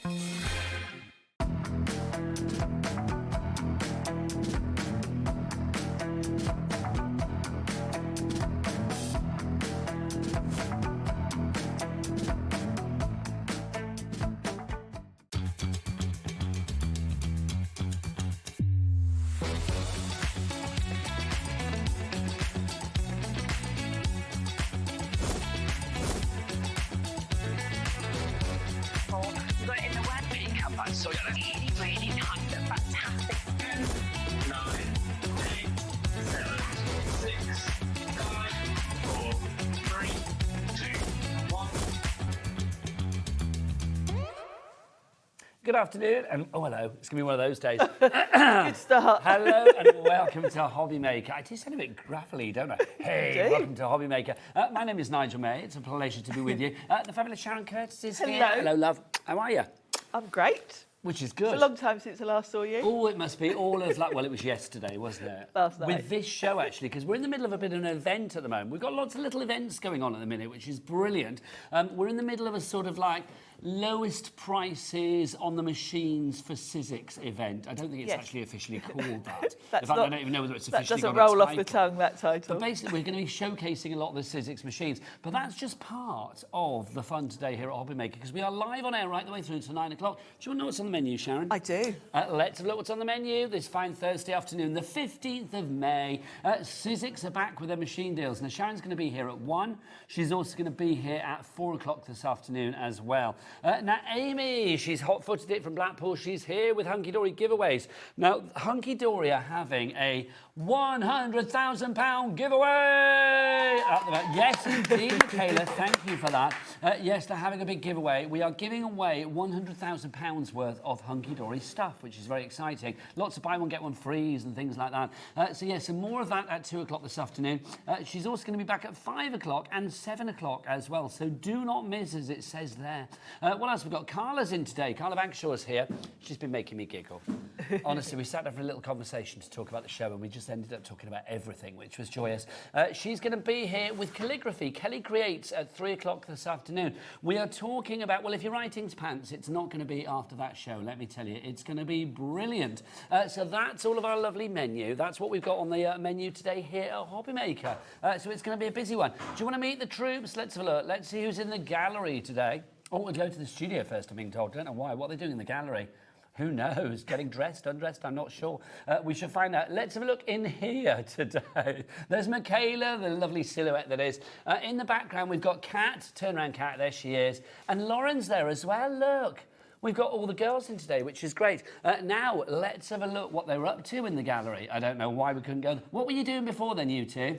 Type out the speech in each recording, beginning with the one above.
You've got it in the wet makeup, but so you're really, really nice and fantastic. 9, 8, 7, 6, 5, 4, 3, 2, 1. Good afternoon, and oh hello, it's going to be one of those days. Good start. Hello and welcome to Hobby Maker. I do sound a bit gruffly, don't I? Hey, welcome to Hobby Maker. My name is Nigel May. It's a pleasure to be with you. The fabulous Sharon Curtis is here. Hello, love. How are you? I'm great. Which is good. It's a long time since I last saw you. Oh, it must be all of like, well, it was yesterday, wasn't it? Last night. With this show, actually, because we're in the middle of a bit of an event at the moment. We've got lots of little events going on at the minute, which is brilliant. We're in the middle of a sort of like lowest prices on the machines for Sizzix event. I don't think it's actually officially called that. In fact, I don't even know whether it's officially That doesn't got a roll off the title. tongue, that title. But basically, we're going to be showcasing a lot of the Sizzix machines. But that's just part of the fun today here at Hobby Maker, because we are live on air right the way through to 9 o'clock. Do you want to know what's on the menu, Sharon? I do. Let's have a look what's on the menu this fine Thursday afternoon, the 15th of May. Sizzix are back with their machine deals. Now, Sharon's going to be here at 1. She's also going to be here at 4 o'clock this afternoon as well. Now, Amy, she's hot-footed it from Blackpool. She's here with Hunkydory giveaways. Now, Hunkydory are having a £100,000 giveaway at the moment. Yes, indeed, Michaela, thank you for that. Yes, they're having a big giveaway. We are giving away £100,000 worth of Hunkydory stuff, which is very exciting. Lots of buy one, get one frees and things like that. So, yes, some more of that at 2 o'clock this afternoon. She's also going to be back at 5 o'clock and 7 o'clock as well. So do not miss, as it says there. What else we've got? Carla's in today. Carla Bankshaw's here. She's been making me giggle. Honestly, we sat down for a little conversation to talk about the show, and we just ended up talking about everything, which was joyous. She's going to be here with calligraphy. Kelly Creates at 3 o'clock this afternoon. We are talking about, well, if your writing's pants, it's not going to be after that show, let me tell you. It's going to be brilliant. So that's all of our lovely menu. That's what we've got on the menu today here at Hobby Maker. So it's going to be a busy one. Do you want to meet the troops? Let's have a look. Let's see who's in the gallery today. Oh, we'll go to the studio first, I'm being told. I don't know why. What are they doing in the gallery? Who knows? Getting dressed, undressed, I'm not sure. We should find out. Let's have a look in here today. There's Michaela, the lovely silhouette that is. In the background, we've got Kat. Turn around, Kat. There she is. And Lauren's there as well. Look. We've got all the girls in today, which is great. Now, let's have a look what they were up to in the gallery. I don't know why we couldn't go. What were you doing before then, you two?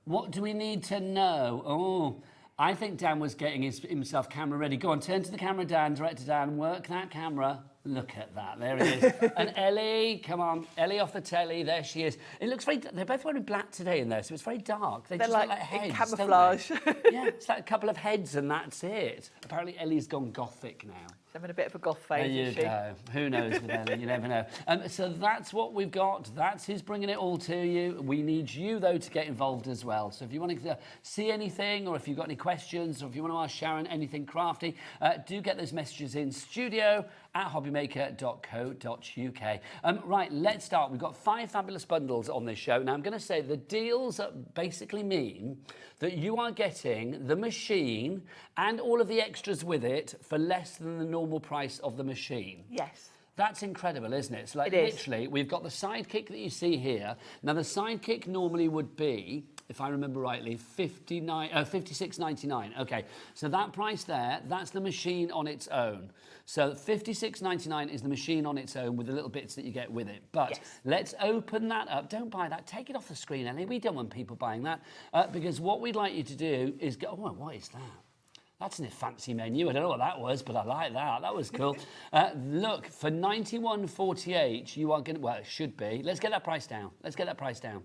What do we need to know? Oh, I think Dan was getting himself camera ready. Go on, turn to the camera, Dan, director Dan, work that camera. Look at that, there it is. And Ellie, come on, Ellie off the telly, there she is. It looks very, they're both wearing black today in there, so it's very dark. They're just like heads, camouflage. don't they? Yeah, it's like a couple of heads and that's it. Apparently Ellie's gone gothic now. She's having a bit of a goth phase, There you isn't she? go. Who knows with Ellie? You never know. So that's what we've got. That's who's bringing it all to you. We need you, though, to get involved as well. So if you want to see anything, or if you've got any questions, or if you want to ask Sharon anything crafty, do get those messages in studio@hobbymaker.co.uk. Right, let's start. We've got 5 fabulous bundles on this show. Now, I'm going to say the deals basically mean that you are getting the machine and all of the extras with it for less than the normal price of the machine. Yes. That's incredible, isn't it? It's like It is. literally, we've got the sidekick that you see here. Now, the sidekick normally would be, if I remember rightly, $56.99. Okay, so that price there, that's the machine on its own. So $56.99 is the machine on its own with the little bits that you get with it. But let's open that up. Don't buy that. Take it off the screen, Ellie. We don't want people buying that because what we'd like you to do is go, oh, what is that? That's a fancy menu. I don't know what that was, but I like that. That was cool. Look, for $91.48, you are going to, well, it should be. Let's get that price down. Let's get that price down.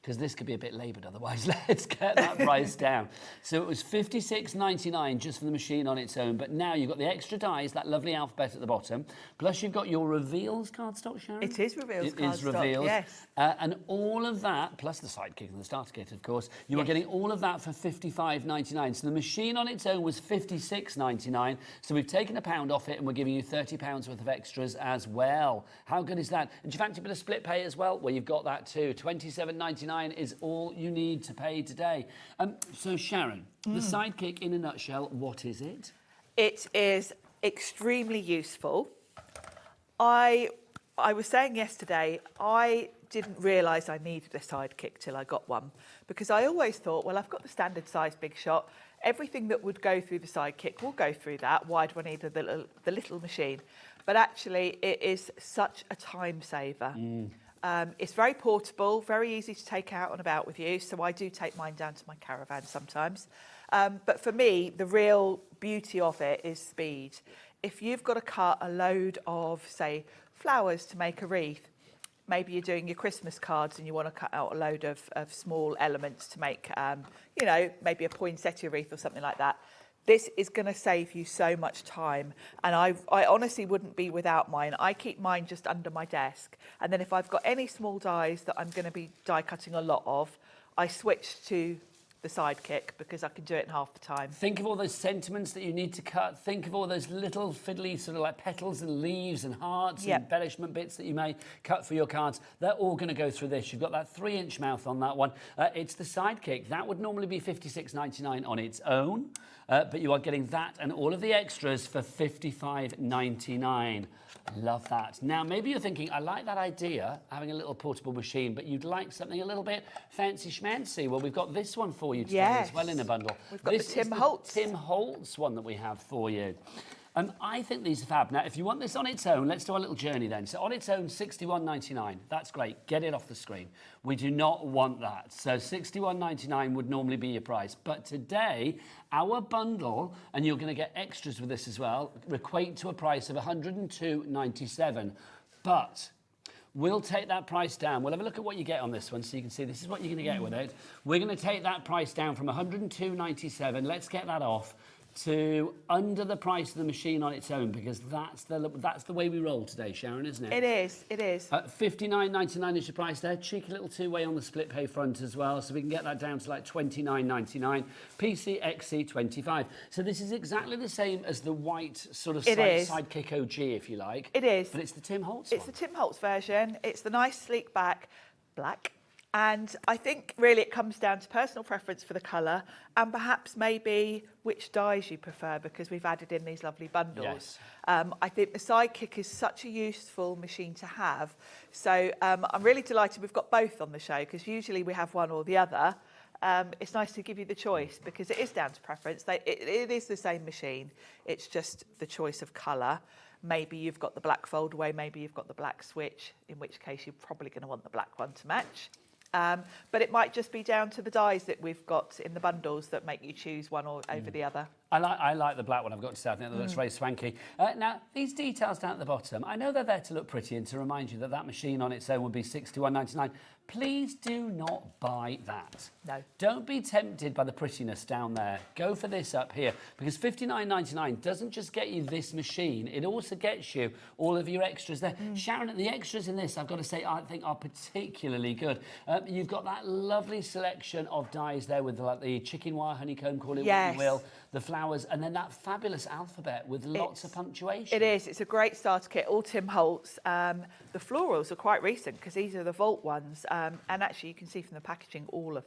because this could be a bit laboured otherwise. Let's get that price down. So it was $56.99 just for the machine on its own, but now you've got the extra dies, that lovely alphabet at the bottom, plus you've got your reveals cardstock, Sharon. It is reveals It is cardstock, reveals. yes. And all of that, plus the sidekick and the starter kit, of course, you are getting all of that for $55.99. So the machine on its own was $56.99. So we've taken £1 off it and we're giving you £30 worth of extras as well. How good is that? And do you fancy a bit of split pay as well? Well, you've got that too. $27.99 is all you need to pay today. So Sharon, the sidekick in a nutshell, what is it? It is extremely useful. I was saying yesterday, I didn't realise I needed a sidekick till I got one, because I always thought, well, I've got the standard size Big Shot. Everything that would go through the sidekick will go through that. Why do I need the little machine? But actually, it is such a time saver. It's very portable, very easy to take out and about with you. So I do take mine down to my caravan sometimes. But for me, the real beauty of it is speed. If you've got to cut a load of, say, flowers to make a wreath, maybe you're doing your Christmas cards and you want to cut out a load of small elements to make, you know, maybe a poinsettia wreath or something like that. This is going to save you so much time. And I honestly wouldn't be without mine. I keep mine just under my desk. And then if I've got any small dies that I'm going to be die cutting a lot of, I switch to the sidekick because I can do it in half the time. Think of all those sentiments that you need to cut. Think of all those little fiddly sort of like petals and leaves and hearts and embellishment bits that you may cut for your cards. They're all going to go through this. You've got that 3-inch mouth on that one. It's the sidekick. That would normally be $56.99 on its own, but you are getting that and all of the extras for $55.99. Love that. Now, maybe you're thinking, I like that idea, having a little portable machine, but you'd like something a little bit fancy schmancy. Well, we've got this one for you today as well in a bundle. We've got the Tim Holtz. Tim Holtz one that we have for you. I think these are fab. Now, if you want this on its own, let's do our little journey then. So on its own, $61.99. That's great. Get it off the screen. We do not want that. So $61.99 would normally be your price. But today, our bundle, and you're going to get extras with this as well, equate to a price of $102.97. But we'll take that price down. We'll have a look at what you get on this one so you can see this is what you're going to get with it. We're going to take that price down from $102.97. Let's get that off to under the price of the machine on its own, because that's the way we roll today, Sharon, isn't it? It is, it is. $59.99 is your price there. Cheeky little two-way on the split pay front as well, so we can get that down to like $29.99. PCXC 25. So this is exactly the same as the white sort of sidekick OG, if you like. It is. But it's the Tim Holtz It's the Tim Holtz version. It's the nice sleek back, black. And I think really it comes down to personal preference for the colour and perhaps maybe which dyes you prefer, because we've added in these lovely bundles. Yes. I think the sidekick is such a useful machine to have. So I'm really delighted we've got both on the show, because usually we have one or the other. It's nice to give you the choice because it is down to preference. It is the same machine. It's just the choice of colour. Maybe you've got the black fold away, maybe you've got the black switch, in which case you're probably going to want the black one to match. But it might just be down to the dyes that we've got in the bundles that make you choose one or over the other. I like the black one, I've got to say. I think that looks very swanky. Now, these details down at the bottom, I know they're there to look pretty and to remind you that that machine on its own would be $61.99. Please do not buy that. No. Don't be tempted by the prettiness down there. Go for this up here, because $59.99 doesn't just get you this machine, it also gets you all of your extras there. Sharon, the extras in this, I've got to say, I think are particularly good. You've got that lovely selection of dyes there with like the chicken wire honeycomb, call it what you will, the flowers, and then that fabulous alphabet with lots of punctuation. It is. It's a great starter kit, all Tim Holtz. The florals are quite recent because these are the Vault ones. And actually, you can see from the packaging all of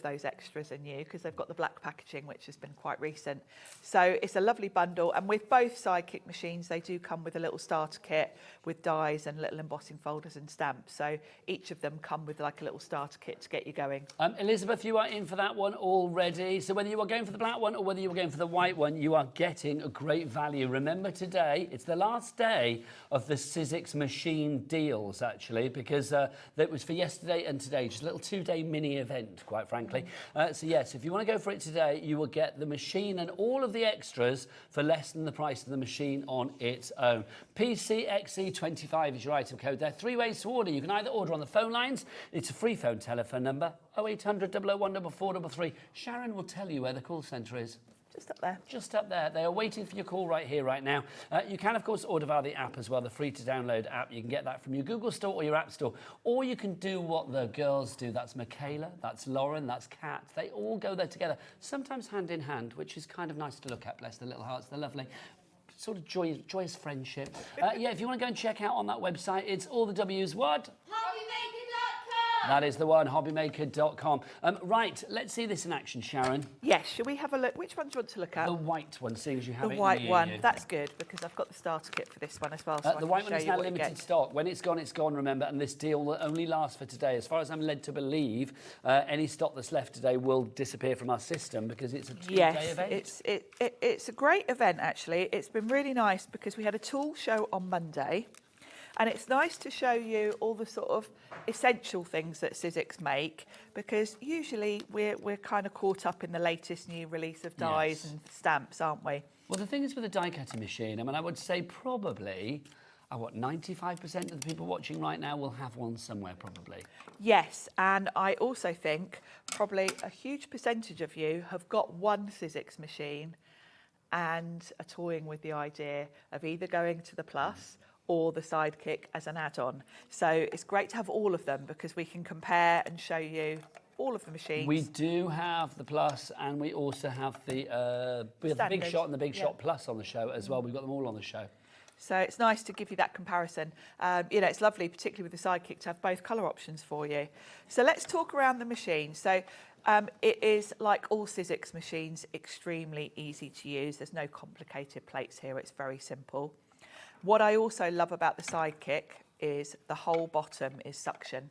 those extras are new because they've got the black packaging, which has been quite recent. So it's a lovely bundle. And with both sidekick machines, they do come with a little starter kit with dies and little embossing folders and stamps. So each of them come with like a little starter kit to get you going. Elizabeth, you are in for that one already. So whether you are going for the black one or whether you are going for the white one, you are getting a great value. Remember today, it's the last day of the Sizzix machine deals, actually, because that was for yesterday and today, just a little 2-day mini event, quite quite frankly. So yes, if you want to go for it today, you will get the machine and all of the extras for less than the price of the machine on its own. PCXC25 is your item code. There are 3 ways to order. You can either order on the phone lines. It's a free phone telephone number, 0800 001 433. Sharon will tell you where the call centre is. Just up there. Just up there. They are waiting for your call right here, right now. You can, of course, order via the app as well, the free-to-download app. You can get that from your Google Store or your App Store. Or you can do what the girls do. That's Michaela, that's Lauren, that's Kat. They all go there together, sometimes hand in hand, which is kind of nice to look at. Bless their little hearts. They're lovely. Sort of joyous friendship. Yeah, if you want to go and check out on that website, it's all the W's. What? That is the one, hobbymaker.com. Right, let's see this in action, Sharon. Yes, shall we have a look? Which one do you want to look at? The white one, seeing as you have The it white near one. you. That's good because I've got the starter kit for this one as well. So I the can white one show is you now what you limited get. stock. When it's gone, remember, and this deal will only last for today. As far as I'm led to believe, any stock that's left today will disappear from our system because it's a 2-day event. Yes, it's a great event, actually. It's been really nice because we had a tool show on Monday. And it's nice to show you all the sort of essential things that Sizzix make, because usually we're kind of caught up in the latest new release of dies and stamps, aren't we? Well, the thing is with the die cutting machine, I mean, I would say probably, 95% of the people watching right now will have one somewhere, probably. Yes, and I also think probably a huge percentage of you have got one Sizzix machine and are toying with the idea of either going to the Plus or the Sidekick as an add-on. So it's great to have all of them because we can compare and show you all of the machines. We do have the Plus, and we also have the Big Shot and the Big Shot Plus on the show as well. We've got them all on the show. So it's nice to give you that comparison. You know, it's lovely, particularly with the Sidekick, to have both colour options for you. So let's talk around the machine. So it is, like all Sizzix machines, extremely easy to use. There's no complicated plates here. It's very simple. What I also love about the Sidekick is the whole bottom is suction.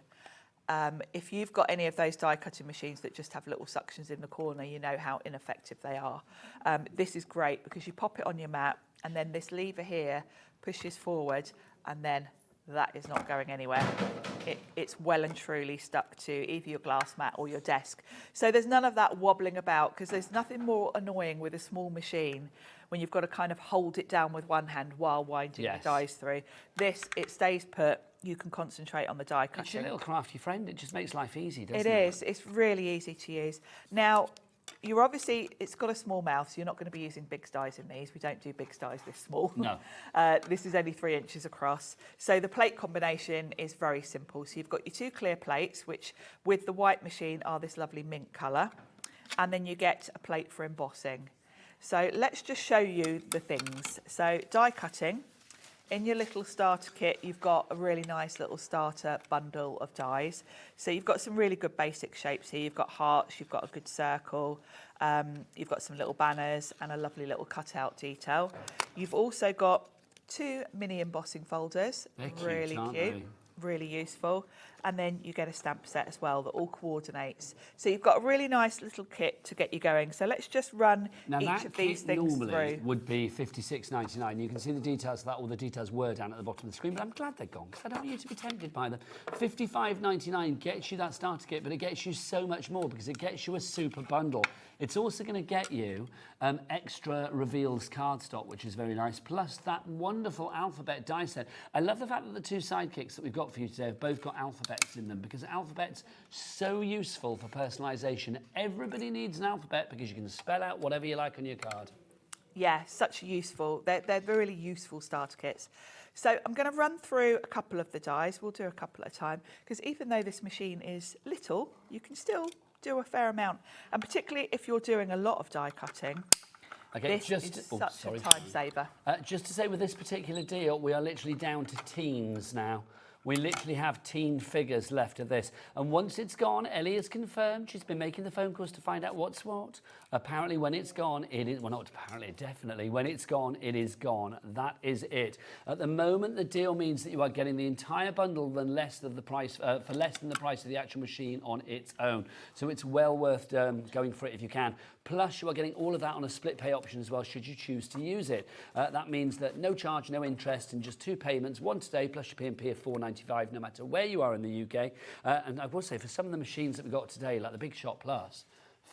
If you've got any of those die cutting machines that just have little suctions in the corner, you know how ineffective they are. This is great because you pop it on your mat and then this lever here pushes forward and then that is not going anywhere. It's well and truly stuck to either your glass mat or your desk. So there's none of that wobbling about, because there's nothing more annoying with a small machine when you've got to kind of hold it down with one hand while winding the dies through. This, it stays put. You can concentrate on the die cutting. It's your little crafty friend. It just makes life easy, doesn't it? It is. It's really easy to use. Now, you're obviously, it's got a small mouth, so you're not going to be using big dies in these. We don't do big dies this small. No. This is only 3 inches across. So the plate combination is very simple. So you've got your 2 clear plates, which with the white machine are this lovely mint colour. And then you get a plate for embossing. So let's just show you the things. So die cutting. In your little starter kit, you've got a really nice little starter bundle of dies. So you've got some really good basic shapes here. You've got hearts, you've got a good circle, you've got some little banners and a lovely little cutout detail. You've also got 2 mini embossing folders. They're cute, really aren't cute. they? Really useful. And then you get a stamp set as well that all coordinates. So you've got a really nice little kit to get you going. So let's just run each of these things normally through. would be $56.99. You can see the details of that, all the details were down at the bottom of the screen, but I'm glad they're gone because I don't want you to be tempted by them. $55.99 gets you that starter kit, but it gets you so much more because it gets you a super bundle. It's also going to get you extra reveals cardstock, which is very nice, plus that wonderful alphabet die set. I love the fact that the 2 sidekicks that we've got for you today have both got alphabets in them, because alphabets so useful for personalisation. Everybody needs an alphabet because you can spell out whatever you like on your card. Yeah, such useful. They're really useful starter kits. So I'm going to run through a couple of the dies. We'll do a couple at a time, because even though this machine is little, you can still do a fair amount. And particularly if you're doing a lot of die cutting, okay, this is such a time saver. Just to say, with this particular deal, we are literally down to teens now. We literally have teen figures left of this. And once it's gone, Ellie has confirmed, she's been making the phone calls to find out what's what. Apparently when it's gone, it is, well not apparently, definitely, when it's gone, it is gone. That is it. At the moment, the deal means that you are getting the entire bundle for less than the price of the actual machine on its own. So it's well worth going for it if you can. Plus, you are getting all of that on a split pay option as well, should you choose to use it. That means that no charge, no interest, and just 2 payments, one today plus your P&P of $4.99 £4.95 no matter where you are in the UK. And I will say, for some of the machines that we've got today, like the Big Shot Plus,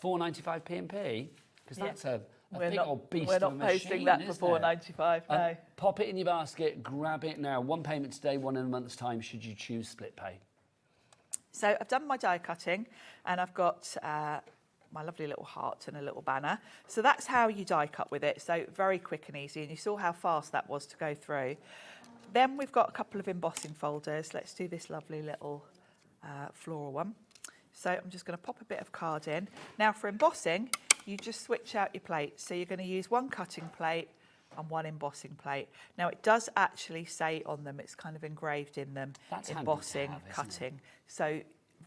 £4.95 P&P, because that's a big old beast of a machine. We're not posting that for £4.95, no. Pop it in your basket, grab it now. One payment today, one in a month's time, should you choose split pay. So I've done my die cutting, and I've got my lovely little heart and a little banner. So that's how you die cut with it. So very quick and easy, and you saw how fast that was to go through. Then we've got a couple of embossing folders. Let's do this lovely little floral one. So I'm just going to pop a bit of card in. Now for embossing, you just switch out your plates. So you're going to use one cutting plate and one embossing plate. Now it does actually say on them, it's kind of engraved in them, that's embossing, handy to have, cutting. So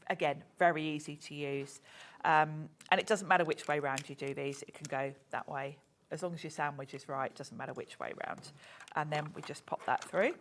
again, very easy to use. And it doesn't matter which way round you do these, it can go that way. As long as your sandwich is right, it doesn't matter which way round. And then we just pop that through.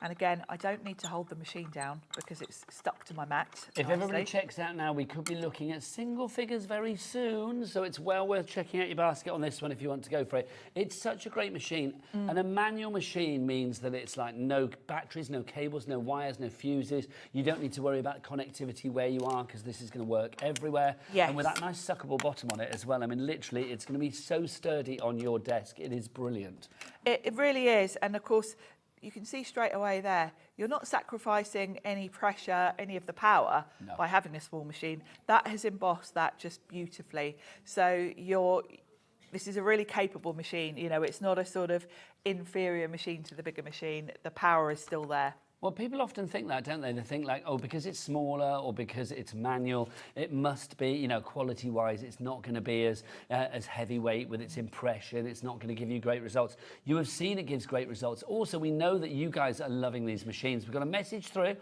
And again, I don't need to hold the machine down because it's stuck to my mat. If everybody checks out now, we could be looking at single figures very soon. So it's well worth checking out your basket on this one if you want to go for it. It's such a great machine. And a manual machine means that it's like no batteries, no cables, no wires, no fuses. You don't need to worry about connectivity where you are because this is going to work everywhere. Yes. And with that nice suckable bottom on it as well. I mean, literally, it's going to be so sturdy on your desk. It is brilliant. It really is. And of course, you can see straight away there, you're not sacrificing any pressure, any of the power by having a small machine. That has embossed that just beautifully. So this is a really capable machine. You know, it's not a sort of inferior machine to the bigger machine. The power is still there. Well, people often think that, don't they? They think like, oh, because it's smaller or because it's manual, it must be, you know, quality-wise, it's not going to be as heavyweight with its impression. It's not going to give you great results. You have seen it gives great results. Also, we know that you guys are loving these machines. We've got a message through.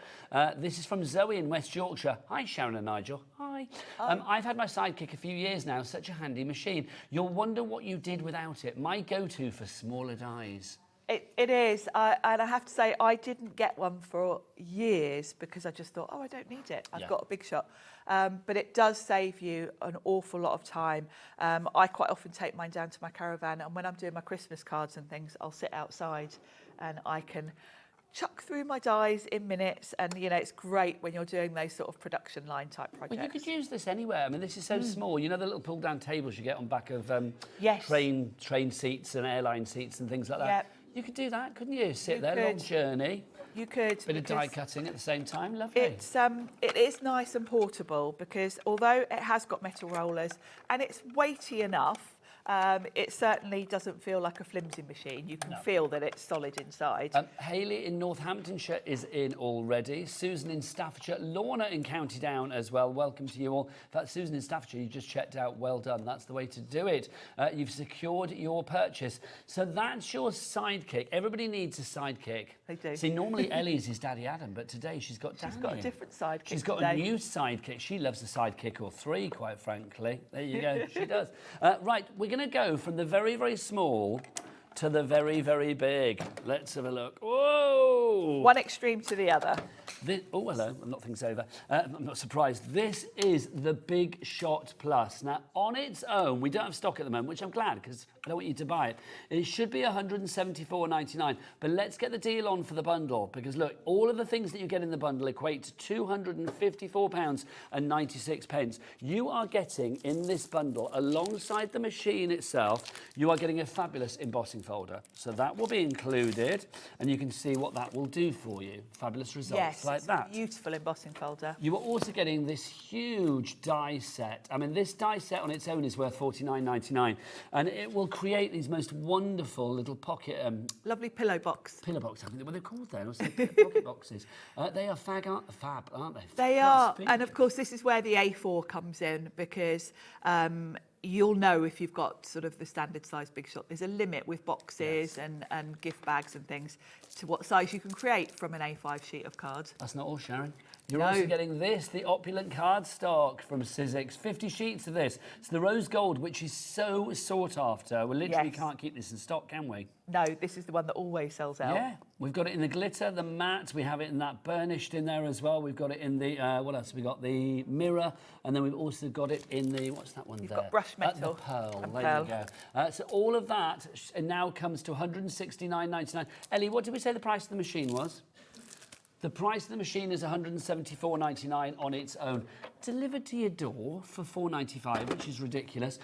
This is from Zoe in West Yorkshire. Hi, Sharon and Nigel. Hi. I've had my Sidekick a few years now. Such a handy machine. You'll wonder what you did without it. My go-to for smaller dies. It is, and I have to say, I didn't get one for years because I just thought, oh, I don't need it. I've got a Big Shot. But it does save you an awful lot of time. I quite often take mine down to my caravan, and when I'm doing my Christmas cards and things, I'll sit outside and I can chuck through my dies in minutes, and you know it's great when you're doing those sort of production line type projects. Well, you could use this anywhere. I mean, this is so small. You know the little pull-down tables you get on back of train seats and airline seats and things like that? Yep. You could do that, couldn't you? Sit there, long journey. You could. Bit of die cutting at the same time, lovely. It is nice and portable because although it has got metal rollers and it's weighty enough, it certainly doesn't feel like a flimsy machine. You can feel that it's solid inside. Hayley in Northamptonshire is in already. Susan in Staffordshire. Lorna in County Down as well. Welcome to you all. In fact, Susan in Staffordshire, you just checked out. Well done. That's the way to do it. You've secured your purchase. So that's your Sidekick. Everybody needs a Sidekick. They do. See, normally Ellie's is Daddy Adam, but today she's got Danny. She's got a different Sidekick. She's got a new Sidekick. She loves a Sidekick or three, quite frankly. There you go. She does. Right, we're going to go from the very, very small to the very, very big. Let's have a look. Whoa! One extreme to the other. Oh, hello. I'm not things over. I'm not surprised. This is the Big Shot Plus. Now, on its own, we don't have stock at the moment, which I'm glad because I don't want you to buy it. It should be £174.99, but let's get the deal on for the bundle because, look, all of the things that you get in the bundle equate to £254.96. You are getting in this bundle, alongside the machine itself, you are getting a fabulous embossing folder. So that will be included, and you can see what that will do for you. Fabulous results like that. Beautiful embossing folder. You are also getting this huge die set. I mean, this die set on its own is worth $49.99, and it will create these most wonderful little pocket... lovely pillow box. Pillow box, I think what they're called there. Pocket boxes. They are fab, aren't they? They are. And of course, this is where the A4 comes in because you'll know if you've got sort of the standard size Big Shot. There's a limit with boxes and gift bags and things to what size you can create from an A5 sheet of cards. That's not all, Sharon. You're also getting this, the opulent card stock from Sizzix. 50 sheets of this. It's the rose gold, which is so sought after. We literally can't keep this in stock, can we? No, this is the one that always sells out. Yeah, we've got it in the glitter, the matte. We have it in that burnished in there as well. We've got it in the, what else? We've got the mirror, and then we've also got it in the, what's that one there? You've got brushed metal. The pearl, there you go. So all of that now comes to £169.99. Ellie, what did we say the price of the machine was? The price of the machine is £174.99 on its own. Delivered to your door for £4.95, which is ridiculous.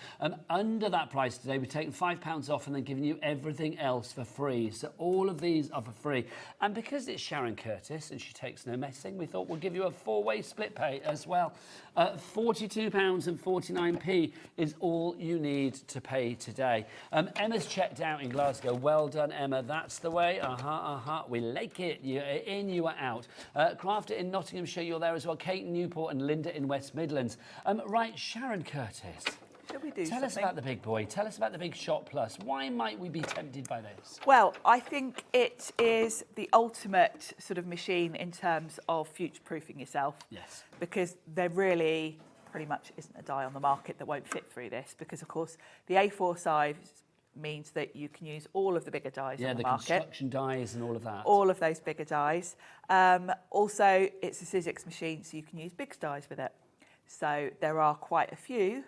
Under that price today, we've taken £5 off and then given you everything else for free. So all of these are for free. And because it's Sharon Curtis and she takes no messing, we thought we'll give you a 4-way split pay as well. £42.49 is all you need to pay today. Emma's checked out in Glasgow. Well done, Emma. That's the way. We like it. You're in, you are out. Crafter in Nottinghamshire, you're there as well. Kate in Newport and Linda in West Midlands. Right, Sharon Curtis. Shall we do Tell us about the big boy. Tell us about the Big Shot Plus. Why might we be tempted by this? Well, I think it is the ultimate sort of machine in terms of future-proofing yourself. Yes. Because there really pretty much isn't a die on the market that won't fit through this, because of course the A4 size means that you can use all of the bigger dies on the market. Yeah, the construction dies and all of that. All of those bigger dies. Also, it's a Sizzix machine, so you can use big dies with it. So there are quite a few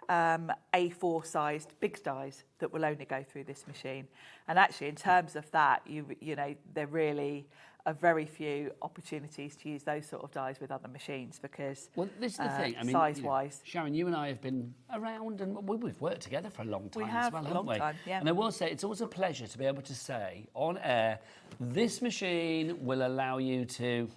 A4-sized big dies that will only go through this machine. And actually, in terms of that, you know, there really are very few opportunities to use those sort of dies with other machines because, well, this is the thing. I mean, size-wise, Sharon, you and I have been around and we've worked together for a long time. We have, as well, a haven't long we? time, yeah. And I will say, it's always a pleasure to be able to say on air, this machine will allow you to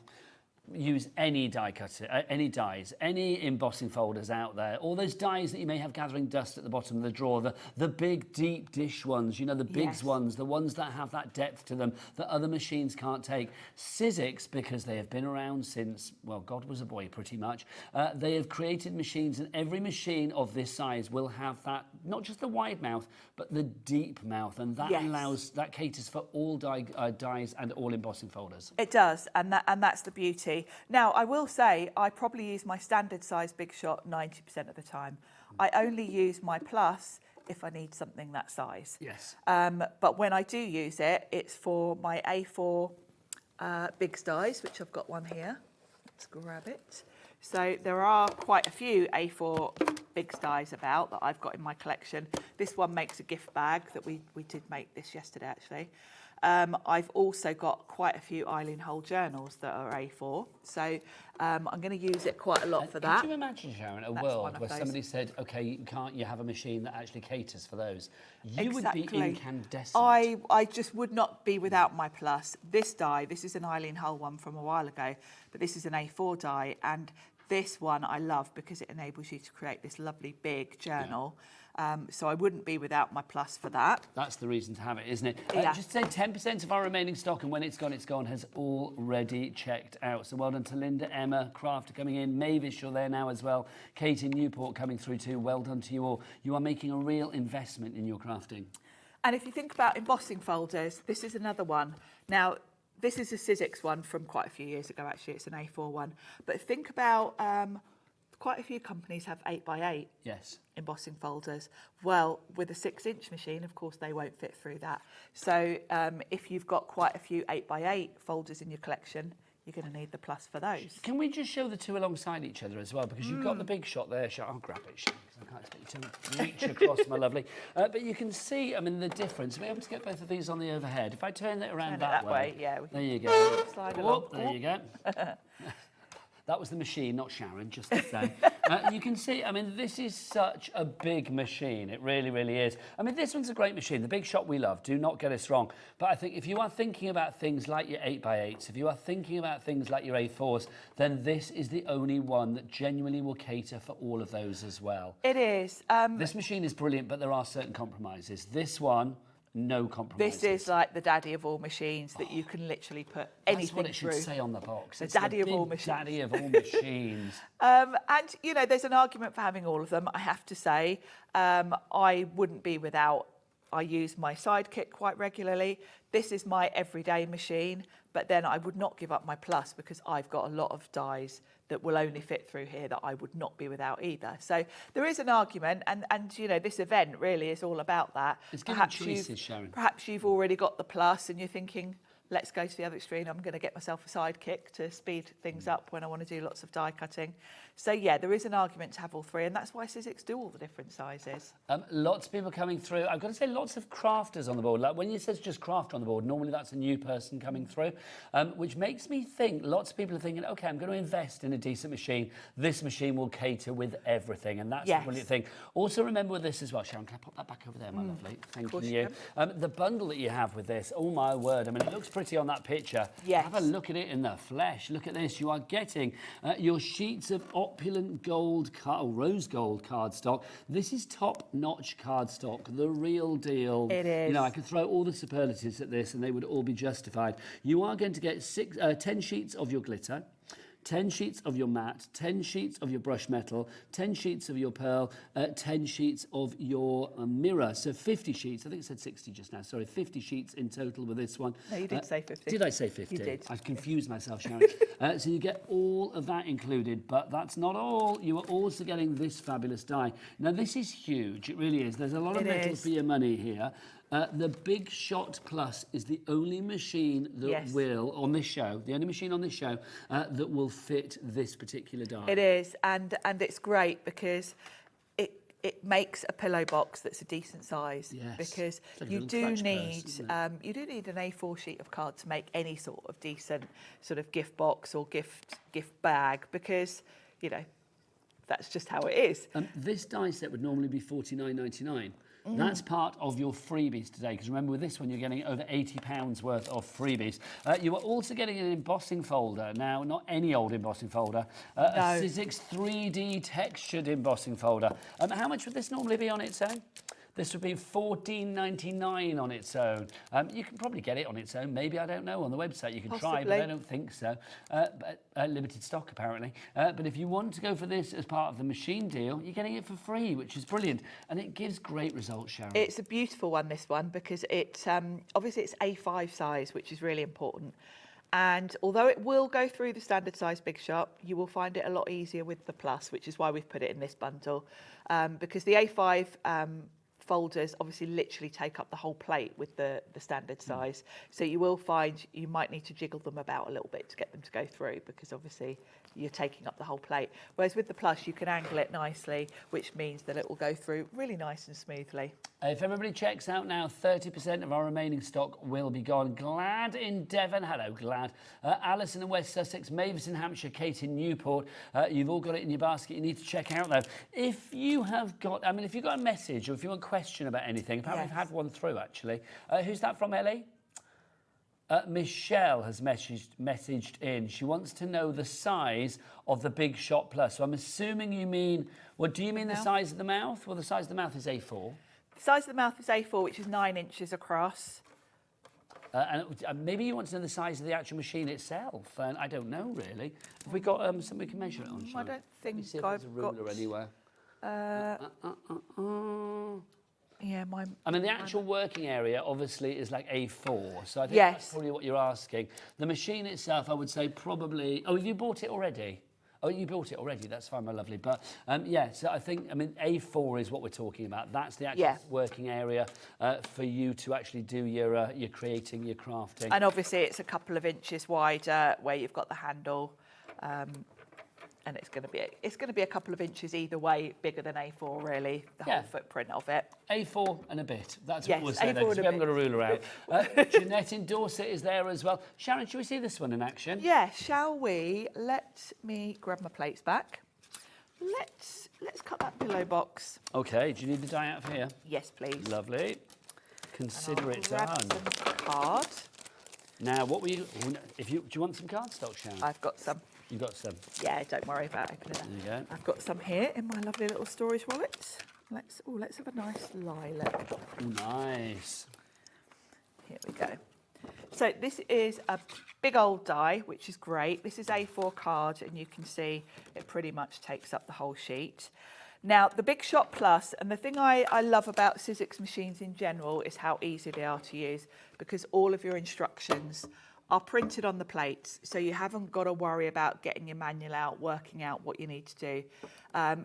use any die cutter, any dies, any embossing folders out there, all those dies that you may have gathering dust at the bottom of the drawer, the big deep dish ones, you know, the big ones, the ones that have that depth to them that other machines can't take. Sizzix, because they have been around since, well, God was a boy pretty much, they have created machines, and every machine of this size will have that, not just the wide mouth, but the deep mouth, and that allows, that caters for all dies and all embossing folders. It does, and that's the beauty. Now, I will say I probably use my standard size Big Shot 90% of the time. I only use my Plus if I need something that size. Yes. But when I do use it, it's for my A4 big dies, which I've got one here. Let's grab it. So there are quite a few A4 big dies about that I've got in my collection. This one makes a gift bag that we did make this yesterday, actually. I've also got quite a few Eileen Hull journals that are A4, so I'm going to use it quite a lot for that. Could you imagine, Sharon, a world where somebody said, OK, you have a machine that actually caters for those? You would be incandescent. I just would not be without my Plus. This die, this is an Eileen Hull one from a while ago, but this is an A4 die, and this one I love because it enables you to create this lovely big journal. So I wouldn't be without my Plus for that. That's the reason to have it, isn't it? Yeah. Just say 10% of our remaining stock, and when it's gone, has already checked out. So well done to Linda, Emma, Crafter coming in, Mavis, you're there now as well, Kate in Newport coming through too. Well done to you all. You are making a real investment in your crafting. And if you think about embossing folders, this is another one. Now, this is a Sizzix one from quite a few years ago, actually. It's an A4 one. But think about quite a few companies have 8x8 embossing folders. Well, with a 6-inch machine, of course, they won't fit through that. So if you've got quite a few 8x8 folders in your collection, you're going to need the Plus for those. Can we just show the two alongside each other as well? Because you've got the Big Shot there, I'll grab it, Sharon, because I can't expect you to reach across, my lovely. But you can see, I mean, the difference. We're able to get both of these on the overhead. If I turn it around that way, there you go. Slide along. There you go. That was the machine, not Sharon, just to say. You can see, I mean, this is such a big machine. It really, really is. I mean, this one's a great machine. The Big Shot we love, do not get us wrong. But I think if you are thinking about things like your 8x8s, if you are thinking about things like your A4s, then this is the only one that genuinely will cater for all of those as well. It is. This machine is brilliant, but there are certain compromises. This one, no compromises. This is like the daddy of all machines that you can literally put anything through. That's what it should say on the box. The It's daddy the of all big machines. daddy of all machines. And, you know, there's an argument for having all of them, I have to say. I wouldn't be without, I use my Sidekick quite regularly. This is my everyday machine, but then I would not give up my Plus because I've got a lot of dies that will only fit through here that I would not be without either. So there is an argument, and you know, this event really is all about that. It's giving choices, Sharon. Perhaps you've already got the Plus and you're thinking, let's go to the other extreme. I'm going to get myself a sidekick to speed things up when I want to do lots of die cutting. So yeah, there is an argument to have all three, and that's why Sizzix do all the different sizes. Lots of people coming through. I've got to say, lots of crafters on the board. Like when it says just crafter on the board, normally that's a new person coming through, which makes me think lots of people are thinking, okay, I'm going to invest in a decent machine. This machine will cater with everything, and that's the brilliant thing. Also remember with this as well, Sharon, can I pop that back over there, my lovely? Thank you. The bundle that you have with this, oh my word, I mean, it looks pretty on that picture. Yes. Have a look at it in the flesh. Look at this. You are getting your sheets of opulent gold, rose gold cardstock. This is top-notch cardstock, the real deal. It is. You know, I could throw all the superlatives at this and they would all be justified. You are going to get 10 sheets of your glitter, 10 sheets of your matte, 10 sheets of your brush metal, 10 sheets of your pearl, 10 sheets of your mirror. So 50 sheets. I think it said 60 just now. Sorry, 50 sheets in total with this one. No, you did say 50. Did I say 50? You did. I've confused myself, Sharon. So you get all of that included, but that's not all. You are also getting this fabulous die. Now, this is huge. It really is. There's a lot of metal for your money here. The Big Shot Plus is the only machine that will, on this show, the only machine on this show that will fit this particular die. It is, and it's great because it makes a pillow box that's a decent size. Yes. Because like you do need an A4 sheet of card to make any sort of decent sort of gift box or gift bag, because you know that's just how it is. This die set would normally be $49.99. That's part of your freebies today, because remember with this one you're getting over £80 worth of freebies. You are also getting an embossing folder. Now, not any old embossing folder, a Sizzix 3D textured embossing folder. How much would this normally be on its own? This would be $14.99 on its own. You can probably get it on its own. Maybe, I don't know, on the website. You can try, but I don't think so. But limited stock, apparently. But if you want to go for this as part of the machine deal, you're getting it for free, which is brilliant. And it gives great results, Sharon. It's a beautiful one, this one, because it obviously it's A5 size, which is really important. And although it will go through the standard size Big Shot, you will find it a lot easier with the Plus, which is why we've put it in this bundle. Because the A5 folders obviously literally take up the whole plate with the standard size. So you will find you might need to jiggle them about a little bit to get them to go through, because obviously you're taking up the whole plate. Whereas with the Plus, you can angle it nicely, which means that it will go through really nice and smoothly. If everybody checks out now, 30% of our remaining stock will be gone. Glad in Devon, hello Glad. Alison in West Sussex, Mavis in Hampshire, Kate in Newport. You've all got it in your basket. You need to check out though. If you have got, I mean, if you've got a message or if you want a question about anything, apparently we've had one through actually. Who's that from, Ellie? Michelle has messaged in. She wants to know the size of the Big Shot Plus. So I'm assuming you mean, well, do you mean the size of the mouth? Well, the size of the mouth is A4. The size of the mouth is A4, which is 9 inches across. And maybe you want to know the size of the actual machine itself. And I don't know, really. Have we got something we can measure it on, Sharon? I don't think Let me see if I've there's a ruler anywhere. Yeah, I mean, the actual working area obviously is like A4, so I think that's probably what you're asking. The machine itself, I would say probably. Oh, have you bought it already? Oh, you bought it already. That's fine, my lovely. But yeah, so I think, I mean, A4 is what we're talking about. That's the actual working area for you to actually do your creating, your crafting. And obviously, it's a couple of inches wider where you've got the handle. And it's going to be a couple of inches either way bigger than A4, really, the whole footprint of it. A4 and a bit. That's what we'll say A4 then, 'cause we haven't bit. got a ruler out. Jeanette in Dorset is there as well. Sharon, should we see this one in action? Yeah, shall we? Let me grab my plates back. Let's cut that pillow box. Okay, do you need the die out of here? Yes, please. Lovely. Consider it grab done. some card. Now, what were you? Do you want some cardstock, Sharon? I've got some. You've got some. Yeah, don't worry about opening it. There you go. I've got some here in my lovely little storage wallet. Let's have a nice lilac. Nice. Here we go. So this is a big old die, which is great. This is A4 card, and you can see it pretty much takes up the whole sheet. Now, the Big Shot Plus, and the thing I love about Sizzix machines in general is how easy they are to use, because all of your instructions are printed on the plates, so you haven't got to worry about getting your manual out, working out what you need to do.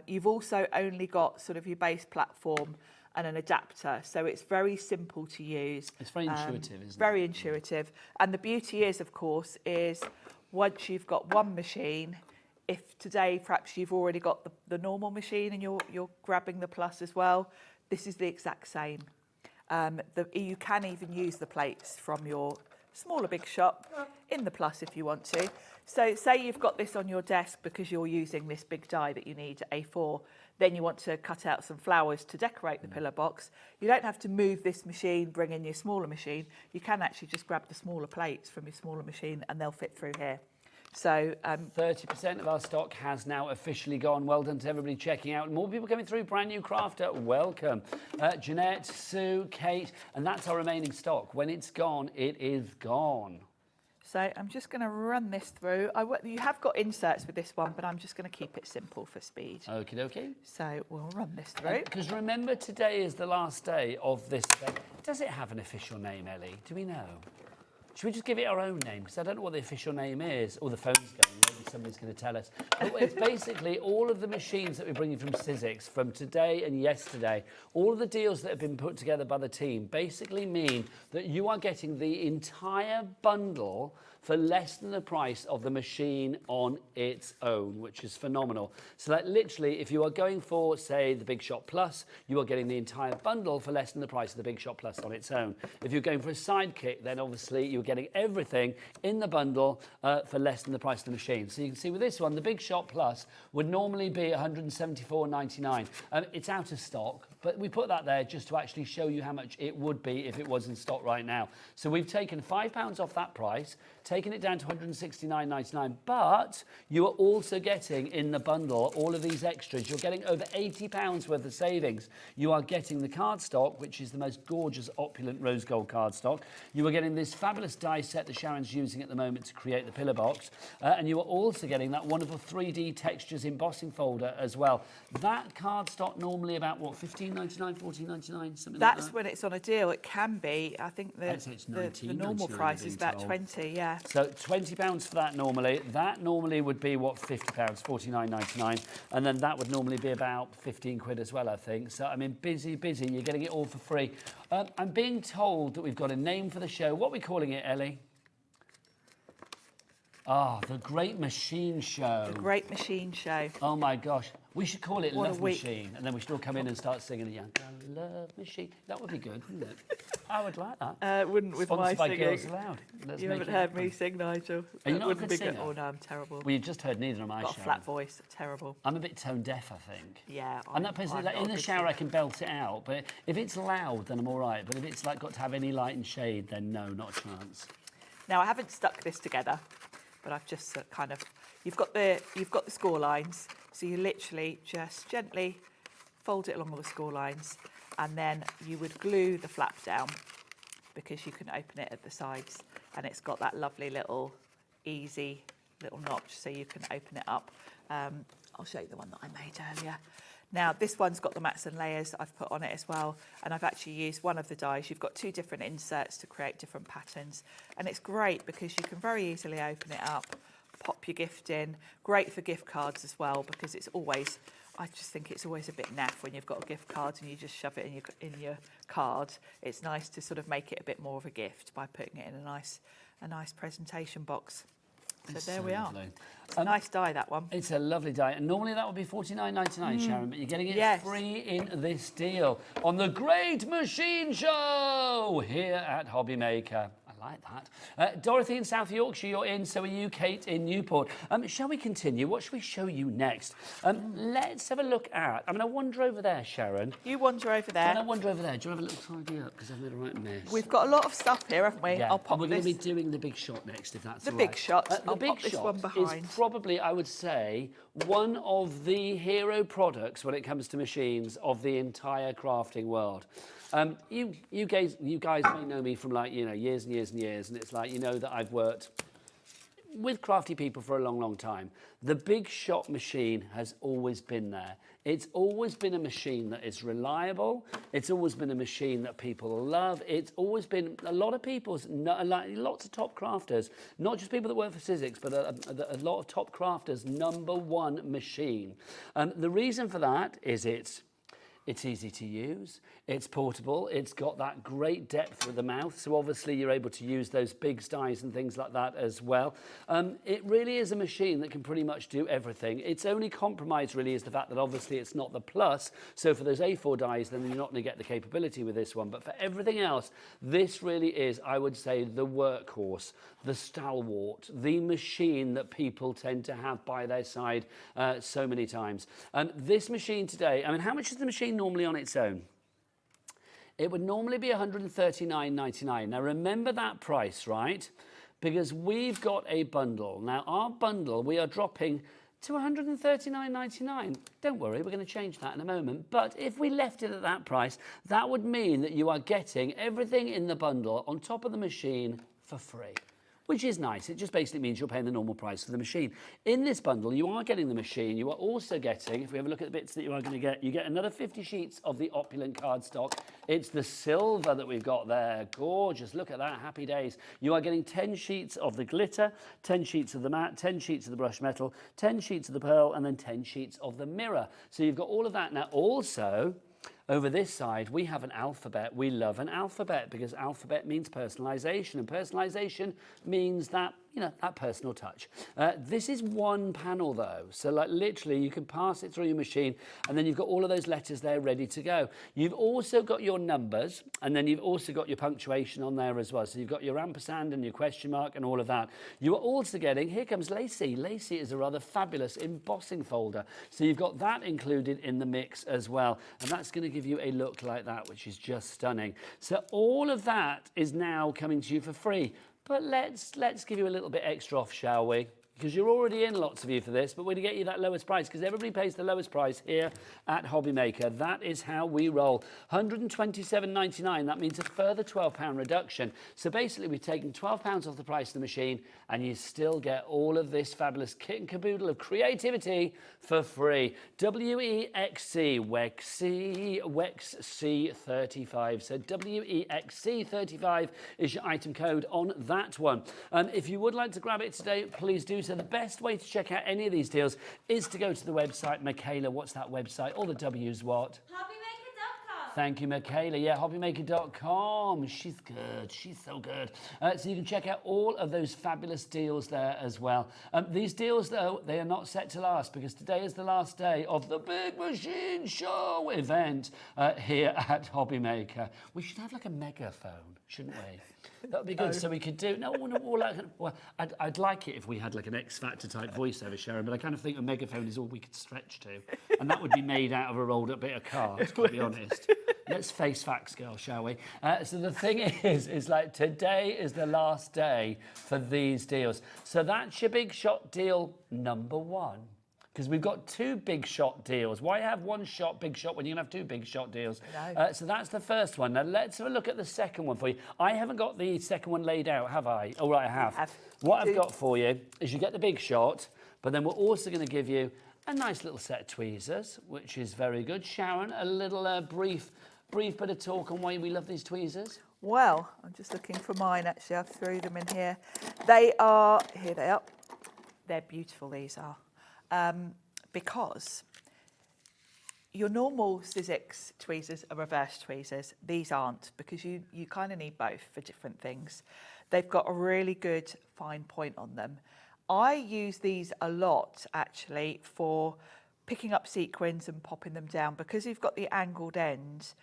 You've also only got sort of your base platform and an adapter. So it's very simple to use. It's very intuitive, isn't it? Very intuitive. And the beauty is, of course, is once you've got one machine, if today perhaps you've already got the normal machine and you're grabbing the Plus as well, this is the exact same. You can even use the plates from your smaller Big Shot in the Plus if you want to. So say you've got this on your desk because you're using this big die that you need, A4, then you want to cut out some flowers to decorate the pillar box. You don't have to move this machine, bring in your smaller machine. You can actually just grab the smaller plates from your smaller machine and they'll fit through here. So 30% of our stock has now officially gone. Well done to everybody checking out. More people coming through. Brand new crafter. Welcome. Jeanette, Sue, Kate, and that's our remaining stock. When it's gone, it is gone. So I'm just going to run this through. You have got inserts with this one, but I'm just going to keep it simple for speed. Okie dokie. So we'll run this through. Because remember, today is the last day of this event. Does it have an official name, Ellie? Do we know? Should we just give it our own name? Because I don't know what the official name is. Or the phone's going. Maybe somebody's going to tell us. But it's basically all of the machines that we're bringing from Sizzix from today and yesterday. All of the deals that have been put together by the team basically mean that you are getting the entire bundle for less than the price of the machine on its own, which is phenomenal. So like literally, if you are going for, say, the Big Shot Plus, you are getting the entire bundle for less than the price of the Big Shot Plus on its own. If you're going for a sidekick, then obviously you're getting everything in the bundle for less than the price of the machine. So you can see with this one, the Big Shot Plus would normally be $174.99. It's out of stock, but we put that there just to actually show you how much it would be if it was in stock right now. So we've taken £5 off that price, taken it down to $169.99, but you are also getting in the bundle all of these extras. You're getting over £80 worth of savings. You are getting the cardstock, which is the most gorgeous, opulent rose gold cardstock. You are getting this fabulous die set that Sharon's using at the moment to create the pillar box, and you are also getting that wonderful 3D textures embossing folder as well. That cardstock normally about what, $15.99, $14.99, something like that? That's when it's on a deal. It can be. I think the normal price is about 20. Yeah. So £20 for that normally. That normally would be what, £50, $49.99, and then that would normally be about 15 quid as well, I think. So I mean, busy. You're getting it all for free. I'm being told that we've got a name for the show. What are we calling it, Ellie? Oh, the Great Machine Show. The Great Machine Show. Oh my gosh. We should call it Love Machine, and then we should all come in and start singing again. Love Machine. That would be good, wouldn't it? I would like that. Wouldn't with my Sponsored by singing. Girls Aloud. You haven't heard me sing, Nigel. Are you not a Wouldn't good be good. singer? Oh no, I'm terrible. Well, you just heard neither am I, Got a Sharon. flat voice. Terrible. I'm a bit tone deaf, I think. Yeah. I'm that person like in the shower I can belt it out, but if it's loud, then I'm all right. But if it's like got to have any light and shade, then no, not a chance. Now I haven't stuck this together, but I've just kind of. You've got the score lines, so you literally just gently fold it along all the score lines, and then you would glue the flap down because you can open it at the sides, and it's got that lovely little easy little notch, so you can open it up. I'll show you the one that I made earlier. Now this one's got the mats and layers that I've put on it as well, and I've actually used one of the dies. You've got two different inserts to create different patterns, and it's great because you can very easily open it up, pop your gift in. Great for gift cards as well, because it's always, I just think it's always a bit naff when you've got a gift card and you just shove it in your card. It's nice to sort of make it a bit more of a gift by putting it in a nice presentation box. So there we are. Lovely. It's a nice die, that one. It's a lovely die. And normally that would be $49.99, Sharon, but you're getting it free in this deal on the Great Machine Show here at Hobby Maker. I like that. Dorothy in South Yorkshire, you're in. So are you, Kate, in Newport. Shall we continue? What shall we show you next? Let's have a look at... I mean, I wander over there, Sharon. You wander over there. And I wander over there. Do you want to have a little tidy up? Because I've made a right mess. We've got a lot of stuff here, haven't we? Yeah. I'll pop and we're going to this. be doing the Big Shot next, if that's The all right. Big Shot. The Big this Shot one behind. is probably, I would say, one of the hero products when it comes to machines of the entire crafting world. You guys may know me from years and years and years, and it's like, you know that I've worked with crafty people for a long, long time. The Big Shot machine has always been there. It's always been a machine that is reliable. It's always been a machine that people love. It's always been a lot of people's, lots of top crafters, not just people that work for Sizzix, but a lot of top crafters' #1 machine. The reason for that is It's easy to use, it's portable, it's got that great depth with the mouth, so obviously you're able to use those big dies and things like that as well. It really is a machine that can pretty much do everything. Its only compromise really is the fact that obviously it's not the plus, so for those A4 dies then you're not going to get the capability with this one, but for everything else, this really is, I would say, the workhorse, the stalwart, the machine that people tend to have by their side so many times. This machine today, I mean, how much is the machine normally on its own? It would normally be $139.99. Now remember that price, right? Because we've got a bundle. Now our bundle, we are dropping to $139.99. Don't worry, we're going to change that in a moment. But if we left it at that price, that would mean that you are getting everything in the bundle on top of the machine for free, which is nice. It just basically means you're paying the normal price for the machine. In this bundle, you are getting the machine. You are also getting, if we have a look at the bits that you are going to get, you get another 50 sheets of the opulent cardstock. It's the silver that we've got there. Gorgeous. Look at that. Happy days. You are getting 10 sheets of the glitter, 10 sheets of the matte, 10 sheets of the brushed metal, 10 sheets of the pearl, and then 10 sheets of the mirror. So you've got all of that. Now, also, over this side, we have an alphabet. We love an alphabet because alphabet means personalization, and personalization means that, you know, that personal touch. This is one panel though, so like literally you can pass it through your machine and then you've got all of those letters there ready to go. You've also got your numbers and then you've also got your punctuation on there as well. So you've got your ampersand and your question mark and all of that. You are also getting, here comes Lacey. Lacey is a rather fabulous embossing folder. So you've got that included in the mix as well. And that's going to give you a look like that, which is just stunning. So all of that is now coming to you for free. But let's give you a little bit extra off, shall we? Because you're already in, lots of you, for this, but we're going to get you that lowest price because everybody pays the lowest price here at Hobby Maker. That is how we roll. $127.99, that means a further £12 reduction. So basically we've taken £12 off the price of the machine and you still get all of this fabulous kit and caboodle of creativity for free. WEXC, WEXC35. So WEXC35 is your item code on that one. If you would like to grab it today, please do. So the best way to check out any of these deals is to go to the website. Michaela, what's that website? All the W's what? Hobbymaker.com. Thank you, Michaela. Yeah, hobbymaker.com. She's good. She's so good. So you can check out all of those fabulous deals there as well. These deals, though, they are not set to last because today is the last day of the Big Machine Show event here at Hobby Maker. We should have like a megaphone, shouldn't we? That would be good. So we could do, I'd like it if we had like an X Factor type voiceover, Sharon, but I kind of think a megaphone is all we could stretch to. And that would be made out of a rolled up bit of card, to be honest. Let's face facts, girl, shall we? So the thing is like today is the last day for these deals. So that's your big shot deal number one. Because we've got two big shot deals. Why have one shot, big shot, when you can have two big shot deals? So that's the first one. Now let's have a look at the second one for you. I haven't got the second one laid out, have I? Oh, right, I have. What I've got for you is you get the big shot, but then we're also going to give you a nice little set of tweezers, which is very good. Sharon, a little brief bit of talk on why we love these tweezers. Well, I'm just looking for mine, actually. I've threw them in here. They are, here they are. They're beautiful, these are. Because your normal Sizzix tweezers are reverse tweezers. These aren't, because you kind of need both for different things. They've got a really good fine point on them. I use these a lot, actually, for picking up sequins and popping them down. Because you've got the angled end,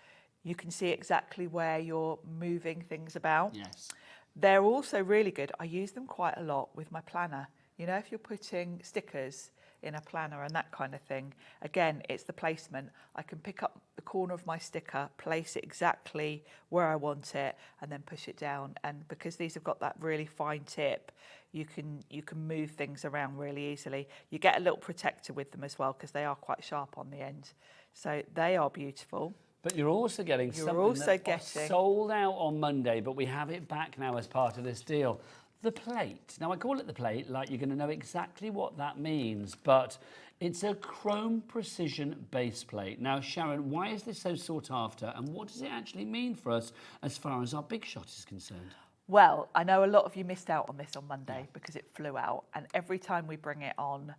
you can see exactly where you're moving things about. Yes. They're also really good. I use them quite a lot with my planner. You know, if you're putting stickers in a planner and that kind of thing, again, it's the placement. I can pick up the corner of my sticker, place it exactly where I want it, and then push it down. And because these have got that really fine tip, you can move things around really easily. You get a little protector with them as well because they are quite sharp on the end. So they are beautiful. But you're also getting something that was sold out on Monday, but we have it back now as part of this deal. The plate. Now, I call it the plate, like you're going to know exactly what that means, but it's a chrome precision base plate. Now, Sharon, why is this so sought after, and what does it actually mean for us as far as our big shot is concerned? Well, I know a lot of you missed out on this on Monday because it flew out, and every time we bring it on,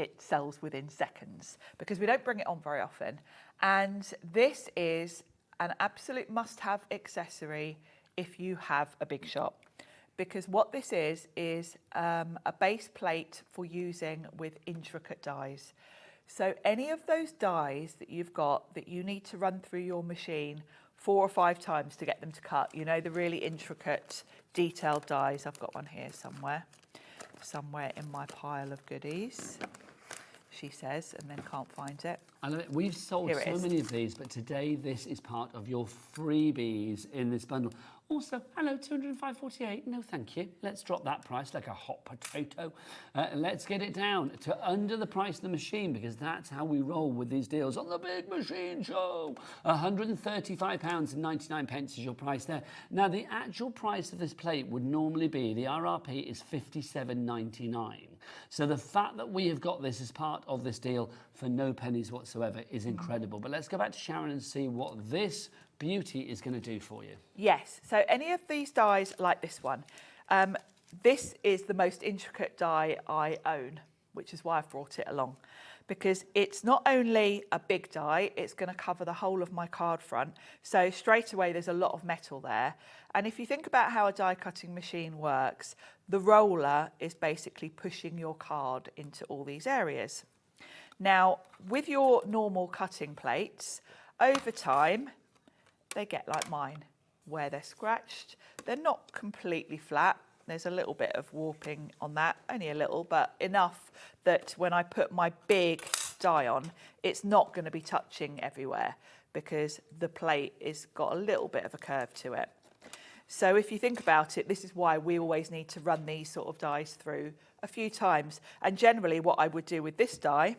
it sells within seconds because we don't bring it on very often. And this is an absolute must-have accessory if you have a big shot. Because what this is a base plate for using with intricate dies. So any of those dies that you've got that you need to run through your machine 4 or 5 times to get them to cut, you know, the really intricate detailed dies. I've got one here somewhere in my pile of goodies, she says, and then can't find it. I love it. We've sold so many of these, but today this is part of your freebies in this bundle. Also, hello, 205.48. No, thank you. Let's drop that price like a hot potato. Let's get it down to under the price of the machine, because that's how we roll with these deals on the Big Machine Show. £135.99 is your price there. Now, the actual price of this plate would normally be, the RRP is £57.99. So the fact that we have got this as part of this deal for no pennies whatsoever is incredible. But let's go back to Sharon and see what this beauty is going to do for you. Yes, so any of these dies like this one, this is the most intricate die I own, which is why I've brought it along, because it's not only a big die, it's going to cover the whole of my card front. So straight away there's a lot of metal there. And if you think about how a die cutting machine works, the roller is basically pushing your card into all these areas. Now, with your normal cutting plates, over time, they get like mine, where they're scratched. They're not completely flat. There's a little bit of warping on that, only a little, but enough that when I put my big die on, it's not going to be touching everywhere because the plate has got a little bit of a curve to it. So if you think about it, this is why we always need to run these sort of dies through a few times. And generally what I would do with this die,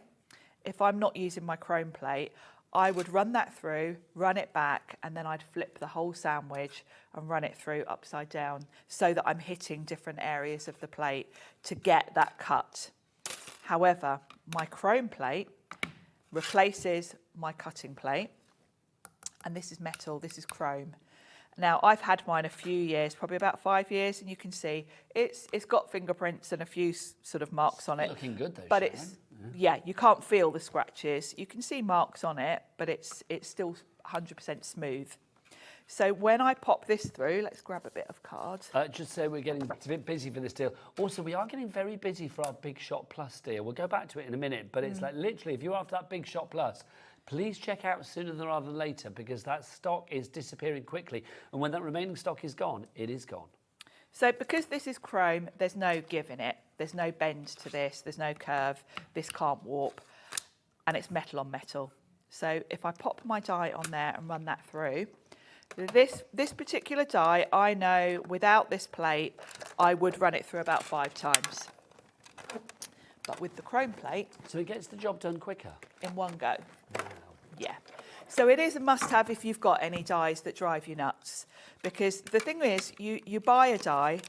if I'm not using my chrome plate, I would run that through, run it back, and then I'd flip the whole sandwich and run it through upside down so that I'm hitting different areas of the plate to get that cut. However, my chrome plate replaces my cutting plate, and this is metal, this is chrome. Now, I've had mine a few years, probably about 5 years, and you can see it's got fingerprints and a few sort of marks on it. Looking good though, but Sharon. yeah, you can't feel the scratches. You can see marks on it, but it's still 100% smooth. So when I pop this through, let's grab a bit of card. Just so we're getting a bit busy for this deal. Also, we are getting very busy for our Big Shot Plus deal. We'll go back to it in a minute, but it's like literally, if you're after that Big Shot Plus, please check out sooner rather than later, because that stock is disappearing quickly. And when that remaining stock is gone, it is gone. So because this is chrome, there's no give in it. There's no bend to this. There's no curve. This can't warp. And it's metal on metal. So if I pop my die on there and run that through, this particular die, I know without this plate, I would run it through about 5 times. But with the chrome plate... So it gets the job done quicker? In one go. Wow. Yeah. So it is a must-have if you've got any dies that drive you nuts. Because the thing is, you buy a die,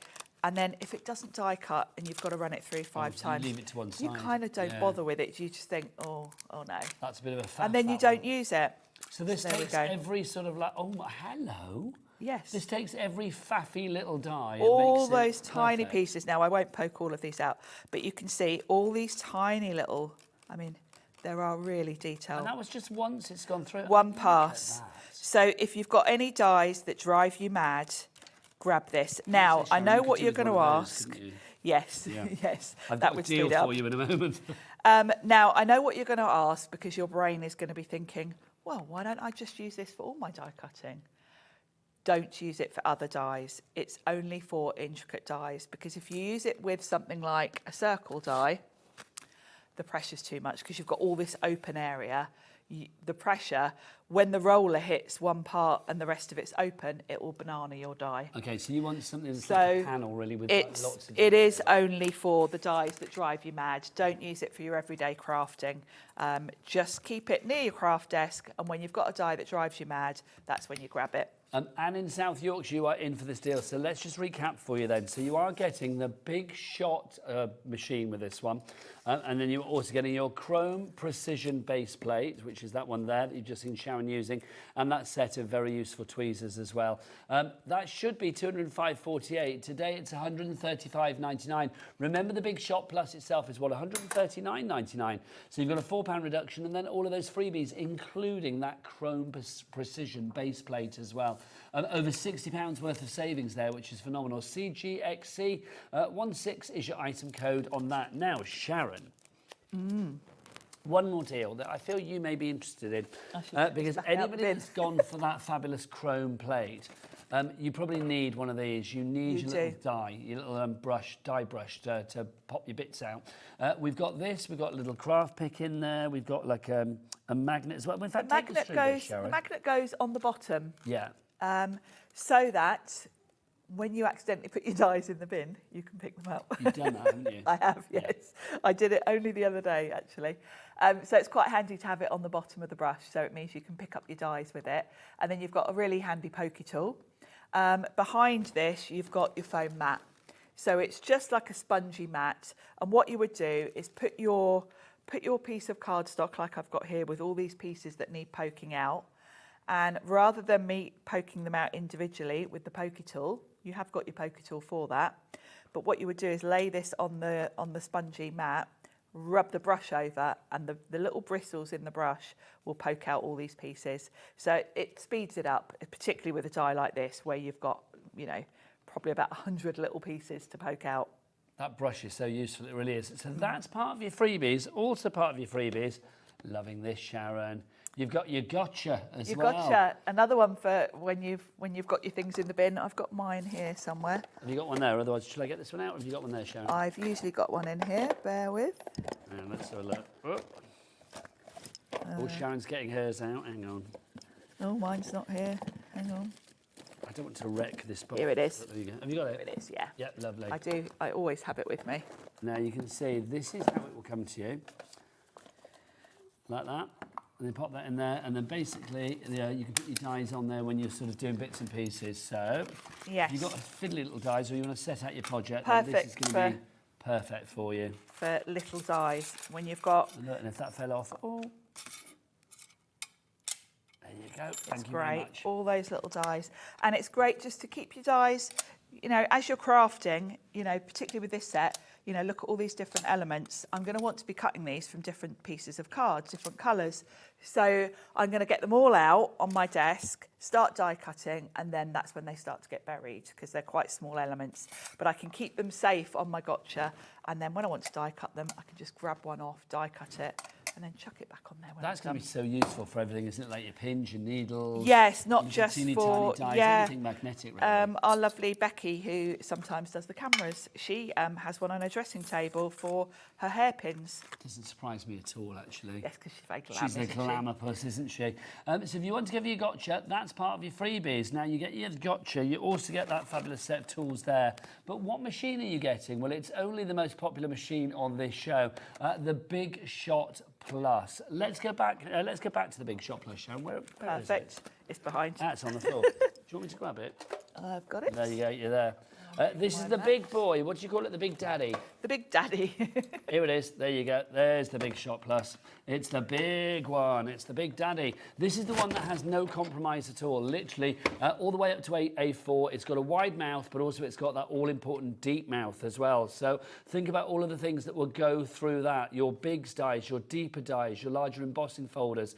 and then if it doesn't die cut and you've got to run it through 5 times, leave it to one side. you kind of don't bother with it. You just think, oh no. That's a bit of a faff. And then you don't use it. So this takes every sort of like, oh, hello. Yes. This takes every faffy little die. All those tiny pieces. Now, I won't poke all of these out, but you can see all these tiny little, I mean, there are really detailed. And that was just once it's gone through? One pass. So if you've got any dies that drive you mad, grab this. Now, I know what you're going to ask. Yes, yes. I've that got would a deal speed up. for you in a moment. Now, I know what you're going to ask, because your brain is going to be thinking, well, why don't I just use this for all my die cutting? Don't use it for other dies. It's only for intricate dies, because if you use it with something like a circle die, the pressure's too much, because you've got all this open area. The pressure, when the roller hits one part and the rest of it's open, it will banana your die. Okay, so you want something that's like a panel, really, with lots of... It is only for the dies that drive you mad. Don't use it for your everyday crafting. Just keep it near your craft desk, and when you've got a die that drives you mad, that's when you grab it. And in South Yorkshire, you are in for this deal. So let's just recap for you then. So you are getting the Big Shot machine with this one. And then you're also getting your Chrome Precision base plate, which is that one there that you've just seen Sharon using. And that set of very useful tweezers as well. That should be $205.48. Today, it's $135.99. Remember, the Big Shot Plus itself is, what, $139.99. So you've got a £4 reduction, and then all of those freebies, including that Chrome Precision base plate as well. Over £60 worth of savings there, which is phenomenal. CGXC 16 is your item code on that. Now, Sharon, one more deal that I feel you may be interested in, because anybody that's gone for that fabulous chrome plate, you probably need one of these. You need your little die, your little die brush to pop your bits out. We've got this. We've got a little craft pick in there. We've got like a magnet as well. In fact, the magnet goes on the bottom. Yeah. So that when you accidentally put your dies in the bin, you can pick them up. You've done that, haven't you? I have, yes. Yeah. I did it only the other day, actually. So it's quite handy to have it on the bottom of the brush, so it means you can pick up your dies with it. And then you've got a really handy pokey tool. Behind this, you've got your foam mat. So it's just like a spongy mat. And what you would do is put your piece of cardstock, like I've got here, with all these pieces that need poking out. And rather than me poking them out individually with the pokey tool, you have got your pokey tool for that. But what you would do is lay this on the spongy mat, rub the brush over, and the little bristles in the brush will poke out all these pieces. So it speeds it up, particularly with a die like this, where you've got, you know, probably about 100 little pieces to poke out. That brush is so useful, it really is. So that's part of your freebies. Also part of your freebies. Loving this, Sharon. You've got your gotcha as well. Your gotcha, another one for when you've got your things in the bin. I've got mine here somewhere. Have you got one there? Otherwise, should I get this one out? Or have you got one there, Sharon? I've usually got one in here. Bear with. And let's have a look. Oh, Sharon's getting hers out. Hang on. Oh, mine's not here. Hang on. I don't want to wreck this box. Here it is. There you go. Have you got it? Here it is, yeah. Yeah, lovely. I do. I always have it with me. Now you can see this is how it will come to you. Like that. And then pop that in there, and then basically you can put your dies on there when you're sort of doing bits and pieces. So yes. If you've got fiddly little dies or you want to set out your project, perfect, then this is going to be perfect for you. For little dies, when you've got... And look, and if that fell off, oh, there you go. Thank you great. Very much. All those little dies. And it's great just to keep your dies, you know, as you're crafting, you know, particularly with this set, you know, look at all these different elements. I'm going to want to be cutting these from different pieces of cards, different colours. So I'm going to get them all out on my desk, start die cutting, and then that's when they start to get buried because they're quite small elements. But I can keep them safe on my gotcha, and then when I want to die cut them, I can just grab one off, die cut it, and then chuck it back on there when That's going to be so useful for everything, isn't it? Like your pins, your needles. Yes, not just teeny, for tiny dies, anything magnetic. Really. Our lovely Becky, who sometimes does the cameras, she has one on her dressing table for her hairpins. Doesn't surprise me at all, actually. Yes, because she's very glamorous. She's a glamour puss, isn't she? So if you want to give your gotcha, that's part of your freebies. Now you get your gotcha, you also get that fabulous set of tools there. But what machine are you getting? Well, it's only the most popular machine on this show, the Big Shot Plus. Let's go back. Let's go back to the Big Shot Plus, Sharon. Where Perfect. Is it? It's behind. That's on the floor. Do you want me to grab it? I've got it. There you go. You're there. This is the big boy. What do you call it? The Big Daddy. The Big Daddy. Here it is. There you go. There's the Big Shot Plus. It's the big one. It's the Big Daddy. This is the one that has no compromise at all. Literally, all the way up to A4. It's got a wide mouth, but also it's got that all-important deep mouth as well. So think about all of the things that will go through that. Your big dies, your deeper dies, your larger embossing folders.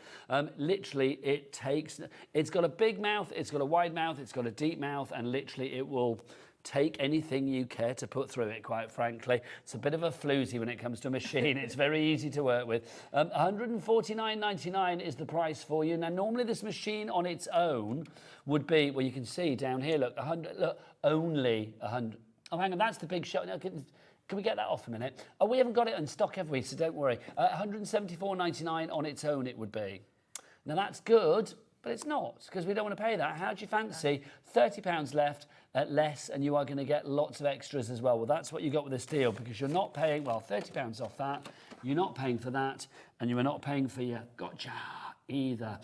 Literally, it's got a big mouth, it's got a wide mouth, it's got a deep mouth, and literally it will take anything you care to put through it, quite frankly. It's a bit of a floozy when it comes to a machine. It's very easy to work with. $149.99 is the price for you. Now, normally this machine on its own would be, well, you can see down here, look, only 100. Oh, hang on, that's the Big Shot. Can we get that off a minute? Oh, we haven't got it in stock, have we? So don't worry. $174.99 on its own it would be. Now, that's good, but it's not, because we don't want to pay that. How do you fancy £30 left at less, and you are going to get lots of extras as well? Well, that's what you got with this deal, because you're not paying, well, £30 off that, you're not paying for that, and you are not paying for your gotcha either,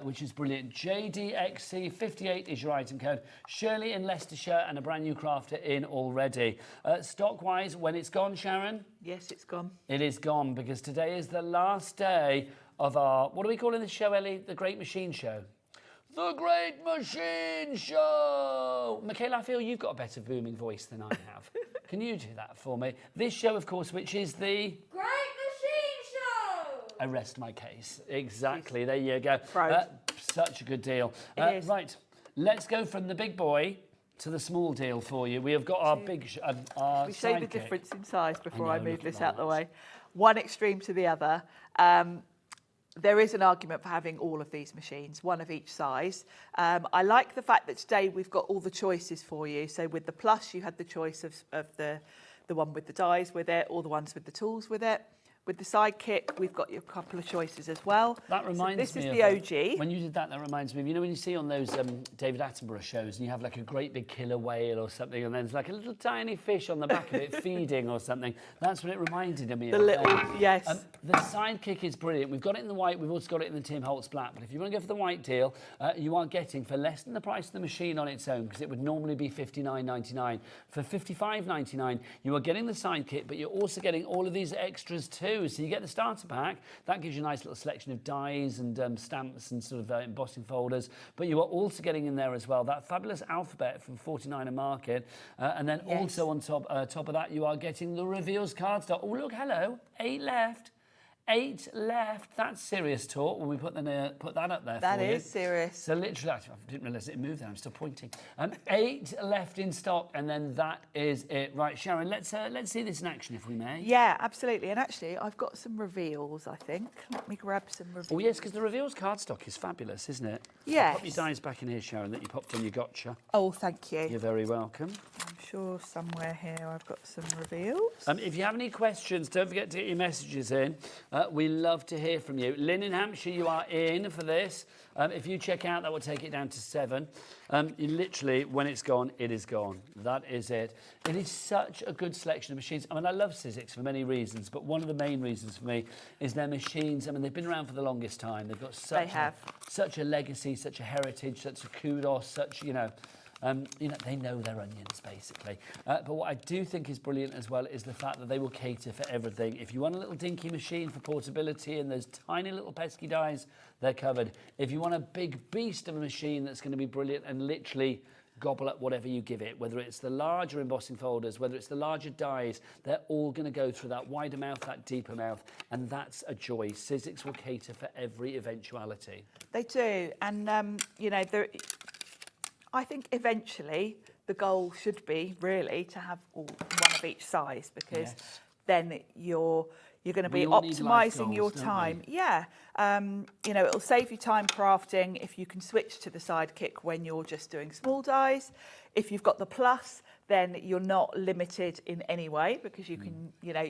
which is brilliant. JDXC58 is your item code. Shirley in Leicestershire and a brand new crafter in already. Stock-wise, when it's gone, Sharon? Yes, it's gone. It is gone because today is the last day of our, what are we calling this show, Ellie? The Great Machine Show. The Great Machine Show! Michaela, I feel you've got a better booming voice than I have. Can you do that for me? This show, of course, which is the... Great Machine Show! I rest my case. Exactly. There you go. Such a good deal. It is. Right. Let's go from the big boy to the small deal for you. We have got our big our We show the sidekick. difference in size before I know, move look at this out the that. way. One extreme to the other. There is an argument for having all of these machines, one of each size. I like the fact that today we've got all the choices for you. So with the Plus, you had the choice of the one with the dies with it, or the ones with the tools with it. With the Sidekick, we've got a couple of choices as well. That reminds me me of of the OG. When you did that, that reminds me of, you know, when you see on those David Attenborough shows and you have like a great big killer whale or something and then there's like a little tiny fish on the back of it feeding or something. That's what it reminded me of. The little, yes. The Sidekick is brilliant. We've got it in the white, we've also got it in the Tim Holtz black, but if you want to go for the white deal, you are getting for less than the price of the machine on its own, because it would normally be $59.99. For $55.99, you are getting the Sidekick, but you're also getting all of these extras too. So you get the starter pack, that gives you a nice little selection of dies and stamps and sort of embossing folders, but you are also getting in there as well that fabulous alphabet from 49er Market, and then also on top of that you are getting the reveals cardstock. Oh look, hello, 8 left. 8 left. That's serious talk when we put that up there That for you. is serious. So literally, I didn't realise it moved there. I'm still pointing. 8 left in stock, and then that is it. Right, Sharon, let's see this in action, if we may. Yeah, absolutely. And actually, I've got some reveals, I think. Let me grab some reveals. Oh yes, because the reveals cardstock is fabulous, isn't it? Yes. Pop your dies back in here, Sharon, that you popped on your gotcha. Oh, thank you. You're very welcome. I'm sure somewhere here I've got some reveals. If you have any questions, don't forget to get your messages in. We love to hear from you. Lynn in Hampshire, you are in for this. If you check out, that will take it down to 7. You literally, when it's gone, it is gone. That is it. It is such a good selection of machines. I mean, I love Sizzix for many reasons, but one of the main reasons for me is their machines. I mean, they've been around for the longest time. They've got such a legacy, such a heritage, such a kudos, such, you know, they know their onions, basically. But what I do think is brilliant as well is the fact that they will cater for everything. If you want a little dinky machine for portability and those tiny little pesky dies, they're covered. If you want a big beast of a machine that's going to be brilliant and literally gobble up whatever you give it, whether it's the larger embossing folders, whether it's the larger dies, they're all going to go through that wider mouth, that deeper mouth, and that's a joy. Sizzix will cater for every eventuality. They do, and you know, I think eventually the goal should be really to have one of each size, because then you're going to be optimising your time. Yeah, you know, it'll save you time crafting if you can switch to the Sidekick when you're just doing small dies. If you've got the Plus, then you're not limited in any way, because you can, you know,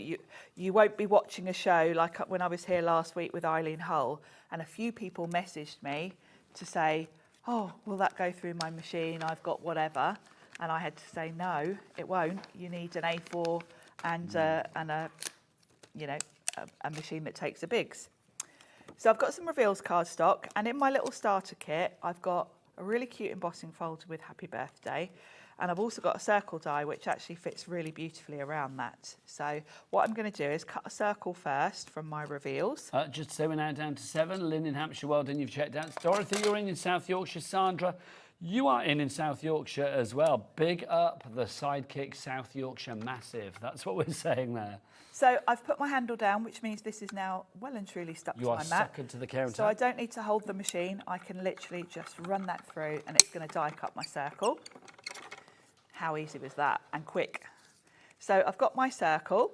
you won't be watching a show like when I was here last week with Eileen Hull, and a few people messaged me to say, oh, will that go through my machine? I've got whatever. And I had to say, no, it won't. You need an A4 and a machine that takes the bigs. So I've got some reveals cardstock, and in my little starter kit, I've got a really cute embossing folder with Happy Birthday. And I've also got a circle die, which actually fits really beautifully around that. So what I'm going to do is cut a circle first from my reveals. Just so we're now down to 7. Lynn in Hampshire, well done, you've checked out. Dorothy, you're in South Yorkshire. Sandra, you are in South Yorkshire as well. Big up the Sidekick South Yorkshire massive. That's what we're saying there. So I've put my handle down, which means this is now well and truly stuck to my mat. You are stuck into the counter. So I don't need to hold the machine. I can literally just run that through and it's going to die cut my circle. How easy was that? And quick. So I've got my circle.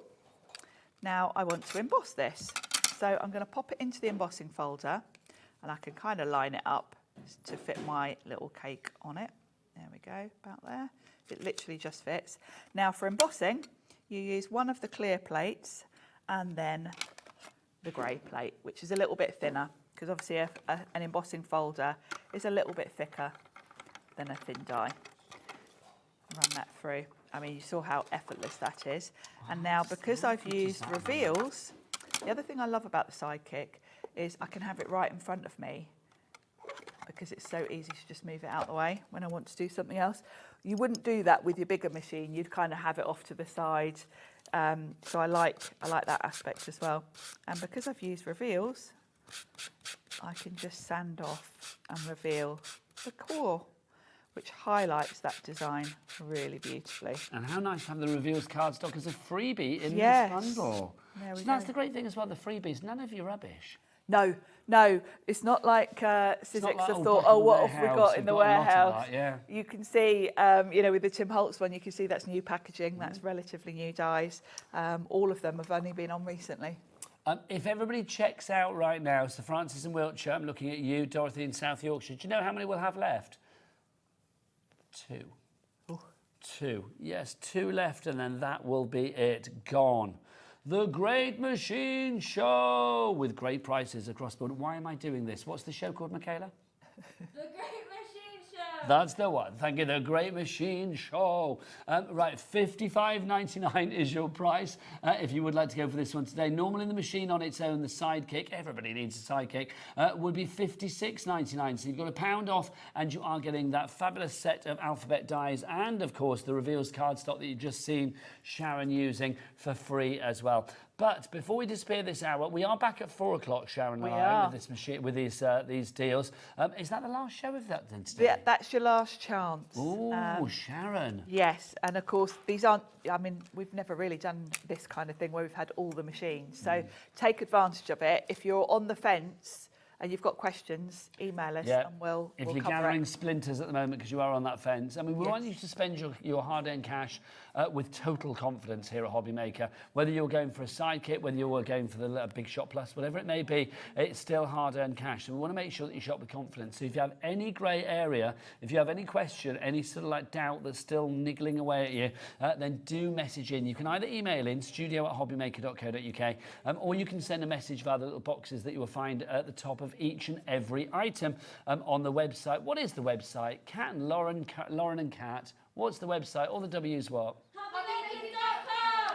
Now I want to emboss this. So I'm going to pop it into the embossing folder, and I can kind of line it up to fit my little cake on it. There we go, about there. It literally just fits. Now for embossing, you use one of the clear plates and then the grey plate, which is a little bit thinner, because obviously an embossing folder is a little bit thicker than a thin die. Run that through. I mean, you saw how effortless that is. And now, because I've used reveals, the other thing I love about the Sidekick is I can have it right in front of me because it's so easy to just move it out the way when I want to do something else. You wouldn't do that with your bigger machine. You'd kind of have it off to the side. So I like that aspect as well. And because I've used reveals, I can just sand off and reveal the core, which highlights that design really beautifully. And how nice to have the reveals cardstock as a freebie in Yes. this bundle. There we So that's go. the great thing as well, the freebies, none of your rubbish. No, it's not like Sizzix like, have oh, thought, back in oh, the what have we warehouse, got in we've the got a lot of warehouse? that, yeah. You can see, with the Tim Holtz one, you can see that's new packaging, that's relatively new dies. All of them have only been on recently. If everybody checks out right now, Sir Francis in Wiltshire, I'm looking at you, Dorothy in South Yorkshire, do you know how many we'll have left? 2. Ooh. 2. Yes, 2 left, and then that will be it. Gone. The Great Machine Show with great prices across the board. Why am I doing this? What's the show called, Michaela? The Great Machine Show. That's the one. Thank you. The Great Machine Show. Right, $55.99 is your price if you would like to go for this one today. Normally the machine on its own, the sidekick, everybody needs a sidekick, would be $56.99. So you've got £1 off and you are getting that fabulous set of alphabet dies and, of course, the reveals cardstock that you've just seen Sharon using for free as well. But before we disappear this hour, we are back at 4 o'clock, Sharon and I, with this machine, with these deals. Is that the last show of that then today? Yeah, that's your last chance. Oh, Sharon. Yes, and of course, these aren't, I mean, we've never really done this kind of thing where we've had all the machines. So take advantage of it. If you're on the fence and you've got questions, email us and we'll If we'll you're cover gathering it. splinters at the moment because you are on that fence, I mean, we want you to spend your hard-earned cash with total confidence here at Hobby Maker. Whether you're going for a side kit, whether you're going for the Big Shot Plus, whatever it may be, it's still hard-earned cash. And we want to make sure that you shop with confidence. So if you have any grey area, if you have any question, any sort of like doubt that's still niggling away at you, then do message in. You can either email in studio@hobbymaker.co.uk or you can send a message via the little boxes that you will find at the top of each and every item on the website. What is the website? Kat and Lauren and Kat. What's the website? All the W's what?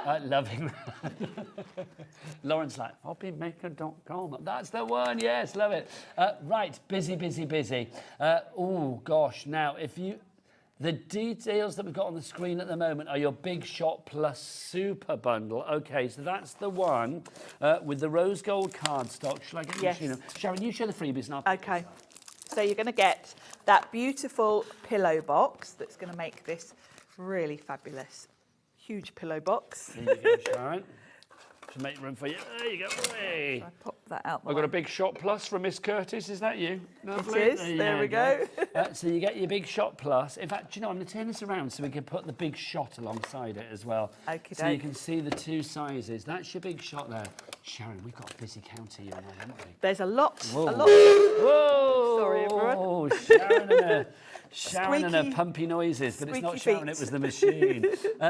Hobbymaker.com. Loving that. Lauren's like, hobbymaker.com. That's the one, yes, love it. Right, busy. Oh, gosh. Now, the details that we've got on the screen at the moment are your Big Shot Plus Super Bundle. Okay, so that's the one with the rose gold cardstock. Shall I get the machine up? Sharon, you show the freebies and I'll... Okay, so you're going to get that beautiful pillow box that's going to make this really fabulous. Huge pillow box. There you go, Sharon. To make room for you. There you go. Hey. I pop that out the I've way. got a Big Shot Plus from Miss Curtis. Is that you? Lovely. It is. There we go. So you get your Big Shot Plus. In fact, do you know, I'm going to turn this around so we can put the Big Shot alongside it as well. Okey So you doke. can see the 2 sizes. That's your Big Shot there. Sharon, we've got a busy counter, you and I, haven't we? There's a lot. Whoa! Sorry, everyone. Oh, Sharon and her Squeaky- pumpy noises, but it's not squeaky Sharon, feet. it was the machine.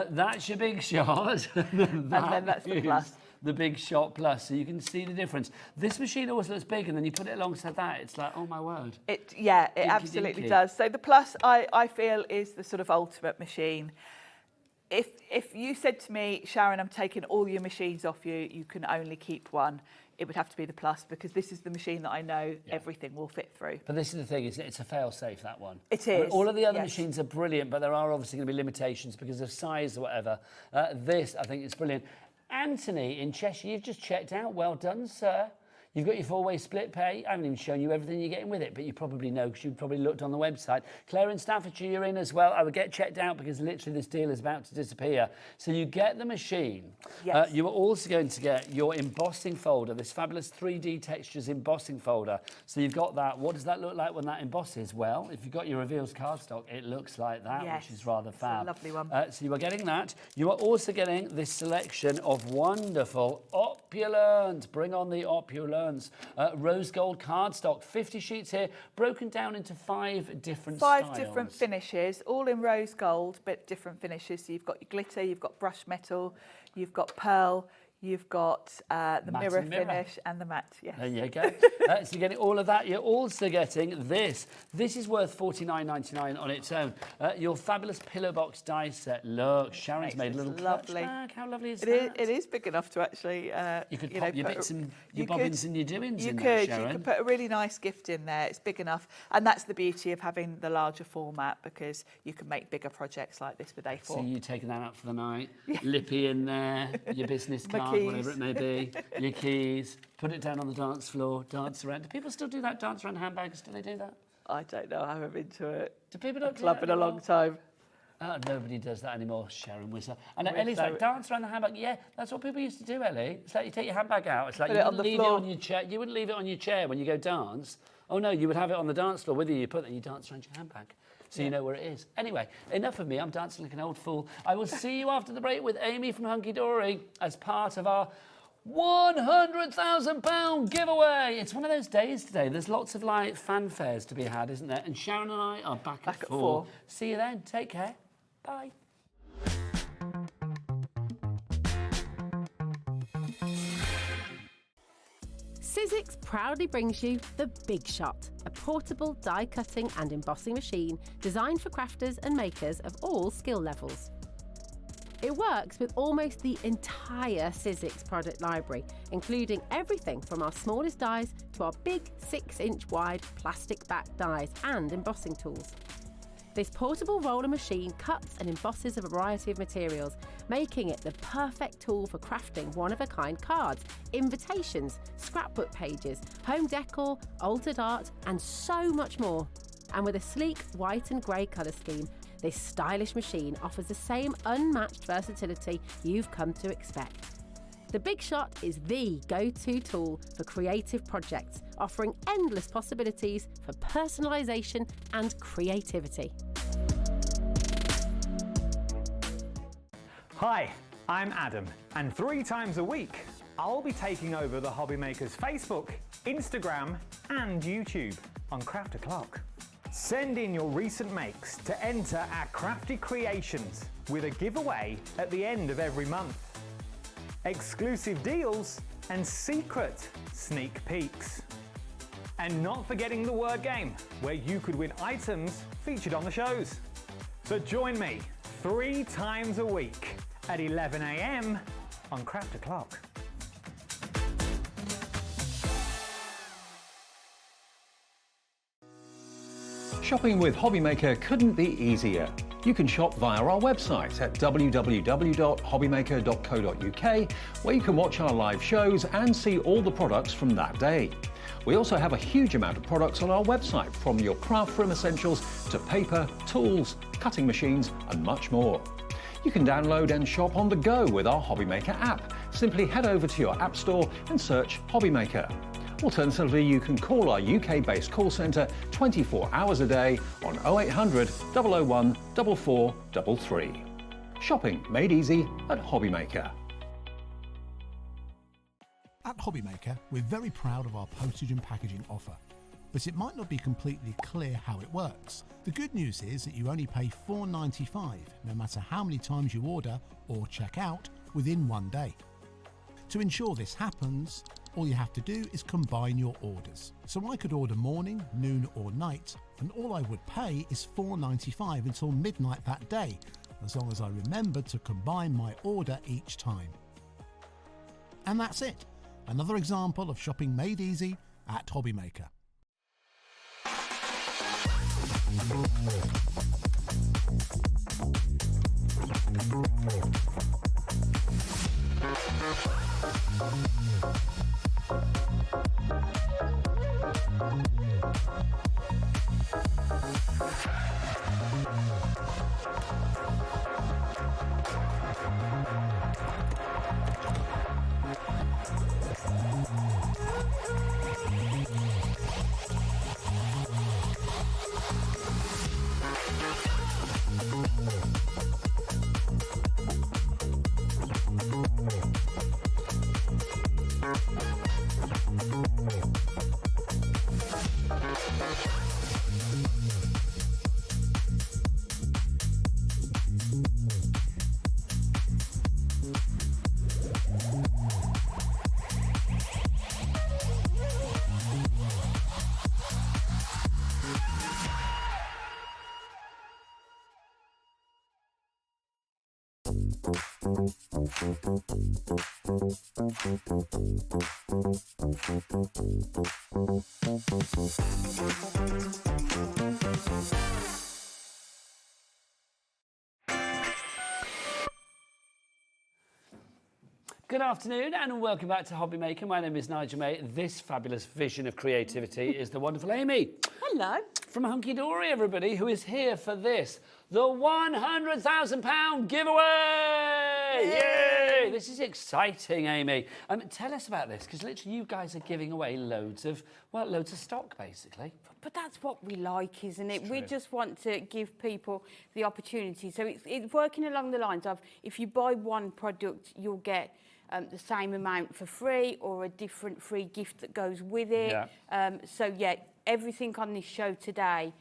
That's your Big Shot. And then that's the is Plus. The Big Shot Plus, so you can see the difference. This machine always looks big, and then you put it alongside that, it's like, oh my word. It absolutely dinky. does. So the Plus, I feel, is the sort of ultimate machine. If you said to me, Sharon, I'm taking all your machines off you, you can only keep one, it would have to be the Plus, because this is the machine that I know everything will fit through. But this is the thing, it's a fail-safe, that one. It I mean, is, all of the other yes. machines are brilliant, but there are obviously going to be limitations because of size or whatever. This, I think, is brilliant. Anthony in Cheshire, you've just checked out. Well done, sir. You've got your 4-way split pay. I haven't even shown you everything you're getting with it, but you probably know because you've probably looked on the website. Claire in Staffordshire, you're in as well. I would get checked out because literally this deal is about to disappear. So you get the machine. Yes. You are also going to get your embossing folder, this fabulous 3D textures embossing folder. So you've got that. What does that look like when that embosses? Well, if you've got your reveals cardstock, it looks like that, Yes. which is rather fab. a lovely one. So you are getting that. You are also getting this selection of wonderful opulent. Bring on the opulence. Rose gold cardstock. 50 sheets here, broken down into 5 different styles. 5 different finishes, all in rose gold, but different finishes. So you've got your glitter, you've got brushed metal, you've got pearl, You've got the Matte mirror and mirror. finish and the matte, yes. There you go. So you're getting all of that. You're also getting this. This is worth $49.99 on its own. Your fabulous pillow box die set. Look, Sharon's made a little clutch bag. How lovely is that? It is big enough to actually... you could pop your bits and your you bobbins could- and your doings You in there, could. Sharon. You could put a really nice gift in there. It's big enough. And that's the beauty of having the larger format, because you can make bigger projects like this with A4. So you taking that out for the night, Lippy in there, your business My card, keys. whatever it may be, your keys, put it down on the dance floor, dance around. Do people still do that, dance around handbags? Do they do that? I don't know. I haven't been to Do people not do club that in a long anymore? time. Nobody does that anymore, Sharon Whistler. And Wish Ellie's they like, would. dance around the handbag. Yeah, that's what people used to do, Ellie. It's like you take your handbag out. It's like Put you it on wouldn't the leave it floor. on your chair. You wouldn't leave it on your chair when you go dance. Oh no, you would have it on the dance floor with you. You put it and you dance around your handbag. So you know where it is. Anyway, enough of me. I'm dancing like an old fool. I will see you after the break with Amy from Hunkydory as part of our £100,000 giveaway. It's one of those days today. There's lots of like fanfares to be had, isn't there? And Sharon and I are back at 4. See you then. Take care. Bye. Sizzix proudly brings you the Big Shot, a portable die cutting and embossing machine designed for crafters and makers of all skill levels. It works with almost the entire Sizzix product library, including everything from our smallest dies to our big 6-inch wide plastic back dies and embossing tools. This portable roller machine cuts and embosses a variety of materials, making it the perfect tool for crafting one-of-a-kind cards, invitations, scrapbook pages, home decor, altered art, and so much more. And with a sleek white and grey colour scheme, this stylish machine offers the same unmatched versatility you've come to expect. The Big Shot is the go-to tool for creative projects, offering endless possibilities for personalisation and creativity. Hi, I'm Adam, and 3 times a week I'll be taking over the Hobbymakers Facebook, Instagram and YouTube on Craft O'Clock. Send in your recent makes to enter our crafty creations with a giveaway at the end of every month. Exclusive deals and secret sneak peeks. And not forgetting the word game, where you could win items featured on the shows. So join me 3 times a week at 11 AM on Craft O'Clock. Shopping with Hobbymaker couldn't be easier. You can shop via our website at www.hobbymaker.co.uk, where you can watch our live shows and see all the products from that day. We also have a huge amount of products on our website, from your craft room essentials to paper, tools, cutting machines and much more. You can download and shop on the go with our Hobbymaker app. Simply head over to your app store and search Hobbymaker. Alternatively, you can call our UK-based call centre 24 hours a day on 0800 001 4433. Shopping made easy at Hobbymaker. At Hobbymaker, we're very proud of our postage and packaging offer, but it might not be completely clear how it works. The good news is that you only pay $4.95 no matter how many times you order or check out within 1 day. To ensure this happens, all you have to do is combine your orders. So I could order morning, noon or night, and all I would pay is $4.95 until midnight that day, as long as I remembered to combine my order each time. And that's it. Another example of shopping made easy at Hobbymaker. Good afternoon and welcome back to Hobby Maker. My name is Nigel May. This fabulous vision of creativity is the wonderful Amy. Hello. From Hunkydory, everybody, who is here for this, the £100,000 giveaway! Yay! This is exciting, Amy. Tell us about this, because literally you guys are giving away loads of stock, basically. But that's what we like, isn't it? We just want to give people the opportunity. So it's working along the lines of, if you buy one product, you'll get the same amount for free or a different free gift that goes with it. Yeah. Everything on this show today,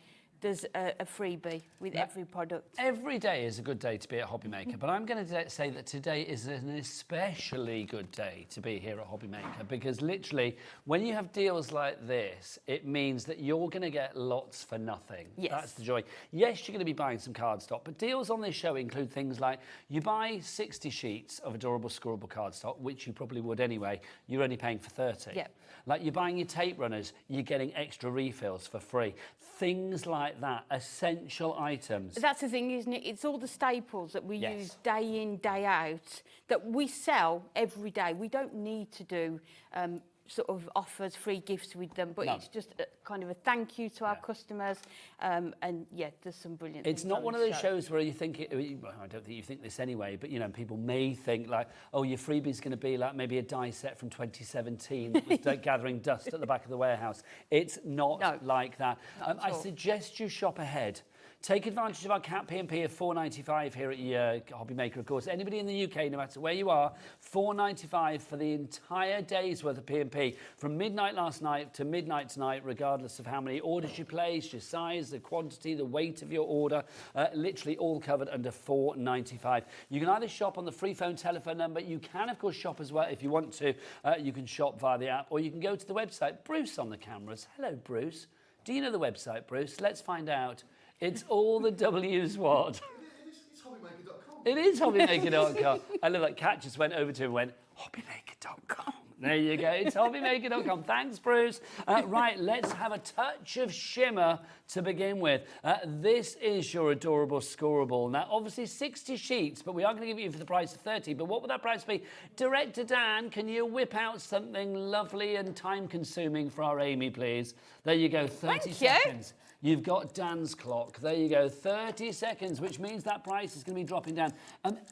there's a freebie with every product. Every day is a good day to be at Hobby Maker, but I'm going to say that today is an especially good day to be here at Hobby Maker, because literally when you have deals like this, it means that you're going to get lots for nothing. Yes. That's the joy. Yes, you're going to be buying some cardstock, but deals on this show include things like you buy 60 sheets of Adorable Scorable cardstock, which you probably would anyway, you're only paying for 30. Yep. Like you're buying your tape runners, you're getting extra refills for free. Things like that, essential items. That's the thing, isn't it? It's all the staples that we Yes. use day in, day out, that we sell every day. We don't need to do sort of offers, free gifts with them, but No. it's just kind of a thank you to our customers. And yeah, there's some brilliant It's things not on one of the those show. shows where you think, well, I don't think you think this anyway, but you know, people may think like, oh, your freebie's going to be like maybe a die set from 2017 that was gathering dust at the back of the warehouse. It's not like that. I suggest you shop ahead. Take advantage of our cap P&P of $4.95 here at Hobby Maker, of course. Anybody in the UK, no matter where you are, $4.95 for the entire day's worth of P&P from midnight last night to midnight tonight, regardless of how many orders you placed, your size, the quantity, the weight of your order, literally all covered under $4.95. You can either shop on the free phone telephone number. You can, of course, shop as well if you want to. You can shop via the app, or you can go to the website. Bruce on the cameras. Hello, Bruce. Do you know the website, Bruce? Let's find out. It's all the W's what? It's hobbymaker.com. It is hobbymaker.com. I love that Kat just went over to him and went, hobbymaker.com. There you go. It's hobbymaker.com. Thanks, Bruce. Right, let's have a touch of shimmer to begin with. This is your Adorable Scorable. Now, obviously 60 sheets, but we are going to give you for the price of 30. But what would that price be? Director Dan, can you whip out something lovely and time-consuming for our Amy, please? There you go, 30 seconds. You've got Dan's clock. There you go, 30 seconds, which means that price is going to be dropping down.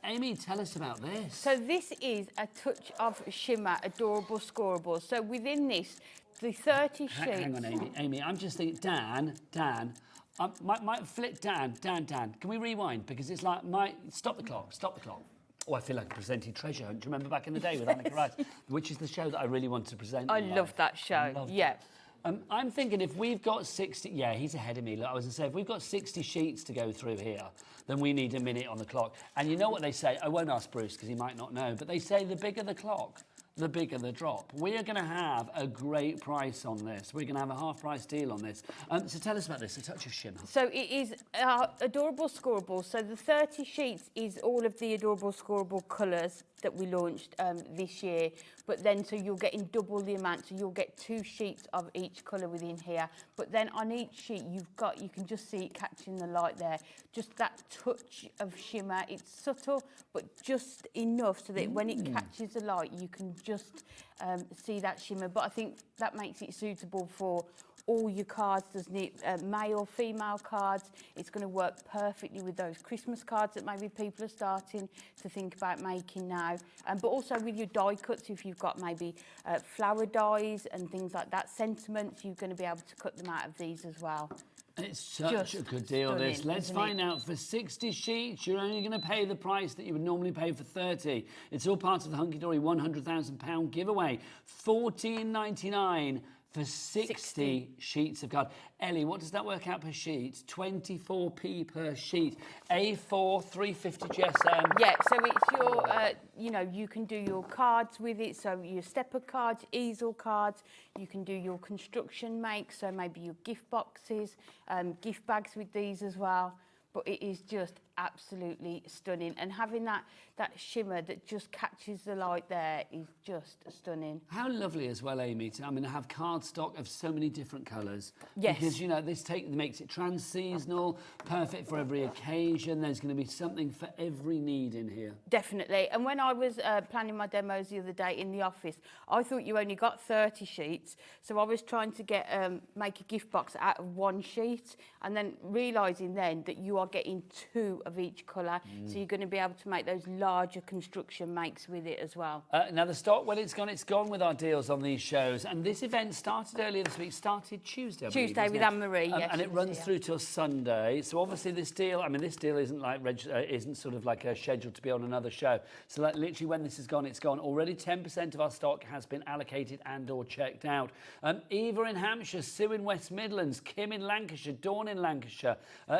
Amy, tell us about this. So this is a touch of shimmer, Adorable Scorable. So within this, the 30 sheets... Hang on, Amy. Amy, I'm just thinking, Dan, might flip Dan. Can we rewind? Because it's like, stop the clock. Oh, I feel like a presenting treasure hunt. Do you remember back in the day with Annika Rice? Which is the show that I really wanted to present. I love that show, yeah. I'm thinking if we've got 60... Yeah, he's ahead of me. Look, I was going to say, if we've got 60 sheets to go through here, then we need a minute on the clock. And you know what they say? I won't ask Bruce because he might not know, but they say the bigger the clock, the bigger the drop. We are going to have a great price on this. We're going to have a half-price deal on this. So tell us about this, a touch of shimmer. So it is Adorable Scorable. So the 30 sheets is all of the Adorable Scorable colours that we launched this year. But then, so you're getting double the amount. So you'll get 2 sheets of each colour within here. But then on each sheet, you can just see it catching the light there. Just that touch of shimmer. It's subtle, but just enough so that when it catches the light, you can just see that shimmer. But I think that makes it suitable for all your cards, doesn't it? Male, female cards. It's going to work perfectly with those Christmas cards that maybe people are starting to think about making now. But also with your die cuts, if you've got maybe flower dies and things like that, sentiments, you're going to be able to cut them out of these as well. It's such a good deal, stunning, this. Let's find out. For 60 sheets, you're only going to pay the price that you would normally pay for 30. It's all part of the Hunkydory £100,000 giveaway. $14.99 for 60 sheets of card. Ellie, what does that work out per sheet? 24p per sheet. A4, 350 GSM. Yeah, so it's your, you can do your cards with it. So your stepper cards, easel cards. You can do your construction make. So maybe your gift boxes, gift bags with these as well. But it is just absolutely stunning. And having that shimmer that just catches the light there is just stunning. How lovely as well, Amy, to have cardstock of so many different colours. Yes. Because, this makes it trans-seasonal, perfect for every occasion. There's going to be something for every need in here. Definitely. And when I was planning my demos the other day in the office, I thought you only got 30 sheets. So I was trying to make a gift box out of one sheet, and then realising then that you are getting 2 of each colour. So you're going to be able to make those larger construction makes with it as well. Now the stock, well, it's gone with our deals on these shows. And this event started earlier this week, started Tuesday, I believe, Tuesday with Anne-Marie, yes. And it runs through till Sunday. So obviously this deal, this deal isn't isn't sort of like scheduled to be on another show. So like literally when this is gone, it's gone. Already 10% of our stock has been allocated and or checked out. Eva in Hampshire, Sue in West Midlands, Kim in Lancashire, Dawn in Lancashire,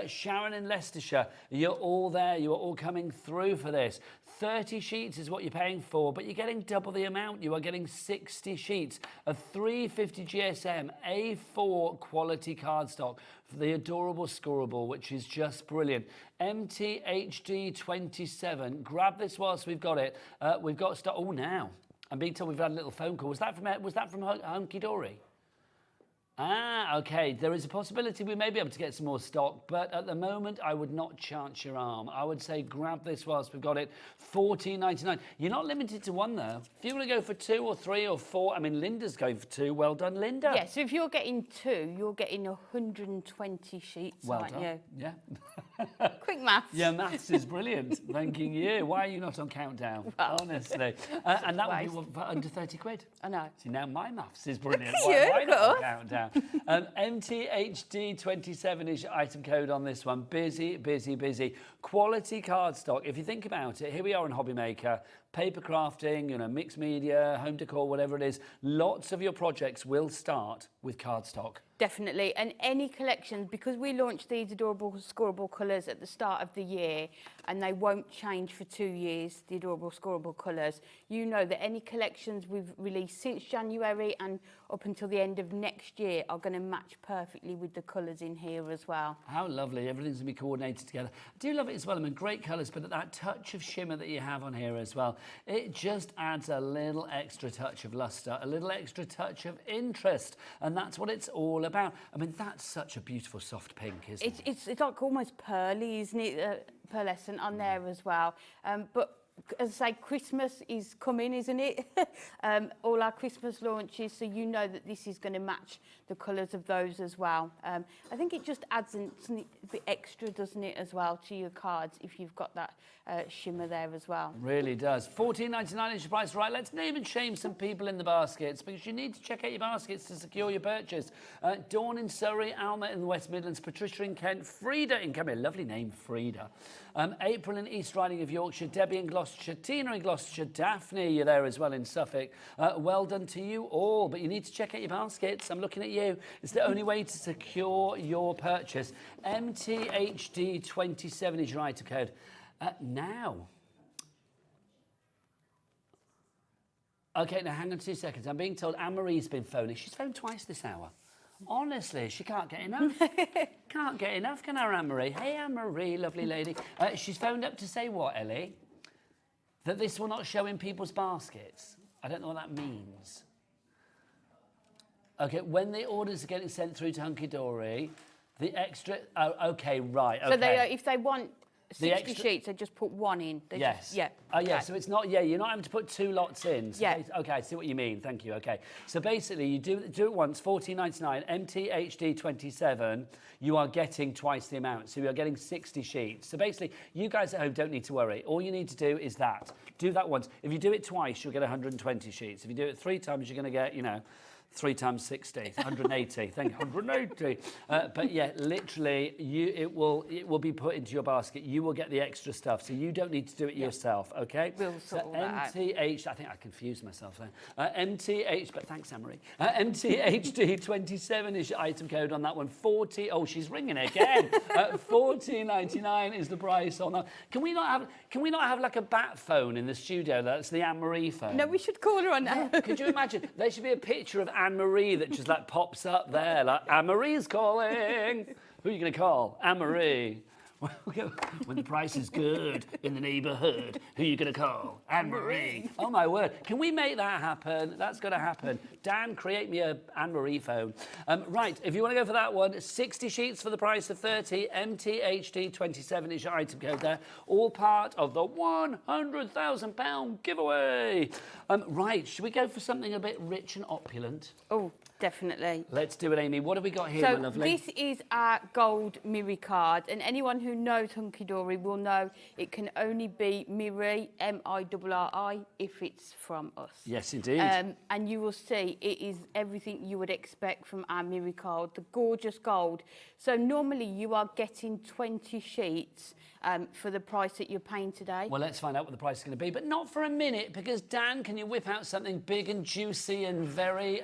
Sharon in Leicestershire. You're all there. You are all coming through for this. 30 sheets is what you're paying for, but you're getting double the amount. You are getting 60 sheets of 350 GSM A4 quality cardstock for the Adorable Scorable, which is just brilliant. MTHD27. Grab this whilst we've got it. We've got stock. Oh, now I'm being told we've had a little phone call. Was that from Hunkydory? Ah, okay. There is a possibility we may be able to get some more stock, but at the moment, I would not chance your arm. I would say grab this whilst we've got it. $14.99. You're not limited to one, though. If you want to go for 2 or 3 or 4, Linda's going for 2. Well done, Linda. Yeah, so if you're getting 2, you're getting 120 sheets, well aren't done. you? Yeah. Quick maths. Yeah, maths is brilliant. Thanking you. Why are you not on countdown? Well, honestly. And that would be for under 30 quid. I know. See, now my maths is brilliant. Look at Why you, not on look. countdown? MTHD27 is your item code on this one. Busy, busy, busy. Quality cardstock. If you think about it, here we are in Hobby Maker. Paper crafting, mixed media, home decor, whatever it is. Lots of your projects will start with cardstock. Definitely, and any collections, because we launched these Adorable Scorable colours at the start of the year, and they won't change for 2 years, the Adorable Scorable colours, you know that any collections we've released since January and up until the end of next year are going to match perfectly with the colours in here as well. How lovely, everything's going to be coordinated together. I do love it as well, great colours, but that touch of shimmer that you have on here as well, it just adds a little extra touch of lustre, a little extra touch of interest, and that's what it's all about. That's such a beautiful soft pink, isn't it? It's like almost pearly, isn't it? Pearlescent on there as well. But as I say, Christmas is coming, isn't it? All our Christmas launches, so you know that this is going to match the colours of those as well. I think it just adds a bit extra, doesn't it, as well, to your cards if you've got that shimmer there as well. Really does. $14.99 is your price. Right, let's name and shame some people in the baskets, because you need to check out your baskets to secure your purchase. Dawn in Surrey, Alma in the West Midlands, Patricia in Kent, Frida in Cumbria, lovely name, Frida. April in East Riding of Yorkshire, Debbie in Gloucestershire, Tina in Gloucestershire, Daphne, you're there as well in Suffolk. Well done to you all, but you need to check out your baskets. I'm looking at you. It's the only way to secure your purchase. MTHD27 is your item code. Now. Okay, now hang on 2 seconds. I'm being told Anne-Marie's been phoning. She's phoned twice this hour. Honestly, she can't get enough. Can't get enough, can our Anne-Marie? Hey, Anne-Marie, lovely lady. She's phoned up to say what, Ellie? That this will not show in people's baskets. I don't know what that means. Okay, when the orders are getting sent through to Hunkydory, the extra... Oh, okay, right, okay. So if they want 60 sheets, they just put 1 in. They yes. Just, yeah. Oh, yeah, so it's not... Yeah, you're not having to put 2 lots in. So yeah. Okay, I see what you mean. Thank you, okay. So basically, you do it once, $14.99, MTHD27, you are getting twice the amount. So you are getting 60 sheets. So basically, you guys at home don't need to worry. All you need to do is that. Do that once. If you do it twice, you'll get 120 sheets. If you do it 3 times, you're going to get, 3 times 60, 180. Thank you, 180. But yeah, literally, it will be put into your basket. You will get the extra stuff, so you don't need to do it yourself. Okay. We'll sort all that MTH. I think I confused myself there. MTH. But thanks, Anne-Marie. MTHD27 is your item code on that one. 40. Oh, she's ringing again. $14.99 is the price on that. Can we not have like a bat phone in the studio? That's the Anne-Marie phone. No, we should call her on that. Could you imagine? There should be a picture of Anne-Marie that just like pops up there, like Anne-Marie's calling. Who are you going to call? Anne-Marie. When the price is good in the neighbourhood, who are you going to call? Anne-Marie. Oh, my word. Can we make that happen? That's going to happen. Dan, create me a Anne-Marie phone. Right, if you want to go for that one, 60 sheets for the price of 30, MTHD27 is your item code there. All part of the £100,000 giveaway. Right, should we go for something a bit rich and opulent? Oh, definitely. Let's do it, Amy. What have we got here, my lovely? This is our gold Miri card, and anyone who knows Hunkydory will know it can only be Miri, M-I-R-R-I, if it's from us. Yes, indeed. And you will see it is everything you would expect from our Miri card, the gorgeous gold. So normally you are getting 20 sheets for the price that you're paying today. Well, let's find out what the price is going to be, but not for a minute, because Dan, can you whip out something big and juicy and very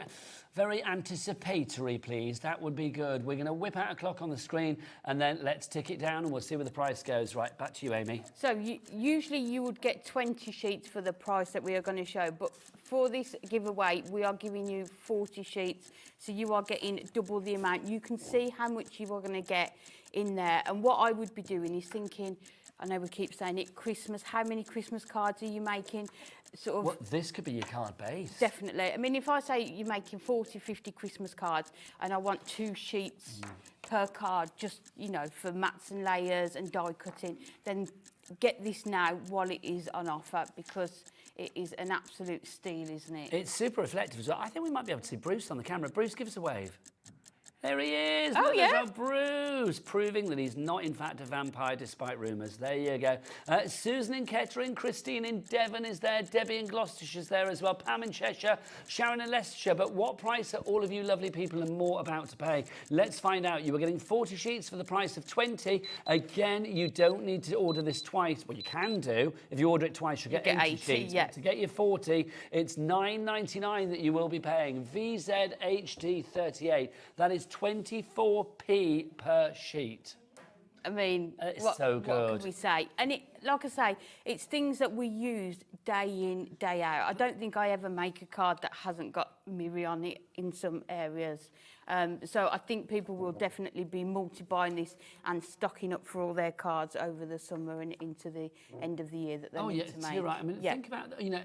anticipatory, please? That would be good. We're going to whip out a clock on the screen, and then let's tick it down, and we'll see where the price goes. Right, back to you, Amy. So usually you would get 20 sheets for the price that we are going to show, but for this giveaway, we are giving you 40 sheets, so you are getting double the amount. You can see how much you are going to get in there, and what I would be doing is thinking, I know we keep saying it, Christmas, how many Christmas cards are you making? Sort of. Well, this could be your card base. Definitely. I mean, if I say you're making 40, 50 Christmas cards and I want 2 sheets per card, just, you know, for mats and layers and die cutting, then get this now while it is on offer, because it is an absolute steal, isn't it? It's super reflective as well. I think we might be able to see Bruce on the camera. Bruce, give us a wave. There he is. Oh, Look, yeah. there's our Bruce, proving that he's not, in fact, a vampire, despite rumours. There you go. Susan in Kettering, Christine in Devon is there, Debbie in Gloucestershire's there as well, Pam in Cheshire, Sharon in Leicestershire. But what price are all of you lovely people and more about to pay? Let's find out. You are getting 40 sheets for the price of 20. Again, you don't need to order this twice. Well, you can do. If you order it twice, you'll get 80 sheets. Yeah. But to get your 40, it's £9.99 that you will be paying. VZHD38. That is 24p per sheet. I mean, It's what, so good. What can we say? And it, like I say, it's things that we use day in, day out. I don't think I ever make a card that hasn't got Miri on it in some areas. So I think people will definitely be multi-buying this and stocking up for all their cards over the summer and into the end of the year that they need to make. You're right. I mean, think about, you know,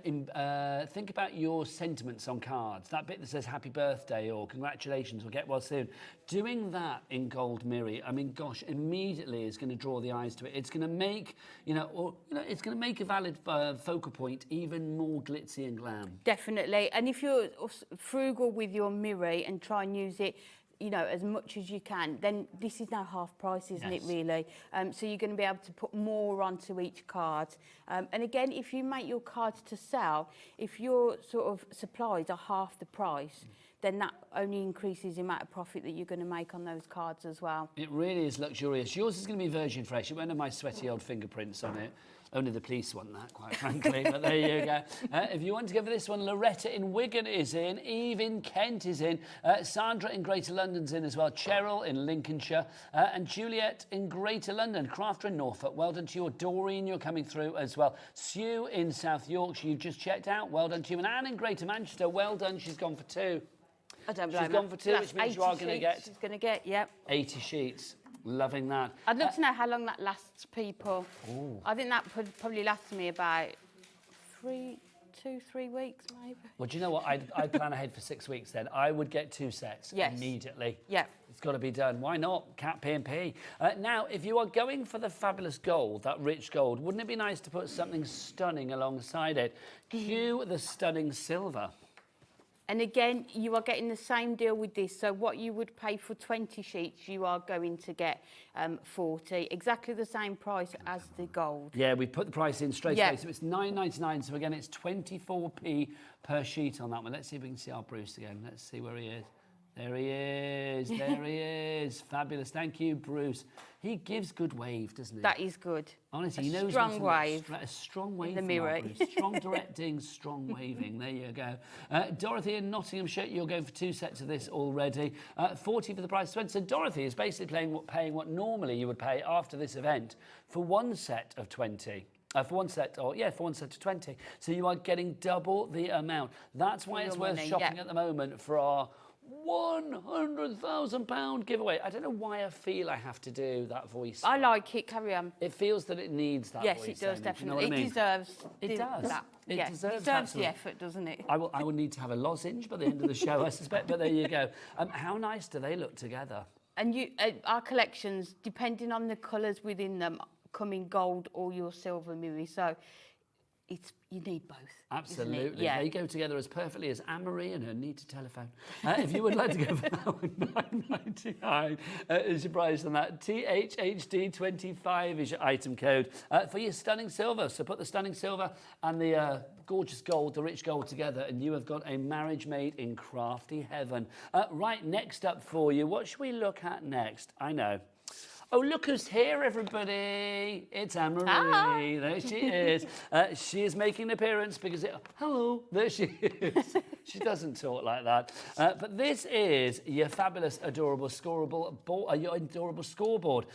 think about your sentiments on cards. That bit that says happy birthday or congratulations or get well soon. Doing that in gold Miri, I mean, gosh, immediately is going to draw the eyes to it. It's going to make, it's going to make a valid focal point even more glitzy and glam. Definitely. And if you're frugal with your Miri and try and use it, you know, as much as you can, then this is now half price, isn't it, really? So you're going to be able to put more onto each card. And again, if you make your cards to sell, if your sort of supplies are half the price, then that only increases the amount of profit that you're going to make on those cards as well. It really is luxurious. Yours is going to be virgin fresh. It won't have my sweaty old fingerprints on it. Only the police want that, quite frankly, but there you go. If you want to go for this one, Loretta in Wigan is in, Eve in Kent is in, Sandra in Greater London's in as well, Cheryl in Lincolnshire, and Juliet in Greater London, Crafter in Norfolk. Well done to you. Doreen, you're coming through as well. Sue in South Yorkshire, you've just checked out. Well done to you. And Anne in Greater Manchester, well done. She's gone for 2. I don't blame her. She's gone for 2, which means you are going to get... She's going to get, yep. 80 sheets. Loving that. I'd love to know how long that lasts people. Ooh. I think that probably lasts me about 3 weeks, maybe. Well, do you know what? I'd plan ahead for 6 weeks then. I would get 2 sets immediately. Yeah. It's got to be done. Why not? Cat P&P. Now, if you are going for the fabulous gold, that rich gold, wouldn't it be nice to put something stunning alongside it? Cue the stunning silver. And again, you are getting the same deal with this. So what you would pay for 20 sheets, you are going to get 40. Exactly the same price as the gold. Yeah, we put the price in straight away. So it's £9.99. So again, it's 24p per sheet on that one. Let's see if we can see our Bruce again. Let's see where he is. There he is. There he is. Fabulous. Thank you, Bruce. He gives good wave, doesn't he? That is good. Honestly, he knows strong wave. A strong wave. In the mirror. Strong directing, strong waving. There you go. Dorothy in Nottinghamshire, you're going for 2 sets of this already. 40 for the price of 20. So Dorothy is basically paying what normally you would pay after this event for 1 set of 20. For one set of 20. So you are getting double the amount. That's why it's worth shopping at the moment for our £100,000 giveaway. I don't know why I feel I have to do that voice. I like it, carry on. It feels that it needs that Yes, voice. it does, Amy. Do you know definitely. what I mean? It deserves It does. that. It Yeah, deserves the absolutely. effort, doesn't it? I will need to have a lozenge by the end of the show, I suspect, but there you go. How nice do they look together? And our collections, depending on the colours within them, come in gold or your silver mirror. So you need both. Absolutely. Yeah. They go together as perfectly as Anne-Marie and her need to telephone. If you would like to go for that one, £9.99 is your price on that. THHD25 is your item code for your stunning silver. So put the stunning silver and the gorgeous gold, the rich gold together, and you have got a marriage made in crafty heaven. Right, next up for you, what should we look at next? I know. Oh, look who's here, everybody. It's Anne-Marie. There she is. She is making an appearance because hello, there she is. She doesn't talk like that. But this is your fabulous Adorable Scorable, your Adorable Scoreboard.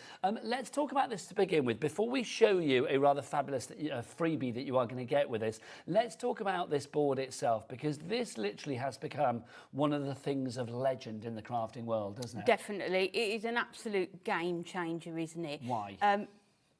Let's talk about this to begin with. Before we show you a rather fabulous freebie that you are going to get with this, let's talk about this board itself, because this literally has become one of the things of legend in the crafting world, doesn't it? Definitely. It is an absolute game changer, isn't it? Why?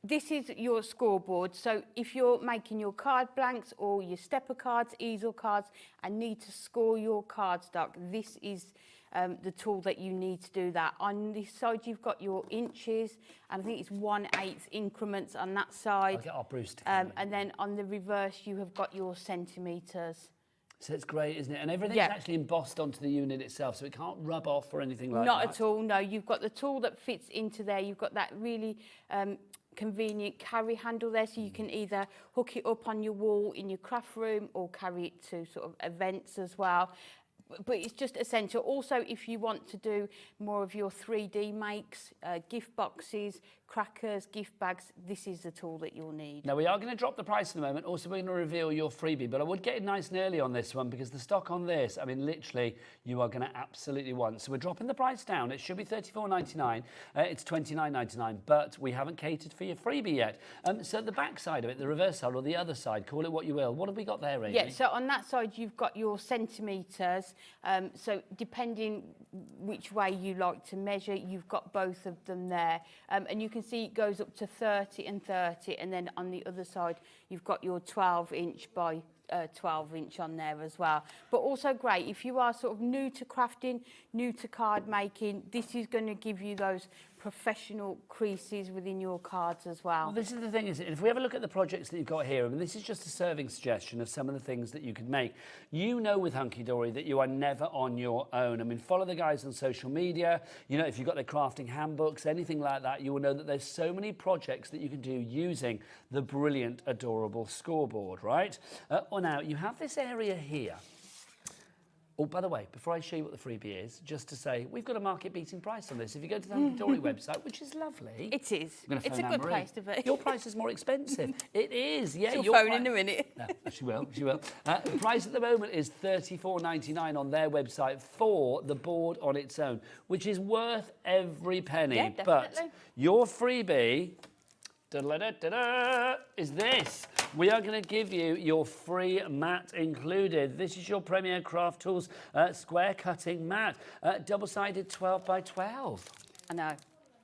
This is your scoreboard. So if you're making your card blanks or your stepper cards, easel cards, and need to score your cardstock, this is the tool that you need to do that. On this side, you've got your inches, and I think it's 1/8 increments on that side. I'll get our Bruce to come in. And then on the reverse, you have got your centimetres. So it's great, isn't it? And everything's actually embossed onto the unit itself, so it can't rub off or anything like that. Not at all, no. You've got the tool that fits into there. You've got that really convenient carry handle there, so you can either hook it up on your wall in your craft room or carry it to sort of events as well. But it's just essential. Also, if you want to do more of your 3D makes, gift boxes, crackers, gift bags, this is the tool that you'll need. Now, we are going to drop the price in a moment. Also, we're going to reveal your freebie, but I would get it nice and early on this one, because the stock on this, I mean, literally, you are going to absolutely want. So we're dropping the price down. It should be $34.99. It's $29.99, but we haven't catered for your freebie yet. So the back side of it, the reverse side or the other side, call it what you will. What have we got there, Amy? Yeah, so on that side, you've got your centimetres. So depending which way you like to measure, you've got both of them there. And you can see it goes up to 30 and 30. And then on the other side, you've got your 12-inch by 12-inch on there as well. But also great, if you are sort of new to crafting, new to card making, this is going to give you those professional creases within your cards as well. Well, this is the thing, is if we have a look at the projects that you've got here, I mean, this is just a serving suggestion of some of the things that you could make. You know with Hunkydory that you are never on your own. I mean, follow the guys on social media. You know, if you've got their crafting handbooks, anything like that, you will know that there's so many projects that you can do using the brilliant Adorable Scoreboard, right? Now, you have this area here. Oh, by the way, before I show you what the freebie is, just to say, we've got a market-beating price on this. If you go to the Hunkydory website, which is lovely. It is. It's a good place to be. Your price is more expensive. It is, yeah. She'll phone in a minute. No, she will. The price at the moment is $34.99 on their website for the board on its own, which is worth every penny. Yeah, definitely. But your freebie is this. We are going to give you your free mat included. This is your Premier Craft Tools square cutting mat, double-sided 12 by 12. I know.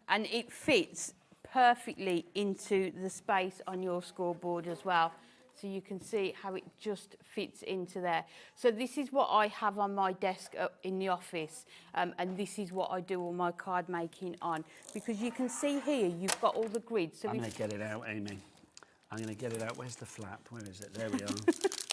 And it fits perfectly into the space on your scoreboard as well. So you can see how it just fits into there. So this is what I have on my desk in the office, and this is what I do all my card making on. Because you can see here, you've got all the grids. So I'm going to get it out, Amy. I'm going to get it out. Where's the flap? Where is it? There we are.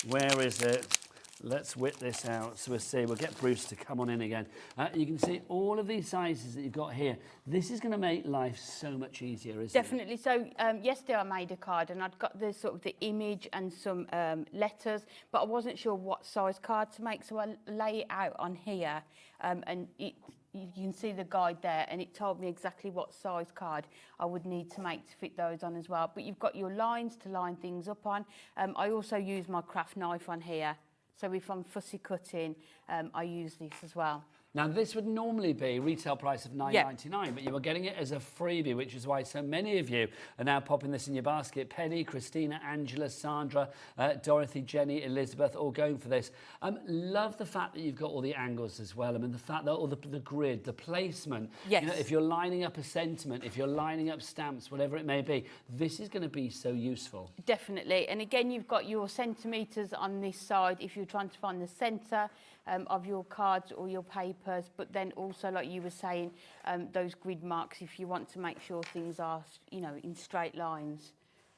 Where is it? Let's whip this out. So we'll see. We'll get Bruce to come on in again. You can see all of these sizes that you've got here. This is going to make life so much easier, isn't Definitely. So yesterday I made a card and I'd got the sort of the image and some letters, but I wasn't sure what size card to make. So I lay it out on here, and you can see the guide there, and it told me exactly what size card I would need to make to fit those on as well. But you've got your lines to line things up on. I also use my craft knife on here. So if I'm fussy cutting, I use this as well. Now, this would normally be retail price of $9.99, but you are getting it as a freebie, which is why so many of you are now popping this in your basket. Penny, Christina, Angela, Sandra, Dorothy, Jenny, Elizabeth, all going for this. Love the fact that you've got all the angles as well. I mean, the fact that all the grid, the placement. Yes. You know, if you're lining up a sentiment, if you're lining up stamps, whatever it may be, this is going to be so useful. Definitely. And again, you've got your centimetres on this side if you're trying to find the centre of your cards or your papers, but then also, like you were saying, those grid marks if you want to make sure things are, you know, in straight lines.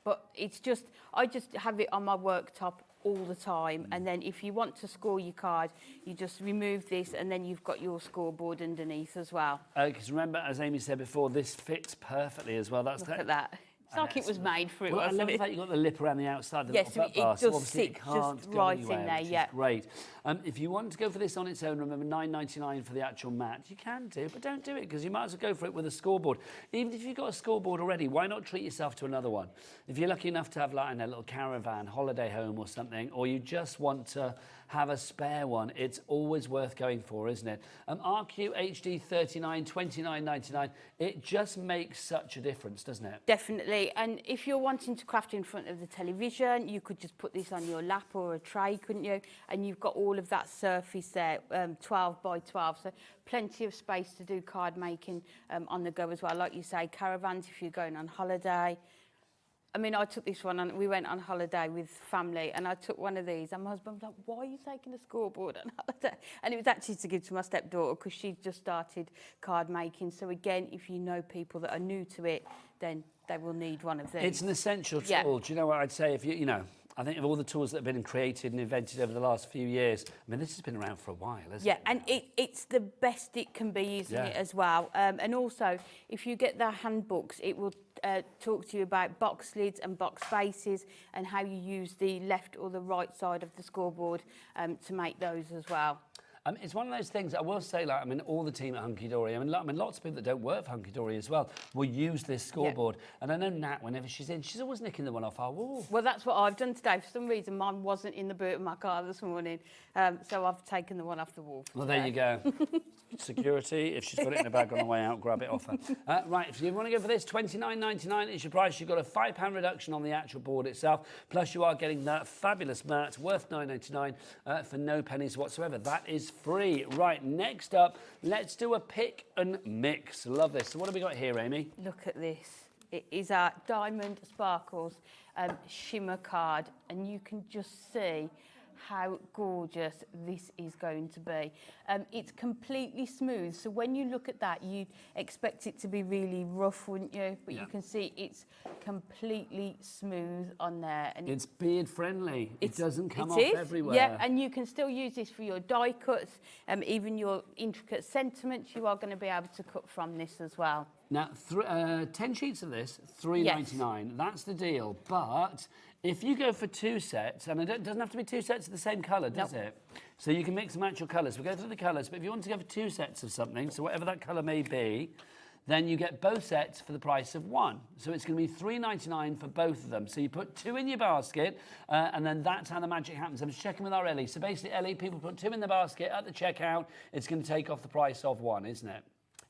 But it's just, I just have it on my worktop all the time, and then if you want to score your card, you just remove this, and then you've got your scoreboard underneath as well. Because remember, as Amy said before, this fits perfectly as well. Look at that. It's like it was made for it, well, I wasn't love it? the fact you've got the lip around the outside, the Yes, little so butt bar, it so does obviously sit it can't just go right anywhere, in there, which yeah. is great. If you want to go for this on its own, remember $9.99 for the actual mat. You can do, but don't do it, because you might as well go for it with a scoreboard. Even if you've got a scoreboard already, why not treat yourself to another one? If you're lucky enough to have like a little caravan, holiday home or something, or you just want to have a spare one, it's always worth going for, isn't it? RQ HD 39, $29.99. It just makes such a difference, doesn't it? Definitely. And if you're wanting to craft in front of the television, you could just put this on your lap or a tray, couldn't you? And you've got all of that surface there, 12 by 12. So plenty of space to do card making on the go as well. Like you say, caravans if you're going on holiday. I mean, I took this one and we went on holiday with family, and I took one of these, and my husband was like, why are you taking a scoreboard on holiday? And it was actually to give to my stepdaughter because she'd just started card making. So again, if you know people that are new to it, then they will need one of these. It's an essential tool. Yeah. Do you know what I'd say? If you know, I think of all the tools that have been created and invented over the last few years, I mean, this has been around for a while, hasn't it? Yeah, and it's the best it can be, isn't it, as well? And also, if you get the handbooks, it will talk to you about box lids and box faces and how you use the left or the right side of the scoreboard to make those as well. It's one of those things, I will say, like, I mean, all the team at Hunkydory, I mean, lots of people that don't work for Hunkydory as well will use this scoreboard. Yeah. And I know Nat, whenever she's in, she's always nicking the one off our wall. Well, that's what I've done today. For some reason, mine wasn't in the boot of my car this morning, so I've taken the one off the wall. Well, there you go. Security, if she's got it in a bag on the way out, grab it off her. Right, if you want to go for this, $29.99 is your price. You've got a £5 reduction on the actual board itself, plus you are getting that fabulous mat worth $9.99 for no pennies whatsoever. That is free. Right, next up, let's do a pick and mix. Love this. So what have we got here, Amy? Look at this. It is our Diamond Sparkles shimmer card, and you can just see how gorgeous this is going to be. It's completely smooth, so when you look at that, you'd expect it to be really rough, wouldn't you? But you can see it's completely smooth on there. And it's beard friendly. It doesn't come off everywhere. Yeah, and you can still use this for your die cuts, even your intricate sentiments, you are going to be able to cut from this as well. Now, 10 sheets of this, $3.99. Yes. That's the deal. But if you go for 2 sets, and it doesn't have to be 2 sets of the same colour, does it? So you can mix and match your colours. We'll go through the colours, but if you want to go for 2 sets of something, so whatever that colour may be, then you get both sets for the price of 1. So it's going to be $3.99 for both of them. So you put 2 in your basket, and then that's how the magic happens. I'm just checking with our Ellie. So basically, Ellie, people put 2 in the basket at the checkout. It's going to take off the price of 1, isn't it?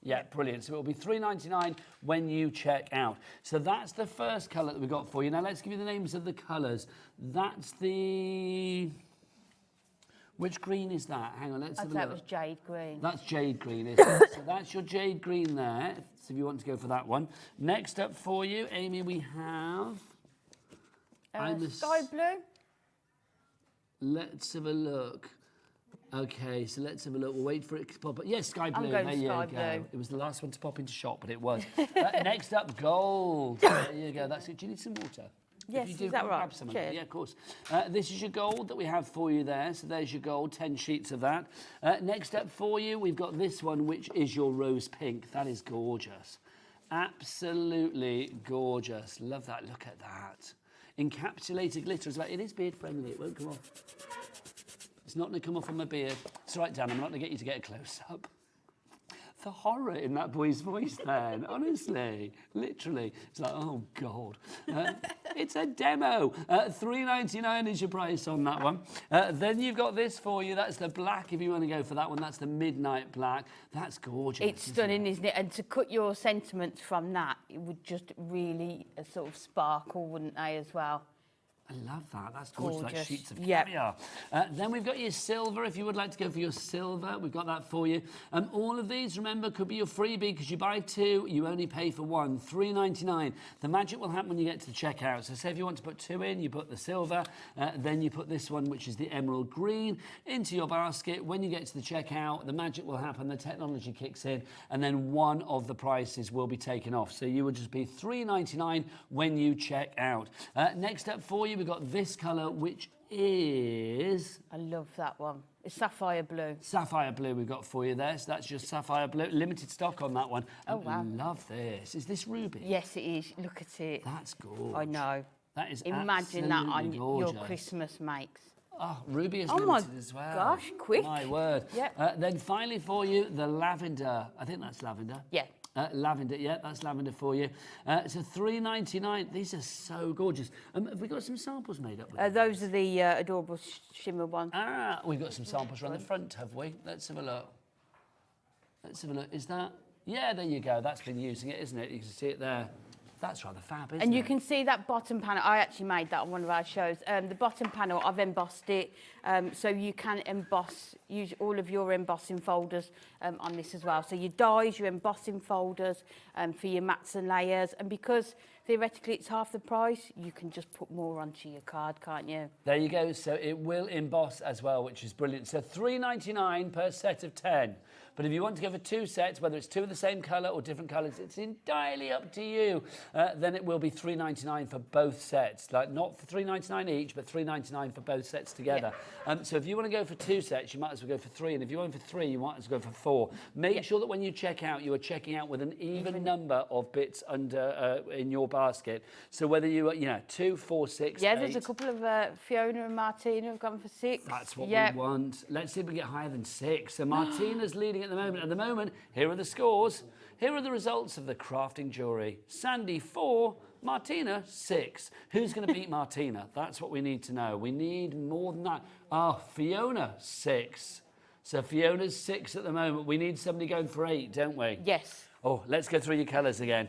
Yeah, brilliant. So it will be $3.99 when you check out. So that's the first colour that we've got for you. Now let's give you the names of the colours. That's the... Which green is that? Hang on, let's have a look. That was jade green. That's jade green, isn't it? So that's your jade green there, so if you want to go for that one. Next up for you, Amy, we have... Sky blue. Let's have a look. Okay, so let's have a look. We'll wait for it to pop up. Yes, sky blue. I'm going there you sky go. blue. It was the last one to pop into shop, but it was. Next up, gold. There you go. That's it. Do you need some water? Yes, if you do, is that right? grab some. Cheers. Yeah, of course. This is your gold that we have for you there. So there's your gold, 10 sheets of that. Next up for you, we've got this one, which is your rose pink. That is gorgeous. Absolutely gorgeous. Love that. Look at that. Encapsulated glitter as well. It is beard friendly. It won't come off. It's not going to come off on my beard. It's all right, Dan, I'm not going to get you to get a close-up. The horror in that boy's voice then, honestly, literally. It's like, oh, God. It's a demo. $3.99 is your price on that one. Then you've got this for you. That's the black if you want to go for that one. That's the midnight black. That's gorgeous. It's stunning, isn't it? And to cut your sentiments from that, it would just really sort of sparkle, wouldn't they, as well? I love that. That's gorgeous, like sheets of Yep. caviar. Then we've got your silver. If you would like to go for your silver, we've got that for you. All of these, remember, could be your freebie because you buy two, you only pay for one. $3.99. The magic will happen when you get to the checkout. So say if you want to put two in, you put the silver, then you put this one, which is the emerald green, into your basket. When you get to the checkout, the magic will happen, the technology kicks in, and then one of the prices will be taken off. So you would just be $3.99 when you check out. Next up for you, we've got this colour, which is... I love that one. It's sapphire blue. Sapphire blue we've got for you there. So that's just sapphire blue. Limited stock on that one. Oh, wow. I love this. Is this ruby? Yes, it is. Look at it. That's gorgeous. I know. That is Imagine that on gorgeous. your Christmas makes. Oh, ruby is Oh limited my as well. gosh, quick. My word. Yep. Then finally for you, the lavender. I think that's lavender. Yeah. Lavender, yeah, that's lavender for you. It's a $3.99. These are so gorgeous. Have we got some samples made up with them? Those are the adorable shimmer ones. Ah, we've got some samples around the front, have we? Let's have a look. Let's have a look. Is that? Yeah, there you go. That's been using it, isn't it? You can see it there. That's rather fab, isn't it? And you can see that bottom panel. I actually made that on one of our shows. The bottom panel, I've embossed it. So you can emboss, use all of your embossing folders on this as well. So your dies, your embossing folders for your mats and layers. And because theoretically it's half the price, you can just put more onto your card, can't you? There you go. So it will emboss as well, which is brilliant. So $3.99 per set of 10. But if you want to go for two sets, whether it's two of the same colour or different colours, it's entirely up to you. Then it will be $3.99 for both sets. Like not for $3.99 each, but $3.99 for both sets together. So if you want to go for two sets, you might as well go for three. And if you want for three, you might as well go for four. Make sure that when you check out, you are checking out with an even number of bits under in your basket. So whether you, 2, 4, 6, Yeah, 8, there's a couple of Fiona and Martina have gone for 6. That's what we want. Let's see if we get higher than 6. So Martina's leading at the moment. At the moment, here are the scores. Here are the results of the crafting jury. Sandy 4, Martina 6. Who's going to beat Martina? That's what we need to know. We need more than that. Oh, Fiona 6. So Fiona's 6 at the moment. We need somebody going for 8, don't we? Yes. Oh, let's go through your colours again.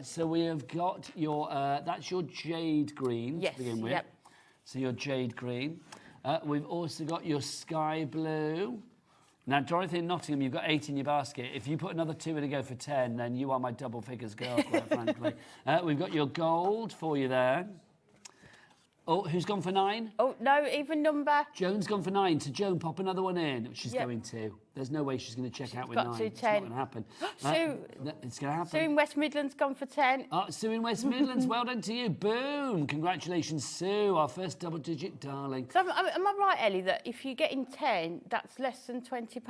So we have got your, that's your jade green to begin with. Yep. So your jade green. We've also got your sky blue. Now, Dorothy in Nottingham, you've got 8 in your basket. If you put another 2 in to go for 10, then you are my double figures girl, quite frankly. We've got your gold for you there. Oh, who's gone for 9? Oh, no, even number. Joan's gone for 9. So, Joan, pop another one in. She's going to. There's no way she's going to check out with 9. It's not going to happen. Sue. It's going to happen. Sue in West Midlands gone for 10. Oh, Sue in West Midlands, well done to you. Boom. Congratulations, Sue, our first double-digit darling. So am I right, Ellie, that if you're getting 10, that's less than £20?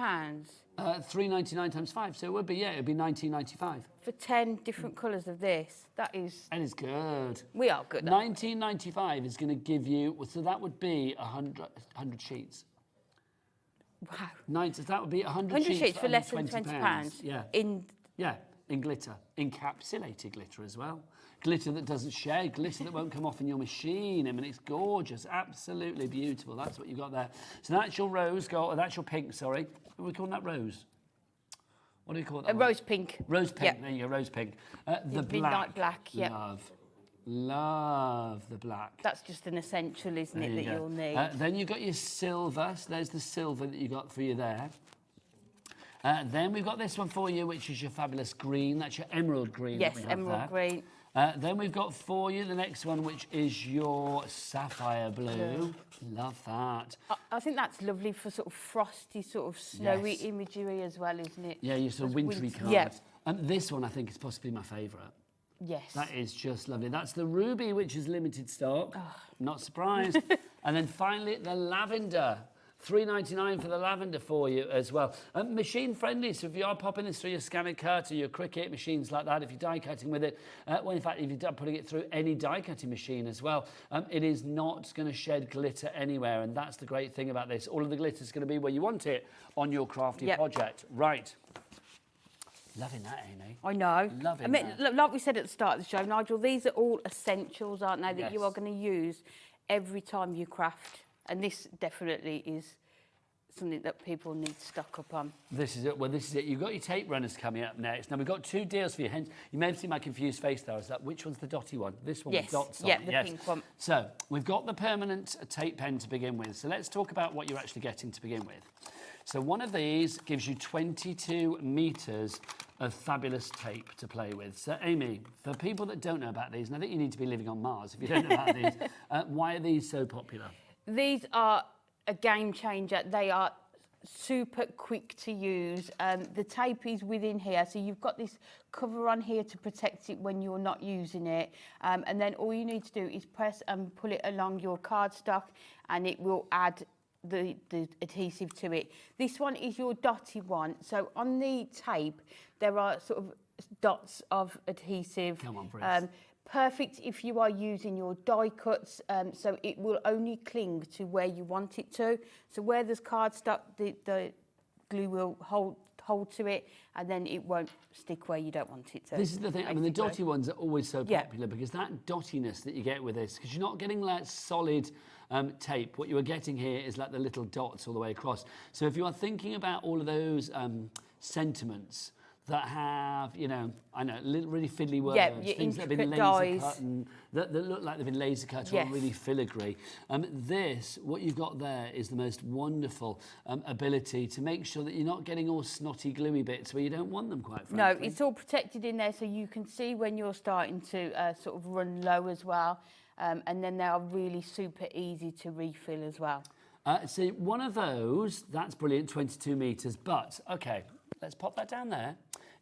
$3.99 times 5, so it would be, it would be $19.95. For 10 different colours of this. That is... And it's good. We are good. $19.95 is going to give you, so that would be 100 sheets. Wow. So that would be 100 sheets for less than £20. Yeah. In glitter. Encapsulated glitter as well. Glitter that doesn't shed, glitter that won't come off in your machine. I mean, it's gorgeous, absolutely beautiful. That's what you've got there. So that's your rose gold, that's your pink, sorry. What are we calling that, rose? What do you call that? Rose pink. Rose pink, there you go, rose pink. The midnight black, Love the black. That's just an essential, isn't it, that you'll need. Then you've got your silver. So there's the silver that you got for you there. Then we've got this one for you, which is your fabulous green. That's your emerald green. Yes, emerald green. Then we've got for you the next one, which is your sapphire blue. Love that. I think that's lovely for sort of frosty, sort of snowy imagery as well, isn't it? Yeah, your sort of wintry cards. Yeah. And this one, I think, is possibly my favourite. Yes. That is just lovely. That's the ruby, which is limited stock. Not surprised. And then finally, the lavender. $3.99 for the lavender for you as well. Machine friendly, so if you are popping this through your scanner cut or your Cricut machines like that, if you're die cutting with it, well, in fact, if you're putting it through any die cutting machine as well, it is not going to shed glitter anywhere. And that's the great thing about this. All of the glitter is going to be where you want it on your crafty project. Right. Loving that, Amy. I know. Loving I mean, that. like we said at the start of the show, Nigel, these are all essentials, aren't they, that you Yes. are going to use every time you craft. And this definitely is something that people need to stock up on. This is it. Well, this is it. You've got your tape runners coming up next. Now, we've got 2 deals for you. Hence, you may have seen my confused face there. I was like, which one's the dotty one? This one with dots on yeah, it. the pink one. So, we've got the permanent tape pen to begin with. So, let's talk about what you're actually getting to begin with. So, one of these gives you 22 metres of fabulous tape to play with. So, Amy, for people that don't know about these, and I think you need to be living on Mars if you don't know about these, why are these so popular? These are a game changer. They are super quick to use. The tape is within here, so you've got this cover on here to protect it when you're not using it. And then all you need to do is press and pull it along your cardstock, and it will add the adhesive to it. This one is your dotty one. So on the tape, there are sort of dots of adhesive. Come on, Chris. Perfect if you are using your die cuts, so it will only cling to where you want it to. So where there's cardstock, the glue will hold to it, and then it won't stick where you don't want it to. This is the thing. I mean, the dotty ones are always so popular because that dottiness that you get with this, because you're not getting like solid tape. What you are getting here is like the little dots all the way across. So if you are thinking about all of those sentiments that have, you know, I know, really fiddly words, things that have been laser cut and that look like they've been laser cut or really filigree. This, what you've got there is the most wonderful ability to make sure that you're not getting all snotty, gluey bits where you don't want them, quite frankly. No, it's all protected in there, so you can see when you're starting to sort of run low as well. And then they are really super easy to refill as well. So one of those, that's brilliant, 22 metres, but, okay, let's pop that down there.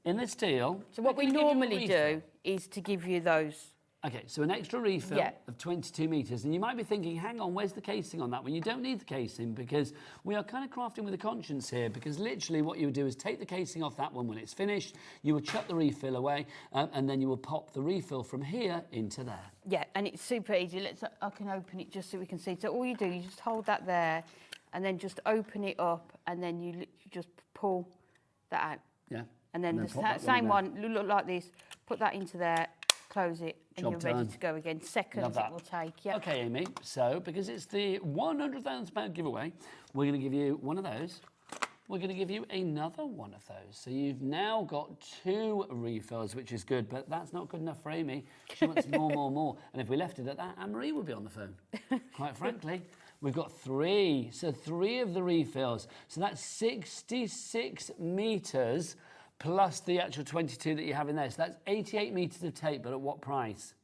In this deal... So what we normally do is to give you those. Okay, so an extra refill of 22 metres. And you might be thinking, hang on, where's the casing on that one? You don't need the casing because we are kind of crafting with a conscience here, because literally what you would do is take the casing off that one when it's finished, you would chuck the refill away, and then you will pop the refill from here into there. Yeah, and it's super easy. I can open it just so we can see. So all you do, you just hold that there and then just open it up, and then you just pull that out. Yeah. And then the same one, look like this, put that into there, close it, and you're ready to go again. Seconds it will take. Yep. Okay, Amy, so because it's the £100,000 giveaway, we're going to give you one of those. We're going to give you another one of those. So you've now got 2 refills, which is good, but that's not good enough for Amy. She wants more. And if we left it at that, Anne-Marie would be on the phone, quite frankly. We've got 3, so 3 of the refills. So that's 66 metres plus the actual 22 that you have in there. So that's 88 metres of tape, but at what price?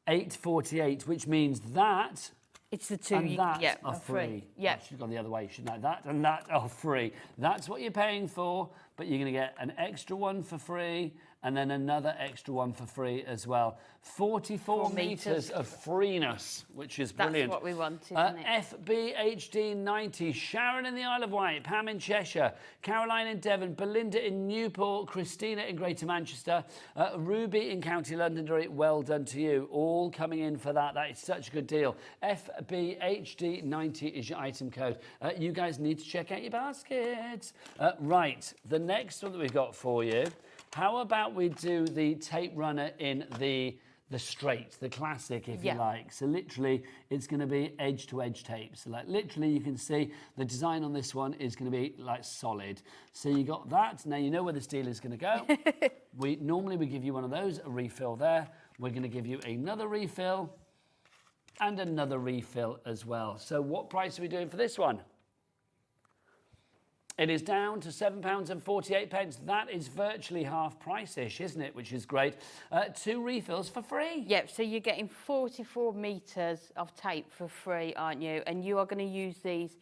$8.48, which means that... It's the 2 and that are free. free. Yeah. I should have gone the other way, shouldn't I? That and that are free. That's what you're paying for, but you're going to get an extra one for free and then another extra one for free as well. 44 metres of freeness, which is brilliant. That's what we wanted, isn't it? FBHD90, Sharon in the Isle of Wight, Pam in Cheshire, Caroline in Devon, Belinda in Newport, Christina in Greater Manchester, Ruby in County Londonderry, well done to you. All coming in for that. That is such a good deal. FBHD90 is your item code. You guys need to check out your baskets. Right, the next one that we've got for you, how about we do the tape runner in the straight, the classic, if you like. So literally, it's going to be edge-to-edge tape. So like literally, you can see the design on this one is going to be like solid. So you got that. Now you know where this deal is going to go. Normally we give you one of those, a refill there. We're going to give you another refill and another refill as well. So what price are we doing for this one? It is down to £7.48. That is virtually half price-ish, isn't it? Which is great. 2 refills for free. Yep, so you're getting 44 metres of tape for free, aren't you? And you are going to use these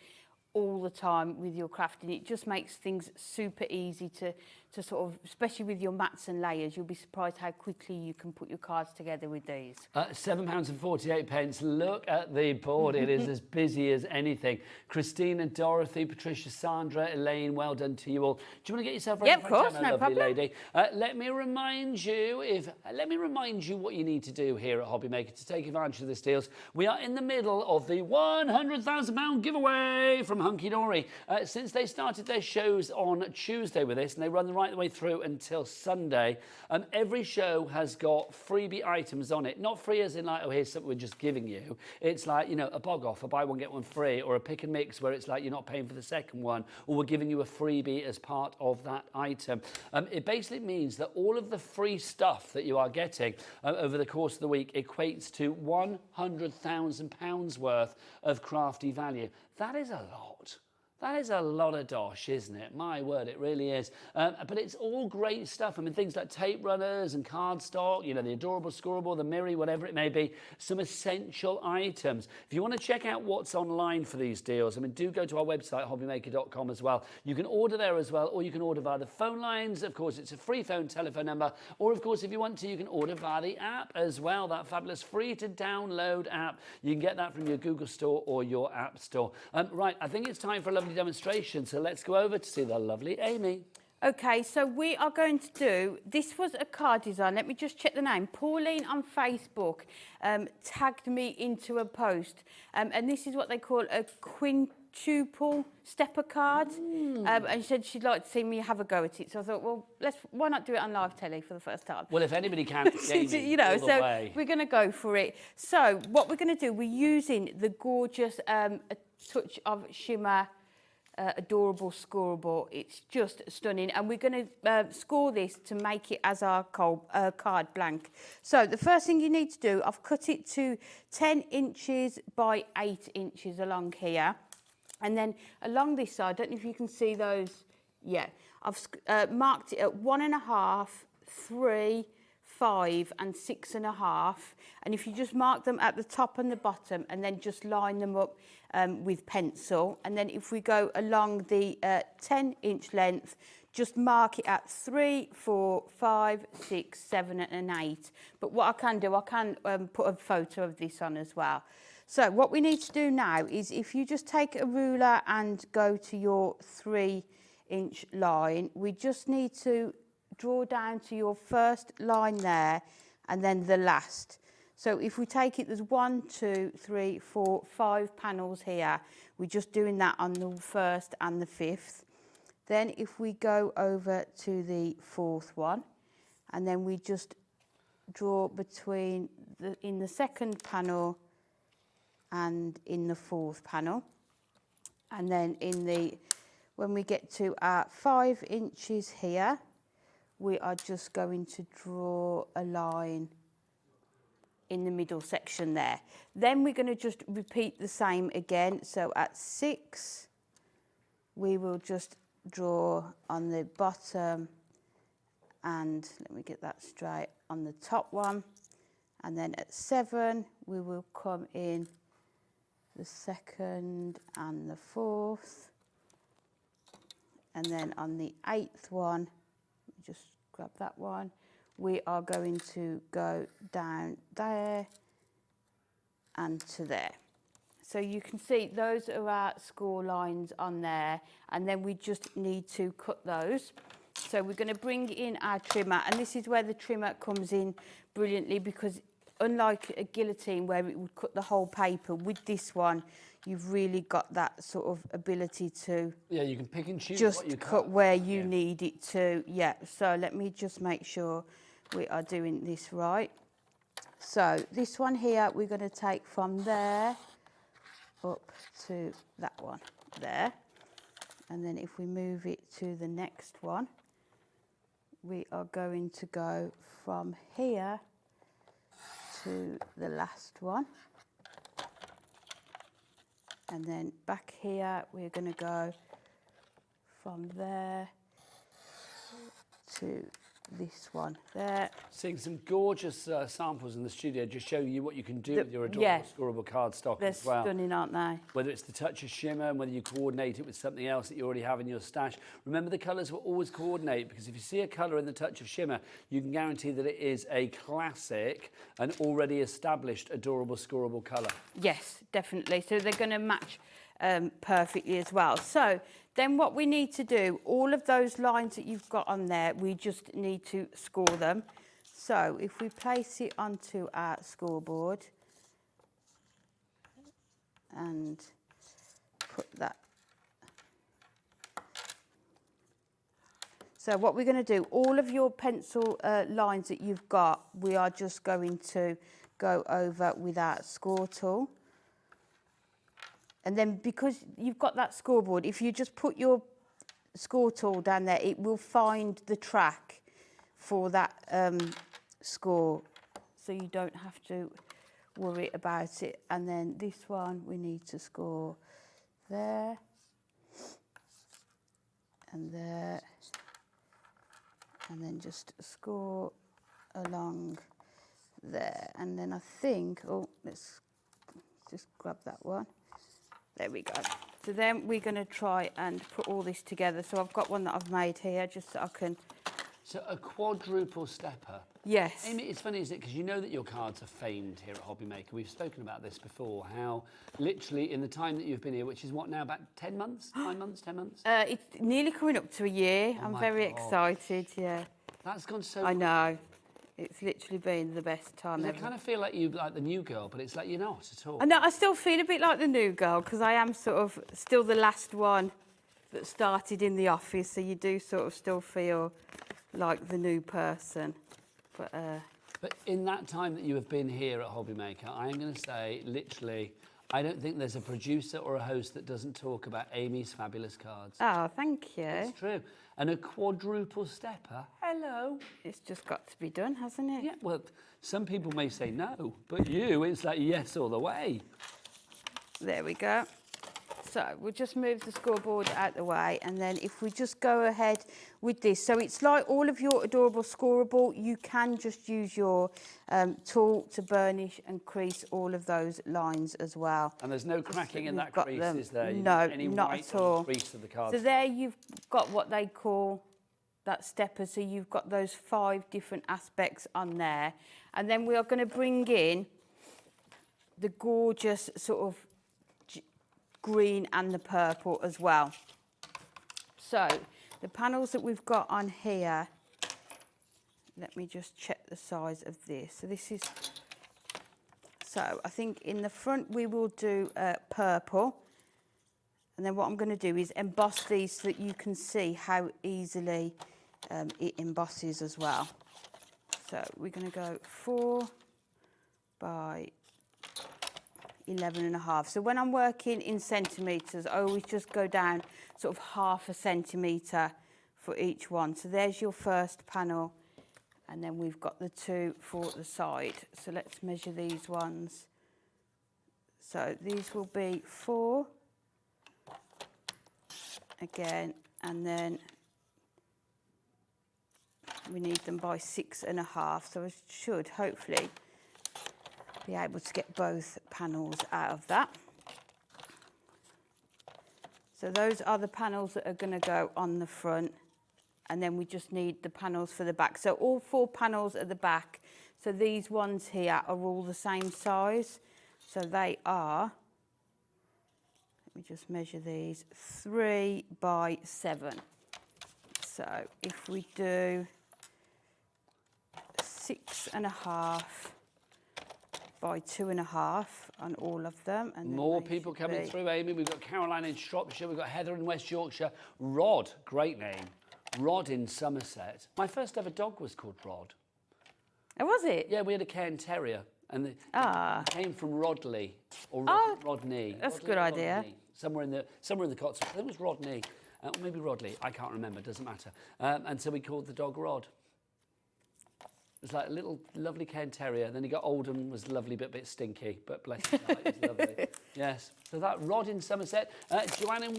all the time with your crafting. It just makes things super easy to sort of, especially with your mats and layers, you'll be surprised how quickly you can put your cards together with these. £7.48. Look at the board. It is as busy as anything. Christina, Dorothy, Patricia, Sandra, Elaine, well done to you all. Do you want to get yourself ready? Yeah, of course, no problem. Lady? Let me remind you what you need to do here at Hobbymaker to take advantage of this deals. We are in the middle of the £100,000 giveaway from from Hunkydory. Since they started their shows on Tuesday with this, and they run right the way through until Sunday, every show has got freebie items on it. Not free as in like, oh, here's something we're just giving you. It's like, you know, a bog off, a buy one, get one free, or a pick and mix where it's like you're not paying for the second one, or we're giving you a freebie as part of that item. It basically means that all of the free stuff that you are getting over the course of the week equates to £100,000 worth of crafty value. That is a lot. That is a lot of dosh, isn't it? My word, it really is. But it's all great stuff. I mean, things like tape runners and cardstock, you know, the Adorable Scorable, the Mirror, whatever it may be, some essential items. If you want to check out what's online for these deals, I mean, do go to our website, hobbymaker.com as well. You can order there as well, or you can order via the phone lines. Of course, it's a free telephone number. Or, of course, if you want to, you can order via the app as well, that fabulous free-to-download app. You can get that from your Google Store or your App Store. Right, I think it's time for a lovely demonstration, so let's go over to see the lovely Amy. Okay, so we are going to do, this was a card design, let me just check the name. Pauline on Facebook tagged me into a post, and this is what they call a quintuple stepper card, and she said she'd like to see me have a go at it, so I thought, well, why not do it on live telly for the first time? Well, if anybody can, it's Amy, you know, all the so way. we're going to go for it. So what we're going to do, we're using the gorgeous a touch of shimmer Adorable Scorable. It's just stunning, and we're going to score this to make it as our card blank. So the first thing you need to do, I've cut it to 10 inches by 8 inches along here, and then along this side, I don't know if you can see those. Yeah, I've marked it at 1.5, 3, 5 and 6.5, and if you just mark them at the top and the bottom and then just line them up with pencil, and then if we go along the 10-inch length, just mark it at 3, 4, 5, 6, 7 and 8. But what I can do, I can put a photo of this on as well. So what we need to do now is, if you just take a ruler and go to your 3-inch line, we just need to draw down to your first line there and then the last. So if we take it, there's 1, 2, 3, 4, 5 panels here. We're just doing that on the first and the 5th. Then if we go over to the 4th one, and then we just draw between in the second panel and in the 4th panel. And then when we get to our 5 inches here, we are just going to draw a line in the middle section there. Then we're going to just repeat the same again. So at 6, we will just draw on the bottom, and let me get that straight, on the top one. And then at 7, we will come in the 2nd and the 4th. And then on the 8th one, just grab that one, we are going to go down there and to there. So you can see those are our score lines on there, and then we just need to cut those. So we're going to bring in our trimmer, and this is where the trimmer comes in brilliantly, because unlike a guillotine where it would cut the whole paper, with this one you've really got that sort of ability to, yeah, you can pick and choose just what you cut where you need it to. Yeah, so let me just make sure we are doing this right. So this one here, we're going to take from there up to that one there, and then if we move it to the next one, we are going to go from here to the last one, and then back here we're going to go from there to this one there. Seeing some gorgeous samples in the studio, just showing you what you can do with your Adorable Scorable cardstock as well. They're stunning, aren't they? Whether it's the touch of shimmer, and whether you coordinate it with something else that you already have in your stash. Remember, the colours will always coordinate, because if you see a colour in the touch of shimmer, you can guarantee that it is a classic and already established Adorable Scorable colour. Yes, definitely. So they're going to match perfectly as well. So then what we need to do, all of those lines that you've got on there, we just need to score them. So if we place it onto our scoreboard and put that So what we're going to do, all of your pencil lines that you've got, we are just going to go over with our score tool. And then because you've got that scoreboard, if you just put your score tool down there, it will find the track for that score, so you don't have to worry about it. And then this one, we need to score there and there, and then just score along there. And then I think, oh, let's just grab that one. There we go. So then we're going to try and put all this together. So I've got one that I've made here just so I can... So a quadruple stepper. Yes. Amy, it's funny, isn't it? Because you know that your cards are famed here at Hobby Maker. We've spoken about this before, how literally in the time that you've been here, which is what now, about 10 months? 9 months, 10 months? It's nearly coming up to a year. Oh I'm my very God. excited, yeah. That's gone so I know. It's literally been the best time I ever. kind of feel like you like the new girl, but it's like you're not at all. I know, I still feel a bit like the new girl because I am sort of still the last one that started in the office, so you do sort of still feel like the new person. But in that time that you have been here at Hobby Maker, I am going to say, literally, I don't think there's a producer or a host that doesn't talk about Amy's fabulous cards. Oh, thank you. It's true. And a quadruple stepper, hello. It's just got to be done, hasn't it? Yeah, well, some people may say no, but you, it's like yes all the way. There we go. So we'll just move the scoreboard out the way, and then if we just go ahead with this, so it's like all of your Adorable Scorable, you can just use your tool to burnish and crease all of those lines as well. And there's no cracking in that got crease, them. is there? No, Any not white at on the all. crease of the cards. So there you've got what they call that stepper, so you've got those 5 different aspects on there. And then we are going to bring in the gorgeous sort of green and the purple as well. So the panels that we've got on here, let me just check the size of this. So this is, so I think in the front we will do purple, and then what I'm going to do is emboss these so that you can see how easily it embosses as well. So we're going to go 4 by 11.5. So when I'm working in centimetres, I always just go down sort of 1/2 centimetre for each one. So there's your first panel, and then we've got the 2 for the side. So let's measure these ones. So these will be 4 again, and then we need them by 6.5. So I should hopefully be able to get both panels out of that. So those are the panels that are going to go on the front, and then we just need the panels for the back. So all 4 panels at the back, so these ones here are all the same size. So they are, let me just measure these, 3 by 7. So if we do 6.5 by 2.5 on all of them. And more people coming through, Amy. We've got Caroline in Shropshire, we've got Heather in West Yorkshire, Rod, great name, Rod in Somerset. My first ever dog was called Rod. Oh, was it? Yeah, we had a Cairn Terrier, and it came from Rodley, or Rodney. That's a Rodley good or idea. Rodney, somewhere in the Cotswolds. I think it was Rodney, or maybe Rodley, I can't remember, doesn't matter. And so we called the dog Rod. It was like a little lovely Cairn Terrier. Then he got old and was lovely, but a bit stinky. But bless his heart, he was lovely. Yes. So that Rod in Somerset, Joanne in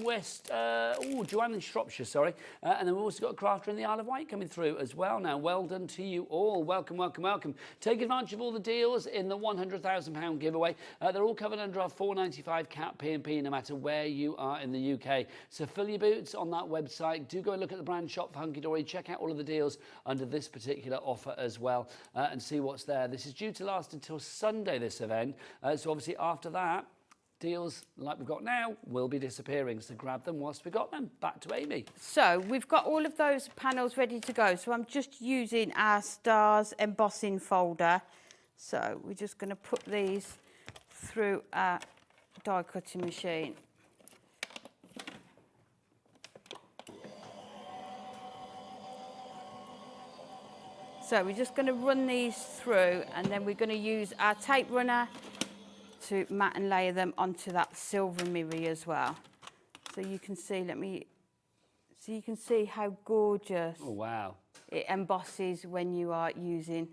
Joanne in Shropshire, sorry. And then we've also got a crafter in the Isle of Wight coming through as well. Now, well done to you all. Welcome, welcome, welcome. Take advantage of all the deals in the £100,000 giveaway. They're all covered under our £4.95 cap P&P, no matter where you are in the UK. So fill your boots on that website. Do go and look at the brand shop for Hunkydory. Check out all of the deals under this particular offer as well, and see what's there. This is due to last until Sunday, this event. So obviously after that, deals like we've got now will be disappearing, so grab them whilst we got them. Back to Amy. So we've got all of those panels ready to go. So I'm just using our stars embossing folder. So we're just going to put these through our die cutting machine. So we're just going to run these through, and then we're going to use our tape runner to mat and layer them onto that silver mirror as well. So you can see, so you can see how gorgeous it embosses when you are using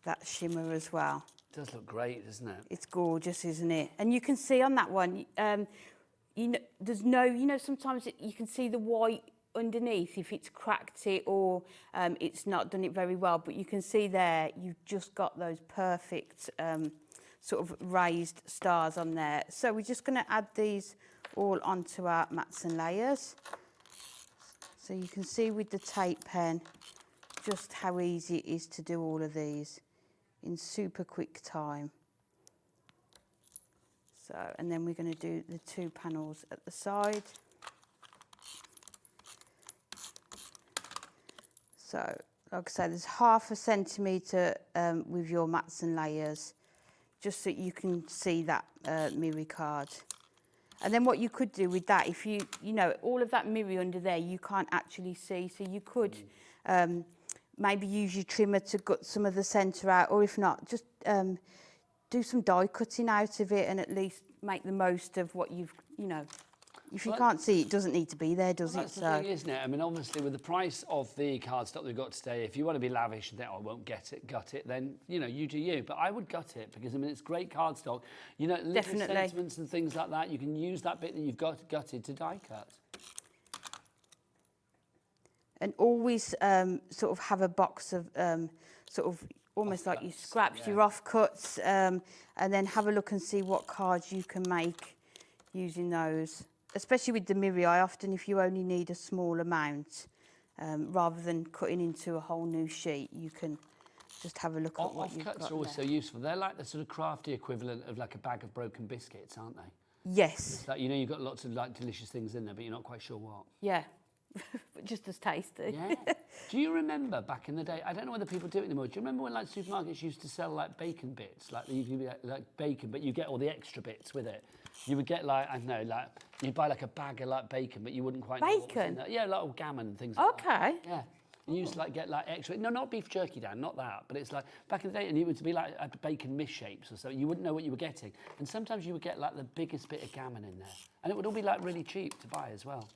that shimmer as well. It does look great, doesn't it? It's gorgeous, isn't it? And you can see on that one, you know, there's no, you know, sometimes you can see the white underneath if it's cracked it or it's not done it very well, but you can see there you've just got those perfect sort of raised stars on there. So we're just going to add these all onto our mats and layers. So you can see with the tape pen just how easy it is to do all of these in super quick time. So, and then we're going to do the 2 panels at the side. So, like I say, there's 1/2 centimetre with your mats and layers, just so you can see that mirror card. And then what you could do with that, if you know, all of that mirror under there, you can't actually see. So you could maybe use your trimmer to gut some of the centre out, or if not, just do some die cutting out of it and at least make the most of what you've, you know. If you can't see, it doesn't need to be there, does it? That's the thing, isn't it? I mean, obviously, with the price of the cardstock we've got today, if you want to be lavish and think, oh, I won't get it, gut it, then, you know, you do you. But I would gut it because, I mean, it's great cardstock. You know, little sentiments and things like that, you can use that bit that you've got gutted to die cut. And always sort of have a box of sort of almost like your scraps, your offcuts, and then have a look and see what cards you can make using those. Especially with the mirror, I often, if you only need a small amount, rather than cutting into a whole new sheet, you can just have a look at what you've got Offcuts are always so useful. They're like the sort of crafty equivalent of like a bag of broken biscuits, aren't they? Yes. It's like, you know, you've got lots of like delicious things in there, but you're not quite sure what. Yeah, but just as tasty. Yeah. Do you remember back in the day, I don't know whether people do it anymore, do you remember when like supermarkets used to sell like bacon bits? Like you could be like bacon, but you get all the extra bits with it. You would get like, I don't know, like you'd buy like a bag of like bacon, but you wouldn't quite know what was in there. Yeah, like gammon and things like that. Okay. Yeah. And you used to like get like extra, no, not beef jerky, Dan, not that, but it's like back in the day, and it would be like bacon misshapes or so. You wouldn't know what you were getting. And sometimes you would get like the biggest bit of gammon in there. And it would all be like really cheap to buy as well.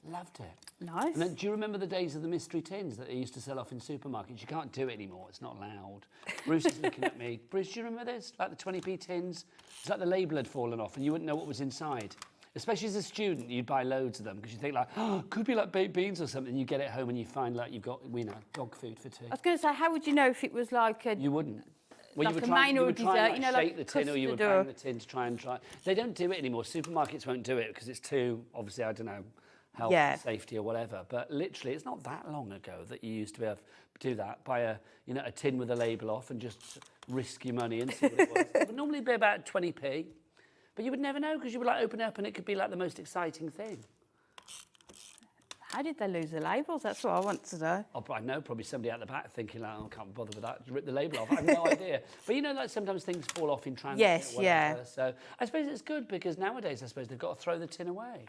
Loved it. Nice. And then, do you remember the days of the mystery tins that they used to sell off in supermarkets? You can't do it anymore. It's not allowed. Bruce is looking at me. Bruce, do you remember this? Like the 20p tins? It's like the label had fallen off and you wouldn't know what was inside. Especially as a student, you'd buy loads of them because you think like, oh, could be like baked beans or something. You get it home and you find like you've got, you know, dog food for 2. I was going to say, how would you know if it was like a... You wouldn't. Well, like you would a try, main you or would try dessert, and, like, you know, shake like the tin, or you would custard or- bang the tin to try and try. They don't do it anymore. Supermarkets won't do it because it's too, obviously, I don't know, health and safety or whatever. But literally, it's not that long ago that you used to be able to do that. Buy a, you know, a tin with a label off and just risk your money and see what it was. It would normally be about 20p, but you would never know because you would like open it up and it could be like the most exciting thing. How did they lose the labels? That's what I want to know. Oh, I know, probably somebody out the back thinking, like, oh, I can't bother with that, rip the label off. I have no idea. But you know, like sometimes things fall off in transit. Yes, or whatever. So I suppose it's good because nowadays, I suppose they've got to throw the tin away.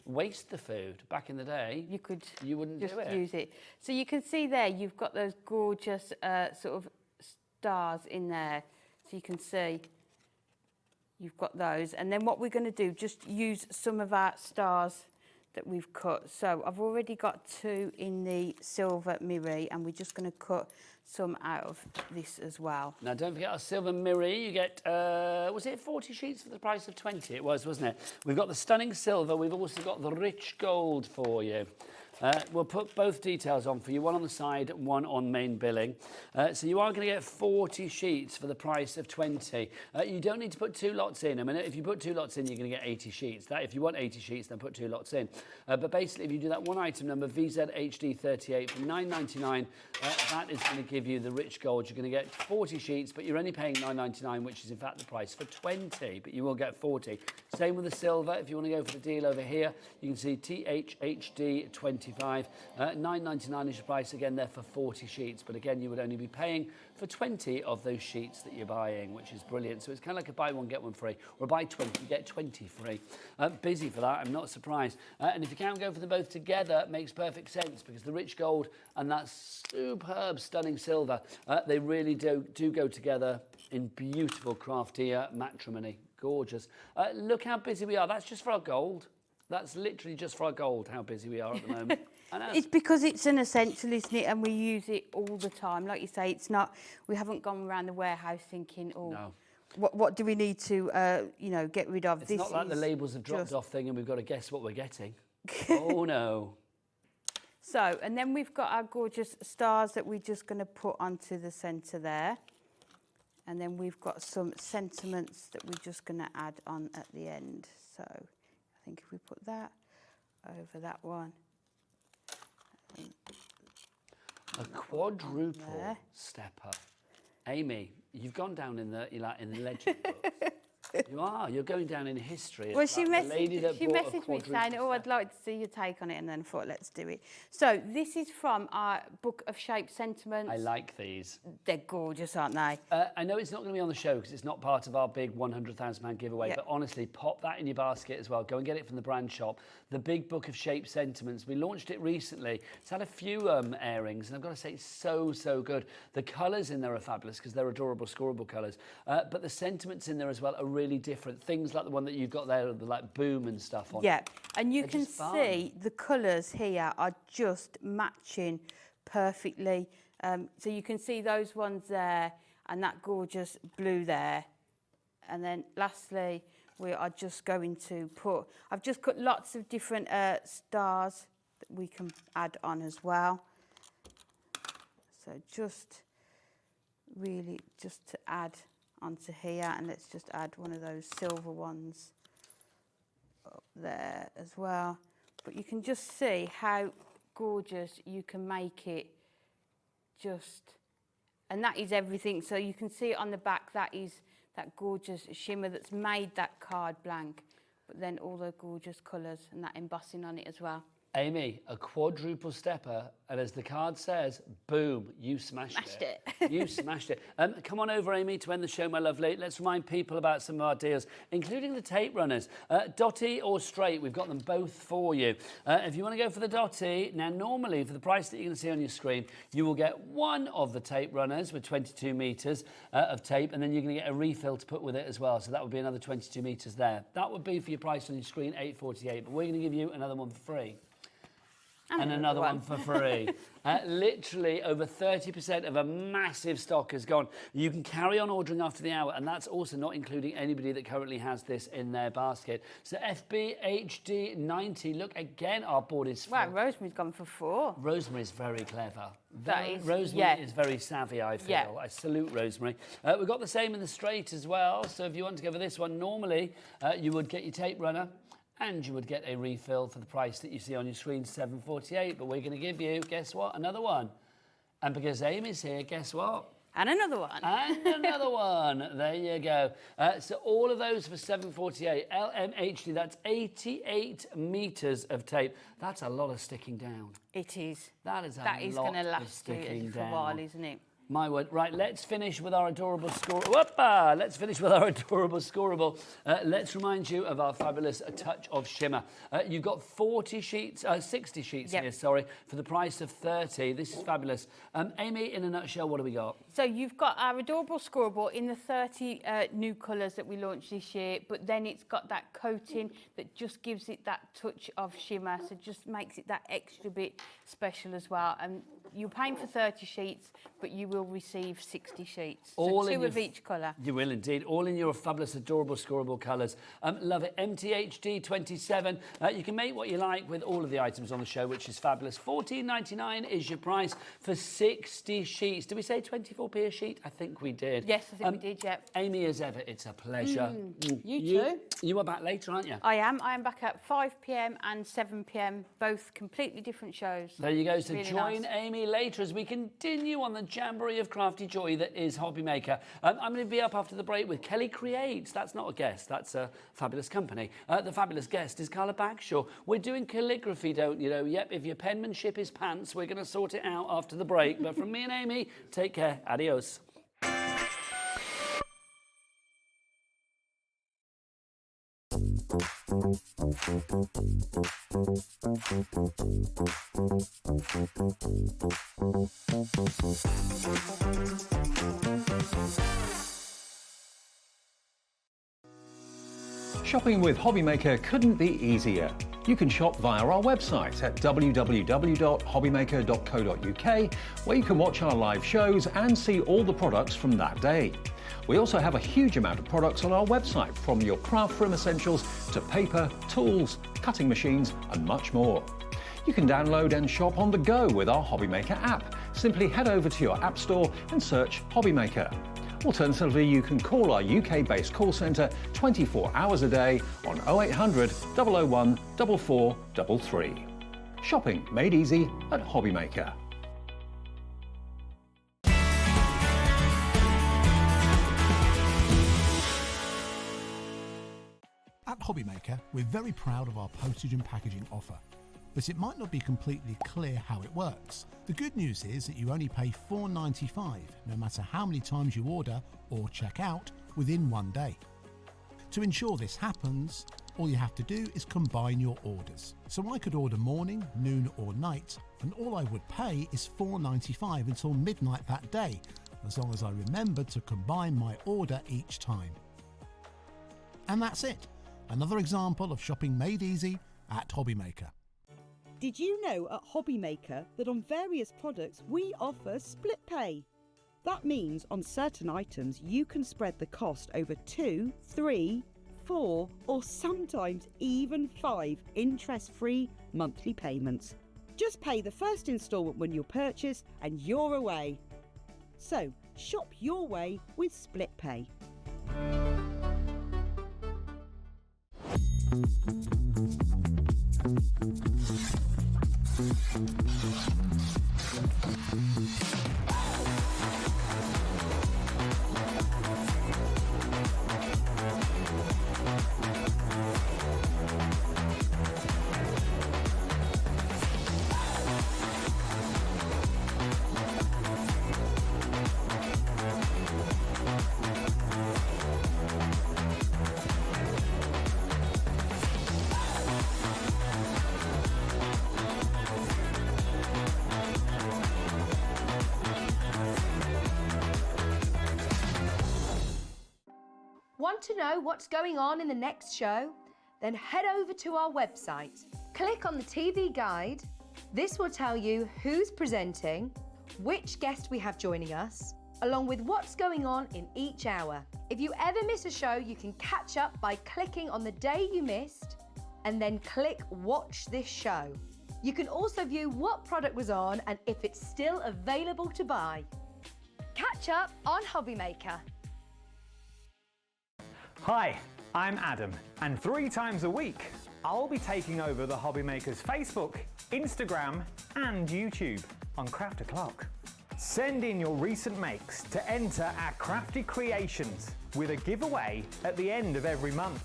Waste the food. Back in the day, you wouldn't just do it. use it. So you can see there, you've got those gorgeous sort of stars in there. So you can see you've got those. And then what we're going to do, just use some of our stars that we've cut. So I've already got 2 in the silver mirror and we're just going to cut some out of this as well. Now, don't forget our silver mirror. You get, was it 40 sheets for the price of 20? It was, wasn't it? We've got the stunning silver. We've also got the rich gold for you. We'll put both details on for you, one on the side, one on main billing. So you are going to get 40 sheets for the price of 20. You don't need to put 2 lots in. I mean, if you put 2 lots in, you're going to get 80 sheets. That, if you want 80 sheets, then put 2 lots in. But basically, if you do that one item number, VZHD38 for $9.99, that is going to give you the rich gold. You're going to get 40 sheets, but you're only paying £9.99, which is in fact the price for 20, but you will get 40. Same with the silver. If you want to go for the deal over here, you can see THHD 25. £9.99 is your price again there for 40 sheets, but again, you would only be paying for 20 of those sheets that you're buying, which is brilliant. So it's kind of like a buy one, get one free, or buy 20, get 20 free. Busy for that, I'm not surprised. And if you can't go for them both together, it makes perfect sense, because the rich gold and that superb, stunning silver, they really do go together in beautiful crafty matrimony. Gorgeous. Look how busy we are. That's just for our gold. That's literally just for our gold, how busy we are at the moment. It's because it's an essential, isn't it? And we use it all the time. Like you say, it's not, we haven't gone around the warehouse thinking, oh, no. What do we need to, you know, get rid of? It's not like the labels have dropped off thing and we've got to guess what we're getting. Oh, no. So, and then we've got our gorgeous stars that we're just going to put onto the centre there. And then we've got some sentiments that we're just going to add on at the end. So, I think if we put that over that one. A quadruple stepper. Amy, you've gone down in the legend books. You are. You're going down in history. Well, she messaged me saying, oh, I'd like to see your take on it, and then thought, let's do it. So this is from our book of shape sentiments. I like these. They're gorgeous, aren't they? I know it's not going to be on the show because it's not part of our big £100,000 giveaway, but honestly, pop that in your basket as well. Go and get it from the brand shop. The big book of shape sentiments. We launched it recently. It's had a few airings, and I've got to say, it's so good. The colours in there are fabulous because they're adorable, scorable colours. But the sentiments in there as well are really different. Things like the one that you've got there, the like boom and stuff on. Yeah, and you can see the colours here are just matching perfectly. So you can see those ones there and that gorgeous blue there. And then lastly, we are just going to put, I've just cut lots of different stars that we can add on as well. So just really just to add onto here, and let's just add one of those silver ones up there as well. But you can just see how gorgeous you can make it just, and that is everything. So you can see it on the back, that is that gorgeous shimmer that's made that card blank, but then all the gorgeous colours and that embossing on it as well. Amy, a quadruple stepper, and as the card says, boom, you smashed it. You smashed it. Come on over, Amy, to end the show, my lovely. Let's remind people about some of our deals, including the tape runners. Dotty or straight, we've got them both for you. If you want to go for the Dotty, now normally for the price that you're going to see on your screen, you will get one of the tape runners with 22 metres of tape, and then you're going to get a refill to put with it as well. So that would be another 22 metres there. That would be for your price on your screen, $8.48, but we're going to give you another one for free. And another one for free. Literally over 30% of a massive stock has gone. You can carry on ordering after the hour, and that's also not including anybody that currently has this in their basket. So FBHD 90, look again, our board is full. Wow, Rosemary's gone for 4. Rosemary's very clever. Rosemary is very savvy, I feel. Yeah. I salute Rosemary. We've got the same in the straight as well. So if you want to go for this one, normally you would get your tape runner, and you would get a refill for the price that you see on your screen, $7.48. But we're going to give you, guess what, another one. And because Amy's here, guess what? And another one. And another one. There you go. So all of those for $7.48. LMHD, that's 88 metres of tape. That's a lot of sticking down. It is. That is going to last you for a while, isn't it? My word. Right, let's finish with our adorable scorable. Let's finish with our adorable scorable. Let's remind you of our fabulous touch of shimmer. You've got 60 sheets here, sorry, for the price of 30. This is fabulous. Amy, in a nutshell, what do we got? So you've got our adorable scorable in the 30 new colours that we launched this year, but then it's got that coating that just gives it that touch of shimmer, so just makes it that extra bit special as well. And you're paying for 30 sheets, but you will receive 60 sheets. So 2 of each colour. You will indeed. All in your fabulous, adorable, scorable colours. Love it. MTHD 27. You can make what you like with all of the items on the show, which is fabulous. $14.99 is your price for 60 sheets. Did we say 24? 24p a sheet? I think we did. Yes, I think we did, yeah. Amy, as ever, it's a pleasure. You too. You are back later, aren't you? I am back at 5 p.m. and 7 p.m, both completely different shows. There you go. So Really join nice. Amy later as we continue on the jamboree of crafty joy that is Hobby Maker. I'm going to be up after the break with Kelly Creates. That's not a guest, that's a fabulous company. The fabulous guest is Carla Bagshaw. We're doing calligraphy, don't you know? Yep, if your penmanship is pants, we're going to sort it out after the break. But from me and Amy, take care. Adios. Shopping with Hobby Maker couldn't be easier. You can shop via our website at www.hobbymaker.co.uk, where you can watch our live shows and see all the products from that day. We also have a huge amount of products on our website, from your craft room essentials to paper, tools, cutting machines and much more. You can download and shop on the go with our Hobby Maker app. Simply head over to your app store and search Hobby Maker. Alternatively, you can call our UK-based call centre 24 hours a day on 0800 001 4433. Shopping made easy at Hobby Maker. At Hobby Maker, we're very proud of our postage and packaging offer, but it might not be completely clear how it works. The good news is that you only pay $4.95 no matter how many times you order or check out within one day. To ensure this happens, all you have to do is combine your orders. So I could order morning, noon or night, and all I would pay is $4.95 until midnight that day, as long as I remembered to combine my order each time. And that's it. Another example of shopping made easy at Hobby Maker. Did you know at Hobby Maker that on various products we offer split pay? That means on certain items you can spread the cost over 2, 3, 4 or sometimes even 5 interest-free monthly payments. Just pay the first instalment when you purchase and you're away. So shop your way with split pay. Want to know what's going on in the next show? Then head over to our website. Click on the TV guide. This will tell you who's presenting, which guest we have joining us, along with what's going on in each hour. If you ever miss a show, you can catch up by clicking on the day you missed and then click Watch This Show. You can also view what product was on and if it's still available to buy. Catch up on Hobby Maker. Hi, I'm Adam, and 3 times a week, I'll be taking over the Hobby Maker's Facebook, Instagram, and YouTube on Craft O'Clock. Send in your recent makes to enter our crafty creations with a giveaway at the end of every month.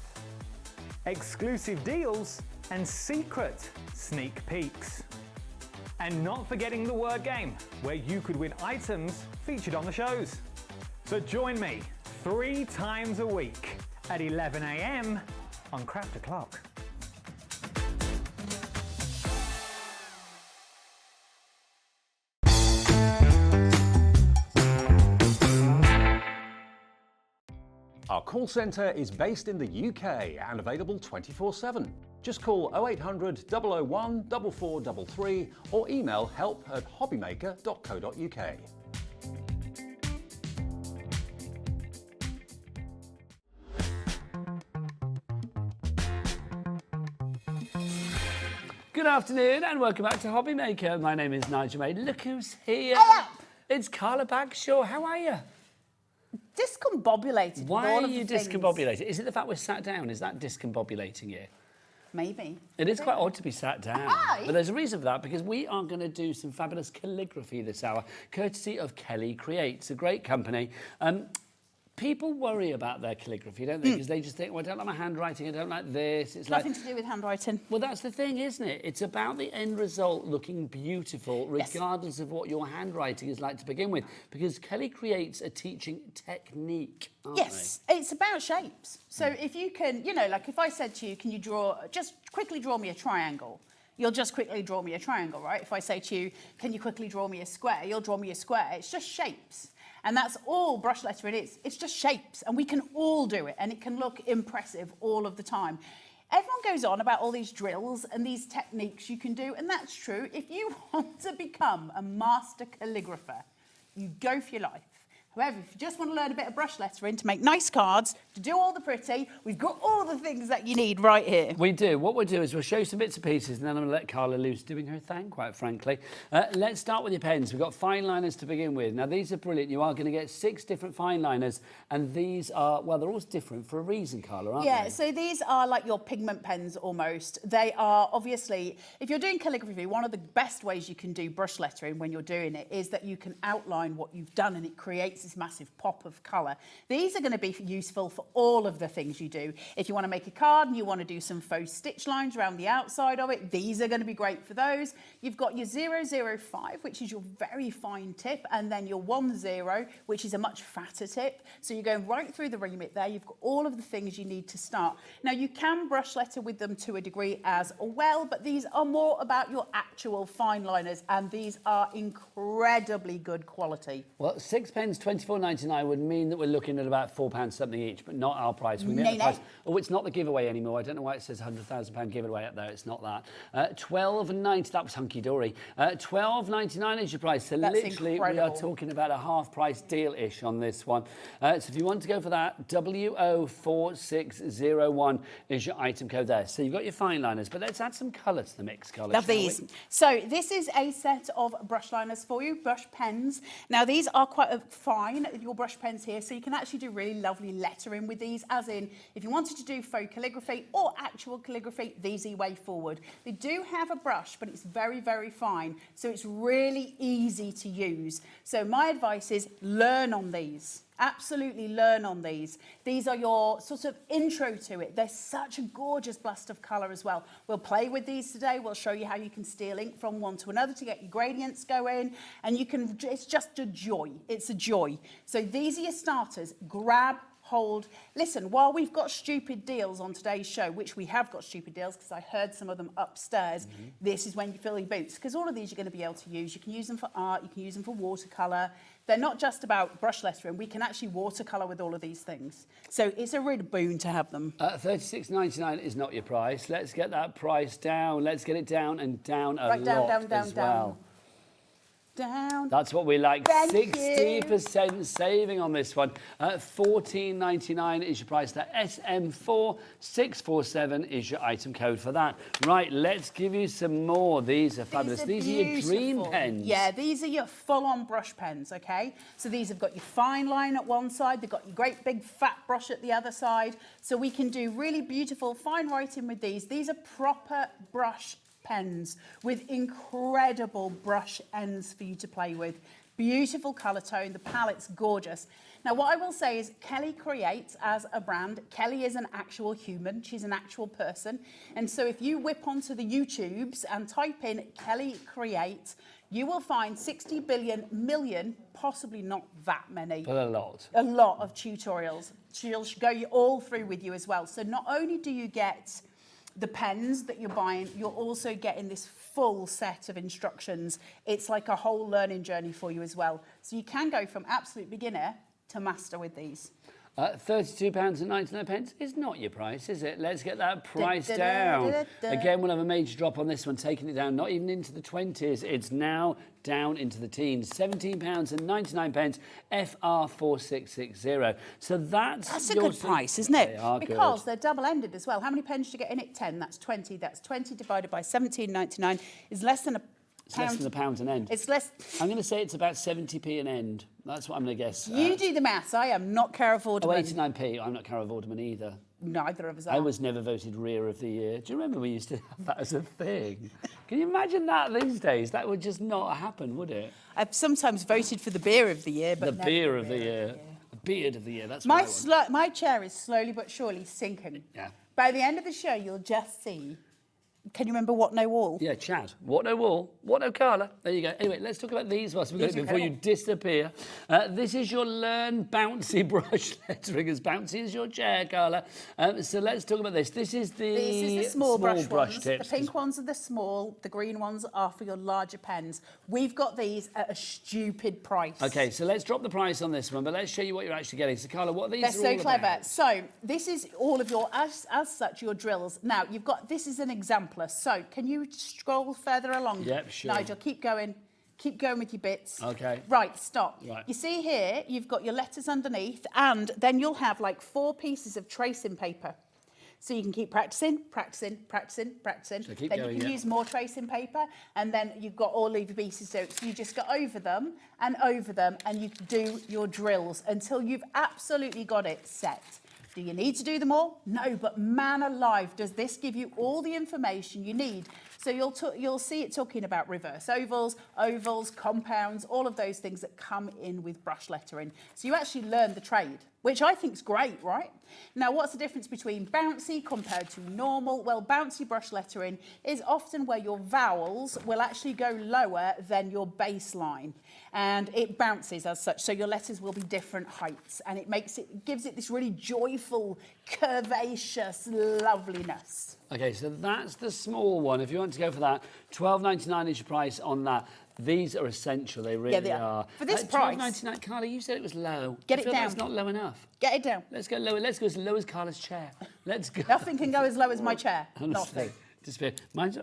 Exclusive deals and secret sneak peeks. And not forgetting the word game, where you could win items featured on the shows. So join me 3 times a week at 11 AM on Craft O'Clock. Our call centre is based in the UK and available 24/7. Just call 0800 001 4433 or email help@hobbymaker.co.uk. Good afternoon and welcome back to Hobby Maker. My name is Nigel May. Look who's here. It's Carla Bagshaw. How are you? Discombobulated. Why are you discombobulated? Is it the fact we're sat down? Is that discombobulating you? Maybe. It is quite odd to be sat down. Aye. But there's a reason for that, because we are going to do some fabulous calligraphy this hour, courtesy of Kelly Creates, a great company. People worry about their calligraphy, don't they? Because they just think, well, I don't like my handwriting, I don't like this. It's Nothing to do with handwriting. Well, that's the thing, isn't it? It's about the end result looking beautiful, regardless of what your handwriting is like to begin with. Because Kelly Creates a teaching technique, aren't they? It's about shapes. So if you can, you know, like if I said to you, can you just quickly draw me a triangle? You'll just quickly draw me a triangle, right? If I say to you, can you quickly draw me a square? You'll draw me a square. It's just shapes. And that's all brush lettering is. It's just shapes, and we can all do it, and it can look impressive all of the time. Everyone goes on about all these drills and these techniques you can do, and that's true. If you want to become a master calligrapher, you go for your life. However, if you just want to learn a bit of brush lettering to make nice cards, to do all the pretty, we've got all the things that you need right here. We do. What we'll do is we'll show you some bits and pieces, and then I'm going to let Carla loose doing her thing, quite frankly. Let's start with your pens. We've got fine liners to begin with. Now, these are brilliant. You are going to get 6 different fine liners, and these are, well, they're all different for a reason, Carla, aren't they? Yeah, so these are like your pigment pens almost. They are obviously, if you're doing calligraphy, one of the best ways you can do brush lettering when you're doing it is that you can outline what you've done, and it creates this massive pop of colour. These are going to be useful for all of the things you do. If you want to make a card and you want to do some faux stitch lines around the outside of it, these are going to be great for those. You've got your 005, which is your very fine tip, and then your 10, which is a much fatter tip. So you're going right through the remit there. You've got all of the things you need to start. Now, you can brush letter with them to a degree as well, but these are more about your actual fine liners, and these are incredibly good quality. Well, 6 pens, £24.99 would mean that we're looking at about £4 something each, but not our price. We No, the price. Oh, it's not the giveaway anymore. I don't know why it says £100,000 giveaway up there. It's not that. £12.90. That was hunky-dory. £12.99 is your price. So That's literally, incredible. we are talking about a half-price deal-ish on this one. So if you want to go for that, WO4601 is your item code there. So you've got your fine liners, but let's add some colour to the mix, Carla. Love these. So this is a set of brush liners for you, brush pens. Now these are quite fine, your brush pens here, so you can actually do really lovely lettering with these, as in if you wanted to do faux calligraphy or actual calligraphy, these are your way forward. They do have a brush, but it's very, very fine, so it's really easy to use. So my advice is learn on these. Absolutely learn on these. These are your sort of intro to it. They're such a gorgeous blast of colour as well. We'll play with these today. We'll show you how you can steal ink from one to another to get your gradients going. And you can, it's just a joy. It's a joy. So these are your starters. Grab, hold. Listen, while we've got stupid deals on today's show, which we have got stupid deals because I heard some of them upstairs, this is when you fill your boots, because all of these you're going to be able to use. You can use them for art, you can use them for watercolour. They're not just about brush lettering. We can actually watercolour with all of these things. So it's a real boon to have them. £36.99 is not your price. Let's get that price down. Let's get it down and down a lot as well. Down. That's what we like. Thank 60% saving on this one. £14.99 is your price. That SM4647 is your item code for that. Right, let's give you some more. These are fabulous. These are your dream pens. Yeah, these are your full-on brush pens, okay? So these have got your fine line at one side. They've got your great big fat brush at the other side. So we can do really beautiful fine writing with these. These are proper brush pens with incredible brush ends for you to play with. Beautiful colour tone, the palette's gorgeous. Now what I will say is Kelly Creates as a brand. Kelly is an actual human, she's an actual person. And so if you whip onto the YouTubes and type in Kelly Create, you will find 60 billion million, possibly not that many. But a lot. A lot of tutorials. She'll go all through with you as well. So not only do you get the pens that you're buying, you're also getting this full set of instructions. It's like a whole learning journey for you as well. So you can go from absolute beginner to master with these. £32.99 is not your price, is it? Let's get that price down. Again, we'll have a major drop on this one, taking it down, not even into the 20s. It's now down into the teens. £17.99, FR4660. So that's a good price, isn't it? They are because good. they're double-ended as well. How many pens do you get in it? 10. That's 20. That's 20 divided by £17.99 is less than It's less than £1 an end. It's less. I'm going to say it's about 70p an end. That's what I'm going to guess. You do the maths. I am not Cara Vorderman. Oh, 89p. I'm not Cara Vorderman either. Neither of us are. I was never voted Rear of the Year. Do you remember we used to have that as a thing? Can you imagine that these days? That would just not happen, would it? I've sometimes voted for the Beer of the Year, but the Beer of the Year. The Beard of the Year. That's my what I want. my chair is slowly but surely sinking. Yeah. By the end of the show, you'll just see. Can you remember What No Wall? Yeah, Chad. What no wall, what no colour. There you go. Anyway, let's talk about these ones before you disappear. This is your Learn Bouncy brush lettering, as bouncy as your chair, Carla. So let's talk about this. This is the small brush ones. tips. The pink ones are the small. The green ones are for your larger pens. We've got these at a stupid price. Okay, so let's drop the price on this one, but let's show you what you're actually getting. So, Carla, what are these? They're all so clever. about? So this is all of your, as such, your drills. Now, you've got, this is an example. So can you scroll further along? Yep, sure. Nigel, keep going. Keep going with your bits. Okay. Right, stop. Right. You see here, you've got your letters underneath, and then you'll have like 4 pieces of tracing paper. So you can keep practicing. So keep Then going, you can yeah. use more tracing paper, and then you've got all of your pieces. So you just go over them, and you can do your drills until you've absolutely got it set. Do you need to do them all? No, but man alive, does this give you all the information you need? So you'll see it talking about reverse ovals, compounds, all of those things that come in with brush lettering. So you actually learn the trade, which I think is great, right? Now, what's the difference between bouncy compared to normal? Well, bouncy brush lettering is often where your vowels will actually go lower than your baseline, and it bounces as such. So your letters will be different heights, and it gives it this really joyful, curvaceous loveliness. Okay, so that's the small one. If you want to go for that, $12.99 is your price on that. These are essential. They really they are. For this price, $12.99. Carla, you said it was low. Get I it feel down. That's not low enough. Get it down. Let's go lower. Let's go as low as Carla's chair. Let's go. Nothing can go as low as my chair. Honestly. Nothing.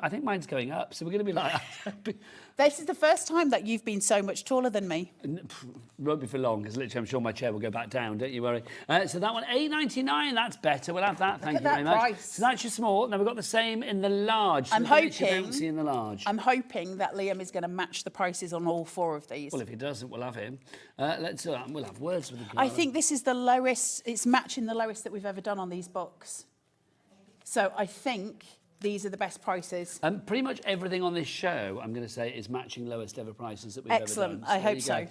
I think mine's going up, so we're going to be like... This is the first time that you've been so much taller than me. Won't be for long, because literally I'm sure my chair will go back down, don't you worry. So that one, $8.99, that's better. We'll have that, thank you very much. Price. So that's your small. Now we've got the same in the large. So I'm bouncy in the large. I'm hoping that Liam is going to match the prices on all 4 of these. Well, if he doesn't, we'll have him. We'll have words with him. I think this is the lowest, it's matching the lowest that we've ever done on these books. So I think these are the best prices. Pretty much everything on this show, I'm going to say, is matching lowest ever prices that we've Excellent. ever done. I hope so.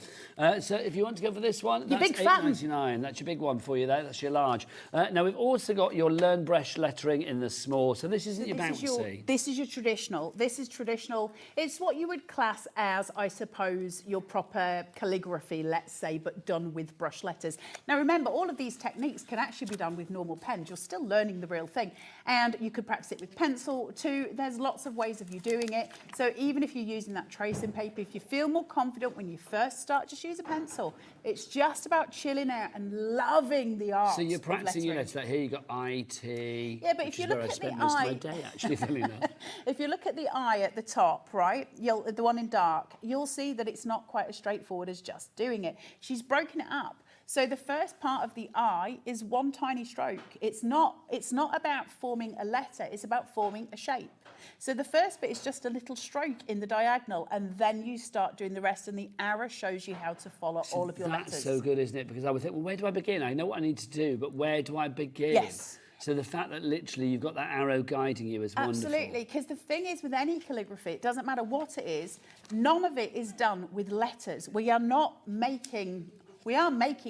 So if you want to go for this one, You're that's big fan. $8.99. That's your big one for you there. That's your large. Now, we've also got your Learn Brush lettering in the small. So this isn't your bouncy. This is your traditional. This is traditional. It's what you would class as, I suppose, your proper calligraphy, let's say, but done with brush letters. Now, remember, all of these techniques can actually be done with normal pens. You're still learning the real thing. And you could practice it with pencil too. There's lots of ways of you doing it. So even if you're using that tracing paper, if you feel more confident when you first start, just use a pencil. It's just about chilling out and loving the art. So you're practicing your lettering. letters. Like here you got IT. Yeah, but if you look at the spent most of my I, day, actually, funny enough. if you look at the I at the top, right, the one in dark, you'll see that it's not quite as straightforward as just doing it. She's broken it up. So the first part of the I is one tiny stroke. It's not about forming a letter, it's about forming a shape. So the first bit is just a little stroke in the diagonal, and then you start doing the rest, and the arrow shows you how to follow all of your letters. That's so good, isn't it? Because I would think, well, where do I begin? I know what I need to do, but where do I begin? Yes. So the fact that literally you've got that arrow guiding you is wonderful. Absolutely, because the thing is with any calligraphy, it doesn't matter what it is, none of it is done with letters. We are making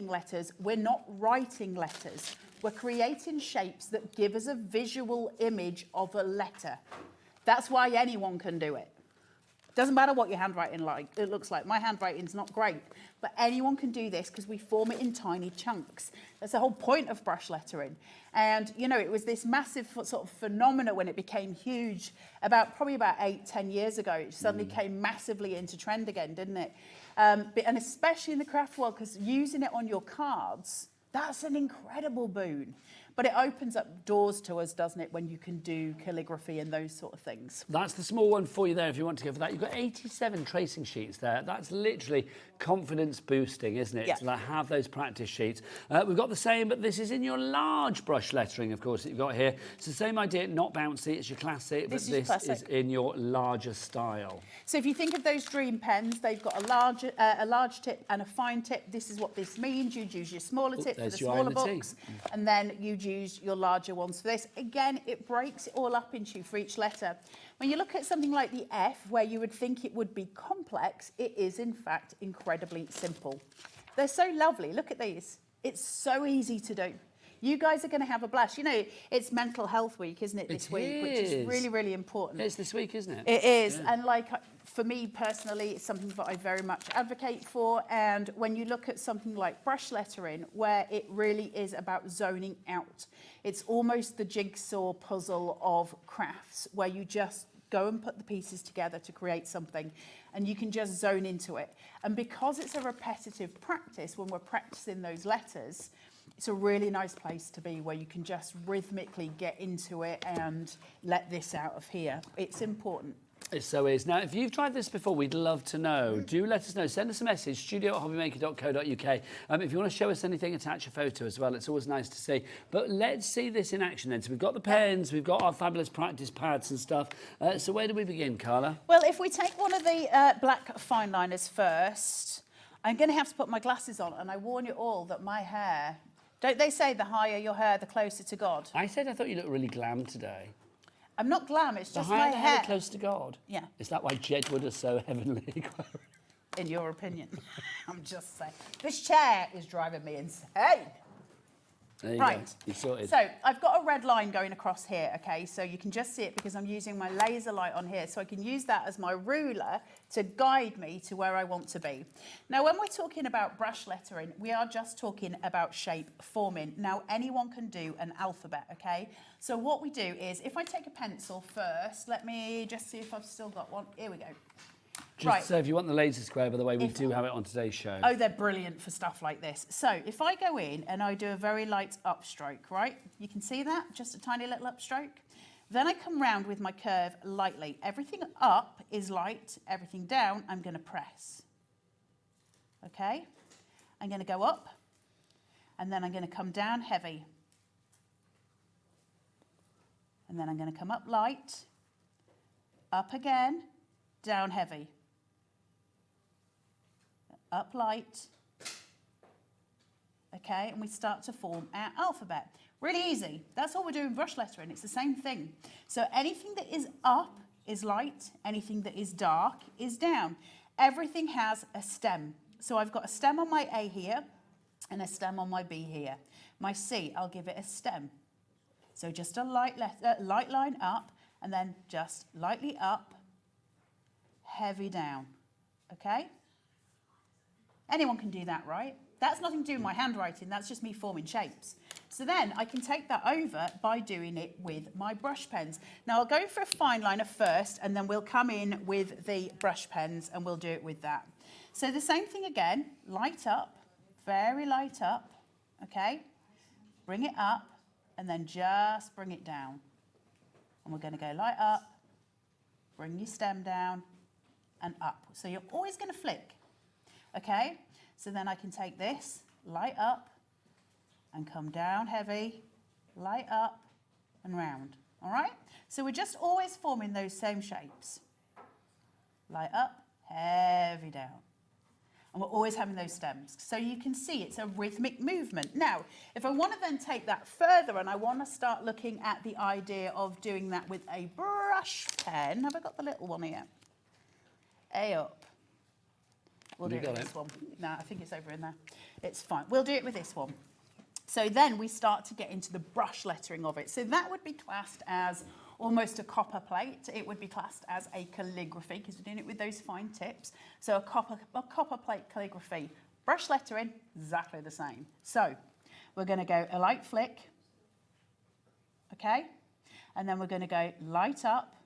letters, we're not writing letters. We're creating shapes that give us a visual image of a letter. That's why anyone can do it. Doesn't matter what your handwriting it looks like. My handwriting's not great, but anyone can do this because we form it in tiny chunks. That's the whole point of brush lettering. And, you know, it was this massive sort of phenomena when it became huge probably about 8-10 years ago. It suddenly came massively into trend again, didn't it? And especially in the craft world, because using it on your cards, that's an incredible boon. But it opens up doors to us, doesn't it, when you can do calligraphy and those sort of things. That's the small one for you there if you want to go for that. You've got 87 tracing sheets there. That's literally confidence boosting, isn't it? Yeah. To have those practice sheets. We've got the same, but this is in your large brush lettering, of course, that you've got here. It's the same idea, not bouncy, it's your classic, but this is in your larger style. So if you think of those dream pens, they've got a large tip and a fine tip. This is what this means. You'd use your smaller tip for the smaller books, and then you'd use your larger ones for this. Again, it breaks it all up into you for each letter. When you look at something like the F, where you would think it would be complex, it is in fact incredibly simple. They're so lovely. Look at these. It's so easy to do. You guys are going to have a blast. You know, it's Mental Health Week, isn't it, this week? Which is really, really important. It's this week, isn't it? It is. Yeah. And like, for me personally, it's something that I very much advocate for. And when you look at something like brush lettering, where it really is about zoning out, it's almost the jigsaw puzzle of crafts, where you just go and put the pieces together to create something, and you can just zone into it. And because it's a repetitive practice, when we're practicing those letters, it's a really nice place to be, where you can just rhythmically get into it and let this out of here. It's important. It so is. Now, if you've tried this before, we'd love to know. Do let us know. Send us a message, studio@hobbymaker.co.uk. If you want to show us anything, attach a photo as well. It's always nice to see. But let's see this in action then. So we've got the pens, we've got our fabulous practice pads and stuff. So where do we begin, Carla? Well, if we take one of the black fine liners first, I'm going to have to put my glasses on, and I warn you all that my hair... Don't they say the higher your hair, the closer to God? I thought you looked really glam today. I'm not glam, it's just my my hair. The close to God? Yeah. Is that why Jedward is so heavenly? In your opinion. I'm just saying. This chair is driving me insane. There you right. go. You sorted. So I've got a red line going across here, okay? So you can just see it because I'm using my laser light on here. So I can use that as my ruler to guide me to where I want to be. Now, when we're talking about brush lettering, we are just talking about shape forming. Now, anyone can do an alphabet, okay? So what we do is, if I take a pencil first, let me just see if I've still got one. Here we go. Just so if you want the laser square, by the way, we do have it on today's show. Oh, they're brilliant for stuff like this. So if I go in and I do a very light upstroke, right? You can see that, just a tiny little upstroke. Then I come round with my curve lightly. Everything up is light, everything down, I'm going to press. Okay? I'm going to go up, and then I'm going to come down heavy. And then I'm going to come up light, up again, down heavy. Up light. Okay, and we start to form our alphabet. Really easy. That's all we're doing brush lettering. It's the same thing. So anything that is up is light. Anything that is dark is down. Everything has a stem. So I've got a stem on my A here and a stem on my B here. My C, I'll give it a stem. So just a light line up, and then just lightly up, heavy down. Okay? Anyone can do that, right? That's nothing to do with my handwriting, that's just me forming shapes. So then I can take that over by doing it with my brush pens. Now I'll go for a fine liner first, and then we'll come in with the brush pens and we'll do it with that. So the same thing again, light up, very light up, okay? Bring it up, and then just bring it down. And we're gonna go light up, bring your stem down, and up. So you're always gonna flick. Okay, so then I can take this, light up, and come down heavy, light up, and round. All right? So we're just always forming those same shapes. Light up, heavy down. And we're always having those stems. So you can see it's a rhythmic movement. Now, if I want to then take that further and I want to start looking at the idea of doing that with a brush pen, have I got the little one here? A up. We'll do it with this one. No, I think it's over in there. It's fine. We'll do it with this one. So then we start to get into the brush lettering of it. So that would be classed as almost a copper plate. It would be classed as a calligraphy because we're doing it with those fine tips. So a copper plate calligraphy. Brush lettering, exactly the same. So we're going to go a light flick, okay? And then we're going to go light up,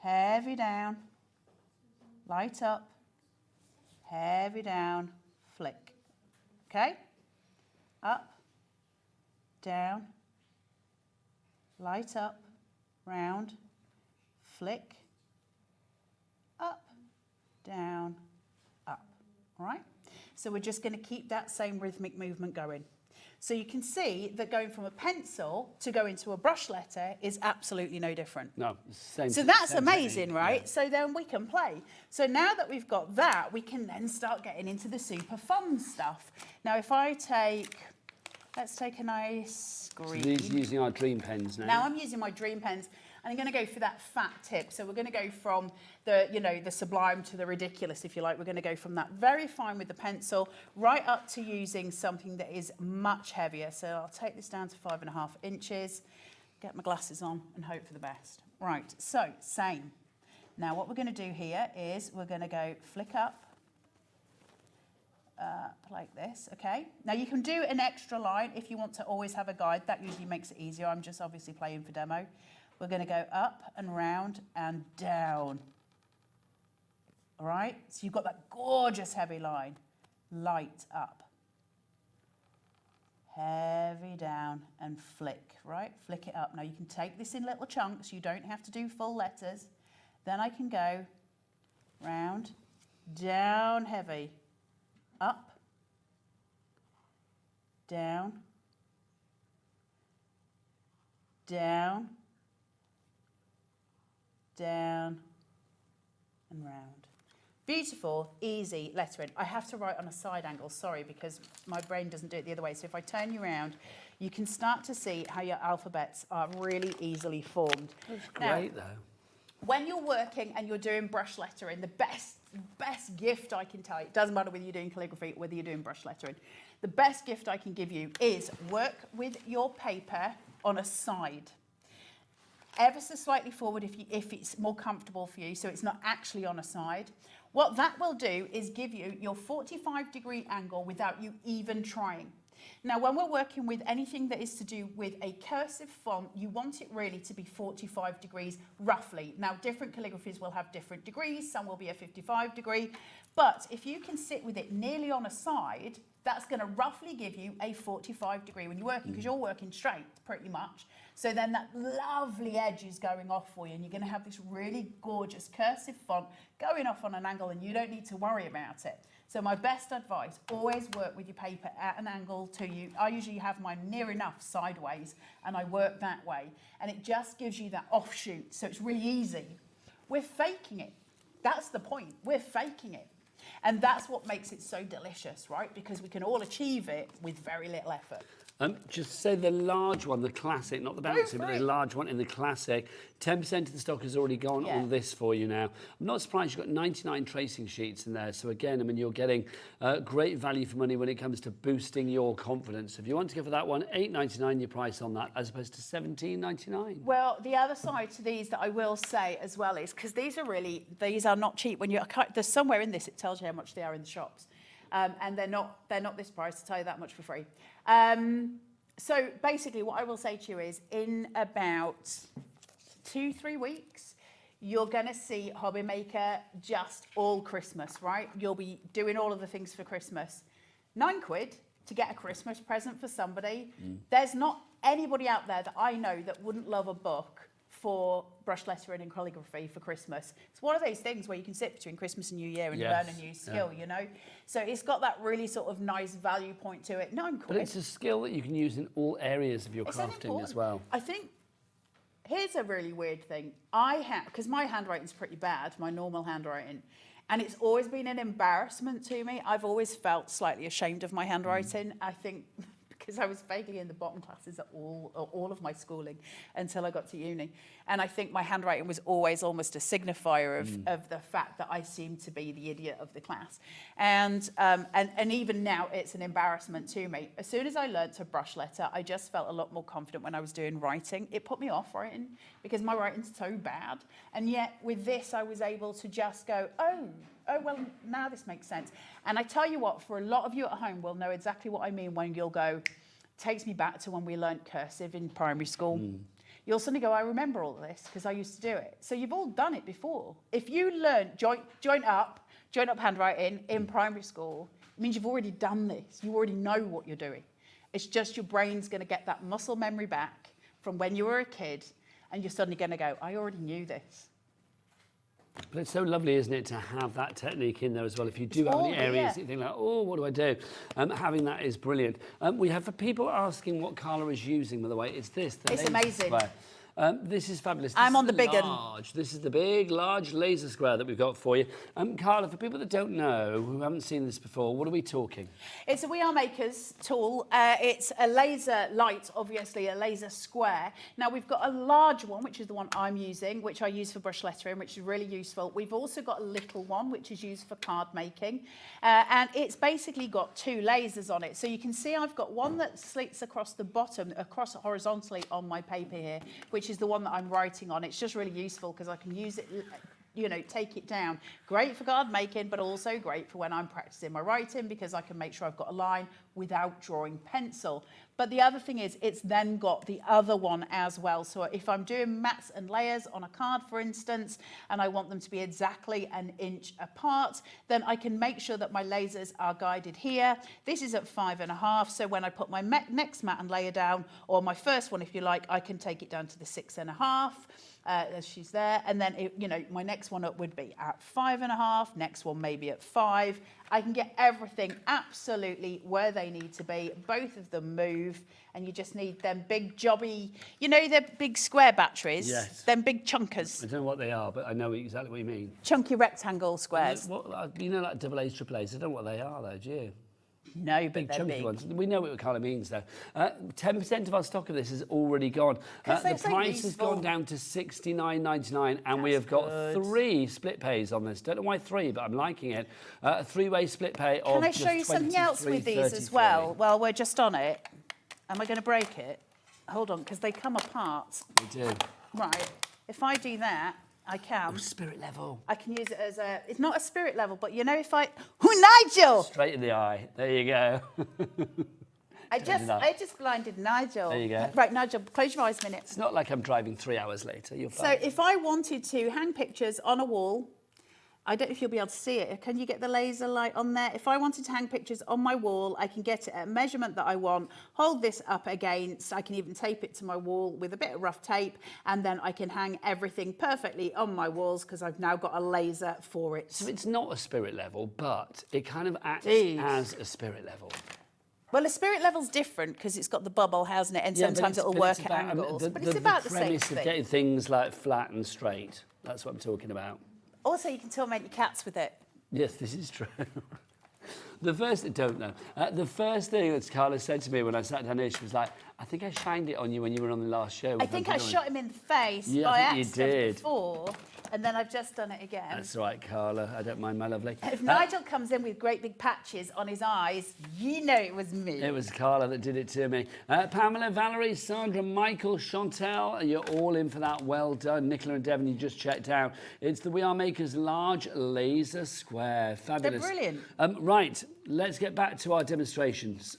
heavy down, light up, heavy down, flick. Okay? Up, down, light up, round, flick, up, down, up, all right? So we're just going to keep that same rhythmic movement going. So you can see that going from a pencil to go into a brush letter is absolutely no different. No, same. So that's same amazing, technique, right? yeah. So then we can play. So now that we've got that, we can then start getting into the super fun stuff. Now if I take, let's take a nice green. So these are using our dream pens now. Now I'm using my dream pens, and I'm going to go for that fat tip. So we're going to go from the, you know, the sublime to the ridiculous, if you like. We're going to go from that very fine with the pencil right up to using something that is much heavier. So I'll take this down to 5.5 inches, get my glasses on, and hope for the best. Right, so same. Now what we're going to do here is we're going to go flick up, like this, okay? Now you can do an extra line if you want to always have a guide. That usually makes it easier. I'm just obviously playing for demo. We're going to go up and round and down. All right? So you've got that gorgeous heavy line. Light up. Heavy down and flick, right? Flick it up. Now you can take this in little chunks. You don't have to do full letters. Then I can go round, down heavy, up, down, down, down, and round. Beautiful, easy lettering. I have to write on a side angle, sorry, because my brain doesn't do it the other way. So if I turn you around, you can start to see how your alphabets are really easily formed. That's great, though. When you're working and you're doing brush lettering, the best gift I can tell you, it doesn't matter whether you're doing calligraphy or whether you're doing brush lettering, the best gift I can give you is work with your paper on a side. Ever so slightly forward if it's more comfortable for you, so it's not actually on a side. What that will do is give you your 45-degree angle without you even trying. Now, when we're working with anything that is to do with a cursive font, you want it really to be 45 degrees roughly. Now, different calligraphies will have different degrees. Some will be a 55 degree. But if you can sit with it nearly on a side, that's going to roughly give you a 45 degree when you're working, because you're working straight pretty much. So then that lovely edge is going off for you, and you're going to have this really gorgeous cursive font going off on an angle, and you don't need to worry about it. So my best advice, always work with your paper at an angle to you. I usually have mine near enough sideways, and I work that way. And it just gives you that offshoot, so it's really easy. We're faking it. That's the point. We're faking it. And that's what makes it so delicious, right? Because we can all achieve it with very little effort. Just say the large one, the classic, not the bouncy, but the large one in the classic. 10% of the stock has already gone on this for you now. I'm not surprised you've got 99 tracing sheets in there. So again, I mean, you're getting great value for money when it comes to boosting your confidence. If you want to go for that one, $8.99 your price on that, as opposed to $17.99. Well, the other side to these that I will say as well is, because these are not cheap. When there's somewhere in this, it tells you how much they are in the shops. And they're not this price, to tell you that much for free. So basically what I will say to you is, in about 2-3 weeks, you're going to see Hobby Maker just all Christmas, right? You'll be doing all of the things for Christmas. £9 to get a Christmas present for somebody. There's not anybody out there that I know that wouldn't love a book for brush lettering and calligraphy for Christmas. It's one of those things where you can sit between Christmas and New Year and learn a new skill, you know? So it's got that really sort of nice value point to it. £9. But it's a skill that you can use in all areas of your crafting as well. I think, here's a really weird thing. Because my handwriting's pretty bad, my normal handwriting, and it's always been an embarrassment to me. I've always felt slightly ashamed of my handwriting. I think because I was vaguely in the bottom classes at all of my schooling until I got to uni. And I think my handwriting was always almost a signifier of the fact that I seemed to be the idiot of the class. And even now, it's an embarrassment to me. As soon as I learned to brush letter, I just felt a lot more confident when I was doing writing. It put me off writing because my writing's so bad. And yet, with this, I was able to just go, oh, well, now this makes sense. And I tell you what, for a lot of you at home will know exactly what I mean when you'll go, takes me back to when we learnt cursive in primary school. You'll suddenly go, I remember all of this because I used to do it. So you've all done it before. If you learn joint up handwriting in primary school, it means you've already done this. You already know what you're doing. It's just your brain's going to get that muscle memory back from when you were a kid, and you're suddenly going to go, I already knew this. But it's so lovely, isn't it, to have that technique in there as well. If you do have any areas that you think like, oh, what do I do? Having that is brilliant. We have for people asking what Carla is using, by the way, it's this. It's amazing. Square. This is fabulous. I'm on the big one. This is the big, large laser square that we've got for you. Carla, for people that don't know, who haven't seen this before, what are we talking? It's a We Are Makers tool. It's a laser light, obviously, a laser square. Now, we've got a large one, which is the one I'm using, which I use for brush lettering, which is really useful. We've also got a little one, which is used for card making. And it's basically got 2 lasers on it. So you can see I've got one that slits across the bottom, across horizontally on my paper here, which is the one that I'm writing on. It's just really useful because I can use it, you know, take it down. Great for card making, but also great for when I'm practicing my writing because I can make sure I've got a line without drawing pencil. But the other thing is it's then got the other one as well. So if I'm doing mats and layers on a card, for instance, and I want them to be exactly an inch apart, then I can make sure that my lasers are guided here. This is at 5.5. So when I put my next mat and layer down, or my first one, if you like, I can take it down to the 6.5. As she's there, and then you know, my next one up would be at 5.5, next one maybe at 5. I can get everything absolutely where they need to be. Both of them move, and you just need them big jobby, you know, the big square batteries. Yes. Them big chunkers. I don't know what they are, but I know exactly what you mean. Chunky rectangle squares. You know, like double A's, triple A's. I don't know what they are, though, do you? No, but big they're chunky big. ones. We know what it kind of means, though. 10% of our stock of this is already gone. The price has gone down to $69.99, and we have got 3 split pays on this. Don't know why 3, but I'm liking it. A 3-way split pay of Can I show you something else with these as well? While we're just on it. Am I going to break it? Hold on, because they come apart. They do. Right. If I do that, I can. Oh, spirit level. I can use it as a, it's not a spirit level, but you know, if I, Nigel! Straight in the eye. There you go. I just blinded Nigel. There you go. Right, Nigel, close your eyes a minute. It's not like I'm driving 3 hours later. You're fine. So if I wanted to hang pictures on a wall, I don't know if you'll be able to see it. Can you get the laser light on there? If I wanted to hang pictures on my wall, I can get it at a measurement that I want, hold this up against, I can even tape it to my wall with a bit of rough tape, and then I can hang everything perfectly on my walls because I've now got a laser for it. So it's not a spirit level, but it kind of acts as a spirit level. Well, a spirit level's different because it's got the bubble, hasn't it? And sometimes it'll work at angles. But it's about the same premise thing. of getting things like flat and straight. That's what I'm talking about. Also, you can torment your cats with it. Yes, this is true. The first thing that Carla said to me when I sat down here, she was like, I think I shined it on you when you were on the last show. I think I shot him in the face by accident before, and then I've just done it again. That's right, Carla. I don't mind, my lovely. If Nigel comes in with great big patches on his eyes, you know it was me. It was Carla that did it to me. Pamela, Valerie, Sandra, Michael, Chantel, you're all in for that. Well done. Nicola and Devon, you just checked out. It's the We Are Makers large laser square. Fabulous. They're brilliant. Right, let's get back to our demonstrations.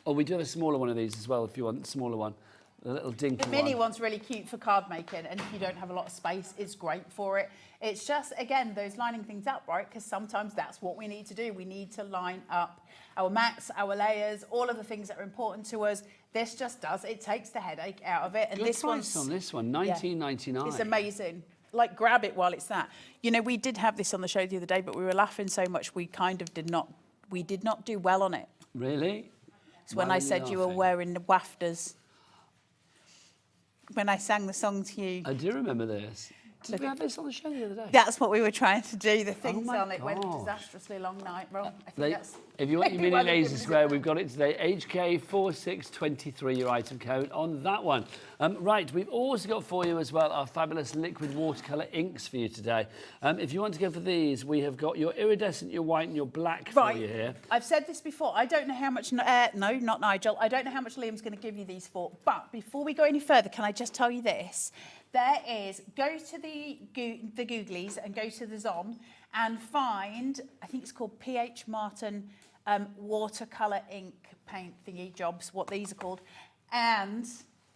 Oh, we do have a smaller one of these as well, if you want a smaller one. A little dinky The mini one's really cute for card making, and if you don't have a lot of space, it's great for it. It's just, again, those lining things up, right? Because sometimes that's what we need to do. We need to line up our mats, our layers, all of the things that are important to us. This just does. It takes the headache out of it. And Good this price on this one, $19.99. It's amazing. Like, grab it while it's that. You know, we did have this on the show the other day, but we were laughing so much we kind of did not do well on it. Really? It's when I said you were wearing the wafters. When I sang the song to you. I do remember this. Did we have this on the show the other day? That's what we were trying to do, the things my on it. Went a gosh. disastrously long night, Rob. I think that's... If you want your maybe mini why they laser give us square, it. we've got it today. HK4623, your item code on that one. Right, we've also got for you as well our fabulous liquid watercolour inks for you today. If you want to go for these, we have got your iridescent, your white and your black for you here. I've said this before. I don't know how much... no, not Nigel. I don't know how much Liam's going to give you these for. But before we go any further, can I just tell you this? There is, go to the Googlies and go to the Zon and find, I think it's called PH Martin watercolour ink paint thingy jobs, what these are called. And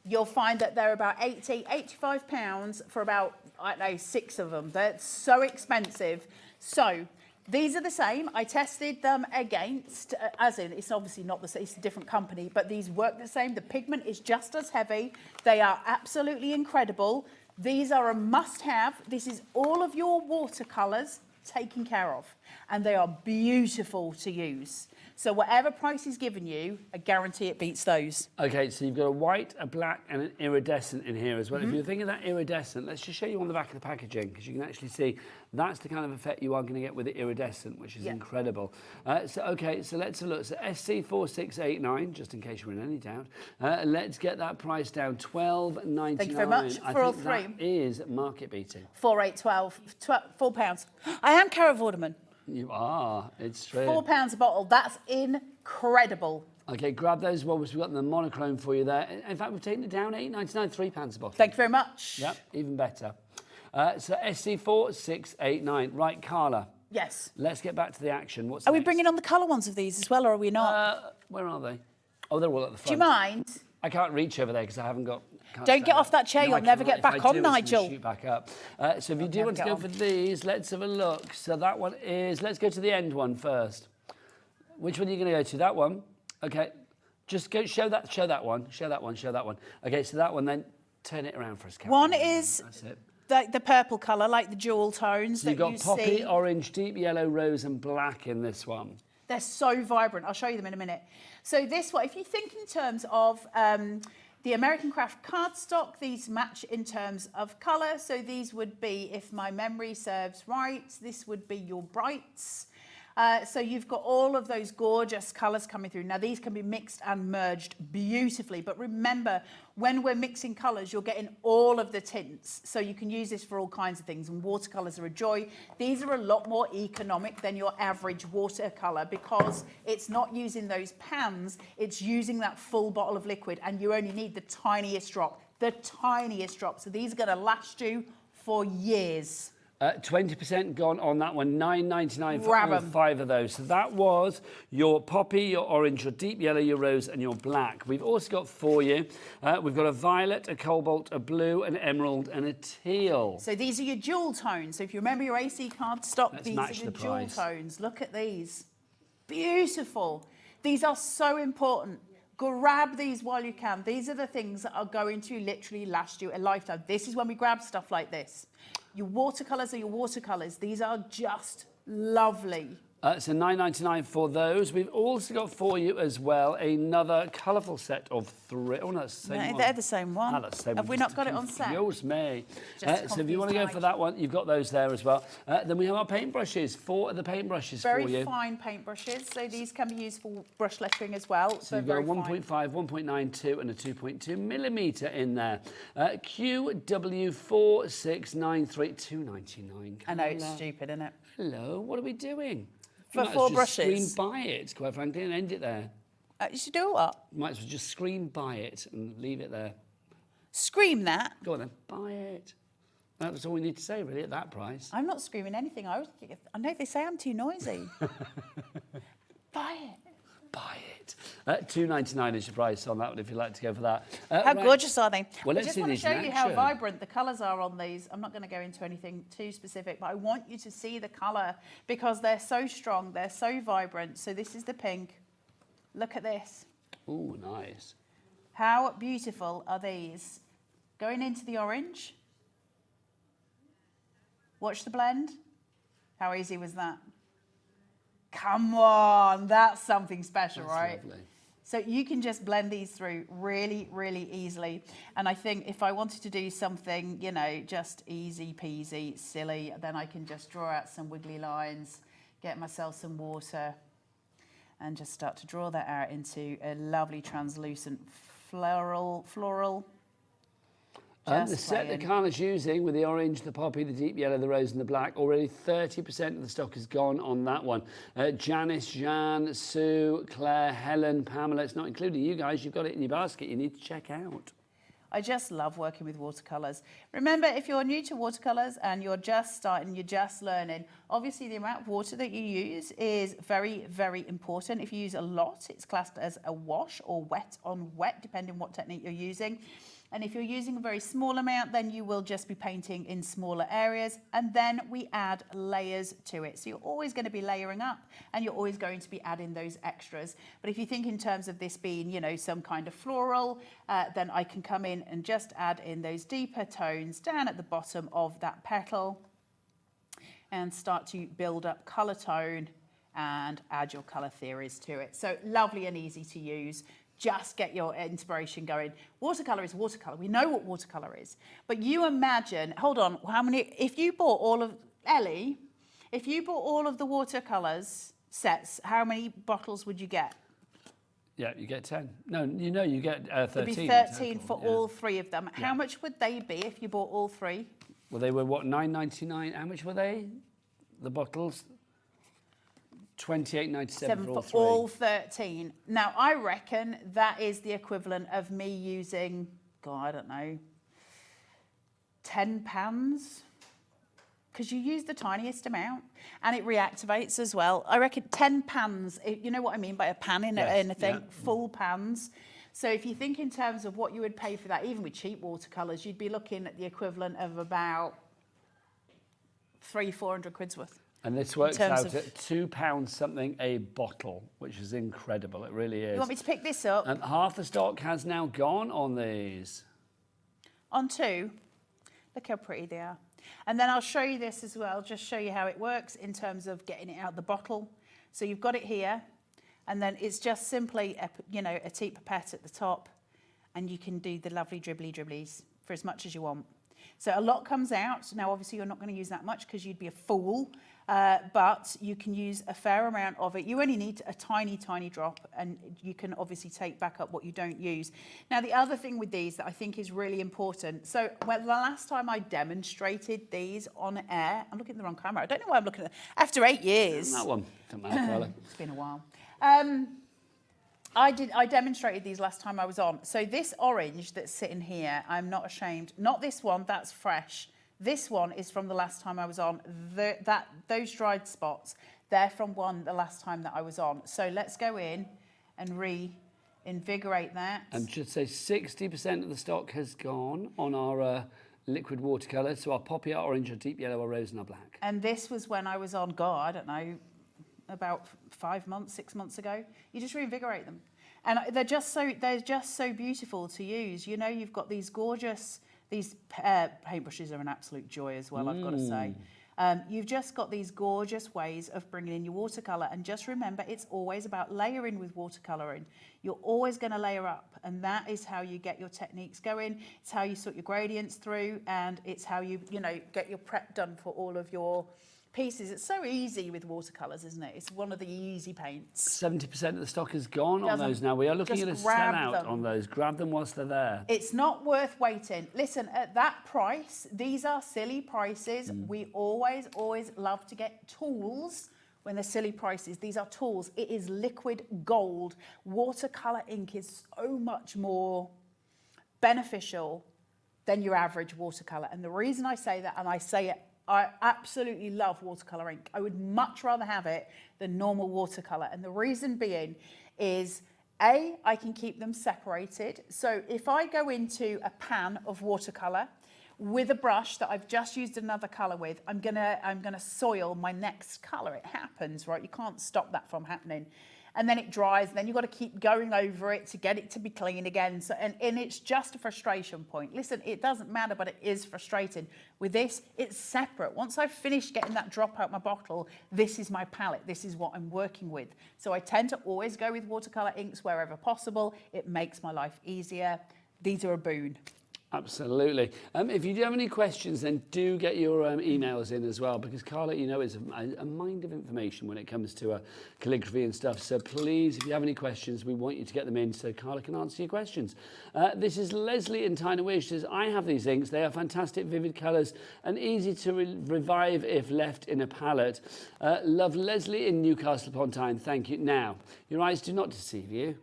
you'll find that they're about 85 pounds for about, I don't know, 6 of them. They're so expensive. So These are the same. I tested them against, as in, it's obviously not the same, it's a different company, but these work the same. The pigment is just as heavy. They are absolutely incredible. These are a must-have. This is all of your watercolours taken care of, and they are beautiful to use. So whatever price is given you, I guarantee it beats those. Okay, so you've got a white, a black, and an iridescent in here as well. If you're thinking of that iridescent, let's just show you on the back of the packaging, because you can actually see that's the kind of effect you are going to get with the iridescent, which is incredible. So let's have a look. So SC4689, just in case you're in any doubt. Let's get that price down, $12.99. Thank you very much for all three. That is market beating. 4, 8, 12, £4. I am Cara Vorderman. You are, it's true. £4 a bottle, that's incredible. Okay, grab those ones. We've got the monochrome for you there. In fact, we've taken it down, £8.99, £3 a bottle. Thank you very much. Yep, even better. So SC4689. Right, Carla. Yes. Let's get back to the action. What's Are we next? bringing on the colour ones of these as well, or are we not? Where are they? Oh, they're all at the front. Do you mind? I can't reach over there because I haven't got... Don't get off that chair, you'll never get back on, Nigel. Shoot back up. So if you do want to go for these, let's have a look. So that one is... Let's go to the end one first. Which one are you going to go to? That one? Okay. Just go show that one. Show that one. Okay, so that one, then turn it around for us, Karen. One is That's it. the purple colour, like the jewel tones So that you've got you poppy, see. orange, deep yellow, rose and black in this one. They're so vibrant. I'll show you them in a minute. So this one, if you think in terms of the American Craft cardstock, these match in terms of colour. So these would be, if my memory serves right, this would be your brights. So you've got all of those gorgeous colours coming through. Now these can be mixed and merged beautifully, but remember, when we're mixing colours, you're getting all of the tints. So you can use this for all kinds of things, and watercolours are a joy. These are a lot more economic than your average watercolour because it's not using those pans, it's using that full bottle of liquid, and you only need the tiniest drop. So these are going to last you for years. 20% gone on that one, $9.99 for Grab all 'em. 5 of those. So that was your poppy, your orange, your deep yellow, your rose and your black. We've also got for you, we've got a violet, a cobalt, a blue, an emerald and a teal. So these are your jewel tones. So if you remember your AC card stock, Let's these match are your the jewel price. tones. Look at these. Beautiful. These are so important. Grab these while you can. These are the things that are going to literally last you a lifetime. This is when we grab stuff like this. Your watercolours are your watercolours. These are just lovely. So $9.99 for those. We've also got for you as well another colourful set of 3. Oh, no, that's the same one. They're the same one. Ah, that's the same Have one. we Just not got it on set? Excuse me. Just So if you want to go for that one, you've got those there as well. Then we have our paintbrushes. 4 of the paintbrushes for you. Very fine paintbrushes. So these can be used for brush lettering as well. So you've got a 1.5, 1.92 and a 2.2 millimetre in there. QW4693, $2.99. I know, it's stupid, isn't it? Hello, what are we doing? For You might 4 as well just brushes. scream by it, quite frankly, and end it there. You should do what? You might as well just scream by it and leave it there. Scream that. Go on then, buy it. That's all we need to say, really, at that price. I'm not screaming anything. I know they say I'm too noisy. Buy it. Buy it. $2.99 is your price on that one if you'd like to go for that. How right. gorgeous are they? Well, I let's just see want to these show in you how action. vibrant the colours are on these. I'm not going to go into anything too specific, but I want you to see the colour because they're so strong, they're so vibrant. So this is the pink. Look at this. Ooh, nice. How beautiful are these? Going into the orange. Watch the blend. How easy was that? Come on, that's something special, That's right? lovely. So you can just blend these through really, really easily. And I think if I wanted to do something, you know, just easy peasy, silly, then I can just draw out some wiggly lines, get myself some water, and just start to draw that out into a lovely translucent floral. The set that Carla's using with the orange, the poppy, the deep yellow, the rose and the black, already 30% of the stock is gone on that one. Janice, Jan, Sue, Claire, Helen, Pamela, it's not including you guys. You've got it in your basket. You need to check out. I just love working with watercolours. Remember, if you're new to watercolours and you're just starting, you're just learning, obviously the amount of water that you use is very, very important. If you use a lot, it's classed as a wash or wet on wet, depending what technique you're using. And if you're using a very small amount, then you will just be painting in smaller areas. And then we add layers to it. So you're always going to be layering up and you're always going to be adding those extras. But if you think in terms of this being, you know, some kind of floral, then I can come in and just add in those deeper tones down at the bottom of that petal and start to build up colour tone and add your colour theories to it. So lovely and easy to use. Just get your inspiration going. Watercolour is watercolour. We know what watercolour is. But you imagine, hold on, how many, if you bought all of, Ellie, if you bought all of the watercolours sets, how many bottles would you get? Yeah, you get 10. No, you know, you get 13. It'd be 13 for all three of them. How much would they be if you bought all three? Well, they were, what, $9.99? How much were they, the bottles? $28.97 for all three. 13. Now, I reckon that is the equivalent of me using, God, I don't know, 10 pans. Because you use the tiniest amount and it reactivates as well. I reckon 10 pans, you know what I mean by a pan in a thing, full pans. So if you think in terms of what you would pay for that, even with cheap watercolours, you'd be looking at the equivalent of about 300-400 quid's worth. And this works out at £2 something a bottle, which is incredible. It really is. You want me to pick this up? And half the stock has now gone on these. On two. Look how pretty they are. And then I'll show you this as well, just show you how it works in terms of getting it out the bottle. So you've got it here, and then it's just simply, a teat pipette at the top, and you can do the lovely dribblies for as much as you want. So a lot comes out. Now, obviously, you're not going to use that much because you'd be a fool, but you can use a fair amount of it. You only need a tiny, tiny drop, and you can obviously take back up what you don't use. Now, the other thing with these that I think is really important, so the last time I demonstrated these on air, I'm looking at the wrong camera. I don't know why I'm looking at after 8 years. That one. Don't matter, Carla. It's been a while. I demonstrated these last time I was on. So this orange that's sitting here, I'm not ashamed. Not this one, that's fresh. This one is from the last time I was on. Those dried spots, they're from the last time that I was on. So let's go in and reinvigorate that. And just say 60% of the stock has gone on our liquid watercolour. So our poppy, our orange, our deep yellow, our rose and our black. And this was when I was on, God, I don't know, about 5 months, 6 months ago. You just reinvigorate them. And they're just so beautiful to use. You know, you've got these gorgeous, these paintbrushes are an absolute joy as well, I've got to say. You've just got these gorgeous ways of bringing in your watercolour. And just remember, it's always about layering with watercolouring. You're always going to layer up, and that is how you get your techniques going. It's how you sort your gradients through, and it's how you get your prep done for all of your pieces. It's so easy with watercolours, isn't it? It's one of the easy paints. 70% of the stock is gone on those now. We are looking at a sell-out on those. Grab them whilst they're there. It's not worth waiting. Listen, at that price, these are silly prices. We always love to get tools when they're silly prices. These are tools. It is liquid gold. Watercolour ink is so much more beneficial than your average watercolour. And the reason I say that, and I say it, I absolutely love watercolour ink. I would much rather have it than normal watercolour. And the reason being is, A, I can keep them separated. So if I go into a pan of watercolour with a brush that I've just used another colour with, I'm gonna soil my next colour. It happens, right? You can't stop that from happening. And then it dries, and then you've got to keep going over it to get it to be clean again. So, and it's just a frustration point. Listen, it doesn't matter, but it is frustrating. With this, it's separate. Once I've finished getting that drop out my bottle, this is my palette. This is what I'm working with. So I tend to always go with watercolour inks wherever possible. It makes my life easier. These are a boon. Absolutely. If you do have any questions, then do get your emails in as well, because Carla, you know, is a mind of information when it comes to calligraphy and stuff. So please, if you have any questions, we want you to get them in so Carla can answer your questions. This is Leslie in Tyne Wish. Says, I have these inks. They are fantastic, vivid colours and easy to revive if left in a palette. Love, Leslie in Newcastle upon Tyne. Thank you. Now, your eyes do not deceive you.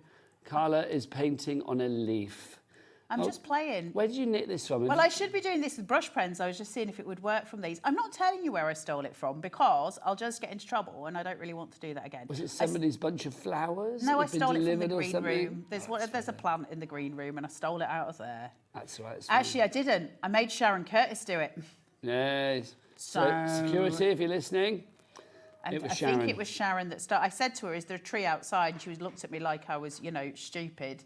Carla is painting on a leaf. I'm just playing. Where did you knit this from? Well, I should be doing this with brush pens. I was just seeing if it would work from these. I'm not telling you where I stole it from because I'll just get into trouble and I don't really want to do that again. Was it somebody's bunch of flowers? No, I that had been stole it from the delivered or green something? room. There's a plant in the green room and I stole it out of there. That's right. That's Actually, I didn't. I made Sharon Curtis do it. Yes. So, So- security, if you're listening. And It was I Sharon. think it was Sharon that started. I said to her, is there a tree outside? And she looked at me like I was, stupid.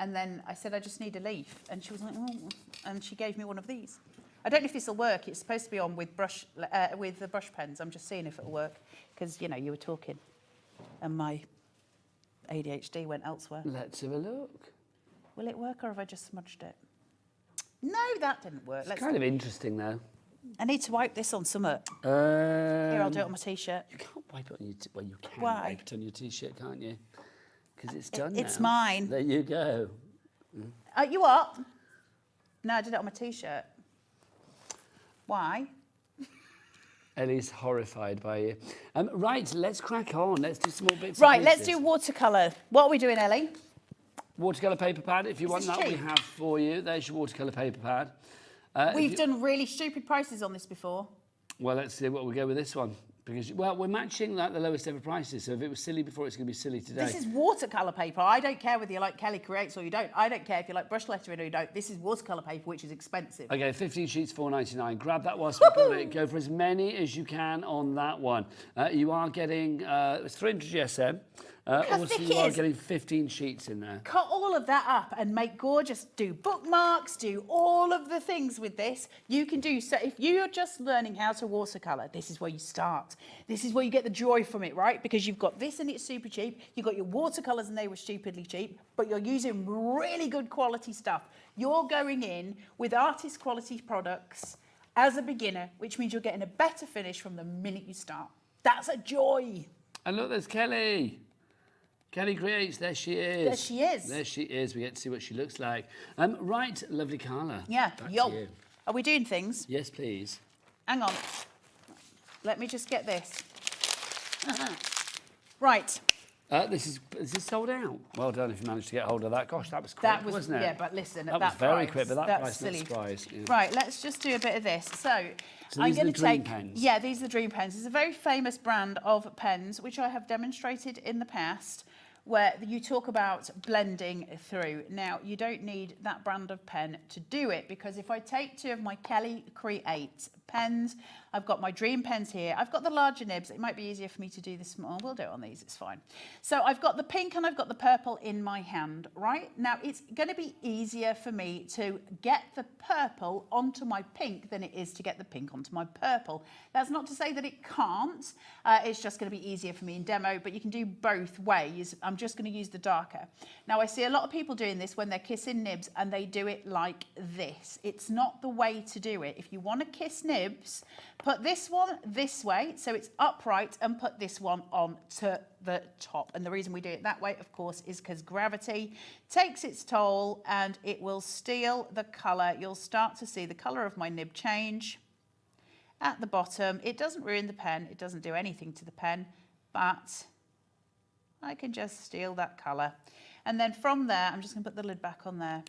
And then I said, I just need a leaf. And she was like, oh. And she gave me one of these. I don't know if this will work. It's supposed to be on with the brush pens. I'm just seeing if it'll work. Because, you were talking. And my ADHD went elsewhere. Let's have a look. Will it work or have I just smudged it? No, that didn't work. It's kind of interesting, though. I need to wipe this on something. Here, I'll do it on my T-shirt. You can't wipe it on your well, you can Why? wipe it on your T-shirt, can't you? Because it's done It's now. mine. There you go. You what? No, I did it on my T-shirt. Why? Ellie's horrified by you. Right, let's crack on. Let's do some more bits. Right, and let's pieces. do watercolour. What are we doing, Ellie? Watercolour paper pad. If you want this that, we cheap? have for you. There's your watercolour paper pad. We've done really stupid prices on this before. Well, let's see what we go with this one. Because, well, we're matching like the lowest ever prices. So if it was silly before, it's going to be silly today. This is watercolour paper. I don't care whether you like Kelly Creates or you don't. I don't care if you like brush lettering or you don't. This is watercolour paper, which is expensive. Okay, 15 sheets, $4.99. Grab that whilst we've got it. Go for as many as you can on that one. You are getting it's 300 GSM. how Also, thick you it are is. getting 15 sheets in there. Cut all of that up and make gorgeous, do bookmarks, do all of the things with this. You can do, so if you're just learning how to watercolour, this is where you start. This is where you get the joy from it, right? Because you've got this and it's super cheap. You've got your watercolours and they were stupidly cheap, but you're using really good quality stuff. You're going in with artist quality products as a beginner, which means you're getting a better finish from the minute you start. That's a joy. And look, there's Kelly. Kelly Creates, there she is. There she is. There she is. We get to see what she looks like. Right, lovely Carla. Yeah, Back yo. to you. Are we doing things? Yes, please. Hang on. Let me just get this. Right. This is sold out. Well done if you managed to get hold of that. Gosh, that was quick, That was, wasn't it? yeah, but listen, at That that was very price, quick, but that that's price, silly. not surprised. Yeah. Right, let's just do a bit of this. So So I'm these are going the to Dream take. pens? Yeah, these are the Dream pens. It's a very famous brand of pens, which I have demonstrated in the past, where you talk about blending through. Now, you don't need that brand of pen to do it, because if I take two of my Kelly Create pens, I've got my Dream pens here. I've got the larger nibs. It might be easier for me to do the small. We'll do it on these, it's fine. So I've got the pink and I've got the purple in my hand, right? Now, it's going to be easier for me to get the purple onto my pink than it is to get the pink onto my purple. That's not to say that it can't. It's just going to be easier for me in demo, but you can do both ways. I'm just going to use the darker. Now, I see a lot of people doing this when they're kissing nibs and they do it like this. It's not the way to do it. If you want to kiss nibs, put this one this way, so it's upright, and put this one on to the top. And the reason we do it that way, of course, is because gravity takes its toll and it will steal the colour. You'll start to see the colour of my nib change at the bottom. It doesn't ruin the pen. It doesn't do anything to the pen, but I can just steal that colour. And then from there, I'm just going to put the lid back on there.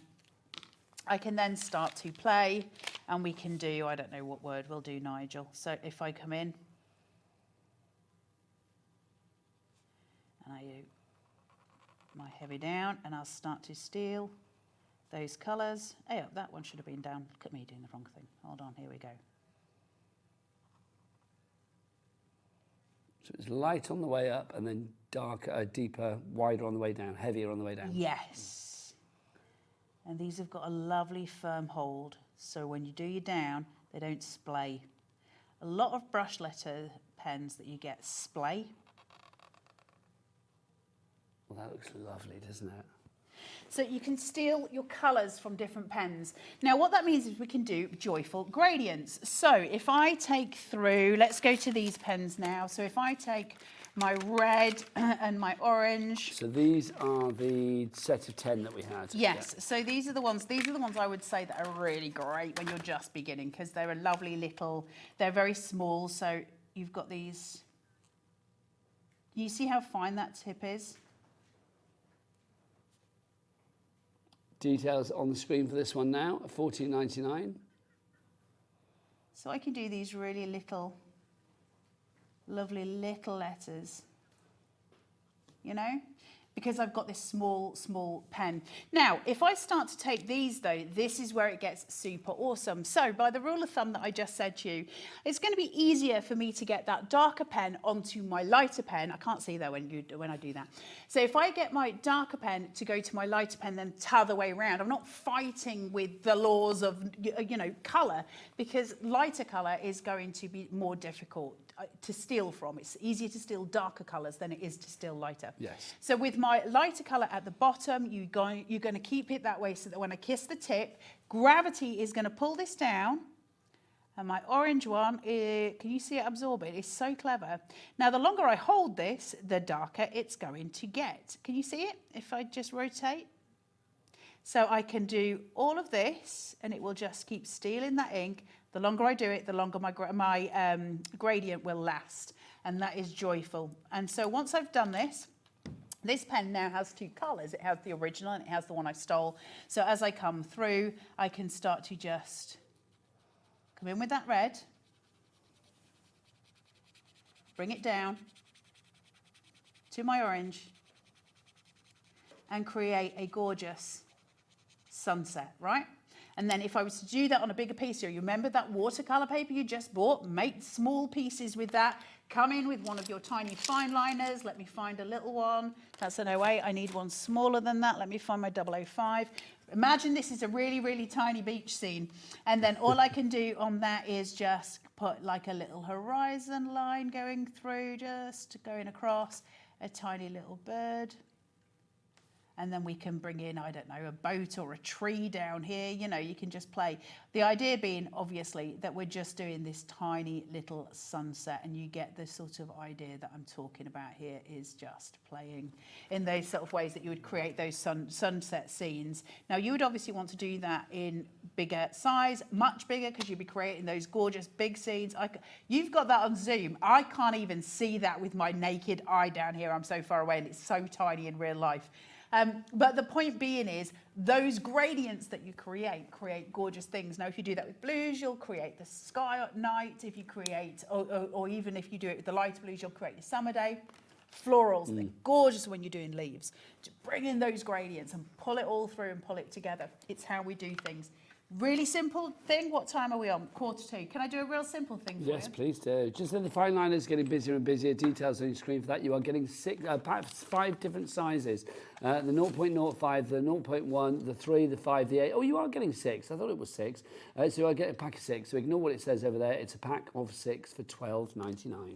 I can then start to play, and we can do, I don't know what word we'll do, Nigel. So if I come in and I do my heavy down, and I'll start to steal those colours. Oh, that one should have been down. Look at me doing the wrong thing. Hold on, here we go. So it's light on the way up and then darker, deeper, wider on the way down, heavier on the way down. Yes. And these have got a lovely firm hold, so when you do your down, they don't splay. A lot of brush letter pens that you get splay. Well, that looks lovely, doesn't it? So you can steal your colours from different pens. Now, what that means is we can do joyful gradients. So if I take through, let's go to these pens now. So if I take my red and my orange. So these are the set of 10 that we had. Yes, so these are the ones I would say that are really great when you're just beginning, because they're a lovely little, they're very small. So you've got these, you see how fine that tip is? Details on the screen for this one now, $14.99. So I can do these really little, lovely little letters, you know, because I've got this small pen. Now, if I start to take these though, this is where it gets super awesome. So by the rule of thumb that I just said to you, it's going to be easier for me to get that darker pen onto my lighter pen. I can't see though when I do that. So if I get my darker pen to go to my lighter pen, then t'other way around, I'm not fighting with the laws of, you know, color, because lighter color is going to be more difficult to steal from. It's easier to steal darker colors than it is to steal lighter. Yes. So with my lighter color at the bottom, you're going to keep it that way so that when I kiss the tip, gravity is going to pull this down. And my orange one, can you see it absorb it? It's so clever. Now, the longer I hold this, the darker it's going to get. Can you see it if I just rotate? So I can do all of this and it will just keep stealing that ink. The longer I do it, the longer my gradient will last. And that is joyful. And so once I've done this, this pen now has two colors. It has the original and it has the one I stole. So as I come through, I can start to just come in with that red, bring it down to my orange, and create a gorgeous sunset, right? And then if I was to do that on a bigger piece here, you remember that watercolor paper you just bought? Make small pieces with that. Come in with one of your tiny fine liners. Let me find a little one. That's an 08. I need one smaller than that. Let me find my 005. Imagine this is a really, really tiny beach scene. And then all I can do on that is just put like a little horizon line going through, just going across, a tiny little bird. And then we can bring in, I don't know, a boat or a tree down here. You know, you can just play. The idea being, obviously, that we're just doing this tiny little sunset, and you get the sort of idea that I'm talking about here is just playing in those sort of ways that you would create those sunset scenes. Now, you would obviously want to do that in bigger size, much bigger, because you'd be creating those gorgeous big scenes. You've got that on Zoom. I can't even see that with my naked eye down here. I'm so far away, and it's so tiny in real life. But the point being is those gradients that you create gorgeous things. Now, if you do that with blues, you'll create the sky at night. If you create, or even if you do it with the lighter blues, you'll create the summer day. Florals, they're gorgeous when you're doing leaves. To bring in those gradients and pull it all through and pull it together. It's how we do things. Really simple thing. What time are we on? 1:45. Can I do a real simple thing for you? Yes, please do. Just then the fine line is getting busier and busier. Details on your screen for that. You are getting 5 different sizes. The 0.05, the 0.1, the 3, the 5, the 8. Oh, you are getting 6. I thought it was 6. So I get a pack of 6. So ignore what it says over there. It's a pack of 6 for $12.99.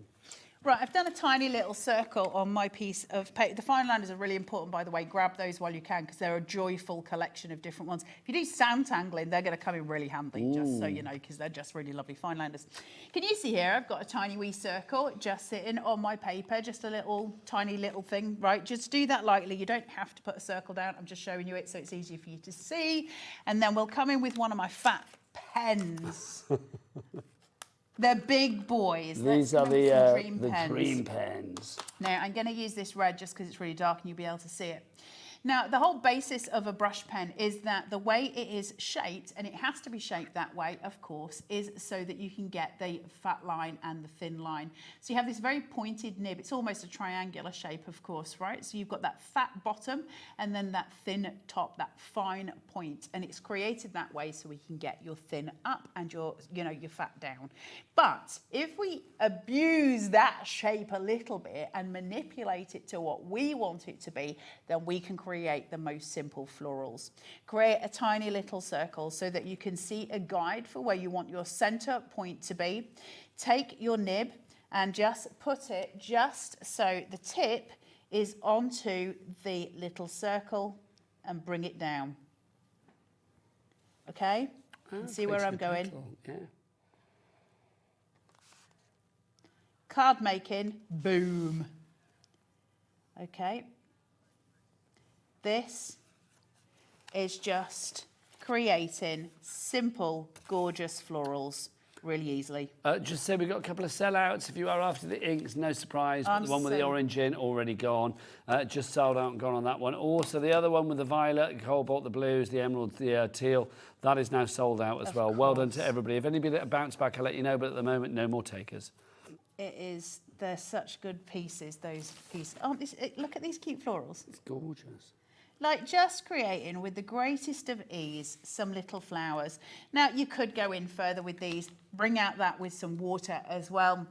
Right, I've done a tiny little circle on my piece of paper. The fine liners are really important, by the way. Grab those while you can, because they're a joyful collection of different ones. If you do sound tangling, they're going to come in really handy, just so you know, because they're just really lovely fine liners. Can you see here, I've got a tiny wee circle just sitting on my paper, just a little, tiny little thing, right? Just do that lightly. You don't have to put a circle down. I'm just showing you it so it's easier for you to see. And then we'll come in with one of my fat pens. They're big boys. These are the dream pens. Now, I'm going to use this red just because it's really dark and you'll be able to see it. Now, the whole basis of a brush pen is that the way it is shaped, and it has to be shaped that way, of course, is so that you can get the fat line and the thin line. So you have this very pointed nib. It's almost a triangular shape, of course, right? So you've got that fat bottom and then that thin top, that fine point. And it's created that way so we can get your thin up and your, you know, your fat down. But if we abuse that shape a little bit and manipulate it to what we want it to be, then we can create the most simple florals. Create a tiny little circle so that you can see a guide for where you want your center point to be. Take your nib and just put it just so the tip is onto the little circle and bring it down. Okay? See where I'm going? Yeah. Card making, boom. Okay. This is just creating simple, gorgeous florals really easily. Just say we've got a couple of sellouts. If you are after the inks, no surprise, but I'm the one with the so- orange in, already gone. Just sold out and gone on that one. Also, the other one with the violet, the cobalt, the blues, the emeralds, the teal, that is now sold out as well. Well done to everybody. If anybody bounce back, I'll let you know, but at the moment, no more takers. It is, they're such good pieces, those pieces. Oh, look at these cute florals. It's gorgeous. Like just creating with the greatest of ease some little flowers. Now you could go in further with these, bring out that with some water as well.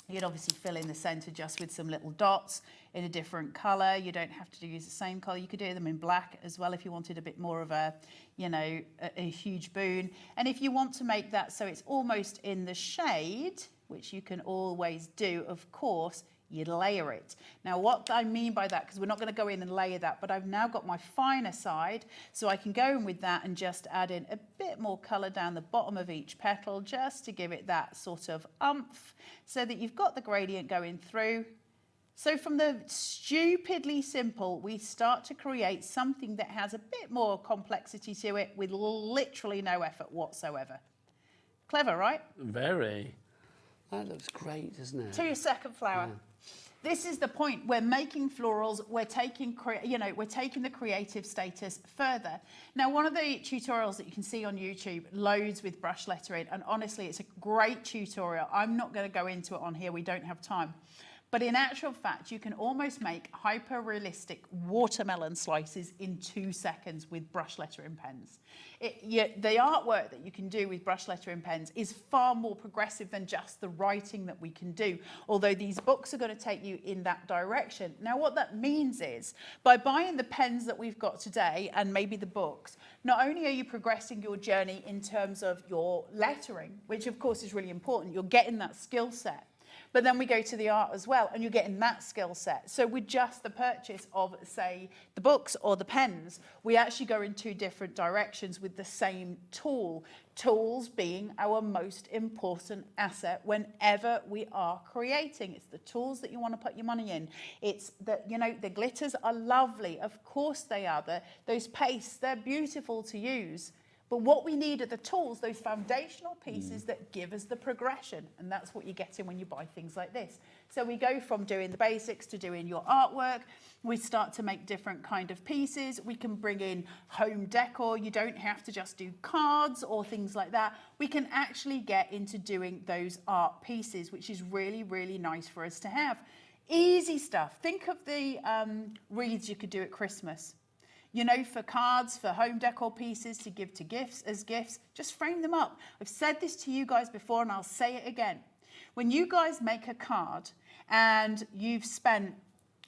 You'd obviously fill in the centre just with some little dots in a different colour. You don't have to use the same colour. You could do them in black as well if you wanted a bit more of a, you know, a huge boon. And if you want to make that so it's almost in the shade, which you can always do, of course, you'd layer it. Now, what I mean by that, because we're not going to go in and layer that, but I've now got my finer side, so I can go in with that and just add in a bit more colour down the bottom of each petal, just to give it that sort of oomph, so that you've got the gradient going through. So from the stupidly simple, we start to create something that has a bit more complexity to it with literally no effort whatsoever. Clever, right? Very. That looks great, doesn't it? To your second flower. Yeah. This is the point. We're making florals. We're taking, we're taking the creative status further. Now, one of the tutorials that you can see on YouTube, loads with brush lettering, and honestly, it's a great tutorial. I'm not going to go into it on here. We don't have time. But in actual fact, you can almost make hyper-realistic watermelon slices in 2 seconds with brush lettering pens. The artwork that you can do with brush lettering pens is far more progressive than just the writing that we can do, although these books are going to take you in that direction. Now, what that means is, by buying the pens that we've got today, and maybe the books, not only are you progressing your journey in terms of your lettering, which of course is really important, you're getting that skill set, but then we go to the art as well, and you're getting that skill set. So with just the purchase of, say, the books or the pens, we actually go in 2 different directions with the same tool. Tools being our most important asset whenever we are creating. It's the tools that you want to put your money in. It's that, you know, the glitters are lovely. Of course they are. Those pastes, they're beautiful to use. But what we need are the tools, those foundational pieces that give us the progression. And that's what you're getting when you buy things like this. So we go from doing the basics to doing your artwork. We start to make different kind of pieces. We can bring in home decor. You don't have to just do cards or things like that. We can actually get into doing those art pieces, which is really, really nice for us to have. Easy stuff. Think of the wreaths you could do at Christmas. You know, for cards, for home decor pieces to give to gifts, just frame them up. I've said this to you guys before and I'll say it again. When you guys make a card and you've spent,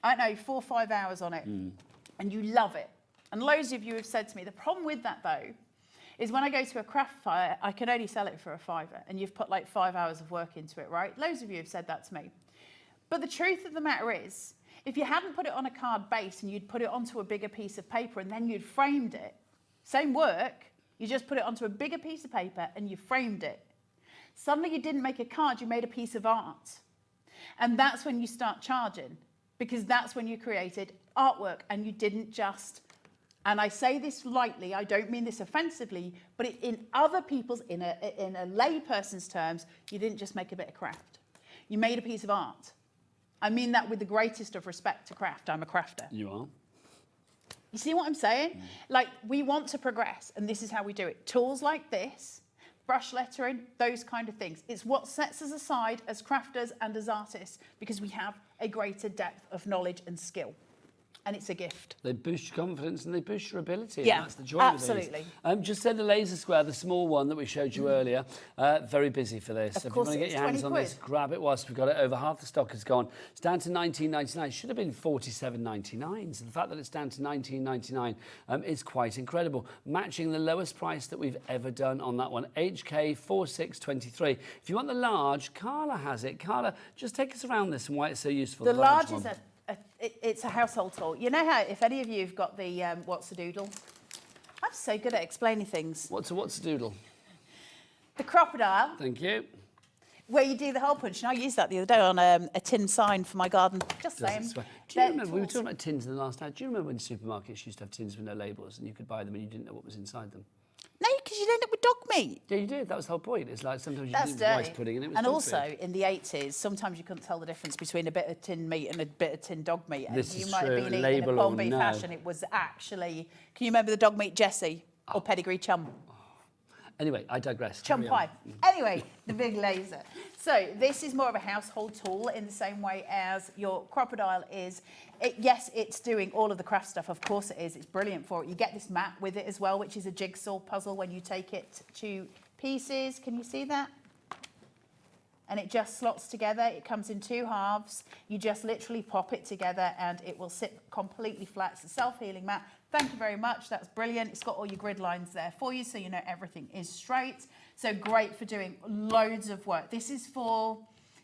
I don't know, 4 or 5 hours on it and you love it, and loads of you have said to me, the problem with that though, is when I go to a craft fair, I can only sell it for a £5 and you've put like 5 hours of work into it, right? Loads of you have said that to me. But the truth of the matter is, if you hadn't put it on a card base and you'd put it onto a bigger piece of paper and then you'd framed it, same work, you just put it onto a bigger piece of paper and you framed it. Suddenly you didn't make a card, you made a piece of art. And that's when you start charging, because that's when you created artwork and you didn't just, and I say this lightly, I don't mean this offensively, but in other people's, in a lay person's terms, you didn't just make a bit of craft. You made a piece of art. I mean that with the greatest of respect to craft. I'm a crafter. You are. You see what I'm saying? Like, we want to progress, and this is how we do it. Tools like this, brush lettering, those kind of things. It's what sets us aside as crafters and as artists, because we have a greater depth of knowledge and skill. And it's a gift. They boost your confidence and they boost your ability. Yeah, and that's the joy absolutely. of these. Just said the laser square, the small one that we showed you earlier, very busy for this. Of If course you want to get it's your hands 20 on this, quid. grab it whilst we've got it. Over half the stock has gone. It's down to $19.99. Should have been $47.99. So the fact that it's down to $19.99 is quite incredible. Matching the lowest price that we've ever done on that one, HK 4623. If you want the large, Carla has it. Carla, just take us around this and why it's so useful. The large one. is it's a household tool. You know how, if any of you have got the what's a doodle? I'm so good at explaining things. What's a doodle? The crocodile, Thank you. where you do the hole punch. And I used that the other day on a tin sign for my garden. Just Does it saying. swear? Do you They're remember, we were tools. talking about tins in the last hour. Do you remember when supermarkets used to have tins with no labels and you could buy them and you didn't know what was inside them? No, because you'd end up with dog meat. Yeah, you did. That was the whole point. It's like sometimes you That's did dirty. rice pudding and it was And dog also, food. in the 80s, sometimes you couldn't tell the difference between a bit of tinned meat and a bit of tinned dog meat. And This you is might true. have been eating Label a or corned beef no. hash and it was actually... Can you remember the dog meat Jessie or pedigree chum? Anyway, I digress. Chum Carry on. pie. Anyway, the big laser. So this is more of a household tool in the same way as your crocodile is. Yes, it's doing all of the craft stuff. Of course it is. It's brilliant for it. You get this mat with it as well, which is a jigsaw puzzle when you take it to pieces. Can you see that? And it just slots together. It comes in 2 halves. You just literally pop it together and it will sit completely flat. It's a self-healing mat. Thank you very much. That's brilliant. It's got all your grid lines there for you, so you know everything is straight. So great for doing loads of work. This is for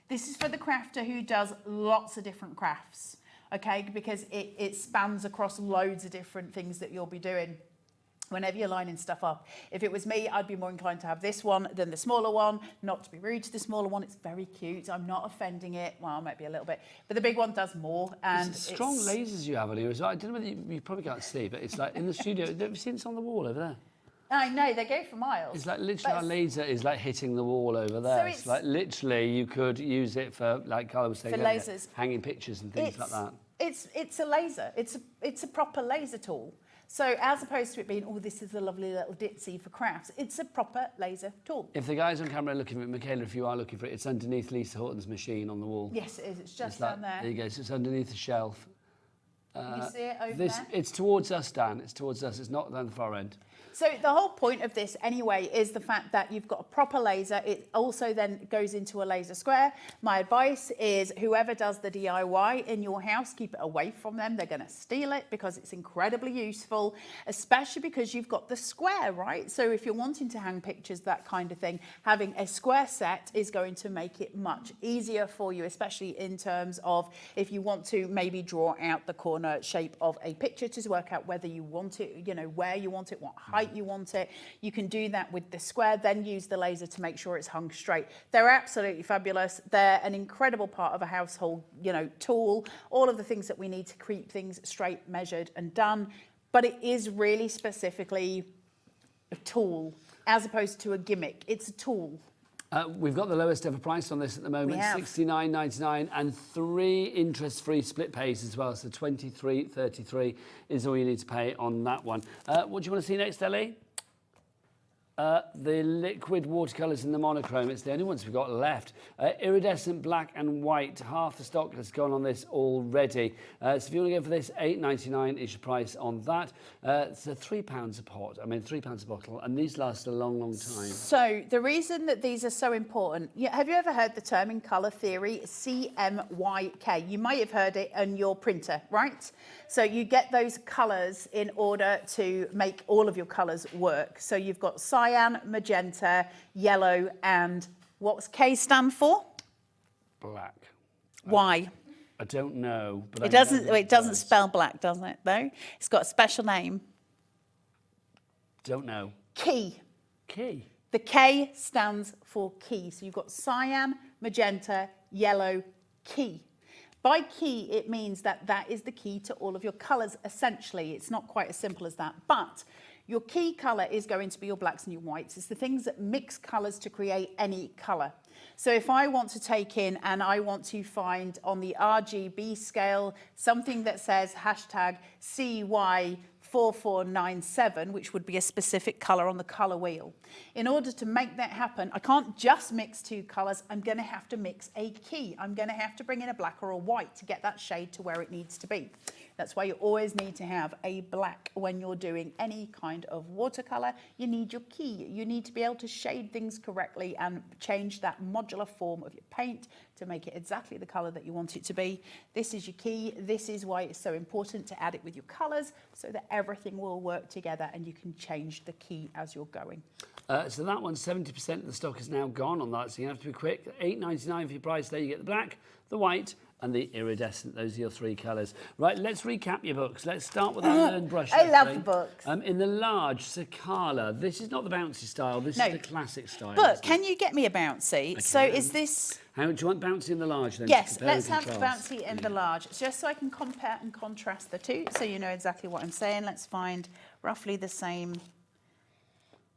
the crafter who does lots of different crafts, okay? Because it spans across loads of different things that you'll be doing whenever you're lining stuff up. If it was me, I'd be more inclined to have this one than the smaller one. Not to be rude to the smaller one, it's very cute. I'm not offending it. Well, maybe a little bit. But the big one does more. And It's strong lasers you have on here as well. I don't know whether you probably can't see, but it's like in the studio. Have you seen this on the wall over there? I know, they go for miles. It's like literally our laser is like hitting the wall over there. it's- It's like literally you could use it for, like Carla was saying, For earlier, lasers. hanging pictures and things like that. It's a laser. It's a proper laser tool. So as opposed to it being, oh, this is a lovely little ditzy for crafts, it's a proper laser tool. If the guys on camera are looking for it, Michaela, if you are looking for it, it's underneath Lisa Horton's machine on the wall. Yes, it is. It's just It's like- down there. There you go. So it's underneath the shelf. Can you see it over there? It's towards us, Dan. It's towards us. It's not down the far end. So the whole point of this anyway is the fact that you've got a proper laser. It also then goes into a laser square. My advice is whoever does the DIY in your house, keep it away from them. They're going to steal it because it's incredibly useful, especially because you've got the square, right? So if you're wanting to hang pictures, that kind of thing, having a square set is going to make it much easier for you, especially in terms of if you want to maybe draw out the corner shape of a picture to work out whether you want it, you know, where you want it, what height you want it. You can do that with the square, then use the laser to make sure it's hung straight. They're absolutely fabulous. They're an incredible part of a household, you know, tool. All of the things that we need to keep things straight, measured and done. But it is really specifically a tool as opposed to a gimmick. It's a tool. We've got the lowest ever price on this at the moment, $69.99, and 3 interest-free split pays as well. So $23.33 is all you need to pay on that one. What do you want to see next, Ellie? The liquid watercolours in the monochrome. It's the only ones we've got left. Iridescent black and white. Half the stock has gone on this already. So if you want to go for this, $8.99 is your price on that. It's £3 a pot. I mean, £3 a bottle, and these last a long, long time. So the reason that these are so important, have you ever heard the term in colour theory, CMYK? You might have heard it on your printer, right? So you get those colours in order to make all of your colours work. So you've got cyan, magenta, yellow, and what's K stand for? Black. Why? I don't know. But It doesn't spell black, doesn't it, though? It's got a special name. Don't know. Key. Key. The K stands for key. So you've got cyan, magenta, yellow, key. By key, it means that that is the key to all of your colours, essentially. It's not quite as simple as that. But your key colour is going to be your blacks and your whites. It's the things that mix colours to create any colour. So if I want to take in and I want to find on the RGB scale something that says hashtag CY4497, which would be a specific colour on the colour wheel. In order to make that happen, I can't just mix 2 colours, I'm going to have to mix a key. I'm going to have to bring in a black or a white to get that shade to where it needs to be. That's why you always need to have a black when you're doing any kind of watercolour. You need your key. You need to be able to shade things correctly and change that modular form of your paint to make it exactly the colour that you want it to be. This is your key. This is why it's so important to add it with your colours so that everything will work together and you can change the key as you're going. So that one, 70% of the stock is now gone on that, so you have to be quick. $8.99 for your price there. You get the black, the white, and the iridescent. Those are your 3 colours. Right, let's recap your books. Let's start with our learned brush. I love the books. In the large, Sakala. This is not the bouncy style. This is the classic style. But can you get me a bouncy? So is this... How do you want bouncy in the large then? Yes, let's have the bouncy in the large, just so I can compare and contrast the two, so you know exactly what I'm saying. Let's find roughly the same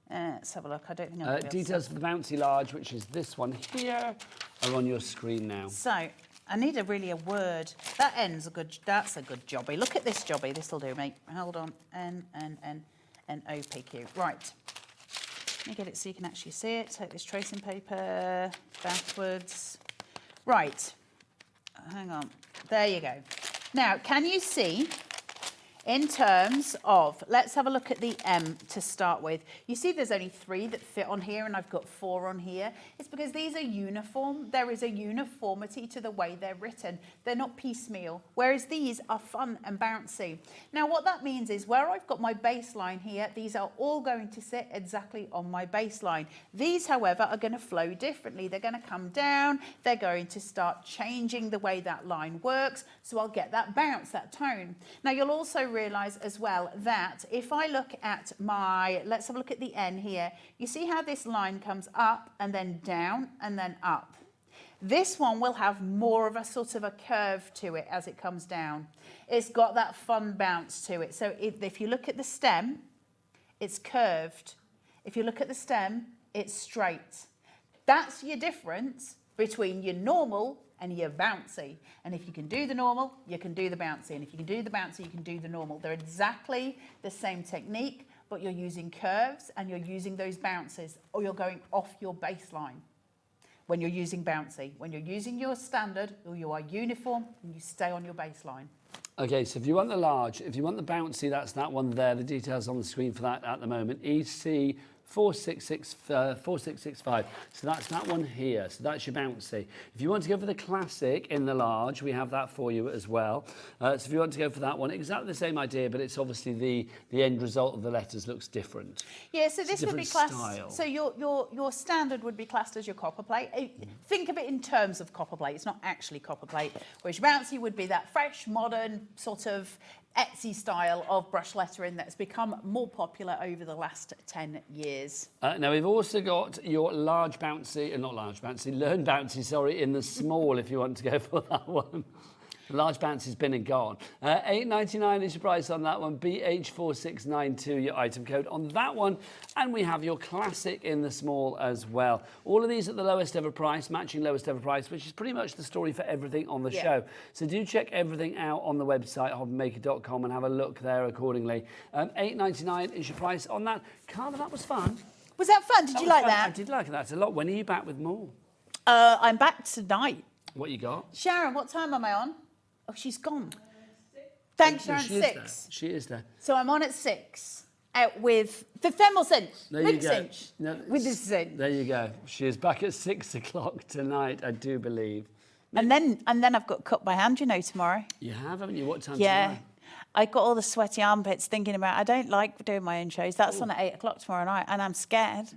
Let's have a look. I don't think I'm Details for the bouncy large, which is this one here, are on your screen now. So I need a word. That ends a good. That's a good jobby. Look at this jobby. This will do, mate. Hold on. N OPQ. Right. Let me get it so you can actually see it. Take this tracing paper backwards. Right. Hang on. There you go. Now, can you see? In terms of, let's have a look at the M to start with. You see there's only 3 that fit on here and I've got 4 on here. It's because these are uniform. There is a uniformity to the way they're written. They're not piecemeal, whereas these are fun and bouncy. Now what that means is where I've got my baseline here, these are all going to sit exactly on my baseline. These, however, are going to flow differently. They're going to come down. They're going to start changing the way that line works. So I'll get that bounce, that tone. Now you'll also realize as well that if I look at my, let's have a look at the N here, you see how this line comes up and then down and then up. This one will have more of a sort of a curve to it as it comes down. It's got that fun bounce to it. So if you look at the stem, it's curved. If you look at the stem, it's straight. That's your difference between your normal and your bouncy. And if you can do the normal, you can do the bouncy. And if you can do the bouncy, you can do the normal. They're exactly the same technique, but you're using curves and you're using those bounces, or you're going off your baseline when you're using bouncy. When you're using your standard, or you are uniform, and you stay on your baseline. Okay, so if you want the large, if you want the bouncy, that's that one there. The details on the screen for that at the moment. EC 4665. So that's that one here. So that's your bouncy. If you want to go for the classic in the large, we have that for you as well. So if you want to go for that one, exactly the same idea, but it's obviously the end result of the letters looks different. Yeah, so this would be classed. Style. So your standard would be classed as your copper plate. Think of it in terms of copper plate. It's not actually copper plate. Whereas your bouncy would be that fresh, modern sort of Etsy style of brush lettering that's become more popular over the last 10 years. Now we've also got your large bouncy, learn bouncy, sorry, in the small if you want to go for that one. The large bouncy's been and gone. $8.99 is your price on that one. BH4692, your item code on that one. And we have your classic in the small as well. All of these at the lowest ever price, matching lowest ever price, which is pretty much the story for everything on the show. So do check everything out on the website, hobbymaker.com, and have a look there accordingly. $8.99 is your price on that. Carla, that was fun. Was that fun? Did you like that? I did like that a lot. When are you back with more? I'm back tonight. What you got? Sharon, what time am I on? Oh, she's gone. Thanks, Sharon. 6. She is there. So I'm on at 6. Out with the femoral cinch. There you go. Cinch. No, with the cinch. There you go. She is back at 6 o'clock tonight, I do believe. And then I've got cut by hand, you know, tomorrow. You have, haven't you? What time tomorrow? Yeah. I got all the sweaty armpits thinking about, I don't like doing my own shows. That's on at 8 o'clock tomorrow night, and I'm scared.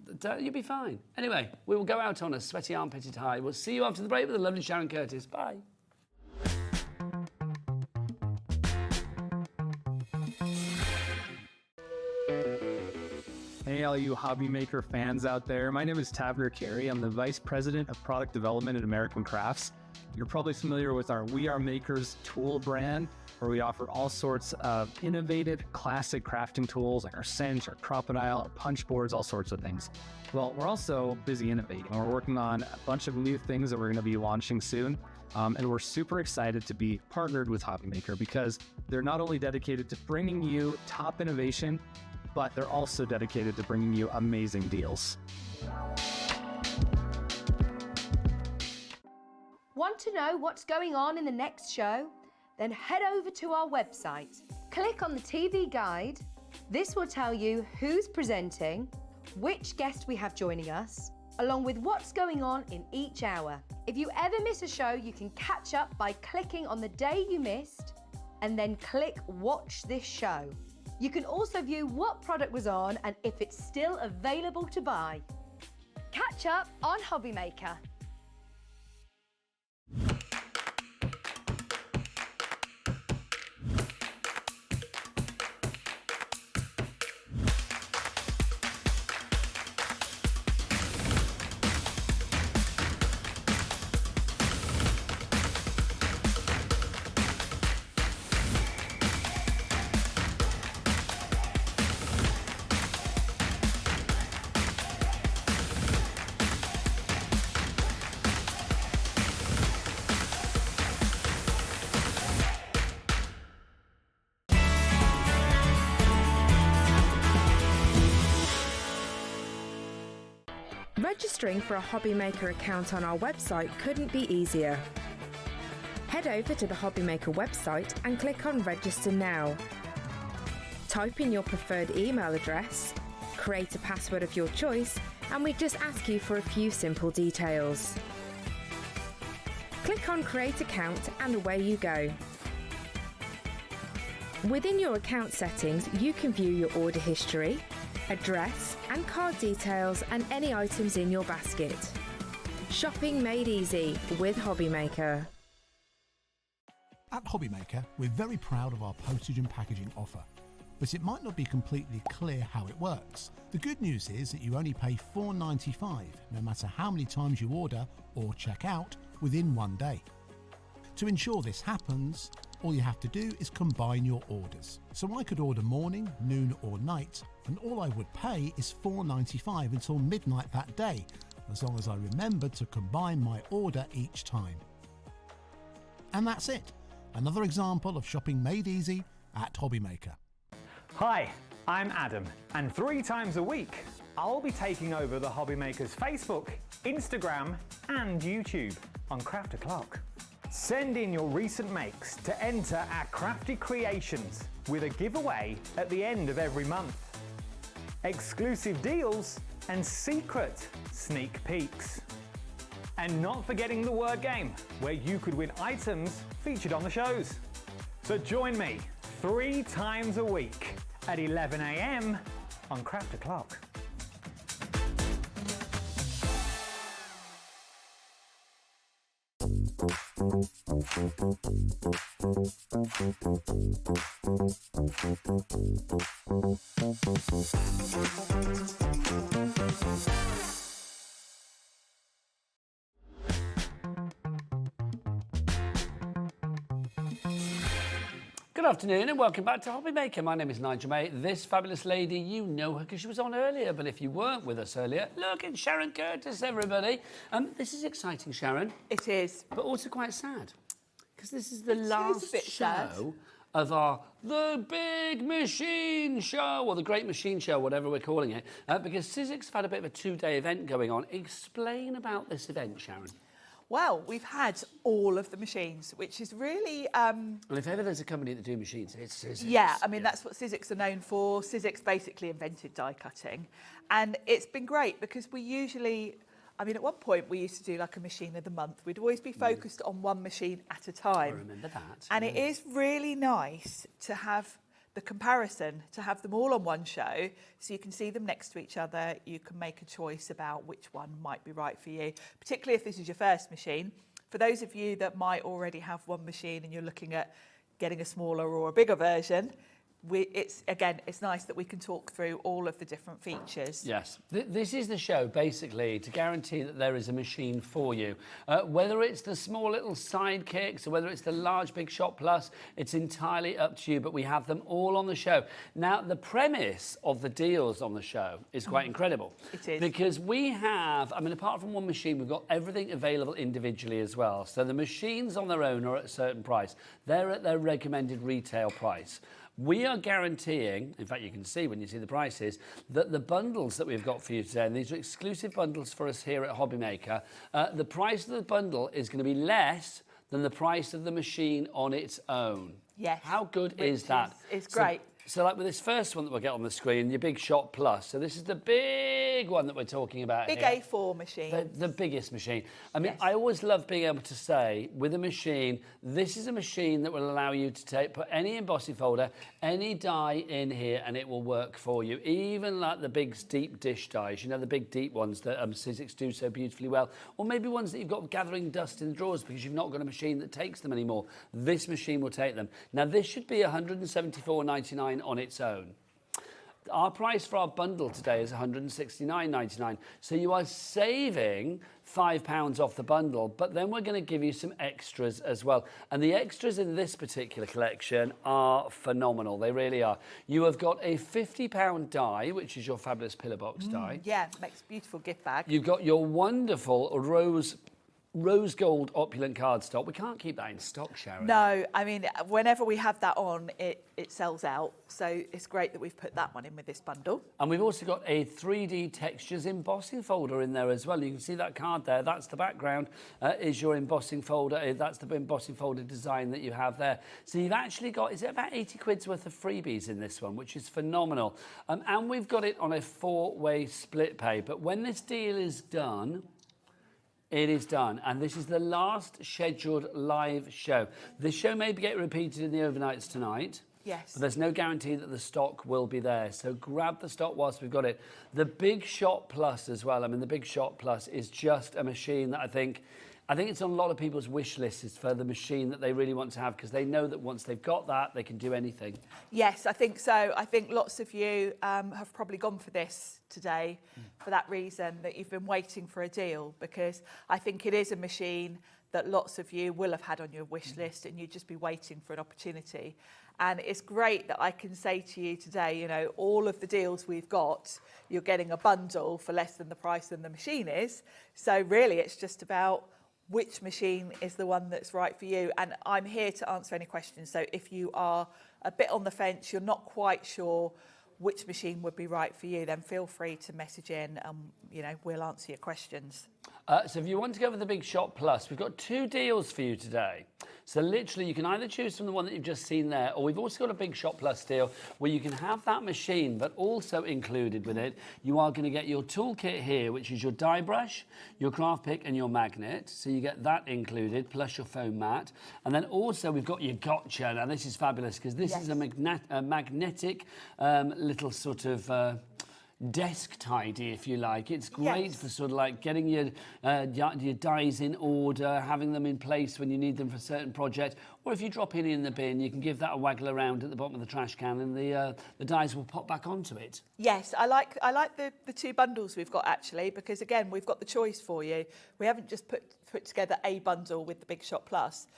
You'll be fine. Anyway, we will go out on a sweaty armpitted high. We'll see you after the break with the lovely Sharon Curtis. Bye. Hey, all you hobby maker fans out there. My name is Tavner Carey. I'm the Vice President of Product Development at American Crafts. You're probably familiar with our We Are Makers tool brand, where we offer all sorts of innovative, classic crafting tools like our cinch, our crocodile, our punch boards, all sorts of things. Well, we're also busy innovating. We're working on a bunch of new things that we're going to be launching soon. And we're super excited to be partnered with Hobby Maker because they're not only dedicated to bringing you top innovation, but they're also dedicated to bringing you amazing deals. Want to know what's going on in the next show? Then head over to our website. Click on the TV guide. This will tell you who's presenting, which guest we have joining us, along with what's going on in each hour. If you ever miss a show, you can catch up by clicking on the day you missed and then click Watch This Show. You can also view what product was on and if it's still available to buy. Catch up on Hobby Maker. Registering for a Hobby Maker account on our website couldn't be easier. Head over to the Hobby Maker website and click on Register Now. Type in your preferred email address, create a password of your choice, and we just ask you for a few simple details. Click on Create Account and away you go. Within your account settings, you can view your order history, address and card details and any items in your basket. Shopping made easy with Hobby Maker. At Hobby Maker, we're very proud of our postage and packaging offer, but it might not be completely clear how it works. The good news is that you only pay $4.95 no matter how many times you order or check out within one day. To ensure this happens, all you have to do is combine your orders. So I could order morning, noon or night, and all I would pay is $4.95 until midnight that day, as long as I remembered to combine my order each time. And that's it. Another example of shopping made easy at Hobby Maker. Hi, I'm Adam, and 3 times a week, I'll be taking over the Hobby Makers Facebook, Instagram, and YouTube on Craft O'Clock. Send in your recent makes to enter our crafty creations with a giveaway at the end of every month. Exclusive deals and secret sneak peeks. And not forgetting the word game, where you could win items featured on the shows. So join me 3 times a week at 11 AM on Craft O'Clock. Good afternoon and welcome back to Hobby Maker. My name is Nigel May. This fabulous lady, you know her because she was on earlier, but if you weren't with us earlier, look, it's Sharon Curtis, everybody. This is exciting, Sharon. It is. But also quite sad, because this is the It is a last bit sad. show of our The Big Machine Show, or the Great Machine Show, whatever we're calling it, because Sizzix have had a bit of a 2-day event going on. Explain about this event, Sharon. Well, we've had all of the machines, which is really... Well, if ever there's a company that do machines, it's Sizzix. Yeah, I mean, that's what Sizzix are known for. Sizzix basically invented die cutting. And it's been great because we usually... I mean, at one point, we used to do like a machine of the month. We'd always be focused on one machine at a time. I remember that. And it is really nice to have the comparison, to have them all on one show, so you can see them next to each other. You can make a choice about which one might be right for you, particularly if this is your first machine. For those of you that might already have one machine and you're looking at getting a smaller or a bigger version, it's nice that we can talk through all of the different features. Yes, this is the show basically to guarantee that there is a machine for you. Whether it's the small little sidekicks or whether it's the large Big Shot Plus, it's entirely up to you, but we have them all on the show. Now, the premise of the deals on the show is quite incredible. It is. Because we have, I mean, apart from one machine, we've got everything available individually as well. So the machines on their own are at a certain price. They're at their recommended retail price. We are guaranteeing, in fact you can see when you see the prices, that the bundles that we've got for you today, and these are exclusive bundles for us here at Hobby Maker, the price of the bundle is going to be less than the price of the machine on its own. Yes. How good is that? It's great. So like with this first one that we'll get on the screen, your Big Shot Plus. So this is the big one that we're talking about Big here. A4 machine. The biggest machine. I mean, Yes. I always love being able to say, with a machine, this is a machine that will allow you to put any embossing folder, any die in here, and it will work for you. Even like the big deep dish dies, you know, the big deep ones that Sizzix do so beautifully well. Or maybe ones that you've got gathering dust in the drawers because you've not got a machine that takes them anymore. This machine will take them. Now, this should be $174.99 on its own. Our price for our bundle today is $169.99. So you are saving £5 off the bundle, but then we're going to give you some extras as well. And the extras in this particular collection are phenomenal. They really are. You have got a £50 die, which is your fabulous pillar box die. Yeah, makes a beautiful gift bag. You've got your wonderful rose rose gold opulent cardstock. We can't keep that in stock, Sharon. No, I mean, whenever we have that on, it sells out. So it's great that we've put that one in with this bundle. And we've also got a 3D textures embossing folder in there as well. You can see that card there. That's the background, is your embossing folder. That's the embossing folder design that you have there. So you've actually got, is it about 80 quid's worth of freebies in this one, which is phenomenal. And we've got it on a 4-way split pay. But when this deal is done, it is done, and this is the last scheduled live show. This show may get repeated in the overnights tonight. Yes. But there's no guarantee that the stock will be there. So grab the stock whilst we've got it. The Big Shot Plus as well. I mean, the Big Shot Plus is just a machine that I think it's on a lot of people's wish lists for the machine that they really want to have, because they know that once they've got that, they can do anything. Yes, I think so. I think lots of you have probably gone for this today for that reason, that you've been waiting for a deal, because I think it is a machine that lots of you will have had on your wish list and you'd just be waiting for an opportunity. And it's great that I can say to you today, you know, all of the deals we've got, you're getting a bundle for less than the price than the machine is. So really it's just about which machine is the one that's right for you. And I'm here to answer any questions. So if you are a bit on the fence, you're not quite sure which machine would be right for you, then feel free to message in and, you know, we'll answer your questions. So if you want to go for the Big Shot Plus, we've got 2 deals for you today. So literally you can either choose from the one that you've just seen there, or we've also got a Big Shot Plus deal where you can have that machine, but also included with it, you are going to get your toolkit here, which is your die brush, your craft pick and your magnet. So you get that included, plus your foam mat. And then also we've got your gotcha. Now this is fabulous because this is a magnetic little sort of desk tidy, if you like. It's great for sort of like getting your dies in order, having them in place when you need them for a certain project, or if you drop in the bin, you can give that a waggle around at the bottom of the trash can and the dies will pop back onto it. Yes, I like the 2 bundles we've got actually, because again, we've got the choice for you. We haven't just put together a bundle with the Big Shot Plus.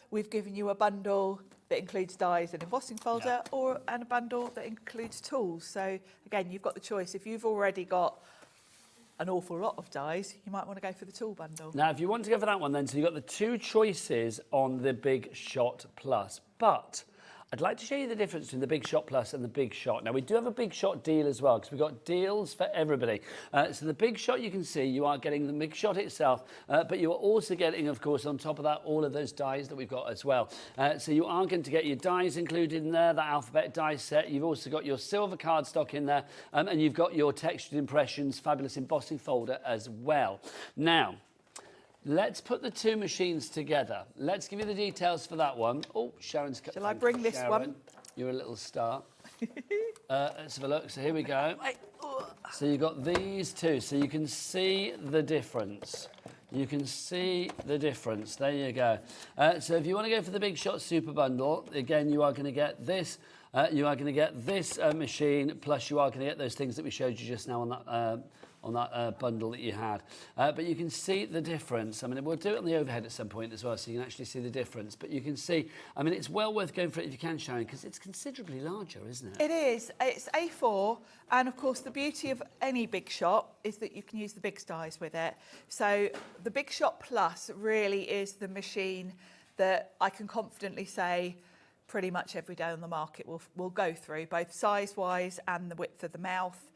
We've given you a bundle that includes dies and embossing folder, and a bundle that includes tools. So again, you've got the choice. If you've already got an awful lot of dies, you might want to go for the tool bundle. Now, if you want to go for that one then, so you've got the 2 choices on the Big Shot Plus, but I'd like to show you the difference between the Big Shot Plus and the Big Shot. Now, we do have a Big Shot deal as well, because we've got deals for everybody. So the Big Shot, you can see, you are getting the Big Shot itself, but you are also getting, of course, on top of that, all of those dies that we've got as well. So you are going to get your dies included in there, that alphabet die set. You've also got your silver cardstock in there, and you've got your textured impressions, fabulous embossing folder as well. Now, let's put the 2 machines together. Let's give you the details for that one. Oh, Sharon's... Shall I bring this one? You're a little star. Let's have a look. So here we go. So you've got these 2. So you can see the difference. You can see the difference. There you go. So if you want to go for the Big Shot Super Bundle, again, you are going to get this. You are going to get this machine, plus you are going to get those things that we showed you just now on that bundle that you had. But you can see the difference. I mean, we'll do it on the overhead at some point as well, so you can actually see the difference. But you can see, I mean, it's well worth going for it if you can, Sharon, because it's considerably larger, isn't it? It is. It's A4, and of course, the beauty of any Big Shot is that you can use the big dies with it. So the Big Shot Plus really is the machine that I can confidently say pretty much every day on the market will go through, both size-wise and the width of the mouth.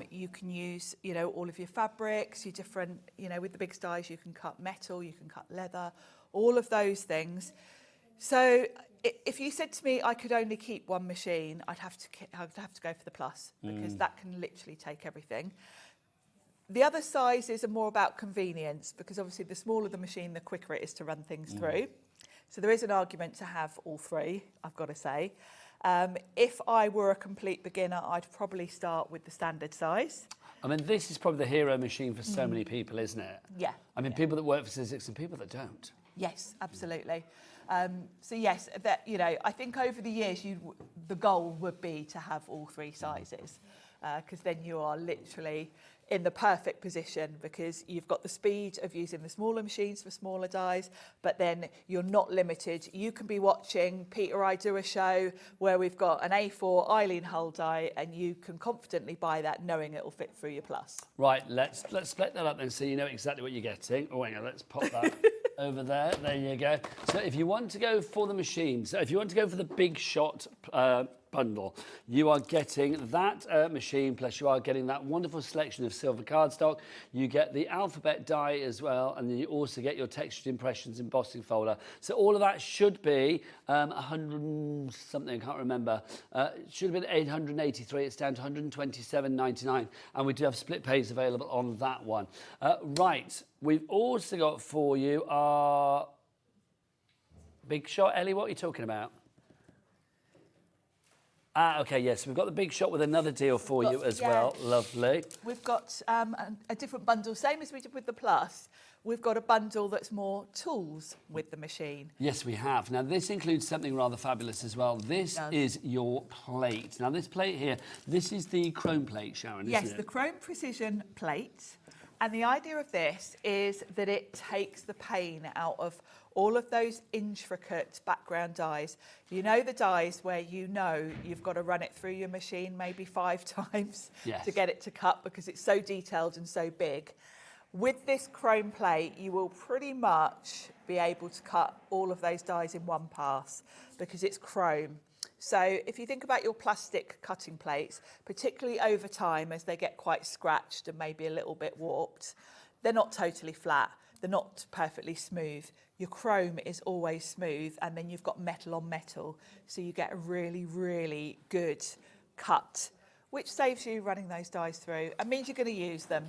You can use, you know, all of your fabrics, your different, you know, with the big dies, you can cut metal, you can cut leather, all of those things. So if you said to me I could only keep one machine, I'd have to go for the Plus, because that can literally take everything. The other sizes are more about convenience, because obviously the smaller the machine, the quicker it is to run things through. So there is an argument to have all 3, I've got to say. If I were a complete beginner, I'd probably start with the standard size. I mean, this is probably the hero machine for so many people, isn't it? Yeah. I mean, people that work for Sizzix and people that don't. Yes, absolutely. So yes, that, you know, I think over the years, the goal would be to have all 3 sizes, because then you are literally in the perfect position because you've got the speed of using the smaller machines for smaller dies, but then you're not limited. You can be watching Peter I do a show where we've got an A4 Eileen Hull die and you can confidently buy that knowing it'll fit through your Plus. Right, let's split that up then so you know exactly what you're getting. Oh, hang on, let's pop that over there. There you go. So if you want to go for the machine, so if you want to go for the big shot bundle, you are getting that machine, plus you are getting that wonderful selection of silver cardstock. You get the alphabet die as well, and then you also get your textured impressions embossing folder. So all of that should be 100 something, I can't remember. It should have been 883. It's down to 127.99, and we do have split pays available on that one. Right, we've also got for you our big shot. Ellie, what are you talking about? Okay, yes, we've got the big shot with another deal for you as well. Lovely. We've got a different bundle, same as we did with the Plus. We've got a bundle that's more tools with the machine. Yes, we have. Now, this includes something rather fabulous as well. This is your plate. Now, this plate here, this is the chrome plate, Sharon, isn't it? Yes, the chrome precision plate. And the idea of this is that it takes the pain out of all of those intricate background dies. You know the dies where you know you've got to run it through your machine maybe 5 times to get it to cut because it's so detailed and so big. With this chrome plate, you will pretty much be able to cut all of those dies in one pass because it's chrome. So if you think about your plastic cutting plates, particularly over time as they get quite scratched and maybe a little bit warped, they're not totally flat. They're not perfectly smooth. Your chrome is always smooth, and then you've got metal on metal. So you get a really, really good cut, which saves you running those dies through and means you're going to use them.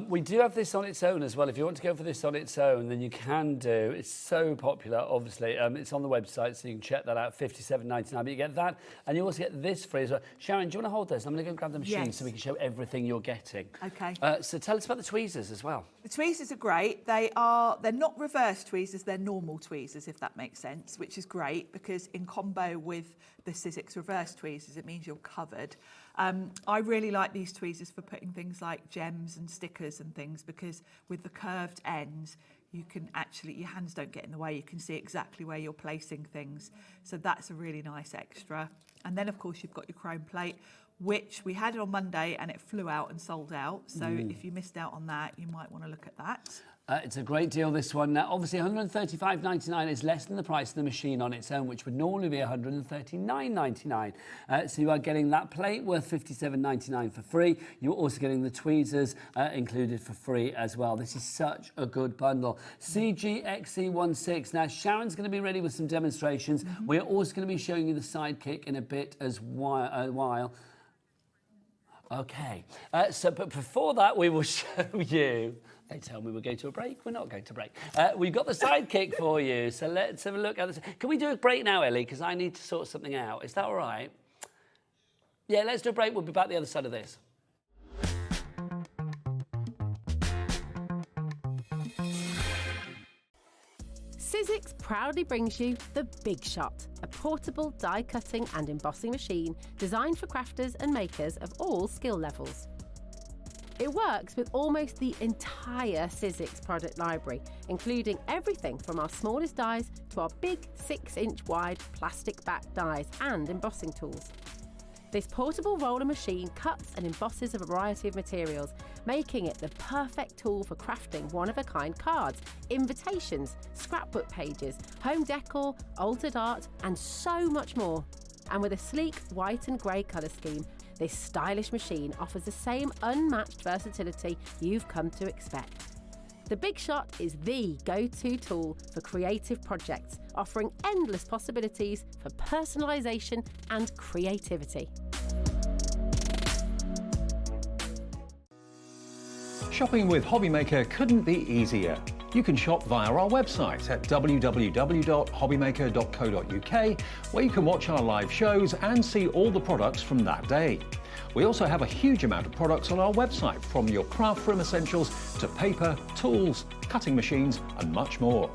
We do have this on its own as well. If you want to go for this on its own, then you can do. It's so popular, obviously. It's on the website, so you can check that out, $57.99. But you get that, and you also get this free as well. Sharon, do you want to hold this? I'm going to go grab the machine so we can show everything you're getting. Okay. So tell us about the tweezers as well. The tweezers are great. They're not reverse tweezers, they're normal tweezers, if that makes sense, which is great because in combo with the Sizzix reverse tweezers, it means you're covered. I really like these tweezers for putting things like gems and stickers and things because with the curved ends, you can actually, your hands don't get in the way. You can see exactly where you're placing things. So that's a really nice extra. And then, of course, you've got your chrome plate, which we had it on Monday and it flew out and sold out. So if you missed out on that, you might want to look at that. It's a great deal, this one. Now, obviously, $135.99 is less than the price of the machine on its own, which would normally be $139.99. So you are getting that plate worth $57.99 for free. You're also getting the tweezers included for free as well. This is such a good bundle. CGXC16. Now, Sharon's going to be ready with some demonstrations. We're also going to be showing you the sidekick in a bit as while. Okay, but before that, we will show you. They tell me we're going to a break. We're not going to break. We've got the sidekick for you. So let's have a look at this. Can we do a break now, Ellie? Because I need to sort something out. Is that all right? Yeah, let's do a break. We'll be back the other side of this. Sizzix proudly brings you the Big Shot, a portable die cutting and embossing machine designed for crafters and makers of all skill levels. It works with almost the entire Sizzix product library, including everything from our smallest dies to our big 6-inch wide plastic back dies and embossing tools. This portable roller machine cuts and embosses a variety of materials, making it the perfect tool for crafting one-of-a-kind cards, invitations, scrapbook pages, home decor, altered art, and so much more. And with a sleek white and grey colour scheme, this stylish machine offers the same unmatched versatility you've come to expect. The Big Shot is the go-to tool for creative projects, offering endless possibilities for personalisation and creativity. Shopping with Hobbymaker couldn't be easier. You can shop via our website at www.hobbymaker.co.uk, where you can watch our live shows and see all the products from that day. We also have a huge amount of products on our website, from your craft room essentials to paper, tools, cutting machines and much more.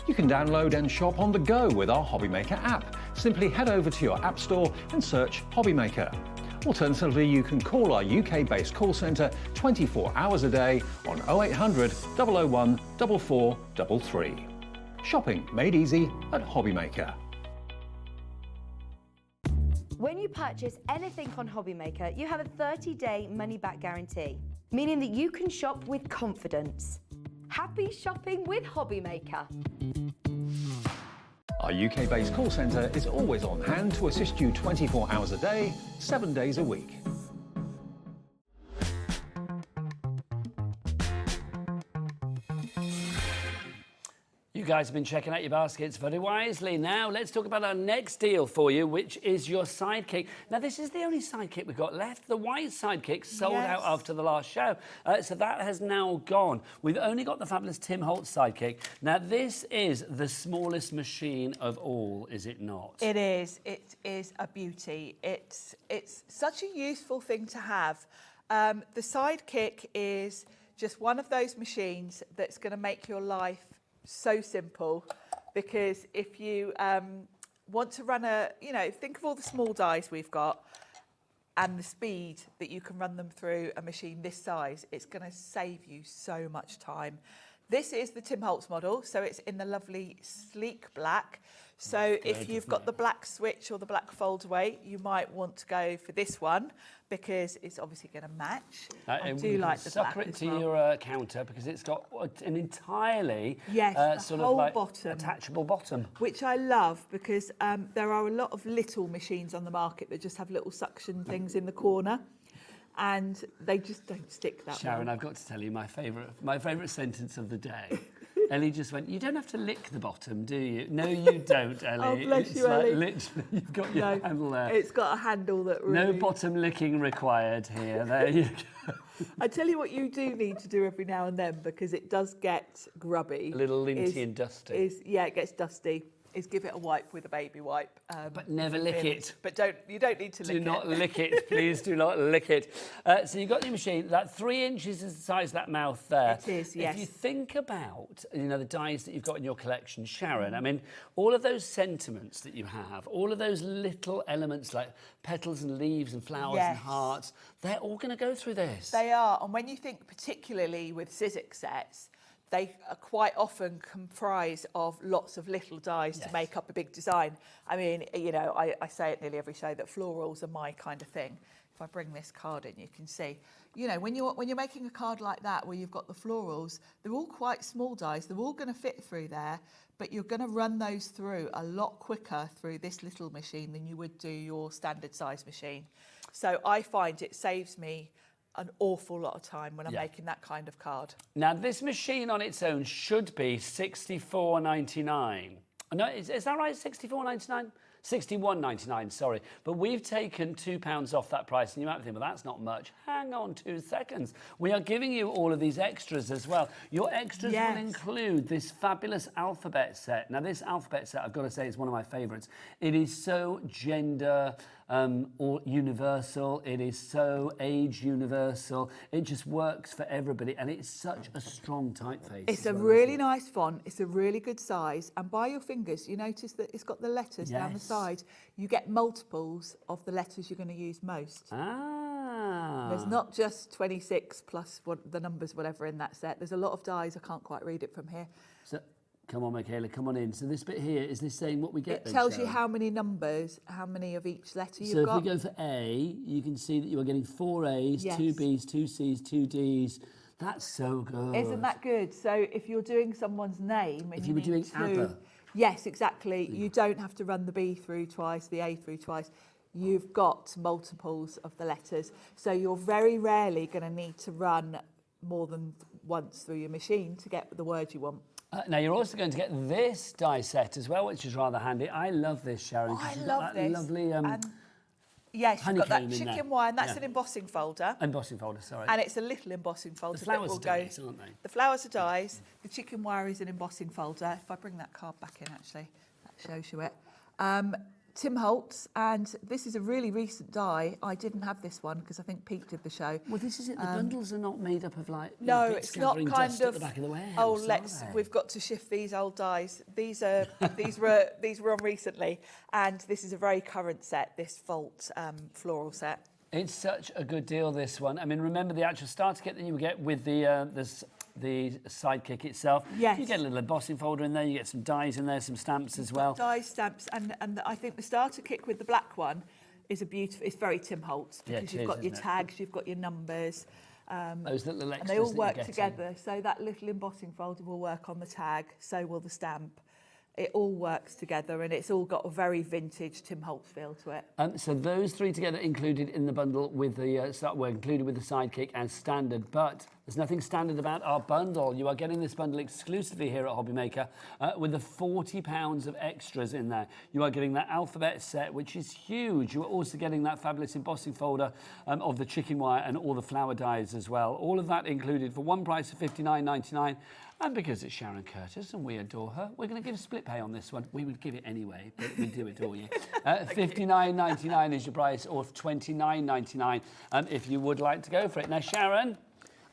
You can download and shop on the go with our Hobbymaker app. Simply head over to your app store and search Hobbymaker. Alternatively, you can call our UK-based call centre 24 hours a day on 0800 001 4433. Shopping made easy at Hobbymaker. When you purchase anything on Hobbymaker, you have a 30-day money-back guarantee, meaning that you can shop with confidence. Happy shopping with Hobbymaker. Our UK-based call centre is always on hand to assist you 24 hours a day, 7 days a week. You guys have been checking out your baskets very wisely. Now, let's talk about our next deal for you, which is your sidekick. Now, this is the only sidekick we've got left. The white sidekick sold out after the last show. So that has now gone. We've only got the fabulous Tim Holtz sidekick. Now, this is the smallest machine of all, is it not? It is. It is a beauty. It's such a useful thing to have. The sidekick is just one of those machines that's going to make your life so simple, because if you want to run think of all the small dies we've got and the speed that you can run them through a machine this size, it's going to save you so much time. This is the Tim Holtz model, so it's in the lovely sleek black. So if you've got the black switch or the black fold away, you might want to go for this one because it's obviously going to match. I do like the black Sucker it as to well. your counter because it's got an entirely sort whole of like bottom. attachable bottom. Which I love because there are a lot of little machines on the market that just have little suction things in the corner. And they just don't stick that Sharon, well. I've got to tell you my favourite sentence of the day. Ellie just went, "You don't have to lick the bottom, do you?" No, you don't, Ellie. Oh, bless it's you, like Ellie. literally, you've got your handle there. It's got a handle that really... No bottom licking required here. There you go. I tell you what you do need to do every now and then, because it does get grubby. A little linty and dusty. It gets dusty. Is give it a wipe with a baby wipe. But never lick it. But you don't need to lick it. Do not lick it, please do not lick it. So you've got your machine, that 3 inches is the size of that mouth there. It is, yes. If you think about, the dies that you've got in your collection, Sharon, I mean, all of those sentiments that you have, all of those little elements like petals and leaves and flowers and hearts, they're all going to go through this. They are, and when you think particularly with Sizzix sets, they are quite often comprise of lots of little dies to make up a big design. I mean, I say it nearly every show that florals are my kind of thing. If I bring this card in, you can see, when you're making a card like that where you've got the florals, they're all quite small dies. They're all going to fit through there, but you're going to run those through a lot quicker through this little machine than you would do your standard size machine. So I find it saves me an awful lot of time when I'm making that kind of card. Now, this machine on its own should be $64.99. No, is that right? $64.99? $61.99, sorry. But we've taken £2 off that price, and you might be thinking, well, that's not much. Hang on 2 seconds. We are giving you all of these extras as well. Your extras will include this fabulous alphabet set. Now, this alphabet set, I've got to say, is one of my favourites. It is so gender or universal. It is so age universal. It just works for everybody, and it's such a strong typeface. It's a really nice font. It's a really good size, and by your fingers, you notice that it's got the letters down the side. You get multiples of the letters you're going to use most. There's not just 26 plus the numbers, whatever, in that set. There's a lot of dies. I can't quite read it from here. So, come on, Michaela, come on in. So this bit here, is this saying what we get? It tells you how many numbers, how many of each letter you've got. So if we go for A, you can see that you are getting 4 A's, 2 B's, 2 C's, 2 D's. That's so good. Isn't that good? So if you're doing someone's name... If you were doing ABBA. Yes, exactly. You don't have to run the B through twice, the A through twice. You've got multiples of the letters. So you're very rarely going to need to run more than once through your machine to get the word you want. Now, you're also going to get this die set as well, which is rather handy. I love this, Sharon. I love this. Lovely yes, you've got that honeycomb in chicken there. wire, and that's an embossing folder. Embossing folder, sorry. And it's a little embossing folder. The flowers that will are dies, aren't they? The flowers are dies. The chicken wire is an embossing folder. If I bring that card back in, actually, that shows you it. Tim Holtz, and this is a really recent die. I didn't have this one because I think Pete did the show. Well, this is it. The bundles are not made up of like no, bits it's not gathering kind dust of. at the back of the warehouse. Oh, we've got to shift these old dies. These were on recently, and this is a very current set. This Volt floral set. It's such a good deal, this one. I mean, remember the actual starter kit that you get with the sidekick itself? Yes. You get a little embossing folder in there, you get some dies in there, some stamps as well. Dies, stamps, and I think the starter kit with the black one is a beautiful, it's very Tim Holtz, because you've got your tags, you've got your numbers. Those little extras and they all that work you get together. So that little embossing folder will work on the tag, so will the stamp. It all works together, and it's all got a very vintage Tim Holtz feel to it. So those three together included in the bundle with the were included with the sidekick as standard, but there's nothing standard about our bundle. You are getting this bundle exclusively here at Hobbymaker with the £40 of extras in there. You are getting that alphabet set, which is huge. You are also getting that fabulous embossing folder of the chicken wire and all the flower dies as well. All of that included for one price of $59.99. And because it's Sharon Curtis and we adore her, we're going to give split pay on this one. We would give it anyway, but we do adore you. $59.99 is your price, or $29.99 if you would like to go for it. Now, Sharon,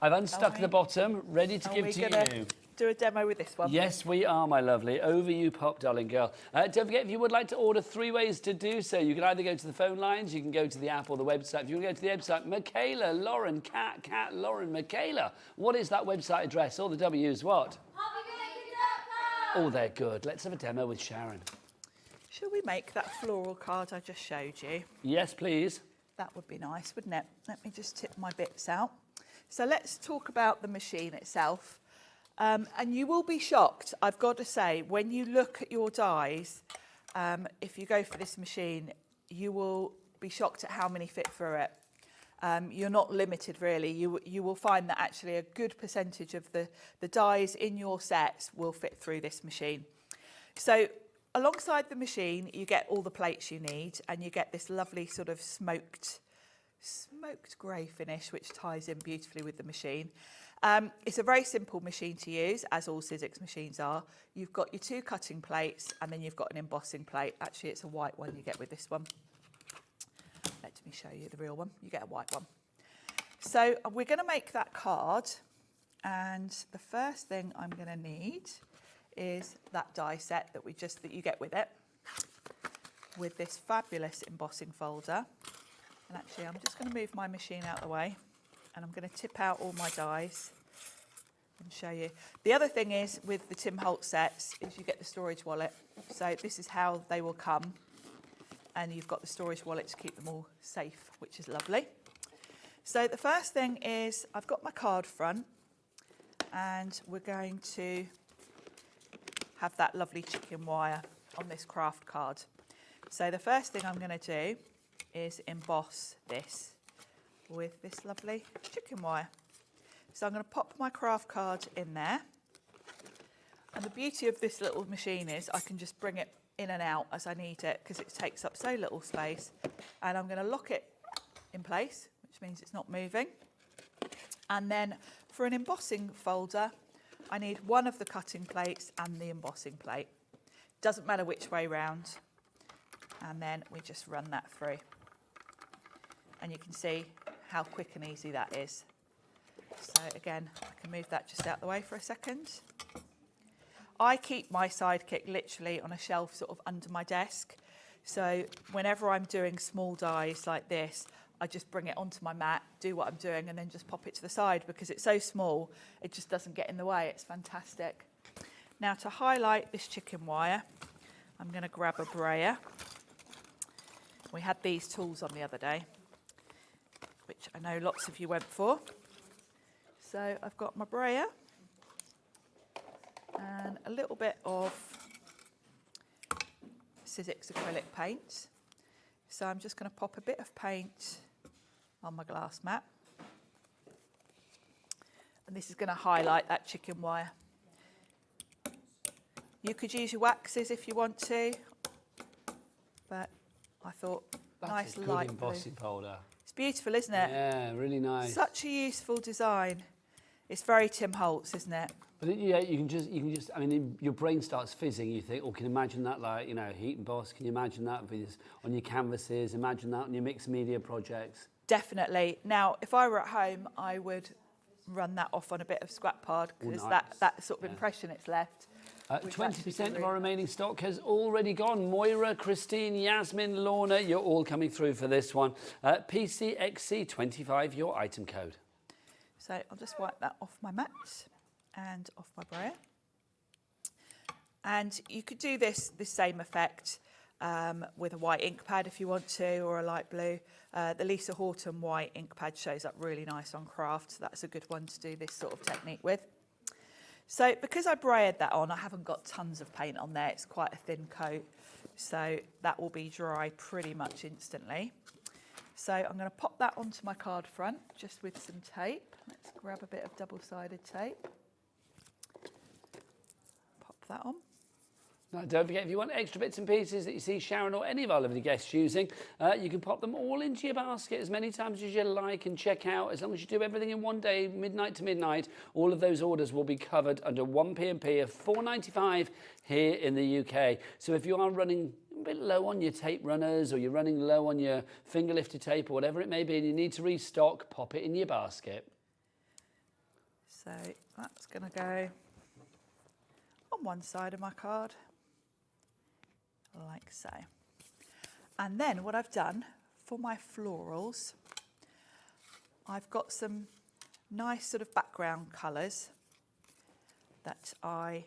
I've unstuck the bottom, ready to give to you. Do a demo with this one? Yes, we are, my lovely. Over you pop, darling girl. Don't forget, if you would like to order, 3 ways to do so. You can either go to the phone lines, you can go to the app or the website. If you want to go to the website, Michaela, Lauren, Kat, Lauren, Michaela. What is that website address? All the W's, what? Hobbymaker.com. Oh, they're good. Let's have a demo with Sharon. Shall we make that floral card I just showed you? Yes, please. That would be nice, wouldn't it? Let me just tip my bits out. So let's talk about the machine itself. And you will be shocked, I've got to say, when you look at your dies, if you go for this machine, you will be shocked at how many fit through it. You're not limited, really. You will find that actually a good percentage of the dies in your sets will fit through this machine. So alongside the machine, you get all the plates you need, and you get this lovely sort of smoked grey finish, which ties in beautifully with the machine. It's a very simple machine to use, as all Sizzix machines are. You've got your 2 cutting plates, and then you've got an embossing plate. Actually, it's a white one you get with this one. Let me show you the real one. You get a white one. So we're going to make that card, and the first thing I'm going to need is that die set that you get with it, with this fabulous embossing folder. And actually, I'm just going to move my machine out of the way, and I'm going to tip out all my dies and show you. The other thing is, with the Tim Holtz sets, is you get the storage wallet. So this is how they will come, and you've got the storage wallet to keep them all safe, which is lovely. So the first thing is, I've got my card front, and we're going to have that lovely chicken wire on this craft card. So the first thing I'm going to do is emboss this with this lovely chicken wire. So I'm going to pop my craft card in there. And the beauty of this little machine is I can just bring it in and out as I need it, because it takes up so little space. And I'm going to lock it in place, which means it's not moving. And then for an embossing folder, I need one of the cutting plates and the embossing plate. Doesn't matter which way round. And then we just run that through. And you can see how quick and easy that is. So again, I can move that just out the way for a second. I keep my sidekick literally on a shelf sort of under my desk. So whenever I'm doing small dies like this, I just bring it onto my mat, do what I'm doing, and then just pop it to the side, because it's so small, it just doesn't get in the way. It's fantastic. Now, to highlight this chicken wire, I'm going to grab a brayer. We had these tools on the other day, which I know lots of you went for. So I've got my brayer and a little bit of Sizzix acrylic paint. So I'm just going to pop a bit of paint on my glass mat. And this is going to highlight that chicken wire. You could use your waxes if you want to, but I thought nice light blue. Embossing folder. It's beautiful, isn't it? Yeah, really nice. Such a useful design. It's very Tim Holtz, isn't it? But yeah, you can just. I mean, your brain starts fizzing. You think, oh, can you imagine that, like, you know, heat emboss? Can you imagine that on your canvases? Imagine that on your mixed media projects. Definitely. Now, if I were at home, I would run that off on a bit of scrap pad, because that sort of impression it's left 20% of our remaining stock has already gone. Moira, Christine, Yasmin, Lorna, you're all coming through for this one. PCXC25, your item code. So I'll just wipe that off my mat and off my brayer. And you could do this same effect with a white ink pad if you want to, or a light blue. The Lisa Horton white ink pad shows up really nice on craft, so that's a good one to do this sort of technique with. So because I brayered that on, I haven't got tons of paint on there. It's quite a thin coat, so that will be dry pretty much instantly. So I'm going to pop that onto my card front just with some tape. Let's grab a bit of double-sided tape. Pop that on. Now, don't forget, if you want extra bits and pieces that you see Sharon or any of our lovely guests using, you can pop them all into your basket as many times as you like and check out. As long as you do everything in one day, midnight to midnight, all of those orders will be covered under one P&P of $4.95 here in the UK. So if you are running a bit low on your tape runners, or you're running low on your finger lifted tape, or whatever it may be, and you need to restock, pop it in your basket. So that's going to go on one side of my card, like so. And then what I've done for my florals, I've got some nice sort of background colours that I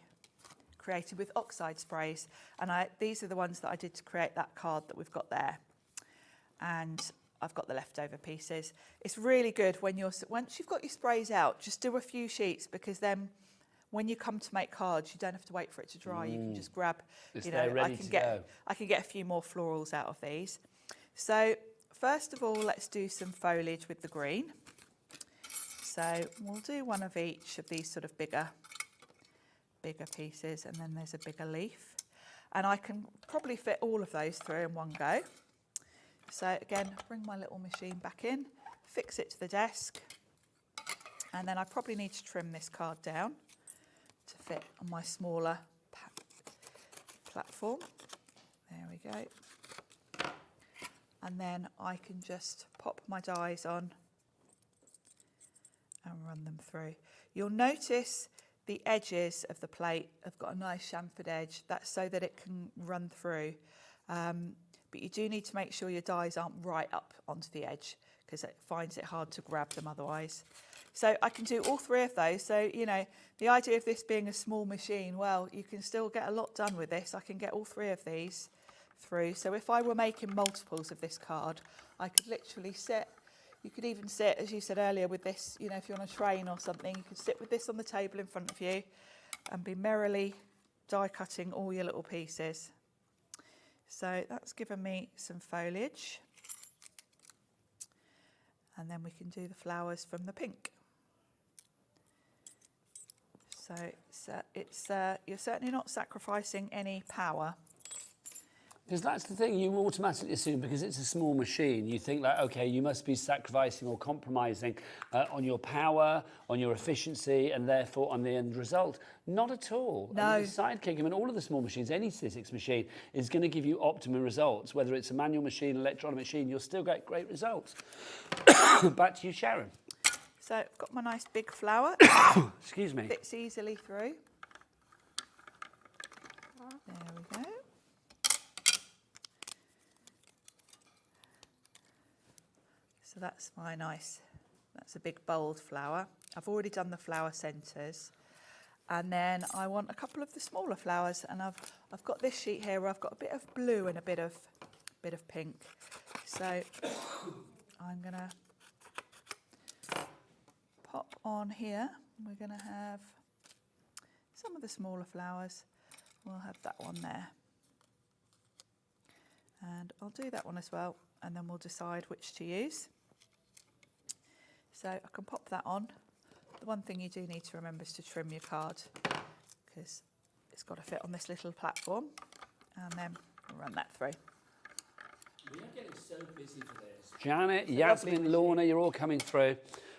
created with oxide sprays, and these are the ones that I did to create that card that we've got there. And I've got the leftover pieces. It's really good when once you've got your sprays out, just do a few sheets, because then when you come to make cards, you don't have to wait for it to dry. You can just grab, It's you know, there ready to go. I can get a few more florals out of these. So first of all, let's do some foliage with the green. So we'll do one of each of these sort of bigger pieces, and then there's a bigger leaf. And I can probably fit all of those through in one go. So again, bring my little machine back in, fix it to the desk, and then I probably need to trim this card down to fit on my smaller platform. There we go. And then I can just pop my dies on and run them through. You'll notice the edges of the plate have got a nice chamfered edge. That's so that it can run through. But you do need to make sure your dies aren't right up onto the edge, because it finds it hard to grab them otherwise. So I can do all three of those. So, you know, the idea of this being a small machine, well, you can still get a lot done with this. I can get all three of these through. So if I were making multiples of this card, I could literally sit, you could even sit, as you said earlier, with this, you know, if you're on a train or something, you could sit with this on the table in front of you and be merrily die cutting all your little pieces. So that's given me some foliage. And then we can do the flowers from the pink. So you're certainly not sacrificing any power. Because that's the thing, you automatically assume, because it's a small machine, you think like, okay, you must be sacrificing or compromising on your power, on your efficiency, and therefore on the end result. Not at all. No. I mean, Sidekick, I mean, all of the small machines, any Sizzix machine is going to give you optimum results. Whether it's a manual machine, electronic machine, you'll still get great results. Back to you, Sharon. So I've got my nice big flower. Excuse me. Fits easily through. There we go. So that's my nice, that's a big bold flower. I've already done the flower centres. And then I want a couple of the smaller flowers, and I've got this sheet here where I've got a bit of blue and a bit of pink. So I'm gonna pop on here. We're gonna have some of the smaller flowers. We'll have that one there. And I'll do that one as well, and then we'll decide which to use. So I can pop that on. The one thing you do need to remember is to trim your card, because it's got to fit on this little platform, and then we'll run that through. We are getting so busy for this. Janet, Yasmin, Lorna, you're all coming through.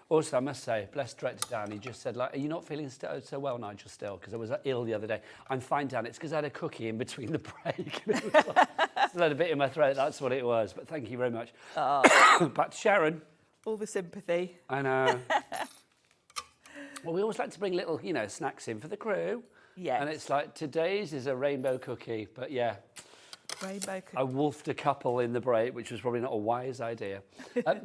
Also, I must say, bless Director Dan, he just said, like, are you not feeling so well, Nigel, still? Because I was ill the other day. I'm fine, Dan. It's because I had a cookie in between the break. Still had a bit in my throat. That's what it was. But thank you very much. Back to Sharon. All the sympathy. I know. Well, we always like to bring little, you know, snacks in for the crew. Yes. And it's like, today's is a rainbow cookie, but yeah. Rainbow cookie. I wolfed a couple in the break, which was probably not a wise idea.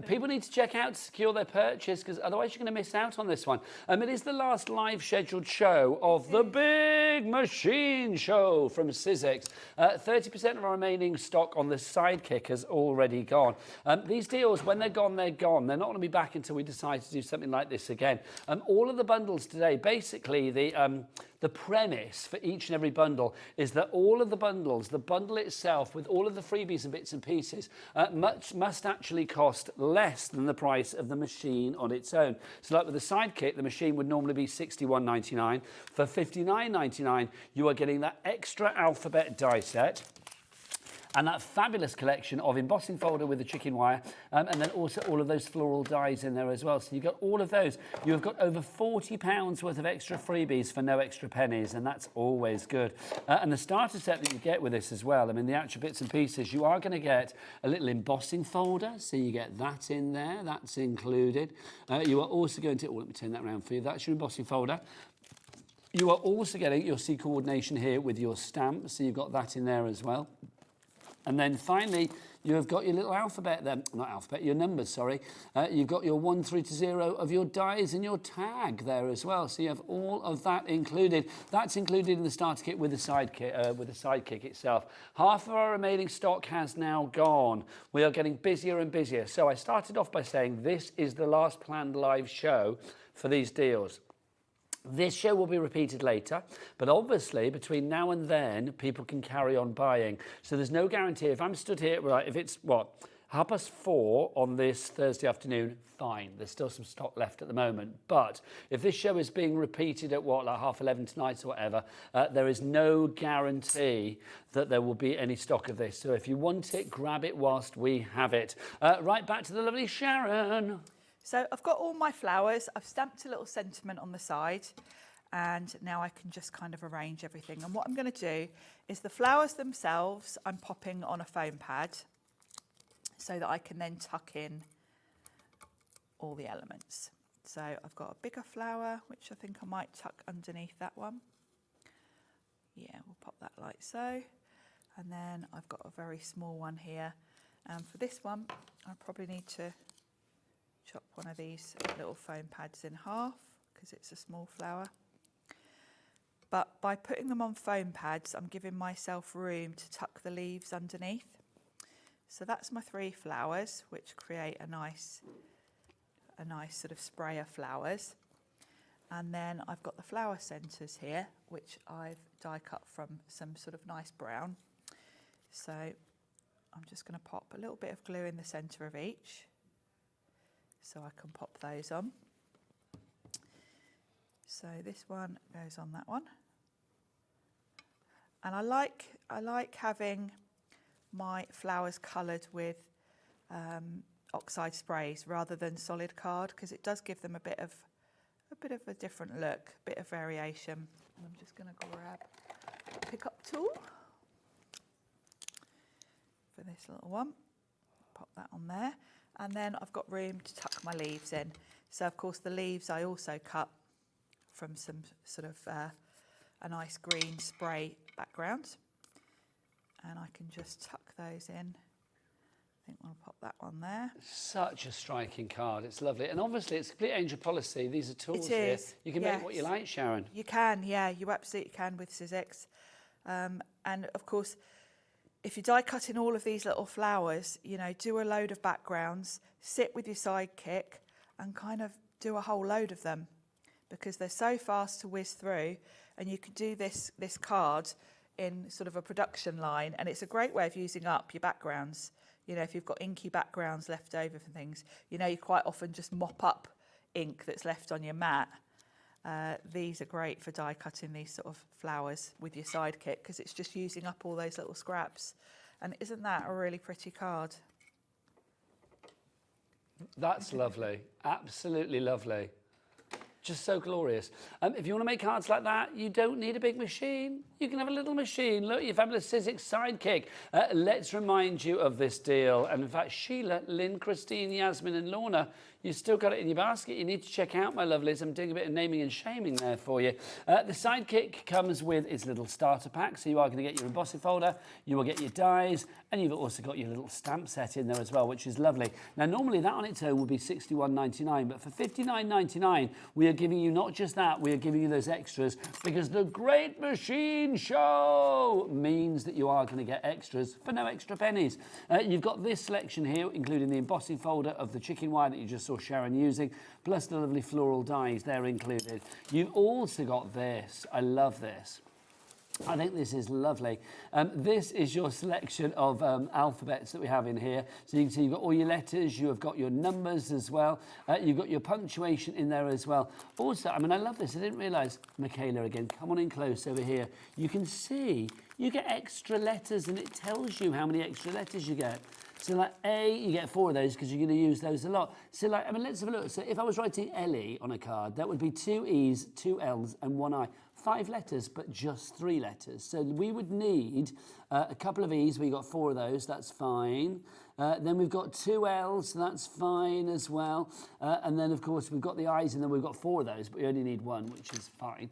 People need to check out to secure their purchase, because otherwise you're going to miss out on this one. It is the last live scheduled show of the Big Machine Show from Sizzix. 30% of our remaining stock on the Sidekick has already gone. These deals, when they're gone, they're gone. They're not going to be back until we decide to do something like this again. All of the bundles today, basically the premise for each and every bundle is that all of the bundles, the bundle itself with all of the freebies and bits and pieces, must actually cost less than the price of the machine on its own. So like with the Sidekick, the machine would normally be $61.99. For $59.99, you are getting that extra alphabet die set, and that fabulous collection of embossing folder with the chicken wire, and then also all of those floral dies in there as well. So you've got all of those. You've got over £40 worth of extra freebies for no extra pennies, and that's always good. And the starter set that you get with this as well, I mean, the actual bits and pieces, you are going to get a little embossing folder, so you get that in there. That's included. You are also going to, let me turn that around for you. That's your embossing folder. You are also getting your C coordination here with your stamp, so you've got that in there as well. And then finally, you have got your little alphabet then, not alphabet, your numbers, sorry. You've got your 1 through to 0 of your dies and your tag there as well. So you have all of that included. That's included in the starter kit with the Sidekick itself. Half of our remaining stock has now gone. We are getting busier and busier. So I started off by saying this is the last planned live show for these deals. This show will be repeated later, but obviously between now and then, people can carry on buying. So there's no guarantee. If I'm stood here, right, if it's, 4:30 on this Thursday afternoon, fine. There's still some stock left at the moment. But if this show is being repeated at, 11:30 tonight or whatever, there is no guarantee that there will be any stock of this. So if you want it, grab it whilst we have it. Right, back to the lovely Sharon. So I've got all my flowers. I've stamped a little sentiment on the side, and now I can just kind of arrange everything. And what I'm going to do is the flowers themselves, I'm popping on a foam pad so that I can then tuck in all the elements. So I've got a bigger flower, which I think I might tuck underneath that one. Yeah, we'll pop that like so. And then I've got a very small one here. And for this one, I probably need to chop one of these little foam pads in half because it's a small flower. But by putting them on foam pads, I'm giving myself room to tuck the leaves underneath. So that's my 3 flowers, which create a nice sort of spray of flowers. And then I've got the flower centres here, which I've die cut from some sort of nice brown. So I'm just going to pop a little bit of glue in the centre of each, so I can pop those on. So this one goes on that one. And I like having my flowers coloured with oxide sprays rather than solid card, because it does give them a bit of a different look, a bit of variation. And I'm just going to grab a pick-up tool for this little one. Pop that on there. And then I've got room to tuck my leaves in. So of course the leaves I also cut from some sort of a nice green spray background. And I can just tuck those in. I think we'll pop that one there. Such a striking card. It's lovely. And obviously it's complete angel policy. These are tools it is, here. You can make what you like, Sharon. You can, yeah. You absolutely can with Sizzix. And of course, if you're die cutting all of these little flowers, you know, do a load of backgrounds, sit with your Sidekick and kind of do a whole load of them, because they're so fast to whiz through, and you can do this card in sort of a production line, and it's a great way of using up your backgrounds. You know, if you've got inky backgrounds left over for things, you know, you quite often just mop up ink that's left on your mat. These are great for die cutting these sort of flowers with your Sidekick, because it's just using up all those little scraps. And isn't that a really pretty card? That's lovely. Absolutely lovely. Just so glorious. If you want to make cards like that, you don't need a big machine. You can have a little machine. Look, your fabulous Sizzix Sidekick. Let's remind you of this deal. And in fact, Sheila, Lynn, Christine, Yasmin and Lorna, You've still got it in your basket. You need to check out, my lovelies. I'm doing a bit of naming and shaming there for you. The Sidekick comes with its little starter pack. So you are going to get your embossing folder, you will get your dies, and you've also got your little stamp set in there as well, which is lovely. Now, normally that on its own would be $61.99, but for $59.99, we are giving you not just that, we are giving you those extras because the Great Machine Show means that you are going to get extras for no extra pennies. You've got this selection here, including the embossing folder of the chicken wire that you just saw Sharon using, plus the lovely floral dies, they're included. You've also got this. I love this. I think this is lovely. This is your selection of alphabets that we have in here. So you can see you've got all your letters, you have got your numbers as well. You've got your punctuation in there as well. Also, I mean, I love this. I didn't realise, Michaela, again, come on in close over here. You can see you get extra letters and it tells you how many extra letters you get. So like A, you get 4 of those because you're going to use those a lot. So like, I mean, let's have a look. So if I was writing Ellie on a card, that would be 2 E's, 2 L's and 1 I. 5 letters, but just 3 letters. So we would need a couple of E's. We got 4 of those. That's fine. Then we've got 2 L's. So that's fine as well. And then, of course, we've got the I's, and then we've got 4 of those, but we only need 1, which is fine.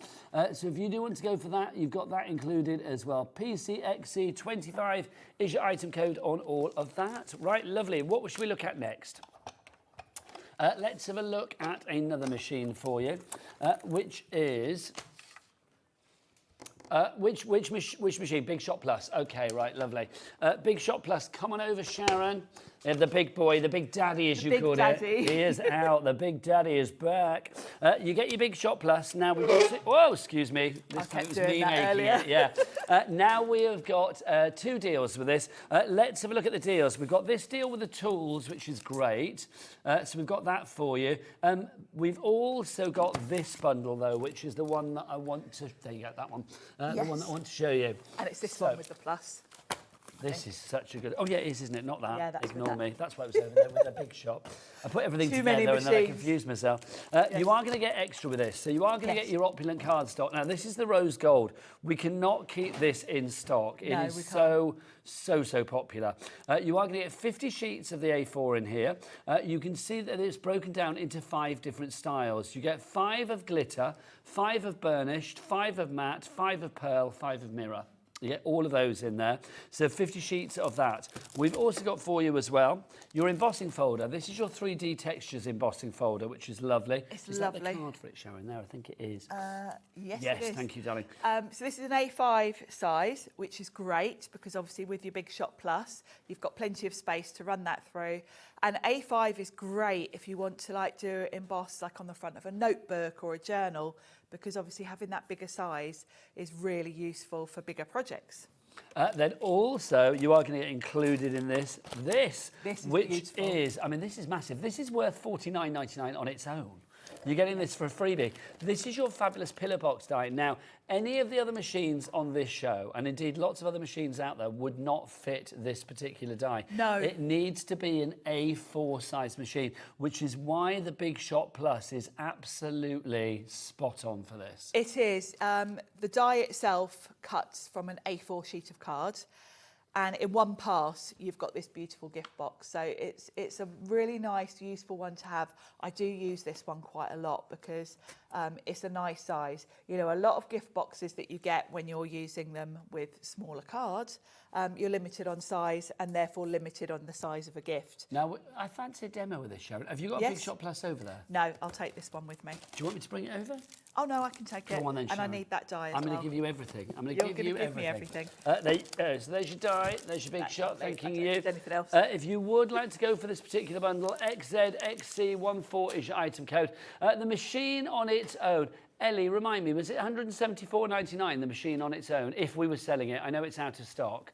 So if you do want to go for that, you've got that included as well. PCXC25 is your item code on all of that. Right, lovely. What should we look at next? Let's have a look at another machine for you, which is... which machine? Big Shot Plus. Okay, right, lovely. Big Shot Plus, come on over, Sharon. The big boy, the big daddy, as you called it. He is out. The big daddy is back. You get your Big Shot Plus. Now we've got... Whoa, excuse me. This time it was me making it. Yeah. Now we have got 2 deals with this. Let's have a look at the deals. We've got this deal with the tools, which is great. So we've got that for you. We've also got this bundle, though, which is the one that I want to... There you go, that one. The one that I want to show you. And it's this one with the plus. This is such a good... Oh, yeah, it is, isn't it? Not that. Yeah, that's Ignore with that. me. That's why it was over there with the big shop. I put everything Too together many and then I machines. confused myself. You are going to get extra with this. So you are going to get your opulent cardstock. Now, this is the rose gold. We cannot keep this in stock. It is so popular. You are going to get 50 sheets of the A4 in here. You can see that it's broken down into 5 different styles. You get 5 of glitter, 5 of burnished, 5 of matte, 5 of pearl, 5 of mirror. You get all of those in there. So 50 sheets of that. We've also got for you as well your embossing folder. This is your 3D textures embossing folder, which is lovely. It's is lovely. That the card for it, Sharon? There, I think it is. Yes, yes, it is. Thank you, darling. So this is an A5 size, which is great because obviously with your Big Shot Plus, you've got plenty of space to run that through. And A5 is great if you want to like do emboss like on the front of a notebook or a journal, because obviously having that bigger size is really useful for bigger projects. Then also you are going to get included in this, which beautiful. is, I mean, this is massive. This is worth $49.99 on its own. You're getting this for a freebie. This is your fabulous pillar box die. Now, any of the other machines on this show, and indeed lots of other machines out there, would not fit this particular die. No. It needs to be an A4 size machine, which is why the Big Shot Plus is absolutely spot on for this. It is. The die itself cuts from an A4 sheet of card. And in one pass, you've got this beautiful gift box. So it's a really nice, useful one to have. I do use this one quite a lot because it's a nice size. You know, a lot of gift boxes that you get when you're using them with smaller cards, you're limited on size and therefore limited on the size of a gift. Now, I fancy a demo with this, Sharon. Have you got a Big Shot Plus over there? No, I'll take this one with me. Do you want me to bring it over? Oh, no, I can take it. Go on then, and I Sharon. need that die as I'm well. going to give you everything. I'm going to give you me everything. So there's your die. There's your Big Shot. Thanking you. Anything else? If you would like to go for this particular bundle, XZXC14 is your item code. The machine on its own. Ellie, remind me, was it $174.99, the machine on its own, if we were selling it? I know it's out of stock.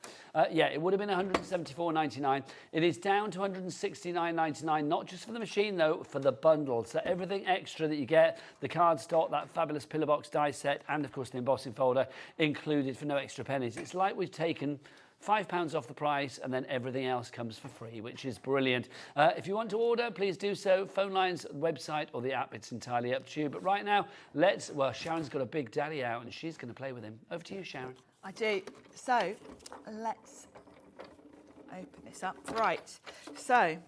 Yeah, it would have been $174.99. It is down to $169.99, not just for the machine, though, for the bundle. So everything extra that you get, the cardstock, that fabulous pillar box die set, and, of course, the embossing folder, included for no extra pennies. It's like we've taken £5 off the price, and then everything else comes for free, which is brilliant. If you want to order, please do so. Phone lines, website, or the app, it's entirely up to you. But right now, well, Sharon's got a big daddy out, and she's going to play with him. Over to you, Sharon. I do. So, let's open this up. Right. So,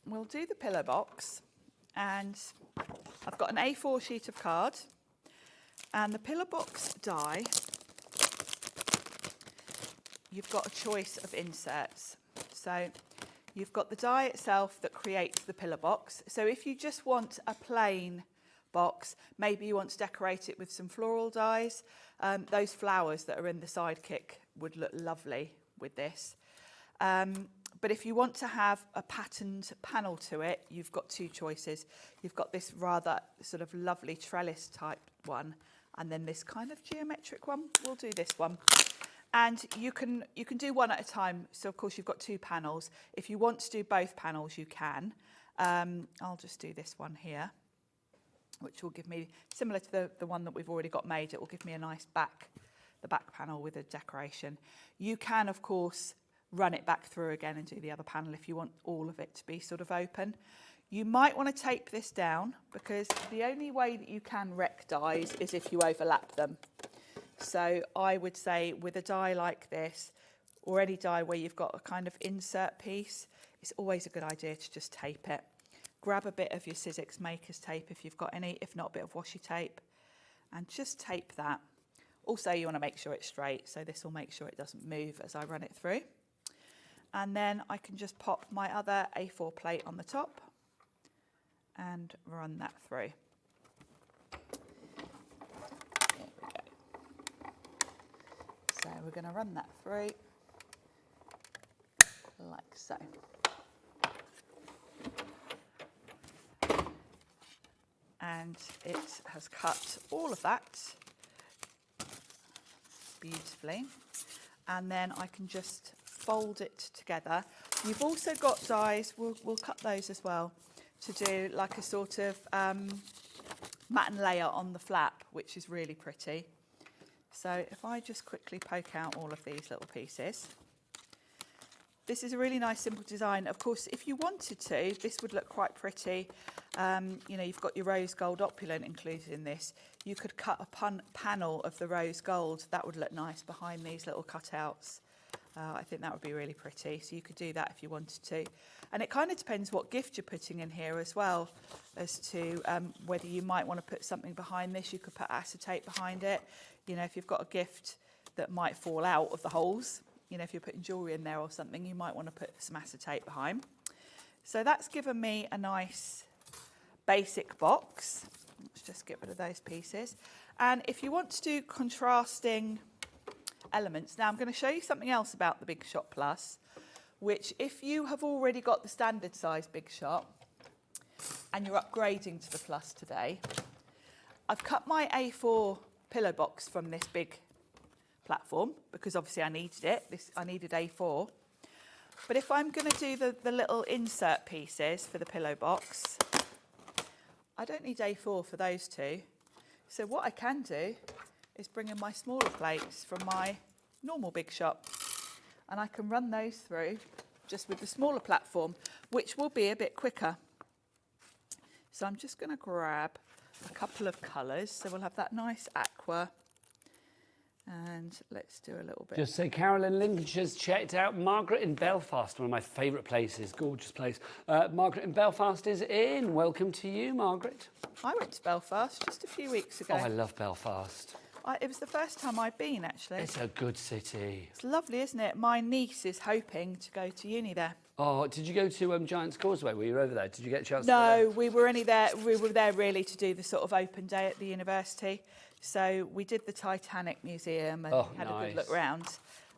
we'll do the pillow box. And I've got an A4 sheet of card, and the pillar box die, you've got a choice of inserts. So you've got the die itself that creates the pillar box. So if you just want a plain box, maybe you want to decorate it with some floral dies, those flowers that are in the sidekick would look lovely with this. But if you want to have a patterned panel to it, you've got two choices. You've got this rather sort of lovely trellis type one, and then this kind of geometric one. We'll do this one. And you can do one at a time. So of course you've got two panels. If you want to do both panels, you can. I'll just do this one here, which will give me, similar to the one that we've already got made, it will give me a nice the back panel with a decoration. You can, of course, run it back through again and do the other panel if you want all of it to be sort of open. You might want to tape this down, because the only way that you can wreck dies is if you overlap them. So I would say with a die like this, or any die where you've got a kind of insert piece, it's always a good idea to just tape it. Grab a bit of your Sizzix Maker's tape if you've got any, if not a bit of washi tape, and just tape that. Also, you want to make sure it's straight, so this will make sure it doesn't move as I run it through. And then I can just pop my other A4 plate on the top and run that through. There we go. So we're going to run that through like so. And it has cut all of that beautifully. And then I can just fold it together. You've also got dies, we'll cut those as well, to do like a sort of matte layer on the flap, which is really pretty. So if I just quickly poke out all of these little pieces. This is a really nice simple design. Of course, if you wanted to, this would look quite pretty. You know, you've got your rose gold opulent included in this. You could cut a panel of the rose gold. That would look nice behind these little cutouts. I think that would be really pretty. So you could do that if you wanted to. And it kind of depends what gift you're putting in here as well, as to whether you might want to put something behind this. You could put acetate behind it. You know, if you've got a gift that might fall out of the holes, you know, if you're putting jewellery in there or something, you might want to put some acetate behind. So that's given me a nice basic box. Let's just get rid of those pieces. And if you want to do contrasting elements, now I'm going to show you something else about the Big Shot Plus, which if you have already got the standard size Big Shot and you're upgrading to the Plus today, I've cut my A4 pillow box from this big platform because obviously I needed it. I needed A4. But if I'm going to do the little insert pieces for the pillow box, I don't need A4 for those two. So what I can do is bring in my smaller plates from my normal Big Shot, and I can run those through just with the smaller platform, which will be a bit quicker. So I'm just going to grab a couple of colours. So we'll have that nice aqua, and let's do a little bit. Just say Carolyn Lincolnshire's checked out Margaret in Belfast, one of my favourite places, gorgeous place. Margaret in Belfast is in. Welcome to you, Margaret. I went to Belfast just a few weeks ago. Oh, I love Belfast. It was the first time I'd been, actually. It's a good city. It's lovely, isn't it? My niece is hoping to go to uni there. Oh, did you go to Giant's Causeway? Were you over there? Did you get a chance? No, we were only there. We were there really to do the sort of open day at the university. So we did the Titanic Museum and had a good look round.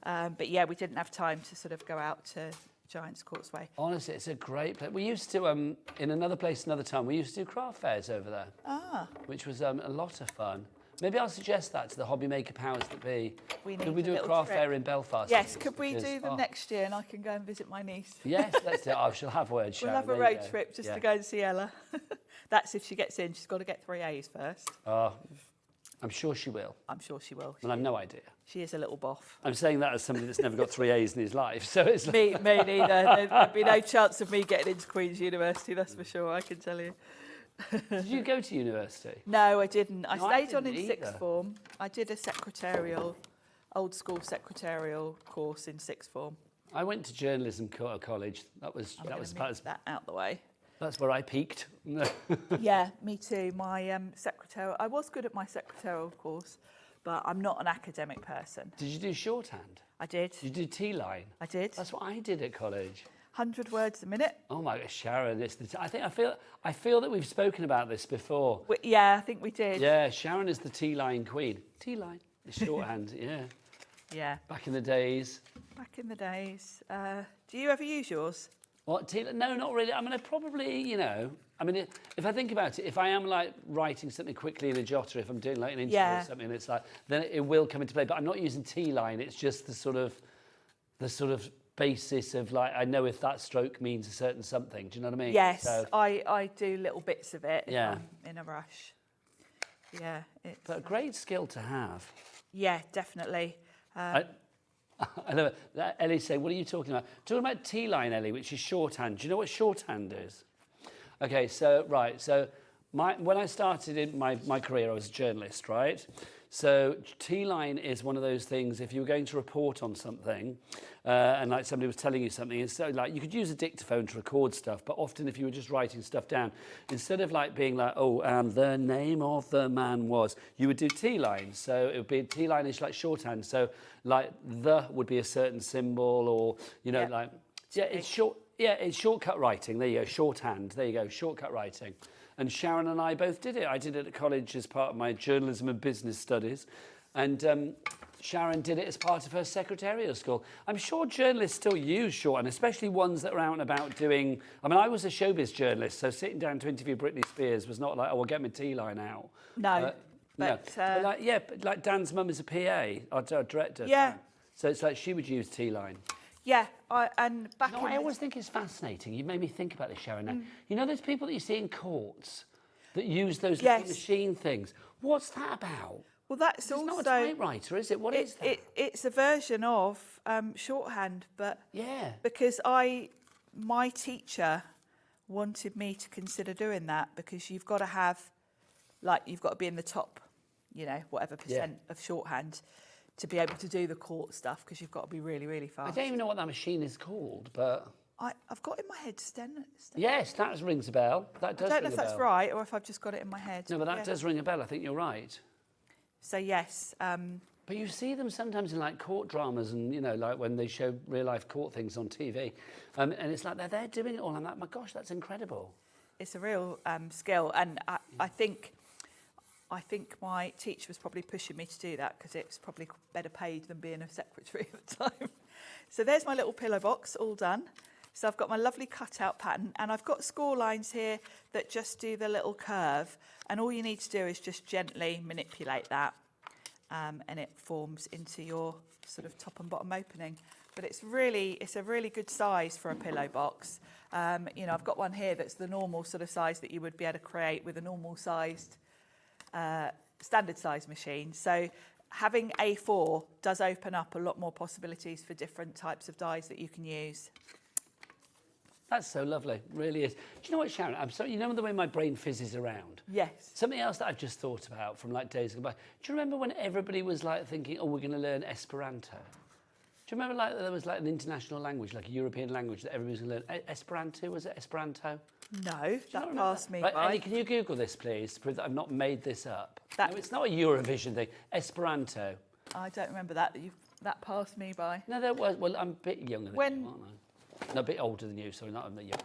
But yeah, we didn't have time to sort of go out to Giant's Causeway. Honestly, it's a great place. We used to, in another place another time, we used to do craft fairs over there. Ah. Which was a lot of fun. Maybe I'll suggest that to the hobby maker powers that be. Could we do a craft fair in Belfast? Yes, could we do them next year and I can go and visit my niece? Yes, let's do it. I shall have words, Sharon. We'll have a road trip just to go and see Ella. That's if she gets in. She's got to get 3 A's first. Oh, I'm sure she will. I'm sure she will. And I've no idea. She is a little boff. I'm saying that as somebody that's never got 3 A's in his life. So it's me neither. There'd be no chance of me getting into Queen's University, that's for sure, I can tell you. Did you go to university? No, I didn't. I stayed on in sixth form. I did a old school secretarial course in sixth form. I went to journalism college. That was that out the way. That's where I peaked. Yeah, me too. My secretarial, I was good at my secretarial course, but I'm not an academic person. Did you do shorthand? I did. Did you do T-line? I did. That's what I did at college. 100 words a minute. Oh my gosh, Sharon, I feel that we've spoken about this before. Yeah, I think we did. Yeah, Sharon is the T-line queen. T-line, the shorthand, yeah. Yeah. Back in the days. Back in the days. Do you ever use yours? What, no, not really. I mean, I probably, you know, I mean, if I think about it, if I am like writing something quickly in a jotter, if I'm doing like an interview or something, it's like, then it will come into play. But I'm not using T-line. It's just the sort of basis of like, I know if that stroke means a certain something. Do you know what I mean? Yes, so, I do little bits of it if Yeah. I'm in a rush. Yeah. It's, but a great skill to have. Yeah, definitely. I love it. Ellie's saying, what are you talking about? Talking about T-line, Ellie, which is shorthand. Do you know what shorthand is? Okay, so, right, so when I started in my career, I was a journalist, right? So T-line is one of those things, if you were going to report on something, and like somebody was telling you something, and so like you could use a dictaphone to record stuff, but often if you were just writing stuff down, instead of like being like, oh, the name of the man was, you would do T-line. So it would be T-line is like shorthand. So like the would be a certain symbol, or you know, like it's short. Yeah, it's shortcut writing. There you go, shorthand. There you go, shortcut writing. And Sharon and I both did it. I did it at college as part of my journalism and business studies. And Sharon did it as part of her secretarial school. I'm sure journalists still use shorthand, especially ones that are out and about doing... I mean, I was a showbiz journalist, so sitting down to interview Britney Spears was not like, oh, I'll get my T-line out. No, but like Dan's mum is a PA, our director. Yeah. So it's like she would use T-line. Yeah, and back in I always think it's fascinating. You made me think about this, Sharon. Now. You know those people that you see in courts that use those little machine things? What's that about? Well, that's it's also... not a typewriter, is it? What is that? It's a version of shorthand, but... Yeah. Because my teacher wanted me to consider doing that, because you've got to have, like, you've got to be in the top, you know, whatever percent of shorthand to be able to do the court stuff, because you've got to be really, really fast. I don't even know what that machine is called, but... I've got in my head Sten. Yes, that rings a bell. That does I don't know ring if a that's bell. right or if I've just got it in my head. No, but that does ring a bell. I think you're right. So, yes. But you see them sometimes in, like, court dramas and, you know, like when they show real-life court things on TV. And it's like they're there doing it all. I'm like, my gosh, that's incredible. It's a real skill. And I think my teacher was probably pushing me to do that, because it's probably better paid than being a secretary at the time. So there's my little pillow box, all done. So I've got my lovely cutout pattern, and I've got score lines here that just do the little curve. And all you need to do is just gently manipulate that, and it forms into your sort of top and bottom opening. But it's a really good size for a pillow box. You know, I've got one here that's the normal sort of size that you would be able to create with a normal sized standard size machine. So having A4 does open up a lot more possibilities for different types of dies that you can use. That's so lovely, really is. Do you know what, Sharon? I'm sorry, you know the way my brain fizzes around? Yes. Something else that I've just thought about from like days ago. Do you remember when everybody was like thinking, oh, we're going to learn Esperanto? Do you remember like there was like an international language, like a European language that everybody was going to learn? Esperanto, was it Esperanto? No, that passed me by. Ellie, can you Google this, please, to prove that I've not made this up? No, it's not a Eurovision thing. Esperanto. I don't remember that. That passed me by. No, there was. Well, I'm a bit younger than you, aren't I? No, a bit older than you, sorry, not younger.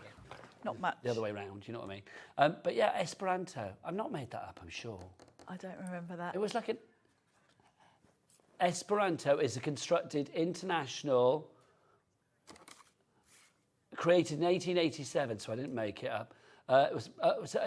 Not much. The other way round, you know what I mean? But yeah, Esperanto. I've not made that up, I'm sure. I don't remember that. It was like Esperanto is a constructed international, created in 1887, so I didn't make it up. It was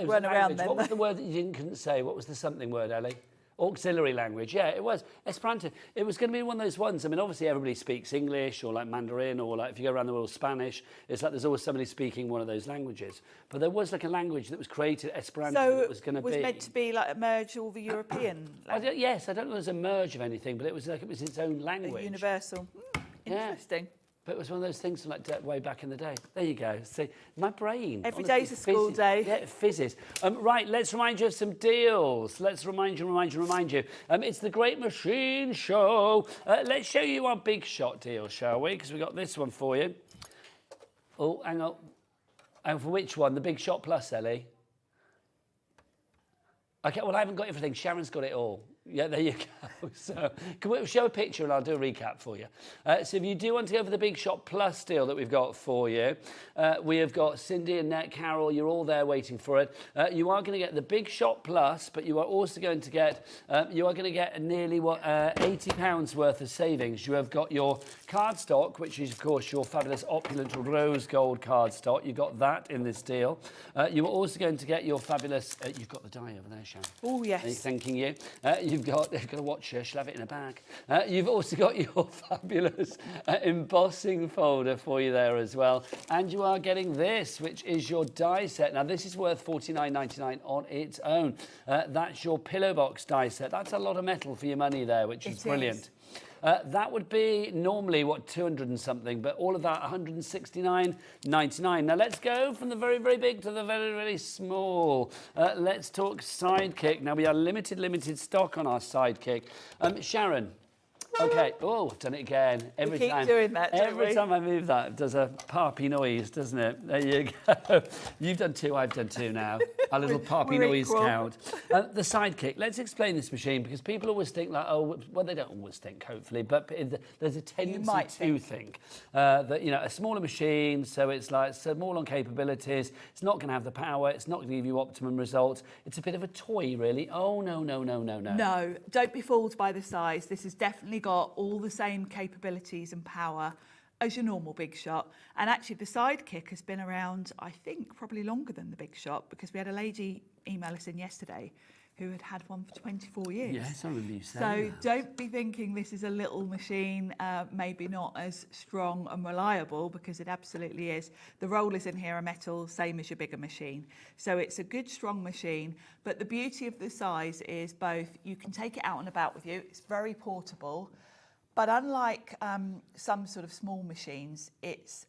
weren't around then. What was the word that you couldn't say? What was the something word, Ellie? Auxiliary language, yeah, it was. Esperanto. It was going to be one of those ones. I mean, obviously everybody speaks English or like Mandarin, or like if you go around the world, Spanish. It's like there's always somebody speaking one of those languages. But there was like a language that was created, Esperanto, that was going to be... So it was meant to be like a merge all the European language? Yes, I don't know if it was a merge of anything, but it was like it was its own language. A universal. Interesting. But it was one of those things from like way back in the day. There you go. See, my brain. Every day's a school day. Yeah, it fizzes. Right, let's remind you of some deals. Let's remind you. It's the Great Machine Show. Let's show you our big shot deal, shall we? Because we've got this one for you. Oh, hang on. And for which one? The Big Shot Plus, Ellie? Okay, well, I haven't got everything. Sharon's got it all. Yeah, there you go. So, can we show a picture and I'll do a recap for you. So if you do want to go for the Big Shot Plus deal that we've got for you, we have got Cindy, Annette, Carol, you're all there waiting for it. You are going to get the Big Shot Plus, but you are also going to get, nearly £80 worth of savings. You have got your cardstock, which is, of course, your fabulous opulent rose gold cardstock. You've got that in this deal. You are also going to get your fabulous, you've got the die over there, Sharon. Oh, yes. Thanking you. You've got to watch her, she'll have it in a bag. You've also got your fabulous embossing folder for you there as well. And you are getting this, which is your die set. Now, this is worth $49.99 on its own. That's your pillow box die set. That's a lot of metal for your money there, which is brilliant. That would be normally, 200 and something, but all of that, $169.99. Now, let's go from the very, very big to the very, very small. Let's talk Sidekick. Now, we are limited stock on our Sidekick. Sharon. Okay. Oh, I've done it again. We keep doing that, don't every we? time I move that, it does a parpy noise, doesn't it? There you go. You've done two, I've done two now. Our little parpy noise count. The Sidekick. Let's explain this machine because people always think like, oh, well, they don't always think, hopefully, but there's a tendency to think that, you know, a smaller machine, so it's like small on capabilities, it's not going to have the power, it's not going to give you optimum results. It's a bit of a toy, really. Oh, no. No, don't be fooled by the size. This has definitely got all the same capabilities and power as your normal Big Shot. And actually the Sidekick has been around, I think, probably longer than the Big Shot because we had a lady email us in yesterday who had one for 24 years. Yes, I remember you saying So that. don't be thinking this is a little machine, maybe not as strong and reliable, because it absolutely is. The rollers in here are metal, same as your bigger machine. So it's a good, strong machine. But the beauty of the size is both, you can take it out and about with you. It's very portable. But unlike some sort of small machines, it's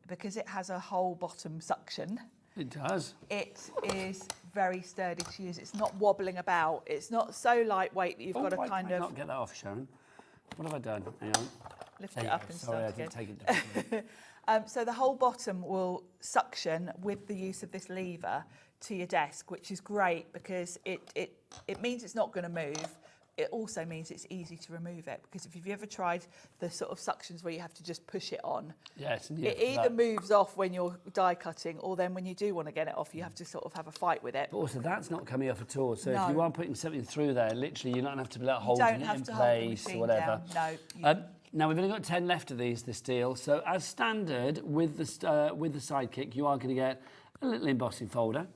because it has a whole bottom suction. It does. It is very sturdy to use. It's not wobbling about. It's not so lightweight that you've got to kind of... not get that off, Sharon. What have I done? Hang on. Lift it up and Sorry, I start didn't again. take it down. So the whole bottom will suction with the use of this lever to your desk, which is great because it means it's not going to move. It also means it's easy to remove it, because if you've ever tried the sort of suctions where you have to just push it on, yes, it either moves off when you're die cutting, or then when you do want to get it off, you have to sort of have a fight with it. But also, that's not coming off at all. So No. if you are putting something through there, literally, you don't have to be like holding it in place or whatever. No. Now, we've only got 10 left of this deal. So as standard with the Sidekick, you are going to get a little embossing folder.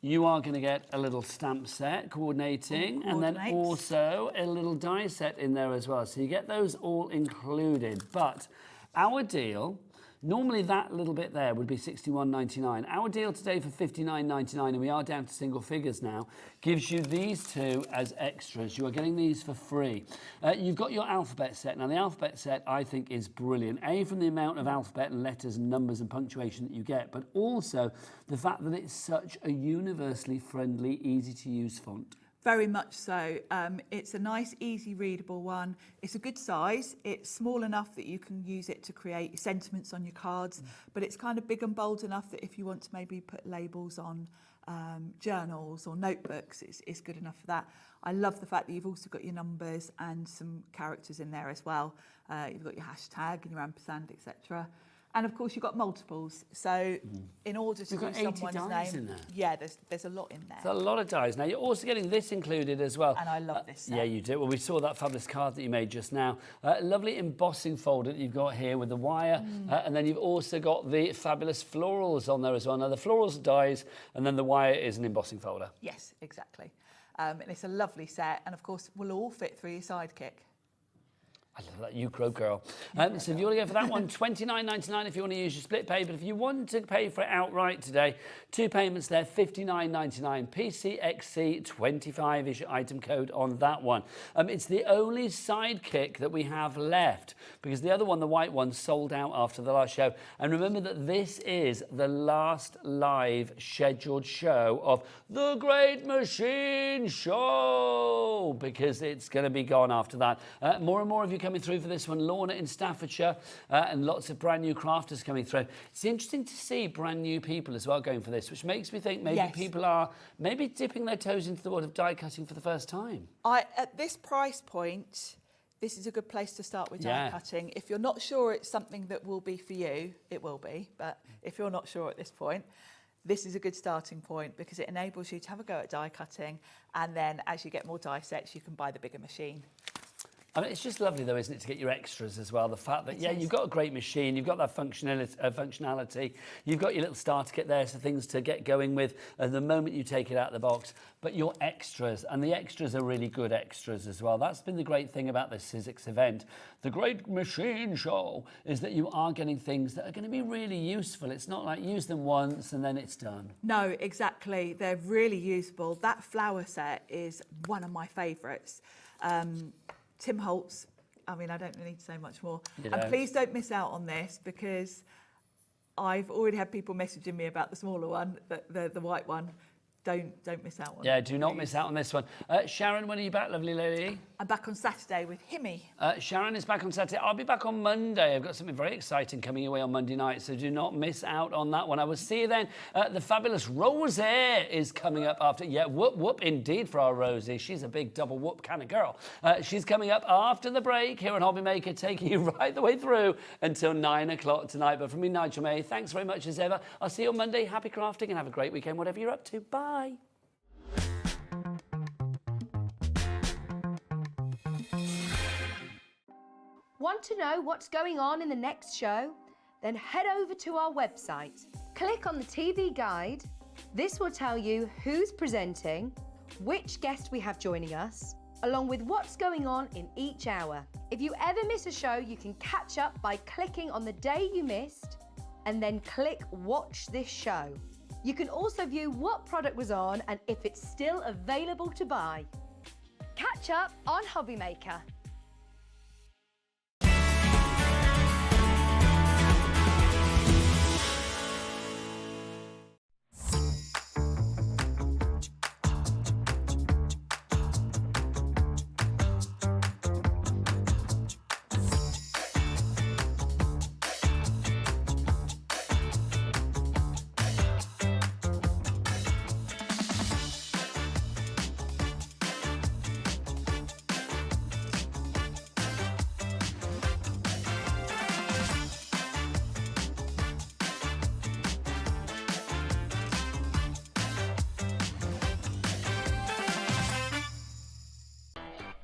You are going to get a little stamp set coordinating, and then also a little die set in there as well. So you get those all included. But our deal, normally that little bit there would be $61.99. Our deal today for $59.99, and we are down to single figures now, gives you these two as extras. You are getting these for free. You've got your alphabet set. Now, the alphabet set, I think, is brilliant. A, from the amount of alphabet and letters and numbers and punctuation that you get, but also the fact that it's such a universally friendly, easy-to-use font. Very much so. It's a nice, easy, readable one. It's a good size. It's small enough that you can use it to create sentiments on your cards, but it's kind of big and bold enough that if you want to maybe put labels on journals or notebooks, it's good enough for that. I love the fact that you've also got your numbers and some characters in there as well. You've got your hashtag and your ampersand, etc. And of course, you've got multiples. So in order to do someone's name, in there. Yeah, there's a lot in there. There's a lot of dies. Now, you're also getting this included as well. And I love this set. Yeah, you do. Well, we saw that fabulous card that you made just now. Lovely embossing folder that you've got here with the wire. And then you've also got the fabulous florals on there as well. Now, the florals are dies, and then the wire is an embossing folder. Yes, exactly. And it's a lovely set. And of course, will all fit through your Sidekick. I love that Ukraine girl. So if you want to go for that one, $29.99 if you want to use your split pay. But if you want to pay for it outright today, two payments there, $59.99. PCXC 25 is your item code on that one. It's the only Sidekick that we have left, because the other one, the white one, sold out after the last show. And remember that this is the last live scheduled show of The Great Machine Show, because it's going to be gone after that. More and more of you coming through through for this one. Lorna in Staffordshire, and lots of brand new crafters coming through. It's interesting to see brand new people as well going for this, which makes me think maybe people are maybe dipping their toes into the world of die cutting for the first time. At this price point, this is a good place to start with die cutting. If you're not sure it's something that will be for you, it will be. But if you're not sure at this point, this is a good starting point because it enables you to have a go at die cutting, and then as you get more die sets, you can buy the bigger machine. I mean, it's just lovely, though, isn't it, to get your extras as well. The fact that, you've got a great machine, you've got that functionality, you've got your little starter kit there, so things to get going with the moment you take it out of the box. But your extras, and the extras are really good extras as well. That's been the great thing about this Sizzix event. The great machine show is that you are getting things that are going to be really useful. It's not like use them once and then it's done. No, exactly. They're really useful. That flower set is one of my favourites. Tim Holtz, I mean, I don't need to say much more. And please don't miss out on this because I've already had people messaging me about the smaller one, the white one. Don't miss out on it. Yeah, do not miss out on this one. Sharon, when are you back, lovely lady? I'm back on Saturday with Himmy. Sharon is back on Saturday. I'll be back on Monday. I've got something very exciting coming your way on Monday night, so do not miss out on that one. I will see you then. The fabulous Rosie is coming up after... Yeah, whoop indeed for our Rosie. She's a big double whoop kind of girl. She's coming up after the break here on Hobby Maker, taking you right the way through until 9 o'clock tonight. But from me, Nigel May, thanks very much as ever. I'll see you on Monday. Happy crafting and have a great weekend, whatever you're up to. Bye. Want to know what's going on in the next show? Then head over to our website. Click on the TV guide. This will tell you who's presenting, which guest we have joining us, along with what's going on in each hour. If you ever miss a show, you can catch up by clicking on the day you missed and then click Watch This Show. You can also view what product was on and if it's still available to buy. Catch up on Hobby Maker.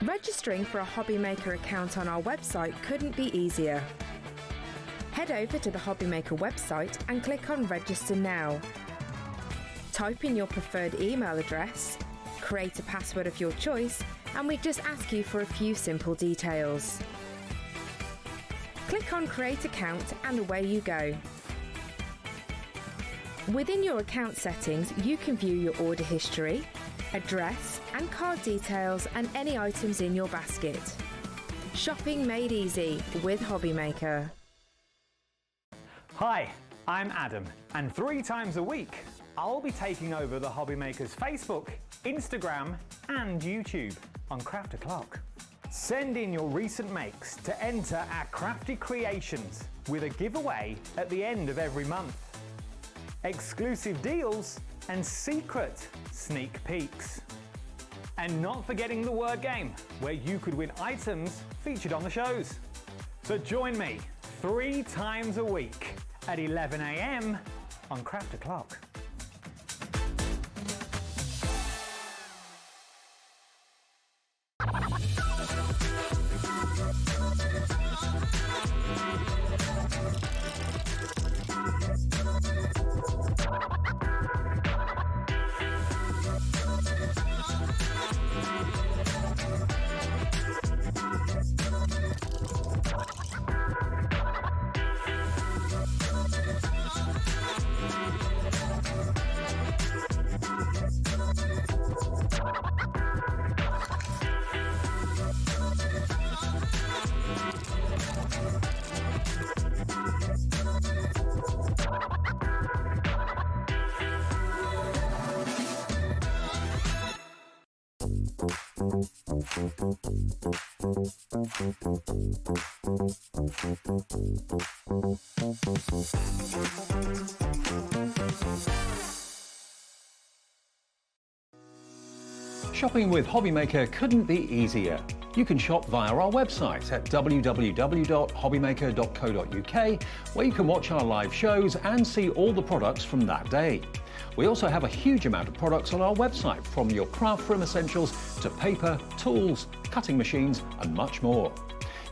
Registering for a Hobby Maker account on our website couldn't be easier. Head over to the Hobby Maker website and click on Register Now. Type in your preferred email address, create a password of your choice, and we just ask you for a few simple details. Click on Create Account and away you go. Within your account settings, you can view your order history, address and card details and any items in your basket. Shopping made easy with Hobby Maker. Hi, I'm Adam, and 3 times a week I'll be taking over the Hobby Maker's Facebook, Instagram and YouTube on Craft O'Clock. Send in your recent makes to enter our crafty creations with a giveaway at the end of every month. Exclusive deals and secret sneak peeks. And not forgetting the word game, where you could win items featured on the shows. So join me 3 times a week at 11 AM on Craft O'Clock. Shopping with Hobbymaker couldn't be easier. You can shop via our website at www.hobbymaker.co.uk, where you can watch our live shows and see all the products from that day. We also have a huge amount of products on our website, from your craft room essentials to paper, tools, cutting machines and much more.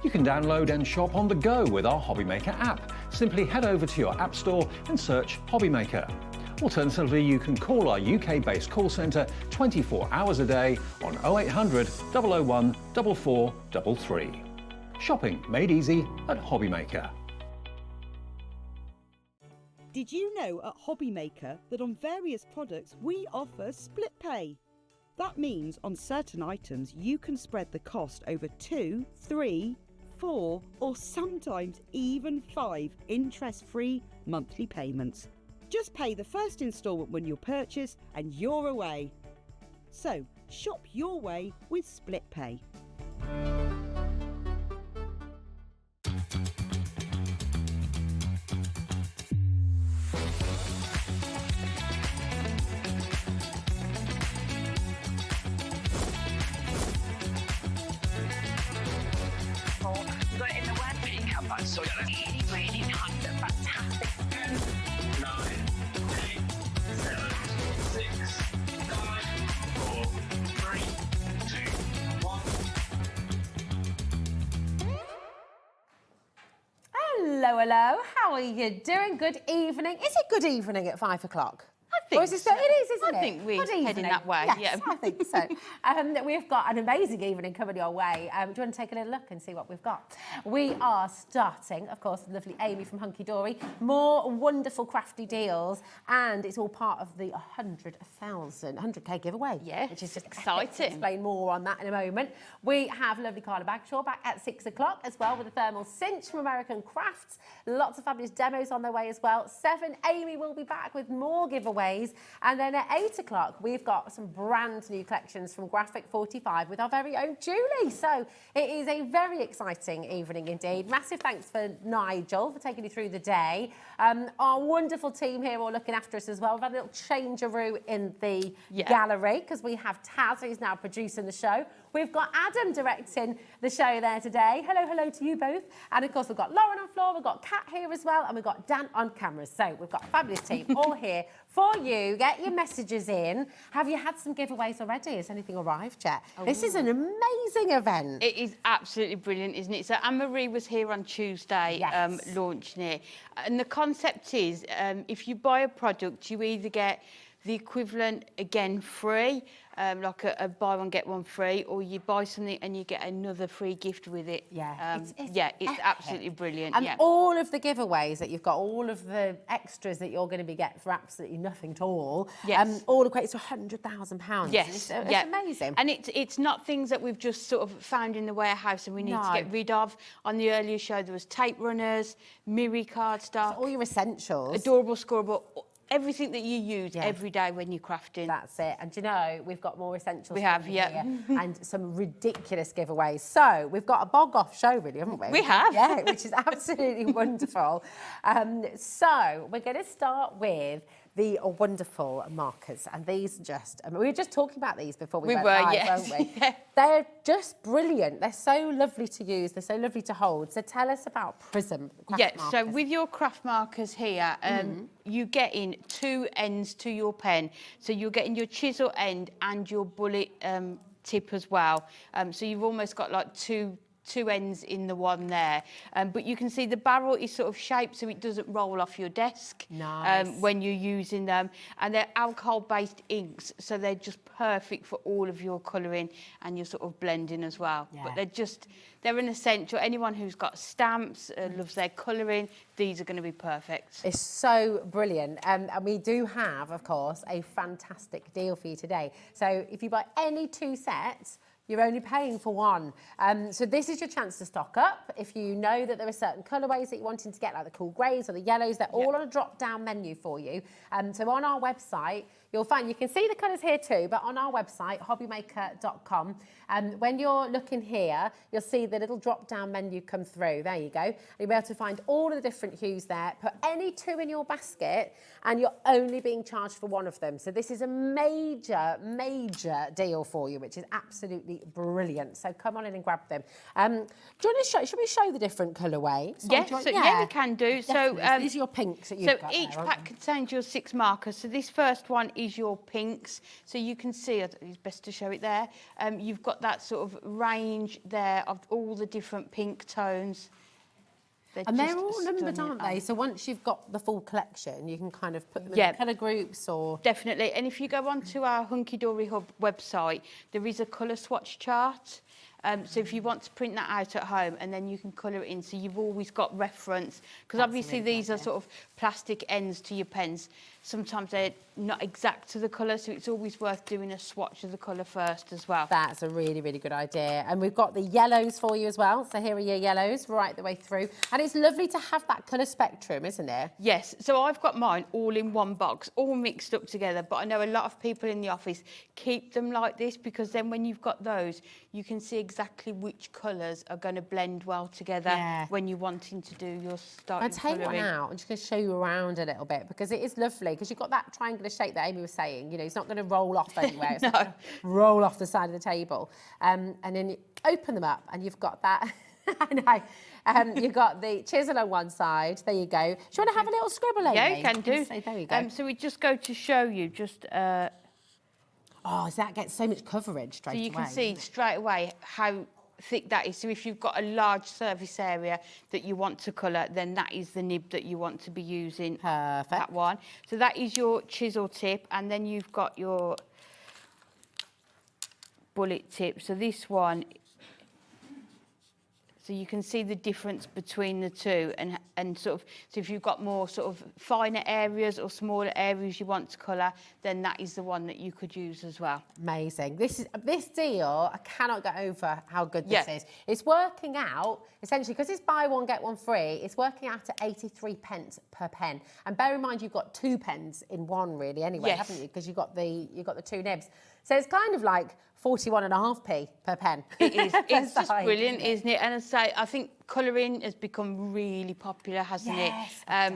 You can download and shop on the go with our Hobbymaker app. Simply head over to your app store and search Hobbymaker. Alternatively, you can call our UK-based call centre 24 hours a day on 0800 001 4433. Shopping made easy at Hobbymaker. Did you know at Hobbymaker that on various products we offer split pay? That means on certain items you can spread the cost over 2, 3, 4 or sometimes even 5 interest-free monthly payments. Just pay the first instalment when you purchase and you're away. So, shop your way with split pay. You got it in the web pink campaign, so you're really fantastic. 9, 8, 7, 6, 5, 4, 3, 2, 1. Hello, hello. How are you doing? Good evening. Is it good evening at 5 o'clock? I think Or is it still, so. it is, isn't it? I think we're Good heading evening. that way, Yes, yeah. I think so. We've got an amazing evening coming your way. Do you want to take a little look and see what we've got? We are starting, of course, with lovely Amy from Hunkydory. More wonderful crafty deals, and it's all part of the 100k giveaway. Yeah, which is just exciting. Explain more on that in a moment. We have lovely Carla Bagshaw back at 6 o'clock as well with a thermal cinch from American Crafts. Lots of fabulous demos on their way as well. 7, Amy will be back with more giveaways. And then at 8 o'clock, we've got some brand new collections from Graphic 45 with our very own Julie. So it is a very exciting evening indeed. Massive thanks for Nigel for taking you through the day. Our wonderful team here all looking after us as well. We've had a little change-a-roo in the gallery because we have Taz, who's now producing the show. We've got Adam directing the show there today. Hello, hello to you both. And of course, we've got Lauren on floor, we've got Kat here as well, and we've got Dan on cameras. So we've got a fabulous team all here for you. Get your messages in. Have you had some giveaways already? Has anything arrived yet? Oh. This is an amazing event. It is absolutely brilliant, isn't it? So Anne-Marie was here on Tuesday launching it. And the concept is, if you buy a product, you either get the equivalent again free, like a buy one get one free, or you buy something and you get another free gift with it. Yeah, it's absolutely brilliant. And all of the giveaways that you've got, all of the extras that you're going to be getting for absolutely nothing at all, all equates to £100,000. Yes, it's amazing. And it's not things that we've just sort of found in the warehouse and we need to get rid of. On the earlier show, there was tape runners, Miri card stuff, all your essentials, Adorable Scorable. Everything that you use every day when you're crafting. That's it. And do you know, we've got more essentials. We have, here and some ridiculous giveaways. So we've got a bog-off show, really, haven't we? We have. Yeah, which is absolutely wonderful. So we're going to start with the wonderful markers, and these just, we were just talking about these before we went live, weren't we? They're just brilliant. They're so lovely to use. They're so lovely to hold. So tell us about Prism. So with your craft markers here, you get in 2 ends to your pen. So you're getting your chisel end and your bullet tip as well. So you've almost got like two ends in the one there, but you can see the barrel is sort of shaped so it doesn't roll off your desk when you're using them, and they're alcohol-based inks, so they're just perfect for all of your colouring and your sort of blending as well. But they're an essential. Anyone who's got stamps, loves their colouring, these are going to be perfect. It's so brilliant, and we do have, of course, a fantastic deal for you today. So if you buy any 2 sets, you're only paying for 1. So this is your chance to stock up. If you know that there are certain colourways that you're wanting to get, like the cool greys or the yellows, they're all on a drop-down menu for you. So on our website, you'll find you can see the colours here too, but on our website, hobbymaker.com, when you're looking here, you'll see the little drop-down menu come through. There you go. And you'll be able to find all of the different hues there. Put any 2 in your basket, and you're only being charged for 1 of them. So this is a major, major deal for you, which is absolutely brilliant. So come on in and grab them. Do you want to show? Should we show the different colourways? Yes, yeah, we can do. Definitely. So these are your pinks that you've got. So each there, pack contains your 6 markers. So this first one is your pinks. So you can see, it's best to show it there. You've got that sort of range there of all the different pink tones. And they're all numbered, aren't they? So once you've got the full collection, you can kind of put them in colour groups or... Definitely. And if you go onto our Hunkydory Hub website, there is a colour swatch chart. So if you want to print that out at home, and then you can colour it in, so you've always got reference. Because obviously these are sort of plastic ends to your pens. Sometimes they're not exact to the colour, so it's always worth doing a swatch of the colour first as well. That's a really, really good idea. And we've got the yellows for you as well. So here are your yellows right the way through. And it's lovely to have that colour spectrum, isn't it? Yes. So I've got mine all in one box, all mixed up together. But I know a lot of people in the office keep them like this, because then when you've got those, you can see exactly which colours are going to blend well together when you're wanting to do your starting I'll take one out. I'm just going to show you around a little bit, because it is lovely, because you've got that triangular shape that Amy was saying. You know, it's not going to roll off anywhere. It's not going to roll off the side of the table. And then you open them up, and you've got that... I know. You've got the chisel on one side. There you go. Do you want to have a little scribble, Amy? Yeah, you can do. There you go. So we just go to show you just... Oh, so that gets so much coverage straight away. So you can see straight away how thick that is. So if you've got a large surface area that you want to colour, then that is the nib that you want to be using. Perfect. That one. So that is your chisel tip, and then you've got your bullet tip. So this one... So you can see the difference between the two, and sort of, so if you've got more sort of finer areas or smaller areas you want to colour, then that is the one that you could use as well. Amazing. This deal, I cannot get over how good this is. It's working out, essentially, because it's buy one, get one free, it's working out at 83 pence per pen. And bear in mind, you've got 2 pens in one, really, anyway, haven't you? Because you've got the 2 nibs. So it's kind of like 41.5p per pen. It is. It's just brilliant, isn't it? And as I say, I think colouring has become really popular, hasn't it?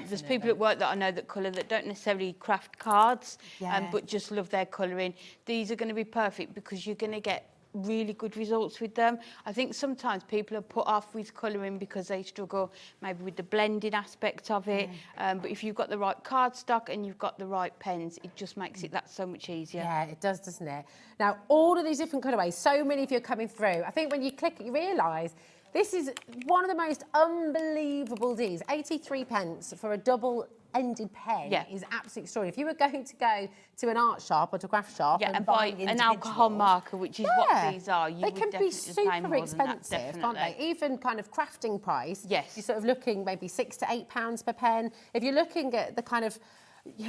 There's people at work that I know that colour that don't necessarily craft cards, but just love their colouring. These are going to be perfect, because you're going to get really good results with them. I think sometimes people are put off with colouring because they struggle maybe with the blending aspect of it. But if you've got the right cardstock and you've got the right pens, it just makes it that so much easier. Yeah, it does, doesn't it? Now, all of these different colourways, so many of you are coming through. I think when you click it, you realise this is one of the most unbelievable deals. 83 pence for a double-ended pen is absolutely extraordinary. If you were going to go to an art shop or to a craft shop and buy an alcohol marker, which is what these are, they can be super expensive, can't they? Even kind of crafting price, you're sort of looking maybe £6 to £8 per pen. If you're looking at the kind of...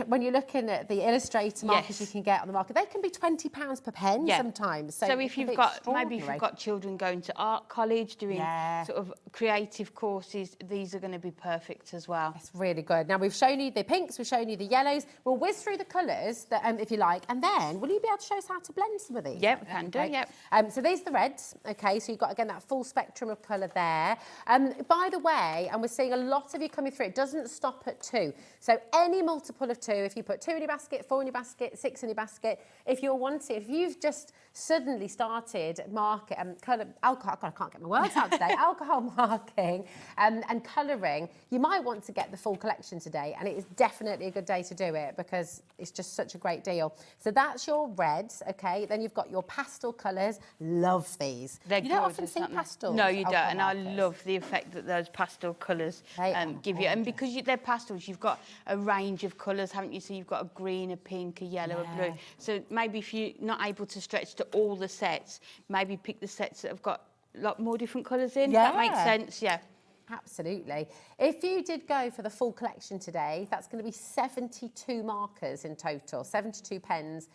When you're looking at the illustrator markers you can get on the market, they can be £20 per pen sometimes. So if you've got, maybe if you've got children going to art college, doing sort of creative courses, these are going to be perfect as well. It's really good. Now, we've shown you the pinks, we've shown you the yellows. We'll whiz through the colours, that, if you like, and then will you be able to show us how to blend some of these? Yep, we can do, so these are the reds, okay, so you've got, again, that full spectrum of colour there. By the way, and we're seeing a lot of you coming through, it doesn't stop at 2. So any multiple of 2, if you put 2 in your basket, 4 in your basket, 6 in your basket, if you're wanting, if you've just suddenly started colour, alcohol, God, I can't get my words out today, alcohol marking and colouring, you might want to get the full collection today, and it is definitely a good day to do it because it's just such a great deal. So that's your reds, okay, then you've got your pastel colours, love these. They're you don't often see pastels. No, you don't, and I love the effect that those pastel colours give you, and because they're pastels, you've got a range of colours, haven't you? So you've got a green, a pink, a yellow, a blue. So maybe if you're not able to stretch to all the sets, maybe pick the sets that have got a lot more different colours in. That makes sense, Absolutely. If you did go for the full collection today, that's going to be 72 markers in total, 72 pens,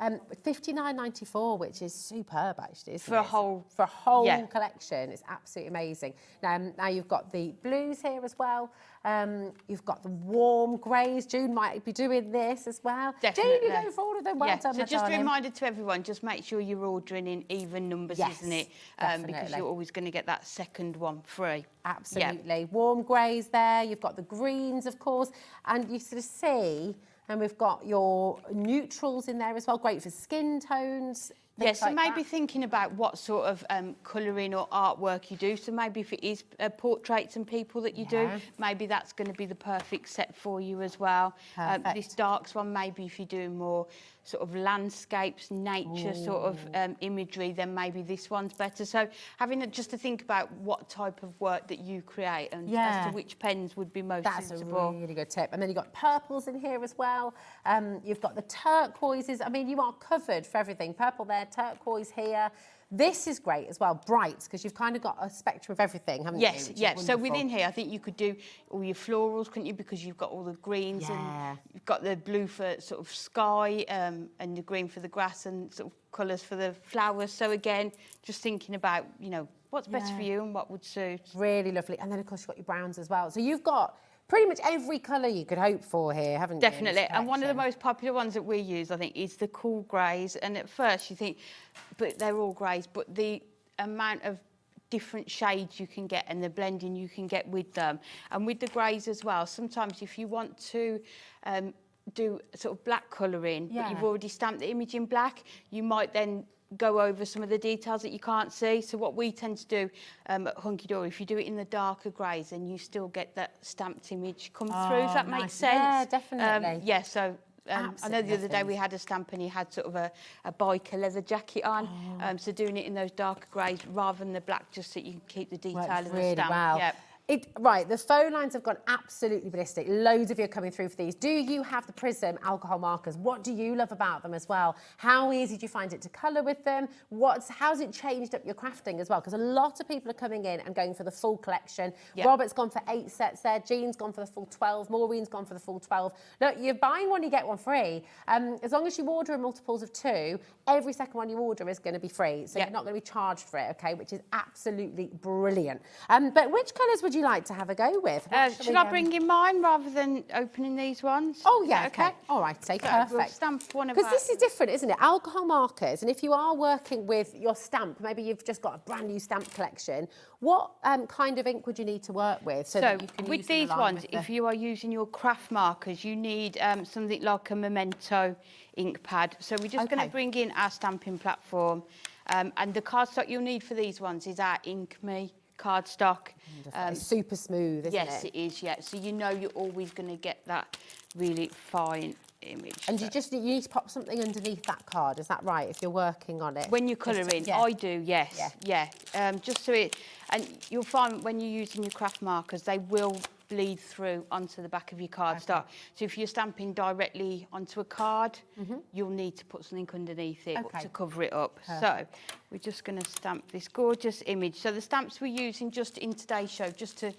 £59.94, which is superb, actually, isn't For a it? whole- For a whole yeah. collection. It's absolutely amazing. Now you've got the blues here as well. You've got the warm greys. June might be doing this as well. Definitely. June, you're going for all of them. Well yeah. done, So my just a darling. reminder to everyone, just make sure you're ordering in even numbers, Yes, isn't it? Because definitely. you're always going to get that second one free. Absolutely. Warm greys there. You've got the greens, of course. And you sort of see, and we've got your neutrals in there as well. Great for skin tones. Yeah, so like maybe that. thinking about what sort of colouring or artwork you do. So maybe if it is portraits and people that you do, maybe that's going to be the perfect set for you as well. This darks one, maybe if you're doing more sort of landscapes, nature sort of imagery, then maybe this one's better. So having just to think about what type of work that you create and as to which pens would be most suitable. That's a really good tip. And then you've got purples in here as well. You've got the turquoises. I mean, you are covered for everything. Purple there, turquoise here. This is great as well, brights, because you've kind of got a spectrum of everything, haven't you? Yes, yes. So within here, I think you could do all your florals, couldn't you? Because you've got all the greens and you've got the blue for sort of sky and the green for the grass and sort of colours for the flowers. So again, just thinking about, you know, what's better for you and what would suit. Really lovely. And then, of course, you've got your browns as well. So you've got pretty much every colour you could hope for here, haven't you? Definitely. And one of the most popular ones that we use, I think, is the cool greys. And at first you think, but they're all greys, but the amount of different shades you can get and the blending you can get with them. And with the greys as well, sometimes if you want to do sort of black colouring, but you've already stamped the image in black, you might then go over some of the details that you can't see. So what we tend to do at Hunkydory, if you do it in the darker greys, then you still get that stamped image come through, if that makes sense. Yeah, definitely. Yeah, so I know the other day we had a stamp and he had sort of a biker leather jacket on. So doing it in those darker greys rather than the black, just so you can keep the detail of the really stamp. well. Yeah. Right, the phone lines have gone absolutely ballistic. Loads of you are coming through for these. Do you have the Prism alcohol markers? What do you love about them as well? How easy do you find it to colour with them? How's it changed up your crafting as well? Because a lot of people are coming in and going for the full collection. Yep. Robert's gone for 8 sets there. Jean's gone for the full 12. Maureen's gone for the full 12. Look, you're buying one, you get one free. As long as you order in multiples of 2, every second one you order is going to be free. So you're not going to be charged for it, okay? Which is absolutely brilliant. But which colours would you like to have a go with? Shall I bring in mine rather than opening these ones? Oh, yeah, okay. All right, so We'll perfect. stamp one of Because our... this is different, isn't it? Alcohol markers, and if you are working with your stamp, maybe you've just got a brand new stamp collection, what kind of ink would you need to work with so that you can with use them these along ones, with the... if you are using your craft markers, you need something like a Memento ink pad. So we're just going to bring in our stamping platform. And the cardstock you'll need for these ones is our Ink Me cardstock. It's super smooth, isn't yes, it? it is, yeah. So you know you're always going to get that really fine image. And you need to pop something underneath that card, is that right, if you're working on it? When you're colouring, I do, yes. Yeah. Just so it... And you'll find when you're using your craft markers, they will bleed through onto the back of your cardstock. So if you're stamping directly onto a card, you'll need to put something underneath it to cover it up. Perfect. So we're just going to stamp this gorgeous image. So the stamps we're using just in today's show, just to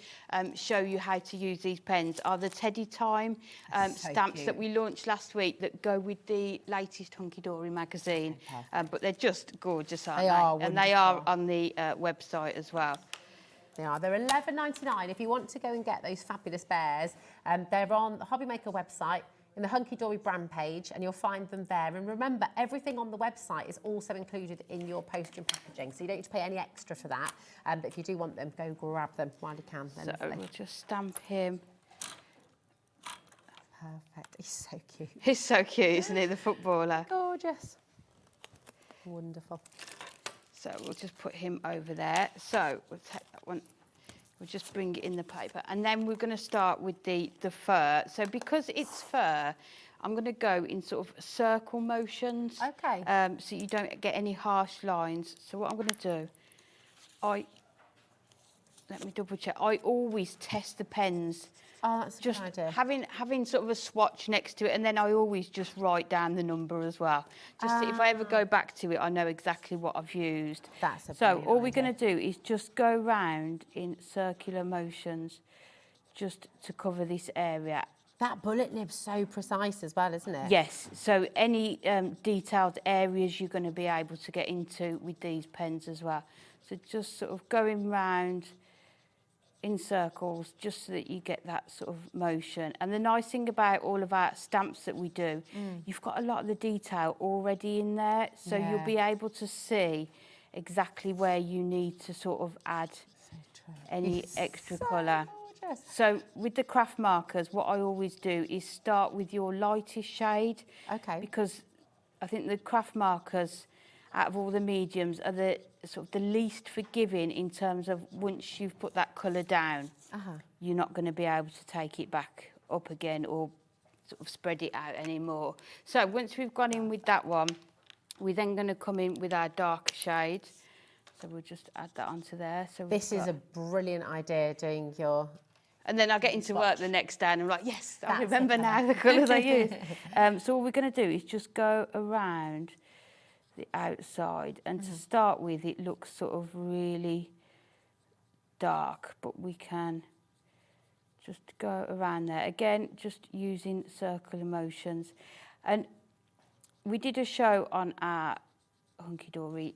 show you how to use these pens, are the Teddy Time stamps that we launched last week that go with the latest Hunkydory magazine. But they're just gorgeous, aren't they? They are and they are on the website as well. They are. They're $11.99 if you want to go and get those fabulous bears. They're on the Hobbymaker website in the Hunkydory brand page, and you'll find them there. And remember, everything on the website is also included in your postage and packaging, so you don't need to pay any extra for that. But if you do want them, go grab them while you can. So we'll just stamp him. Perfect. He's so cute. He's so cute, isn't he, the footballer? Gorgeous. Wonderful. So we'll just put him over there. So we'll take that one. We'll just bring it in the paper. And then we're going to start with the fur. So because it's fur, I'm going to go in sort of circle motions. Okay. So you don't get any harsh lines. So what I'm going to do, let me double check. I always test the pens. Oh, that's just a good idea. having sort of a swatch next to it, and then I always just write down the number as well. Just so if I ever go back to it, I know exactly what I've used. That's a so all we're going to do is just go round in circular motions, just to cover this area. That bullet nib's so precise as well, isn't it? Yes, so any detailed areas you're going to be able to get into with these pens as well. So just sort of going round in circles just so that you get that sort of motion. And the nice thing about all of our stamps that we do, you've got a lot of the detail already in there, so you'll be able to see exactly where you need to sort of add any extra colour. So with the craft markers, what I always do is start with your lightest shade. Okay. Because I think the craft markers, out of all the mediums, are the sort of the least forgiving in terms of once you've put that colour down, you're not going to be able to take it back up again or sort of spread it out anymore. So once we've gone in with that one, we're then going to come in with our darker shade. So we'll just add that onto there. So this is a brilliant idea, doing your... And then I get into work the next day and I'm like, yes, I remember now the colours I use. So all we're going to do is just go around the outside. And to start with, it looks sort of really dark, but we can just go around there. Again, just using circular motions. And we did a show on our Hunkydory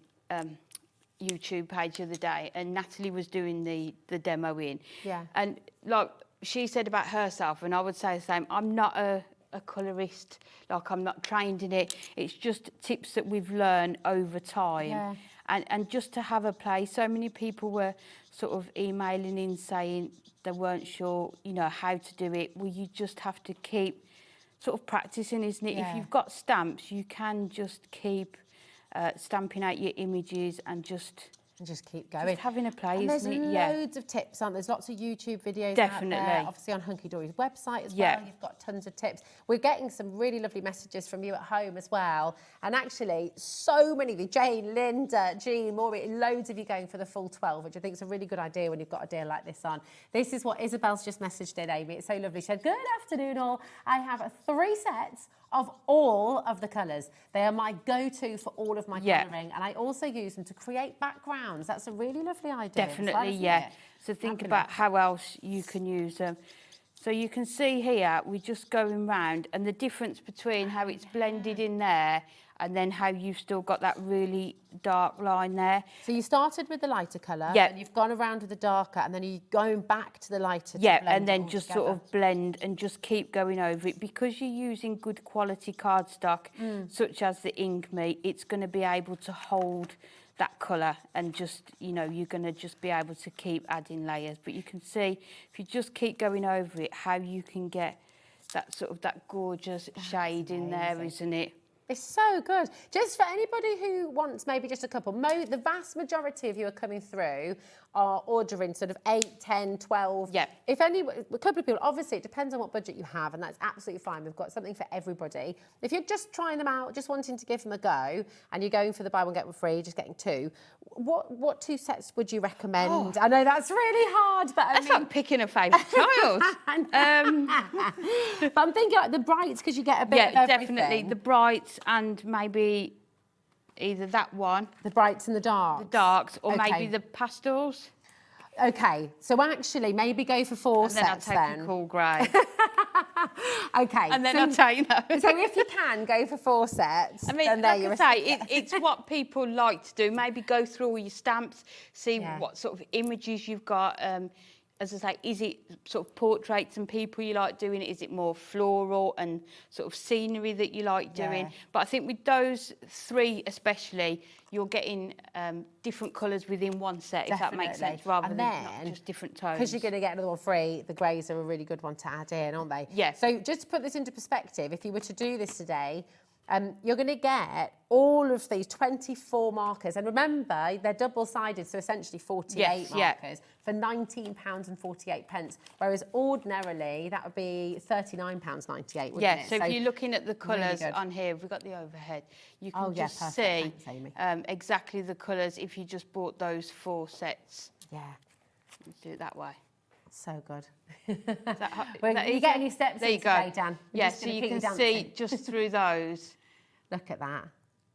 YouTube page the other day, and Natalie was doing the demo in. Yeah. And like she said about herself, and I would say the same, I'm not a colourist, like I'm not trained in it. It's just tips that we've learned over time. Yeah. And just to have a play, so many people were sort of emailing in saying they weren't sure, you know, how to do it. Well, you just have to keep sort of practicing, isn't it? Yeah. If you've got stamps, you can just keep stamping out your images and just keep going. Just having a play, And there's isn't it? Yeah. loads of tips, aren't there? There's lots of YouTube videos Definitely. out there. Obviously on Hunkydory's website as well. Yeah. You've got tons of tips. We're getting some really lovely messages from you at home as well. And actually, so many of you, Jane, Linda, Jean, Maureen, loads of you going for the full 12, which I think is a really good idea when you've got a deal like this on. This is what Isabel's just messaged in, Amy. It's so lovely. She said, good afternoon all. I have 3 sets of all of the colours. They are my go-to for all of my colouring, and I also use them to create backgrounds. That's a really lovely idea. Definitely, yeah. So think about how else you can use them. So you can see here, we're just going round, and the difference between how it's blended in there and then how you've still got that really dark line there. So you started with the lighter colour, Yeah. and you've gone around with the darker, and then you're going back to the lighter. Yeah, to blend and then it all just together. sort of blend and just keep going over it. Because you're using good quality cardstock, such as the Ink Me, it's going to be able to hold that colour, and just, you know, you're going to just be able to keep adding layers. But you can see, if you just keep going over it, how you can get that sort of that gorgeous shade in there, isn't it? It's so good. Just for anybody who wants maybe just a couple, the vast majority of you are coming through are ordering sort of 8, 10, 12. Yeah. If any, a couple of people, obviously it depends on what budget you have, and that's absolutely fine. We've got something for everybody. If you're just trying them out, just wanting to give them a go, and you're going for the buy one, get one free, just getting 2, what 2 sets would you recommend? I know that's really hard, but That's like picking a favourite child. But I'm thinking like the brights, because you get a bit of everything. Definitely. The brights, and maybe either that one. The brights and the darks. The darks, or Okay. maybe the pastels. Okay, so actually maybe go for 4 And then I'll sets take then. a cool grey. Okay. And then so, I'll take those. So if you can, go for 4 sets. I mean, then there like you're I say, it's what people like to do. Maybe go through all your stamps, see what sort of images you've got. As I say, is it sort of portraits and people you like doing? Is it more floral and sort of scenery that you like doing? Yeah. But I think with those 3 especially, you're getting different colours within one set, if that makes sense, rather and than then, not just different tones. Because you're going to get another one free, the greys are a really good one to add in, aren't they? Yes. So just to put this into perspective, if you were to do this today, you're going to get all of these 24 markers. And remember, they're double-sided, so essentially 48 markers for £19.48. Whereas ordinarily, that would be £39.98, wouldn't it? So if you're looking at the colours really on here, we've got the overhead, you can Oh, yeah, just perfect. see Thanks, Amy. exactly the colours if you just bought those 4 sets. Yeah. Let's do it that way. So good. Well, you get any steps there you in go. today, Dan? We're Yeah, just so gonna you keep can dancing. see just through those. Look at that.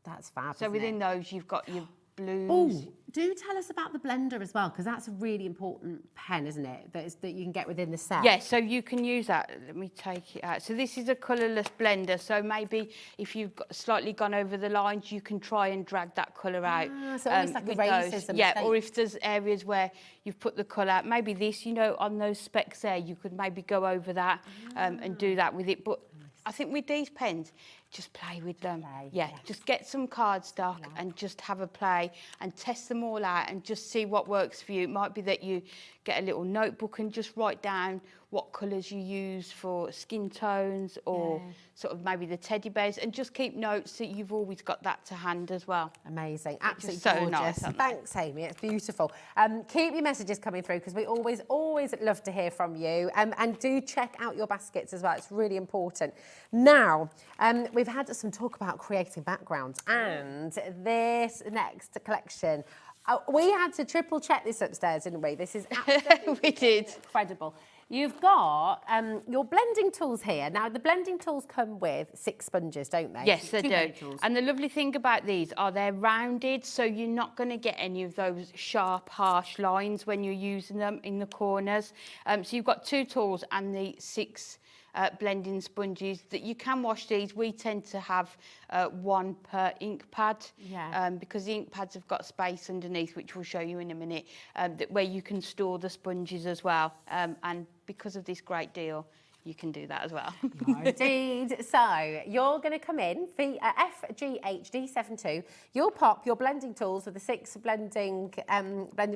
That's fab. So isn't within it? those, you've got blues. Oh, do tell us about the blender as well, because that's a really important pen, isn't it? That you can get within the set. Yeah, so you can use that. Let me take it out. So this is a colourless blender. So maybe if you've slightly gone over the lines, you can try and drag that colour out. So almost like erases a Yeah, mistake. or if there's areas where you've put the colour out, maybe this, you know, on those specks there, you could maybe go over that and do that with it. But I think with these pens, just play with them. Yeah, just get some cardstock and just have a play and test them all out and just see what works for you. It might be that you get a little notebook and just write down what colours you use for skin tones or sort of maybe the teddy bears, and just keep notes so you've always got that to hand as well. Amazing, absolutely so gorgeous. nice. Thanks, Amy, it's beautiful. Keep your messages coming through because we always love to hear from you. And do check out your baskets as well, it's really important. Now, we've had some talk about creating backgrounds, and this next collection, we had to triple check this upstairs, didn't we? This is absolutely we did. Incredible. You've got your blending tools here. Now, the blending tools come with 6 sponges, don't they? Yes, they Two do. handles. And the lovely thing about these are they're rounded, so you're not going to get any of those sharp, harsh lines when you're using them in the corners. So you've got 2 tools and the 6 blending sponges that you can wash these. We tend to have 1 per ink pad because the ink pads have got space underneath, which we'll show you in a minute, where you can store the sponges as well. And because of this great deal, you can do that as well. Indeed. So you're going to come in, FGHD72. You'll pop your blending tools with the 6 blending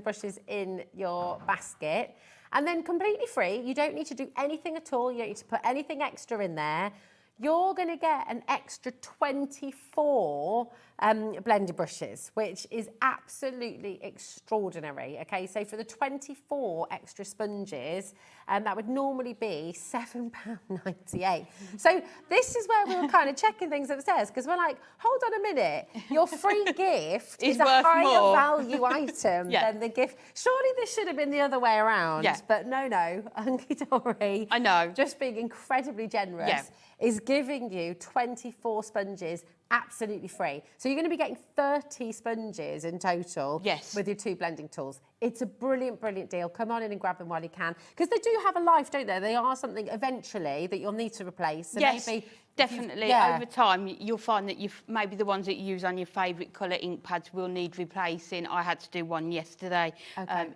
brushes in your basket. And then completely free, you don't need to do anything at all, you don't need to put anything extra in there. You're going to get an extra 24 blender brushes, which is absolutely extraordinary. Okay, so for the 24 extra sponges, that would normally be £7.98. So this is where we were kind of checking things upstairs, because we're like, hold on a minute, your free gift is a higher more. value item than the gift. Surely this should have been the other way around. Yeah. But no, Hunkydory, I know, just being incredibly generous, is giving you 24 sponges absolutely free. So you're going to be getting 30 sponges in total with your 2 blending tools. It's a brilliant, brilliant deal. Come on in and grab them while you can. Because they do have a life, don't they? They are something eventually that you'll need to replace. So yes, maybe definitely. Over time, you'll find that maybe the ones that you use on your favourite colour ink pads will need replacing. I had to do one yesterday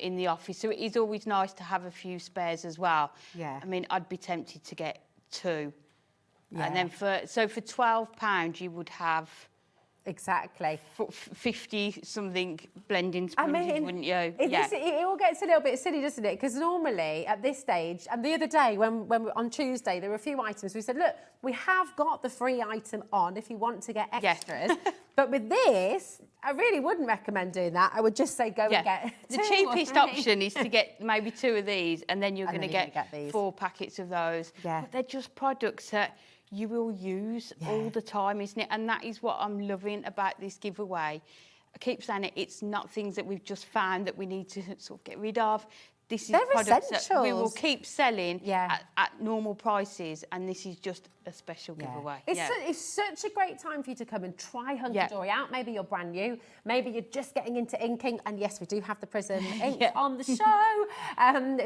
in the office. So it is always nice to have a few spares as well. Yeah. I mean, I'd be tempted to get 2. Yeah. And then for £12 you would have 50 something blending sponges, wouldn't you? It all gets a little bit silly, doesn't it? Because normally at this stage, and the other day when on Tuesday there were a few items, we said, look, we have got the free item on if you want to get extras. But with this, I really wouldn't recommend doing that. I would just say go and get the cheapest option is to get maybe 2 of these, and then you're going to get 4 packets of those. But they're just products that you will use all the time, isn't it? And that is what I'm loving about this giveaway. I keep saying it, it's not things that we've just found that we need to sort of get rid of. This is products that we will keep selling at normal prices, and this is just a special giveaway. It's such a great time for you to come and try Hunkydory out. Maybe you're brand new, maybe you're just getting into inking, and yes, we do have the Prism ink on the show,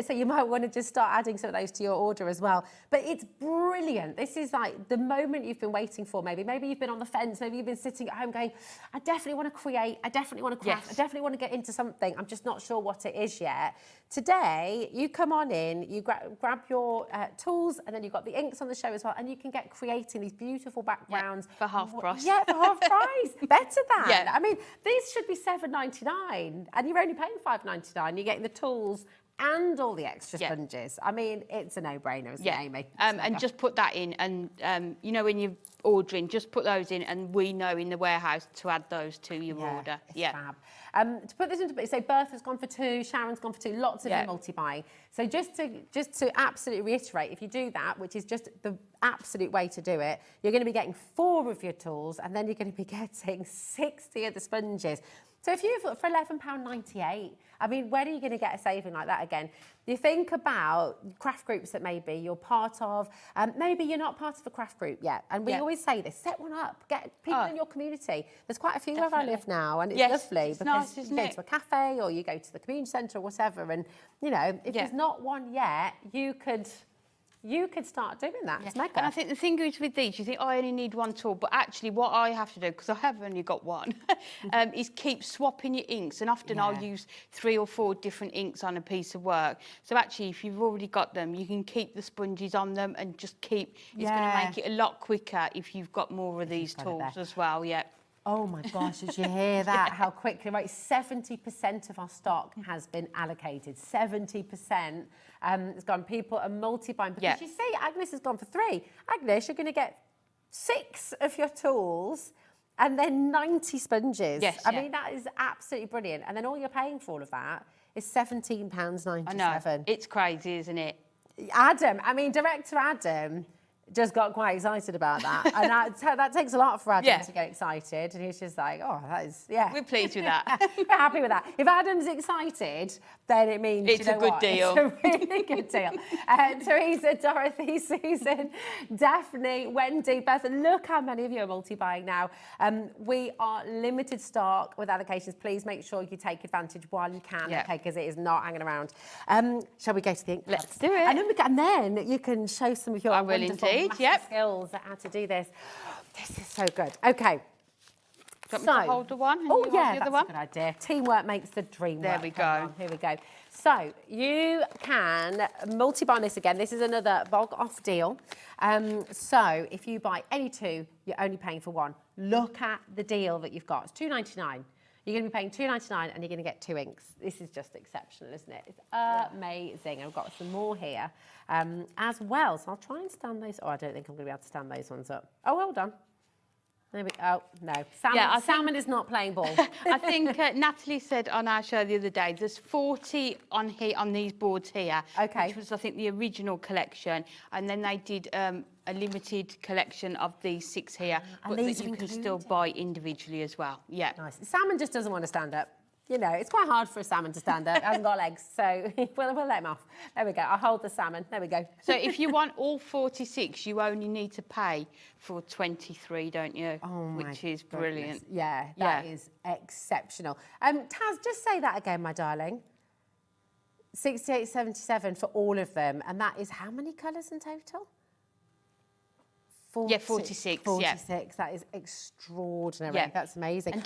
so you might want to just start adding some of those to your order as well. But it's brilliant. This is like the moment you've been waiting for. Maybe you've been on the fence, maybe you've been sitting at home going, I definitely want to create, I definitely want to craft, I definitely want to get into something, I'm just not sure what it is yet. Today, you come on in, you grab your tools, and then you've got the inks on the show as well, and you can get creating these beautiful backgrounds. For half price. Yeah, for half price. Better than. I mean, these should be $7.99, and you're only paying $5.99. You're getting the tools and all the extra sponges. I mean, it's a no-brainer, isn't it, Amy? And just put that in, and you know, when you're ordering, just put those in, and we know in the warehouse to add those to your order. It's fab. To put this into, so Bertha's gone for 2, Sharon's gone for 2, lots of you multi-buying. So just to absolutely reiterate, if you do that, which is just the absolute way to do it, you're going to be getting 4 of your tools, and then you're going to be getting 60 of the sponges. So if you've for £11.98, I mean, when are you going to get a saving like that again? You think about craft groups that maybe you're part of, maybe you're not part of a craft group yet. And we always say this, set one up, get people in your community. There's quite a few where I live now, and it's lovely it's because nice, you isn't go it? to a cafe or you go to the community centre or whatever. And, you know, if there's not one yet, you could start doing that. It's mega. And I think the thing is with these, you think, I only need one tool, but actually what I have to do, because I have only got one, is keep swapping your inks. And often I'll use 3 or 4 different inks on a piece of work. So actually, if you've already got them, you can keep the sponges on them and just keep, it's going to make it a lot quicker if you've got more of these tools as well, Oh my gosh, did you hear that? How quickly, right? 70% of our stock has been allocated. 70% has gone. People are multi-buying. Because you see, Agnes has gone for 3. Agnes, you're going to get 6 of your tools and then 90 sponges. I mean, that is absolutely brilliant. And then all you're paying for all of that is £17.97. I know. It's crazy, isn't it? Adam, I mean, Director Adam just got quite excited about that. And that takes a lot for Adam to get excited. And he's just like, oh, that is, We're pleased with that. We're happy with that. If Adam's excited, then it means it's a good deal. It's a really good deal. Teresa, Dorothy, Susan, Daphne, Wendy, Beth, look how many of you are multi-buying now. We are limited stock with allocations. Please make sure you take advantage while you can, okay, because it is not hanging around. Shall we go to the ink? Let's do it. And then you can show some of your wonderful skills at how to do this. This is so good. Okay. Do you want me to hold the one? Oh, yeah, that's a good idea. Teamwork makes the dream work. There we go. Here we go. So you can multi-buy this again. This is another bulk off deal. So if you buy any 2, you're only paying for 1. Look at the deal that you've got. It's £2.99. You're going to be paying £2.99 and you're going to get 2 inks. This is just exceptional, isn't it? It's amazing. I've got some more here as well. So I'll try and stand those. Oh, I don't think I'm going to be able to stand those ones up. Oh, well done. There we go. Oh, no. Salmon is not playing ball. I think Natalie said on our show the other day, there's 40 on here on these boards here. Okay. Which was, I think, the original collection. And then they did a limited collection of these 6 here. And but these that you are can still buy individually as well. Yeah. Nice. Salmon just doesn't want to stand up. You know, it's quite hard for a salmon to stand up. It hasn't got legs, so we'll let him off. There we go. I'll hold the salmon. There we go. So if you want all 46, you only need to pay for 23, don't you? Oh, my Which is brilliant. Goodness. Yeah, that is exceptional. Taz, just say that again, my darling. 68.77 for all of them, and that is how many colours in total? 46. 46. That is extraordinary. Yeah. That's amazing. And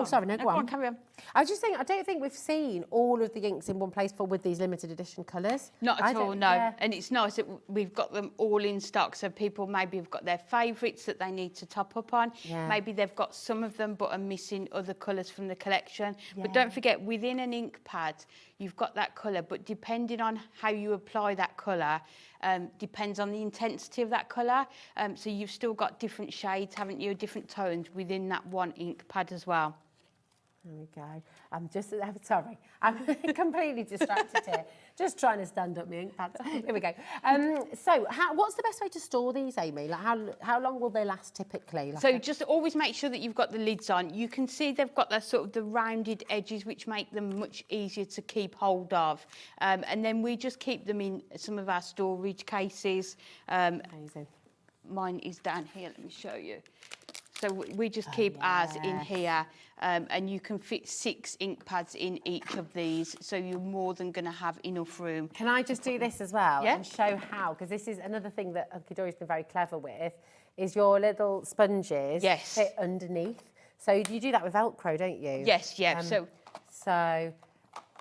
sorry, no, go on. Carry on. I don't think we've seen all of the inks in one place before with these limited edition colours. Not at all, no. Yeah. And it's nice that we've got them all in stock, so people maybe have got their favourites that they need to top up on. Yeah. Maybe they've got some of them but are missing other colours from the collection. Yeah. But don't forget, within an ink pad, you've got that colour, but depending on how you apply that colour, depends on the intensity of that colour. So you've still got different shades, haven't you, different tones within that one ink pad as well. There we go. I'm sorry. I'm completely distracted here. Just trying to stand up my ink pads. Here we go. So what's the best way to store these, Amy? Like how long will they last typically? So just always make sure that you've got the lids on. You can see they've got that sort of the rounded edges, which make them much easier to keep hold of. And then we just keep them in some of our storage cases. Amazing. Mine is down here. Let me show you. So we just keep ours in here, and you can fit 6 ink pads in each of these, so you're more than going to have enough room. Can I just do this as well and show how? Because this is another thing that Hunkydory's been very clever with, is your little sponges fit underneath. So you do that with Velcro, don't you? Yes, yeah.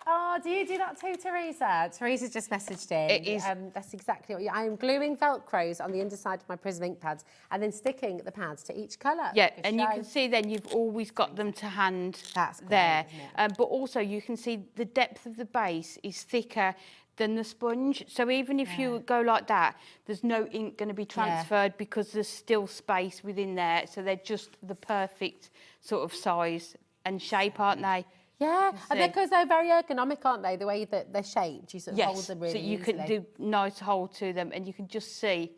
Oh, do you do that too, Teresa? Teresa's just messaged in. It is. That's exactly what I am gluing Velcros on the underside of my Prism ink pads and then sticking the pads to each colour. Yeah, and you can see then you've always got them to hand there. But also you can see the depth of the base is thicker than the sponge. So even if you go like that, there's no ink going to be transferred because there's still space within there. So they're just the perfect sort of size and shape, aren't they? Yeah, and because they're very ergonomic, aren't they? The way that they're shaped, you sort of hold them really so you easily. can do nice hold to them, and you can just see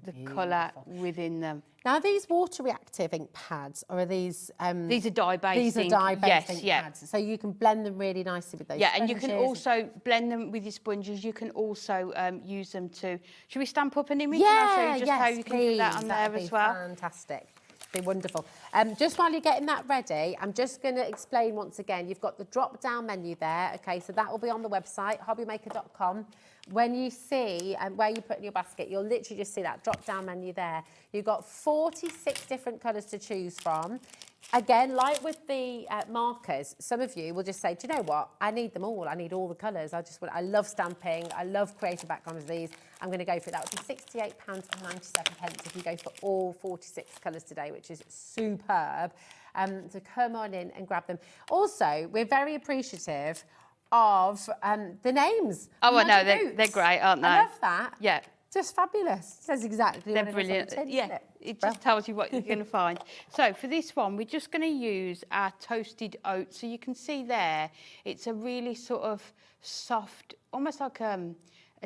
the colour within them. Now, are these water reactive ink pads, or are these... these are dye-based These are ink. dye-based ink yeah. pads. So you can blend them really nicely with those Yeah, and you can sponges. also blend them with your sponges. You can also use them to... Should we stamp up an image? Yeah, And I'll show you just yes, how you can do that on That'd there be as well. Fantastic. Be wonderful. Just while you're getting that ready, I'm just going to explain once again. You've got the drop-down menu there. Okay, so that will be on the website, hobbymaker.com. When you see where you put in your basket, you'll literally just see that drop-down menu there. You've got 46 different colours to choose from. Again, like with the markers, some of you will just say, do you know what? I need them all. I need all the colours. I love stamping. I love creative backgrounds of these. I'm going to go for it. That would be £68.97 if you go for all 46 colours today, which is superb. So come on in and grab them. Also, we're very appreciative of the names. Oh, I know. They're great, aren't they? I love that. Yeah. Just fabulous. Says exactly They're what brilliant. It is on the tin, Yeah, isn't it? it just tells you what you're going to find. So for this one, we're just going to use our toasted oat. So you can see there, it's a really sort of soft, almost like a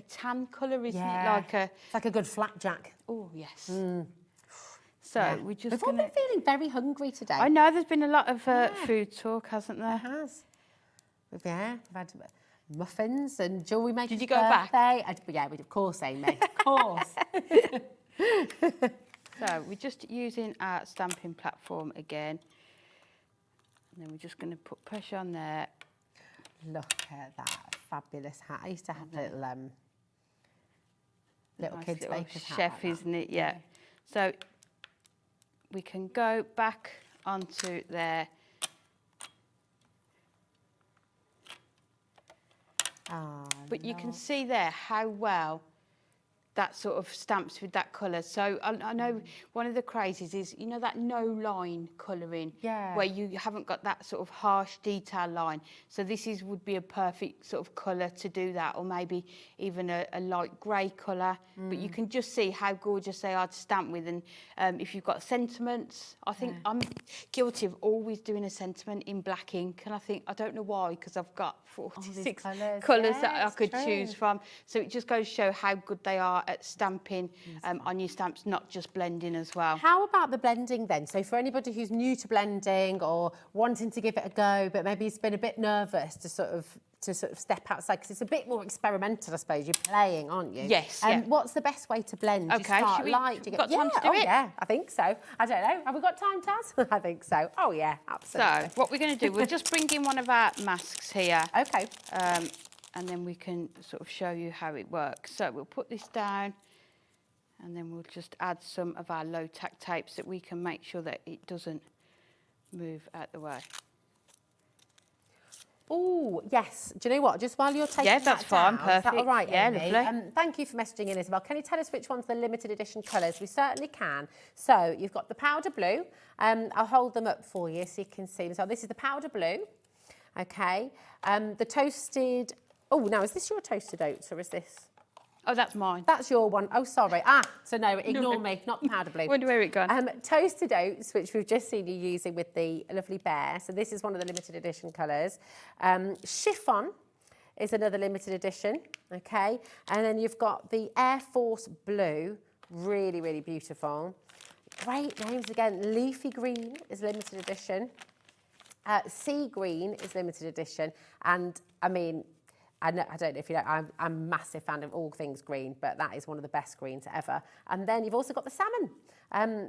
tan colour, isn't it? It's like a good flapjack. Oh, yes. So we're just We've all been feeling very hungry today. I know there's been a lot of food talk, hasn't there? There has. Yeah, we've had muffins and jewellery making. Did you go back? Yeah, of course, Amy. Of course. So we're just using our stamping platform again. And then we're just going to put pressure on there. Look at that fabulous hat. I used to have little Nice kids little baker's hat. chef, like that. isn't it? Yeah. So we can go back onto there. But you can see there how well that sort of stamps with that colour. So I know one of the crazes is, you know, that no line colouring, where you haven't got that sort of harsh detail line. So this would be a perfect sort of colour to do that, or maybe even a light grey colour. But you can just see how gorgeous they are to stamp with. And if you've got sentiments, I think I'm guilty of always doing a sentiment in black ink. And I don't know why, because I've got 46 colours that I could choose from. So it just goes to show how good they are at stamping on your stamps, not just blending as well. How about the blending then? So for anybody who's new to blending or wanting to give it a go, but maybe has been a bit nervous to sort of step outside, because it's a bit more experimental, I suppose. You're playing, aren't you? Yes. What's the best way to blend? Do you start light? Do you got time to do it? Yeah, I think so. I don't know. Have we got time, Taz? I think so. Oh yeah, absolutely. So what we're going to do, we'll just bring in one of our masks here. Okay. And then we can sort of show you how it works. So we'll put this down, and then we'll just add some of our low tack tapes so that we can make sure that it doesn't move out the way. Oh, yes. Do you know what? Just while you're taking that's that fine. down, Perfect. Is that all right, Yeah, Amy? lovely. Thank you for messaging in, Isabel. Can you tell us which one's the limited edition colours? We certainly can. So you've got the powder blue. I'll hold them up for you so you can see them. So this is the powder blue. Okay. The toasted... Oh, now, is this your toasted oats or is this... Oh, that's mine. That's your one. Oh, sorry. So no, ignore me, not the powder blue. Wonder where it gone. Toasted oats, which we've just seen you using with the lovely bear. So this is one of the limited edition colours. Chiffon is another limited edition, okay? And then you've got the Air Force Blue, really, really beautiful. Great names again. Leafy Green is limited edition. Sea Green is limited edition. And, I mean... I don't know if you know, I'm a massive fan of all things green, but that is one of the best greens ever. And then you've also got the salmon.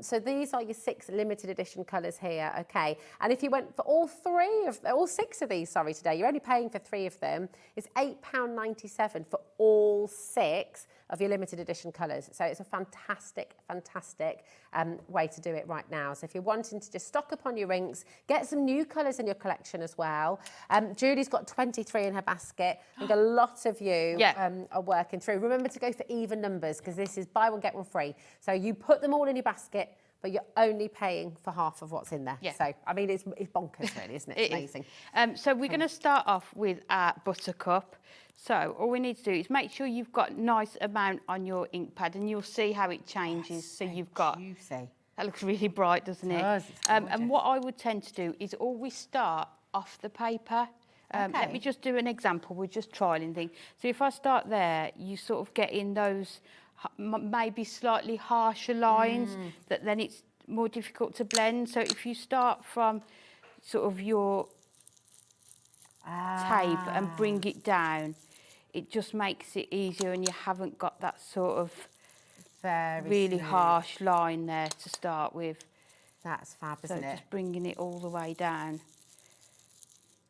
So these are your 6 limited edition colours here, okay? And if you went for all 6 of these, today, you're only paying for 3 of them. It's £8.97 for all 6 of your limited edition colours. So it's a fantastic, fantastic way to do it right now. So if you're wanting to just stock up on your inks, get some new colours in your collection as well. Julie's got 23 in her basket. I think a lot of you are working through. Remember to go for even numbers, because this is buy one, get one free. So you put them all in your basket, but you're only paying for half of what's in there. Yeah. So, I mean, it's bonkers, really, isn't it? It's amazing. So we're going to start off with our buttercup. So all we need to do is make sure you've got nice amount on your ink pad, and you'll see how it changes. So you've got... Juicy. That looks really bright, doesn't it? It does. And what I would tend to do is always start off the paper. Let me just do an example. We're just trialing things. So if I start there, you sort of get in those maybe slightly harsher lines, that then it's more difficult to blend. So if you start from sort of your tape and bring it down, it just makes it easier, and you haven't got that sort of really harsh line there to start with. That's fab, So isn't it? just bringing it all the way down.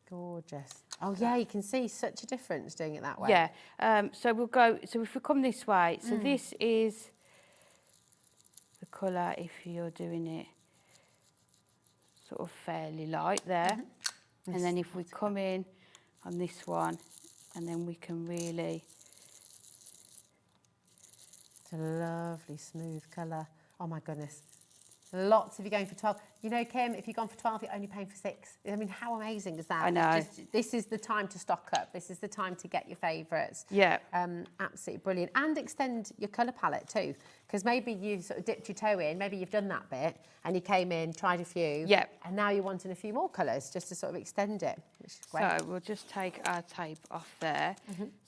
Gorgeous. Oh yeah, you can see such a difference doing it that way. Yeah. So we'll go. So if we come this way, so this is the colour. If you're doing it sort of fairly light there, and then if we come in on this one, and then we can really. It's a lovely smooth colour. Oh my goodness. Lots if you're going for 12. You know, Kim, if you've gone for 12, you're only paying for 6. I mean, how amazing is that? I know. This is the time to stock up. This is the time to get your favourites. Yeah. Absolutely brilliant. And extend your colour palette too. Because maybe you sort of dipped your toe in, maybe you've done that bit, and you came in, tried a few. Yeah. And now you're wanting a few more colours just to sort of extend it, which is great. So we'll just take our tape off there.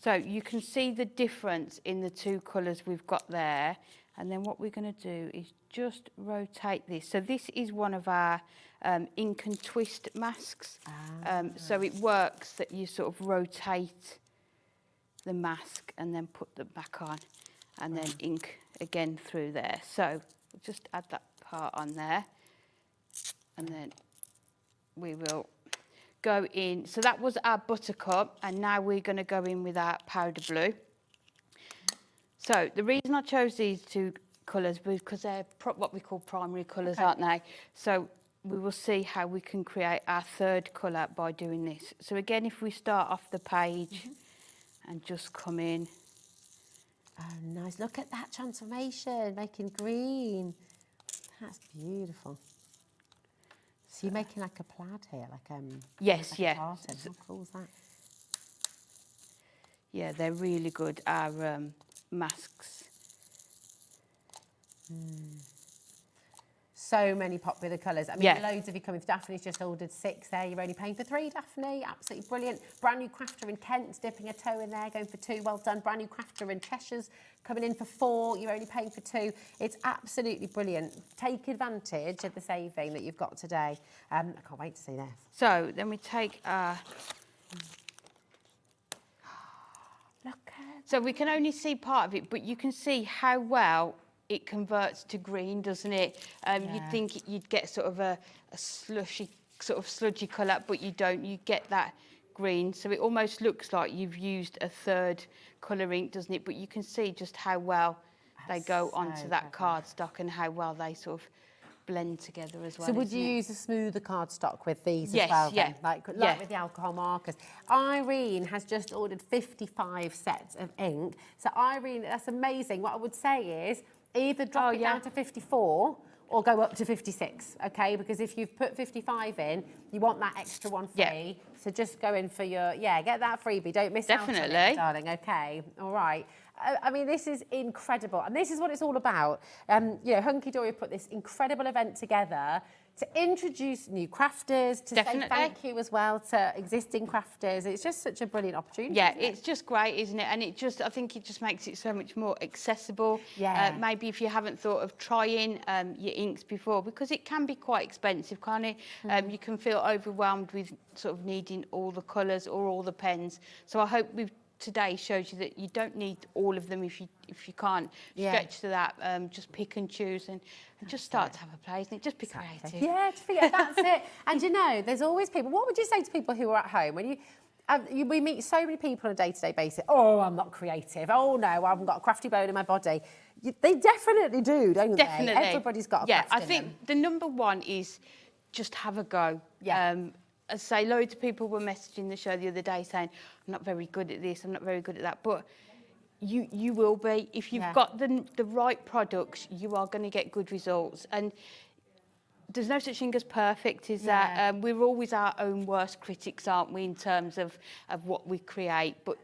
So you can see the difference in the two colours we've got there. And then what we're going to do is just rotate this. So this is one of our ink and twist masks. So it works that you sort of rotate the mask and then put them back on, and then ink again through there. So we'll just add that part on there, and then we will go in. So that was our buttercup, and now we're going to go in with our powder blue. So the reason I chose these two colours was because they're what we call primary colours, aren't they? So we will see how we can create our third colour by doing this. So again, if we start off the page and just come in. Oh, nice. Look at that transformation, making green. That's beautiful. So you're making like a plaid here, like yes, like yeah. a tartan. How cool is that? Yeah, they're really good. Our masks. So many popular colours. I mean, Yeah. loads of you coming. Daphne's just ordered 6 there. You're only paying for 3, Daphne. Absolutely brilliant. Brand new crafter in Kent, dipping a toe in there, going for 2. Well done. Brand new crafter in Cheshire's coming in for 4. You're only paying for 2. It's absolutely brilliant. Take advantage of the saving that you've got today. I can't wait to see this. So then we take our. Look at. So we can only see part of it, but you can see how well it converts to green, doesn't it? You'd think you'd get sort of a slushy, sort of sludgy colour, but you don't. You get that green, so it almost looks like you've used a third colour ink, doesn't it? But you can see just how well they go onto that cardstock and how well they sort of blend together as well. So would you use a smoother cardstock with these Yes, as well? yeah. Then? Like Yeah. with the alcohol markers. Irene has just ordered 55 sets of ink. So Irene, that's amazing. What I would say is either drop it down to 54 or go up to 56, okay? Because if you've put 55 in, you want that extra one free. So just go in for your, get that freebie. Don't miss out on it, darling, okay? All right. I mean, this is incredible. And this is what it's all about. You know, Hunkydory put this incredible event together to introduce new crafters, to say thank you as well to existing crafters. It's just such a brilliant opportunity. Yeah, it's just great, isn't it? And it just, I think it just makes it so much more accessible. Yeah. Maybe if you haven't thought of trying your inks before, because it can be quite expensive, can't it? You can feel overwhelmed with sort of needing all the colours or all the pens. So I hope we've today shows you that you don't need all of them if you can't stretch to that. Just pick and choose and just start to have a play, isn't it? Just be creative. Yeah, that's it. And you know, there's always people. What would you say to people who are at home when we meet so many people on a day-to-day basis? Oh, I'm not creative. Oh no, I haven't got a crafty bone in my body. They definitely do, don't they? Everybody's got a craft I think the number one is just have a go. As I say, loads of people were messaging the show the other day saying, I'm not very good at this, I'm not very good at that. But you will be. If you've got the right products, you are going to get good results. And there's no such thing as perfect, is there? We're always our own worst critics, aren't we, in terms of what we create. But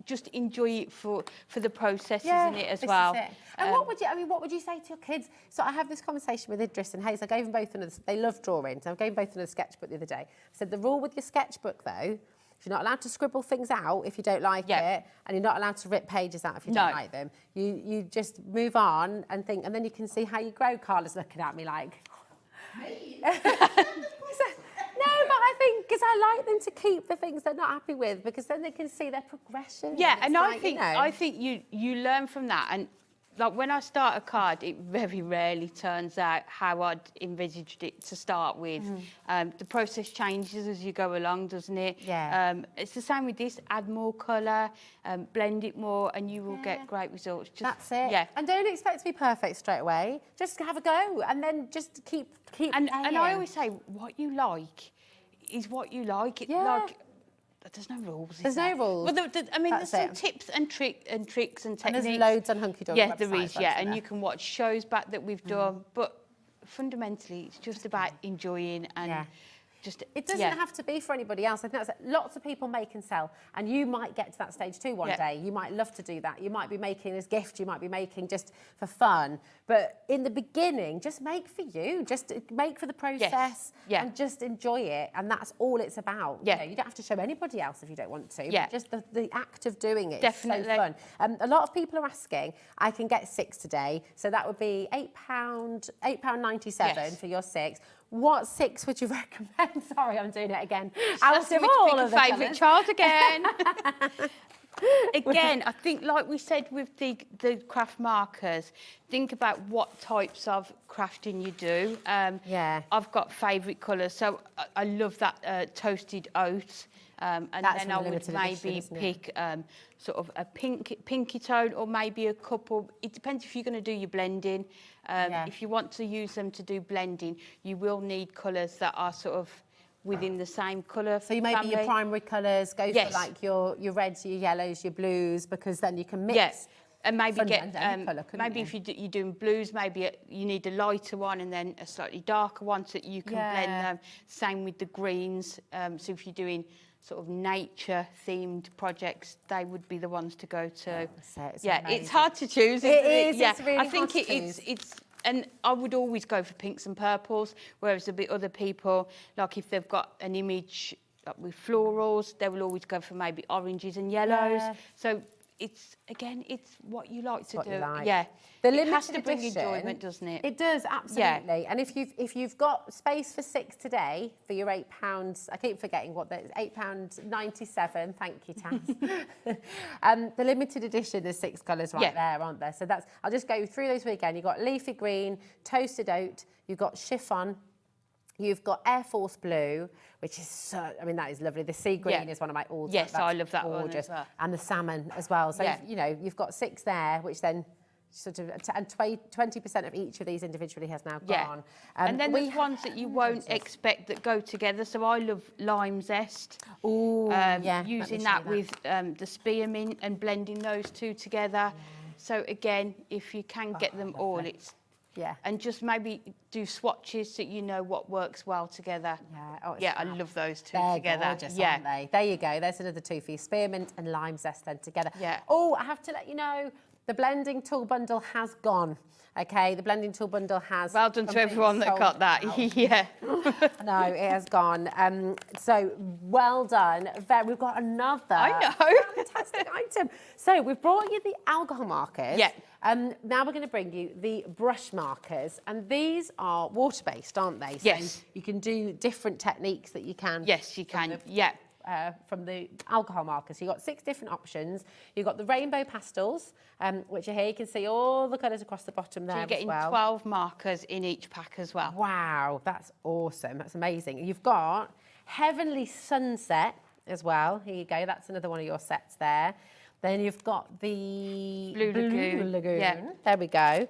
just enjoy it for the process, isn't it, as well? Is it. And what would you say to your kids? So I had this conversation with Idris and Hayes. I gave them both they love drawing, so I gave them both another sketchbook the other day. I said the rule with your sketchbook though You're not allowed to scribble things out if you don't like it, and you're not allowed to rip pages out if you don't like them. You just move on and think, and then you can see how you grow. Carla's looking at me like... Me? No, but I think because I like them to keep the things they're not happy with, because then they can see their progression. Yeah, and like, I think you learn from that. And like when I start a card, it very rarely turns out how I'd envisaged it to start with. The process changes as you go along, doesn't it? Yeah. It's the same with this. Add more colour, blend it more, and you will get great results. That's it. Yeah. And don't expect to be perfect straight away. Just have a go, and then just keep. And I always say, what you like is what you like. Like, there's no rules. There's no rules. Well, I mean, there's some tips and tricks and techniques. And there's loads on Hunkydory. Yeah, there is. Yeah, and you can watch shows back that we've done. But fundamentally, it's just about enjoying and just. It doesn't have to be for anybody else. I think that's lots of people make and sell, and you might get to that stage too one day. You might love to do that. You might be making as gift. You might be making just for fun. But in the beginning, just make for you. Just make for the process and just enjoy it. And that's all it's about. Yeah. You don't have to show ananybody else if you don't want to. Yeah. But just the act of doing it Definitely. is so fun. A lot of people are asking, I can get 6 today. So that would be £8.97 for your 6. What 6 would you recommend? Sorry, I'm doing it again. Out of all of the favourite child again. Again, I think, like we said with the craft markers, think about what types of crafting you do. I've got favourite colours, so I love that toasted oat. And then I would maybe pick sort of a pinky tone, or maybe a couple. It depends if you're going to do your blending. If you want to use them to do blending, you will need colours that are sort of within the same colour. So you maybe your primary colours, go for like your reds, your yellows, your blues, because then you can mix. Yes. And maybe get maybe if you're doing blues, maybe you need a lighter one and then a slightly darker one so that you can blend them. Same with the greens. So if you're doing sort of nature-themed projects, they would be the ones to go to. It's hard to choose. Isn't it? It's really I think hard to it's. And I would always go for pinks and purples, whereas there'll be other people, like if they've got an image like with florals, they will always go for maybe oranges and yellows. So it's what you like to do. Yeah. The it has limited to bring edition, enjoyment, doesn't it? It does, absolutely. And if you've got space for 6 today for your £8, I keep forgetting what that is, £8.97. Thank you, Taz. The limited edition, there's 6 colours there, aren't there? So I'll just go through those again. You've got leafy green, toasted oat, you've got chiffon, you've got Air Force Blue, which is that is lovely. The sea green is one of my all-time. Yes, I love that gorgeous. one as well. And the salmon as well. So, you've got 6 there, which then sort of, and 20% of each of these individually has now gone. And then there's ones that you won't expect that go together. So I love lime zest. Using that with the spearmint and blending those two together. So again, if you can get them all, it's and just maybe do swatches so you know what works well together. I love those two together. Gorgeous, aren't they? There you go. There's another 2 for you. Spearmint and lime zest then together. Oh, I have to let you know, the blending tool bundle has gone. Okay, the blending tool bundle has. Well done to everyone that got that. No, it has gone. So well done. We've got another fantastic item. So we've brought you the alcohol markers. Now we're going to bring you the brush markers, and these are water-based, aren't they? So you can do different techniques that you can. Yes, you can. From the alcohol markers. So you've got 6 different options. You've got the rainbow pastels, which are here. You can see all the colours across the bottom there. So you're getting 12 markers in each pack as well. Wow, that's awesome. That's amazing. You've got Heavenly Sunset as well. Here you go. That's another one of your sets there. Then you've got the Blue Lagoon. There we go.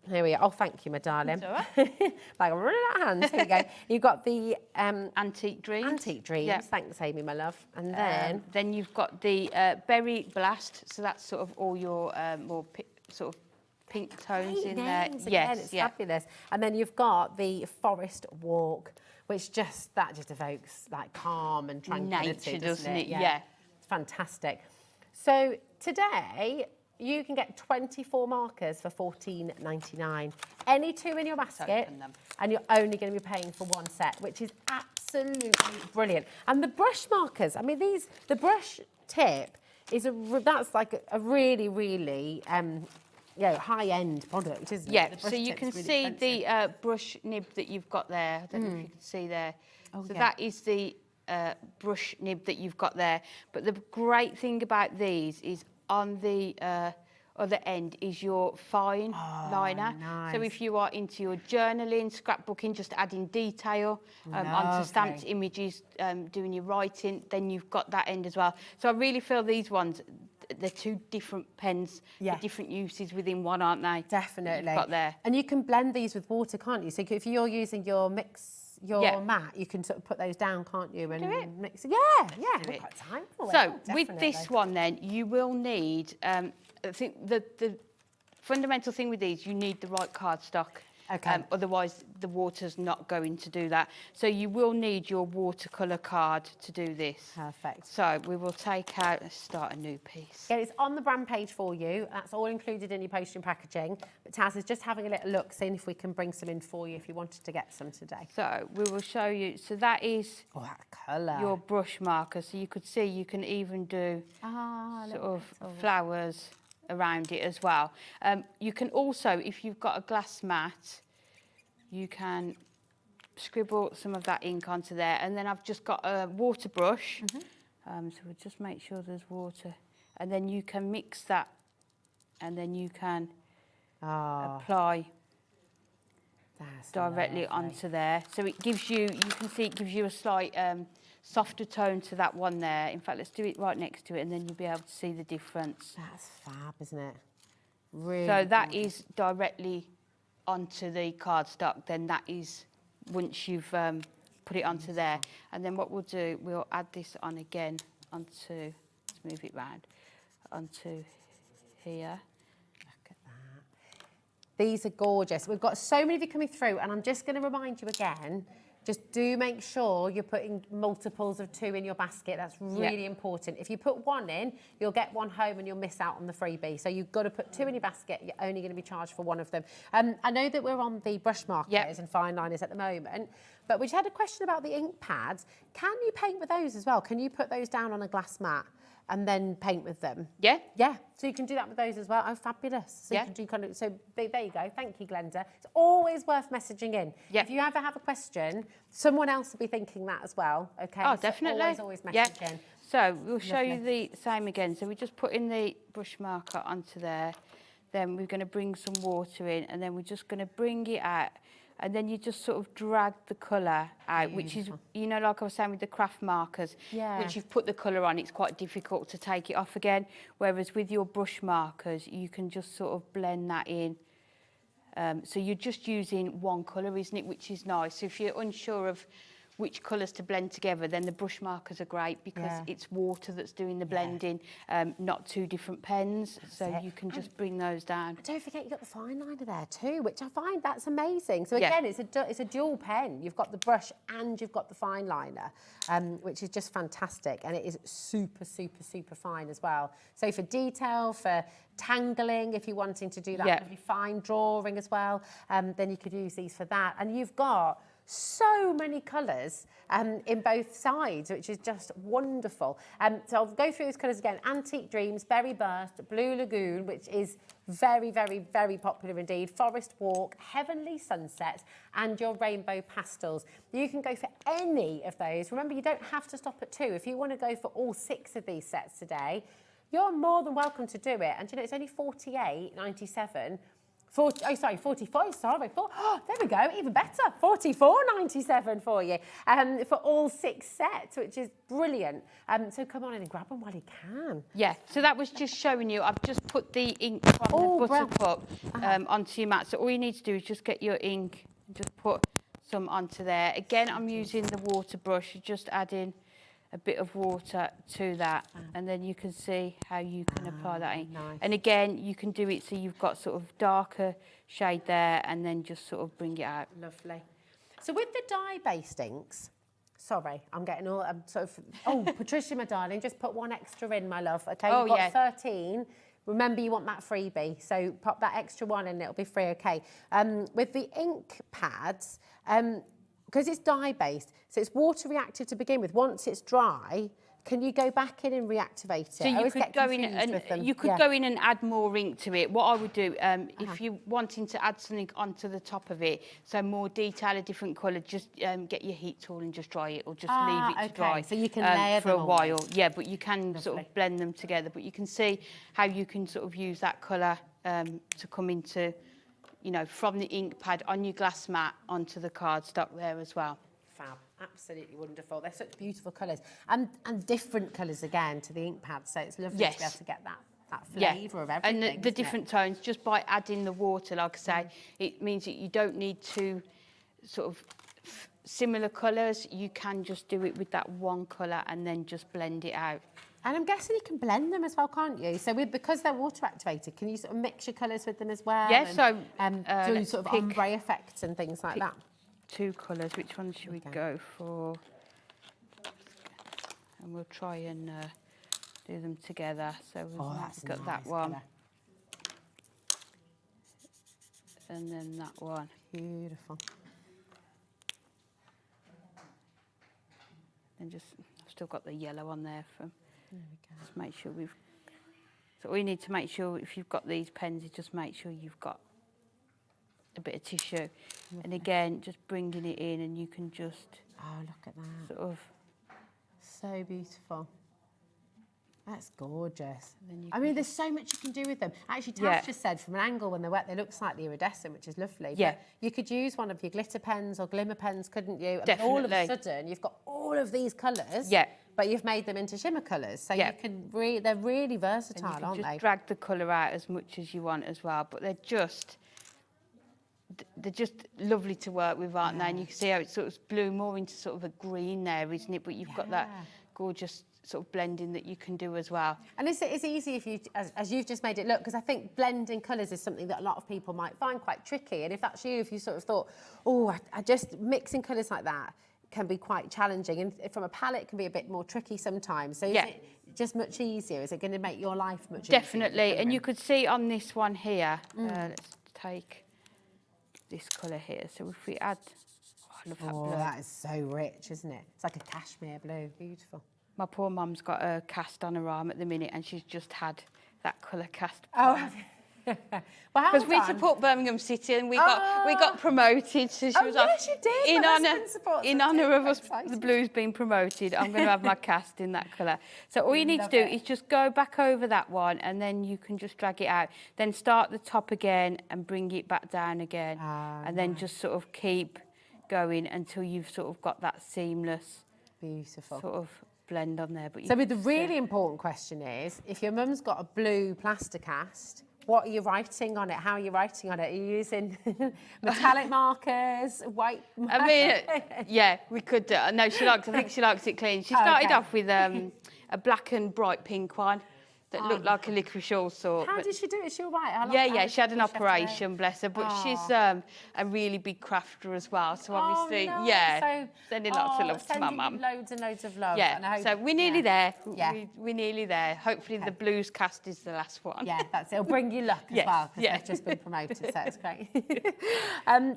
Here we are. Oh, thank you, my darling. Like I'm running out of hands. Here you go. You've got the Antique Dreams. Antique Dreams. Thanks, Amy, my love. And then you've got the Berry Blast. So that's sort of all your more sort of pink tones in there. It's fabulous. And then you've got the Forest Walk, which just evokes like calm and tranquility, doesn't it? It's fantastic. So today, you can get 24 markers for $14.99. Any 2 in your basket, and you're only going to be paying for 1 set, which is absolutely absolutely brilliant. And the brush markers, I mean, the brush tip is that's like a really, really, high-end product, isn't it? Yeah, The brush so you tip's can really see expensive. the brush nib that you've got there. I don't know if you can see there. Oh, so yeah. that is the brush nib that you've got there. But the great thing about these is on the other end is your fine liner. nice. So if you are into your journaling, scrapbooking, just adding detail onto stamped Lovely. images, doing your writing, then you've got that end as well. So I really feel these ones, they're two different pens for different uses within one, aren't they? Definitely. You've got there. And you can blend these with water, can't you? So if you're using your mat, you can sort of put those down, can't you? And mix it. Yeah, we've got time for it. So with Definitely. this one then, you will need, I think the fundamental thing with these, you need the right cardstock. Okay. Otherwise, the water's not going to do that. So you will need your watercolour card to do this. Perfect. So we will take out, let's start a new piece. Yeah, it's on the brand page for you. That's all included in your postage and packaging. But Taz is just having a little look, seeing if we can bring some in for you if you wanted to get some today. So we will show you. So that is that colour. Your brush marker. So you could see you can even do sort of flowers around it as well. You can also, if you've got a glass mat, you can scribble some of that ink onto there. And then I've just got a water brush. So we'll just make sure there's water. And then you can mix that and then you can apply directly onto there. So it gives you, you can see it gives you a slight softer tone to that one there. In fact, let's do it right next to it and then you'll be able to see the difference. That's fab, isn't it? Really. So that is directly onto the cardstock. Then that is once you've put it onto there. And then what we'll do, we'll add this on again onto, let's move it round, onto here. Look at that. These are gorgeous. We've got so many of you coming through and I'm just going to remind you again, just do make sure you're putting multiples of 2 in your basket. That's really important. If you put 1 in, you'll get 1 home and you'll miss out on the freebie. So you've got to put 2 in your basket. You're only going to be charged for 1 of them. I know that we're on the brush markers and fine liners at the moment, but we just had a question about the ink pads. Can you paint with those as well? Can you put those down on a glass mat and then paint with them? Yeah. Yeah, so you can do that with those as well. Oh, fabulous. So you can do kind of, so there you go. Thank you, Glenda. It's always worth messaging in. Yeah. If you ever have a question, someone else will be thinking that as well, okay? Oh, so definitely. Always message in. So we'll show you the same again. So we just put in the brush marker onto there. Then we're going to bring some water in and then we're just going to bring it out. And then you just sort of drag the colour out, which is, you know, like I was saying with the craft markers, once you've put the colour on, it's quite difficult to take it off again. Whereas with your brush markers, you can just sort of blend that in. So you're just using one colour, isn't it, which is nice. So if you're unsure of which colours to blend together, then the brush markers are great because it's water that's doing the blending, not 2 different pens. So you can just bring those down. And don't forget you've got the fine liner there too, which I find that's amazing. So again, it's a dual pen. You've got the brush and you've got the fine liner, which is just fantastic. And it is super, super, super fine as well. So for detail, for tangling, if you're wanting to do that really fine drawing as well, then you could use these for that. And you've got so many colours in both sides, which is just wonderful. So I'll go through those colours again. Antique Dreams, Berry Burst, Blue Lagoon, which is very, very, very popular indeed. Forest Walk, Heavenly Sunset, and your Rainbow Pastels. You can go for any of those. Remember, you don't have to stop at 2. If you want to go for all 6 of these sets today, you're more than welcome to do it. And you know, it's only $48.97. 45, sorry. There we go, even better. $44.97 for you for all 6 sets, which is brilliant. So come on in and grab them while you can. Yeah, so that was just showing you. I've just put the ink from the buttercup onto your mat. So all you need to do is just get your ink and just put some onto there. Again, I'm using the water brush, just adding a bit of water to that and then you can see how you can apply that ink. Nice. And again, you can do it so you've got sort of darker shade there and then just sort of bring it out. Lovely. So with the dye-based inks, sorry, I'm getting all, oh, Patricia, my darling, just put 1 extra in, my love, okay? Oh, You've got 13. Remember, you want that freebie, so pop that extra 1 in, it'll be free, okay? With the ink pads, because it's dye-based, so it's water reactive to begin with. Once it's dry, can you go back in and reactivate it? So you could go in and you could go in and add more ink to it. What I would do, if you're wanting to add something onto the top of it, so more detail, a different colour, just get your heat tool and just dry it, or just leave it to dry. So you can layer for a them while. almost. Yeah, but you can sort of blend them together. But you can see how you can sort of use that colour to come into, you know, from the ink pad on your glass mat onto the cardstock there as well. Fab, absolutely wonderful. They're such beautiful colours, and different colours again to the ink pad. So it's lovely to be able to get that flavour of everything. And the different tones, just by adding the water, like I say, it means that you don't need to sort of similar colours. You can just do it with that one colour and then just blend it out. And I'm guessing you can blend them as well, can't you? So because they're water activated, can you sort of mix your colours with them as well? Yeah, and, so do sort of ombre effects and things like that. 2 colours. Which one should we go for? And we'll try and do them together. So we've got that one. Colour. And then that one. Beautiful. And just, I've still got the yellow on there. Just make sure we've... So all you need to make sure, if you've got these pens, is just make sure you've got a bit of tissue. And again, just bringing it in, and you can just... Oh, look at that. Sort of... So beautiful. That's gorgeous. I mean, there's so much you can do with them. Actually, Tash just said from an angle when they're wet, they look slightly iridescent, which is lovely. Yeah. But you could use one of your glitter pens or glimmer pens, couldn't you? Definitely. And all of a sudden, you've got all of these colours. Yeah. But you've made them into shimmer colours. So you can they're really versatile, and you can aren't just they? drag the colour out as much as you want as well. But they're just lovely to work with, aren't they? And you can see how it's sort of blue more into sort of a green there, isn't it? But you've got that gorgeous sort of blending that you can do as well. And it's easy if you, as you've just made it look, because I think blending colours is something that a lot of people might find quite tricky. And if that's you, if you sort of thought, oh, I just mixing colours like that can be quite challenging, and from a palette can be a bit more tricky sometimes. So is it just much easier? Is it going to make your life much easier? Definitely, and you could see on this one here, let's take this colour here. So if we add, I love that blue. That is so rich, isn't it? It's like a cashmere blue, beautiful. My poor mum's got a cast on her arm at the minute, and she's just had that colour cast. Oh, because we support Birmingham City, and we got promoted. So she was like, yes, you did. In honour of us, the Blues being promoted, I'm going to have my cast in that colour. So all you need to do is just go back over that one, and then you can just drag it out. Then start the top again and bring it back down again, and then just sort of keep going until you've sort of got that seamless, beautiful sort of blend on there. But so the really important question is, if your mum's got a blue plaster cast, what are you writing on it? How are you writing on it? Are you using metallic markers, white markers? I mean, yeah, we could do. No, I think she likes it clean. She started off with a black and bright pink one that looked like a licorice all sort. How did she do it? Is she all right? Yeah, she had an operation, bless her, but she's a really big crafter as well. So obviously, sending lots of love to my mum. Loads and loads of love. Yeah, so we're nearly there. Yeah. We're nearly there. Hopefully the Blues cast is the last one. Yeah, that's it. It'll bring you luck as well, because they've just been promoted, so it's great.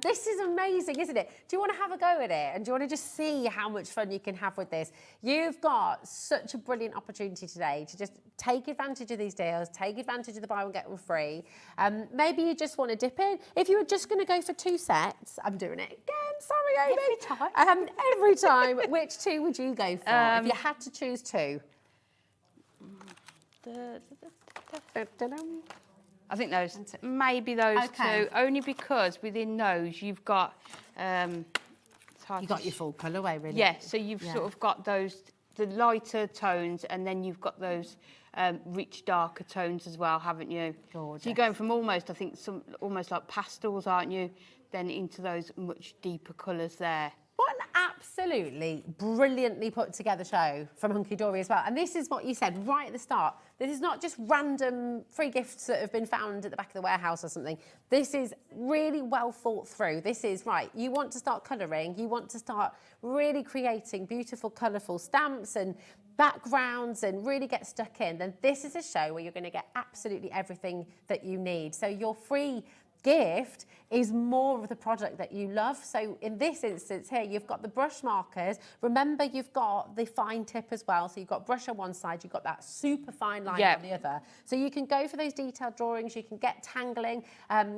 This is amazing, isn't it? Do you want to have a go at it? And do you want to just see how much fun you can have with this? You've got such a brilliant opportunity today to just take advantage of these deals, take advantage of the buy one get one free. Maybe you just want to dip in. If you were just going to go for 2 sets, I'm doing it again, sorry Amy. Every time. Which 2 would you go for if you had to choose 2? I think those, maybe those 2, only because within those you've got... you've got your full colourway, really. Yeah, so you've sort of got those, the lighter tones, and then you've got those rich, darker tones as well, haven't you? Gorgeous. So you're going from almost, I think, almost like pastels, aren't you? Then into those much deeper colours there. What an absolutely brilliantly put together show from Hunkydory as well. And this is what you said right at the start. This is not just random free gifts that have been found at the back of the warehouse or something. This is really well thought through. This is, right, you want to start colouring, you want to start really creating beautiful, colourful stamps and backgrounds and really get stuck in, then this is a show where you're going to get absolutely everything that you need. So your free gift is more of the product that you love. So in this instance here, you've got the brush markers. Remember, you've got the fine tip as well. So you've got brush on one side, you've got that super fine line on the other. So you can go for those detailed drawings. You can get tangling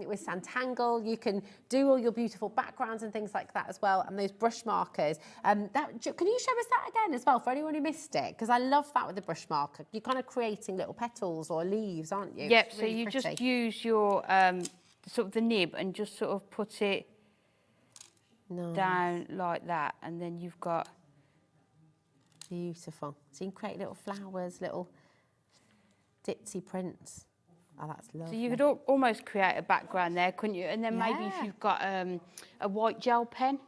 with Sanntangle. You can do all your beautiful backgrounds and things like that as well. And those brush markers. Can you show us that again as well for anyone who missed it? Because I love that with the brush marker. You're kind of creating little petals or leaves, aren't you? Yep, It's so really you pretty. just use your sort of the nib and just sort of put it down like that, and then you've got beautiful. So you can create little flowers, little ditzy prints. Oh, that's lovely. So you could almost create a background there, couldn't you? And then maybe if you've got a white gel pen,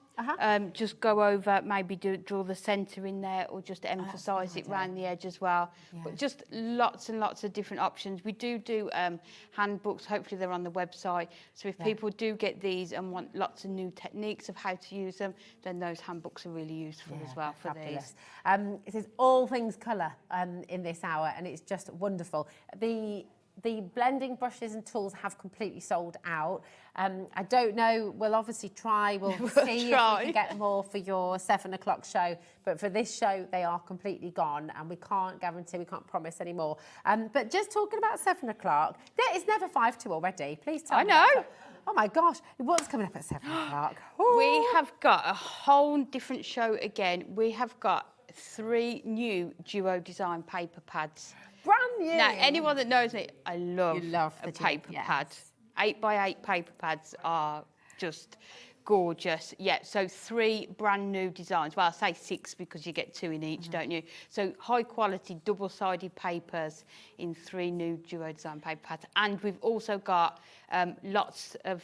just go over, maybe draw the centre in there, or just emphasise it around the edge as well. But just lots and lots of different options. We do handbooks. Hopefully they're on the website. So if people do get these and want lots of new techniques of how to use them, then those handbooks are really useful as well for fabulous. these. It says all things colour in this hour, and it's just wonderful. The blending brushes and tools have completely sold out. I don't know, we'll obviously try, we'll see if we can get more for your 7 o'clock show, but for this show, they are completely gone, and we can't guarantee, we can't promise anymore. But just talking about 7 o'clock, it's never 5 to already, please tell me. I know. Oh my gosh, what's coming up at 7 o'clock? We have got a whole different show again. We have got 3 new duo design paper pads. Brand new. Now, anyone that knows me, I love the a paper pad. 8x8 paper pads are just gorgeous. Yeah, so 3 brand new designs. Well, I say 6 because you get 2 in each, don't you? So high quality double-sided papers in 3 new duo design paper pads. And we've also got lots of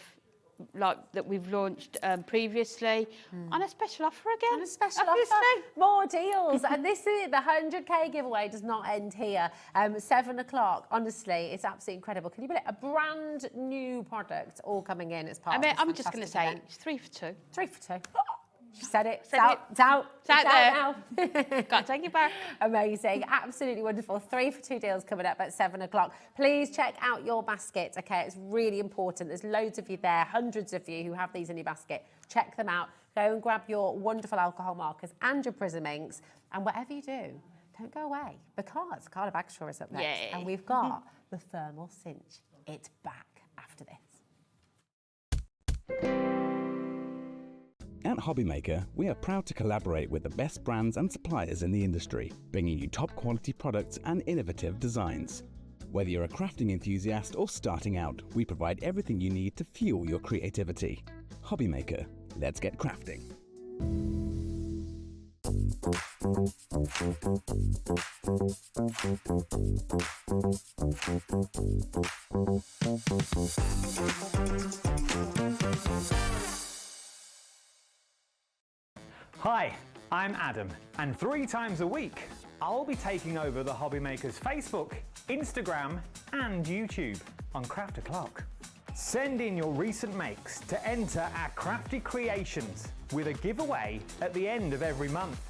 that we've launched previously on a special offer again. On a special offer, more deals. And this is the 100k giveaway does not end here. 7 o'clock, honestly, it's absolutely incredible. Can you believe it? A brand new product all coming in as part of this I'm just going to say event. it's 3 for 2. 3 for 2. She said it. It's It's out there. now. Got to take it back. Amazing. Absolutely wonderful. 3 for 2 deals coming up at 7 o'clock. Please check out your basket. Okay, it's really important. There's loads of you there, hundreds of you who have these in your basket. Check them out. Go and grab your wonderful alcohol markers and your Prism inks. And whatever you do, don't go away, because Carla Bagshaw is up next. Yay. And we've got the thermal cinch. It's back after this. At Hobbymaker, we are proud to collaborate with the best brands and suppliers in the industry, bringing you top quality products and innovative designs. Whether you're a crafting enthusiast or starting out, we provide everything you need to fuel your creativity. Hobbymaker, let's get crafting. Hi, I'm Adam, and 3 times a week, I'll be taking over the Hobbymakers Facebook, Instagram, and YouTube on Craft O'Clock. Send in your recent makes to enter our crafty creations with a giveaway at the end of every month.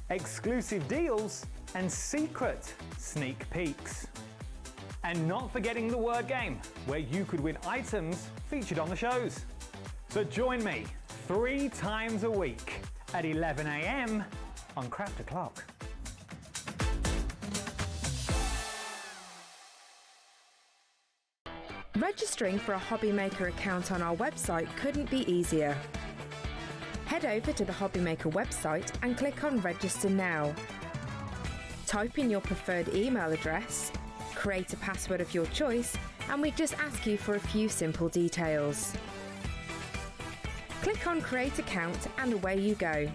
Exclusive deals and secret sneak peeks. And not forgetting the word game, where you could win items featured on the shows. So join me 3 times a week at 11 a.m. on Craft O'Clock. Registering for a Hobbymaker account on our website couldn't be easier. Head over to the Hobbymaker website and click on Register Now. Type in your preferred email address, create a password of your choice, and we just ask you for a few simple details. Click on Create Account and away you go.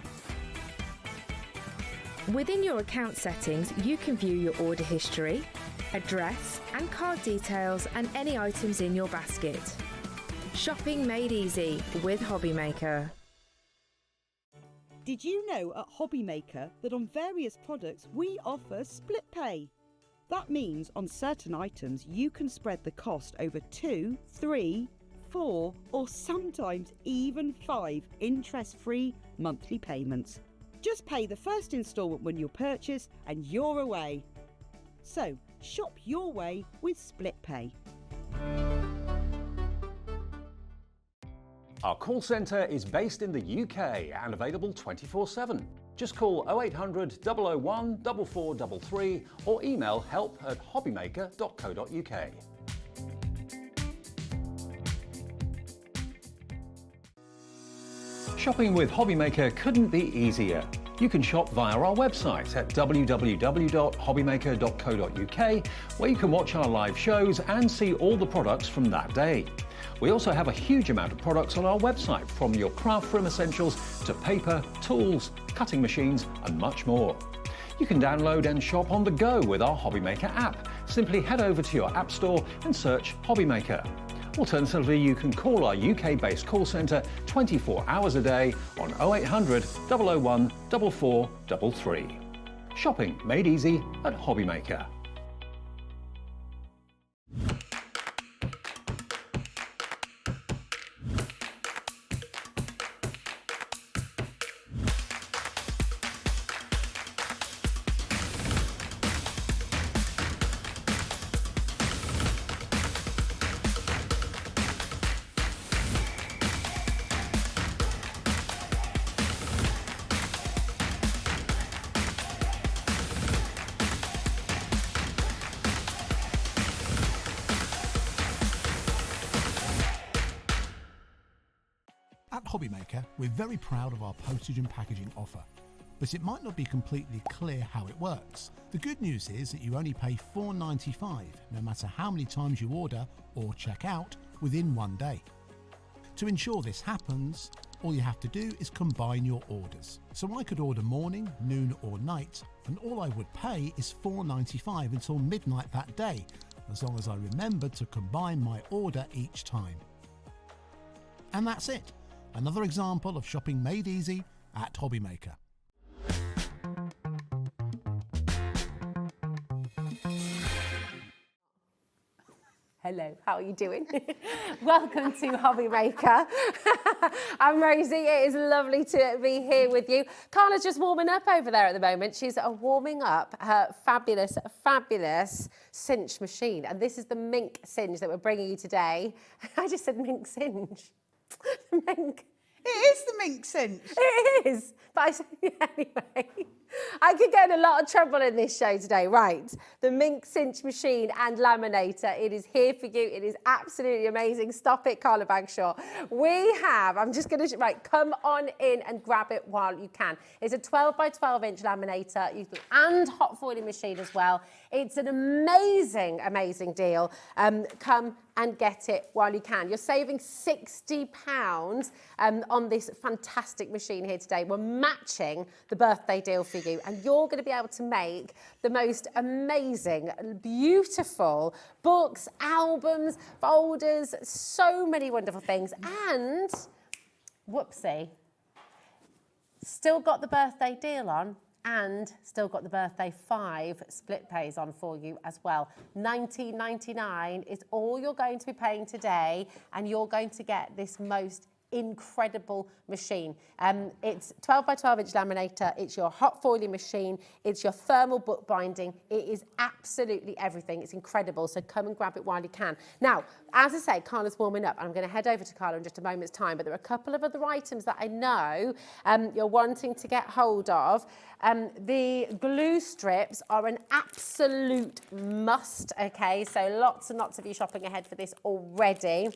Within your account settings, you can view your order history, address and card details and any items in your basket. Shopping made easy with Hobbymaker. Did you know at Hobbymaker that on various products we offer split pay? That means on certain items you can spread the cost over 2, 3, 4 or sometimes even 5 interest-free monthly payments. Just pay the first instalment when you purchase and you're away. So shop your way with split pay. Our call centre is based in the UK and available 24/7. Just call 0800 001 4433 or email help@hobbymaker.co.uk. Shopping with Hobbymaker couldn't be easier. You can shop via our website at www.hobbymaker.co.uk, where you can watch our live shows and see all the products from that day. We also have a huge amount of products on our website, from your craft room essentials to paper, tools, cutting machines and much more. You can download and shop on the go with our Hobbymaker app. Simply head over to your app store and search Hobbymaker. Alternatively, you can call our UK-based call centre 24 hours a day on 0800 001 4433. Shopping made easy at Hobbymaker. At Hobbymaker, we're very proud of our postage and packaging offer, but it might not be completely clear how it works. The good news is that you only pay $4.95 no matter how many times you order or check out within one day. To ensure this happens, all you have to do is combine your orders. So I could order morning, noon or night, and all I would pay is $4.95 until midnight that day, as long as I remembered to combine my order each time. And that's it. Another example of shopping made easy at Hobbymaker. Hello, how are you doing? Welcome to Hobbymaker. I'm Rosie. It is lovely to be here with you. Carla's just warming up over there at the moment. She's warming up her fabulous, fabulous cinch machine. And this is the mink cinch that we're bringing you today. I just said mink cinch. Mink. It is the mink cinch. It is. But I said, anyway, I could get in a lot of trouble in this show today. Right, the mink cinch machine and laminator. It is here for you. It is absolutely amazing. Stop it, Carla Bagshaw. We have, I'm just going to, right, come on in and grab it while you can. It's a 12 by 12 inch laminator and hot foiling machine as well. It's an amazing, amazing deal. Come and get it while you can. You're saving £60 on this fantastic machine here today. We're matching the birthday deal for you, and you're going to be able to make the most amazing, beautiful books, albums, folders, so many wonderful things. And, whoopsie, still got the birthday deal on, and still got the birthday 5 split pays on for you as well. $19.99 is all you're going to be paying today, and you're going to get this most incredible machine. It's 12 by 12 inch laminator, it's your hot foiling machine, it's your thermal book binding. It is absolutely everything. It's incredible, so come and grab it while you can. Now, as I say, Carla's warming up. I'm going to head over to Carla in just a moment's time, but there are a couple of other items that I know you're wanting to get hold of. The glue strips are an absolute must, okay? So lots and lots of you shopping ahead for this already.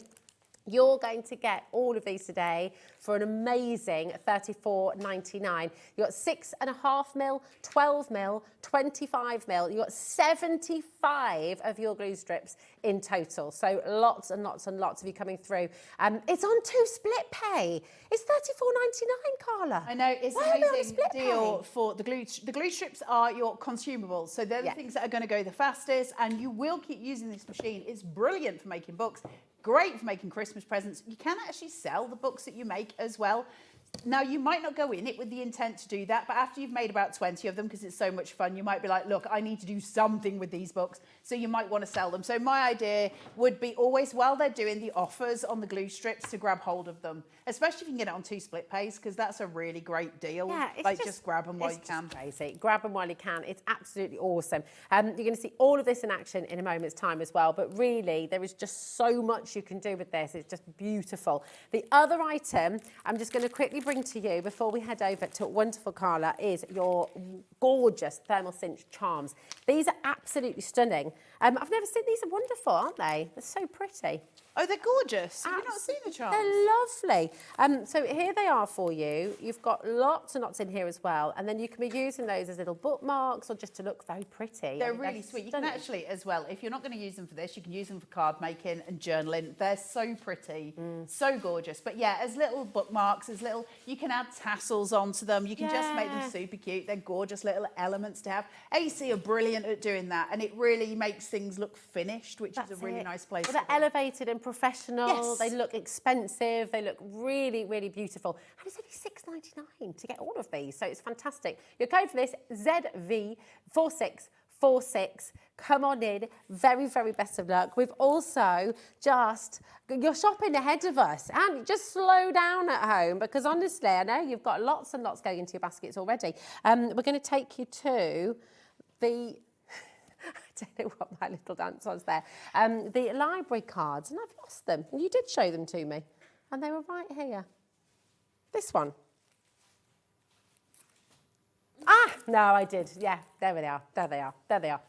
You're going to get all of these today for an amazing $34.99. You've got 6.5 mil, 12 mil, 25 mil. You've got 75 of your glue strips in total. So lots and lots and lots of you coming through. It's on 2 split pay. It's $34.99, Carla. I know, it's Why an are we on a amazing split deal pay? for the glue. The glue strips are your consumables, so they're the things that are going to go the fastest, and you will keep using this machine. It's brilliant for making books. Great for making Christmas presents. You can actually sell the books that you make as well. Now, you might not go in it with the intent to do that, but after you've made about 20 of them, because it's so much fun, you might be like, look, I need to do something with these books, so you might want to sell them. So my idea would be always, while they're doing the offers on the glue strips, to grab hold of them, especially if you can get it on 2 split pays, because that's a really great deal. Yeah, it's like, just grab them while you can. Crazy. Grab them while you can. It's absolutely awesome. You're going to see all of this in action in a moment's time as well, but really, there is just so much you can do with this. It's just beautiful. The other item I'm just going to quickly bring to you before we head over to wonderful Carla is your gorgeous thermal cinch charms. These are absolutely stunning. I've never seen these. Are wonderful, aren't they? They're so pretty. Oh, they're gorgeous. Have you not seen the charms? They're lovely. So here they are for you. You've got lots and lots in here as well. And then you can be using those as little bookmarks or just to look very pretty. They're really sweet. You can actually, as well, if you're not going to use them for this, you can use them for card making and journaling. They're so pretty, so gorgeous. But yeah, as little bookmarks, as little, you can add tassels onto them. You can just make them super cute. They're gorgeous little elements to have. AC are brilliant at doing that. And it really makes things look finished, which is a really nice place. Well, they're elevated and professional. They look expensive. They look really, really beautiful. And it's only $6.99 to get all of these. So it's fantastic. Your code for this, ZV4646. Come on in. Very, very best of luck. We've also you're shopping ahead of us, and just slow down at home, because honestly, I know you've got lots and lots going into your baskets already. We're going to take you to the... I don't know what my little dance was there. The library cards, and I've lost them. And you did show them to me, and they were right here. This one. Ah, no, I did. Yeah, there they are. There they are. There they are.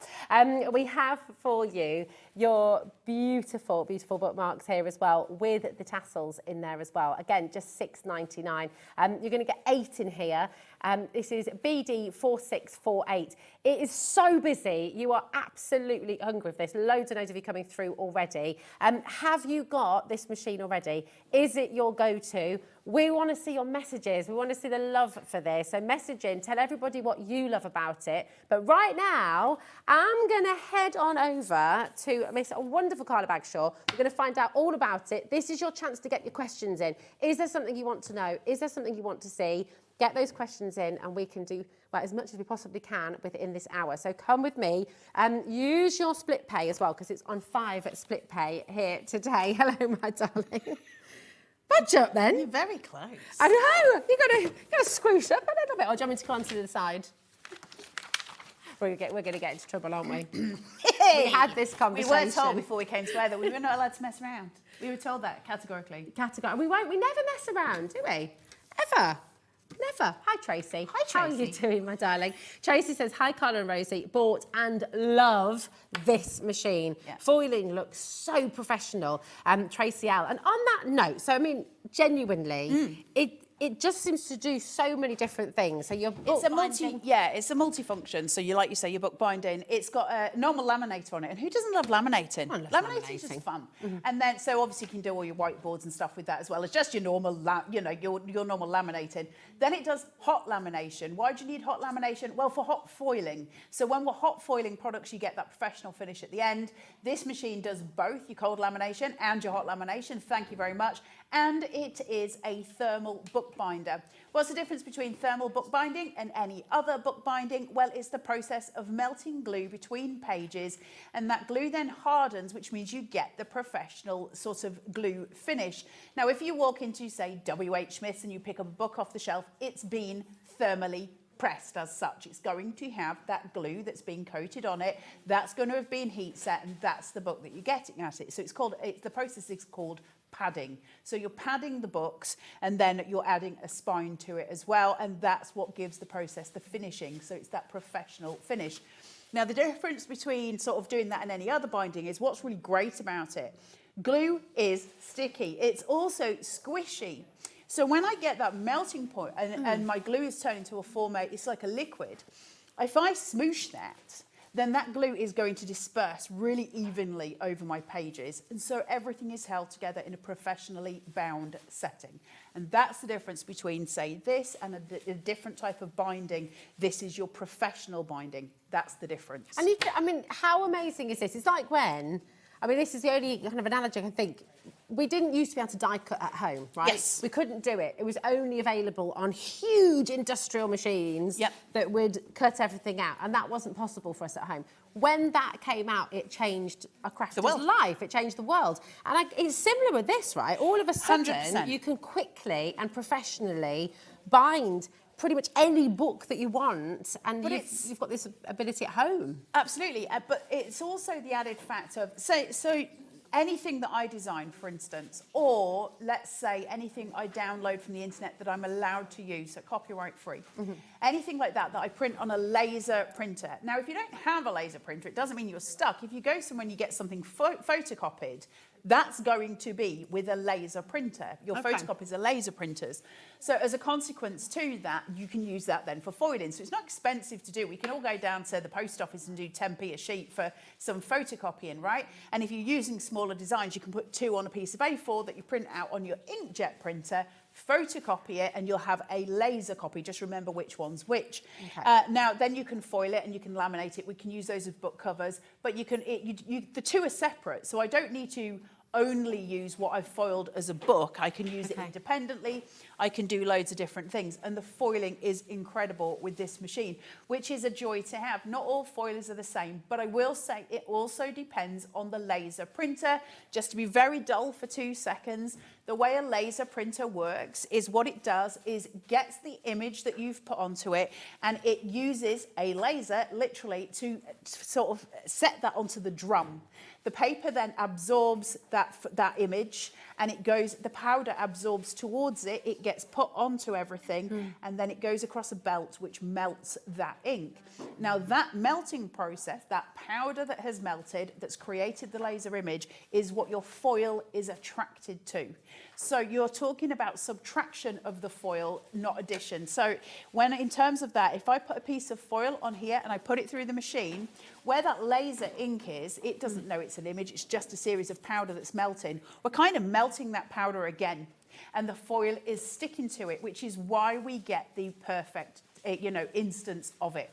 We have for you your beautiful, beautiful bookmarks here as well, with the tassels in there as well. Again, just $6.99. You're going to get 8 in here. This is BD4648. It is so busy. You are absolutely hungry for this. Loads and loads of you coming through already. Have you got this machine already? Is it your go-to? We want to see your messages. We want to see the love for this. So message in, tell everybody what you love about it. But right now, I'm going to head on over to Miss wonderful Carla Bagshaw. We're going to find out all about it. This is your chance to get your questions in. Is there something you want to know? Is there something you want to see? Get those questions in, and we can do as much as we possibly can within this hour. So come with me. Use your split pay as well, because it's on 5 at split pay here today. Hello, my darling. Budge up then. You're very close. I know. You've got to squish up a little bit. Or do you want me to climb to the side? We're going to get into trouble, aren't we? We had this conversation. We were told before we came to wear that we were not allowed to mess around. We were told that categorically. We won't. We never mess around, do we? Ever. Never. Hi, Tracy. Hi, Tracy. How are you doing, my darling? Tracy says, hi, Carla and Rosie. Bought and love this machine. Yeah. Foiling looks so professional. Tracy L. And on that note, so, I mean, genuinely, it just seems to do so many different things. So your book binding... it's a multi-function. So like you say, your book binding, it's got a normal laminator on it. And who doesn't love laminating? Laminating is just fun. And then, so obviously you can do all your whiteboards and stuff with that as well as just your normal, your normal laminating. Then it does hot lamination. Why do you need hot lamination? Well, for hot foiling. So when we're hot foiling products, you get that professional finish at the end. This machine does both your cold lamination and your hot lamination. Thank you very much. And it is a thermal bookbinder. What's the difference between thermal bookbinding and any other bookbinding? Well, it's the process of melting glue between pages, and that glue then hardens, which means you get the professional sort of glue finish. Now, if you walk into, say, W.H. Smith's and you pick up a book off the shelf, it's been thermally pressed as such. It's going to have that glue that's been coated on it. That's going to have been heat set, and that's the book that you're getting at it. So the process is called padding. So you're padding the books, and then you're adding a spine to it as well, and that's what gives the process the finishing. So it's that professional finish. Now, the difference between sort of doing that and any other binding is what's really great about it. Glue is sticky. It's also squishy. So when I get that melting point and my glue is turned into a form, it's like a liquid. If I smoosh that, then that glue is going to disperse really evenly over my pages. And so everything is held together in a professionally bound setting. And that's the difference between, say, this and a different type of binding. This is your professional binding. That's the difference. And I mean, how amazing is this? It's like when I mean, this is the only kind of analogy I can think. We didn't used to be able to die cut at home, right? Yes. We couldn't do it. It was only available on huge industrial machines that would cut everything out, and that wasn't possible for us at home. When that came out, it changed a crafter's life. It changed the world. And it's similar with this, right? All of a sudden, 100%. you can quickly and professionally bind pretty much any book that you want, and you've got this ability at home. Absolutely, but it's also the added fact of, so anything that I design, for instance, or let's say anything I download from the internet that I'm allowed to use, so copyright free, anything like that I print on a laser printer. Now, if you don't have a laser printer, it doesn't mean you're stuck. If you go somewhere and you get something photocopied, that's going to be with a laser printer. Your photocopies are laser printers. So as a consequence to that, you can use that then for foiling. So it's not expensive to do. We can all go down to the post office and do 10p a sheet for some photocopying, right? And if you're using smaller designs, you can put 2 on a piece of A4 that you print out on your inkjet printer, photocopy it, and you'll have a laser copy. Just remember which one's which. Now, then you can foil it and you can laminate it. We can use those as book covers, but you can the two are separate. So I don't need to only use what I've foiled as a book. I can use it independently. I can do loads of different things. And the foiling is incredible with this machine, which is a joy to have. Not all foilers are the same, but I will say it also depends on the laser printer. Just to be very dull for 2 seconds, the way a laser printer works is what it does is gets the image that you've put onto it, and it uses a laser literally to sort of set that onto the drum. The paper then absorbs that image, and it goes, the powder absorbs towards it, it gets put onto everything, and then it goes across a belt which melts that ink. Now that melting process, that powder that has melted, that's created the laser image, is what your foil is attracted to. So you're talking about subtraction of the foil, not addition. So when, in terms of that, if I put a piece of foil on here and I put it through the machine, where that laser ink is, it doesn't know it's an image, it's just a series of powder that's melting. We're kind of melting that powder again, and the foil is sticking to it, which is why we get the perfect, instance of it.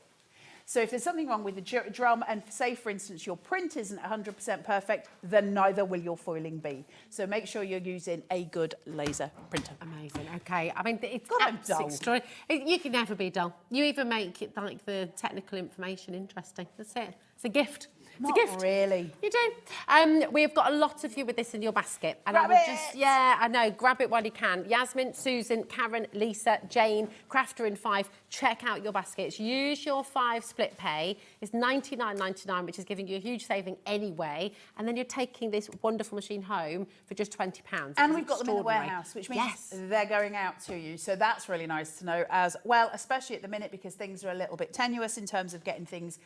So if there's something wrong with the drum, and say, for instance, your print isn't 100% perfect, then neither will your foiling be. So make sure you're using a good laser printer. Amazing. Okay. I mean, it's extraordinary. You can never be dull. You even make it like the technical information interesting. That's it. It's a gift. It's a gift. Really. You do. We've got a lot of you with this in your basket. And I would just, I know, grab it while you can. Yasmin, Susan, Karen, Lisa, Jane, Crafter in 5, check out your baskets. Use your 5 split pay. It's $99.99, which is giving you a huge saving anyway. And then you're taking this wonderful machine home for just £20. And we've got them in the warehouse, which means they're going out to you. So that's really nice to know as well, especially at the minute, because things are a little bit tenuous in terms of getting things,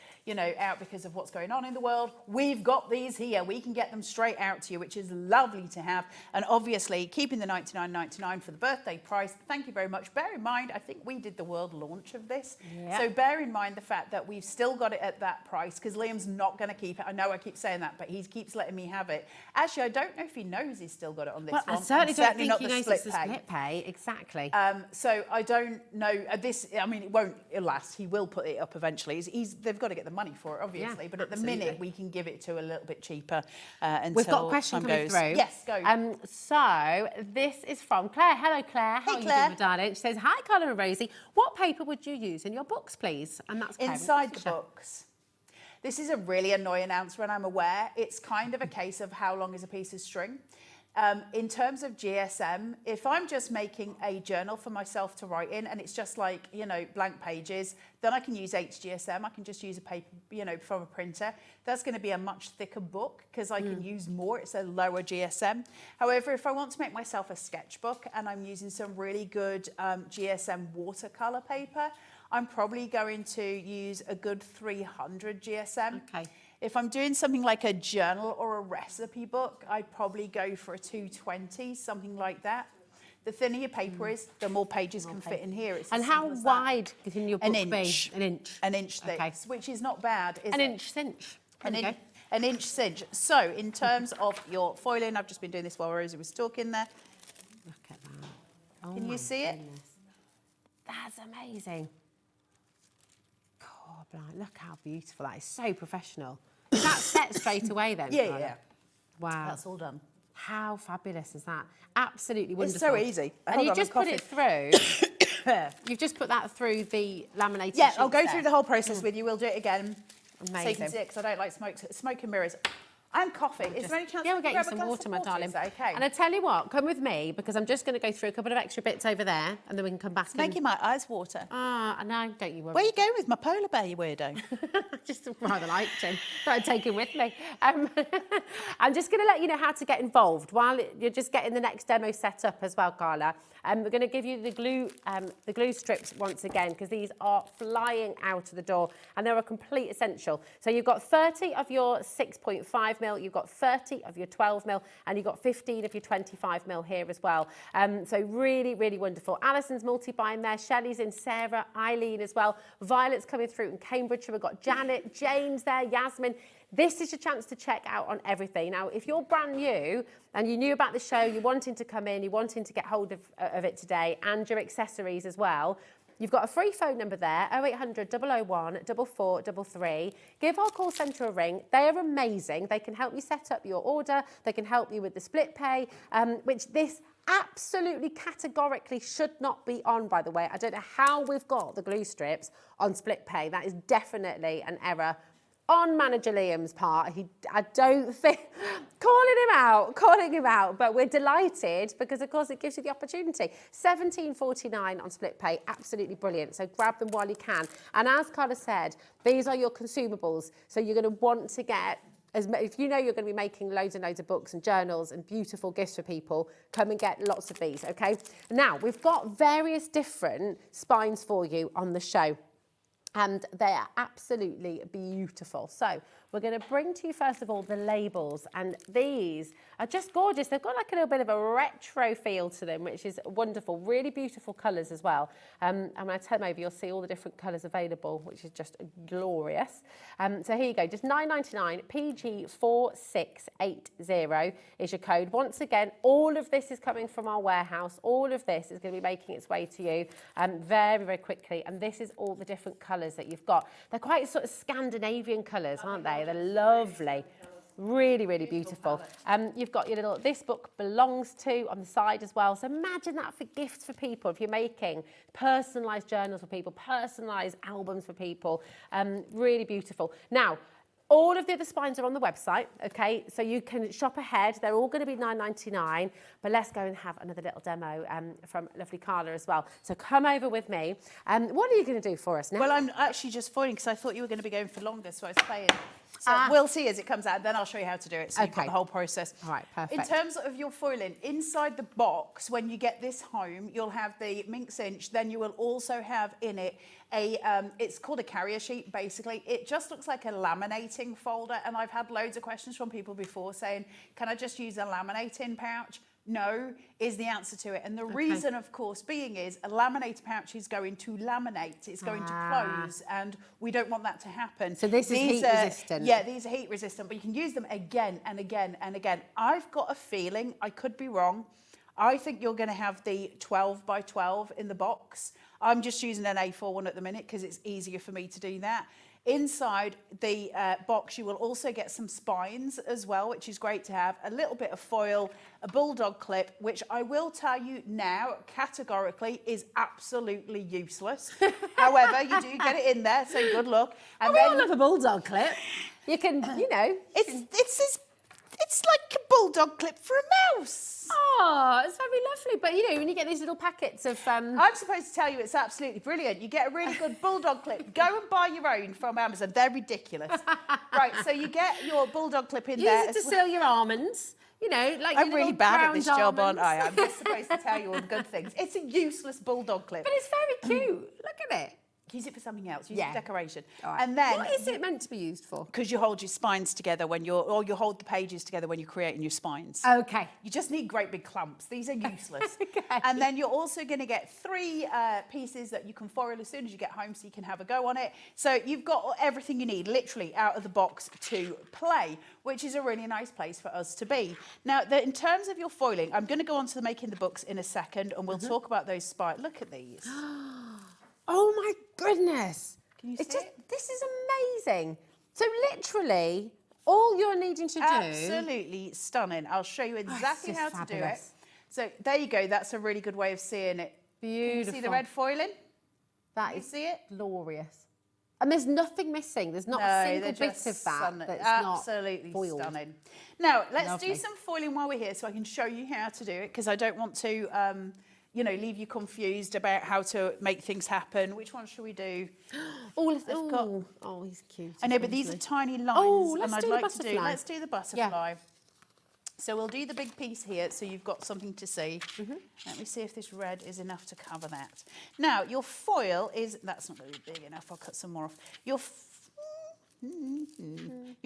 out because of what's going on in the world. We've got these here. We can get them straight out to you, which is lovely to have. And obviously, keeping the $99.99 for the birthday price. Thank you very much. Bear in mind, I think we did the world launch of this. Yeah. So bear in mind the fact that we've still got it at that price, because Liam's not going to keep it. I know I keep saying that, but he keeps letting me have it. Actually, I don't know if he knows he's still got it on this one. I certainly don't think not he the knows split it's the split pay. Exactly. So I don't know this. I mean, it won't last. He will put it up eventually. They've got to get the money for it, obviously. Yeah, but at the minute, we can give it to a little bit cheaper until We've got a question time coming goes. through. Yes, go. So this is from Claire. Hello, Claire. How are you doing, darling? She says, hi, Colin and Rosie. What paper would you use in your books, please? And that's Claire. Inside the books. This is a really annoying answer, and I'm aware. It's kind of a case of how long is a piece of string. In terms of GSM, if I'm just making a journal for myself to write in, and it's just like, blank pages, then I can use HGSM. I can just use a paper, from a printer. That's going to be a much thicker book because I can use more. It's a lower GSM. However, if I want to make myself a sketchbook and I'm using some really good GSM watercolor paper, I'm probably going to use a good 300 GSM. Okay. If I'm doing something like a journal or a recipe book, I'd probably go for a 220, something like that. The thinner your paper is, the more pages can fit in here. It's and how wide can your book be? An inch. An inch thick, which is not bad, is An it? inch cinch. An inch cinch. So in terms of your foiling, I've just been doing this while Rosie was talking there. Look at that. Oh, can you see it? That's amazing. God, look how beautiful that is. So professional. Is that set straight away then? Yeah. Wow. That's all done. How fabulous is that? Absolutely wonderful. It's so easy. And you just put it through. You've just put that through the laminated Yeah, sheets I'll go there. through the whole process with you. We'll do it again. Amazing. So you can see it, because I don't like smoke and mirrors. And coffee. Is there any chance Yeah, we we'll can get you grab a some glass water, of my darling. Is that okay? And I tell you what, come with me, because I'm just going to go through a couple of extra bits over there, and then we can come back. It's making my eyes water. Ah, no, don't you worry. Where are you going with my polar bear, you weirdo? Just rather liked him. Thought I'd take him with me. I'm just going to let you know how to get involved while you're just getting the next demo set up as well, Carla. We're going to give you the glue strips once again, because these are flying out of the door and they're a complete essential. So you've got 30 of your 6.5mm, you've got 30 of your 12mm, and you've got 15 of your 25mm here as well. So really, really wonderful. Alison's multi-buying there, Shelley's in, Sarah, Eileen as well. Violet's coming through in Cambridgeshire. We've got Janet, Jane's there, Yasmin. This is your chance to check out on everything. Now, if you're brand new and you knew about the show, you're wanting to come in, you're wanting to get hold of it today, and your accessories as well, you've got a free phone number there, 0800 001 4433. Give our call centre a ring. They are amazing. They can help you set up your order. They can help you with the split pay, which this absolutely categorically should not be on, by the way. I don't know how we've got the glue strips on split pay. That is definitely an error on Manager Liam's part. I don't think, calling him out, but we're delighted because, of course, it gives you the opportunity. £17.49 on split pay, absolutely brilliant. So grab them while you can. And as Carla said, these are your consumables. So you're going to want to get, if you know you're going to be making loads and loads of books and journals and beautiful gifts for people, come and get lots of these, okay? Now, we've got various different spines for you on the show, and they are absolutely beautiful. So we're going to bring to you, first of all, the labels. And these are just gorgeous. They've got like a little bit of a retro feel to them, which is wonderful. Really beautiful colours as well. And when I turn them over, you'll see all the different colours available, which is just glorious. So here you go, just £9.99, PG4680 is your code. Once again, all of this is coming from our warehouse. All of this is going to be making its way to you very, very quickly. And this is all the different colours that you've got. They're quite sort of Scandinavian colours, aren't they? They're lovely. Really, really beautiful. You've got your little, this book belongs to on the side as well. So imagine that for gifts for people. If you're making personalised journals for people, personalised albums for people, really beautiful. Now, all of the other spines are on the website, okay? So you can shop ahead. They're all going to be £9.99, but let's go and have another little demo from lovely Carla as well. So come over with me. What are you going to do for us now? Well, I'm actually just foiling because I thought you were going to be going for longer, so I was playing. So we'll see as it comes out, then I'll show you how to do it. So you've got the whole process. All right, perfect. In terms of your foiling, inside the box, when you get this home, you'll have the mink cinch. Then you will also have in it a, it's called a carrier sheet, basically. It just looks like a laminating folder. And I've had loads of questions from people before saying, can I just use a laminating pouch? No, is the answer to it. And the reason, of course, being is a laminator pouch is going to laminate. It's going to close, and we don't want that to happen. So this is heat resistant. Yeah, these are heat resistant, but you can use them again and again and again. I've got a feeling, I could be wrong, I think you're going to have the 12 by 12 in the box. I'm just using an A4 one at the minute because it's easier for me to do that. Inside the box, you will also get some spines as well, which is great to have, a little bit of foil, a bulldog clip, which I will tell you now, categorically, is absolutely useless. However, you do get it in there, so good luck. And we all love a bulldog clip. You can, you know. It's like a bulldog clip for a mouse. Oh, it's very lovely. But, you know, when you get these little packets of... I'm supposed to tell you it's absolutely brilliant. You get a really good bulldog clip. Go and buy your own from Amazon. They're ridiculous. Right, so you get your bulldog clip in there. Use it to seal your almonds. You know, like I'm your really little bad at this ground job, aren't almonds. I? I'm just supposed to tell you all the good things. It's a useless bulldog clip. But it's very cute. Look at it. Use it for something else. Use it for decoration. Right. And then... What is it meant to be used for? Because you hold your spines together when you're... Or you hold the pages together when you're creating your spines. Okay. You just need great big clumps. These are useless. Okay. And then you're also going to get 3 pieces that you can foil as soon as you get home so you can have a go on it. So you've got everything you need, literally, out of the box to play, which is a really nice place for us to be. Now, in terms of your foiling, I'm going to go on to making the books in a second, and we'll talk about those spines. Look at these. Oh, my goodness. Can you see it? This is amazing. So literally, All you're needing to do... Absolutely stunning. I'll show you exactly how to do it. So there you go. That's a really good way of seeing it. Beautiful. Can you see the red foiling? That is see it? Glorious. And there's nothing missing. There's not a single bit of that that's absolutely not foiled. Stunning. Now, let's Lovely. do some foiling while we're here so I can show you how to do it, because I don't want to, you know, leave you confused about how to make things happen. Which one should we do? Oh, he's cute. I know, but these are tiny lines. Oh, let's and I'd do the like to do. butterfly. Let's do the butterfly. So we'll do the big piece here so you've got something to see. Let me see if this red is enough to cover that. Now, your foil is, that's not going to be big enough, I'll cut some more off. Your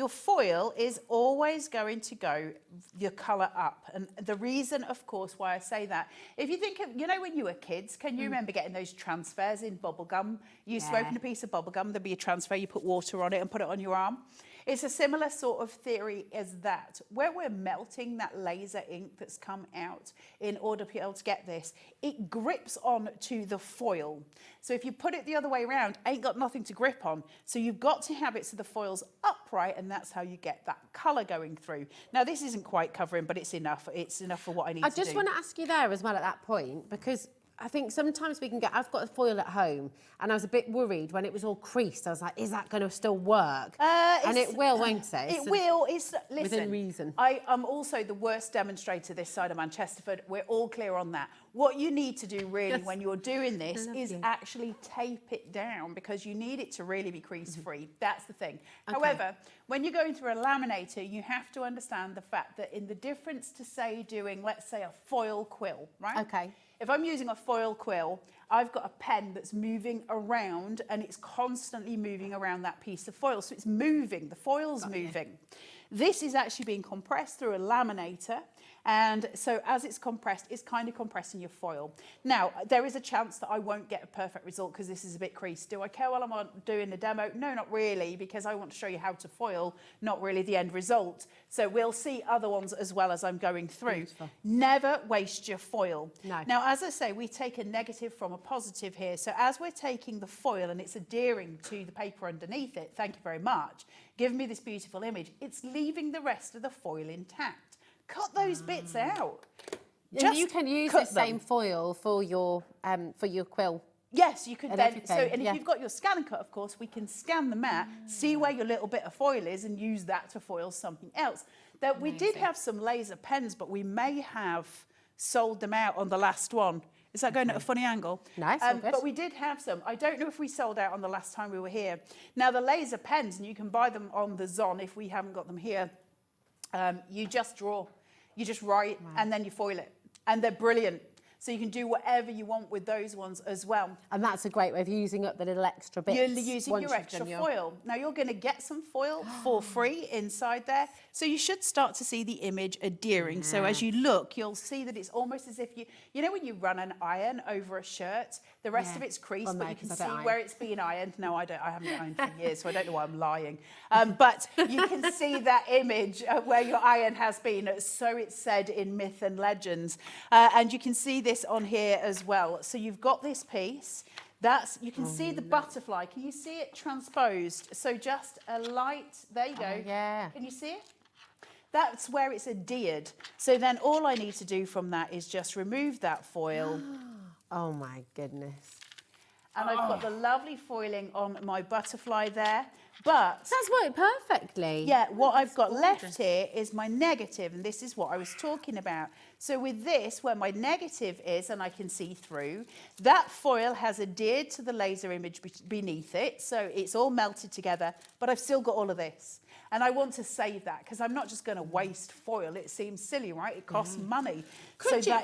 foil is always going to go your colour up. And the reason, of course, why I say that, if you think of, you know, when you were kids, can you remember getting those transfers in bubble gum? You used to open a piece of bubble gum, there'd be a transfer, you put water on it and put it on your arm. It's a similar sort of theory as that, where we're melting that laser ink that's come out in order to be able to get this. It grips on to the foil. So if you put it the other way around, ain't got nothing to grip on. So you've got to have it so the foil's upright, and that's how you get that colour going through. Now, this isn't quite covering, but it's enough. It's enough for what I need to do. I just want to ask you there as well at that point, because I think sometimes we can get, I've got a foil at home and I was a bit worried when it was all creased. I was like, is that going to still work? And it will, won't it? It will. It's, listen, within reason. I am also the worst demonstrator this side of Manchesterford. We're all clear on that. What you need to do really when you're doing this is actually tape it down, because you need it to really be crease free. That's the thing. However, when you're going through a laminator, you have to understand the fact that in the difference to, say, doing, let's say, a foil quill, right? Okay. If I'm using a foil quill, I've got a pen that's moving around, and it's constantly moving around that piece of foil. So it's moving, the foil's moving. This is actually being compressed through a laminator. And so as it's compressed, it's kind of compressing your foil. Now, there is a chance that I won't get a perfect result because this is a bit creased. Do I care while I'm doing the demo? No, not really, because I want to show you how to foil, not really the end result. So we'll see other ones as well as I'm going through. Beautiful. Never waste your foil. No. Now, as I say, we take a negative from a positive here. So as we're taking the foil and it's adhering to the paper underneath it, thank you very much, give me this beautiful image. It's leaving the rest of the foil intact. Cut those bits out. And you can use the same foil for your quill. Yes, you could and then. everything. So, and if you've got your scan and cut, of course, we can scan the mat, see where your little bit of foil is, and use that to foil something else. That we did have some laser pens, but we may have sold them out on the last one. Is that going at a funny angle? Nice, but we did have some. I don't know if we sold out on the last time we were here. Now, the laser pens, and you can buy them on the Zon if we haven't got them here, you just draw. You just write and then you foil it. And they're brilliant. So you can do whatever you want with those ones as well. And that's a great way of using up the little extra bits. You're using your extra foil. Now you're going to get some foil for free inside there. So you should start to see the image adhering. So as you look, you'll see that it's almost as if you know when you run an iron over a shirt, the rest of it's creased, but you can see where it's being ironed. No, I haven't ironed for years, so I don't know why I'm lying. But you can see that image where your iron has been, so it's said in myth and legends. And you can see this on here as well. So you've got this piece. You can see the butterfly. Can you see it transposed? So just a light, there you go. Can you see it? That's where it's adhered. So then all I need to do from that is just remove that foil. Oh my goodness. And I've got the lovely foiling on my butterfly there. But that's worked perfectly. Yeah, what I've got left here is my negative, and this is what I was talking about. So with this, where my negative is, and I can see through, that foil has adhered to the laser image beneath it, so it's all melted together, but I've still got all of this. And I want to save that, because I'm not just going to waste foil. It seems silly, right? It costs money. Could you,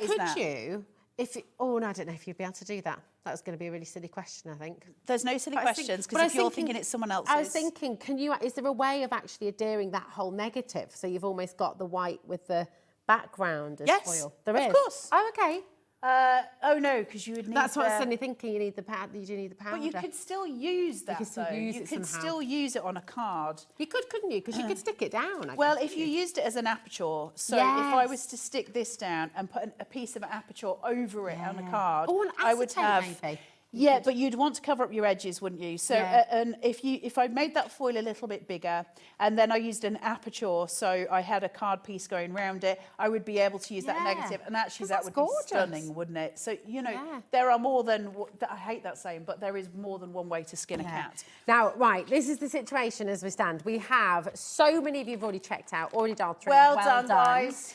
oh, no, I don't know if you'd be able to do that. That's going to be a really silly question, I think. There's no silly questions, because if you're thinking it's someone else's. I was thinking, is there a way of actually adhering that whole negative? So you've almost got the white with the background as foil. There is? Of course. Oh, okay. Oh no, because you would need. That's what I was suddenly thinking. You need the powder. You do need the powder. But you could still use that. You could still use it on a card. You could, couldn't you? Because you could stick it down. Well, if you used it as an aperture, so if I was to stick this down and put a piece of an aperture over it on a card, or an I would have. Maybe. Yeah, but you'd want to cover up your edges, wouldn't you? So, and if I made that foil a little bit bigger, and then I used an aperture, so I had a card piece going round it, I would be able to use that negative, and actually that would be stunning, wouldn't it? So, you know, there are more than, I hate that saying, but there is more than one way to skin a cat. Now, right, this is the situation as we stand. We have so many of you have already checked out, already dialed through. Well done, guys.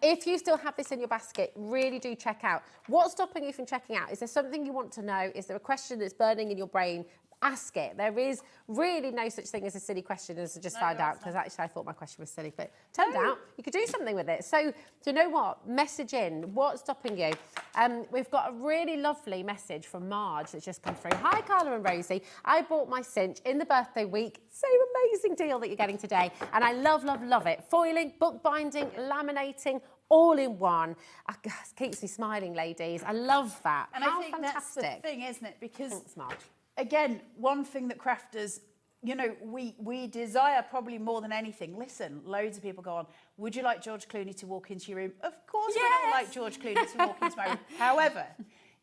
If you still have this in your basket, really do check out. What's stopping you from checking out? Is there something you want to know? Is there a question that's burning in your brain? Ask it. There is really no such thing as a silly question, as I just found out, because actually I thought my question was silly, but turned out you could do something with it. So, you know what? Message in. What's stopping you? We've got a really lovely message from Marge that's just come through. Hi, Carla and Rosie. I bought my cinch in the birthday week. Same amazing deal that you're getting today. And I love, love, love it. Foiling, bookbinding, laminating, all in one. It keeps me smiling, ladies. I love that. And How I think fantastic. that's the thing, isn't it? Because, Thanks, Marge. again, one thing that crafters, you know, we desire probably more than anything. Listen, loads of people go on, would you like George Clooney to walk into your room? Of course we don't like George Clooney to walk into my room. However,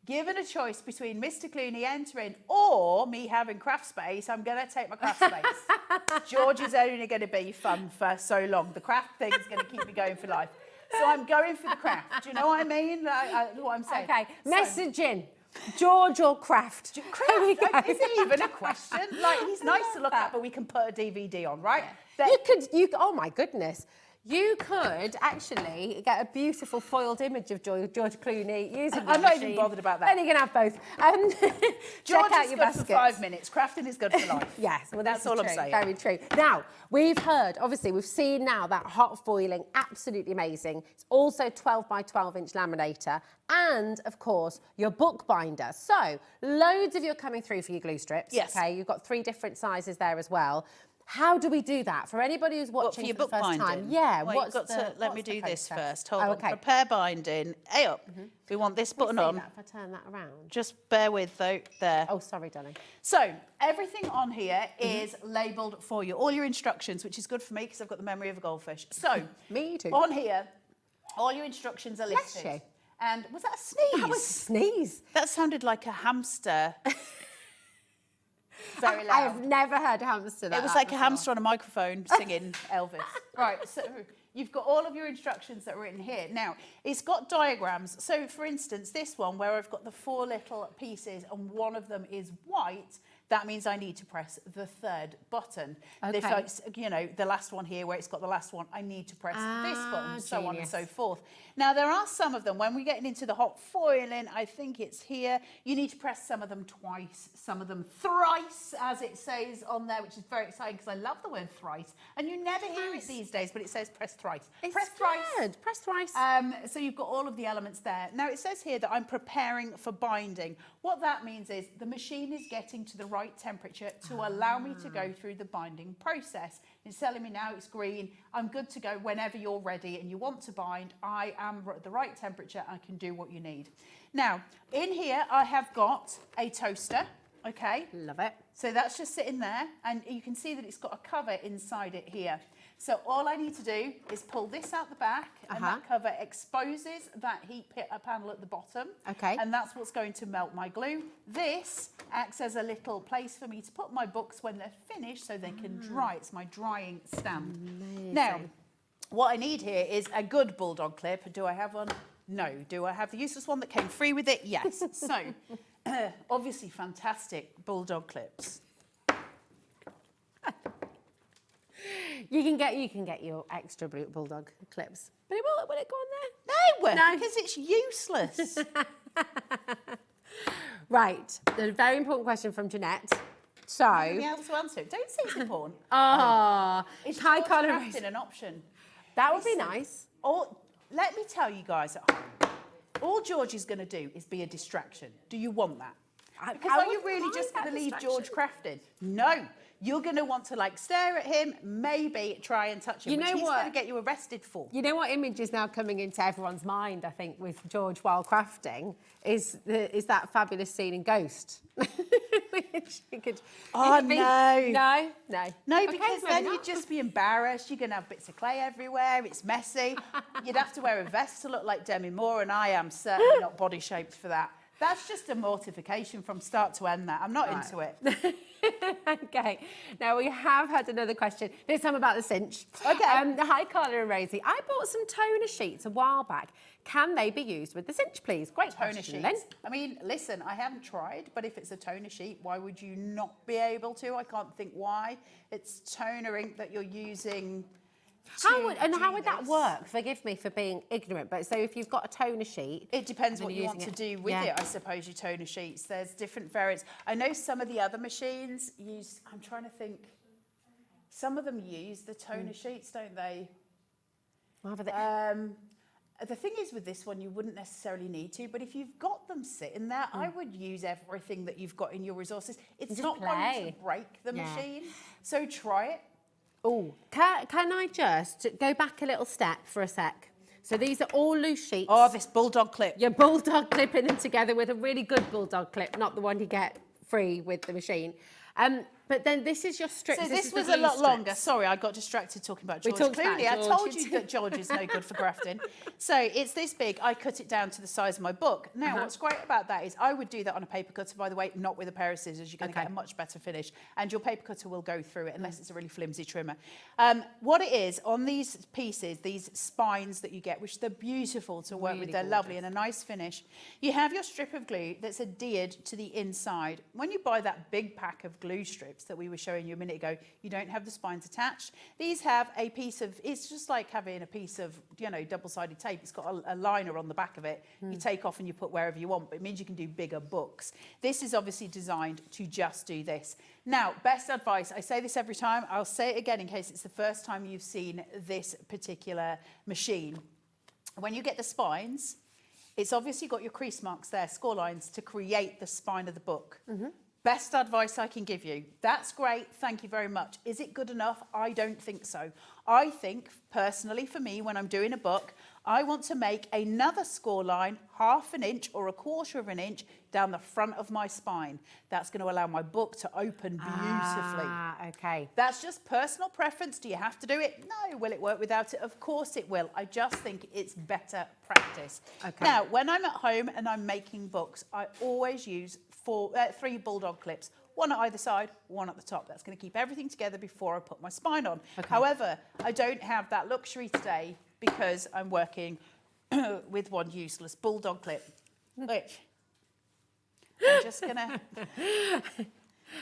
given a choice between Mr. Clooney entering or me having craft space, I'm going to take my craft space. George is only going to be fun for so long. The craft thing is going to keep me going for life. So I'm going for the craft. Do you know what I mean? What I'm saying. Okay, message in. George or craft? Craft? Is it even a question? Like, he's nice to look at, but we can put a DVD on, right? You could, oh my goodness. You could actually get a beautiful foiled image of George Clooney using the I'm not machine. even bothered about that. Then you can have both. George Check out is your good for baskets. 5 minutes. Crafting is good for life. Yes, well, That's all I'm saying. Very true. Now, we've heard, obviously, we've seen now that hot foiling, absolutely amazing. It's also 12 by 12 inch laminator and, of course, your bookbinder. So, loads of you are coming through for your glue strips. Yes. Okay, you've got 3 different sizes there as well. How do we do that? For anybody who's watching for your the first time. Yeah, well, what's you've got the, to let me do this first. Hold on. okay. Prepare binding. A up. We want this button on. If I turn that around. Just bear with though. There. Oh, sorry, darling. So everything on here is labelled for you. All your instructions, which is good for me because I've got the memory of a goldfish. So me too. On here, all your instructions are listed. Bless you. And was that a sneeze? That was a sneeze. That sounded like a hamster. Very loud. I have never heard a hamster It was like a hamster on a microphone singing Elvis. Right, so you've got all of your instructions that are written here. Now, it's got diagrams. So, for instance, this one where I've got the 4 little pieces and one of them is white, that means I need to press the 3rd button. Okay. If it's, you know, the last one here where it's got the last one, I need to press this button, so on and so forth. Now, there are some of them, when we're getting into the hot foiling, I think it's here, you need to press some of them twice, some of them thrice, as it says on there, which is very exciting because I love the word thrice. And you never hear it these days, but it says press thrice. Press thrice. Press thrice. So you've got all of the elements there. Now, it says here that I'm preparing for binding. What that means is the machine is getting to the right temperature to allow me to go through the binding process. It's telling me now it's green. I'm good to go whenever you're ready and you want to bind. I am at the right temperature. I can do what you need. Now, in here, I have got a toaster. Okay. Love it. So that's just sitting there. And you can see that it's got a cover inside it here. So all I need to do is pull this out the back and that cover exposes that heat panel at the bottom. Okay. And that's what's going to melt my glue. This acts as a little place for me to put my books when they're finished so they can dry. It's my drying stand. Amazing. Now, what I need here is a good bulldog clip. Do I have one? No. Do I have the useless one that came free with it? Yes. So, obviously fantastic bulldog clips. You can get your extra bulldog clips. But will it go on there? No, because it's useless. Right. A very important question from Jeanette. So, I'll be able to answer it. Don't say it's important. It's high George colour crafting an option. That would be nice. Let me tell you guys at home, all George is going to do is be a distraction. Do you want that? Because are you really just going to leave George crafting? No. You're going to want to like stare at him, maybe try and touch him, which he's going to get you arrested for. You know what image is now coming into everyone's mind, I think, with George while crafting, is that fabulous scene in Ghost. No, Okay, because then you'd just be embarrassed. You're going to have bits of clay everywhere. It's messy. You'd have to wear a vest to look like Demi Moore, and I am certainly not body shaped for that. That's just a mortification from start to end, that. I'm not into it. Okay, now we have had another question, this time about the cinch. Okay. Hi, Carla and Rosie. I bought some toner sheets a while back. Can they be used with the cinch, please? Great Toner question, sheets. Lynn. I mean, listen, I haven't tried, but if it's a toner sheet, why would you not be able to? I can't think why. It's toner ink that you're using. How would that work? Forgive me for being ignorant, but so if you've got a toner sheet... It depends what you want to do with it, I suppose, your toner sheets. There's different variants. I know some of the other machines use... I'm trying to think. Some of them use the toner sheets, don't they? The thing is with this one, you wouldn't necessarily need to, but if you've got them sitting there, I would use everything that you've got in your resources. It's not going to break the machine, so try it. Oh, can I just go back a little step for a sec? So these are all loose sheets. Oh, this bulldog clip. You're bulldog clipping them together with a really good bulldog clip, not the one you get free with the machine. But then this is your strips. So this was a lot longer. Sorry, I got distracted talking about George. Clearly, I told you that George is no good for grafting. So it's this big. I cut it down to the size of my book. Now, what's great about that is I would do that on a paper cutter, by the way, not with a pair of scissors. You're going to get a much better finish. And your paper cutter will go through it unless it's a really flimsy trimmer. What it is, on these pieces, these spines that you get, which they're beautiful to work with, they're lovely and a nice finish. You have your strip of glue that's adhered to the inside. When you buy that big pack of glue strips that we were showing you a minute ago, you don't have the spines attached. These have a piece of, it's just like having a piece of, you know, double-sided tape. It's got a liner on the back of it. You take off and you put wherever you want, but it means you can do bigger books. This is obviously designed to just do this. Now, best advice, I say this every time, I'll say it again in case it's the first time you've seen this particular machine. When you get the spines, it's obviously got your crease marks there, score lines, to create the spine of the book. Best advice I can give you. That's great. Thank you very much. Is it good enough? I don't think so. I think, personally, for me, when I'm doing a book, I want to make another score line, 1/2 inch or 1/4 inch down the front of my spine. That's going to allow my book to open beautifully. Okay. That's just personal preference. Do you have to do it? No. Will it work without it? Of course it will. I just think it's better practice. Okay. Now, when I'm at home and I'm making books, I always use 3 bulldog clips. One at either side, one at the top. That's going to keep everything together before I put my spine on. However, I don't have that luxury today because I'm working with one useless bulldog clip, which I'm just going to...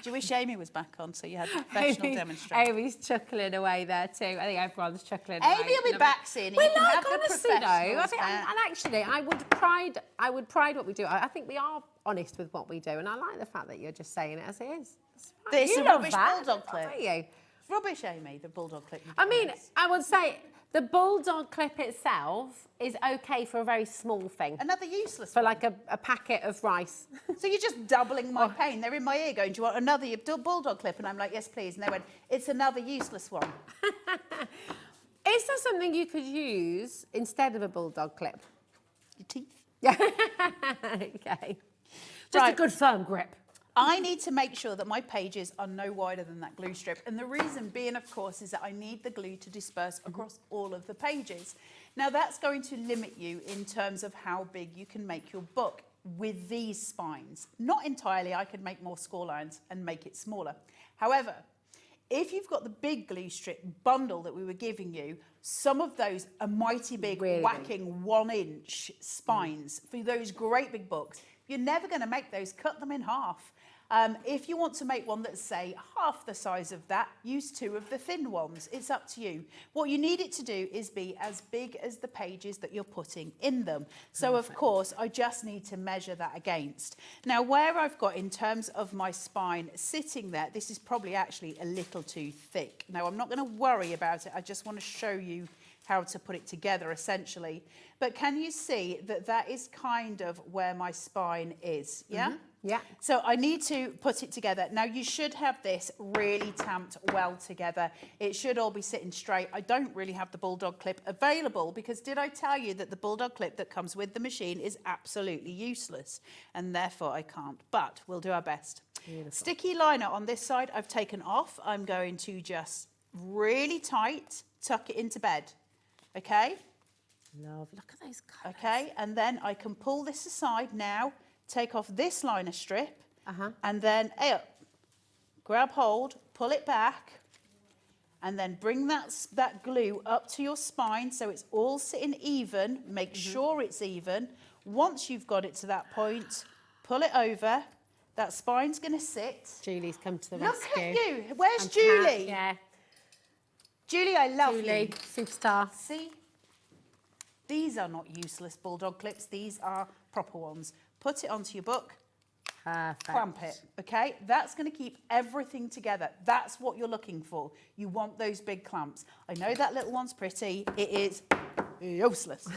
Do you wish Amy was back on so you had a professional demonstration? Amy's chuckling away there too. I think everyone's chuckling Amy away. will be back soon. We You can like have the honesty though. I think, professionals and actually, I would pride what we do. I think we are honest with what we do, and I like the fact that you're just saying it as it is. This is You a love rubbish that, bulldog clip. don't you? It's rubbish, Amy, the bulldog clip. I mean, I would say the bulldog clip itself is okay for a very small thing. Another useless for one. like a packet of rice. So you're just doubling my pain. They're in my ear going, do you want another bulldog clip? And I'm like, yes, please. And they went, it's another useless one. Is there something you could use instead of a bulldog clip? Your teeth. Yeah. Okay. Just a good firm grip. I need to make sure that my pages are no wider than that glue strip. And the reason being, of course, is that I need the glue to disperse across all of the pages. Now, that's going to limit you in terms of how big you can make your book with these spines. Not entirely. I could make more score lines and make it smaller. However, if you've got the big glue strip bundle that we were giving you, some of those are mighty big, whacking 1-inch spines for those great big books. You're never going to make those. Cut them in half. If you want to make one that's, say, half the size of that, use 2 of the thin ones. It's up to you. What you need it to do is be as big as the pages that you're putting in them. So, of course, I just need to measure that against. Now, where I've got in terms of my spine sitting there, this is probably actually a little too thick. Now, I'm not going to worry about it. I just want to show you how to put it together, essentially. But can you see that that is kind of where my spine is, yeah? Yeah. So I need to put it together. Now, you should have this really tamped well together. It should all be sitting straight. I don't really have the bulldog clip available because did I tell you that the bulldog clip that comes with the machine is absolutely useless and therefore I can't, but we'll do our best. Beautiful. Sticky liner on this side I've taken off. I'm going to just really tight tuck it into bed, okay? Love, look at those colours. Okay, and then I can pull this aside now take off this liner strip, and then grab hold, pull it back, and then bring that glue up to your spine so it's all sitting even. Make sure it's even. Once you've got it to that point, pull it over. That spine's going to sit. Julie's come to the Look rescue. at you. Where's Julie? Yeah. Julie, I love Julie, you. superstar. See? These are not useless bulldog clips. These are proper ones. Put it onto your book. Perfect. Clamp it, okay? That's going to keep everything together. That's what you're looking for. You want those big clamps. I know that little one's pretty. It is useless.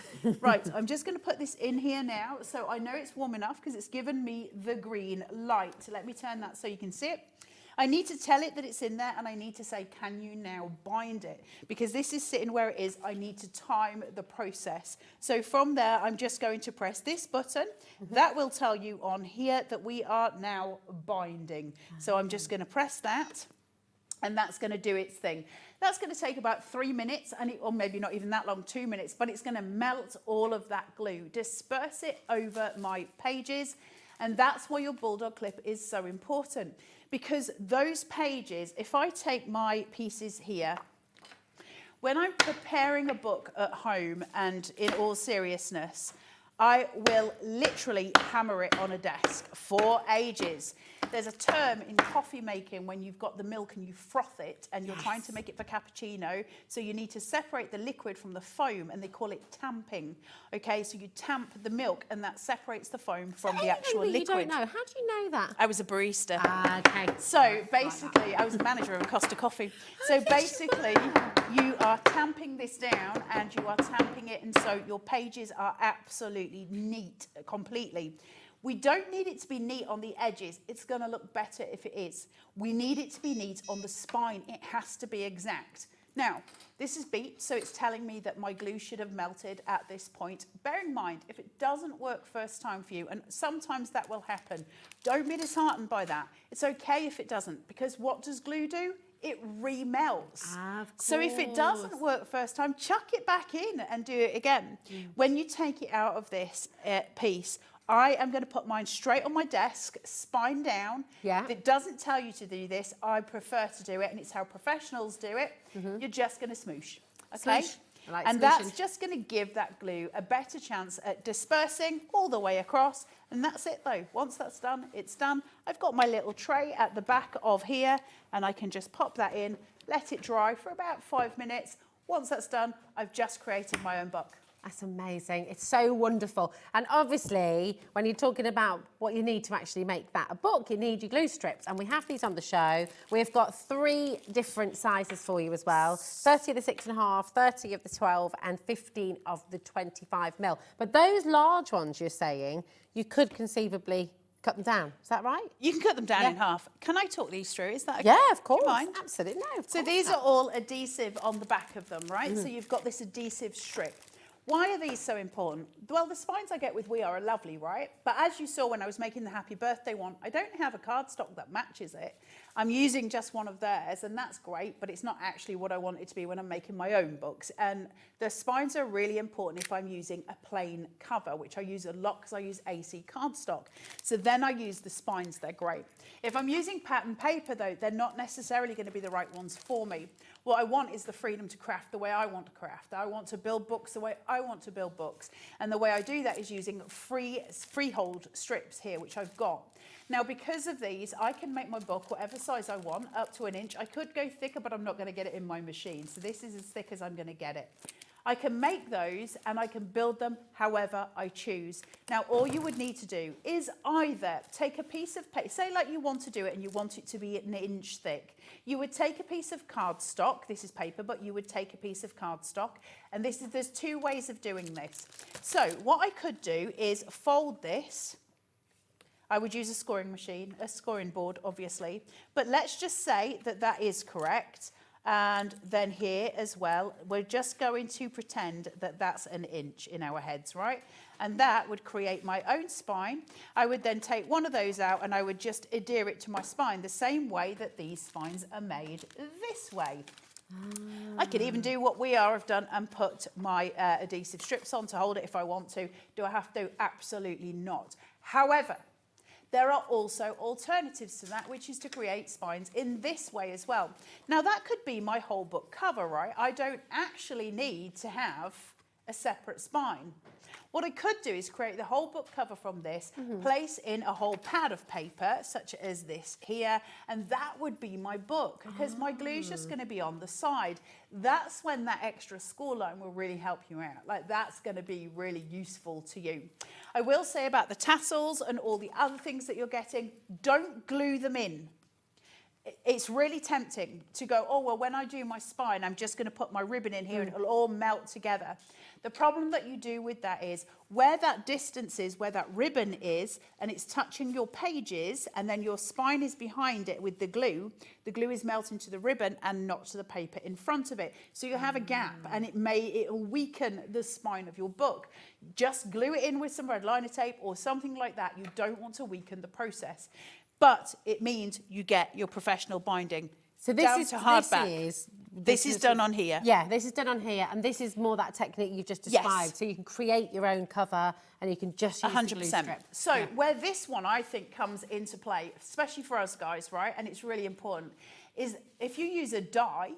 Right, I'm just going to put this in here now. So I know it's warm enough because it's given me the green light. Let me turn that so you can see it. I need to tell it that it's in there, and I need to say, can you now bind it? Because this is sitting where it is. I need to time the process. So from there, I'm just going to press this button. That will tell you on here that we are now binding. So I'm just going to press that, and that's going to do its thing. That's going to take about 3 minutes, or maybe not even that long, 2 minutes, but it's going to melt all of that glue, disperse it over my pages, and that's why your bulldog clip is so important. Because those pages, if I take my pieces here, when I'm preparing a book at home and in all seriousness, I will literally hammer it on a desk for ages. There's a term in coffee making when you've got the milk and you froth it and you're trying to make it for cappuccino. So you need to separate the liquid from the foam, and they call it tamping. Okay, so you tamp the milk and that separates the foam from the actual liquid. You don't know. How do you know that? I was a barista. Okay. So basically, I was a manager of Costa Coffee. So basically, you are tamping this down and you are tamping it, and so your pages are absolutely neat completely. We don't need it to be neat on the edges. It's going to look better if it is. We need it to be neat on the spine. It has to be exact. Now, this is beat, so it's telling me that my glue should have melted at this point. Bear in mind, if it doesn't work first time for you, and sometimes that will happen, don't be disheartened by that. It's okay if it doesn't, because what does glue do? It remelts. So if it doesn't work first time, chuck it back in and do it again. When you take it out of this piece, I am going to put mine straight on my desk, spine down. Yeah. If it doesn't tell you to do this, I prefer to do it, and it's how professionals do it. You're just going to smoosh, okay? Smoosh. I like and smooshing. that's just going to give that glue a better chance at dispersing all the way across. And that's it, though. Once that's done, it's done. I've got my little tray at the back of here, and I can just pop that in, let it dry for about 5 minutes. Once that's done, I've just created my own book. That's amazing. It's so wonderful. And obviously, when you're talking about what you need to actually make that a book, you need your glue strips. And we have these on the show. We've got 3 different sizes for you as well. 30 of the 6.5, 30 of the 12, and 15 of the 25 mil. But those large ones you're saying, you could conceivably cut them down. Is that right? You can cut them down in half. Can I talk these through? Is that okay? Yeah, of course. Do you mind? Absolutely. No, So these are all adhesive on the back of them, right? So you've got this adhesive strip. Why are these so important? Well, the spines I get with We are lovely, right? But as you saw when I was making the happy birthday one, I don't have a cardstock that matches it. I'm using just one of theirs, and that's great, but it's not actually what I want it to be when I'm making my own books. And the spines are really important if I'm using a plain cover, which I use a lot because I use AC cardstock. So then I use the spines, they're great. If I'm using pattern paper, though, they're not necessarily going to be the right ones for me. What I want is the freedom to craft the way I want to craft. I want to build books the way I want to build books. And the way I do that is using freehold strips here, which I've got. Now, because of these, I can make my book whatever size I want, up to 1 inch. I could go thicker, but I'm not going to get it in my machine. So this is as thick as I'm going to get it. I can make those and I can build them however I choose. Now, all you would need to do is either take a piece of paper, say like you want to do it and you want it to be 1 inch thick. You would take a piece of cardstock, this is paper, but you would take a piece of cardstock, and there's 2 ways of doing this. So what I could do is fold this. I would use a scoring machine, a scoring board, obviously, but let's just say that that is correct. And then here as well, we're just going to pretend that that's 1 inch in our heads, right? And that would create my own spine. I would then take one of those out and I would just adhere it to my spine the same way that these spines are made this way. I could even do what we have done and put my adhesive strips on to hold it if I want to. Do I have to? Absolutely not. However, there are also alternatives to that, which is to create spines in this way as well. Now, that could be my whole book cover, right? I don't actually need to have a separate spine. What I could do is create the whole book cover from this, place in a whole pad of paper, such as this here, and that would be my book, because my glue's just going to be on the side. That's when that extra score line will really help you out. Like, that's going to be really useful to you. I will say about the tassels and all the other things that you're getting, don't glue them in. It's really tempting to go, oh, well, when I do my spine, I'm just going to put my ribbon in here and it'll all melt together. The problem that you do with that is where that distance is, where that ribbon is, and it's touching your pages, and then your spine is behind it with the glue is melting to the ribbon and not to the paper in front of it. So you have a gap, and it'll weaken the spine of your book. Just glue it in with some red liner tape or something like that. You don't want to weaken the process. But it means you get your professional binding. So this down is to hardback. This is done on here. Yeah, this is done on here, and this is more that technique you've just described. Yes. So you can create your own cover, and you can just use 100%. The glue strip. So where this one I think comes into play, especially for us guys, right, and it's really important, is if you use a die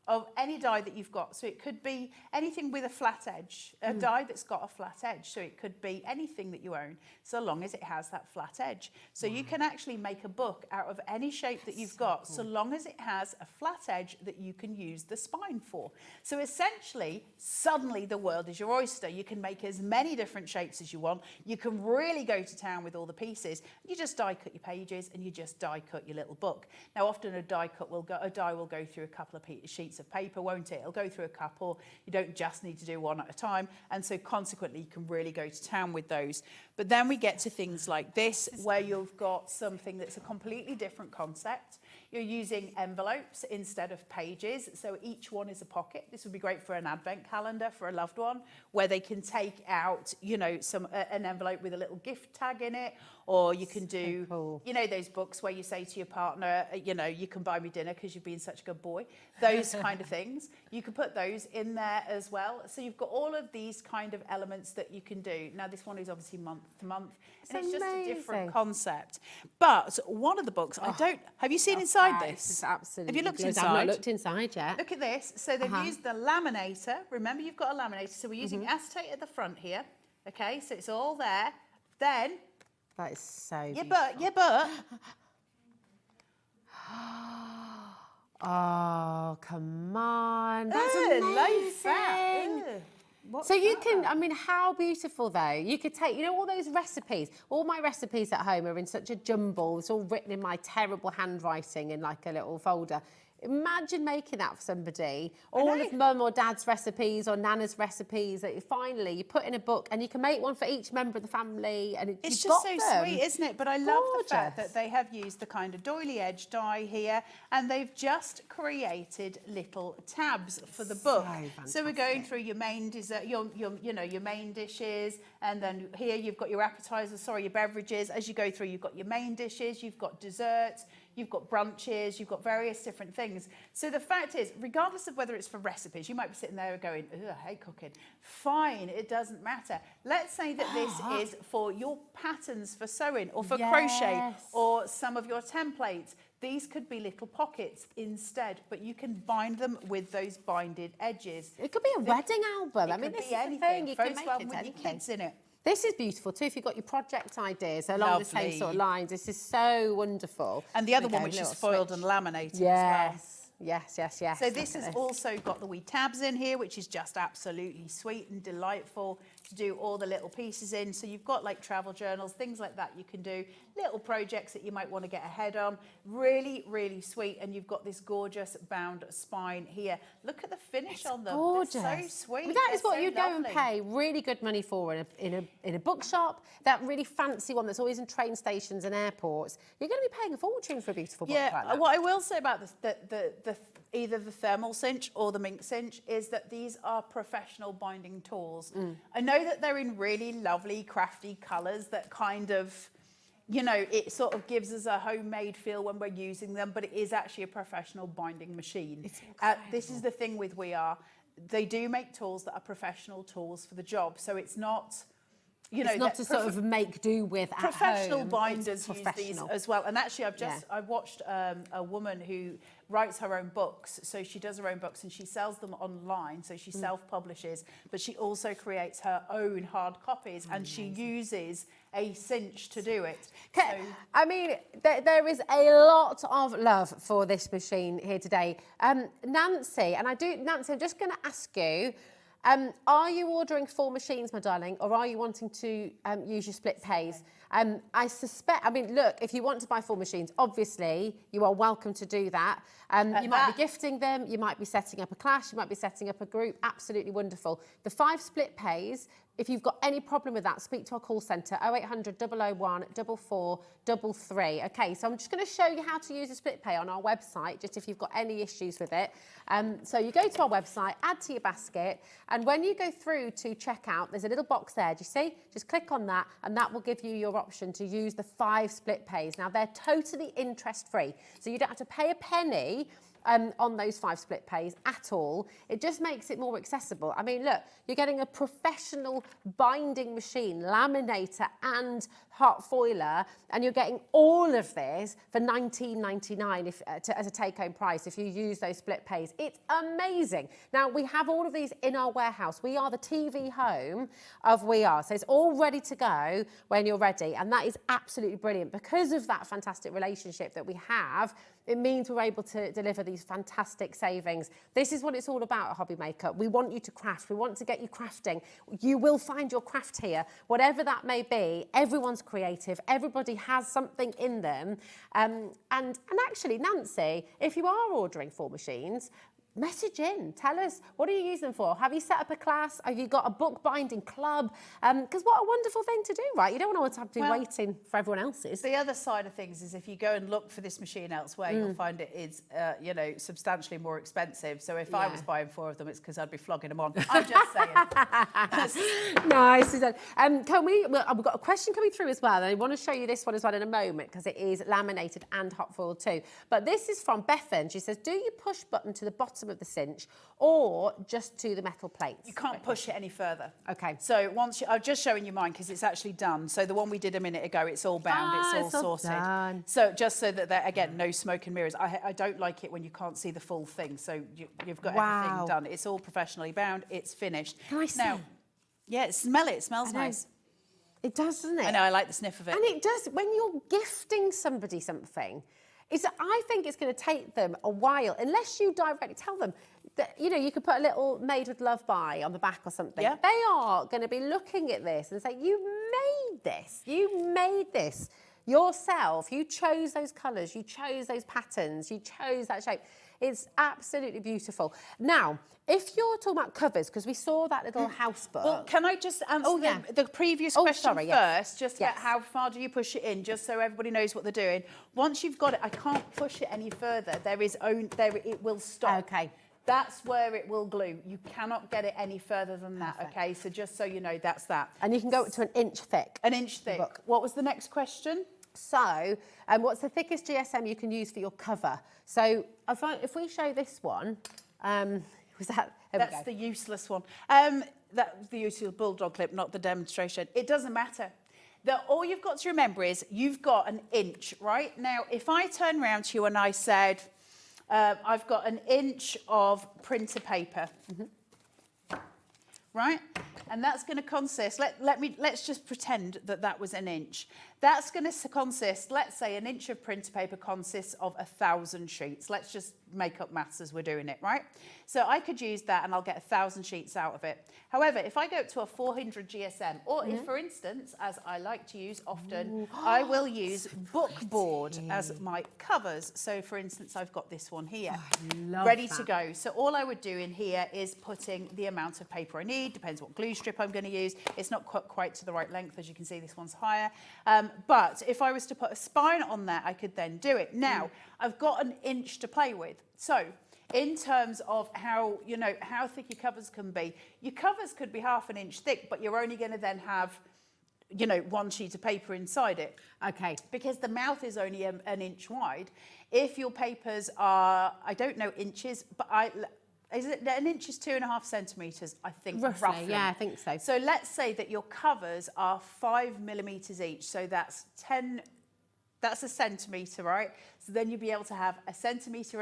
of any die that you've got. So it could be anything with a flat edge, a die that's got a flat edge. So it could be anything that you own, so long as it has that flat edge. So you can actually make a book out of any shape that you've got, so long as it has a flat edge that you can use the spine for. So essentially, suddenly the world is your oyster. You can make as many different shapes as you want. You can really go to town with all the pieces. You just die cut your pages and you just die cut your little book. Now, often a die will go through a couple of sheets of paper, won't it? It'll go through a couple. You don't just need to do one at a time, and so consequently you can really go to town with those. But then we get to things like this, where you've got something that's a completely different concept. You're using envelopes instead of pages, so each one is a pocket. This would be great for an advent calendar for a loved one, where they can take out, you know, an envelope with a little gift tag in it, or you can do, you know, those books where you say to your partner, you know, you can buy me dinner because you've been such a good boy. Those kind of things. You can put those in there as well. So you've got all of these kind of elements that you can do. Now, this one is obviously month to month, and it's just a different concept. But one of the books, have you seen inside this? It's absolutely. Have you looked inside? I've not looked inside yet. Look at this. So they've used the laminator. Remember, you've got a laminator. So we're using acetate at the front here. Okay, so it's all there. Then. That is so Yeah, but. Oh, come on. That's amazing. So you can, I mean, how beautiful though. You could take, you know, all those recipes. All my recipes at home are in such a jumble. It's all written in my terrible handwriting in like a little folder. Imagine making that for somebody. All of mum or dad's recipes or nana's recipes that finally you put in a book, and you can make one for each member of the family. And it's just so sweet, isn't it? But I love the fact that they have used the kind of doily edge die here, and they've just created little tabs for the book. So we're going through your main dessert, your main dishes, and then here you've got your appetizers, your beverages. As you go through, you've got your main dishes, you've got desserts, you've got brunches, you've got various different things. So the fact is, regardless of whether it's for recipes, you might be sitting there going, I hate cooking. Fine, it doesn't matter. Let's say that this is for your patterns for sewing or for crochet or some of your templates. These could be little pockets instead, but you can bind them with those binded edges. It could be a wedding album. I mean, this is the thing. You can make it with your kids in it. This is beautiful too, if you've got your project ideas along the same sort of lines. This is so wonderful. And the other one, which is foiled and laminated as well. Yes. So this has also got the wee tabs in here, which is just absolutely sweet and delightful to do all the little pieces in. So you've got like travel journals, things like that you can do, little projects that you might want to get ahead on. Really, really sweet. And you've got this gorgeous bound spine here. Look at the finish on them. Gorgeous. They're so sweet. Well, that is what you'd go and pay really good money for in a bookshop. That really fancy one that's always in train stations and airports. You're going to be paying a fortune for a beautiful book like that. What I will say about either the thermal cinch or the mink cinch is that these are professional binding tools. I know that they're in really lovely, crafty colours that kind of you know, it sort of gives us a homemade feel when we're using them, but it is actually a professional binding machine. This is the thing with We Are. They do make tools that are professional tools for the job. So it's not, you know, it's not to sort of make do with at professional home. binders use these as well. And actually, I watched a woman who writes her own books. So she does her own books and she sells them online. So she self-publishes, but she also creates her own hard copies and she uses a cinch to do it. So, I mean, there is a lot of love for this machine here today. Nancy, Nancy, I'm just going to ask you, are you ordering 4 machines, my darling, or are you wanting to use your split pays? I suspect, I mean, look, if you want to buy 4 machines, obviously you are welcome to do that. You might be gifting them, you might be setting up a class, you might be setting up a group, absolutely wonderful. The 5 split pays, if you've got any problem with that, speak to our call centre, 0800 001 4433. Okay, so I'm just going to show you how to use a split pay on our website, just if you've got any issues with it. So you go to our website, add to your basket, and when you go through to checkout, there's a little box there, do you see? Just click on that, and that will give you your option to use the 5 split pays. Now, they're totally interest-free, so you don't have to pay a penny on those 5 split pays at all. It just makes it more accessible. I mean, look, you're getting a professional binding machine, laminator and hot foiler, and you're getting all of this for $19.99 as a take-home price if you use those split pays. It's amazing. Now, we have all of these in our warehouse. We are the TV home of We Are, so it's all ready to go when you're ready, and that is absolutely brilliant. Because of that fantastic relationship that we have, it means we're able to deliver these fantastic savings. This is what it's all about at Hobby Maker. We want you to craft. We want to get you crafting. You will find your craft here, whatever that may be. Everyone's creative. Everybody has something in them. And actually, Nancy, if you are ordering 4 machines, message in. Tell us, what do you use them for? Have you set up a class? Have you got a book binding club? Because what a wonderful thing to do, right? You don't want to have to be waiting for everyone else's. The other side of things is if you go and look for this machine elsewhere, you'll find it is, you know, substantially more expensive. So if I was buying 4 of them, it's because I'd be flogging them on. I'm just saying. Nice. We've got a question coming through as well. And I want to show you this one as well in a moment because it is laminated and hot foiled too. But this is from Bethan. She says, do you push button to the bottom of the cinch or just to the metal plates? You can't push it any further. Okay. So once I'm just showing you mine because it's actually done. So the one we did a minute ago, it's all bound, it's all sorted. Done. So just so that there, again, no smoke and mirrors. I don't like it when you can't see the full thing. So you've got everything done. It's all professionally bound. It's finished. Can I see? Now, yeah, smell it. It smells nice. It does, doesn't it? I know. I like the sniff of it. And it does. When you're gifting somebody something, I think it's going to take them a while, unless you directly tell them that, you know, you could put a little made with love by on the back or something. Yeah. They are going to be looking at this and say, you made this. You made this yourself. You chose those colours. You chose those patterns. You chose that shape. It's absolutely beautiful. Now, if you're talking about covers, because we saw that little house book. Well, can I just answer the previous question first? Just about how far do you push it in, just so everybody knows what they're doing. Once you've got it, I can't push it any further. It will stop. Okay. That's where it will glue. You cannot get it any further than that, okay? So just so you know, that's that. And you can go up to 1 inch thick. 1 inch thick. Book. What was the next question? So, what's the thickest GSM you can use for your cover? So, if we show this one, was that? That's the useless one. That's the useless bulldog clip, not the demonstration. It doesn't matter. All you've got to remember is you've got 1 inch, right? Now, if I turn around to you and I said, I've got 1 inch of printer paper, right? And that's going to consist, let's just pretend that was 1 inch. That's going to consist, let's say 1 inch of printer paper consists of 1,000 sheets. Let's just make up maths as we're doing it, right? So I could use that and I'll get 1,000 sheets out of it. However, if I go up to a 400 GSM, or if, for instance, as I like to use often, I will use bookboard as my covers. So for instance, I've got this one here, ready to go. So all I would do in here is putting the amount of paper I need, depends what glue strip I'm going to use. It's not quite to the right length, as you can see, this one's higher. But if I was to put a spine on that, I could then do it. Now, I've got 1 inch to play with. So in terms of how thick your covers can be, your covers could be 1/2 inch thick, but you're only going to then have you know, one sheet of paper inside it. Okay. Because the mouth is only an inch wide. If your papers are, I don't know inches, but is it an inch is 2.5 centimetres, I think, roughly. Yeah, I think so. So let's say that your covers are 5 millimetres each. So that's 10, that's a centimetre, right? So then you'll be able to have 1.5 centimetres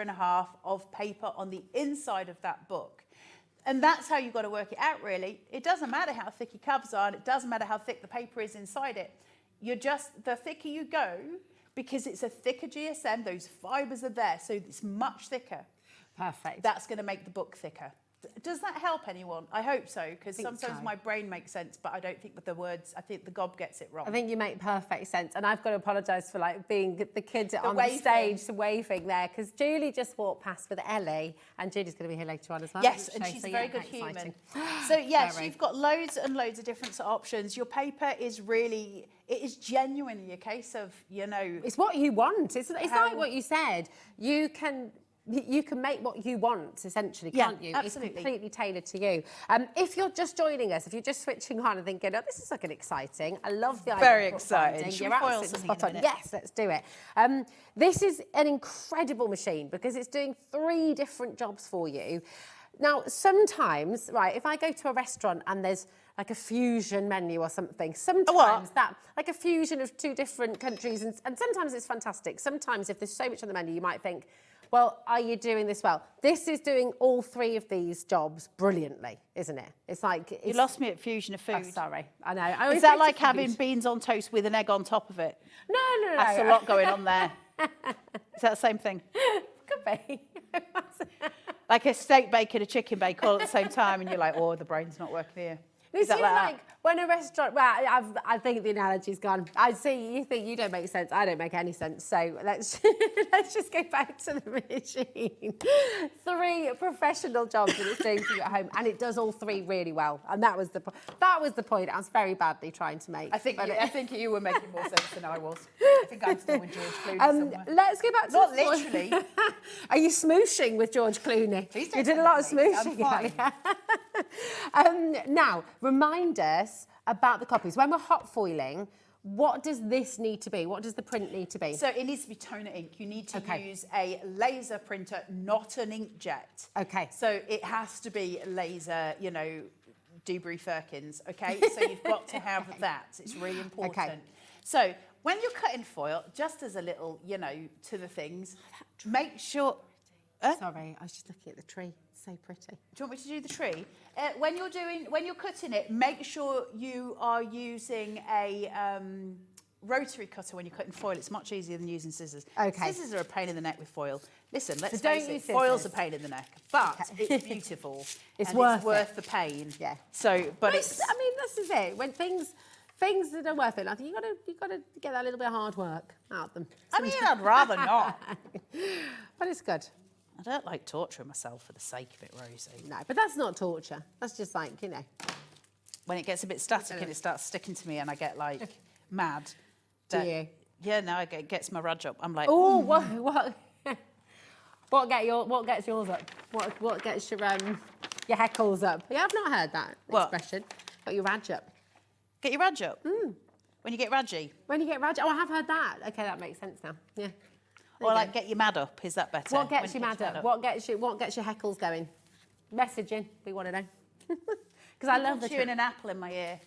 of paper on the inside of that book. And that's how you've got to work it out, really. It doesn't matter how thick your covers are, and it doesn't matter how thick the paper is inside it. You're just, the thicker you go, because it's a thicker GSM, those fibres are there, so it's much thicker. Perfect. That's going to make the book thicker. Does that help anyone? I hope so, because sometimes my brain makes sense, but I don't think with the words, I think the gob gets it wrong. I think you make perfect sense. And I've got to apologise for like being the kid on the stage waving there, because Julie just walked past with Ellie, and Julie's going to be here later on as well. Yes, and she's a very good human. So yes, you've got loads and loads of different options. Your paper is really, it is genuinely a case of, you know... It's what you want. It's like what you said. You can make what you want, essentially, can't you? Absolutely. It's completely tailored to you. If you're just joining us, if you're just switching on and thinking, oh, this is looking exciting, I love the idea. Very exciting. You're absolutely spot on. Yes, let's do it. This is an incredible machine because it's doing 3 different jobs for you. Now, sometimes, right, if I go to a restaurant and there's like a fusion menu or something, sometimes like a fusion of 2 different countries, and sometimes it's fantastic. Sometimes if there's so much on the menu, you might think, well, are you doing this well? This is doing all 3 of these jobs brilliantly, isn't it? It's like... You lost me at fusion of food. Oh, sorry, I know. Is that like having beans on toast with an egg on top of it? No. That's a lot going on there. Is that the same thing? Could be. Like a steak bake and a chicken bake all at the same time, and you're like, oh, the brain's not working here. Is that like when a restaurant... Well, I think the analogy's gone. I see you think you don't make sense. I don't make any sense. So let's just go back to the machine. 3 professional jobs that it's doing for you at home, and it does all 3 really well. And that was the point I was very badly trying to make. I think you were making more sense than I was. I think I'm still with George Clooney somewhere. Let's go back to not literally. Are you smooshing with George Clooney? Please don't. You did a lot of smooshing. I'm fine. Now, remind us about the copies. When we're hot foiling, what does this need to be? What does the print need to be? So it needs to be toner ink. You need to use a laser printer, not an inkjet. Okay. So it has to be laser, you know, Dewberry Firkins, okay? So you've got to have that. It's really important. Okay. So when you're cutting foil, just as a little, you know, to the things, make sure... Sorry, I was just looking at the tree. It's so pretty. Do you want me to do the tree? When you're cutting it, make sure you are using a rotary cutter when you're cutting foil. It's much easier than using scissors. Okay. Scissors are a pain in the neck with foil. Listen, let's don't face it, use foil's a scissors. pain in the neck, but it's beautiful. It's and worth the pain. Yeah. So, but it's... I mean, this is it. When things that are worth it, I think you've got to get that little bit of hard work out of them. I mean, I'd rather not. But it's good. I don't like torturing myself for the sake of it, Rosie. No, but that's not torture. That's just like, you know. When it gets a bit static and it starts sticking to me and I get like mad. Do you? Yeah, no, it gets my rudge up. I'm like, oh, what gets yours up? What gets your heckles up? Yeah, I've not heard that expression. Got your rudge up. Get your rudge up? When you get rudgy? When you get rudgy. Oh, I have heard that. Okay, that makes sense now. Yeah. Or like get you mad up, is that better? What gets you mad up? What gets your heckles going? Messaging, we want to know. Because I love chewing an apple in my ear.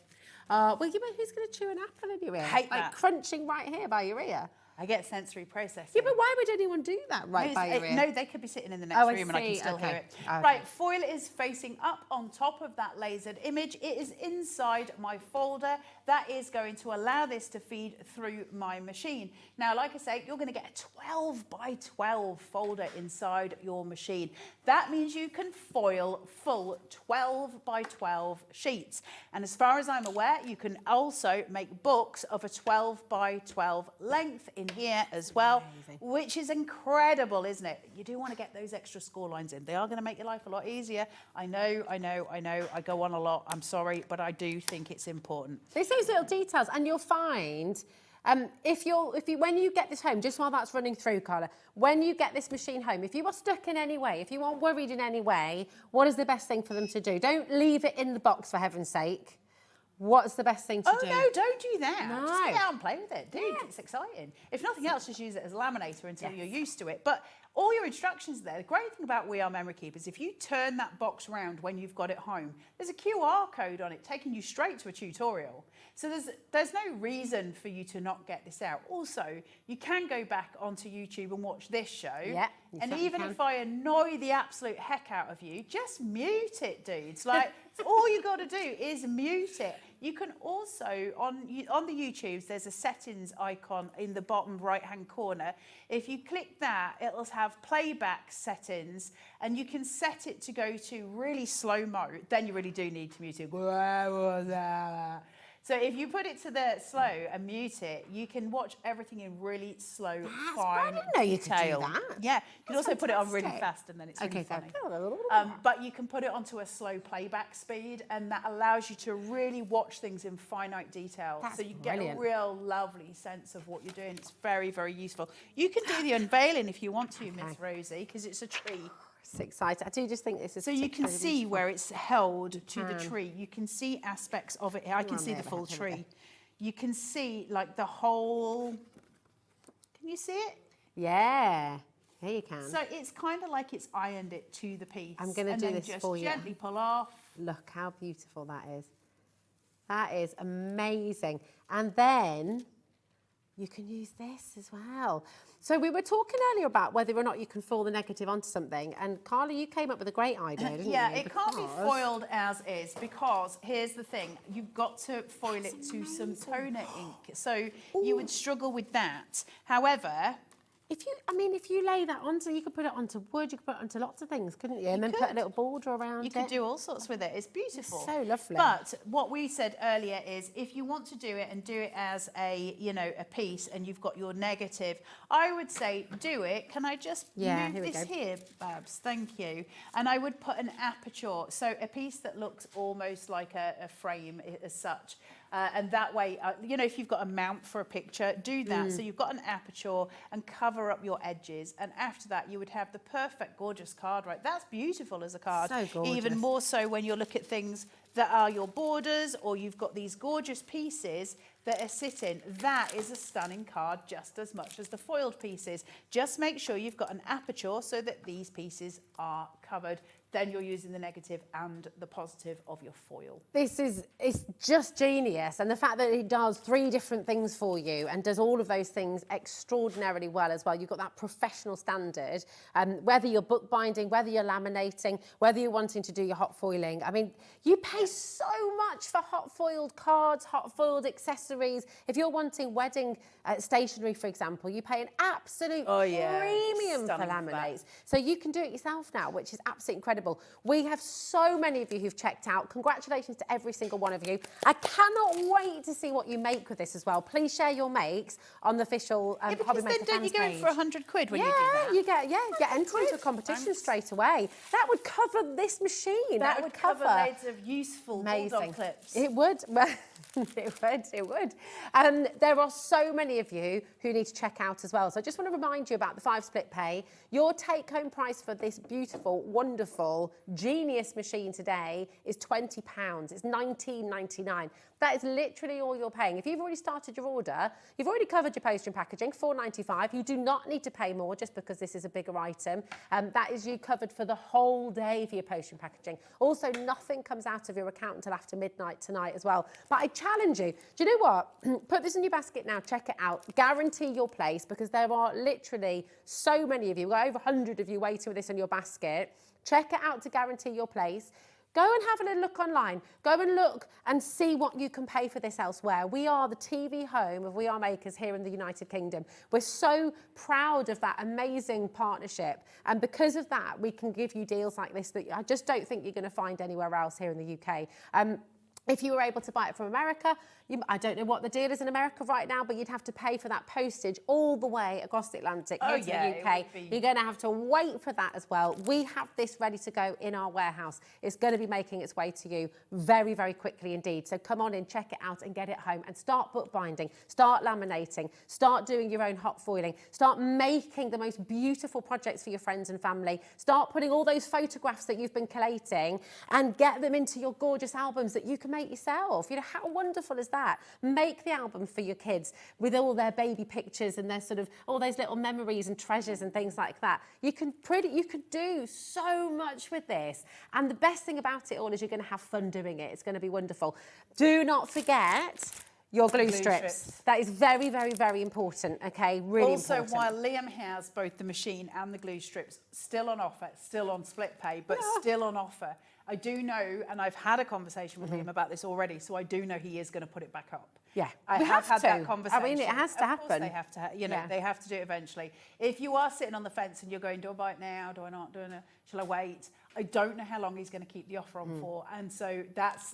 Well, who's going to chew an apple in your ear? Hate like that. Crunching right here by your ear. I get sensory processing. Yeah, but why would anyone do that by your ear? No, they could be sitting in the next room and I can still hear it. Okay. Right, foil is facing up on top of that lasered image. It is inside my folder. That is going to allow this to feed through my machine. Now, like I say, you're going to get a 12 by 12 folder inside your machine. That means you can foil full 12 by 12 sheets. And as far as I'm aware, you can also make books of a 12 by 12 length in here as well, which is incredible, isn't it? You do want to get those extra score lines in. They are going to make your life a lot easier. I know. I go on a lot. I'm sorry, but I do think it's important. It's those little details, and you'll find when you get this home, just while that's running through, Carla, when you get this machine home, if you are stuck in any way, if you are worried in any way, what is the best thing for them to do? Don't leave it in the box, for heaven's sake. What's the best thing to do? Oh no, don't do that. No. Just get out and play with it. Dude, it's exciting. If nothing else, just use it as a laminator until you're used to it. But all your instructions are there. The great thing about We Are Memory Keepers, if you turn that box around when you've got it home, there's a QR code on it taking you straight to a tutorial. So there's no reason for you to not get this out. Also, you can go back onto YouTube and watch this show. Yeah, and even if I annoy the absolute heck out of you, just mute it, dudes. Like, all you got to do is mute it. You can also, on the YouTubes, there's a settings icon in the bottom right-hand corner. If you click that, it'll have playback settings, and you can set it to go to really slow mode. Then you really do need to mute it. So if you put it to the slow and mute it, you can watch everything in really slow, fine I didn't know you detail. could do that. Yeah, you can also put it on really fast, and then it's really funny. But you can put it onto a slow playback speed, and that allows you to really watch things in finite detail. So you get a real lovely sense of what you're doing. It's very, very useful. You can do the unveiling if you want to, Miss Rosie, because it's a tree. It's exciting. I do just think this is so you can see where it's held to the tree. You can see aspects of it. I can see the full tree. You can see like the whole. Can you see it? Yeah, here you can. So it's kind of like it's ironed it to the piece. I'm going to do this for you. Just gently pull off. Look how beautiful that is. That is amazing. And then you can use this as well. So we were talking earlier about whether or not you can foil the negative onto something, and Carla, you came up with a great idea, didn't you? Yeah, it can't be foiled as is, because here's the thing, you've got to foil it to some toner ink. So you would struggle with that. However, if you lay that onto, you could put it onto wood, you could put it onto lots of things, couldn't you? And then put a little border around it. You could do all sorts with it. It's beautiful. It's so lovely. But what we said earlier is, if you want to do it and do it as a, a piece, and you've got your negative, I would say do it. Can I just move this here, Babs? Thank you. And I would put an aperture, so a piece that looks almost like a frame as such. And that way, if you've got a mount for a picture, do that. So you've got an aperture and cover up your edges. And after that, you would have the perfect, gorgeous card, right? That's beautiful as a card. So gorgeous. Even more so when you look at things that are your borders, or you've got these gorgeous pieces that are sitting. That is a stunning card just as much as the foiled pieces. Just make sure you've got an aperture so that these pieces are covered. Then you're using the negative and the positive of your foil. It's just genius. And the fact that it does 3 different things for you and does all of those things extraordinarily well as well. You've got that professional standard. Whether you're bookbinding, whether you're laminating, whether you're wanting to do your hot foiling. I mean, you pay so much for hot foiled cards, hot foiled accessories. If you're wanting wedding stationery, for example, you pay an absolute premium for laminates. So you can do it yourself now, which is absolutely incredible. We have so many of you who've checked out. Congratulations to every single one of you. I cannot wait to see what you make with this as well. Please share your makes on the official Hobby Maker don't you go page. for 100 quid when you do that? You get entered into a competition straight away. That would cover this machine. That would cover loads of useful bulldog clips. It would. It would. There are so many of you who need to check out as well. So I just want to remind you about the 5 split pay. Your take-home price for this beautiful, wonderful, genius machine today is £20. It's $19.99. That is literally all you're paying. If you've already started your order, you've already covered your postage and packaging, $4.95. You do not need to pay more just because this is a bigger item. That is you covered for the whole day for your postage and packaging. Also, nothing comes out of your account until after midnight tonight as well. But I challenge you. Do you know what? Put this in your basket now. Check it out. Guarantee your place, because there are literally so many of you. We've got over 100 of you waiting with this in your basket. Check it out to guarantee your place. Go and have a little look online. Go and look and see what you can pay for this elsewhere. We are the TV home of We Are Makers here in the United Kingdom. We're so proud of that amazing partnership. And because of that, we can give you deals like this that I just don't think you're going to find anywhere else here in the UK. If you were able to buy it from America, I don't know what the deal is in America right now, but you'd have to pay for that postage all the way across the Atlantic here to the UK. You're going to have to wait for that as well. We have this ready to go in our warehouse. It's going to be making its way to you very, very quickly indeed. So come on in, check it out and get it home and start bookbinding, start laminating, start doing your own hot foiling, start making the most beautiful projects for your friends and family, start putting all those photographs that you've been collating and get them into your gorgeous albums that you can make yourself. You know, how wonderful is that? Make the album for your kids with all their baby pictures and their sort of all those little memories and treasures and things like that. You could do so much with this. And the best thing about it all is you're going to have fun doing it. It's going to be wonderful. Do not forget your glue strips. That is very, very, very important, okay? Really important. Also, while Liam has both the machine and the glue strips still on offer, still on split pay, but still on offer, I do know, and I've had a conversation with Liam about this already, so I do know he is going to put it back up. Yeah, I have had that conversation. I mean, it has to happen. Of course they have to, you know, they have to do it eventually. If you are sitting on the fence and you're going, do I buy it now? Do I not? Shall I wait? I don't know how long he's going to keep the offer on for, and so that's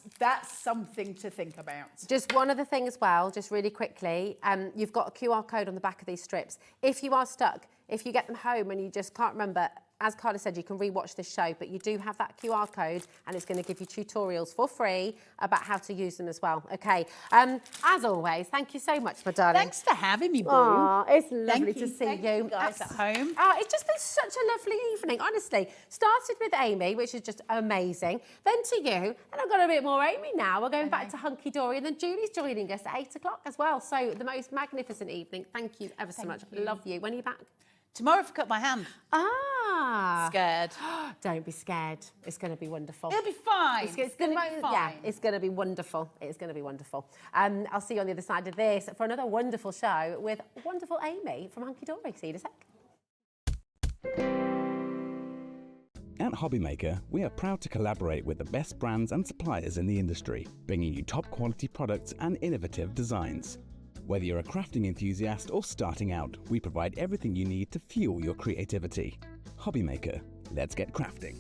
something to think about. Just one other thing as well, just really quickly, you've got a QR code on the back of these strips. If you are stuck, if you get them home and you just can't remember, as Carla said, you can rewatch this show, but you do have that QR code and it's going to give you tutorials for free about how to use them as well. Okay. As always, thank you so much, my darling. Thanks for having me, Boo. Oh, it's lovely to see Thank you guys at home. Oh, it's just been such a lovely evening, honestly. Started with Amy, which is just amazing. Then to you, and I've got a bit more Amy now. We're going back to Hunkydory, and then Julie's joining us at 8 o'clock as well. So the most magnificent evening. Thank you ever so much. Love you. When are you back? Tomorrow I've cut my hand. Ah. Scared. Don't be scared. It's going to be wonderful. It'll be fine. It's going to be fine. Yeah, it's going to be wonderful. It's going to be wonderful. I'll see you on the other side of this for another wonderful show with wonderful Amy from Hunkydory. See you in a sec. At Hobbymaker, we are proud to collaborate with the best brands and suppliers in the industry, bringing you top quality products and innovative designs. Whether you're a crafting enthusiast or starting out, we provide everything you need to fuel your creativity. Hobbymaker, let's get crafting.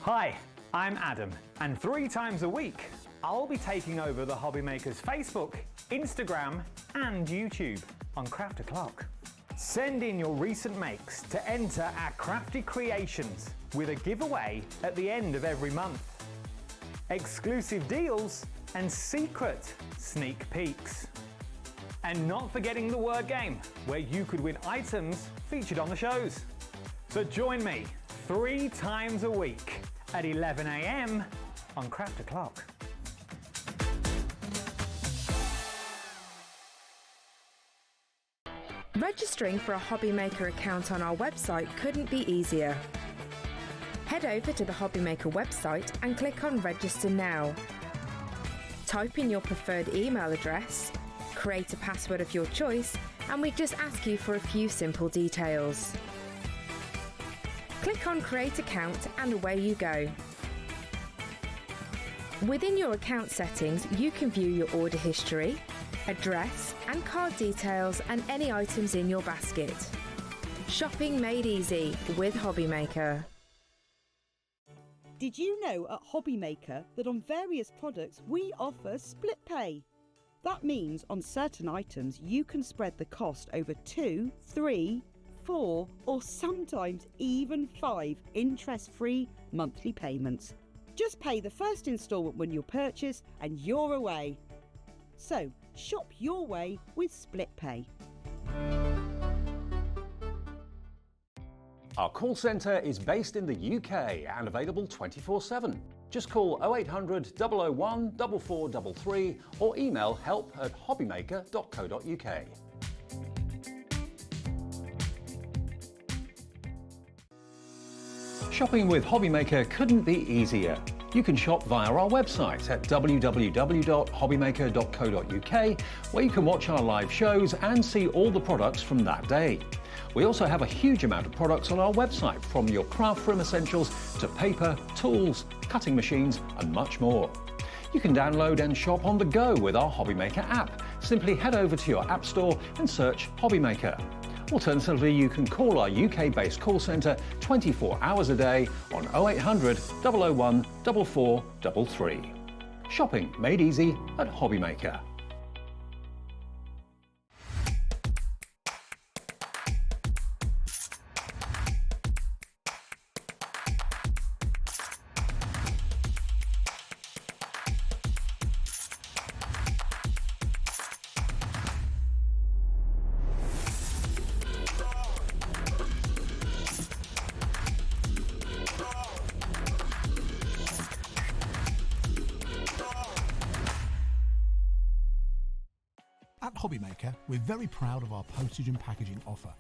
Hi, I'm Adam, and 3 times a week, I'll be taking over the Hobbymakers Facebook, Instagram, and YouTube on Craft O'Clock. Send in your recent makes to enter our crafty creations with a giveaway at the end of every month. Exclusive deals and secret sneak peeks. And not forgetting the word game, where you could win items featured on the shows. So join me 3 times a week at 11 AM on Craft O'Clock. Registering for a Hobbymaker account on our website couldn't be easier. Head over to the Hobbymaker website and click on Register Now. Type in your preferred email address, create a password of your choice, and we just ask you for a few simple details. Click on Create Account and away you go. Within your account settings, you can view your order history, address and card details and any items in your basket. Shopping made easy with Hobbymaker. Did you know at Hobbymaker that on various products we offer split pay? That means on certain items you can spread the cost over 2, 3, 4 or sometimes even 5 interest-free monthly payments. Just pay the first instalment when you purchase and you're away. So, shop your way with split pay. Our call centre is based in the UK and available 24/7. Just call 0800 001 4433 or email help@hobbymaker.co.uk. Shopping with Hobbymaker couldn't be easier. You can shop via our website at www.hobbymaker.co.uk, where you can watch our live shows and see all the products from that day. We also have a huge amount of products on our website, from your craft room essentials to paper, tools, cutting machines and much more. You can download and shop on the go with our Hobbymaker app. Simply head over to your app store and search Hobbymaker. Alternatively, you can call our UK-based call centre 24 hours a day on 0800 001 4433. Shopping made easy at Hobbymaker. Hobbymaker, we're very proud of our postage and packaging offer,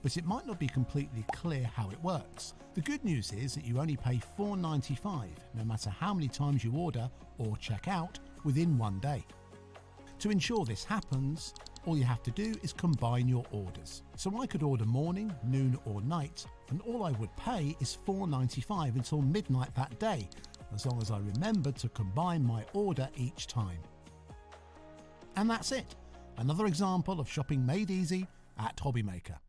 but it might not be completely clear how it works. The good news is that you only pay $4.95 no matter how many times you order or check out within 1 day. To ensure this happens, all you have to do is combine your orders. So I could order morning, noon or night, and all I would pay is $4.95 until midnight that day, as long as I remember to combine my order each time. And that's it. Another example of shopping made easy at Hobbymaker.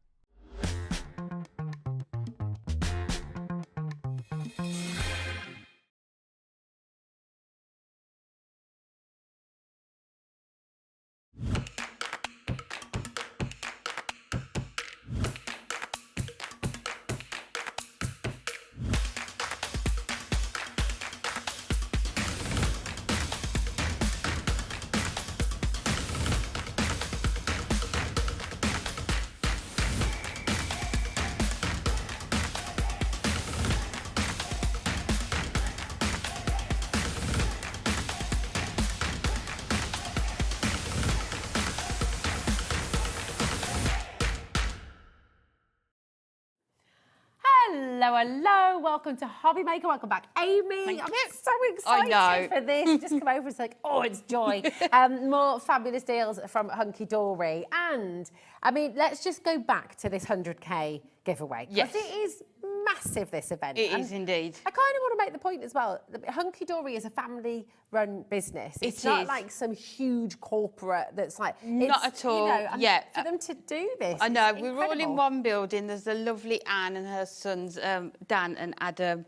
Hello, hello. Welcome to Hobbymaker. Welcome back, Amy. I'm so excited for this. You just come over and it's like, oh, it's joy. More fabulous deals from Hunkydory. And, I mean, let's just go back to this 100k giveaway. Yes. Because it is massive, this event. It is indeed. I kind of want to make the point as well that Hunkydory is a family-run business. It's not like some huge corporate that's like... Not at all, You know, and yeah. for them to do this, I know, it's we're all in incredible. one building. There's a lovely Anne and her sons, Dan and Adam.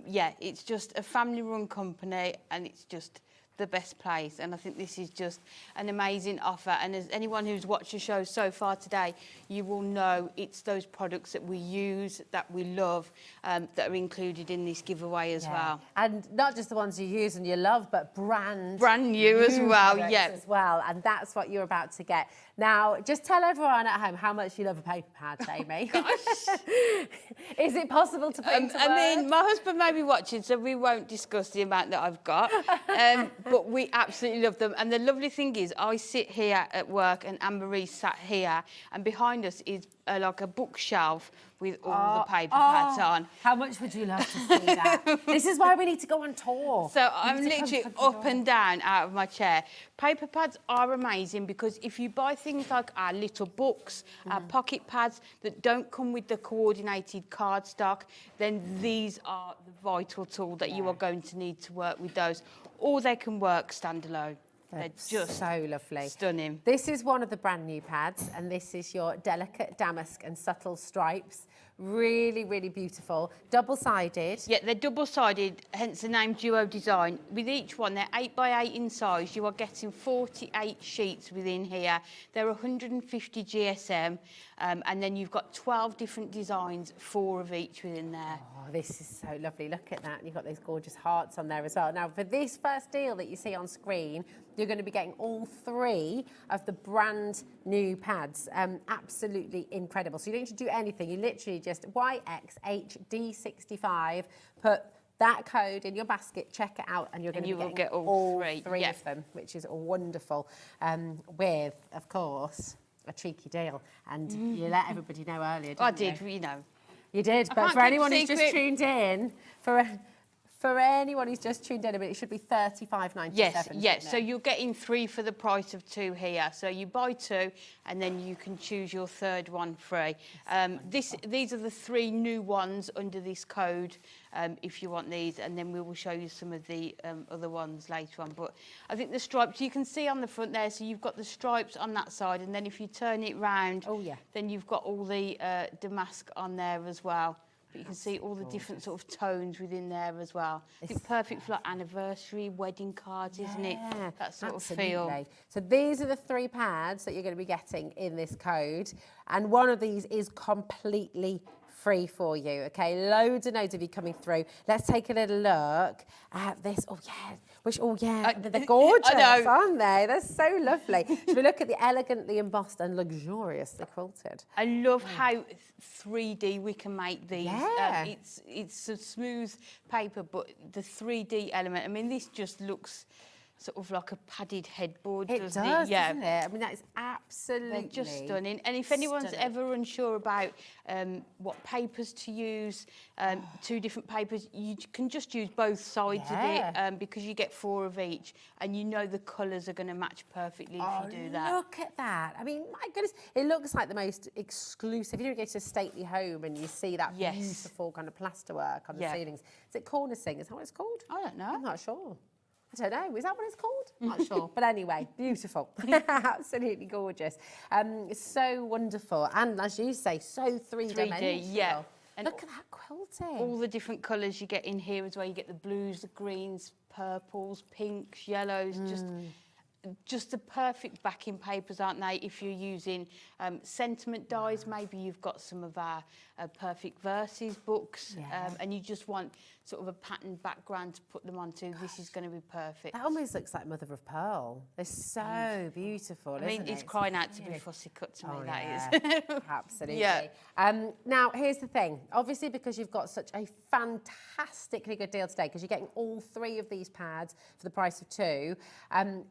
Yeah, it's just a family-run company and it's just the best place. And I think this is just an amazing offer. And as anyone who's watched the show so far today, you will know it's those products that we use, that we love, that are included in this giveaway as well. And not just the ones you use and you love, but brand new as well, products yeah. as well. And that's what you're about to get. Now, just tell everyone at home how much you love a paper pad, Amy. Is it possible to put into I mean, words? my husband may be watching, so we won't discuss the amount that I've got. But we absolutely love them. And the lovely thing is, I sit here at work and Anne-Marie sat here, and behind us is like a bookshelf with all the paper pads on. How much would you love to see that? This is why we need to go on tour. So I'm literally up and down out of my chair. Paper pads are amazing because if you buy things like our little books, our pocket pads that don't come with the coordinated cardstock, then these are the vital tool that you are going to need to work with those. Or they can work standalone. They're just so lovely. Stunning. This is one of the brand new pads, and this is your delicate damask and subtle stripes. Really, really beautiful. Double-sided. Yeah, they're double-sided, hence the name Duo Design. With each one, they're 8 by 8 in size. You are getting 48 sheets within here. They're 150 GSM, and then you've got 12 different designs, 4 of each within there. Oh, this is so lovely. Look at that. You've got those gorgeous hearts on there as well. Now, for this first deal that you see on screen, you're going to be getting all 3 of the brand new pads. Absolutely incredible. So you don't need to do anything. You literally just YXHD65, put that code in your basket, check it out, and you're going to be get getting all three yeah. of them, which is wonderful. With, of course, a cheeky deal. And you let everybody know earlier, didn't you? You know. You did, but for anyone who's just tuned in, for anyone who's just tuned in, it should be $35.97. Yes. So you're getting 3 for the price of 2 here. So you buy 2, and then you can choose your third one free. These are the 3 new ones under this code, if you want these, and then we will show you some of the other ones later on. But I think the stripes you can see on the front there. So you've got the stripes on that side, and then if you turn it round, then you've got all the damask on there as well. But you can see all the different sort of tones within there as well. It's perfect for like anniversary, wedding cards, isn't it? That sort of feel. So these are the 3 pads that you're going to be getting in this code. And one of these is completely free for you, okay? Loads and loads of you coming through. Let's take a little look at this. They're gorgeous, aren't they? They're so lovely. Should we look at the elegantly embossed and luxuriously quilted? I love how 3D we can make these. Yeah. It's a smooth paper, but the 3D element, I mean, this just looks sort of like a padded headboard, It doesn't does, it? Yeah. doesn't it? I mean, that is absolutely They're just stunning. And if anyone's stunning. ever unsure about what papers to use, 2 different papers, you can just use both sides of it because you get 4 of each, and you know the colours are going to match perfectly if you do that. Look at that. I mean, my goodness, it looks like the most exclusive. You know, you go to a stately home and you see that beautiful kind of plasterwork on the ceilings. Is it cornicing? Is that what it's called? I don't know. I'm not sure. I don't know. Is that what it's called? Not sure. But anyway, beautiful. Absolutely gorgeous. So wonderful. And as you say, so three-dimensional. 3D, yeah. And look at that quilting. All the different colours you get in here as well. You get the blues, the greens, purples, pinks, yellows, just the perfect backing papers, aren't they? If you're using sentiment dies, maybe you've got some of our perfect verses books, and you just want sort of a patterned background to put them onto. This is going to be perfect. That almost looks like mother of pearl. They're so beautiful. I mean, isn't it's it? crying out to be fussy cut to me. That is. Absolutely. Yeah. Now, here's the thing. Obviously, because you've got such a fantastically good deal today, because you're getting all 3 of these pads for the price of 2.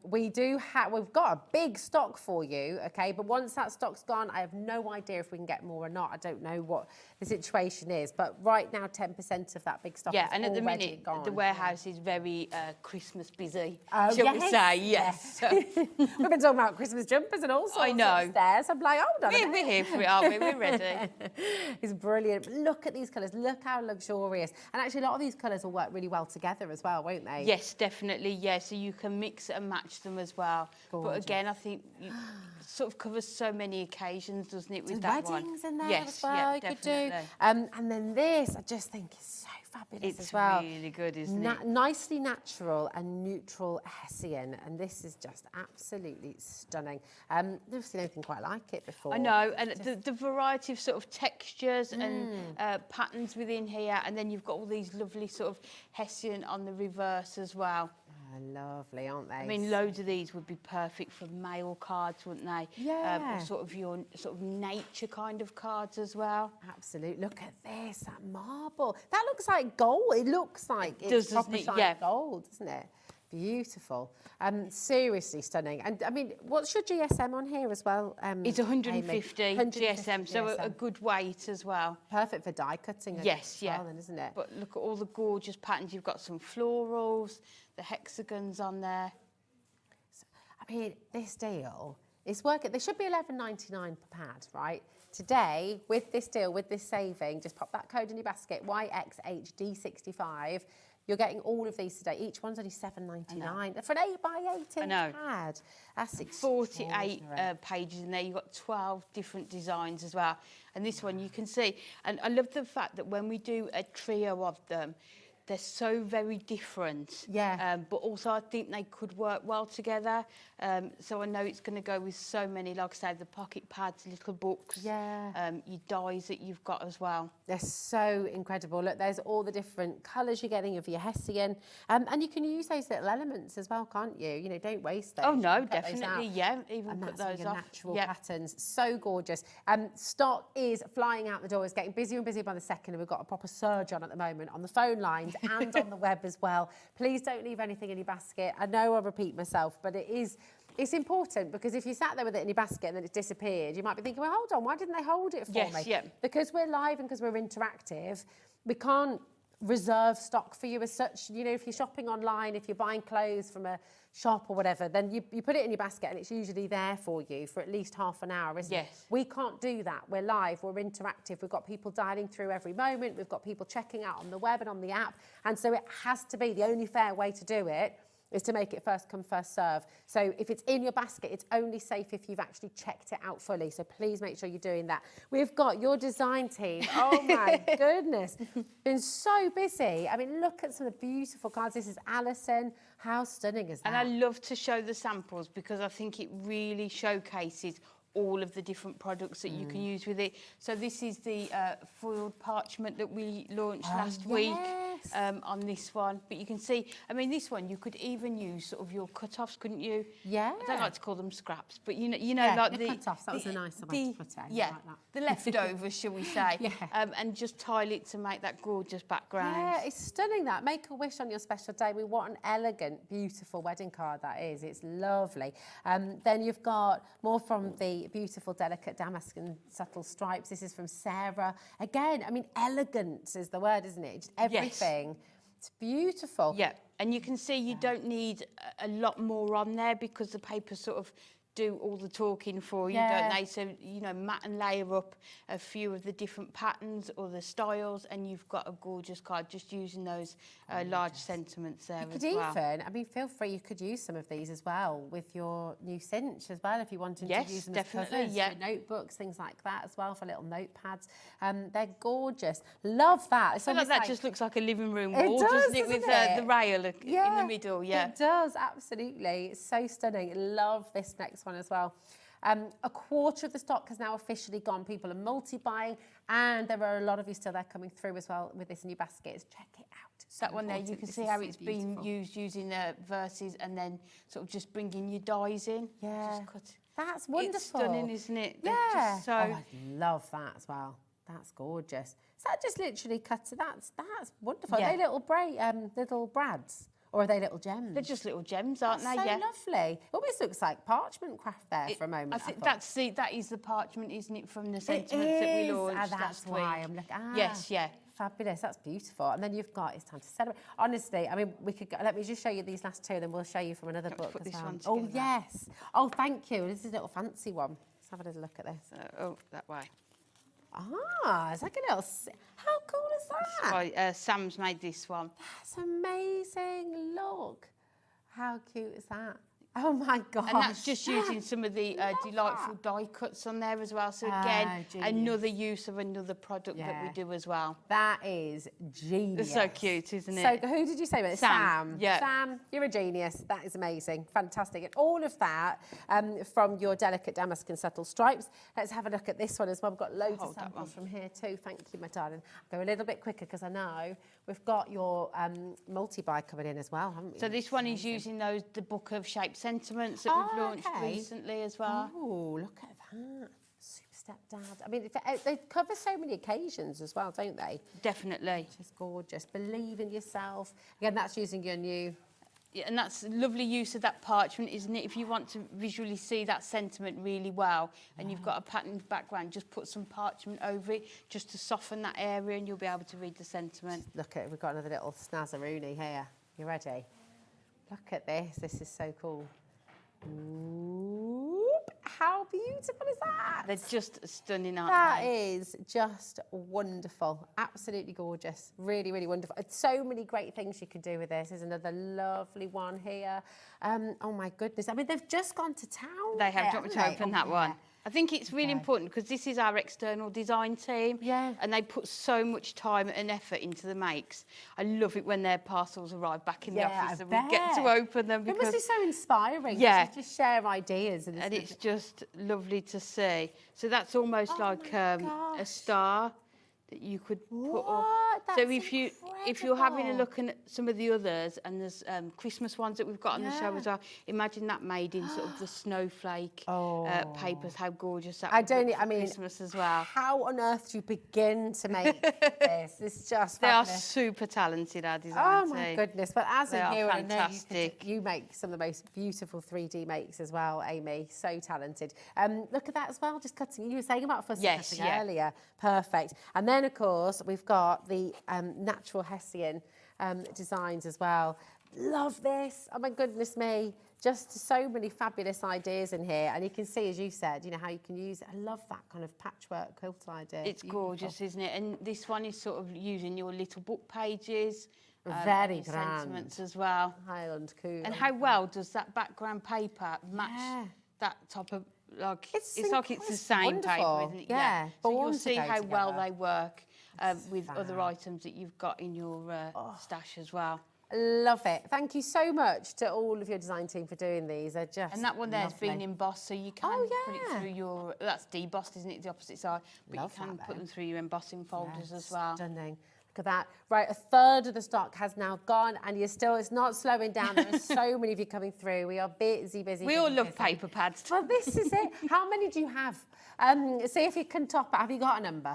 We've got a big stock for you, okay? But once that stock's gone, I have no idea if we can get more or not. I don't know what the situation is. But right now, 10% of that big stock is and at the already minute, gone. the warehouse is very Christmas busy, Oh, shall we yes, say? Yes. We've been talking about Christmas jumpers and all sorts I know. upstairs. I'm like, hold on a minute. We're here for it, aren't we? We're ready. It's brilliant. Look at these colours. Look how luxurious. And actually, a lot of these colours will work really well together as well, won't they? Yes, definitely. Yeah, so you can mix and match them as well. Gorgeous. But again, I think it sort of covers so many occasions, doesn't it, with Some that weddings one? in there Yes, as well. yeah, You could definitely. do. And then this, I just think is so fabulous as well. It's really good, isn't it? Nicely natural and neutral Hessian, and this is just absolutely stunning. Never seen anything quite like it before. I know, and the variety of sort of textures and patterns within here, and then you've got all these lovely sort of Hessian on the reverse as well. Lovely, aren't they? I mean, loads of these would be perfect for mail cards, wouldn't they? Yeah. Or sort of your sort of nature kind of cards as well. Absolutely. Look at this, that marble. That looks like gold. It looks like it's Does, proper doesn't it? shiny Yeah. gold, doesn't it? Beautiful. Seriously stunning. And I mean, what's your GSM on here as well? It's 150 Amy? GSM, so a good weight as well. Perfect for die cutting. Yes, as well, then, isn't it? But look at all the gorgeous patterns. You've got some florals, the hexagons on there. I mean, this deal is working. They should be $11.99 per pad, right? Today, with this deal, with this saving, just pop that code in your basket, YXHD65. You're getting all of these today. Each one's only $7.99 for an 8x8 pad. That's 48 pages in there. You've got 12 different designs as well. And this one you can see. And I love the fact that when we do a trio of them, they're so very different. Yeah. But also I think they could work well together. So I know it's going to go with so many, like I said, the pocket pads, little books, your dies that you've got as well. They're so incredible. Look, there's all the different colours you're getting of your Hessian. And you can use those little elements as well, can't you? You know, don't waste those. Oh, no, You can cut those definitely, out. yeah. Even And cut that's those your off. natural Yep. patterns. So gorgeous. Stock is flying out the door. It's getting busier and busier by the second, and we've got a proper surge on at the moment on the phone lines and on the web as well. Please don't leave anything in your basket. I know I repeat myself, but it's important, because if you sat there with it in your basket and then it's disappeared, you might be thinking, well, hold on, why didn't they hold it for me? Yeah. Because we're live and because we're interactive, we can't reserve stock for you as such. You know, if you're shopping online, if you're buying clothes from a shop or whatever, then you put it in your basket and it's usually there for you for at least half an hour, isn't it? Yes. We can't do that. We're live, we're interactive. We've got people dialing through every moment. We've got people checking out on the web and on the app. And so it has to be, the only fair way to do it is to make it first come, first serve. So if it's in your basket, it's only safe if you've actually checked it out fully. So please make sure you're doing that. We've got your design team. Oh my goodness. Been so busy. I mean, look at some of the beautiful cards. This is Alison. How stunning is that? And I love to show the samples because I think it really showcases all of the different products that you can use with it. So this is the foiled parchment that we launched last week on this one. But you can see, I mean, this one you could even use sort of your cut-offs, couldn't you? Yeah. I don't like to call them scraps, but you know, like the cut-offs. That was a nice way to put it. Yeah, like that. the leftovers, shall we say? Yeah. And just tile it to make that gorgeous background. Yeah, it's stunning that. Make a wish on your special day. We want an elegant, beautiful wedding card that is. It's lovely. Then you've got more from the beautiful, delicate damask and subtle stripes. This is from Sarah. Again, I mean, elegance is the word, isn't it? Just everything. It's beautiful. Yeah, and you can see you don't need a lot more on there because the paper sort of do all the talking for you, don't they? So, you know, mat and layer up a few of the different patterns or the styles, and you've got a gorgeous card just using those large sentiments there as well. You could even, I mean, feel free, you could use some of these as well with your new cinch as well if you wanted to use them as covers, your notebooks, things like that as well for little notepads. They're gorgeous. Love that. I feel like that just looks like a living room wall, doesn't it, with the rail in the middle? Yeah, it does, absolutely. It's so stunning. Love this next one as well. A quarter of the stock has now officially gone. People are multi-buying, and there are a lot of you still there coming through as well with this new baskets. Check it out. So that one there, you can see how it's been used using verses and then sort of just bringing your dies in. Yeah, just cut. That's wonderful. It's stunning, isn't it? Yeah. Just so... Oh, I love that as well. That's gorgeous. So that just literally cuts it. That's wonderful. Yeah. Are they little brads? Or are they little gems? They're just little gems, aren't they? So yeah. lovely. It almost looks like parchment craft there for a moment. I think that is the parchment, isn't it, from the sentiments that we launched that's last week? I'm looking. Yes, yeah. Fabulous. That's beautiful. And then you've got It's Time to Celebrate. Honestly, I mean, we could go, let me just show you these last two, and then we'll show you from another book put as this well. one Oh together. yes. Oh, thank you. This is a little fancy one. Let's have a little look at this. That way. Ah, it's like a little... How cool is that? Right, Sam's made this one. That's amazing. Look. How cute is that? Oh my gosh. And that's just using some of the delightful die cuts on there as well. So again, another use of another product that we do as well. That is genius. It's so cute, isn't it? So who did you say about it? Sam. Yeah. Sam, you're a genius. That is amazing. Fantastic. And all of that from your delicate damask and subtle stripes. Let's have a look at this one as well. We've got loads of samples from here too. Thank you, my darling. I'll go a little bit quicker because I know we've got your multi-buy coming in as well, haven't we? So this one is using the book of shape sentiments that we've launched recently as well. Oh, look at that. Super Stepdad. I mean, they cover so many occasions as well, don't they? Definitely. Which is gorgeous. Believe in yourself. Again, that's using your new... Yeah, and that's a lovely use of that parchment, isn't it? If you want to visually see that sentiment really well and you've got a patterned background, just put some parchment over it just to soften that area and you'll be able to read the sentiment. Look at it. We've got another little snazzaroony here. You ready? Look at this. This is so cool. Whoop. How beautiful is that? They're just stunning, aren't That they? is just wonderful. Absolutely gorgeous. Really, really wonderful. So many great things you can do with this. There's another lovely one here. Oh my goodness. I mean, they've just gone to town. They have. Do you want me to open that one? I think it's really important because this is our external design team. Yeah. And they put so much time and effort into the makes. I love it when their parcels arrive back in the office and we get to open them. It must be so inspiring. Yeah. To just share ideas. And it's just lovely to see. So that's almost like a star that you could put up. So if you're having a look at some of the others, and there's Christmas ones that we've got on the show as well, imagine that made in sort of the snowflake papers, how gorgeous that would look for Christmas as well. How on earth do you begin to make this? It's just They are fabulous. super talented, our design team. Oh my goodness. But as They a are hero, I know fantastic. you make some of the most beautiful 3D makes as well, Amy. So talented. Look at that as well, just cutting. You were saying about fussy cutting earlier. Perfect. And then, of course, we've got the natural Hessian designs as well. Love this. Oh my goodness me. Just so many fabulous ideas in here. And you can see, as you said, you know, how you can use it. I love that kind of patchwork quilt idea. It's gorgeous, isn't it? And this one is sort of using your little book pages. Very and grand. sentiments as well. Highland cool. And how well does that background paper match that top of, like, it's like it's the same wonderful. paper, isn't it? Yeah. So Born you'll to see go how well together. they work with other items that you've got in your stash as well. Love it. Thank you so much to all of your design team for doing these. They're just And that one there's lovely. been embossed, so you can put it through your... That's debossed, isn't it? The opposite side. But Love you can that, put though. them through your embossing folders as well. Stunning. Look at that. Right, a third of the stock has now gone, and it's not slowing down. There are so many of you coming through. We are busy. We all love paper pads. Well, this is it. How many do you have? See if you can top it. Have you got a number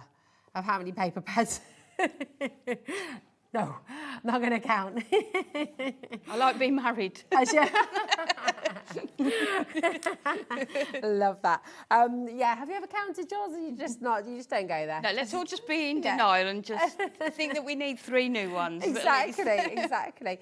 of how many paper pads? No, I'm not going to count. I like being married. Love that. Yeah, have you ever counted yours, or you just not? You just don't go there? No, let's all just be in denial and just think that we need 3 new ones. Exactly.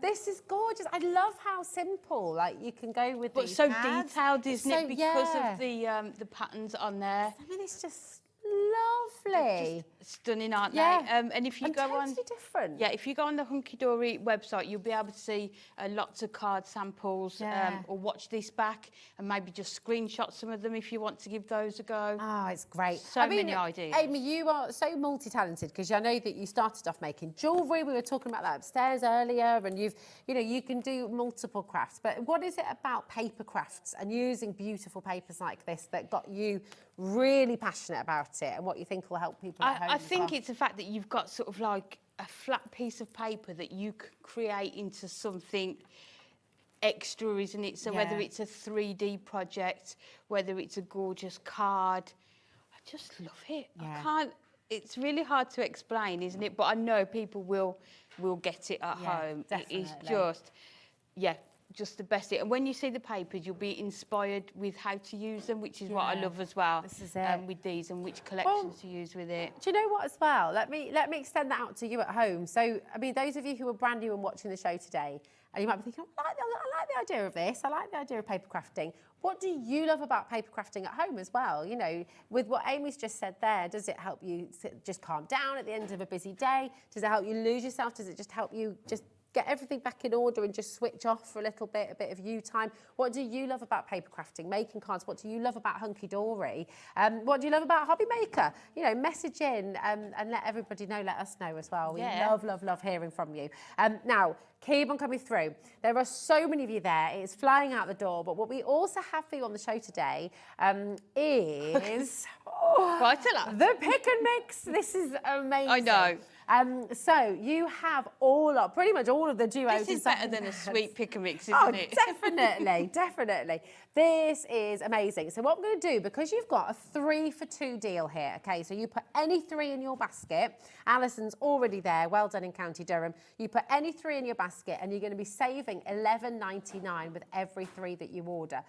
This is gorgeous. I love how simple, like, you can go with these so pads. detailed, isn't it? Because Yeah. of the patterns on there. I mean, it's just lovely. Just stunning, aren't Yeah. they? And if you go on, totally different. Yeah, if you go on the Hunkydory website, you'll be able to see lots of card samples, or watch this back and maybe just screenshot some of them if you want to give those a go. Oh, it's great. So many ideas. Amy, you are so multi-talented, because I know that you started off making jewellery. We were talking about that upstairs earlier, and you can do multiple crafts. But what is it about paper crafts and using beautiful papers like this that got you really passionate about it, and what you think will help people at home? I think it's the fact that you've got sort of like a flat piece of paper that you could create into something extra, isn't it? So whether it's a 3D project, whether it's a gorgeous card, I just love it. I can't. It's really hard to explain, isn't it? But I know people will get it at home. Definitely. It is just the best. And when you see the papers, you'll be inspired with how to use them, which is what I love as well. This is it. With these, and which collections to use with it. Do you know what as well? Let me extend that out to you at home. So, I mean, those of you who are brand new and watching the show today, and you might be thinking, I like the idea of this. I like the idea of paper crafting. What do you love about paper crafting at home as well? You know, with what Amy's just said there, does it help you just calm down at the end of a busy day? Does it help you lose yourself? Does it just help you just get everything back in order and just switch off for a little bit, a bit of you time? What do you love about paper crafting, making cards? What do you love about Hunkydory? What do you love about Hobby Maker? You know, message in and let everybody know, let us know as well. We love hearing from you. Now, keep on coming through. There are so many of you there. It's flying out the door. But what we also have for you on the show today is quite a lot. The pick and mix. This is amazing. I know. So you have pretty much all of the duo. This is better than a sweet pick and mix, isn't it? Definitely. This is amazing. So what I'm going to do, because you've got a 3 for 2 deal here, okay? So you put any 3 in your basket. Alison's already there. Well done in County Durham. You put any 3 in your basket, and you're going to be saving $11.99 with every 3 that you order.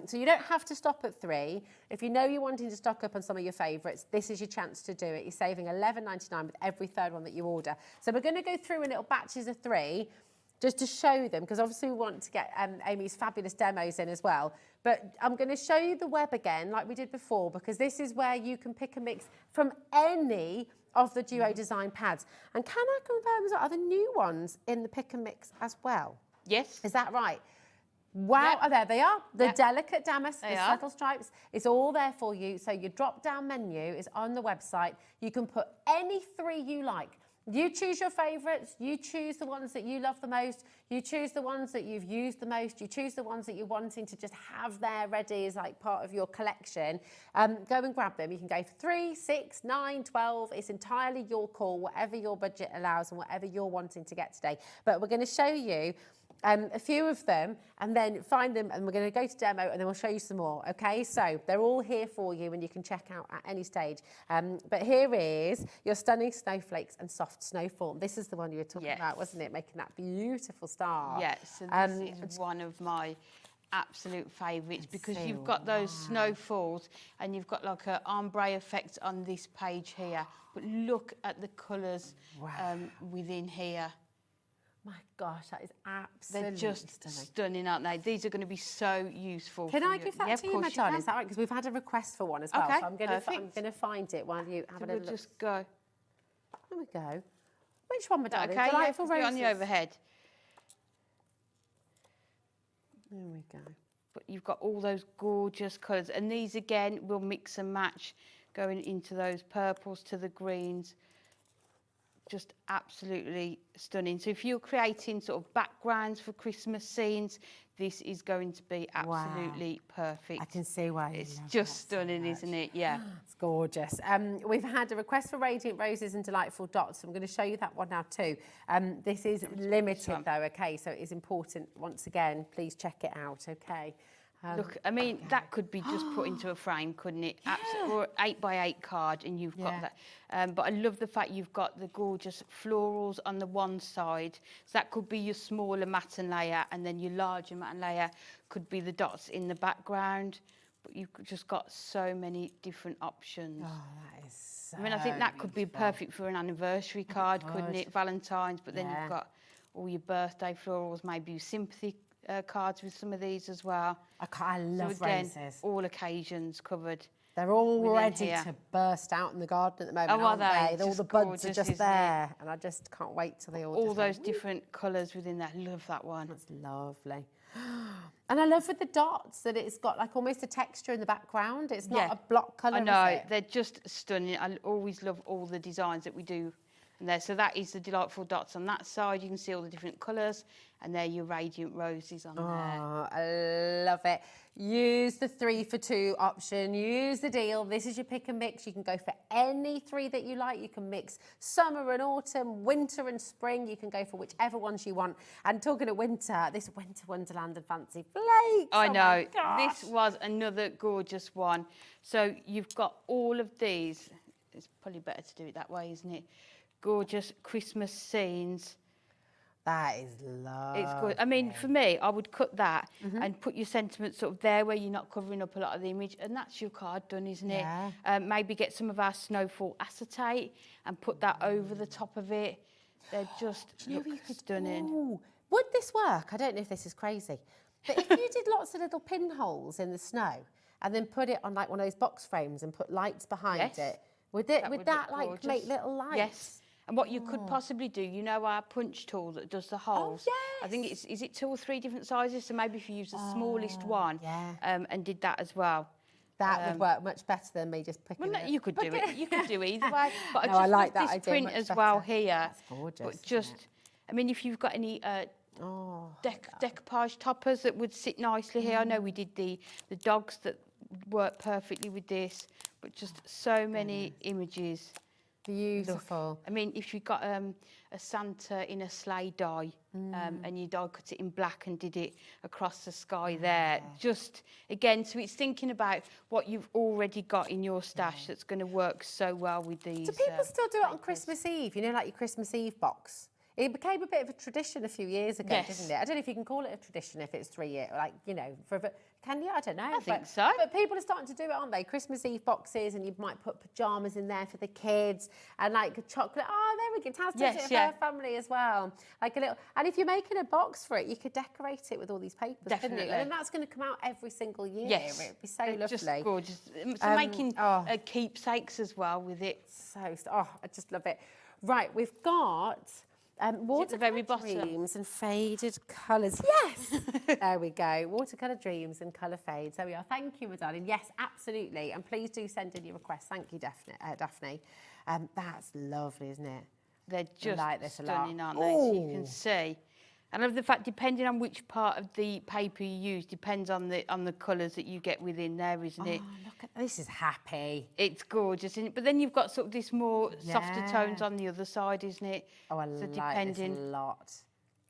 So you don't have to stop at 3. If you know you're wanting to stock up on some of your favourites, this is your chance to do it. You're saving $11.99 with every 3rd one that you order. So we're going to go through in little batches of 3 just to show them, because obviously we want to get Amy's fabulous demos in as well. But I'm going to show you the web again like we did before, because this is where you can pick a mix from any of the duo design pads. And can I confirm, are the new ones in the pick and mix as well? Yes. Is that right? Wow, there they are. The delicate damask, the subtle stripes. It's all there for you. So your drop-down menu is on the website. You can put any 3 you like. You choose your favourites. You choose the ones that you love the most. You choose the ones that you've used the most. You choose the ones that you're wanting to just have there ready as like part of your collection. Go and grab them. You can go for 3, 6, 9, 12. It's entirely your call, whatever your budget allows and whatever you're wanting to get today. But we're going to show you a few of them, and then find them, and we're going to go to demo, and then we'll show you some more, okay? So they're all here for you, and you can check out at any stage. But here is your stunning snowflakes and soft snowfall. This is the one you were talking about, wasn't it? Making that beautiful star. Yes, this is one of my absolute favourites, because you've got those snowfalls, and you've got like an ombre effect on this page here. But look at the colours within here. My gosh, that is absolutely They're just stunning, aren't they? These are going to be so useful. Can I give that to you, my darling? Is that right? Because we've had a request for one as well. Okay, so I'm going to find it while you have a little look. Just go. There we go. Which one, my darling? Okay, Delightful put it on the Roses. overhead. There we go. But you've got all those gorgeous colours, and these again will mix and match, going into those purples to the greens. just absolutely stunning. So if you're creating sort of backgrounds for Christmas scenes, this is going to be absolutely perfect. I can see why. It's just stunning, isn't it? Yeah. It's gorgeous. We've had a request for Radiant Roses and Delightful Dots. I'm going to show you that one now too. This is limited though, okay? So it is important. Once again, please check it out, okay? Look, I mean, that could be just put into a frame, couldn't it? Absolutely, or 8x8 card, and you've got that. But I love the fact you've got the gorgeous florals on the one side. So that could be your smaller matten layer, and then your larger matten layer could be the dots in the background. But you've just got so many different options. Oh, that is so I mean, I think that could be perfect for an anniversary card, couldn't it? Valentine's, but then you've got all your birthday florals, maybe your sympathy cards with some of these as well. I love so again, roses. All occasions covered. They're all ready to burst out in the garden at the moment, aren't they? All the buds are just there, and I just can't wait till they all those different colours within there. Love that one. That's lovely. And I love with the dots that it's got like almost a texture in the background. It's not a block colour. I know, is it? they're just stunning. I always love all the designs that we do. And there, so that is the Delightful Dots on that side. You can see all the different colours, and there your Radiant Roses on there. Oh, I love it. Use the 3 for 2 option. Use the deal. This is your pick and mix. You can go for any 3 that you like. You can mix summer and autumn, winter and spring. You can go for whichever ones you want. And talking of winter, this Winter Wonderland and Fancy Flakes. I know. This was another gorgeous one. So you've got all of these. It's probably better to do it that way, isn't it? Gorgeous Christmas scenes. That is lovely. It's good. I mean, for me, I would cut that and put your sentiments sort of there where you're not covering up a lot of the image, and that's your card done, isn't it? Maybe get some of our Snowfall acetate and put that over the top of it. They're just stunning. Ooh, would this work? I don't know if this is crazy, but if you did lots of little pinholes in the snow and then put it on like one of those box frames and put lights behind it, would that like gorgeous. make little lights? Yes. And what you could possibly do, you know our punch tool that does the holes? Oh, yes. I think is it 2 or 3 different sizes? So maybe if you use the smallest one and did that as well. That would work much better than me just picking well, it. You could do it. You could do either way. But No, I just I like love that this idea print much as better. well here. That's gorgeous. But just, I mean, if you've got any decoupage toppers that would sit nicely here. I know we did the dogs that work perfectly with this, but just so many images. Beautiful. Look, I mean, if you got a Santa in a sleigh die and you die cut it in black and did it across the sky there, just again, so it's thinking about what you've already got in your stash that's going to work so well with these. Do people still do it on Christmas Eve? You know, like your Christmas Eve box? It became a bit of a tradition a few years ago, didn't it? I don't know if you can call it a tradition if it's 3 years, like, you know, can you? I don't know. I think so. But people are starting to do it, aren't they? Christmas Eve boxes, and you might put pyjamas in there for the kids, and like chocolate. Oh, there we go. Taz does it for her family as well. Like a little. And if you're making a box for it, you could decorate it with all these papers, couldn't you? And that's going to come out every single year. Yes, it'd be so lovely. Just gorgeous. So making keepsakes as well with it. I just love it. Right, we've got. Watercolour dreams and faded colours. Yes! There we go. Watercolour dreams and colour fades. There we are. Thank you, my darling. Yes, absolutely. And please do send in your requests. Thank you, Daphne. That's lovely, isn't it? They're just like this stunning, a lot. aren't they? So you can see. And I love the fact, depending on which part of the paper you use, depends on the colours that you get within there, isn't it? Oh, look at this. Is happy. It's gorgeous, isn't it? But then you've got sort of this more softer tones on the other side, isn't it? Oh, I like this a lot.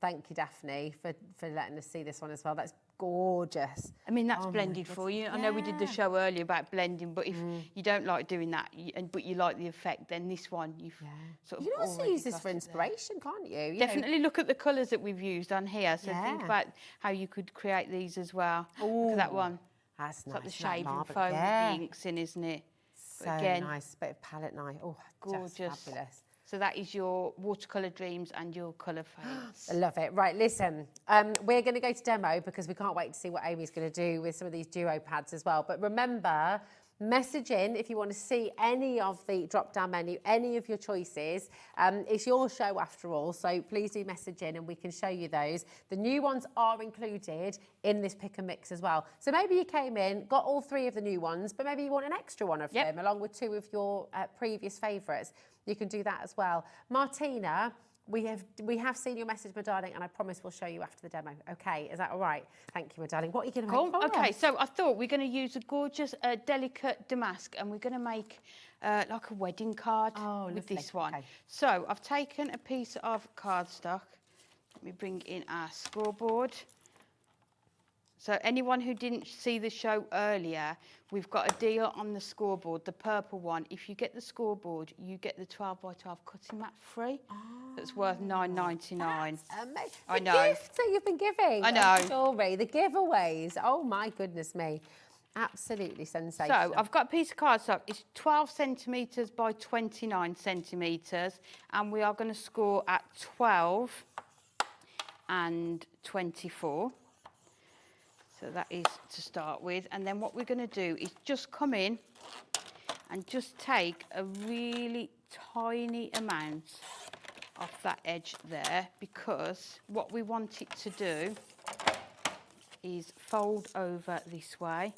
Thank you, Daphne, for letting us see this one as well. That's gorgeous. I mean, that's blended for you. I know we did the show earlier about blending, but if you don't like doing that, but you like the effect, then this one you've sort of. You can also use this for inspiration, can't you? Definitely look at the colours that we've used on here. So think about how you could create these as well. Look at that one. That's nice. Got the shaving foam with the inks in, isn't it? So again, nice. Bit of palette knife. Oh, gorgeous. Just fabulous. So that is your watercolour dreams and your colour fades. I love it. Right, listen, we're going to go to demo because we can't wait to see what Amy's going to do with some of these duo pads as well. But remember, Message in if you want to see any of the drop-down menu, any of your choices. It's your show after all, so please do message in and we can show you those. The new ones are included in this pick and mix as well. So maybe you came in, got all 3 of the new ones, but maybe you want an extra one of them along with 2 of your previous favourites. You can do that as well. Martina, we have seen your message, my darling, and I promise we'll show you after the demo. Okay, is that all right? Thank you, my darling. What are you going to make for Okay, us? so I thought we're going to use a gorgeous, delicate damask, and we're going to make like a wedding card with this one. Okay. So I've taken a piece of cardstock. Let me bring in our scoreboard. So anyone who didn't see the show earlier, we've got a deal on the scoreboard, the purple one. If you get the scoreboard, you get the 12 by 12 cutting mat free. That's worth $9.99. I know. The gifts that you've been giving. I know. Story, the giveaways. Oh my goodness me. Absolutely sensational. So I've got a piece of cardstock. It's 12 centimetres by 29 centimetres. And we are going to score at 12 and 24. So that is to start with. And then what we're going to do is just come in and just take a really tiny amount off that edge there, because what we want it to do is fold over this way,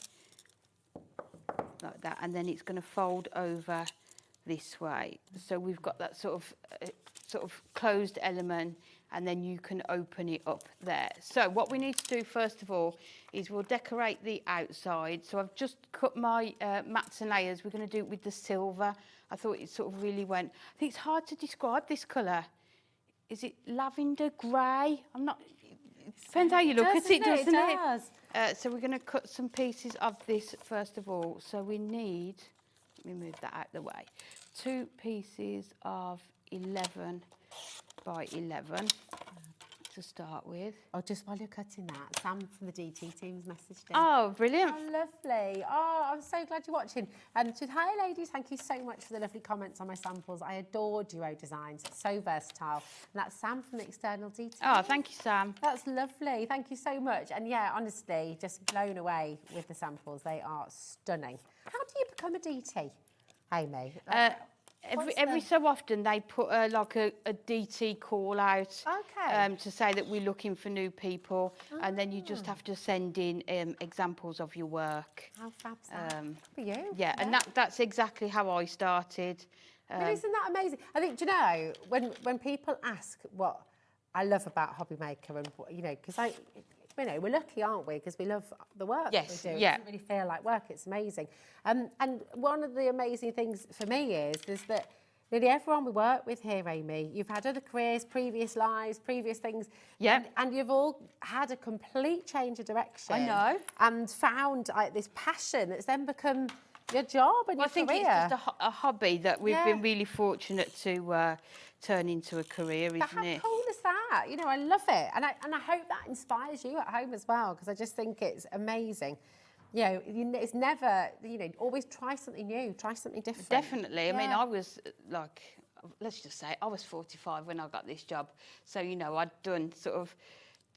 like that, and then it's going to fold over this way. So we've got that sort of closed element, and then you can open it up there. So what we need to do first of all is we'll decorate the outside. So I've just cut my mats and layers. We're going to do it with the silver. I thought it sort of really went. I think it's hard to describe this colour. Is it lavender grey? I'm not. It depends how you look at it, doesn't it? Does. So we're going to cut some pieces of this first of all. So we need. Let me move that out of the way. 2 pieces of 11 by 11 to start with. Oh, just while you're cutting that, Sam from the DT team's messaged in. Oh, brilliant. Oh, lovely. Oh, I'm so glad you're watching. And hi, ladies, thank you so much for the lovely comments on my samples. I adore Duo designs. It's so versatile. And that's Sam from the external DT. Oh, thank you, Sam. That's lovely. Thank you so much. And yeah, honestly, just blown away with the samples. They are stunning. How do you become a DT, Amy? Every so often they put like a DT call out to say that we're looking for new people, and then you just have to send in examples of your work. How fab's that? For you? Yeah, and that's exactly how I started. But isn't that amazing? I think, do you know, when people ask what I love about Hobby Maker, and you know, because we're lucky, aren't we? Because we love the work we do. It doesn't really feel like work. It's amazing. And one of the amazing things for me is that nearly everyone we work with here, Amy, you've had other careers, previous lives, previous things. Yeah. And you've all had a complete change of direction. I know. And found this passion that's then become your job and your career. I think it's just a hobby that we've been really fortunate to turn into a career, isn't it? How cool is that? You know, I love it. And I hope that inspires you at home as well, because I just think it's amazing. You know, it's never, always try something new, try something different. Definitely. I mean, I was like, let's just say, I was 45 when I got this job. So, you know, I'd done sort of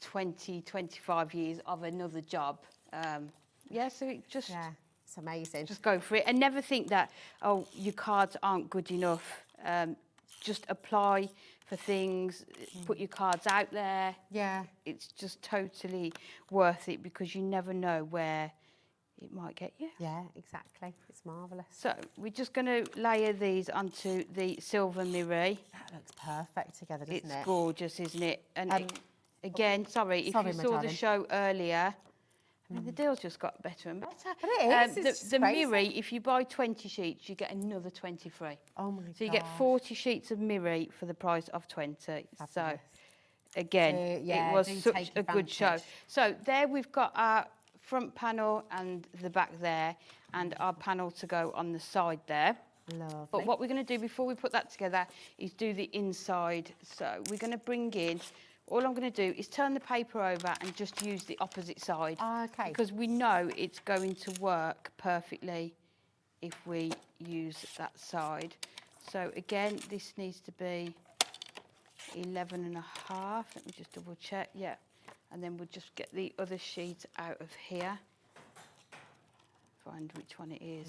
20, 25 years of another job. So it just... Yeah, it's amazing. Just go for it. And never think that, oh, your cards aren't good enough. Just apply for things, put your cards out there. Yeah. It's just totally worth it, because you never know where it might get you. Yeah, exactly. It's marvellous. So we're just going to layer these onto the silver mirror. That looks perfect together, doesn't it? It's gorgeous, isn't it? And again, sorry, if you my saw darling. the show earlier, I mean, the deal's just got better and better. But it is. The mirror, if you buy 20 sheets, you get another 20 free. Oh my god. So you get 40 sheets of mirror for the price of 20. Fabulous. So again, it was such a good show. So there we've got our front panel and the back there, and our panel to go on the side there. Lovely. But what we're going to do before we put that together is do the inside. So we're going to bring in, all I'm going to do is turn the paper over and just use the opposite side. Okay. Because we know it's going to work perfectly if we use that side. So again, this needs to be 11.5. Let me just double check. Yeah. And then we'll just get the other sheet out of here. find which one it is.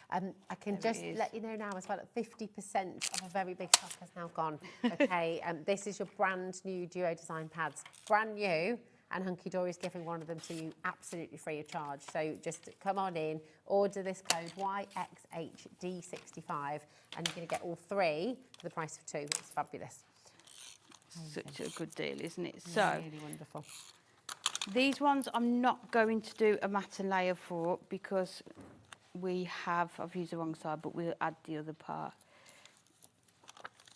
I can There it just is. let you know now as well that 50% of a very big stock has now gone. Okay, this is your brand new Duo Design pads. Brand new, and Hunkydory is giving one of them to you absolutely free of charge. So just come on in, order this code YXHD65, and you're going to get all three for the price of two. It's fabulous. Such a good deal, isn't it? So, Really wonderful. these ones I'm not going to do a matte and layer for because I've used the wrong side, but we'll add the other part.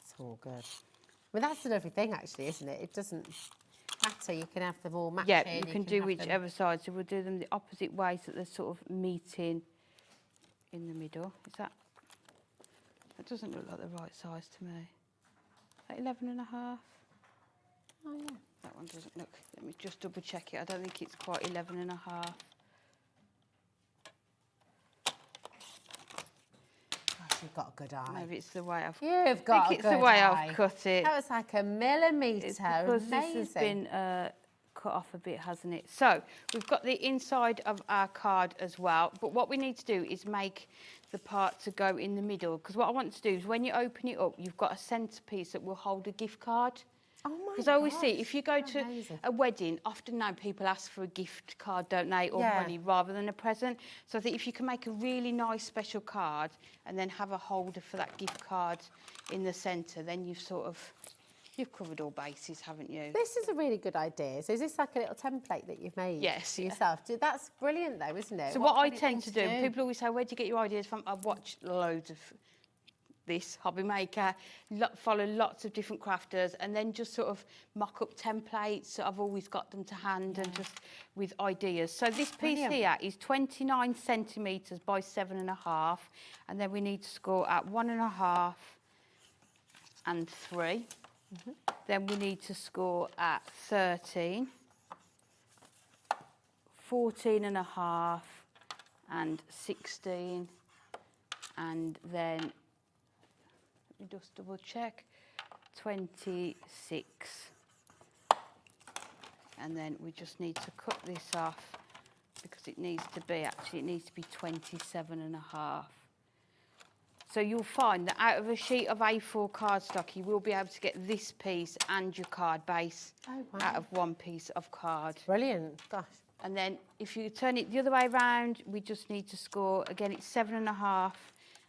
It's all good. I mean, that's an everything actually, isn't it? It doesn't matter. You can have them all matching. Yeah, you can do have them- whichever side. So we'll do them the opposite way so they're sort of meeting in the middle. That doesn't look like the right size to me. Is that 11.5? Oh, yeah. That one doesn't look. Let me just double check it. I don't think it's quite 11.5. You've got a good eye. Maybe it's the way I've. You've got I think a it's the good way eye. I've cut it. That was like a millimetre. It's because this has been cut off a bit, hasn't it? So we've got the inside of our card as well. But what we need to do is make the part to go in the middle. Because what I want to do is when you open it up, you've got a centrepiece that will hold a gift card. Oh my Because I always gosh, see, if you go to amazing. a wedding, often now people ask for a gift card, don't they, or Yeah. money rather than a present. So I think if you can make a really nice special card and then have a holder for that gift card in the centre, then you've covered all bases, haven't you? This is a really good idea. So is this like a little template that you've made Yes, for yeah. yourself? That's brilliant though, isn't it? So what I a tend thing to do, people always say, where do you get your ideas from? I've watched loads of this Hobby Maker, follow lots of different crafters, and then just sort of mock up templates. So I've always got them to hand and just with ideas. So this piece Brilliant. here is 29 centimetres by 7.5, and then we need to score at 1.5 and 3. Then we need to score at 13, 14.5 and 16, and then let me just double check, 26. And then we just need to cut this off because it needs to be 27.5. So you'll find that out of a sheet of A4 cardstock, you will be able to get this piece and your card base out of one piece of card. Brilliant, gosh. And then if you turn it the other way around, we just need to score, again, it's 7.5,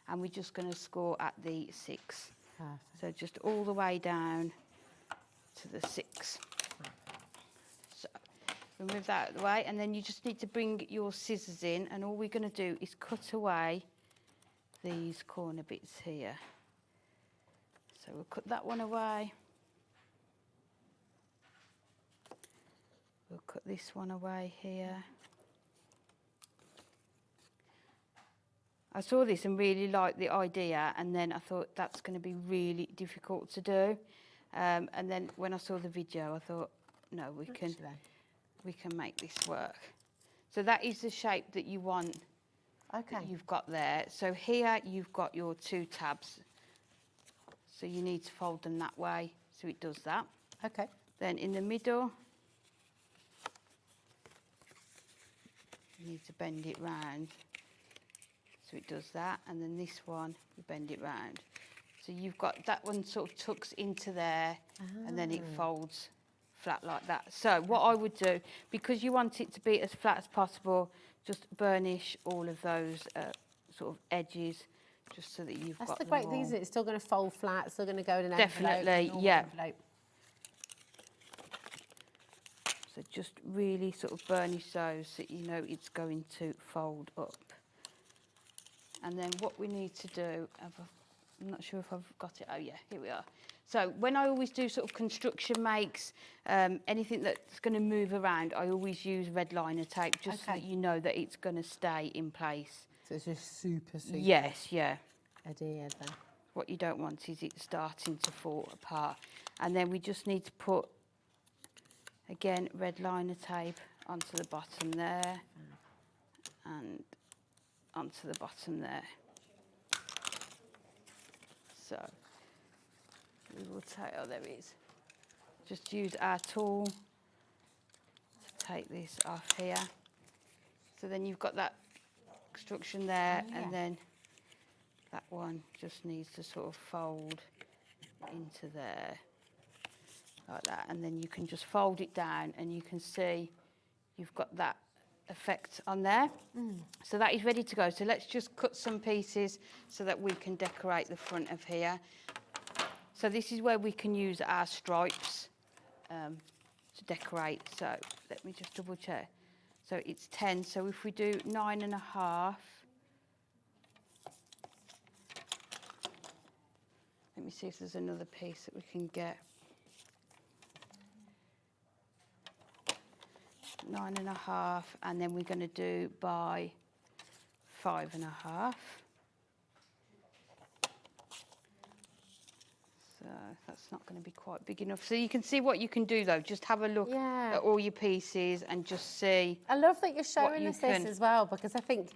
and we're just going to score at the 6. Perfect. So just all the way down to the 6. So we move that out of the way, and then you just need to bring your scissors in, and all we're going to do is cut away these corner bits here. So we'll cut that one away. We'll cut this one away here. I saw this and really liked the idea, and then I thought that's going to be really difficult to do. And then when I saw the video, I thought, no, we can make this work. So that is the shape that you want. That you've got there. So here you've got your 2 tabs. So you need to fold them that way, so it does that. Okay. Then in the middle, you need to bend it round, so it does that. And then this one, you bend it round. So you've got that one sort of tucks into there, and then it folds flat like that. So what I would do, because you want it to be as flat as possible, just burnish all of those sort of edges, just so that you've got That's the them great all. thing, isn't it? It's still going to fold flat, it's still going to go in an Definitely, envelope, a normal yeah. envelope. So just really sort of burnish those so you know it's going to fold up. And then what we need to do, I'm not sure if I've got it, oh yeah, here we are. So when I always do sort of construction makes, anything that's going to move around, I always use red liner tape just so that you know that it's going to stay in place. So it's just super. Yes, yeah. Adhered then. What you don't want is it starting to fall apart. And then we just need to put, again, red liner tape onto the bottom there and onto the bottom there. So we will take, oh there it is. Just use our tool to take this off here. So then you've got that construction there, and then that one just needs to sort of fold into there like that, and then you can just fold it down and you can see you've got that effect on there. So that is ready to go. So let's just cut some pieces so that we can decorate the front of here. So this is where we can use our stripes to decorate. So let me just double check. So it's 10, so if we do 9.5, let me see if there's another piece that we can get. 9.5, and then we're going to do by 5.5. So that's not going to be quite big enough. So you can see what you can do though. Just have a look at all your pieces and just see. I love that you're showing us this as well, because I think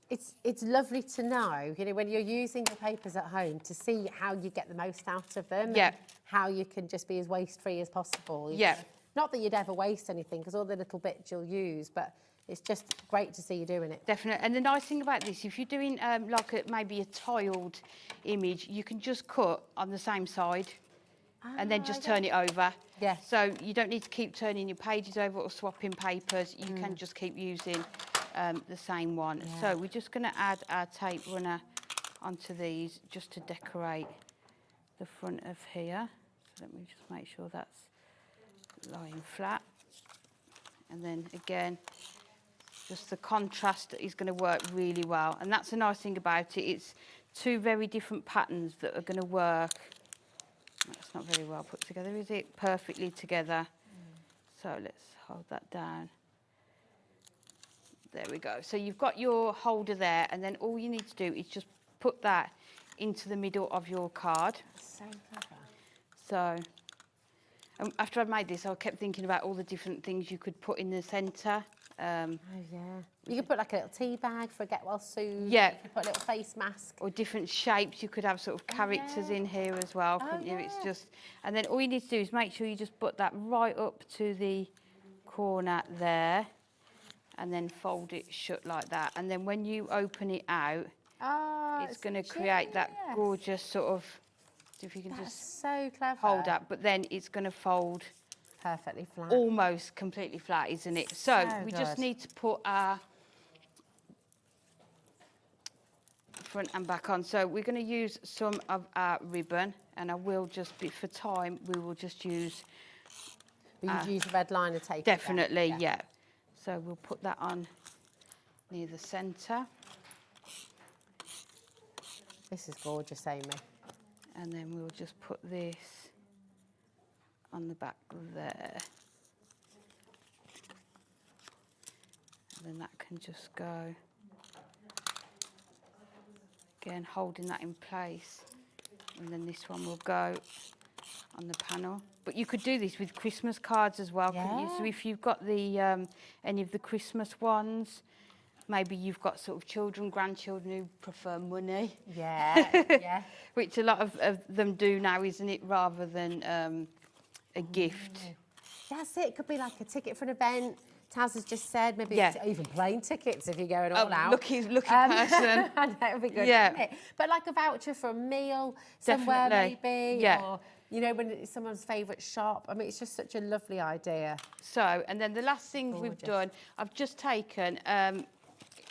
it's lovely to know, you know, when you're using your papers at home, to see how you get the most out of them. Yeah. And how you can just be as waste-free as possible. Yeah. Not that you'd ever waste anything, because all the little bits you'll use, but it's just great to see you doing it. Definitely. And the nice thing about this, if you're doing like maybe a tiled image, you can just cut on the same side and then just turn it over. Yeah. So you don't need to keep turning your pages over or swapping papers. You can just keep using the same one. Yeah. So we're just going to add our tape runner onto these just to decorate the front of here. So let me just make sure that's lying flat. And then again, just the contrast is going to work really well. And that's the nice thing about it. It's two very different patterns that are going to work. That's not very well put together, is it? Perfectly together. So let's hold that down. There we go. So you've got your holder there, and then all you need to do is just put that into the middle of your card. That's so clever. So after I'd made this, I kept thinking about all the different things you could put in the centre. Oh, yeah. You could put like a little tea bag for a get well soon. Yeah. You could put a little face mask. Or different shapes. You could have sort of characters in here as well, couldn't you? It's just, and then all you need to do is make sure you just put that right up to the corner there, and then fold it shut like that. And then when you open it out, it's going to create that gorgeous sort of, if you can just so clever. Hold up, but then it's going to fold perfectly flat. Almost completely flat, isn't it? So we just good. need to put our front and back on. So we're going to use some of our ribbon, and I will just be, for time, we will just use. You'd use a red liner tape. Definitely, yeah. So we'll put that on near the centre. This is gorgeous, Amy. And then we'll just put this on the back there. And then that can just go. Again, holding that in place. And then this one will go on the panel. But you could do this with Christmas cards as well, couldn't you? So if you've got the any of the Christmas ones, maybe you've got sort of children, grandchildren who prefer money. Yeah, yeah. Which a lot of them do now, isn't it, rather than a gift. That's it. It could be like a ticket for an event. Taz has just said, maybe even plane tickets if you're going all out. Lucky person. That would be good, Yeah. wouldn't it? But like a voucher for a meal somewhere, maybe. Yeah. Or, you know, when it's someone's favourite shop. I mean, it's just such a lovely idea. So, and then the last thing we've done, I've just taken,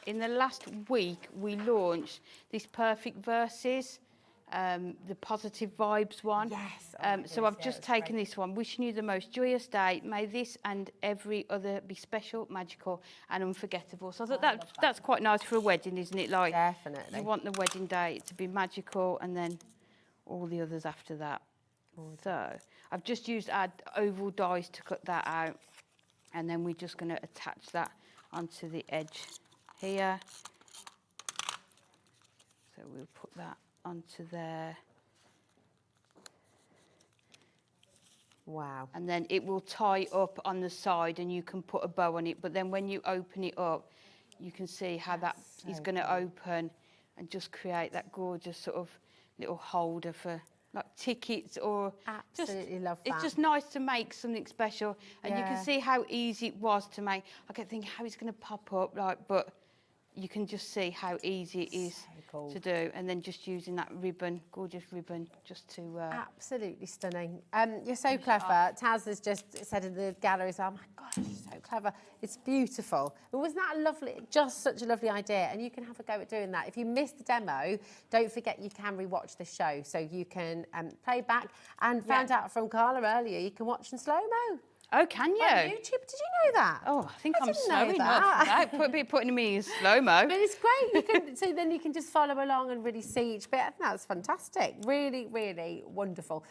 in the last week, we launched this Perfect Verses, the positive vibes one. Yes. So I've just taken this one. Wishing you the most joyous day. May this and every other be special, magical and unforgettable. So I thought that's quite nice for a wedding, isn't it? Like, definitely. You want the wedding day to be magical and then all the others after that. So I've just used our oval dies to cut that out. And then we're just going to attach that onto the edge here. So we'll put that onto there. Wow. And then it will tie up on the side and you can put a bow on it. But then when you open it up, you can see how that is going to open and just create that gorgeous sort of little holder for like tickets or Absolutely love that. It's just nice to make something special. And you can see how easy it was to make. I kept thinking how it's going to pop up, like, but you can just see how easy it is to do, and then just using that ribbon, gorgeous ribbon, just to... Absolutely stunning. You're so clever. Taz has just said in the gallery, oh my gosh, you're so clever. It's beautiful. But wasn't that a lovely, just such a lovely idea? And you can have a go at doing that. If you missed the demo, don't forget you can rewatch the show, so you can play back. And found out from Carla earlier, you can watch in slow-mo. Oh, can you? On YouTube. Did you know that? Oh, I think I'm didn't slow know enough. that. Putting me in slow-mo. But it's great. You can, so then you can just follow along and really see each bit. I think that's fantastic. Really, really wonderful.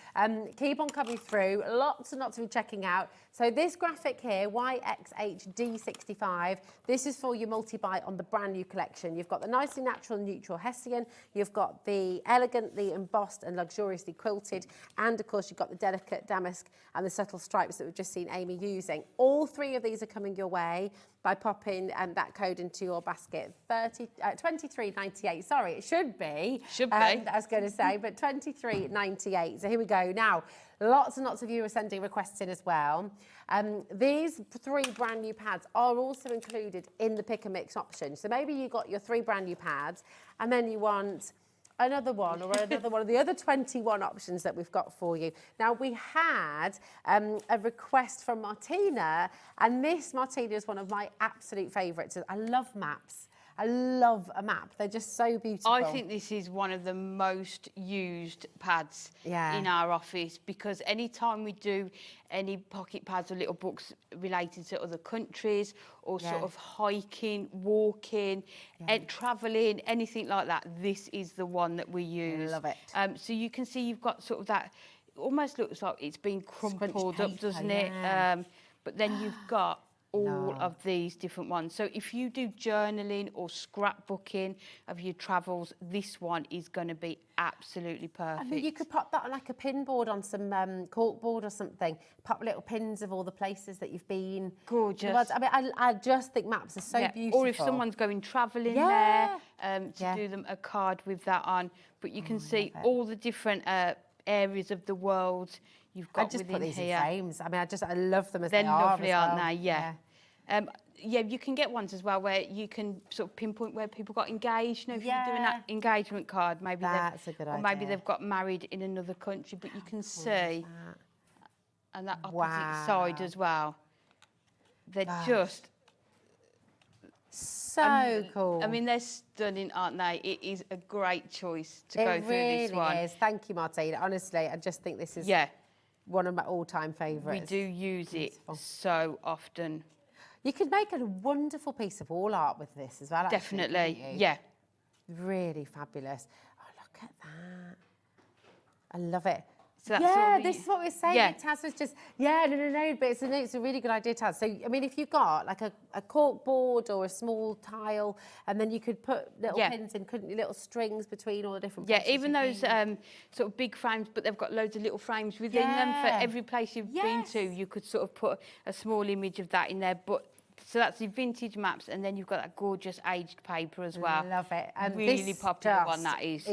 Keep on coming through. Lots and lots of you checking out. So this graphic here, YXHD65, this is for your multi-buy on the brand new collection. You've got the nicely natural and neutral Hessian. You've got the elegantly embossed and luxuriously quilted. And of course, you've got the delicate damask and the subtle stripes that we've just seen Amy using. All three of these are coming your way by popping that code into your basket. 23.98. Sorry, it should be. I was going to say, but 23.98. So here we go. Now, lots and lots of you are sending requests in as well. These 3 brand new pads are also included in the pick and mix option. So maybe you got your 3 brand new pads, and then you want another one or another one of the other 21 options that we've got for you. Now, we had a request from Martina, and this, Martina, is one of my absolute favourites. I love maps. I love a map. They're just so beautiful. I think this is one of the most used pads in our office, because anytime we do any pocket pads or little books related to other countries or sort of hiking, walking, travelling, anything like that, this is the one that we use. I love it. So you can see you've got sort of that, it almost looks like it's been crumpled paper, up, doesn't it? But then you've got all of these different ones. So if you do journaling or scrapbooking of your travels, this one is going to be absolutely perfect. I mean, you could pop that on like a pin board on some cork board or something. Pop little pins of all the places that you've been. Gorgeous. I mean, I just think maps are so beautiful. Or if someone's going travelling there, to do them a card with that on. But you can see all the different areas of the world you've got within here. I just put these in frames. I mean, I love them as They're they are. lovely, aren't they? Yeah. You can get ones as well where you can sort of pinpoint where people got engaged. You know, if you're doing that engagement card, maybe that's a good idea. Or maybe they've got married in another country, but you can see, and that opposite side as well. They're just so cool. I mean, they're stunning, aren't they? It is a great choice to go through this one. It really is. Thank you, Martina. Honestly, I just think this is one of my all-time favourites. We do use it so often. You could make a wonderful piece of wall art with this as well. Definitely, yeah. Really fabulous. Oh, look at that. I love it. So that's this is what we're saying. Yeah. Taz was just, no, but it's a really good idea, Taz. So, I mean, if you've got like a cork board or a small tile, and then you could put little pins in, couldn't you, little strings between all the different places. Yeah, even those sort of big frames, but they've got loads of little frames within them for every place you've been to. You could sort of put a small image of that in there, but so that's the vintage maps, and then you've got that gorgeous aged paper as well. Love it. And really popular one that is.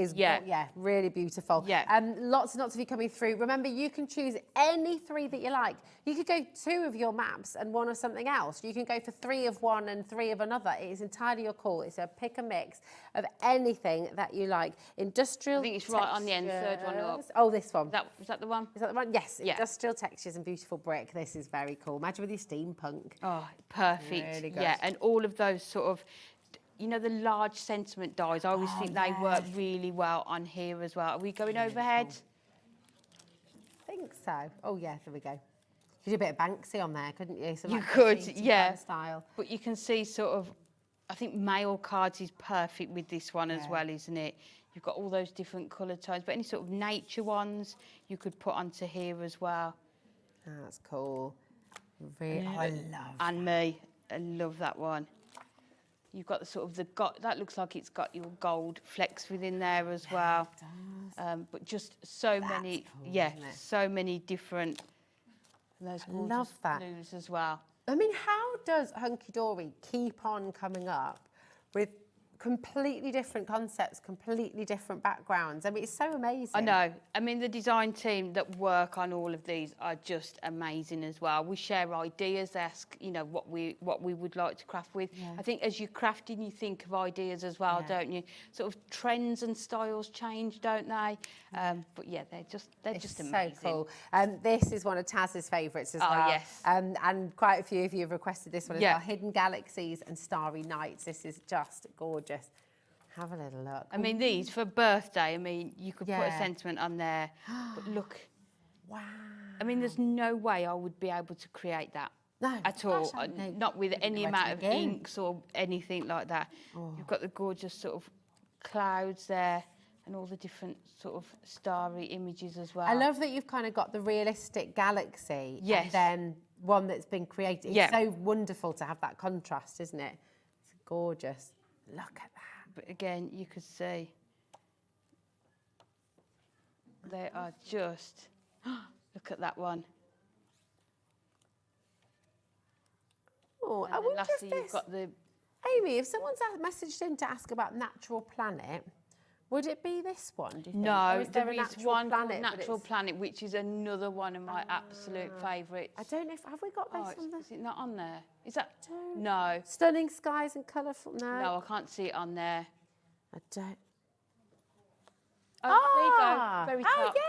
Really beautiful. Yeah. Lots and lots of you coming through. Remember, you can choose any 3 that you like. You could go 2 of your maps and 1 of something else. You can go for 3 of one and 3 of another. It is entirely your call. It's a pick and mix of anything that you like. Industrial. I think it's right on the end, third one up. Oh, this one. Is that the one? Is that the one? Yes. Industrial textures and beautiful brick. This is very cool. Imagine with your steampunk. Oh, perfect. Really good. Yeah, and all of those sort of, you know, the large sentiment dies. I always think they work really well on here as well. Are we going overhead? I think so. Oh, yeah, there we go. You could do a bit of Banksy on there, couldn't you? Some You like could, graffiti yeah. kind of style. But you can see sort of, I think mail cards is perfect with this one as well, isn't it? You've got all those different colour tones, but any sort of nature ones you could put onto here as well. That's cool. Really, I love And me. I love that one. You've got the sort of that looks like it's got your gold flecks within there as well. It does. But just so many, cool, so many different. And those gorgeous love that. blues as well. I mean, how does Hunkydory keep on coming up with completely different concepts, completely different backgrounds. I mean, it's so amazing. I know. I mean, the design team that work on all of these are just amazing as well. We share ideas, ask, you know, what we would like to craft with. Yeah. I think as you're crafting, you think of ideas as well, don't you? Sort of trends and styles change, don't they? But yeah, they're just amazing. So cool. This is one of Taz's favourites as well. Yes. And quite a few of you have requested this one as Yeah. well. Hidden Galaxies and Starry Nights. This is just gorgeous. Have a little look. I mean, these for birthday, I mean, you could put a Yeah. sentiment on there. But look. Wow. I mean, there's no way I would be able to create that. No, at all. gosh, I don't Not with think any I'd amount of begin. inks or anything like that. Oh. You've got the gorgeous sort of clouds there and all the different sort of starry images as well. I love that you've kind of got the realistic galaxy Yes. and then one that's been created. Yeah. It's so wonderful to have that contrast, isn't it? It's gorgeous. Look at that. But again, you could see they are just, look at that one. Oh, And I then wonder lastly, if you've this... got the Amy, if someone's messaged in to ask about Natural Planet, would it be this one, do you think? Or No, is there there a is Natural one called Planet, but Natural it's- Planet, which is another one of my absolute favourites. I don't know if... Have we got this on there? Is it not on there? Is that... No. Stunning skies and colourful... No. No, I can't see it on there. I don't... Oh, there you go. Very Oh, top. yeah,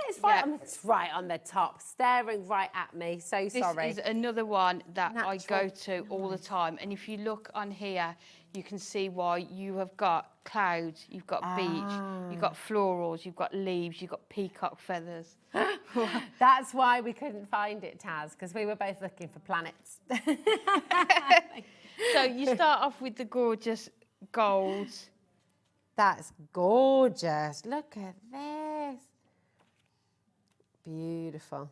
it's right on the top, staring right at me. So sorry. This is another one that I Natural. go to all the time. And if you look on here, you can see why you have got clouds, you've got beach, you've got florals, you've got leaves, you've got peacock feathers. That's why we couldn't find it, Taz, because we were both looking for planets. So you start off with the gorgeous golds. That's gorgeous. Look at this. Beautiful.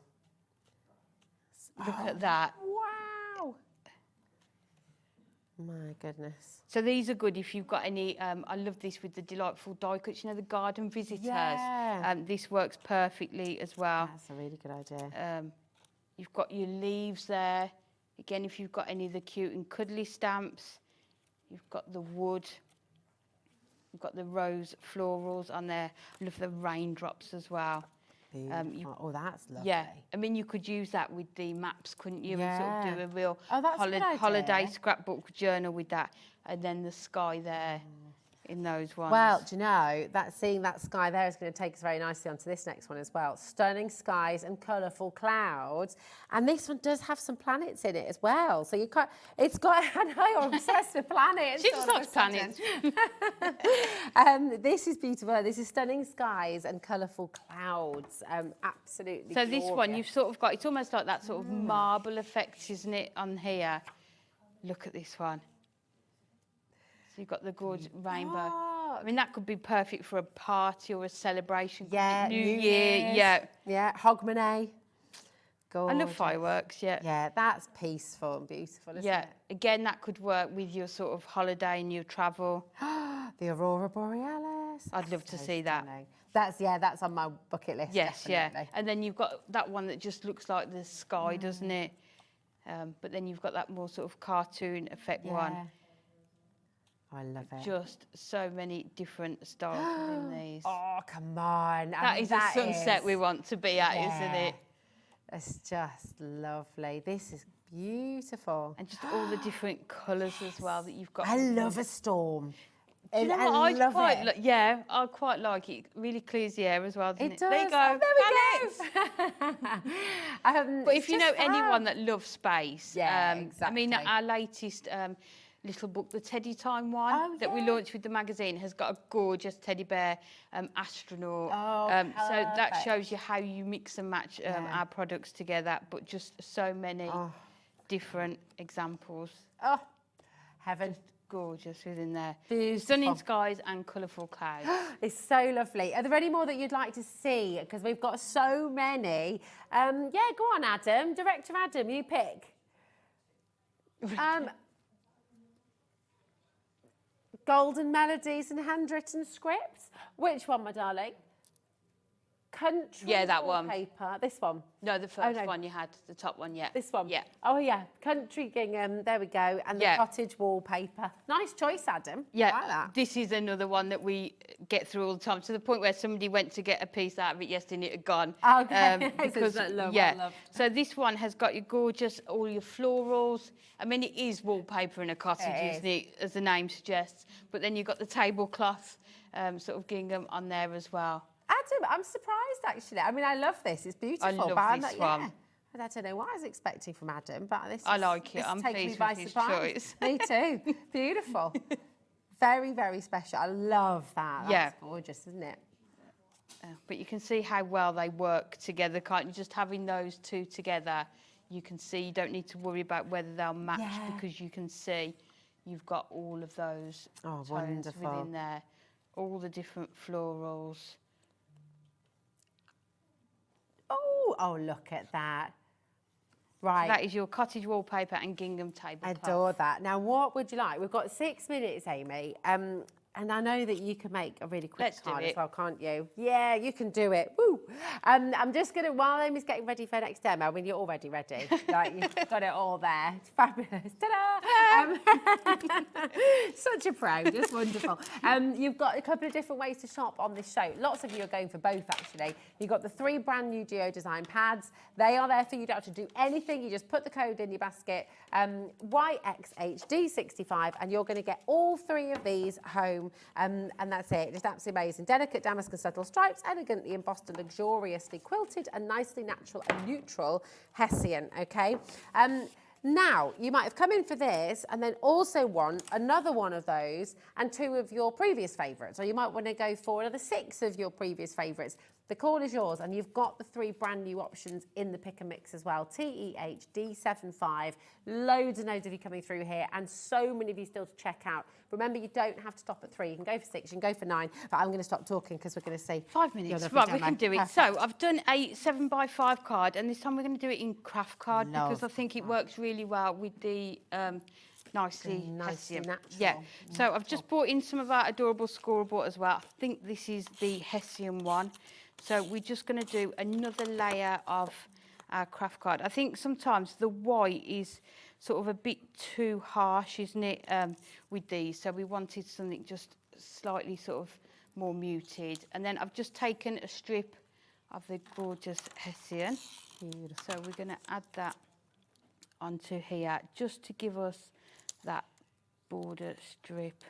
Look at that. Wow. My goodness. So these are good if you've got any, I love this with the delightful die cuts, you know, the garden visitors. Yeah. This works perfectly as well. That's a really good idea. You've got your leaves there. Again, if you've got any of the cute and cuddly stamps, you've got the wood. You've got the rose florals on there. I love the raindrops as well. Oh, that's lovely. Yeah, I mean, you could use that with the maps, couldn't you? And sort of do Yeah. a real Oh, that's a good idea. holiday scrapbook journal with that. And then the sky there in those ones. Well, do you know, seeing that sky there is going to take us very nicely onto this next one as well. Stunning skies and colourful clouds. And this one does have some planets in it as well. So you can't, it's got, I know, you're obsessed with planets. She just all of likes a sudden. planets. This is beautiful. This is stunning skies and colourful clouds. Absolutely So this one, glorious. you've sort of got, it's almost like that sort of marble effect, isn't it, on here? Look at this one. So you've got the gorgeous rainbow. I mean, that could be perfect for a party or a celebration. Yeah, New New Year, Year's. yeah. Yeah, Hogmanay. I love Gorgeous. fireworks, yeah. Yeah, that's peaceful and beautiful, isn't Yeah, it? again, that could work with your sort of holiday and your travel. The Aurora Borealis. I'd love to see that. That's on my bucket list. Yes, definitely. yeah. And then you've got that one that just looks like the sky, doesn't it? But then you've got that more sort of cartoon effect one. I love it. Just so many different styles within these. Oh, come on. That is a sunset we want to be at, isn't it? It's just lovely. This is beautiful. And just all the different colours as well that you've got. I love a storm. Do you know what? I love quite it. yeah, I quite like it. It really clears the air as well, doesn't it? It does. There you go. Oh, there we go. But if you know anyone that loves space, Yeah, I mean, exactly. our latest little book, the Teddy Time one that we launched with the magazine, has got a gorgeous teddy bear astronaut. So that perfect. shows you how you mix and match our products together, but just so many different examples. Oh, heaven. Gorgeous within there. Beautiful. Stunning skies and colourful clouds. It's so lovely. Are there any more that you'd like to see? Because we've got so many. Yeah, go on, Adam. Director Adam, you pick. Golden melodies and handwritten scripts. Which one, my darling? country Yeah, that one. wallpaper. This one. No, the first one you had, the top one, yeah. This one. Yeah. Oh yeah, country gingham. There we go, and the Yeah. cottage wallpaper. Nice choice, Adam. Yeah, I like that. this is another one that we get through all the time, to the point where somebody went to get a piece out of it yesterday and it had gone. Okay. Because, So love, yeah. love. So this one has got your gorgeous, all your florals. I mean, it is wallpaper in a cottage, It isn't it, as the name suggests. But then you've got the tablecloth sort of gingham on there as well. Adam, I'm surprised actually. I mean, I love this. It's beautiful. I love but I'm this not, one. Yeah. I don't know what I was expecting from Adam, but this I is, like it. this I'm taking me pleased by with his surprise. choice. Me too. Beautiful. Very, very special. I love that. Yeah. That's gorgeous, isn't it? But you can see how well they work together, can't you? Just having those two together, you can see you don't need to worry about whether they'll match, because you can see you've got all of those tones wonderful. within there, all the different florals. Oh, look at that. Right. So that is your cottage wallpaper and gingham tablecloth. Adore that. Now, what would you like? We've got 6 minutes, Amy. And I know that you can make a really quick Let's do card as it. well, can't you? Yeah, you can do it. Woo! I'm just going to, while Amy's getting ready for next demo, I mean, you're already ready. Like, you've got it all there. It's fabulous. Ta-da! Such a pro, just wonderful. You've got a couple of different ways to shop on this show. Lots of you are going for both, actually. You've got the 3 brand new Geo Design pads. They are there for you. You don't have to do anything. You just put the code in your basket, YXHD65, and you're going to get all 3 of these home. And that's it. Just absolutely amazing. Delicate damask and subtle stripes, elegantly embossed and luxuriously quilted, and nicely natural and neutral Hessian. Okay. Now, you might have come in for this and then also want another one of those and 2 of your previous favourites, or you might want to go for another 6 of your previous favourites. The call is yours, and you've got the 3 brand new options in the pick and mix as well. TEHD75, loads and loads of you coming through here, and so many of you still to check out. Remember, you don't have to stop at 3. You can go for 6, you can go for 9, but I'm going to stop talking because we're going to say 5 minutes. Right, we can do it. So I've done a 7x5 card, and this time we're going to do it in craft card because I think it works really well with the nicely Hessian. natural. Yeah. So I've just brought in some of our Adorable Scorable as well. I think this is the Hessian one. So we're just going to do another layer of our craft card. I think sometimes the white is sort of a bit too harsh, isn't it, with these? So we wanted something just slightly sort of more muted. And then I've just taken a strip of the gorgeous Hessian. Beautiful. So we're going to add that onto here just to give us that border strip.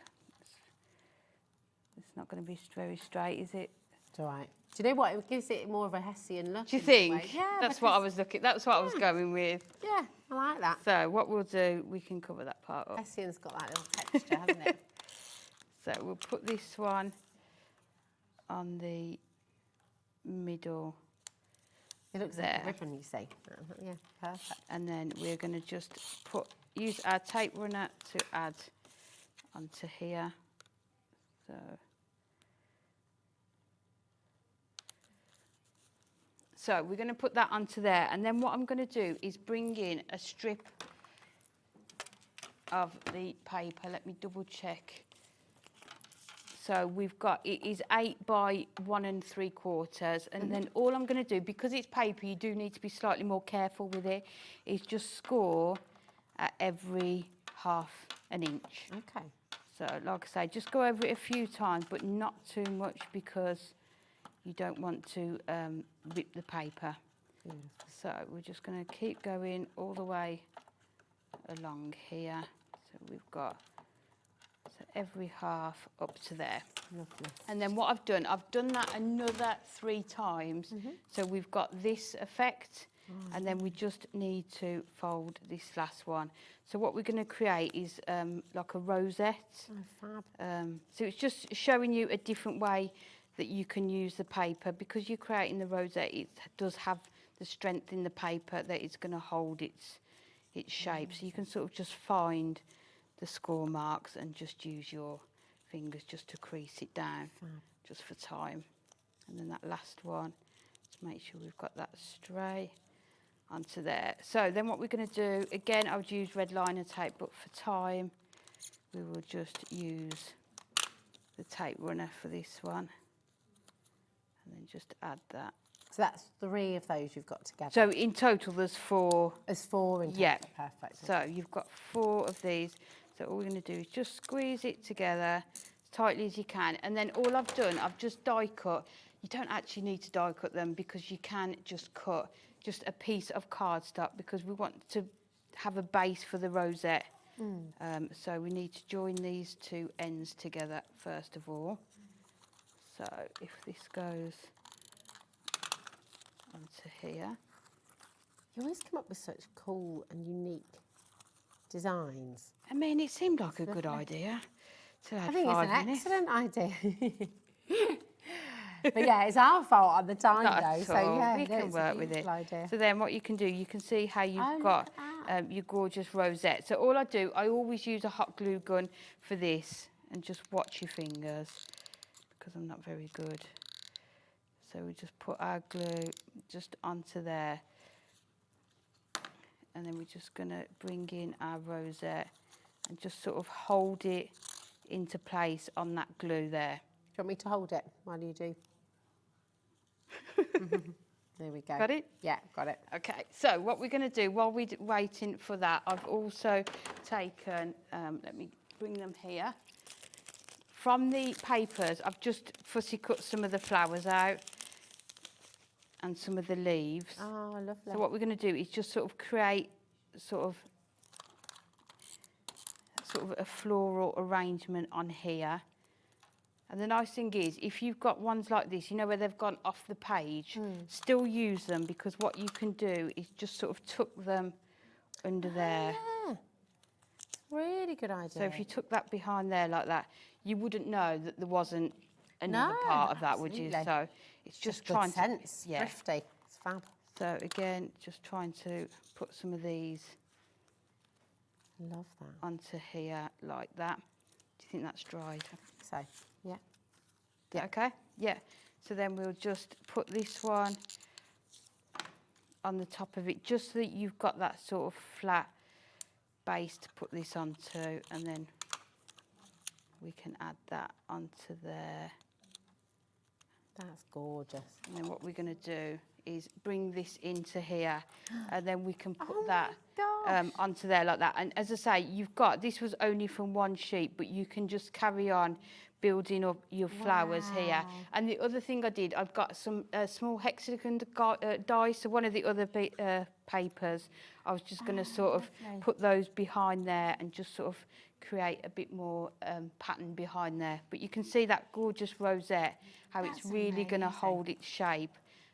It's not going to be very straight, is it? It's all right. Do you know what? It gives it more of a Hessian look. Do you in a way. think? Yeah. That's what I was looking. That's what I was going with. Yeah, I like that. So what we'll do, we can cover that part up. Hessian's got that little texture, hasn't it? So we'll put this one on the middle. It looks there. like a ribbon, you see. Yeah, perfect. And then we're going to just use our tape runner to add onto here. So we're going to put that onto there, and then what I'm going to do is bring in a strip of the paper. Let me double check. So we've got, it is 8 by 1 3/4, and then all I'm going to do, because it's paper, you do need to be slightly more careful with it, is just score at every ½ an inch. Okay. So like I say, just go over it a few times, but not too much, because you don't want to rip the paper. Beautiful. So we're just going to keep going all the way along here. So we've got every half up to there. Lovely. And then what I've done that another 3 times. So we've got this effect, and then we just need to fold this last one. So what we're going to create is like a rosette. Oh, fab. So it's just showing you a different way that you can use the paper. Because you're creating the rosette, it does have the strength in the paper that it's going to hold its shape. So you can sort of just find the score marks and just use your fingers just to crease it down, just for time. And then that last one, just make sure we've got that straight onto there. So then what we're going to do, again, I would use red liner tape, but for time, we will just use the tape runner for this one. And then just add that. So that's 3 of those you've got together. So in total, there's 4. There's 4 in total. Yeah. Perfect. So you've got 4 of these. So all we're going to do is just squeeze it together as tightly as you can. And then all I've done, I've just die cut. You don't actually need to die cut them because you can just cut just a piece of cardstock because we want to have a base for the rosette. So we need to join these 2 ends together first of all. So if this goes onto here. You always come up with such cool and unique designs. I mean, it seemed like a good idea. I think it's an excellent idea. But yeah, it's our fault on the time though. So yeah, we can work with it. Idea. So then what you can do, you can see how you've got your gorgeous rosette. So all I do, I always use a hot glue gun for this and just watch your fingers because I'm not very good. So we just put our glue just onto there. And then we're just going to bring in our rosette and just sort of hold it into place on that glue there. Do you want me to hold it while you do? There we go. Got it? Yeah, got it. Okay, so what we're going to do while we're waiting for that, I've also taken, let me bring them here. From the papers, I've just fussy cut some of the flowers out and some of the leaves. Oh, lovely. So what we're going to do is just sort of create sort of a floral arrangement on here. And the nice thing is, if you've got ones like this, you know, where they've gone off the page, still use them because what you can do is just sort of tuck them under there. Yeah. Really good idea. So if you took that behind there like that, you wouldn't know that there wasn't another part of that, would you? So it's just trying good sense. to... Yeah. Thrifty. It's fab. So again, just trying to put some of these Love that. onto here like that. Do you think that's dried? So, yeah. Yeah. Okay? Yeah. So then we'll just put this one on the top of it, just so that you've got that sort of flat base to put this onto, and then we can add that onto there. That's gorgeous. And then what we're going to do is bring this into here, and then we can put that onto there like that. And as I say, you've got, this was only from one sheet, but you can just carry on building up your flowers here. And the other thing I did, I've got some small hexagon die, so one of the other papers, I was just going to sort of put those behind there and just sort of create a bit more pattern behind there. But you can see that gorgeous rosette, how it's really going to hold its shape.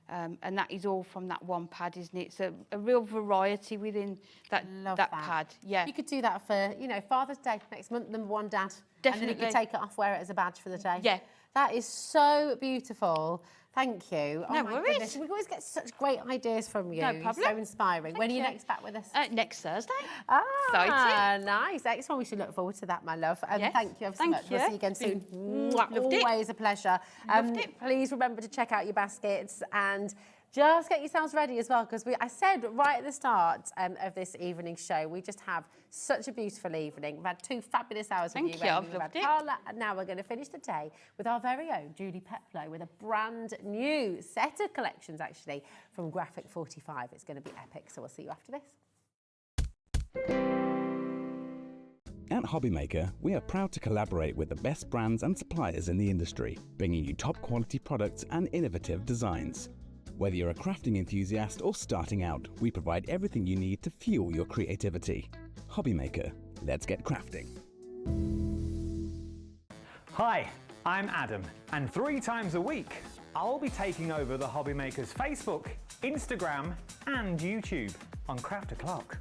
And that is all from that one pad, isn't it? So a real variety within that pad. Yeah. You could do that for, you know, Father's Day next month, #1 dad. Definitely. And then you could take it off, wear it as a badge for the day. Yeah. That is so beautiful. Thank you. No worries. Goodness. We always get such great ideas from you. No problem. So inspiring. When are you next back with us? Next Thursday. Exciting. Nice. Next one, we should look forward to that, my love. And Yes. thank you ever so much. We'll see you again soon. Loved it. Always a pleasure. Loved it. Please remember to check out your baskets and just get yourselves ready as well, because I said right at the start of this evening show, we just have such a beautiful evening. We've had 2 fabulous hours with you. Thank you, I've We've loved had it. Carla, and now we're going to finish the day with our very own Julie Peplow with a brand new set of collections, actually, from Graphic 45. It's going to be epic, so we'll see you after this. At Hobbymaker, we are proud to collaborate with the best brands and suppliers in the industry, bringing you top quality products and innovative designs. Whether you're a crafting enthusiast or starting out, we provide everything you need to fuel your creativity. Hobbymaker, let's get crafting. Hi, I'm Adam, and 3 times a week, I'll be taking over the Hobbymakers Facebook, Instagram, and YouTube on Craft O'Clock.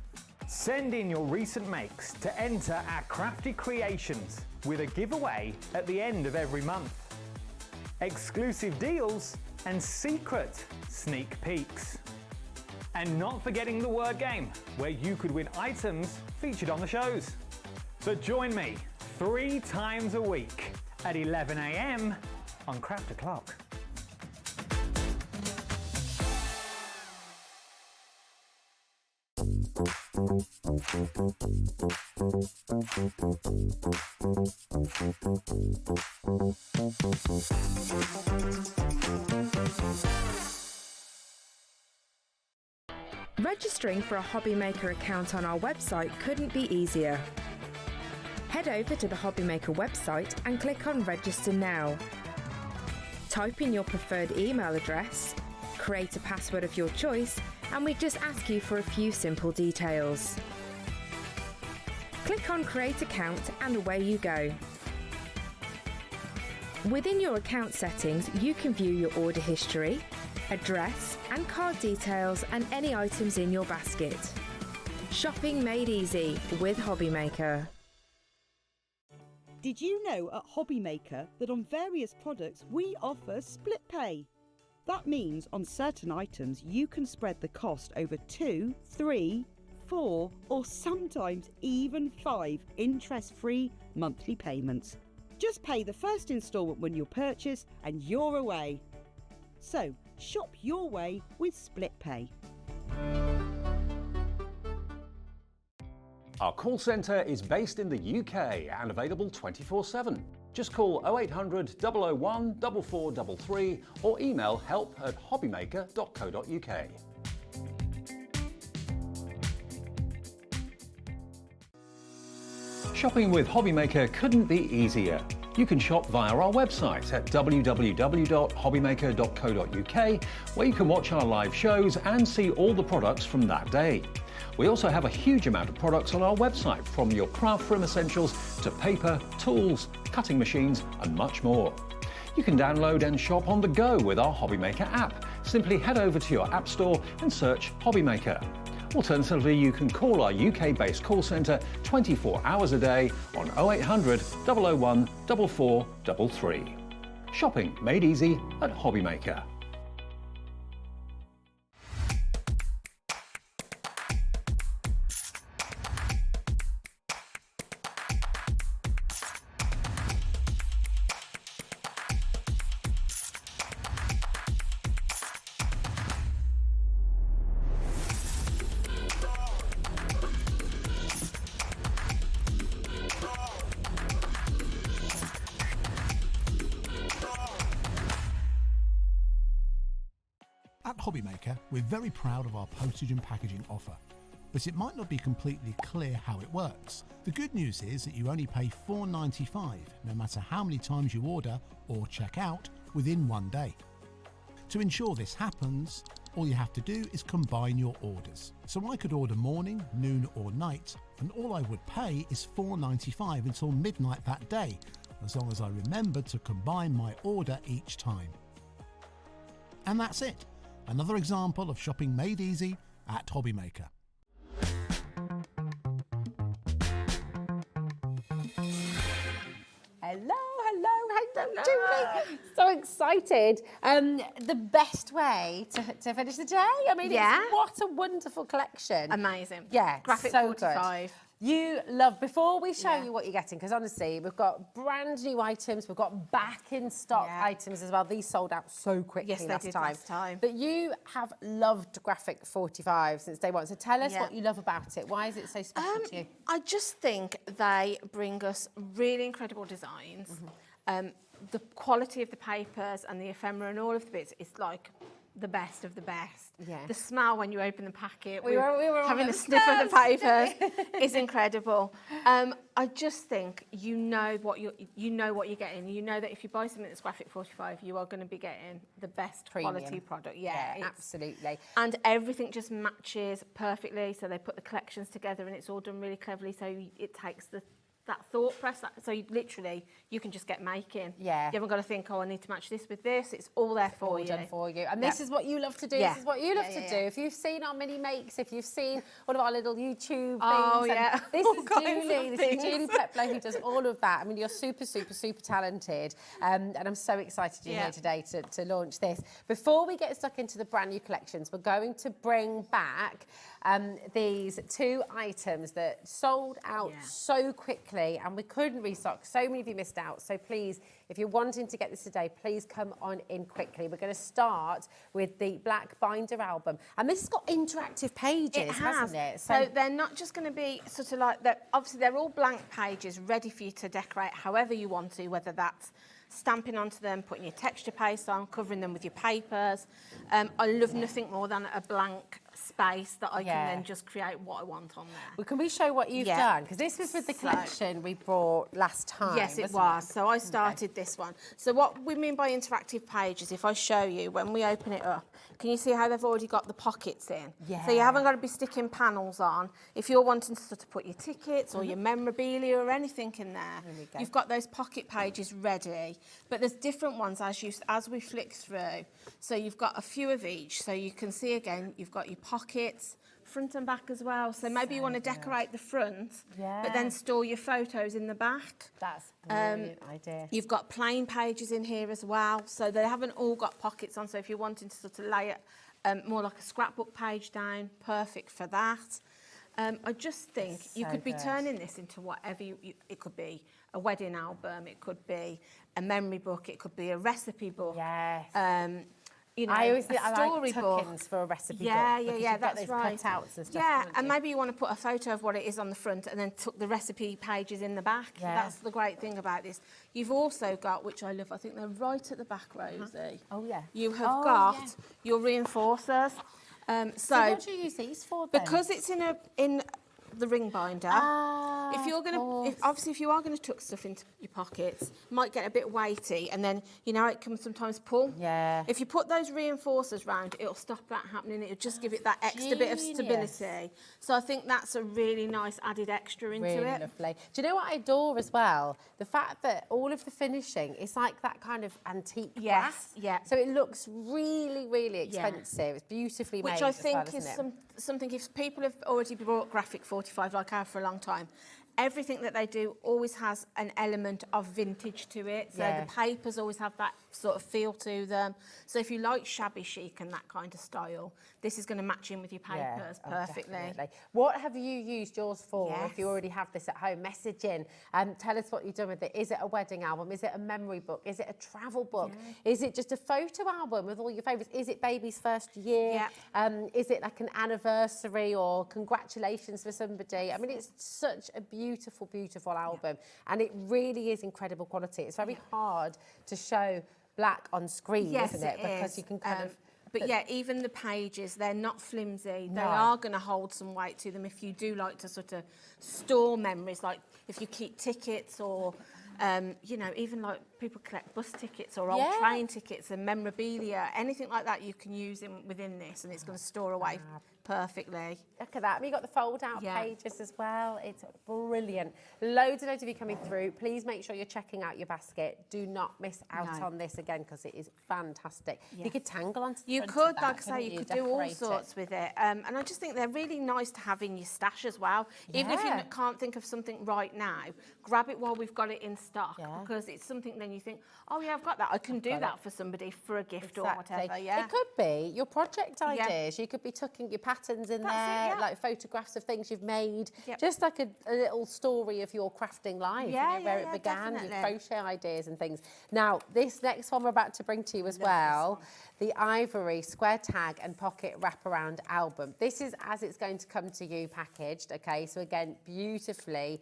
Send in your recent makes to enter our crafty creations with a giveaway at the end of every month. Exclusive deals and secret sneak peeks. And not forgetting the word game, where you could win items featured on the shows. So join me 3 times a week at 11 AM on Craft O'Clock. Registering for a Hobby Maker account on our website couldn't be easier. Head over to the Hobby Maker website and click on Register Now. Type in your preferred email address, create a password of your choice, and we just ask you for a few simple details. Click on Create Account and away you go. Within your account settings, you can view your order history, address and card details and any items in your basket. Shopping made easy with Hobby Maker. Did you know at Hobby Maker that on various products we offer split pay? That means on certain items you can spread the cost over 2, 3, 4 or sometimes even 5 interest-free monthly payments. Just pay the first instalment when you purchase and you're away. So shop your way with split pay. Our call centre is based in the UK and available 24/7. Just call 0800 001 4433 or email help@hobbymaker.co.uk. Shopping with Hobby Maker couldn't be easier. You can shop via our website at www.hobbymaker.co.uk, where you can watch our live shows and see all the products from that day. We also have a huge amount of products on our website, from your craft room essentials to paper, tools, cutting machines and much more. You can download and shop on the go with our Hobby Maker app. Simply head over to your app store and search Hobby Maker. Alternatively, you can call our UK-based call centre 24 hours a day on 0800 001 4433. Shopping made easy at Hobby Maker. At Hobby Maker, we're very proud of our postage and packaging offer, but it might not be completely clear how it works. The good news is that you only pay $4.95 no matter how many times you order or check out within one day. To ensure this happens, all you have to do is combine your orders. So I could order morning, noon or night, and all I would pay is $4.95 until midnight that day, as long as I remembered to combine my order each time. And that's it. Another example of shopping made easy at Hobby Maker. Hello, Julie. So excited. The best way to finish the day. I mean, what a wonderful collection. Amazing. Yeah, Graphic so 45. Good. You love, before we show you what you're getting, because honestly, we've got brand new items, we've got back in stock items as well. These sold out so quickly last time. But you have loved Graphic 45 since day one. So tell us what you love about it. Why is it so special to you? I just think they bring us really incredible designs. The quality of the papers and the ephemera and all of the bits, it's like the best of the best. Yeah. The smell when you open the packet, we were having a sniff of the papers is incredible. I just think you know what you're getting. You know that if you buy something that's Graphic 45, you are going to be getting the best quality product. Yeah, absolutely. And everything just matches perfectly. So they put the collections together and it's all done really cleverly. So it takes that thought press. So you can just get making. Yeah. You haven't got to think, oh, I need to match this with this. It's all there for you. Done for you. And this is what you love to do. This is what you love to do. If you've seen our mini makes, if you've seen one of our little YouTube things. This is Julie. This is Julie Pepler who does all of that. I mean, you're super, super, super talented. And I'm so excited you're here today to launch this. Before we get stuck into the brand new collections, we're going to bring back these two items that sold out so quickly and we couldn't restock. So many of you missed out. So please, if you're wanting to get this today, please come on in quickly. We're going to start with the Black Binder album. And this has got interactive pages, hasn't it? So they're not just going to be sort of like that. Obviously, they're all blank pages ready for you to decorate however you want to, whether that's stamping onto them, putting your texture paste on, covering them with your papers. I love nothing more than a blank space that I can then just create what I want on there. Well, can we show what you've done? Because this was with the collection we brought last time. Yes, it was. So I started this one. So what we mean by interactive pages, if I show you, when we open it up, can you see how they've already got the pockets in? Yeah. So you haven't got to be sticking panels on. If you're wanting to sort of put your tickets or your memorabilia or anything in there, you've got those pocket pages ready. But there's different ones as we flick through. So you've got a few of each. So you can see again, you've got your pockets, front and back as well. So maybe you want to decorate the front, but then store your photos in the back. That's a brilliant idea. You've got plain pages in here as well. So they haven't all got pockets on. So if you're wanting to sort of lay it more like a scrapbook page down, perfect for that. I just think you could be turning this into whatever it could be. A wedding album, it could be a memory book, it could be a recipe book. Yes. You know, I always think a I like storybook. tuck-ins for a recipe Yeah, book. yeah, that's right. Cutouts and stuff. Yeah, and maybe you want to put a photo of what it is on the front and then tuck the recipe pages in the back. Yeah. That's the great thing about this. You've also got, which I love, I think they're right at the back, Rosie. Oh, yeah. You have got your reinforcers. So what do you use these for then? Because it's in the ring binder. If you're going to, obviously, if you are going to tuck stuff into your pockets, it might get a bit weighty, and then you know it can sometimes pull. Yeah. If you put those reinforcers round, it'll stop that happening. It'll just give it that extra bit of stability. So I think that's a really nice added extra into really it. Lovely. Do you know what I adore as well? The fact that all of the finishing is like that kind of antique brass. Yeah. So it looks really, really expensive. It's beautifully made. Which I as well, think is isn't it? something, if people have already bought Graphic 45 like I have for a long time, everything that they do always has an element of vintage to it. So the papers always have that sort of feel to them. So if you like shabby chic and that kind of style, this is going to match in with your papers perfectly. Definitely. What have you used yours for? If you already have this at home, message in and tell us what you've done with it. Is it a wedding album? Is it a memory book? Is it a travel book? Is it just a photo album with all your favourites? Is it baby's first year? Is it like an anniversary or congratulations for somebody? I mean, it's such a beautiful, beautiful album, and it really is incredible quality. It's very hard to show black on screen, isn't it? Because you can kind of... But yeah, even the pages, they're not flimsy. They are going to hold some weight to them if you do like to sort of store memories, like if you keep tickets or, you know, even like people collect bus tickets or old train tickets and memorabilia, anything like that you can use within this, and it's going to store away perfectly. Look at that. And you've got the fold-out pages as well. It's brilliant. Loads and loads of you coming through. Please make sure you're checking out your basket. Do not miss out on this again, because it is fantastic. You could tangle onto the You front could, of that, like I say, you could do all sorts with it. And I just think they're really nice to have in your stash as well. Even if you can't think of something right now, grab it while we've got it in stock, because it's something then you think, oh yeah, I've got that. I can do that for somebody for a gift or whatever. It could be your project ideas. You could be tucking your patterns in there, like photographs of things you've made, just like a little story of your crafting life, you know, where it began, your crochet ideas and things. Now, this next one we're about to bring to you as well, the Ivory Square Tag and Pocket Wraparound Album. This is as it's going to come to you packaged, okay? So again, beautifully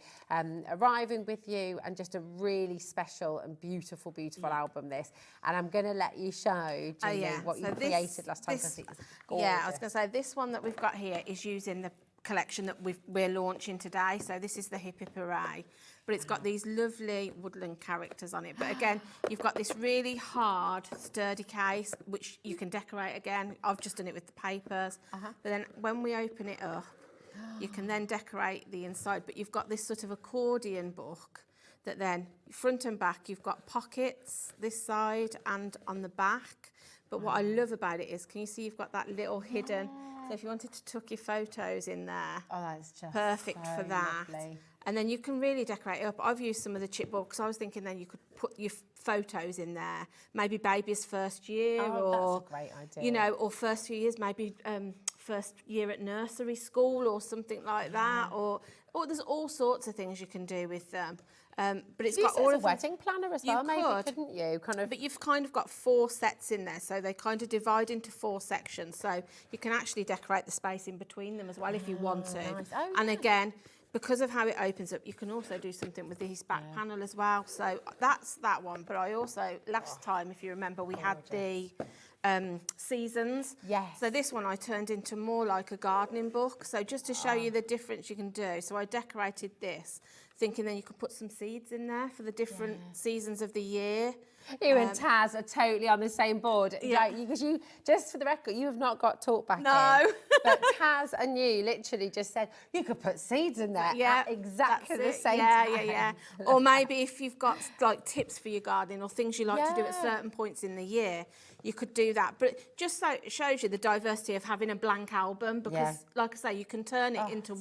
arriving with you, and just a really special and beautiful, beautiful album this. And I'm going to let you show, Julie, what you created last time, because it's gorgeous. Yeah, I was going to say, this one that we've got here is using the collection that we're launching today. So this is the Hip Hip Hooray, but it's got these lovely woodland characters on it. But again, you've got this really hard, sturdy case, which you can decorate again. I've just done it with the papers. But then when we open it up, you can then decorate the inside. But you've got this sort of accordion book that then front and back, you've got pockets this side and on the back. But what I love about it is, can you see you've got that little hidden, so if you wanted to tuck your photos in there, that's just perfect for that. Lovely. And then you can really decorate it up. I've used some of the chipboard, because I was thinking then you could put your photos in there, maybe baby's first year, or that's a great idea. You know, or first few years, maybe first year at nursery school or something like that, or there's all sorts of things you can do with them. But it's got all of of a wedding planner as well, maybe, couldn't you? But you've kind of got 4 sets in there, so they kind of divide into 4 sections. So you can actually decorate the space in between them as well if you want to. Nice. Oh, and again, because of how it opens up, you can also do something with this back panel as well. So that's that one. But I also, last time, if you remember, we had the seasons. Yes. So this one I turned into more like a gardening book. So just to show you the difference you can do. So I decorated this, thinking then you could put some seeds in there for the different seasons of the year. You and Taz are totally on the same board. Yeah. Because you, just for the record, you have not got talk back No. in. But Taz and you literally just said, you could put seeds in there at exactly the same time. Yeah. Or maybe if you've got like tips for your gardening or things you like to do at certain points in the year, you could do that. But just so it shows you the diversity of having a blank album, because like I say, you can turn it into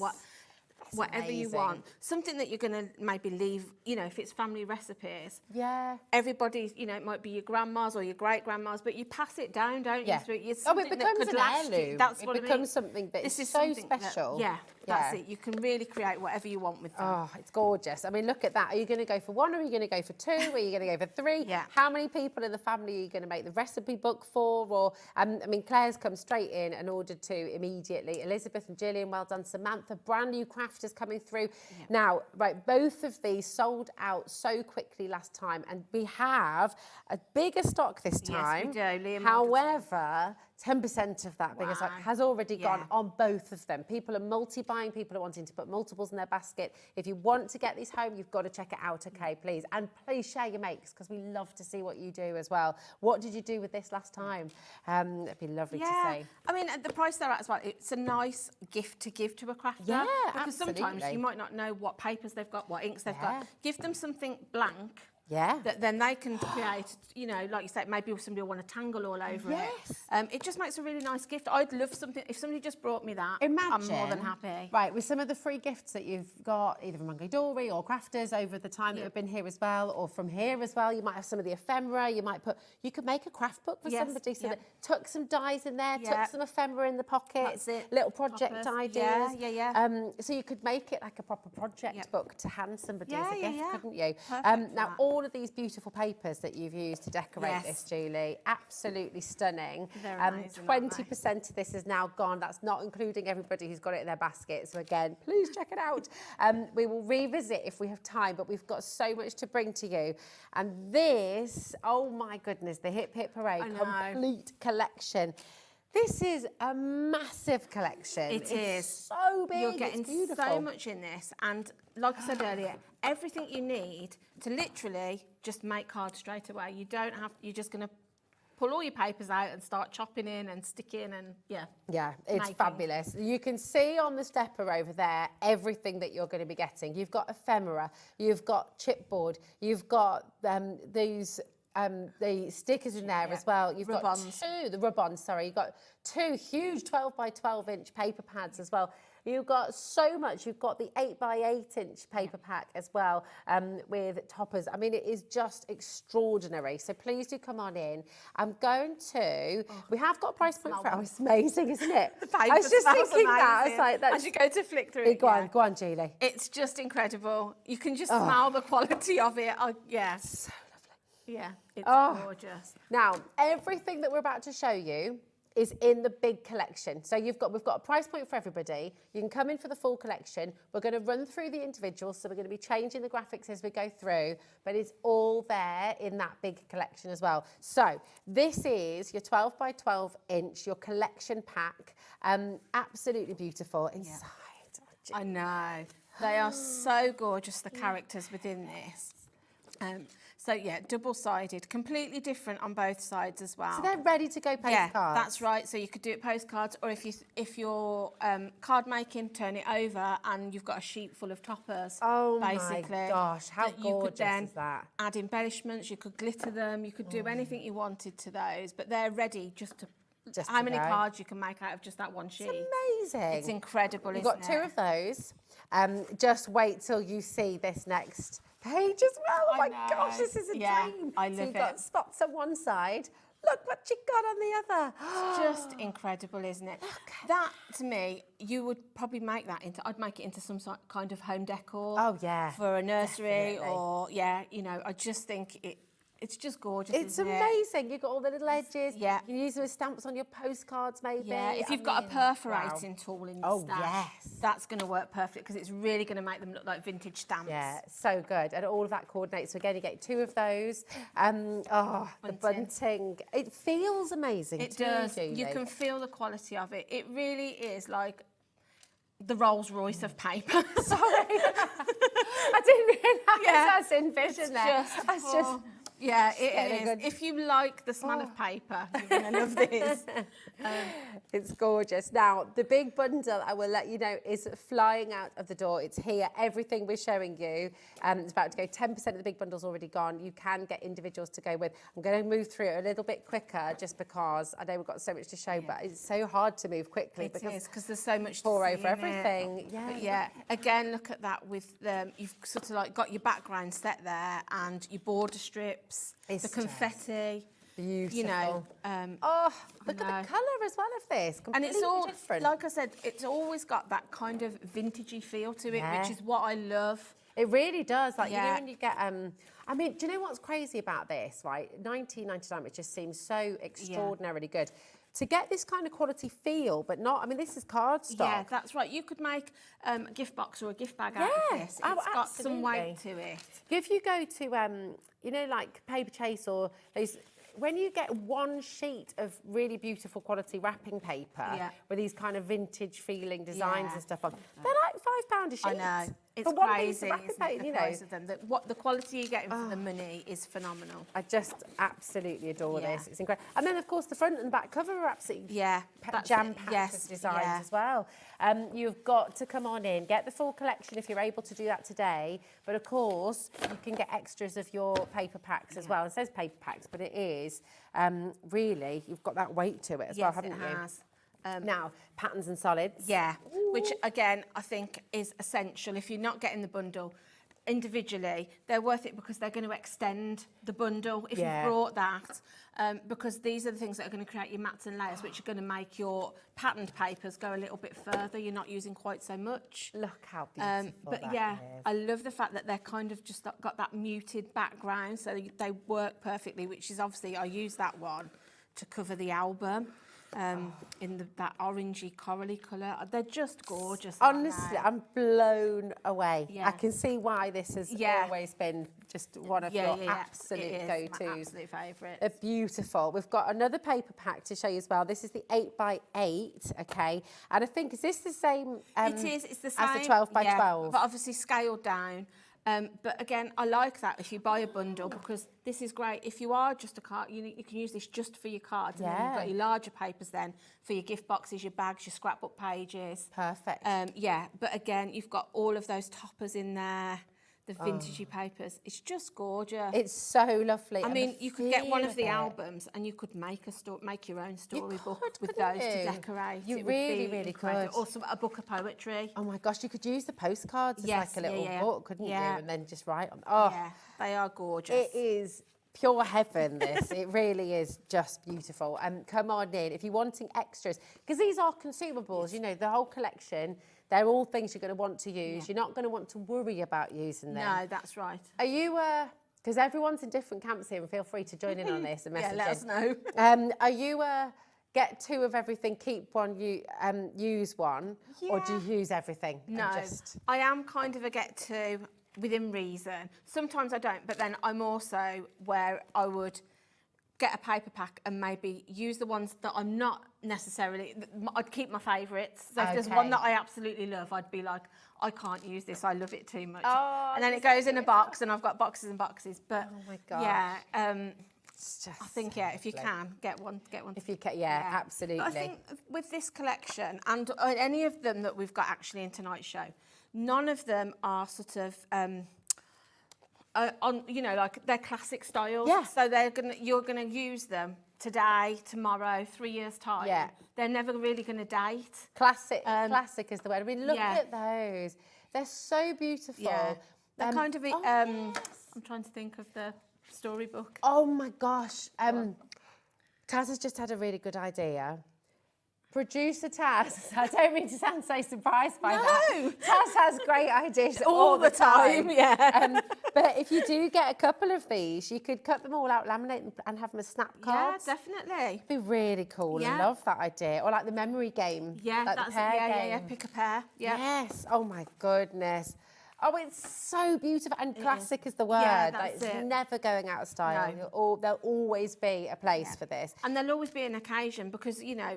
whatever you want. Something that you're going to maybe leave, you know, if it's family recipes. Yeah. Everybody, you know, it might be your grandma's or your great-grandma's, but you pass it down, don't you? So it's it something becomes that could an last heirloom. you. That's what it becomes something that is so special. That's it. You can really create whatever you want with them. Oh, it's gorgeous. I mean, look at that. Are you going to go for one, or are you going to go for two? Are you going to go for three? How many people in the family are you going to make the recipe book for? Or, I mean, Claire's come straight in and ordered two immediately. Elizabeth and Gillian, well done. Samantha, brand new crafters coming through. Now, right, both of these sold out so quickly last time, and we have a bigger stock this time. Yes, we do. Liam However, 10% of that bigger stock has already gone on both of them. People are multi-buying, people are wanting to put multiples in their basket. If you want to get these home, you've got to check it out, okay, please. And please share your makes, because we love to see what you do as well. What did you do with this last time? It'd be lovely to see. I mean, at the price they're at as well, it's a nice gift to give to a crafter. Yeah, because sometimes absolutely. you might not know what papers they've got, what inks they've got. Give them something blank. Yeah. That then they can create, you know, like you said, maybe somebody will want to tangle all over it. It just makes a really nice gift. I'd love something, if somebody just brought me that, Imagine, I'm more than happy. Right, with some of the free gifts that you've got, either from Hunkydory or Crafters over the time that have been here as well, or from here as well, you might have some of the ephemera, you could make a craft book for somebody, so that tuck some dies in there, tuck some ephemera in the pockets, little project ideas. So you could make it like a proper project book to hand somebody as a gift, couldn't you? Now, all of these beautiful papers that you've used to decorate this, Julie, absolutely stunning. 20% of this is now gone. That's not including everybody who's got it in their basket. So again, please check it out. We will revisit if we have time, but we've got so much to bring to you. And this, oh my goodness, the Hip Hip Hooray complete collection. This is a massive collection. It is so big. You're getting so much in this, and like I said earlier, everything you need to literally just make cards straight away. You don't have. You're just going to pull all your papers out and start chopping in and sticking and it's fabulous. You can see on the stepper over there everything that you're going to be getting. You've got ephemera, you've got chipboard, you've got these. The stickers in there as well. You've got you've got two huge 12 by 12 inch paper pads as well. You've got so much. You've got the 8 by 8 inch paper pack as well with toppers. I mean, it is just extraordinary. So please do come on in. I'm going to, we have got a price point for it. Oh, it's amazing, isn't it? I was just thinking that. I was like, as you go to flick through it. Go on, Julie. It's just incredible. You can just smell the quality of it. So yeah, it's gorgeous. Now, everything that we're about to show you is in the big collection. So we've got a price point for everybody. You can come in for the full collection. We're going to run through the individuals, so we're going to be changing the graphics as we go through, but it's all there in that big collection as well. So this is your 12 by 12 inch, your collection pack. Absolutely beautiful inside. I know. They are so gorgeous, the characters within this. So yeah, double-sided, completely different on both sides as well. So they're ready to go postcards. Yeah, that's right. So you could do it postcards, or if you're card making, turn it over, and you've got a sheet full of toppers. Oh basically, my gosh, how gorgeous you could then is that? Add embellishments. You could glitter them. You could do anything you wanted to those, but they're ready just to. How many cards you can make out of just that one sheet? It's amazing. It's incredible, You've got two of those. Just wait till you see this next page as well. Oh my gosh, this is a dream. I love so you've got spots on one side. Look what you got on the other. It's just incredible, isn't it? That, to me, you would probably make that into, I'd make it into some kind of home decor. Oh, yeah. For a nursery definitely. or, you know, I just think It's just gorgeous. It's isn't it? amazing. You've got all the little edges. Yeah. You can use them as stamps on your postcards, maybe. Yeah, if you've got a perforating tool in the stash, that's going to work perfect because it's really going to make them look like vintage stamps. Yeah, so good. And all of that coordinates. So again, you get 2 of those. The bunting. It feels amazing. It too, does. Julie. You can feel the quality of it. It really is like the Rolls Royce of paper. Sorry. I didn't realise that's envisioned there. Yeah, it is. If you like the smell of paper, you're going to love this. It's gorgeous. Now, the big bundle, I will let you know, is flying out of the door. It's here. Everything we're showing you is about to go. 10% of the big bundle's already gone. You can get individuals to go with. I'm going to move through it a little bit quicker just because I know we've got so much to show, but it's so hard to move quickly It is, because there's so much to pour see over in everything. it. Yeah. But yeah, again, look at that with you've sort of like got your background set there and your border strips. It's the confetti, beautiful. You know. Look at the colour as well of this. And it's all different. like I said, it's always got that kind of vintagey feel to it, Yeah. which is what I love. It really does. Like, you know, when you get, I mean, do you know what's crazy about this, right? 1999, it just seems so extraordinarily good. To get this kind of quality feel, but not, I mean, this is cardstock. Yeah, that's right. You could make a gift box or a gift bag out of this. It's got some weight to it. If you go to, you know, like Paper Chase or those, when you get one sheet of really beautiful quality wrapping paper with these kind of vintage feeling designs and stuff on, they're like £5 a sheet. I know. It's for one crazy, piece of wrapping isn't it, paper, the you know. price of them. The quality you're getting for the money is phenomenal. I just absolutely adore this. It's incredible. And then, of course, the front and back cover are absolutely jam-packed with designs as well. You've got to come on in, get the full collection if you're able to do that today. But, of course, you can get extras of your paper packs as well. It says paper packs, but it is really, you've got that weight to it as well, haven't you? Yes, it has. Now, patterns and solids. Yeah, which again, I think is essential. If you're not getting the bundle individually, they're worth it because they're going to extend the bundle if you've brought that. Because these are the things that are going to create your mats and layers, which are going to make your patterned papers go a little bit further. You're not using quite so much. Look how beautiful but that yeah, is. I love the fact that they're kind of just got that muted background, so they work perfectly, which is obviously, I use that one to cover the album. In that orangey corally colour. They're just gorgeous. Honestly, I'm blown away. Yeah. I can see why this has always been just one of your absolute go-tos. My absolute favourite. They're beautiful. We've got another paper pack to show you as well. This is the 8x8, okay? And I think, is this the same it is. It's the same as the 12x12? but obviously scaled down. But again, I like that if you buy a bundle because this is great. If you are just a card, you can use this just for your cards. And then you've got your larger papers then for your gift boxes, your bags, your scrapbook pages. Perfect. Yeah, but again, you've got all of those toppers in there, the vintagey papers. It's just gorgeous. It's so lovely. I mean, you could get one of the albums and you could make your own storybook with those to decorate. You It would really, be really incredible. could. Or a book of poetry. Oh my gosh, you could use the postcards as Yes, like a little yeah. book, couldn't Yeah. you? And then just write on. Oh, Yeah, they are gorgeous. it is pure heaven, this. It really is just beautiful. And come on in if you're wanting extras, because these are consumables, you know, the whole collection. They're all things you're going to want to use. You're not going to want to worry about using them. No, that's right. Are you, because everyone's in different camps here, and feel free to join in on this and message Yeah, let us know. Are you, get 2 of everything, keep one, use one, or do you use everything? and No, just... I am kind of a get 2 within reason. Sometimes I don't, but then I'm also where I would get a paper pack and maybe use the ones that I'm not necessarily, I'd keep my favourites. So if there's one that I absolutely love, I'd be like, I can't use this, I love it too much. Oh, and then it goes in a box and I've got boxes and boxes. But oh my gosh. yeah, it's just I think, if you can, get one. If you can, absolutely. But I think with this collection and any of them that we've got actually in tonight's show, none of them are sort of on, you know, like they're classic styles. Yeah. So you're gonna use them today, tomorrow, 3 years time. Yeah. They're never really gonna date. Classic is the word. I mean, look yeah. at those. They're so beautiful. Yeah. They're kind of, I'm trying to think of the storybook. Oh my gosh. Taz has just had a really good idea. Producer Taz, I don't mean to sound so surprised by that. Taz has great ideas All the time, yeah. But if you do get a couple of these, you could cut them all out, laminate them, and have them as snap cards. Yeah, definitely. Be really cool. Yeah. I love that idea. Or like the memory game. Yeah, like that's the pair game. yeah. Pick a pair. Yeah. Yes. Oh my goodness. Oh, it's so beautiful and classic is the word. Yeah, like, that's it's it. never going out of style. There'll always be a place for this. And there'll always be an occasion because, you know,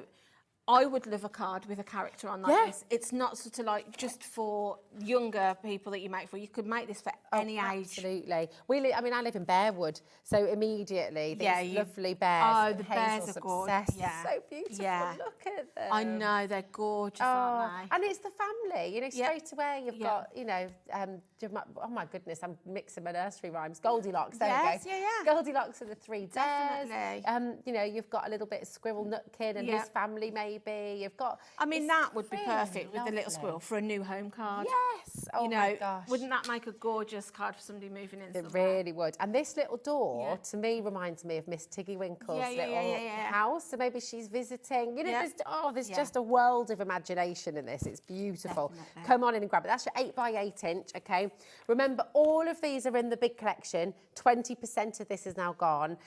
I would love a card with a character on like this. It's not sort of like just for younger people that you make for. You could make this for any age. Absolutely. I mean, I live in Bearwood, so immediately these lovely bears. Oh, the bears are gorgeous. Yeah. So beautiful. Yeah. Look at them. I know, they're gorgeous, aren't they? And it's the family, you know, straight away you've got, you know, oh my goodness, I'm mixing my nursery rhymes. Goldilocks, there we go. Goldilocks and the three bears. Definitely. You know, you've got a little bit of Squirrel Nutkin and his family maybe. You've got. I mean, that would be perfect with the little squirrel for a new home card. Yes. Oh you know, my gosh. Wouldn't that make a gorgeous card for somebody moving in? It really would. And this little door, to me, reminds me of Miss Tiggy Winkle's little house. So maybe she's visiting. You know, there's just a world of imagination in this. It's beautiful. Definitely. Come on in and grab it. That's your 8x8 inch, okay? Remember, all of these are in the big collection. 20% of this is now gone.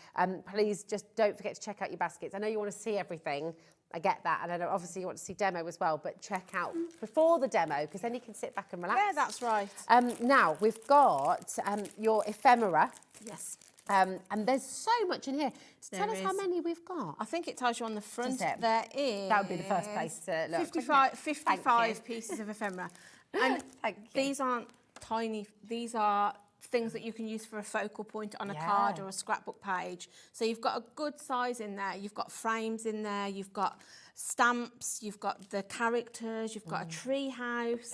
Please just don't forget to check out your baskets. I know you want to see everything. I get that, and I know obviously you want to see demo as well, but check out before the demo, because then you can sit back and relax. Yeah, that's right. Now, we've got your ephemera. Yes. And there's so much in here. Tell us how many we've got. I think it tells you on the front. Does it? There is... That would be the first place to look. 55 pieces of ephemera. And these aren't tiny, these are things that you can use for a focal point on a card or a scrapbook page. So you've got a good size in there. You've got frames in there. You've got stamps. You've got the characters. You've got a tree house.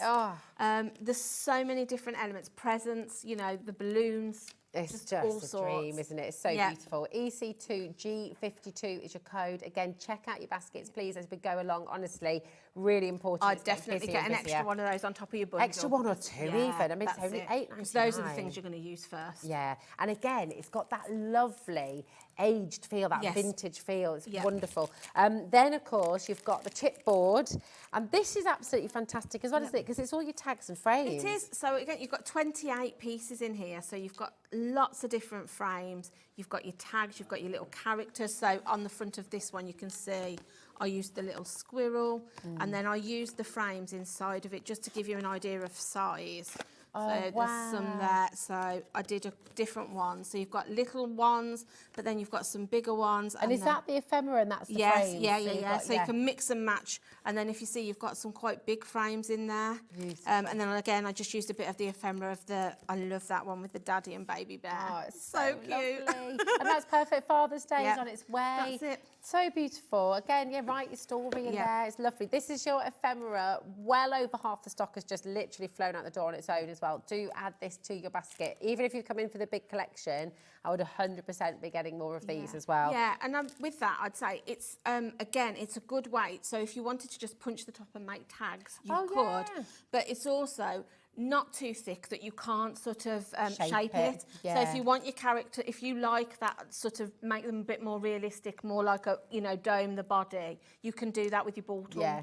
There's so many different elements. Presents, you know, the balloons. It's just a dream, isn't it? It's so beautiful. EC2G52 is your code. Again, check out your baskets, please, as we go along. Honestly, really important. I'd definitely get an extra one of those on top of your bundle. Extra one or two even. I mean, it's only $8.99. Those are the things you're going to use first. Yeah. And again, it's got that lovely aged feel, that vintage feel. It's wonderful. Then, of course, you've got the chipboard. And this is absolutely fantastic as well, isn't it? Because it's all your tags and frames. It is. So, again, you've got 28 pieces in here. So you've got lots of different frames. You've got your tags, you've got your little characters. So on the front of this one, you can see I used the little squirrel and then I used the frames inside of it just to give you an idea of size. So there's some there. So I did a different one. So you've got little ones, but then you've got some bigger ones. And is that the ephemera and that's the frames? Yes, so you can mix and match. And then if you see, you've got some quite big frames in there. And then again, I just used a bit of the ephemera of I love that one with the daddy and baby bear. Oh, it's so cute. And that's perfect. Father's Day is on its way. That's it. So beautiful. Again, write your story in there. It's lovely. This is your ephemera. Well over half the stock has just literally flown out the door on its own as well. Do add this to your basket. Even if you come in for the big collection, I would 100% be getting more of these as well. Yeah, and with that, I'd say it's, again, it's a good weight. So if you wanted to just punch the top and make tags, you could. But it's also not too thick that you can't sort of shape it. So if you want your character, if you like that sort of make them a bit more realistic, more like a, you know, dome the body, you can do that with your ball tool. Yeah,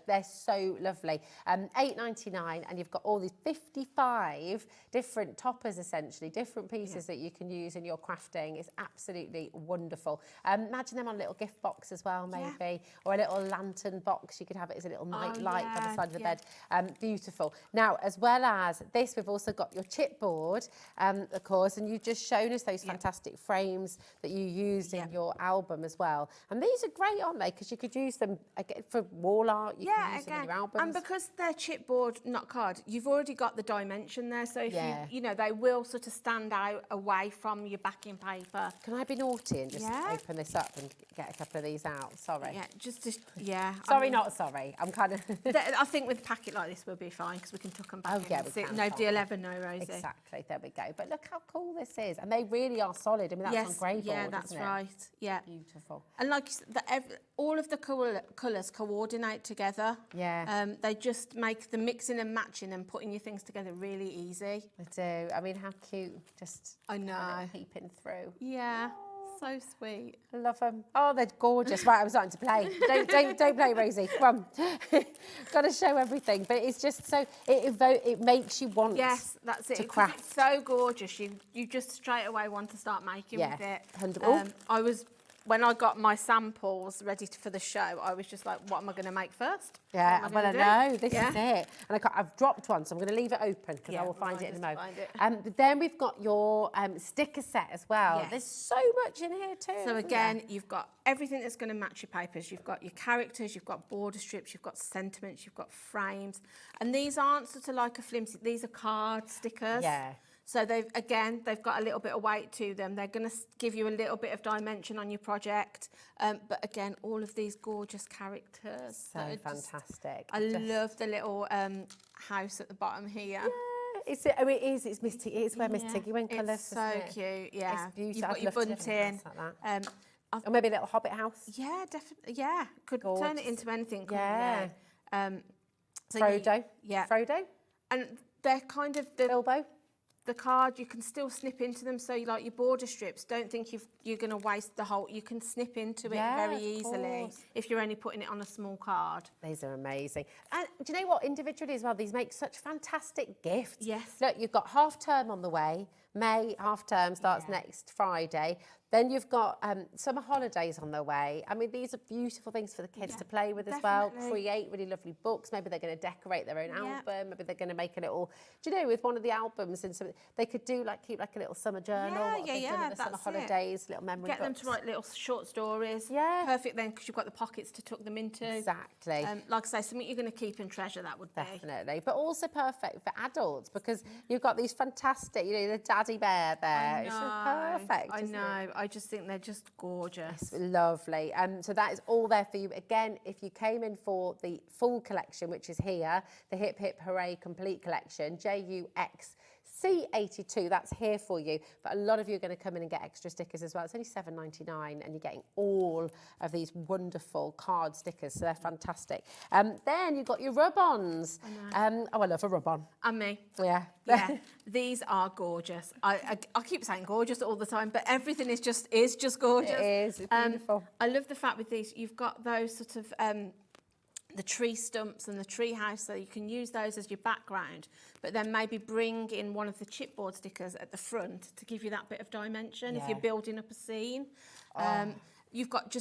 they're so lovely. $8.99, and you've got all these 55 different toppers, essentially, different pieces that you can use in your crafting. It's absolutely wonderful. Imagine them on a little gift box as well, maybe, or a little lantern box. You could have it as a little night light by the side of the bed. Beautiful. Now, as well as this, we've also got your chipboard, of course, and you've just shown us those fantastic frames that you used in your album as well. And these are great, aren't they? Because you could use them for wall art, you can use them in your albums. And because they're chipboard, not card, you've already got the dimension there. So if you know, they will sort of stand out away from your backing paper. Can I be naughty and just open this up and get a couple of these out? Sorry. Yeah, Sorry, I mean, not sorry. I'm kind of... I think with a packet like this, we'll be fine because we can tuck them back in. Nobody will ever know, Rosie. Exactly, there we go. But look how cool this is. And they really are solid. I mean, that's on grey board, yeah, that's isn't it? right. Yeah. Beautiful. And like all of the colours coordinate together. Yeah. They just make the mixing and matching and putting your things together really easy. They do. I mean, how cute. Just I know. Peeping through. Yeah. so sweet. I love them. Oh, they're gorgeous. Right, I'm starting to play. Don't play, Rosie. Come on. Got to show everything. But it's just so, it makes you want that's it. to 'Cause craft. It's so gorgeous. You just straight away want to start making with it. 100%. When I got my samples ready for the show, I was just like, what am I going to make first? Yeah, well, I know, this is Yeah. it. And I've dropped one, so I'm going to leave it open because I will find it in a moment. But then we've got your sticker set as well. Yes. There's so much in here too. So isn't again, there? you've got everything that's going to match your papers. You've got your characters, you've got border strips, you've got sentiments, you've got frames. And these aren't sort of like a flimsy, these are card stickers. Yeah. So they've got a little bit of weight to them. They're going to give you a little bit of dimension on your project. But again, all of these gorgeous characters. So fantastic. I love the little house at the bottom here. Yeah, it's Miss Tiggy. It's where Miss Tiggy went colours. It's so cute, yeah. It's beautiful. You've got I'd your love to live in a bunting. house like that. Or maybe a little hobbit house. Yeah, definitely. Yeah, could turn it into anything. Yeah. So Frodo. Yeah. Frodo. And they're kind of Bilbo. The card, you can still snip into them. So like your border strips, don't think you're going to waste the whole. You can snip into it very easily if you're only putting it on a small card. These are amazing. And do you know what? Individually as well, these make such fantastic gifts. Yes. Look, you've got half term on the way. May half term starts next Friday. Then you've got summer holidays on the way. I mean, these are beautiful things for the kids to play with as well. Create really lovely books. Maybe they're going to decorate their own album. Maybe they're going to make a little, do you know, with one of the albums, and they could do keep like a little summer journal. What they've done in the summer holidays, little memory Get them books. to write little short stories. Yeah. Perfect then, because you've got the pockets to tuck them into. Exactly. Like I say, something you're going to keep and treasure, that would be. Definitely. But also perfect for adults because you've got these fantastic, the daddy bear there. It's just perfect. I know. I just think they're just gorgeous. It's lovely. So that is all there for you. Again, if you came in for the full collection, which is here, the Hip Hip Hooray Complete Collection, JUXC82, that's here for you. But a lot of you are going to come in and get extra stickers as well. It's only $7.99 and you're getting all of these wonderful card stickers. So they're fantastic. Then you've got your rub-ons. I love a rub-on. And me. Yeah. Yeah. These are gorgeous. I keep saying gorgeous all the time, but everything is just gorgeous. It is. It's beautiful. I love the fact with these, you've got those sort of the tree stumps and the tree house, so you can use those as your background, but then maybe bring in one of the chipboard stickers at the front to give you that bit of dimension if you're building up a scene. You've got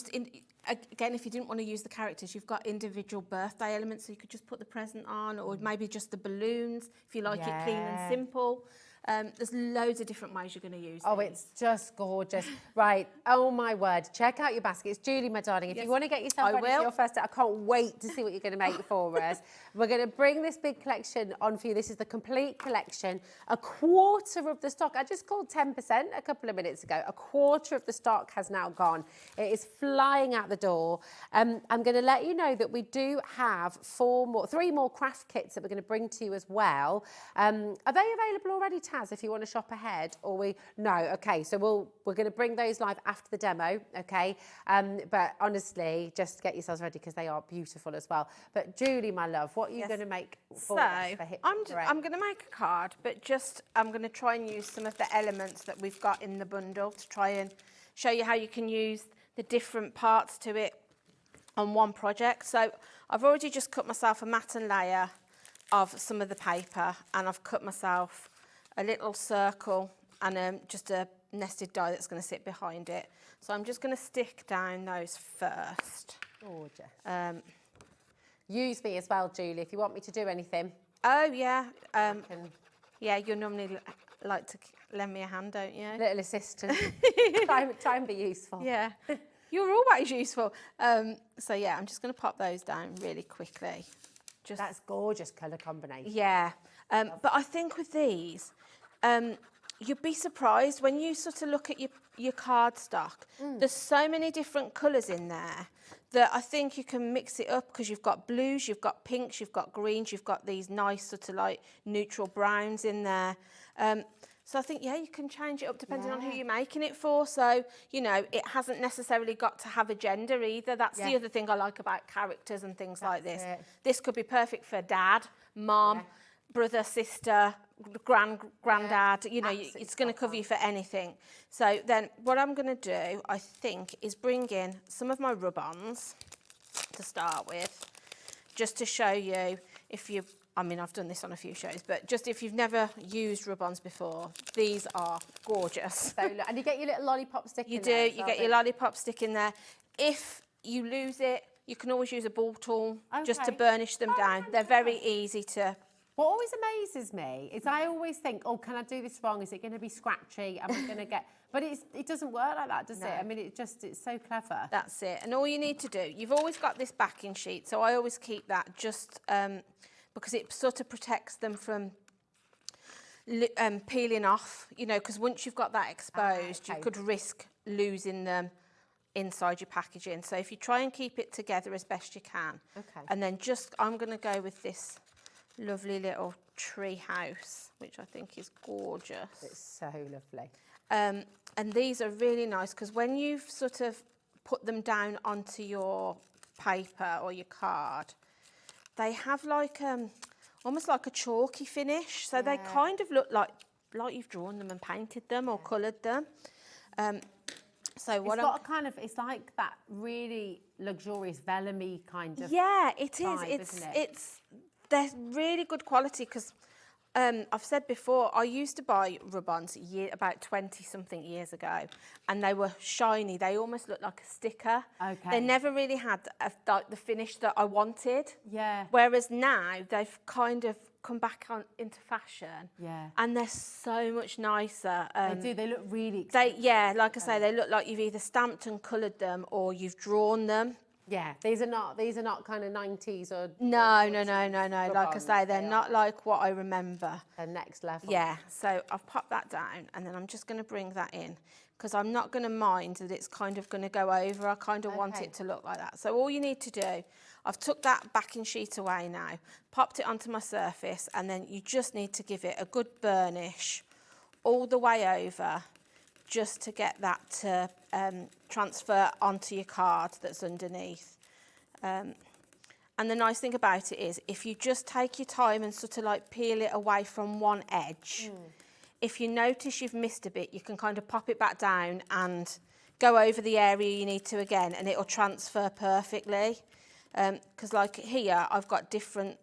again, if you didn't want to use the characters, you've got individual birthday elements, so you could just put the present on, or maybe just the balloons, if you like it clean and simple. There's loads of different ways you're going to use these. It's just gorgeous. Right, oh my word, check out your baskets. Julie, my darling, if you want to get yourself ready for your first day, I can't wait to see what you're going to make for us. We're going to bring this big collection on for you. This is the complete collection. A quarter of the stock, I just called 10% a couple of minutes ago. A quarter of the stock has now gone. It is flying out the door. I'm going to let you know that we do have three more craft kits that we're going to bring to you as well. Are they available already, Taz, if you want to shop ahead? No, okay, so we're going to bring those live after the demo, okay? But honestly, just get yourselves ready because they are beautiful as well. But Julie, my love, what are you going to make for us for Hip Hip Hooray? I'm going to make a card, but I'm going to try and use some of the elements that we've got in the bundle to try and show you how you can use the different parts to it on one project. So I've already just cut myself a matte layer of some of the paper, and I've cut myself a little circle and just a nested die that's going to sit behind it. So I'm just going to stick down those first. Gorgeous. Use me as well, Julie, if you want me to do anything. Oh, yeah. Yeah, you normally like to lend me a hand, don't you? Little assistant. try and be useful. Yeah. You're always useful. So, yeah, I'm just going to pop those down really quickly. That's gorgeous colour combination. Yeah. But I think with these, you'd be surprised when you sort of look at your card stock. There's so many different colours in there that I think you can mix it up because you've got blues, you've got pinks, you've got greens, you've got these nice sort of like neutral browns in there. So I think, you can change it up depending on who you're making it for. So, it hasn't necessarily got to have a gender either. That's the other thing I like about characters and things like this. This could be perfect for dad, mum, brother, sister, granddad, you know, it's going to cover you for anything. So then what I'm going to do, I think, is bring in some of my rub-ons to start with, just to show you if you, I mean, I've done this on a few shows, but just if you've never used rub-ons before, these are gorgeous. So, and you get your little lollipop stick you in do, there. you get your lollipop stick in there. If you lose it, you can always use a ball tool just to burnish them down. They're very easy to... What always amazes me is I always think, oh, can I do this wrong? Is it going to be scratchy? Am I going to get... But it doesn't work like that, does it? I mean, it's so clever. That's it. And all you need to do, you've always got this backing sheet, so I always keep that just because it sort of protects them from peeling off, you know, because once you've got that exposed, you could risk losing them inside your packaging. So if you try and keep it together as best you can. Okay. And then I'm going to go with this lovely little tree house, which I think is gorgeous. It's so lovely. And these are really nice because when you've sort of put them down onto your paper or your card, they have like almost like a chalky finish. So they kind of look like you've drawn them and painted them or coloured them. So what it's like that really luxurious vellum-y kind of it is. Vibe, They're really good quality because I've said before, I used to buy rub-ons about 20-something years ago, and they were shiny. They almost looked like a sticker. Okay. They never really had like the finish that I wanted. Yeah. Whereas now they've kind of come back into fashion. Yeah. And they're so much nicer. They do. They look really expensive. Like I say, they look like you've either stamped and coloured them or you've drawn them. Yeah, these are not kind of 90s or... No. Like I say, they're not like what I remember. They're next level. Yeah, so I've popped that down and then I'm just going to bring that in because I'm not going to mind that it's kind of going to go over. I kind of want it to look like that. So all you need to do, I've took that backing sheet away now, popped it onto my surface, and then you just need to give it a good burnish all the way over just to get that to transfer onto your card that's underneath. And the nice thing about it is if you just take your time and sort of like peel it away from one edge, if you notice you've missed a bit, you can kind of pop it back down and go over the area you need to again, and it'll transfer perfectly. Because like here, I've got different,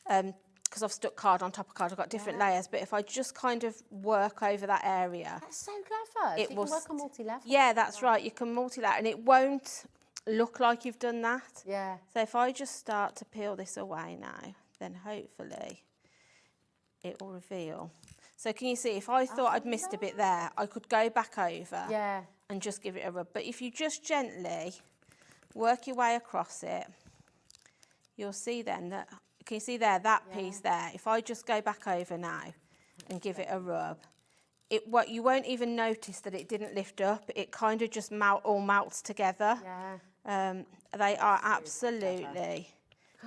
because I've stuck card on top of card, I've got different layers, but if I just kind of work over that area... That's so clever. It so will you can work on multi-level. Yeah, that's right. You can multi-layer, and it won't look like you've done that. Yeah. So if I just start to peel this away now, then hopefully it will reveal. So can you see, if I thought I'd missed a bit there, I could go back over and just give it a rub. But if you just gently work your way across it, you'll see then that... Can you see there, that piece there? If I just go back over now and give it a rub, you won't even notice that it didn't lift up. It kind of just all melts together. Yeah. They are absolutely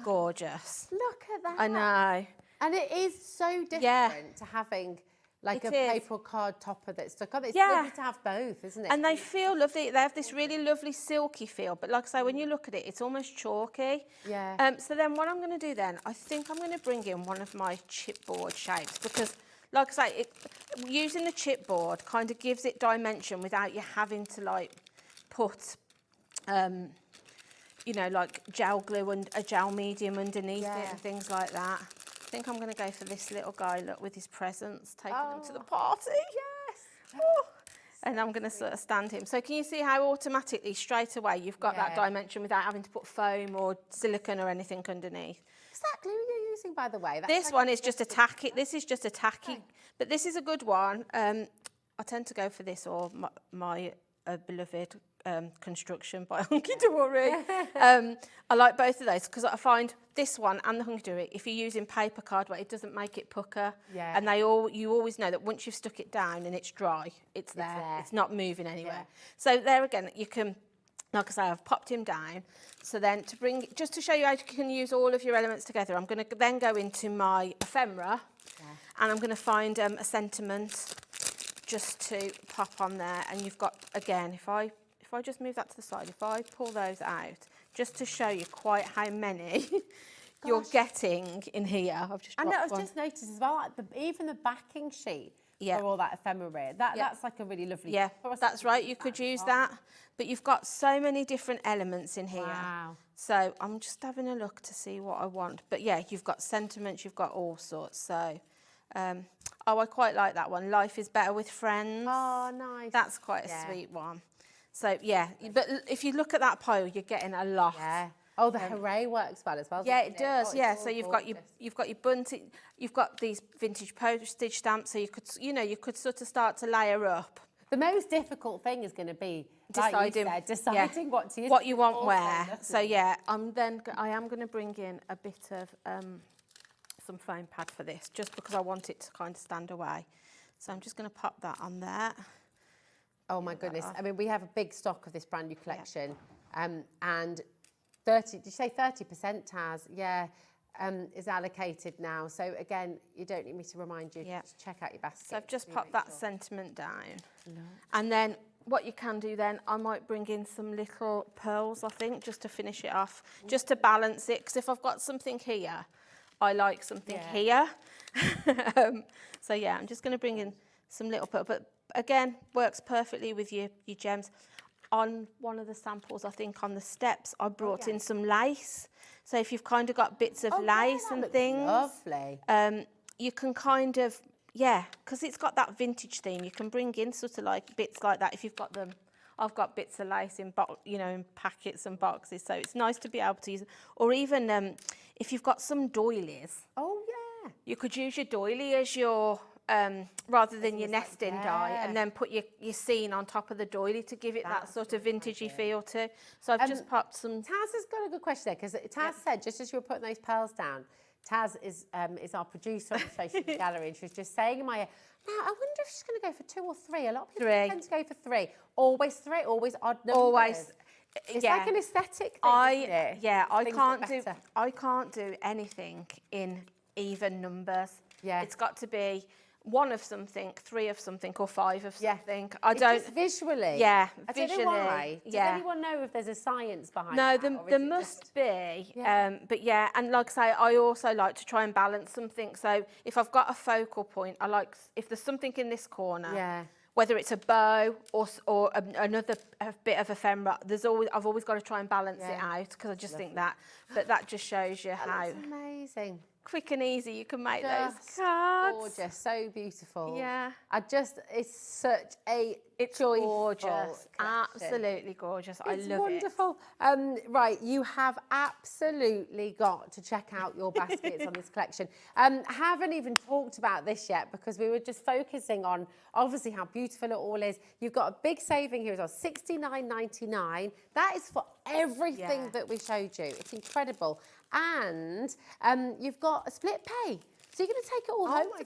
gorgeous. Look at that. I know. And it is so different to having like a paper or card topper that's stuck on. It's lovely to have both, isn't it? And they feel lovely. They have this really lovely silky feel, but like I say, when you look at it, it's almost chalky. Yeah. So then what I'm going to do then, I think I'm going to bring in one of my chipboard shapes because, like I say, using the chipboard kind of gives it dimension without you having to like put, you know, like gel glue and a gel medium underneath it and things like that. I think I'm going to go for this little guy, look, with his presents, taking him to the party. Yes. Oh. And I'm going to sort of stand him. So can you see how automatically, straight away, you've got that dimension without having to put foam or silicone or anything underneath? What's that glue you're using, by the way? This one is just a tacky. This is just a tacky, but this is a good one. I tend to go for this or my beloved Construction by Hunkydory. I like both of those because I find this one and the Hunkydory, if you're using paper cardboard, it doesn't make it pucker. Yeah. And you always know that once you've stuck it down and it's dry, it's there. It's not moving anywhere. Yeah. So there again, you can, like I say, I've popped him down. So then just to show you how you can use all of your elements together, I'm going to then go into my ephemera and I'm going to find a sentiment just to pop on there. And you've got, again, if I just move that to the side, if I pull those out, just to show you quite how many you're getting in here. I've just And I dropped was one. just noticed as well, like even the backing sheet for all that ephemera, that's like a really lovely. Yeah, that's right. You could use that, but you've got so many different elements in here. Wow. So I'm just having a look to see what I want. But yeah, you've got sentiments, you've got all sorts. So, oh, I quite like that one. Life is better with friends. Oh, nice. That's quite a sweet one. So yeah, but if you look at that pile, you're getting a lot. Yeah. Oh, the hooray works well as well. Yeah, it does. Yeah, so you've got your bunting, you've got these vintage postage stamps. So you could sort of start to layer up. The most difficult thing is going to be deciding what to use. What you want where. So yeah, I am going to bring in a bit of some foam pad for this, just because I want it to kind of stand away. So I'm just going to pop that on there. Oh my goodness! I mean, we have a big stock of this brand new collection, and 30. Did you say 30%, Taz? Yeah. Is allocated now. So again, you don't need me to remind you. Just check out your basket. So I've just popped that sentiment down. And then what you can do then, I might bring in some little pearls, I think, just to finish it off, just to balance it. Because if I've got something here, I like something here. So yeah, I'm just going to bring in some little pearls. But again, works perfectly with your gems. On one of the samples, I think on the steps, I brought in some lace. So if you've kind of got bits of lace and things, lovely. You can kind of, because it's got that vintage theme, you can bring in sort of like bits like that if you've got them. I've got bits of lace in, in packets and boxes, so it's nice to be able to use. Or even if you've got some doilies. Oh yeah. You could use your doily as your rather than your nesting die, and then put your scene on top of the doily to give it that sort of vintagey feel too. So I've just popped some. Taz has got a good question there, because Taz said, just as you were putting those pearls down, Taz is our producer on the Social Gallery, and she was just saying in my ear, now I wonder if she's going to go for 2 or 3. A lot of people tend to go for 3. Always 3, always odd numbers. Always. It's like an aesthetic thing, isn't it? I can't do anything in even numbers. Yeah. It's got to be 1 of something, 3 of something, or 5 of something. I don't. Just visually. Yeah, I visually. don't know why. Does anyone know if there's a science behind No, that? there must be. But yeah, and like I say, I also like to try and balance something. So if I've got a focal point, I like if there's something in this corner. Whether it's a bow or another bit of ephemera, I've always got to try and balance it out, because I just think that just shows you how amazing. Quick and easy you can make those Just cards. Gorgeous, so beautiful. Yeah. It's such a joyful gorgeous, absolutely gorgeous. I love it. It's wonderful. Right, you have absolutely got to check out your baskets on this collection. Haven't even talked about this yet, because we were just focusing on obviously how beautiful it all is. You've got a big saving here as well, $69.99. That is for everything that we showed you. It's incredible. And you've got a split pay. So you're going to take it all home for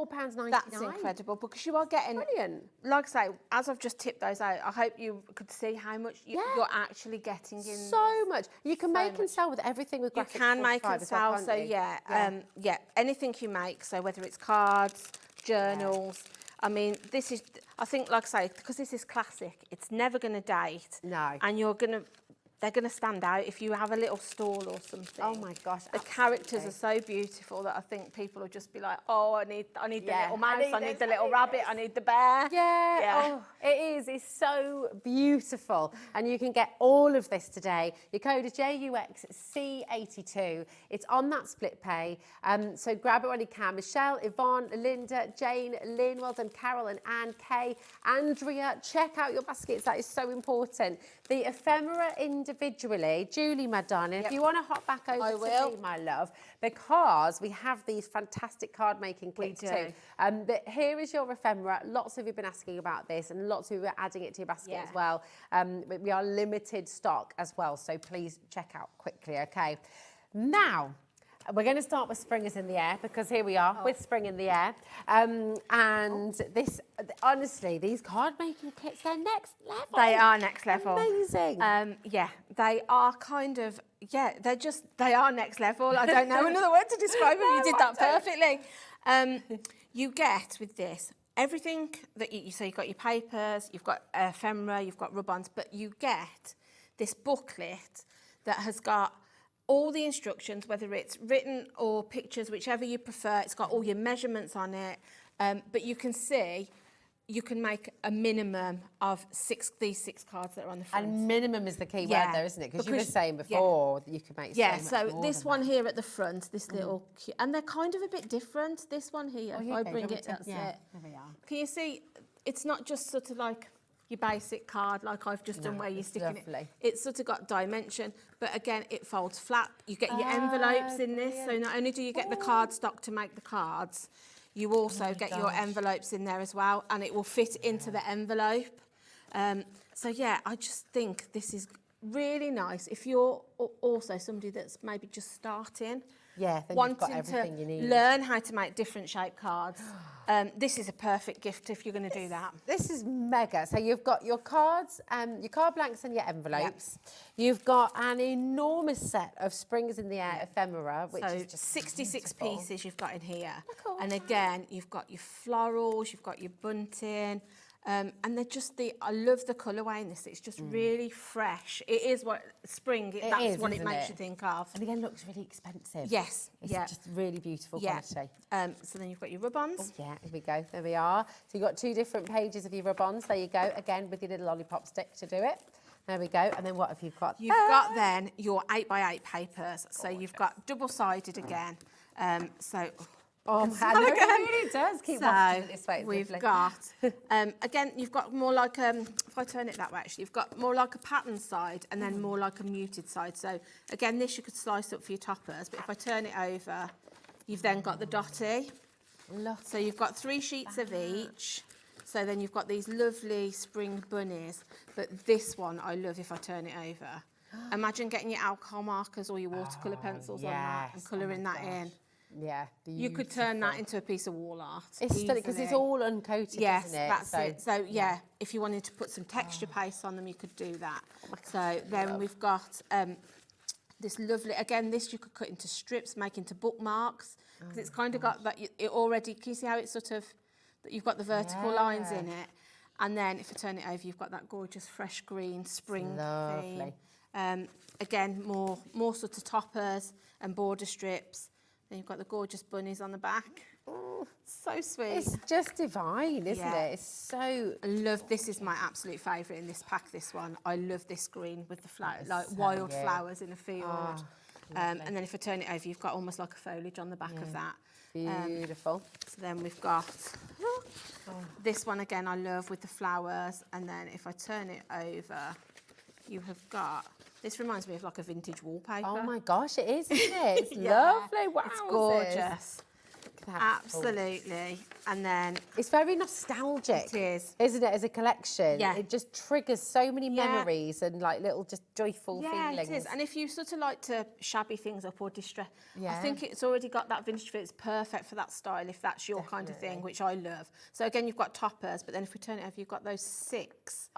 £34.99. That's incredible, because you are getting... Brilliant. Like I say, as I've just tipped those out, I hope you could see how much you're actually getting in. So much. You can make and sell with everything with graphics. You can make and sell, so anything you make, so whether it's cards, journals... I mean, I think, like I say, because this is classic, it's never going to date. No. And they're going to stand out if you have a little stall or something. Oh my gosh, the characters are so beautiful that I think people will just be like, oh, I need the little mouse, I need the little rabbit, I need the bear. Yeah. Oh, it is. It's so beautiful. And you can get all of this today. Your code is JUXC82. It's on that split pay. So grab it when you can. Michelle, Yvonne, Linda, Jane, Lynn, well done, Carol and Anne, Kay, Andrea. Check out your baskets. That is so important. The ephemera individually, Julie, my darling, if you want to hop back over to me, my love, because we have these fantastic card making kits too. But here is your ephemera. Lots of you have been asking about this, and lots of you are adding it to your basket as well. But we are limited stock as well, so please check out quickly, okay? Now, we're going to start with springers in the air, because here we are with spring in the air. And this, honestly, these card making kits, they're next level. They are next level. Amazing. Yeah, they are kind of, they are next level. I don't know another word to describe them. You did that perfectly. You get with this everything that so you've got your papers, you've got ephemera, you've got rub-ons, but you get this booklet that has got all the instructions, whether it's written or pictures, whichever you prefer. It's got all your measurements on it. But you can see you can make a minimum of these six cards that are on the front. And minimum is the key word there, isn't it? Because you were saying before that you could make so more this than one that. here at the front, this little, and they're kind of a bit different. This one here, if I bring it, that's it. There we are. Can you see, it's not just sort of like your basic card like I've just done where you're sticking it. It's sort of got dimension, but again, it folds flat. You get your envelopes in this, so not only do you get the card stock to make the cards, you also get your envelopes in there as well, and it will fit into the envelope. So yeah, I just think this is really nice. If you're also somebody that's maybe just starting, then you've got wanting everything you to need. learn how to make different shaped cards, this is a perfect gift if you're going to do that. This is mega. So you've got your cards, your card blanks and your envelopes. You've got an enormous set of springs in the air ephemera, which is just 66 beautiful. pieces you've got in here. And again, you've got your florals, you've got your bunting, and they're just I love the colourway in this. It's just really fresh. It is what spring, that's what it makes you think of. And again, looks really expensive. Yes, It's just really beautiful quality. So then you've got your rub-ons. Oh, yeah, here we go. There we are. So you've got 2 different pages of your rub-ons. There you go. Again, with your little lollipop stick to do it. There we go. And then what have you got? You've got then your 8x8 papers. So you've got double-sided again. Oh, man, it really does keep wafting this way. It's We've lovely. got, again, you've got more like, if I turn it that way actually, you've got more like a pattern side and then more like a muted side. So again, this you could slice up for your toppers, but if I turn it over, you've then got the dotty. So you've got 3 sheets of each. So then you've got these lovely spring bunnies, but this one I love if I turn it over. Imagine getting your alcohol markers or your watercolour pencils on that and colouring that in. Yeah, you could turn that into a piece of wall art. It's stunning because it's all uncoated, yes, isn't it? That's it. So yeah, if you wanted to put some texture paste on them, you could do that. So then we've got this lovely, again, this you could cut into strips, make into bookmarks, because it's kind of got that, it already, can you see how it's sort of, you've got the vertical lines in it? And then if I turn it over, you've got that gorgeous fresh green spring theme. Again, more sort of toppers and border strips. Then you've got the gorgeous bunnies on the back. Oh, so sweet. It's just divine, isn't it? It's so... I love, this is my absolute favourite in this pack, this one. I love this green with the like wild flowers in a field. And then if I turn it over, you've got almost like a foliage on the back of that. Beautiful. So then we've got this one again I love with the flowers. And then if I turn it over, you have got... This reminds me of like a vintage wallpaper. Oh my gosh, it is, isn't it? It's lovely. Wow, it's gorgeous. Absolutely. And then it's very nostalgic. It is, isn't it? As a collection, yeah, it just triggers so many memories and like little just joyful feelings. Yeah, it is. And if you sort of like to shabby things up or distress, I think it's already got that vintage feel. It's perfect for that style if that's your kind of thing, which I love. So again, you've got toppers, but then if we turn it over, you've got those 6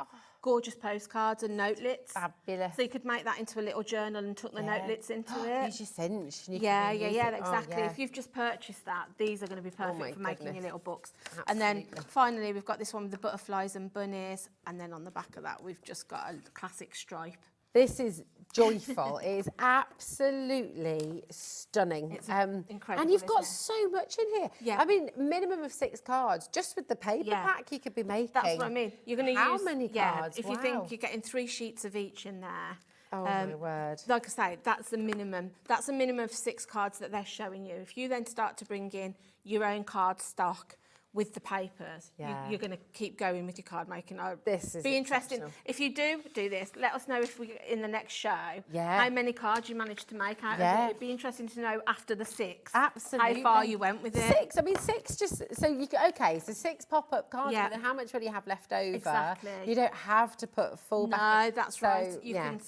gorgeous postcards and notelets. Fabulous. So you could make that into a little journal and tuck the notelets into it. Use your cinch. Yeah, exactly. If you've just purchased that, these are going to be perfect for making your little books. Absolutely. And then finally, we've got this one with the butterflies and bunnies. And then on the back of that, we've just got a classic stripe. This is joyful. It is absolutely stunning. It's incredible. And you've got so much in here. Yeah. I mean, minimum of 6 cards. Just with the paper pack you could be making. That's what I mean. You're going to use... How many cards? If you think you're getting 3 sheets of each in there. Oh, my word. Like I say, that's the minimum. That's a minimum of 6 cards that they're showing you. If you then start to bring in your own card stock with the papers, you're going to keep going with your card making. This is be interesting. If you do this, let us know if we in the next show how many cards you managed to make out of it. It'd be interesting to know after the 6. Absolutely. How far you went with it. 6. I mean, 6 just so you so 6 pop-up cards. But then how much will you have left over? Exactly. You don't have to put full back. No, that's right. You can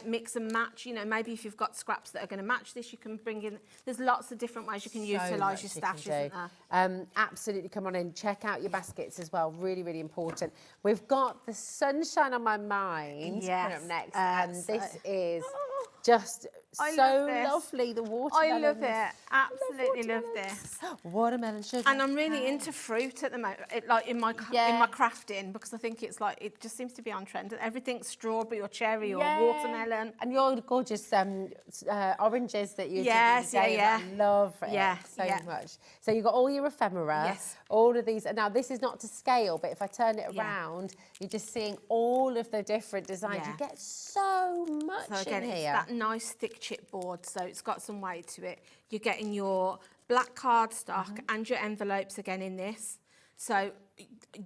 mix and match. You know, maybe if you've got scraps that are going to match this, you can bring in. There's lots of different ways you can utilise your stash, isn't there? Absolutely. Come on in. Check out your baskets as well. Really, really important. We've got the sunshine on my mind coming up next, and this is just I so love this. lovely, the watermelon. I love it. Absolutely love this. Watermelon sugar. And I'm really into fruit at the moment, like in my crafting, because I think it's like, it just seems to be on trend. Everything's strawberry or cherry or watermelon. And your gorgeous oranges that you Yes, did yeah. I love it so much. So you've got all your ephemera, all of these. And now this is not to scale, but if I turn it around, you're just seeing all of the different designs. You get so much So again, in it's here. that nice thick chipboard, so it's got some weight to it. You're getting your black cardstock and your envelopes again in this. So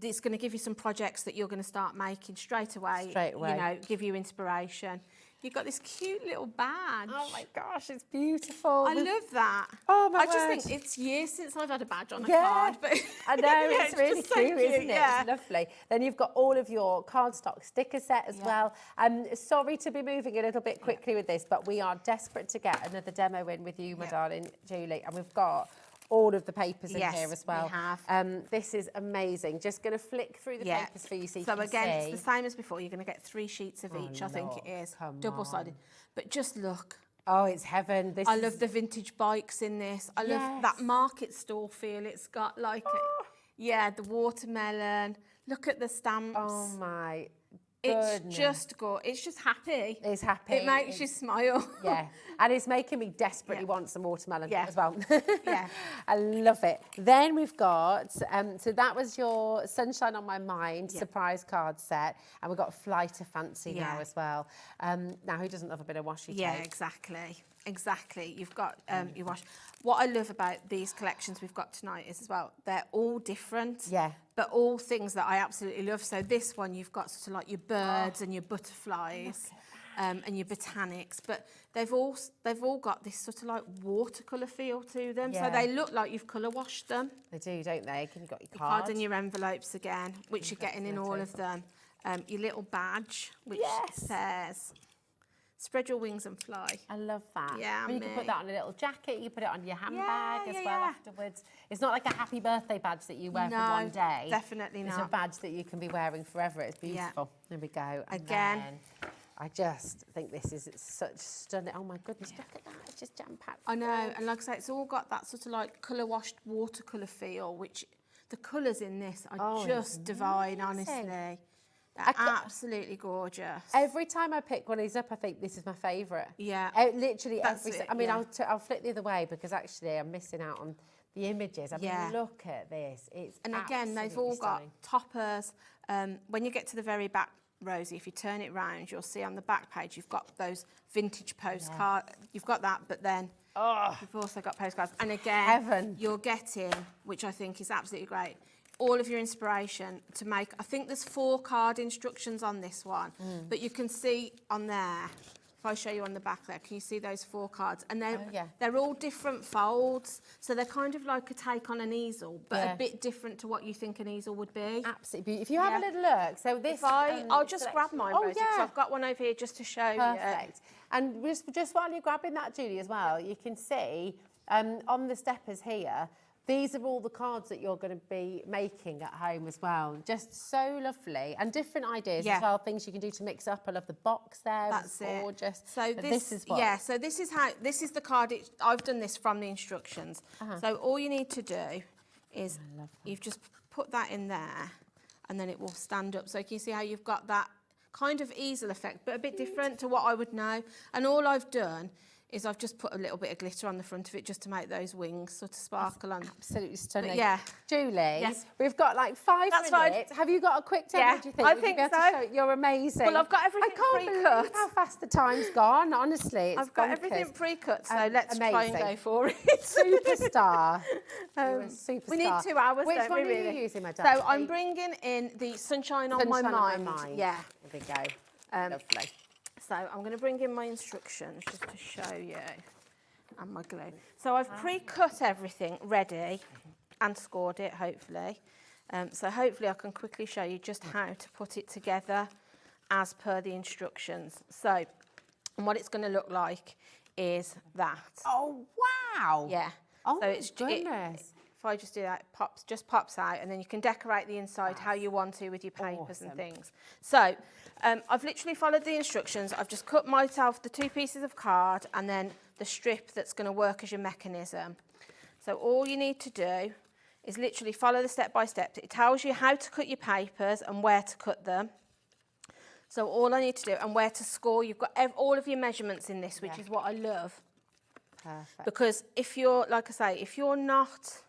it's going to give you some projects that you're going to start making straight away. You know, give you inspiration. You've got this cute little badge. Oh my gosh, it's beautiful. I love that. Oh my I just word. think it's years since I've had a badge on a card. But I know, it's really just so cute, isn't it? Yeah. It's lovely. Then you've got all of your cardstock sticker set as well. Sorry to be moving a little bit quickly with this, but we are desperate to get another demo in with you, my darling Julie, and we've got all of the papers in here as well. We have. This is amazing. Just going to flick through the papers for you so you can again, see. it's the same as before. You're going to get 3 sheets of each, I think it is. Double-sided. But just look. Oh, it's heaven. I love the vintage bikes in this. I love that market stall feel. It's got like, the watermelon. Look at the stamps. Oh my It's goodness. just It's just happy. It's happy. It makes you smile. Yeah, and it's making me desperately want some watermelon as well. I love it. Then we've got, so that was your Sunshine on My Mind surprise card set, and we've got Fly to Fancy now as well. Now, who doesn't love a bit of washi tape? Yeah, exactly. You've got your wash. What I love about these collections we've got tonight is as well, they're all different. Yeah. But all things that I absolutely love. So this one, you've got sort of like your birds and your butterflies and your botanics, but they've all got this sort of like watercolour feel to them. So they look like you've colour washed them. They do, don't they? You've got your Your card. card and your envelopes again, which you're getting in all of them. Your little badge, which says, spread your wings and fly. I love that. Yeah, you can put that on a little jacket, you put it on your handbag as well afterwards. It's not like a happy birthday badge that you wear for one day. Definitely not. It's a badge that you can be wearing forever. It's beautiful. There we go. And again. then, I just think this is such stunning. Oh my goodness, look at that. It's just jam-packed. I know, and like I say, it's all got that sort of like colour-washed watercolour feel, which the colours in this are just divine, honestly. They're absolutely gorgeous. Every time I pick one of these up, I think this is my favourite. Yeah. Literally every... I mean, I'll flip the other way because actually I'm missing out on the images. I mean, look at this. It's And again, they've all got toppers. When you get to the very back, Rosie, if you turn it round, you'll see on the back page, you've got those vintage postcards. You've got that, but then you've also got postcards. And again, you're getting, which I think is absolutely great, all of your inspiration to make. I think there's 4 card instructions on this one, but you can see on there, if I show you on the back there, can you see those 4 cards? And they're all different folds, so they're kind of like a take on an easel, but a bit different to what you think an easel would be. Absolutely. If you have a little look, so this... I'll just grab mine, Rosie, because I've got one over here just to show you. Perfect. And just while you're grabbing that, Julie, as well, you can see on the steppers here, these are all the cards that you're going to be making at home as well. Just so lovely. And different ideas as well, things you can do to mix up. I love the box there. That's it's gorgeous. So this is what... Yeah, so this is the card. I've done this from the instructions. So all you need to do is you've just put that in there and then it will stand up. So can you see how you've got that kind of easel effect, but a bit different to what I would know. And all I've done is I've just put a little bit of glitter on the front of it just to make those wings sort of sparkle on. Absolutely stunning. But yeah. Julie, we've got like 5 minutes. Have you got a quick demo, do you think? I think so. You're amazing. Well, I've got everything pre-cut. I can't believe how fast the time's gone, honestly. I've got everything pre-cut, so let's try and go for it. Superstar. Superstar. We need 2 hours, Which don't one we, really? are you using, my darling? So I'm bringing in the Sunshine on My Mind. Yeah. There we go. Lovely. So I'm going to bring in my instructions just to show you. And my glue. So I've pre-cut everything ready and scored it, hopefully. So hopefully I can quickly show you just how to put it together as per the instructions. So, and what it's going to look like is that. Oh, wow. Yeah. Oh, so it's goodness. if I just do that, it just pops out, and then you can decorate the inside how you want to with your papers and things. So I've literally followed the instructions. I've just cut myself the 2 pieces of card and then the strip that's going to work as your mechanism. So all you need to do is literally follow the step-by-step. It tells you how to cut your papers and where to cut them. So all I need to do, and where to score, you've got all of your measurements in this, which is what I love. Perfect. Because if you're, like I say, if you're not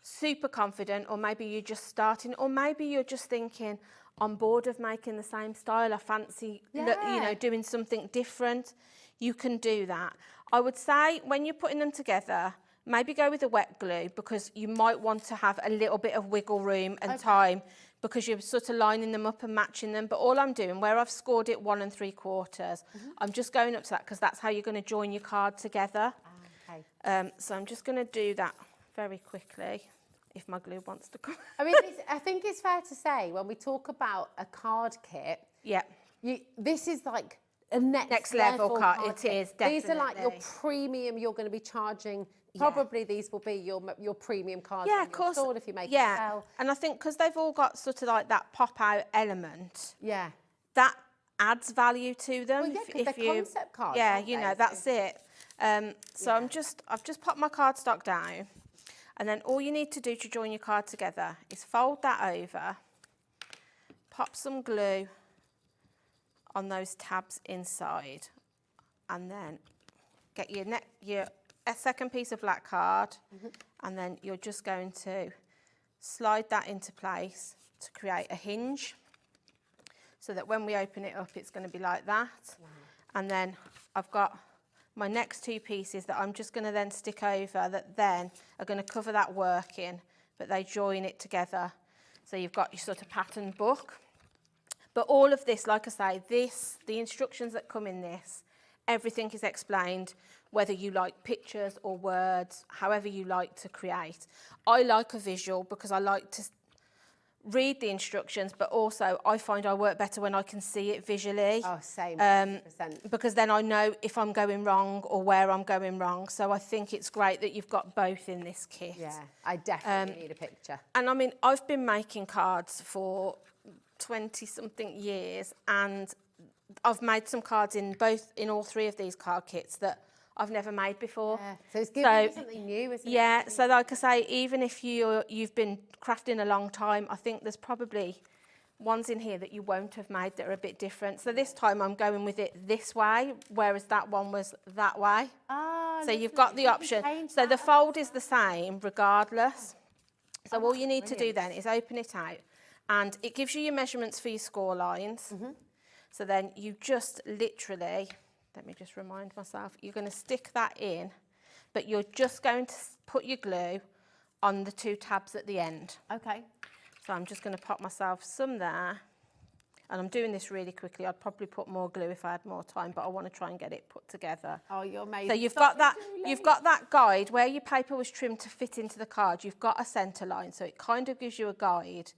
super confident, or maybe you're just starting, or maybe you're just thinking, I'm bored of making the same style, I fancy, you know, doing something different, you can do that. I would say when you're putting them together, maybe go with the wet glue, because you might want to have a little bit of wiggle room and time, because you're sort of lining them up and matching them. But all I'm doing, where I've scored it 1 3/4, I'm just going up to that, because that's how you're going to join your card together. So I'm just going to do that very quickly, if my glue wants to come. I mean, I think it's fair to say, when we talk about a card kit, this is like a next level card it kit. is, definitely. These are like your premium, you're going to be charging. Probably these will be your premium cards. Yeah, of course. Stored if you make it sell. And I think because they've all got sort of like that pop-out element, that adds value to them. Well, yeah, because they're concept cards. Yeah, you know, that's it. So I've just popped my cardstock down, and then all you need to do to join your card together is fold that over, pop some glue on those tabs inside, and then get your a second piece of black card, and then you're just going to slide that into place to create a hinge, so that when we open it up, it's going to be like that. And then I've got my next 2 pieces that I'm just going to then stick over, that then are going to cover that working, but they join it together. So you've got your sort of pattern book. But all of this, like I say, the instructions that come in this, everything is explained, whether you like pictures or words, however you like to create. I like a visual, because I like to read the instructions, but also I find I work better when I can see it visually. Oh, same, 100%. Because then I know if I'm going wrong or where I'm going wrong. So I think it's great that you've got both in this kit. Yeah, I definitely need a picture. And I mean, I've been making cards for 20-something years, and I've made some cards in all 3 of these card kits that I've never made before. Yeah. So it's giving you something new, isn't it? Yeah, so like I say, even if you've been crafting a long time, I think there's probably ones in here that you won't have made that are a bit different. So this time I'm going with it this way, whereas that one was that way. So you've got the option. So the fold is the same regardless. So all you need to do then is open it out, and it gives you your measurements for your score lines. So then you just literally, let me just remind myself, you're going to stick that in, but you're just going to put your glue on the 2 tabs at the end. Okay. So I'm just going to pop myself some there, and I'm doing this really quickly. I'd probably put more glue if I had more time, but I want to try and get it put together. Oh, you're amazing. So you've got that guide where your paper was trimmed to fit into the card. You've got a centre line, so it kind of gives you a guide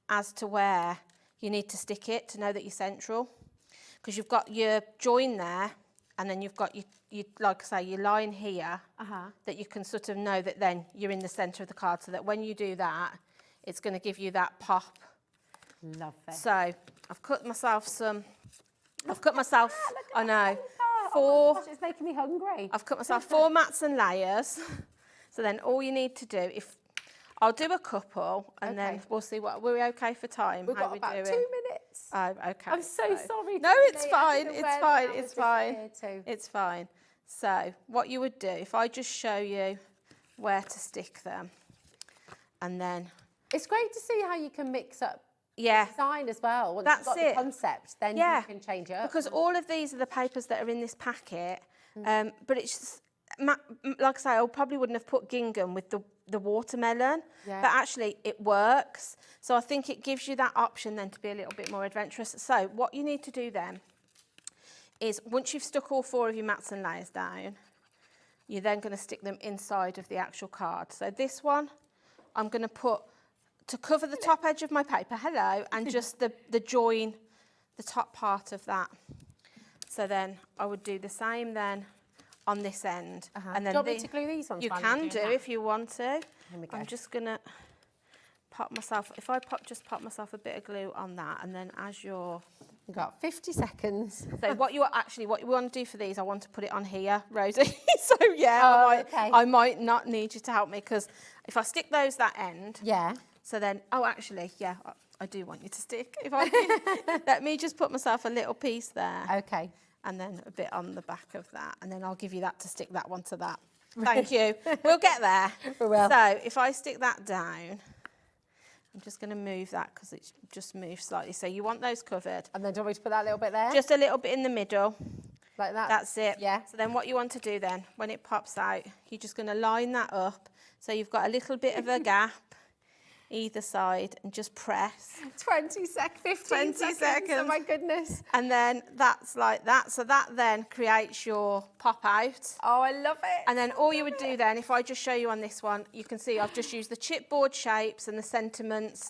as to where you need to stick it to know that you're central. Because you've got your join there, and then you've got your like I say, your line here, that you can sort of know that then you're in the centre of the card, so that when you do that, it's going to give you that pop. Love it. So I've cut myself I know, 4. Oh my gosh, it's making me hungry. I've cut myself 4 mats and layers. So then all you need to do, I'll do a couple, and then we'll see what, we're okay for time? We've got about 2 minutes. Oh, okay. I'm so sorry. No, it's fine, it's fine. So what you would do, if I just show you where to stick them, and then... It's great to see how you can mix up design as well. Once That's you've got the concept, then you can change it up. Because all of these are the papers that are in this packet, but it's just, like I say, I probably wouldn't have put gingham with the watermelon, but actually it works. So I think it gives you that option then to be a little bit more adventurous. So what you need to do then is, once you've stuck all 4 of your mats and layers down, you're then going to stick them inside of the actual card. So this one, I'm going to put, to cover the top edge of my paper, and just the join, the top part of that. So then I would do the same then on this end. And Do you want me to glue these on? You while can you're do doing that? if you want to. Here we go. I'm just gonna pop myself, if I just pop myself a bit of glue on that, and then as you're... You've got 50 seconds. So what you want to do for these, I want to put it on here, Rosie. So yeah, okay. I might not need you to help me, because if I stick those that end, yeah. So then, oh, actually, yeah, I do want you to stick. If I can, let me just put myself a little piece there. Okay. And then a bit on the back of that, and then I'll give you that to stick that one to that. Thank you. We'll get there. We will. So if I stick that down, I'm just going to move that because it just moves slightly. So you want those covered. And then do you want me to put that little bit there? Just a little bit in the middle. Like that? That's it. Yeah. So then what you want to do then, when it pops out, you're just going to line that up. So you've got a little bit of a gap either side and just press. 15 seconds. Oh my goodness. And then that's like that. So that then creates your pop out. Oh, I love it. And then all you would do then, if I just show you on this one, you can see I've just used the chipboard shapes and the sentiments,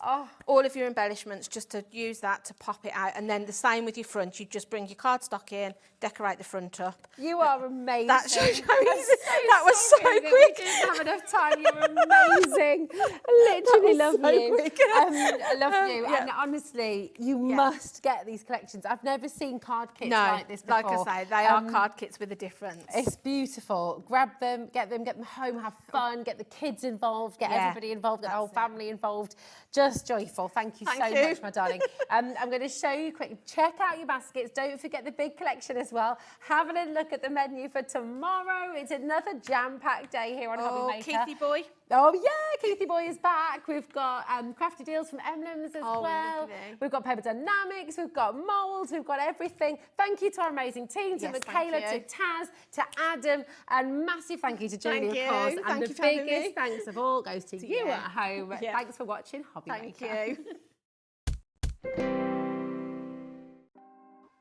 all of your embellishments, just to use that to pop it out. And then the same with your front. You just bring your cardstock in, decorate the front up. You are amazing. That shows how I'm easy. so That was so sorry that quick. We didn't have enough time. You're amazing. I literally love so you. quick. I love you. Yeah. And honestly, you must get these collections. I've never seen card kits No, like this before. like I say, they are card kits with a difference. It's beautiful. Grab them, get them home, have fun, get the kids involved, get everybody involved, get the whole family involved. Just joyful. Thank you so much, my darling. I'm going to show you quick. Check out your baskets. Don't forget the big collection as well. Have a look at the menu for tomorrow. It's another jam-packed day here on Hobby Maker. Keithy Boy. Oh yeah, Keithy Boy is back. We've got crafty deals from Emblems as well. Lovely. We've got Paper Dynamics, we've got molds, we've got everything. Thank you to our amazing team, to Yes, Michaela, thank you. to Taz, to Adam, and massive thank you to Julie, Thank you. of course. Thank and you the for having biggest me. thanks of all goes to you you. at home. Yeah. Thanks for watching Hobby Thank Maker. you.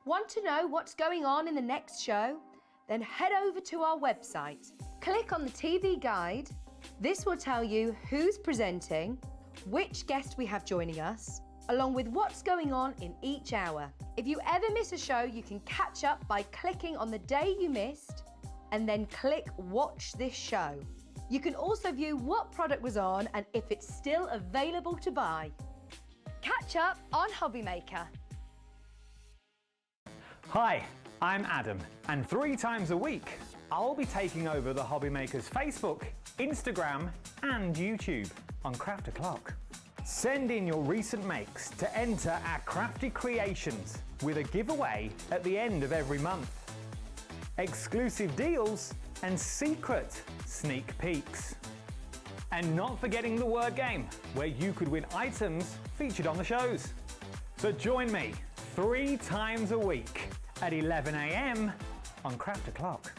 Want to know what's going on in the next show? Then head over to our website. Click on the TV guide. This will tell you who's presenting, which guest we have joining us, along with what's going on in each hour. If you ever miss a show, you can catch up by clicking on the day you missed and then click Watch This Show. You can also view what product was on and if it's still available to buy. Catch up on Hobby Maker. Hi, I'm Adam, and 3 times a week, I'll be taking over the Hobby Maker's Facebook, Instagram, and YouTube on Craft O'Clock. Send in your recent makes to enter our crafty creations with a giveaway at the end of every month. Exclusive deals and secret sneak peeks. And not forgetting the word game, where you could win items featured on the shows. So join me 3 times a week at 11 AM on Craft O'Clock.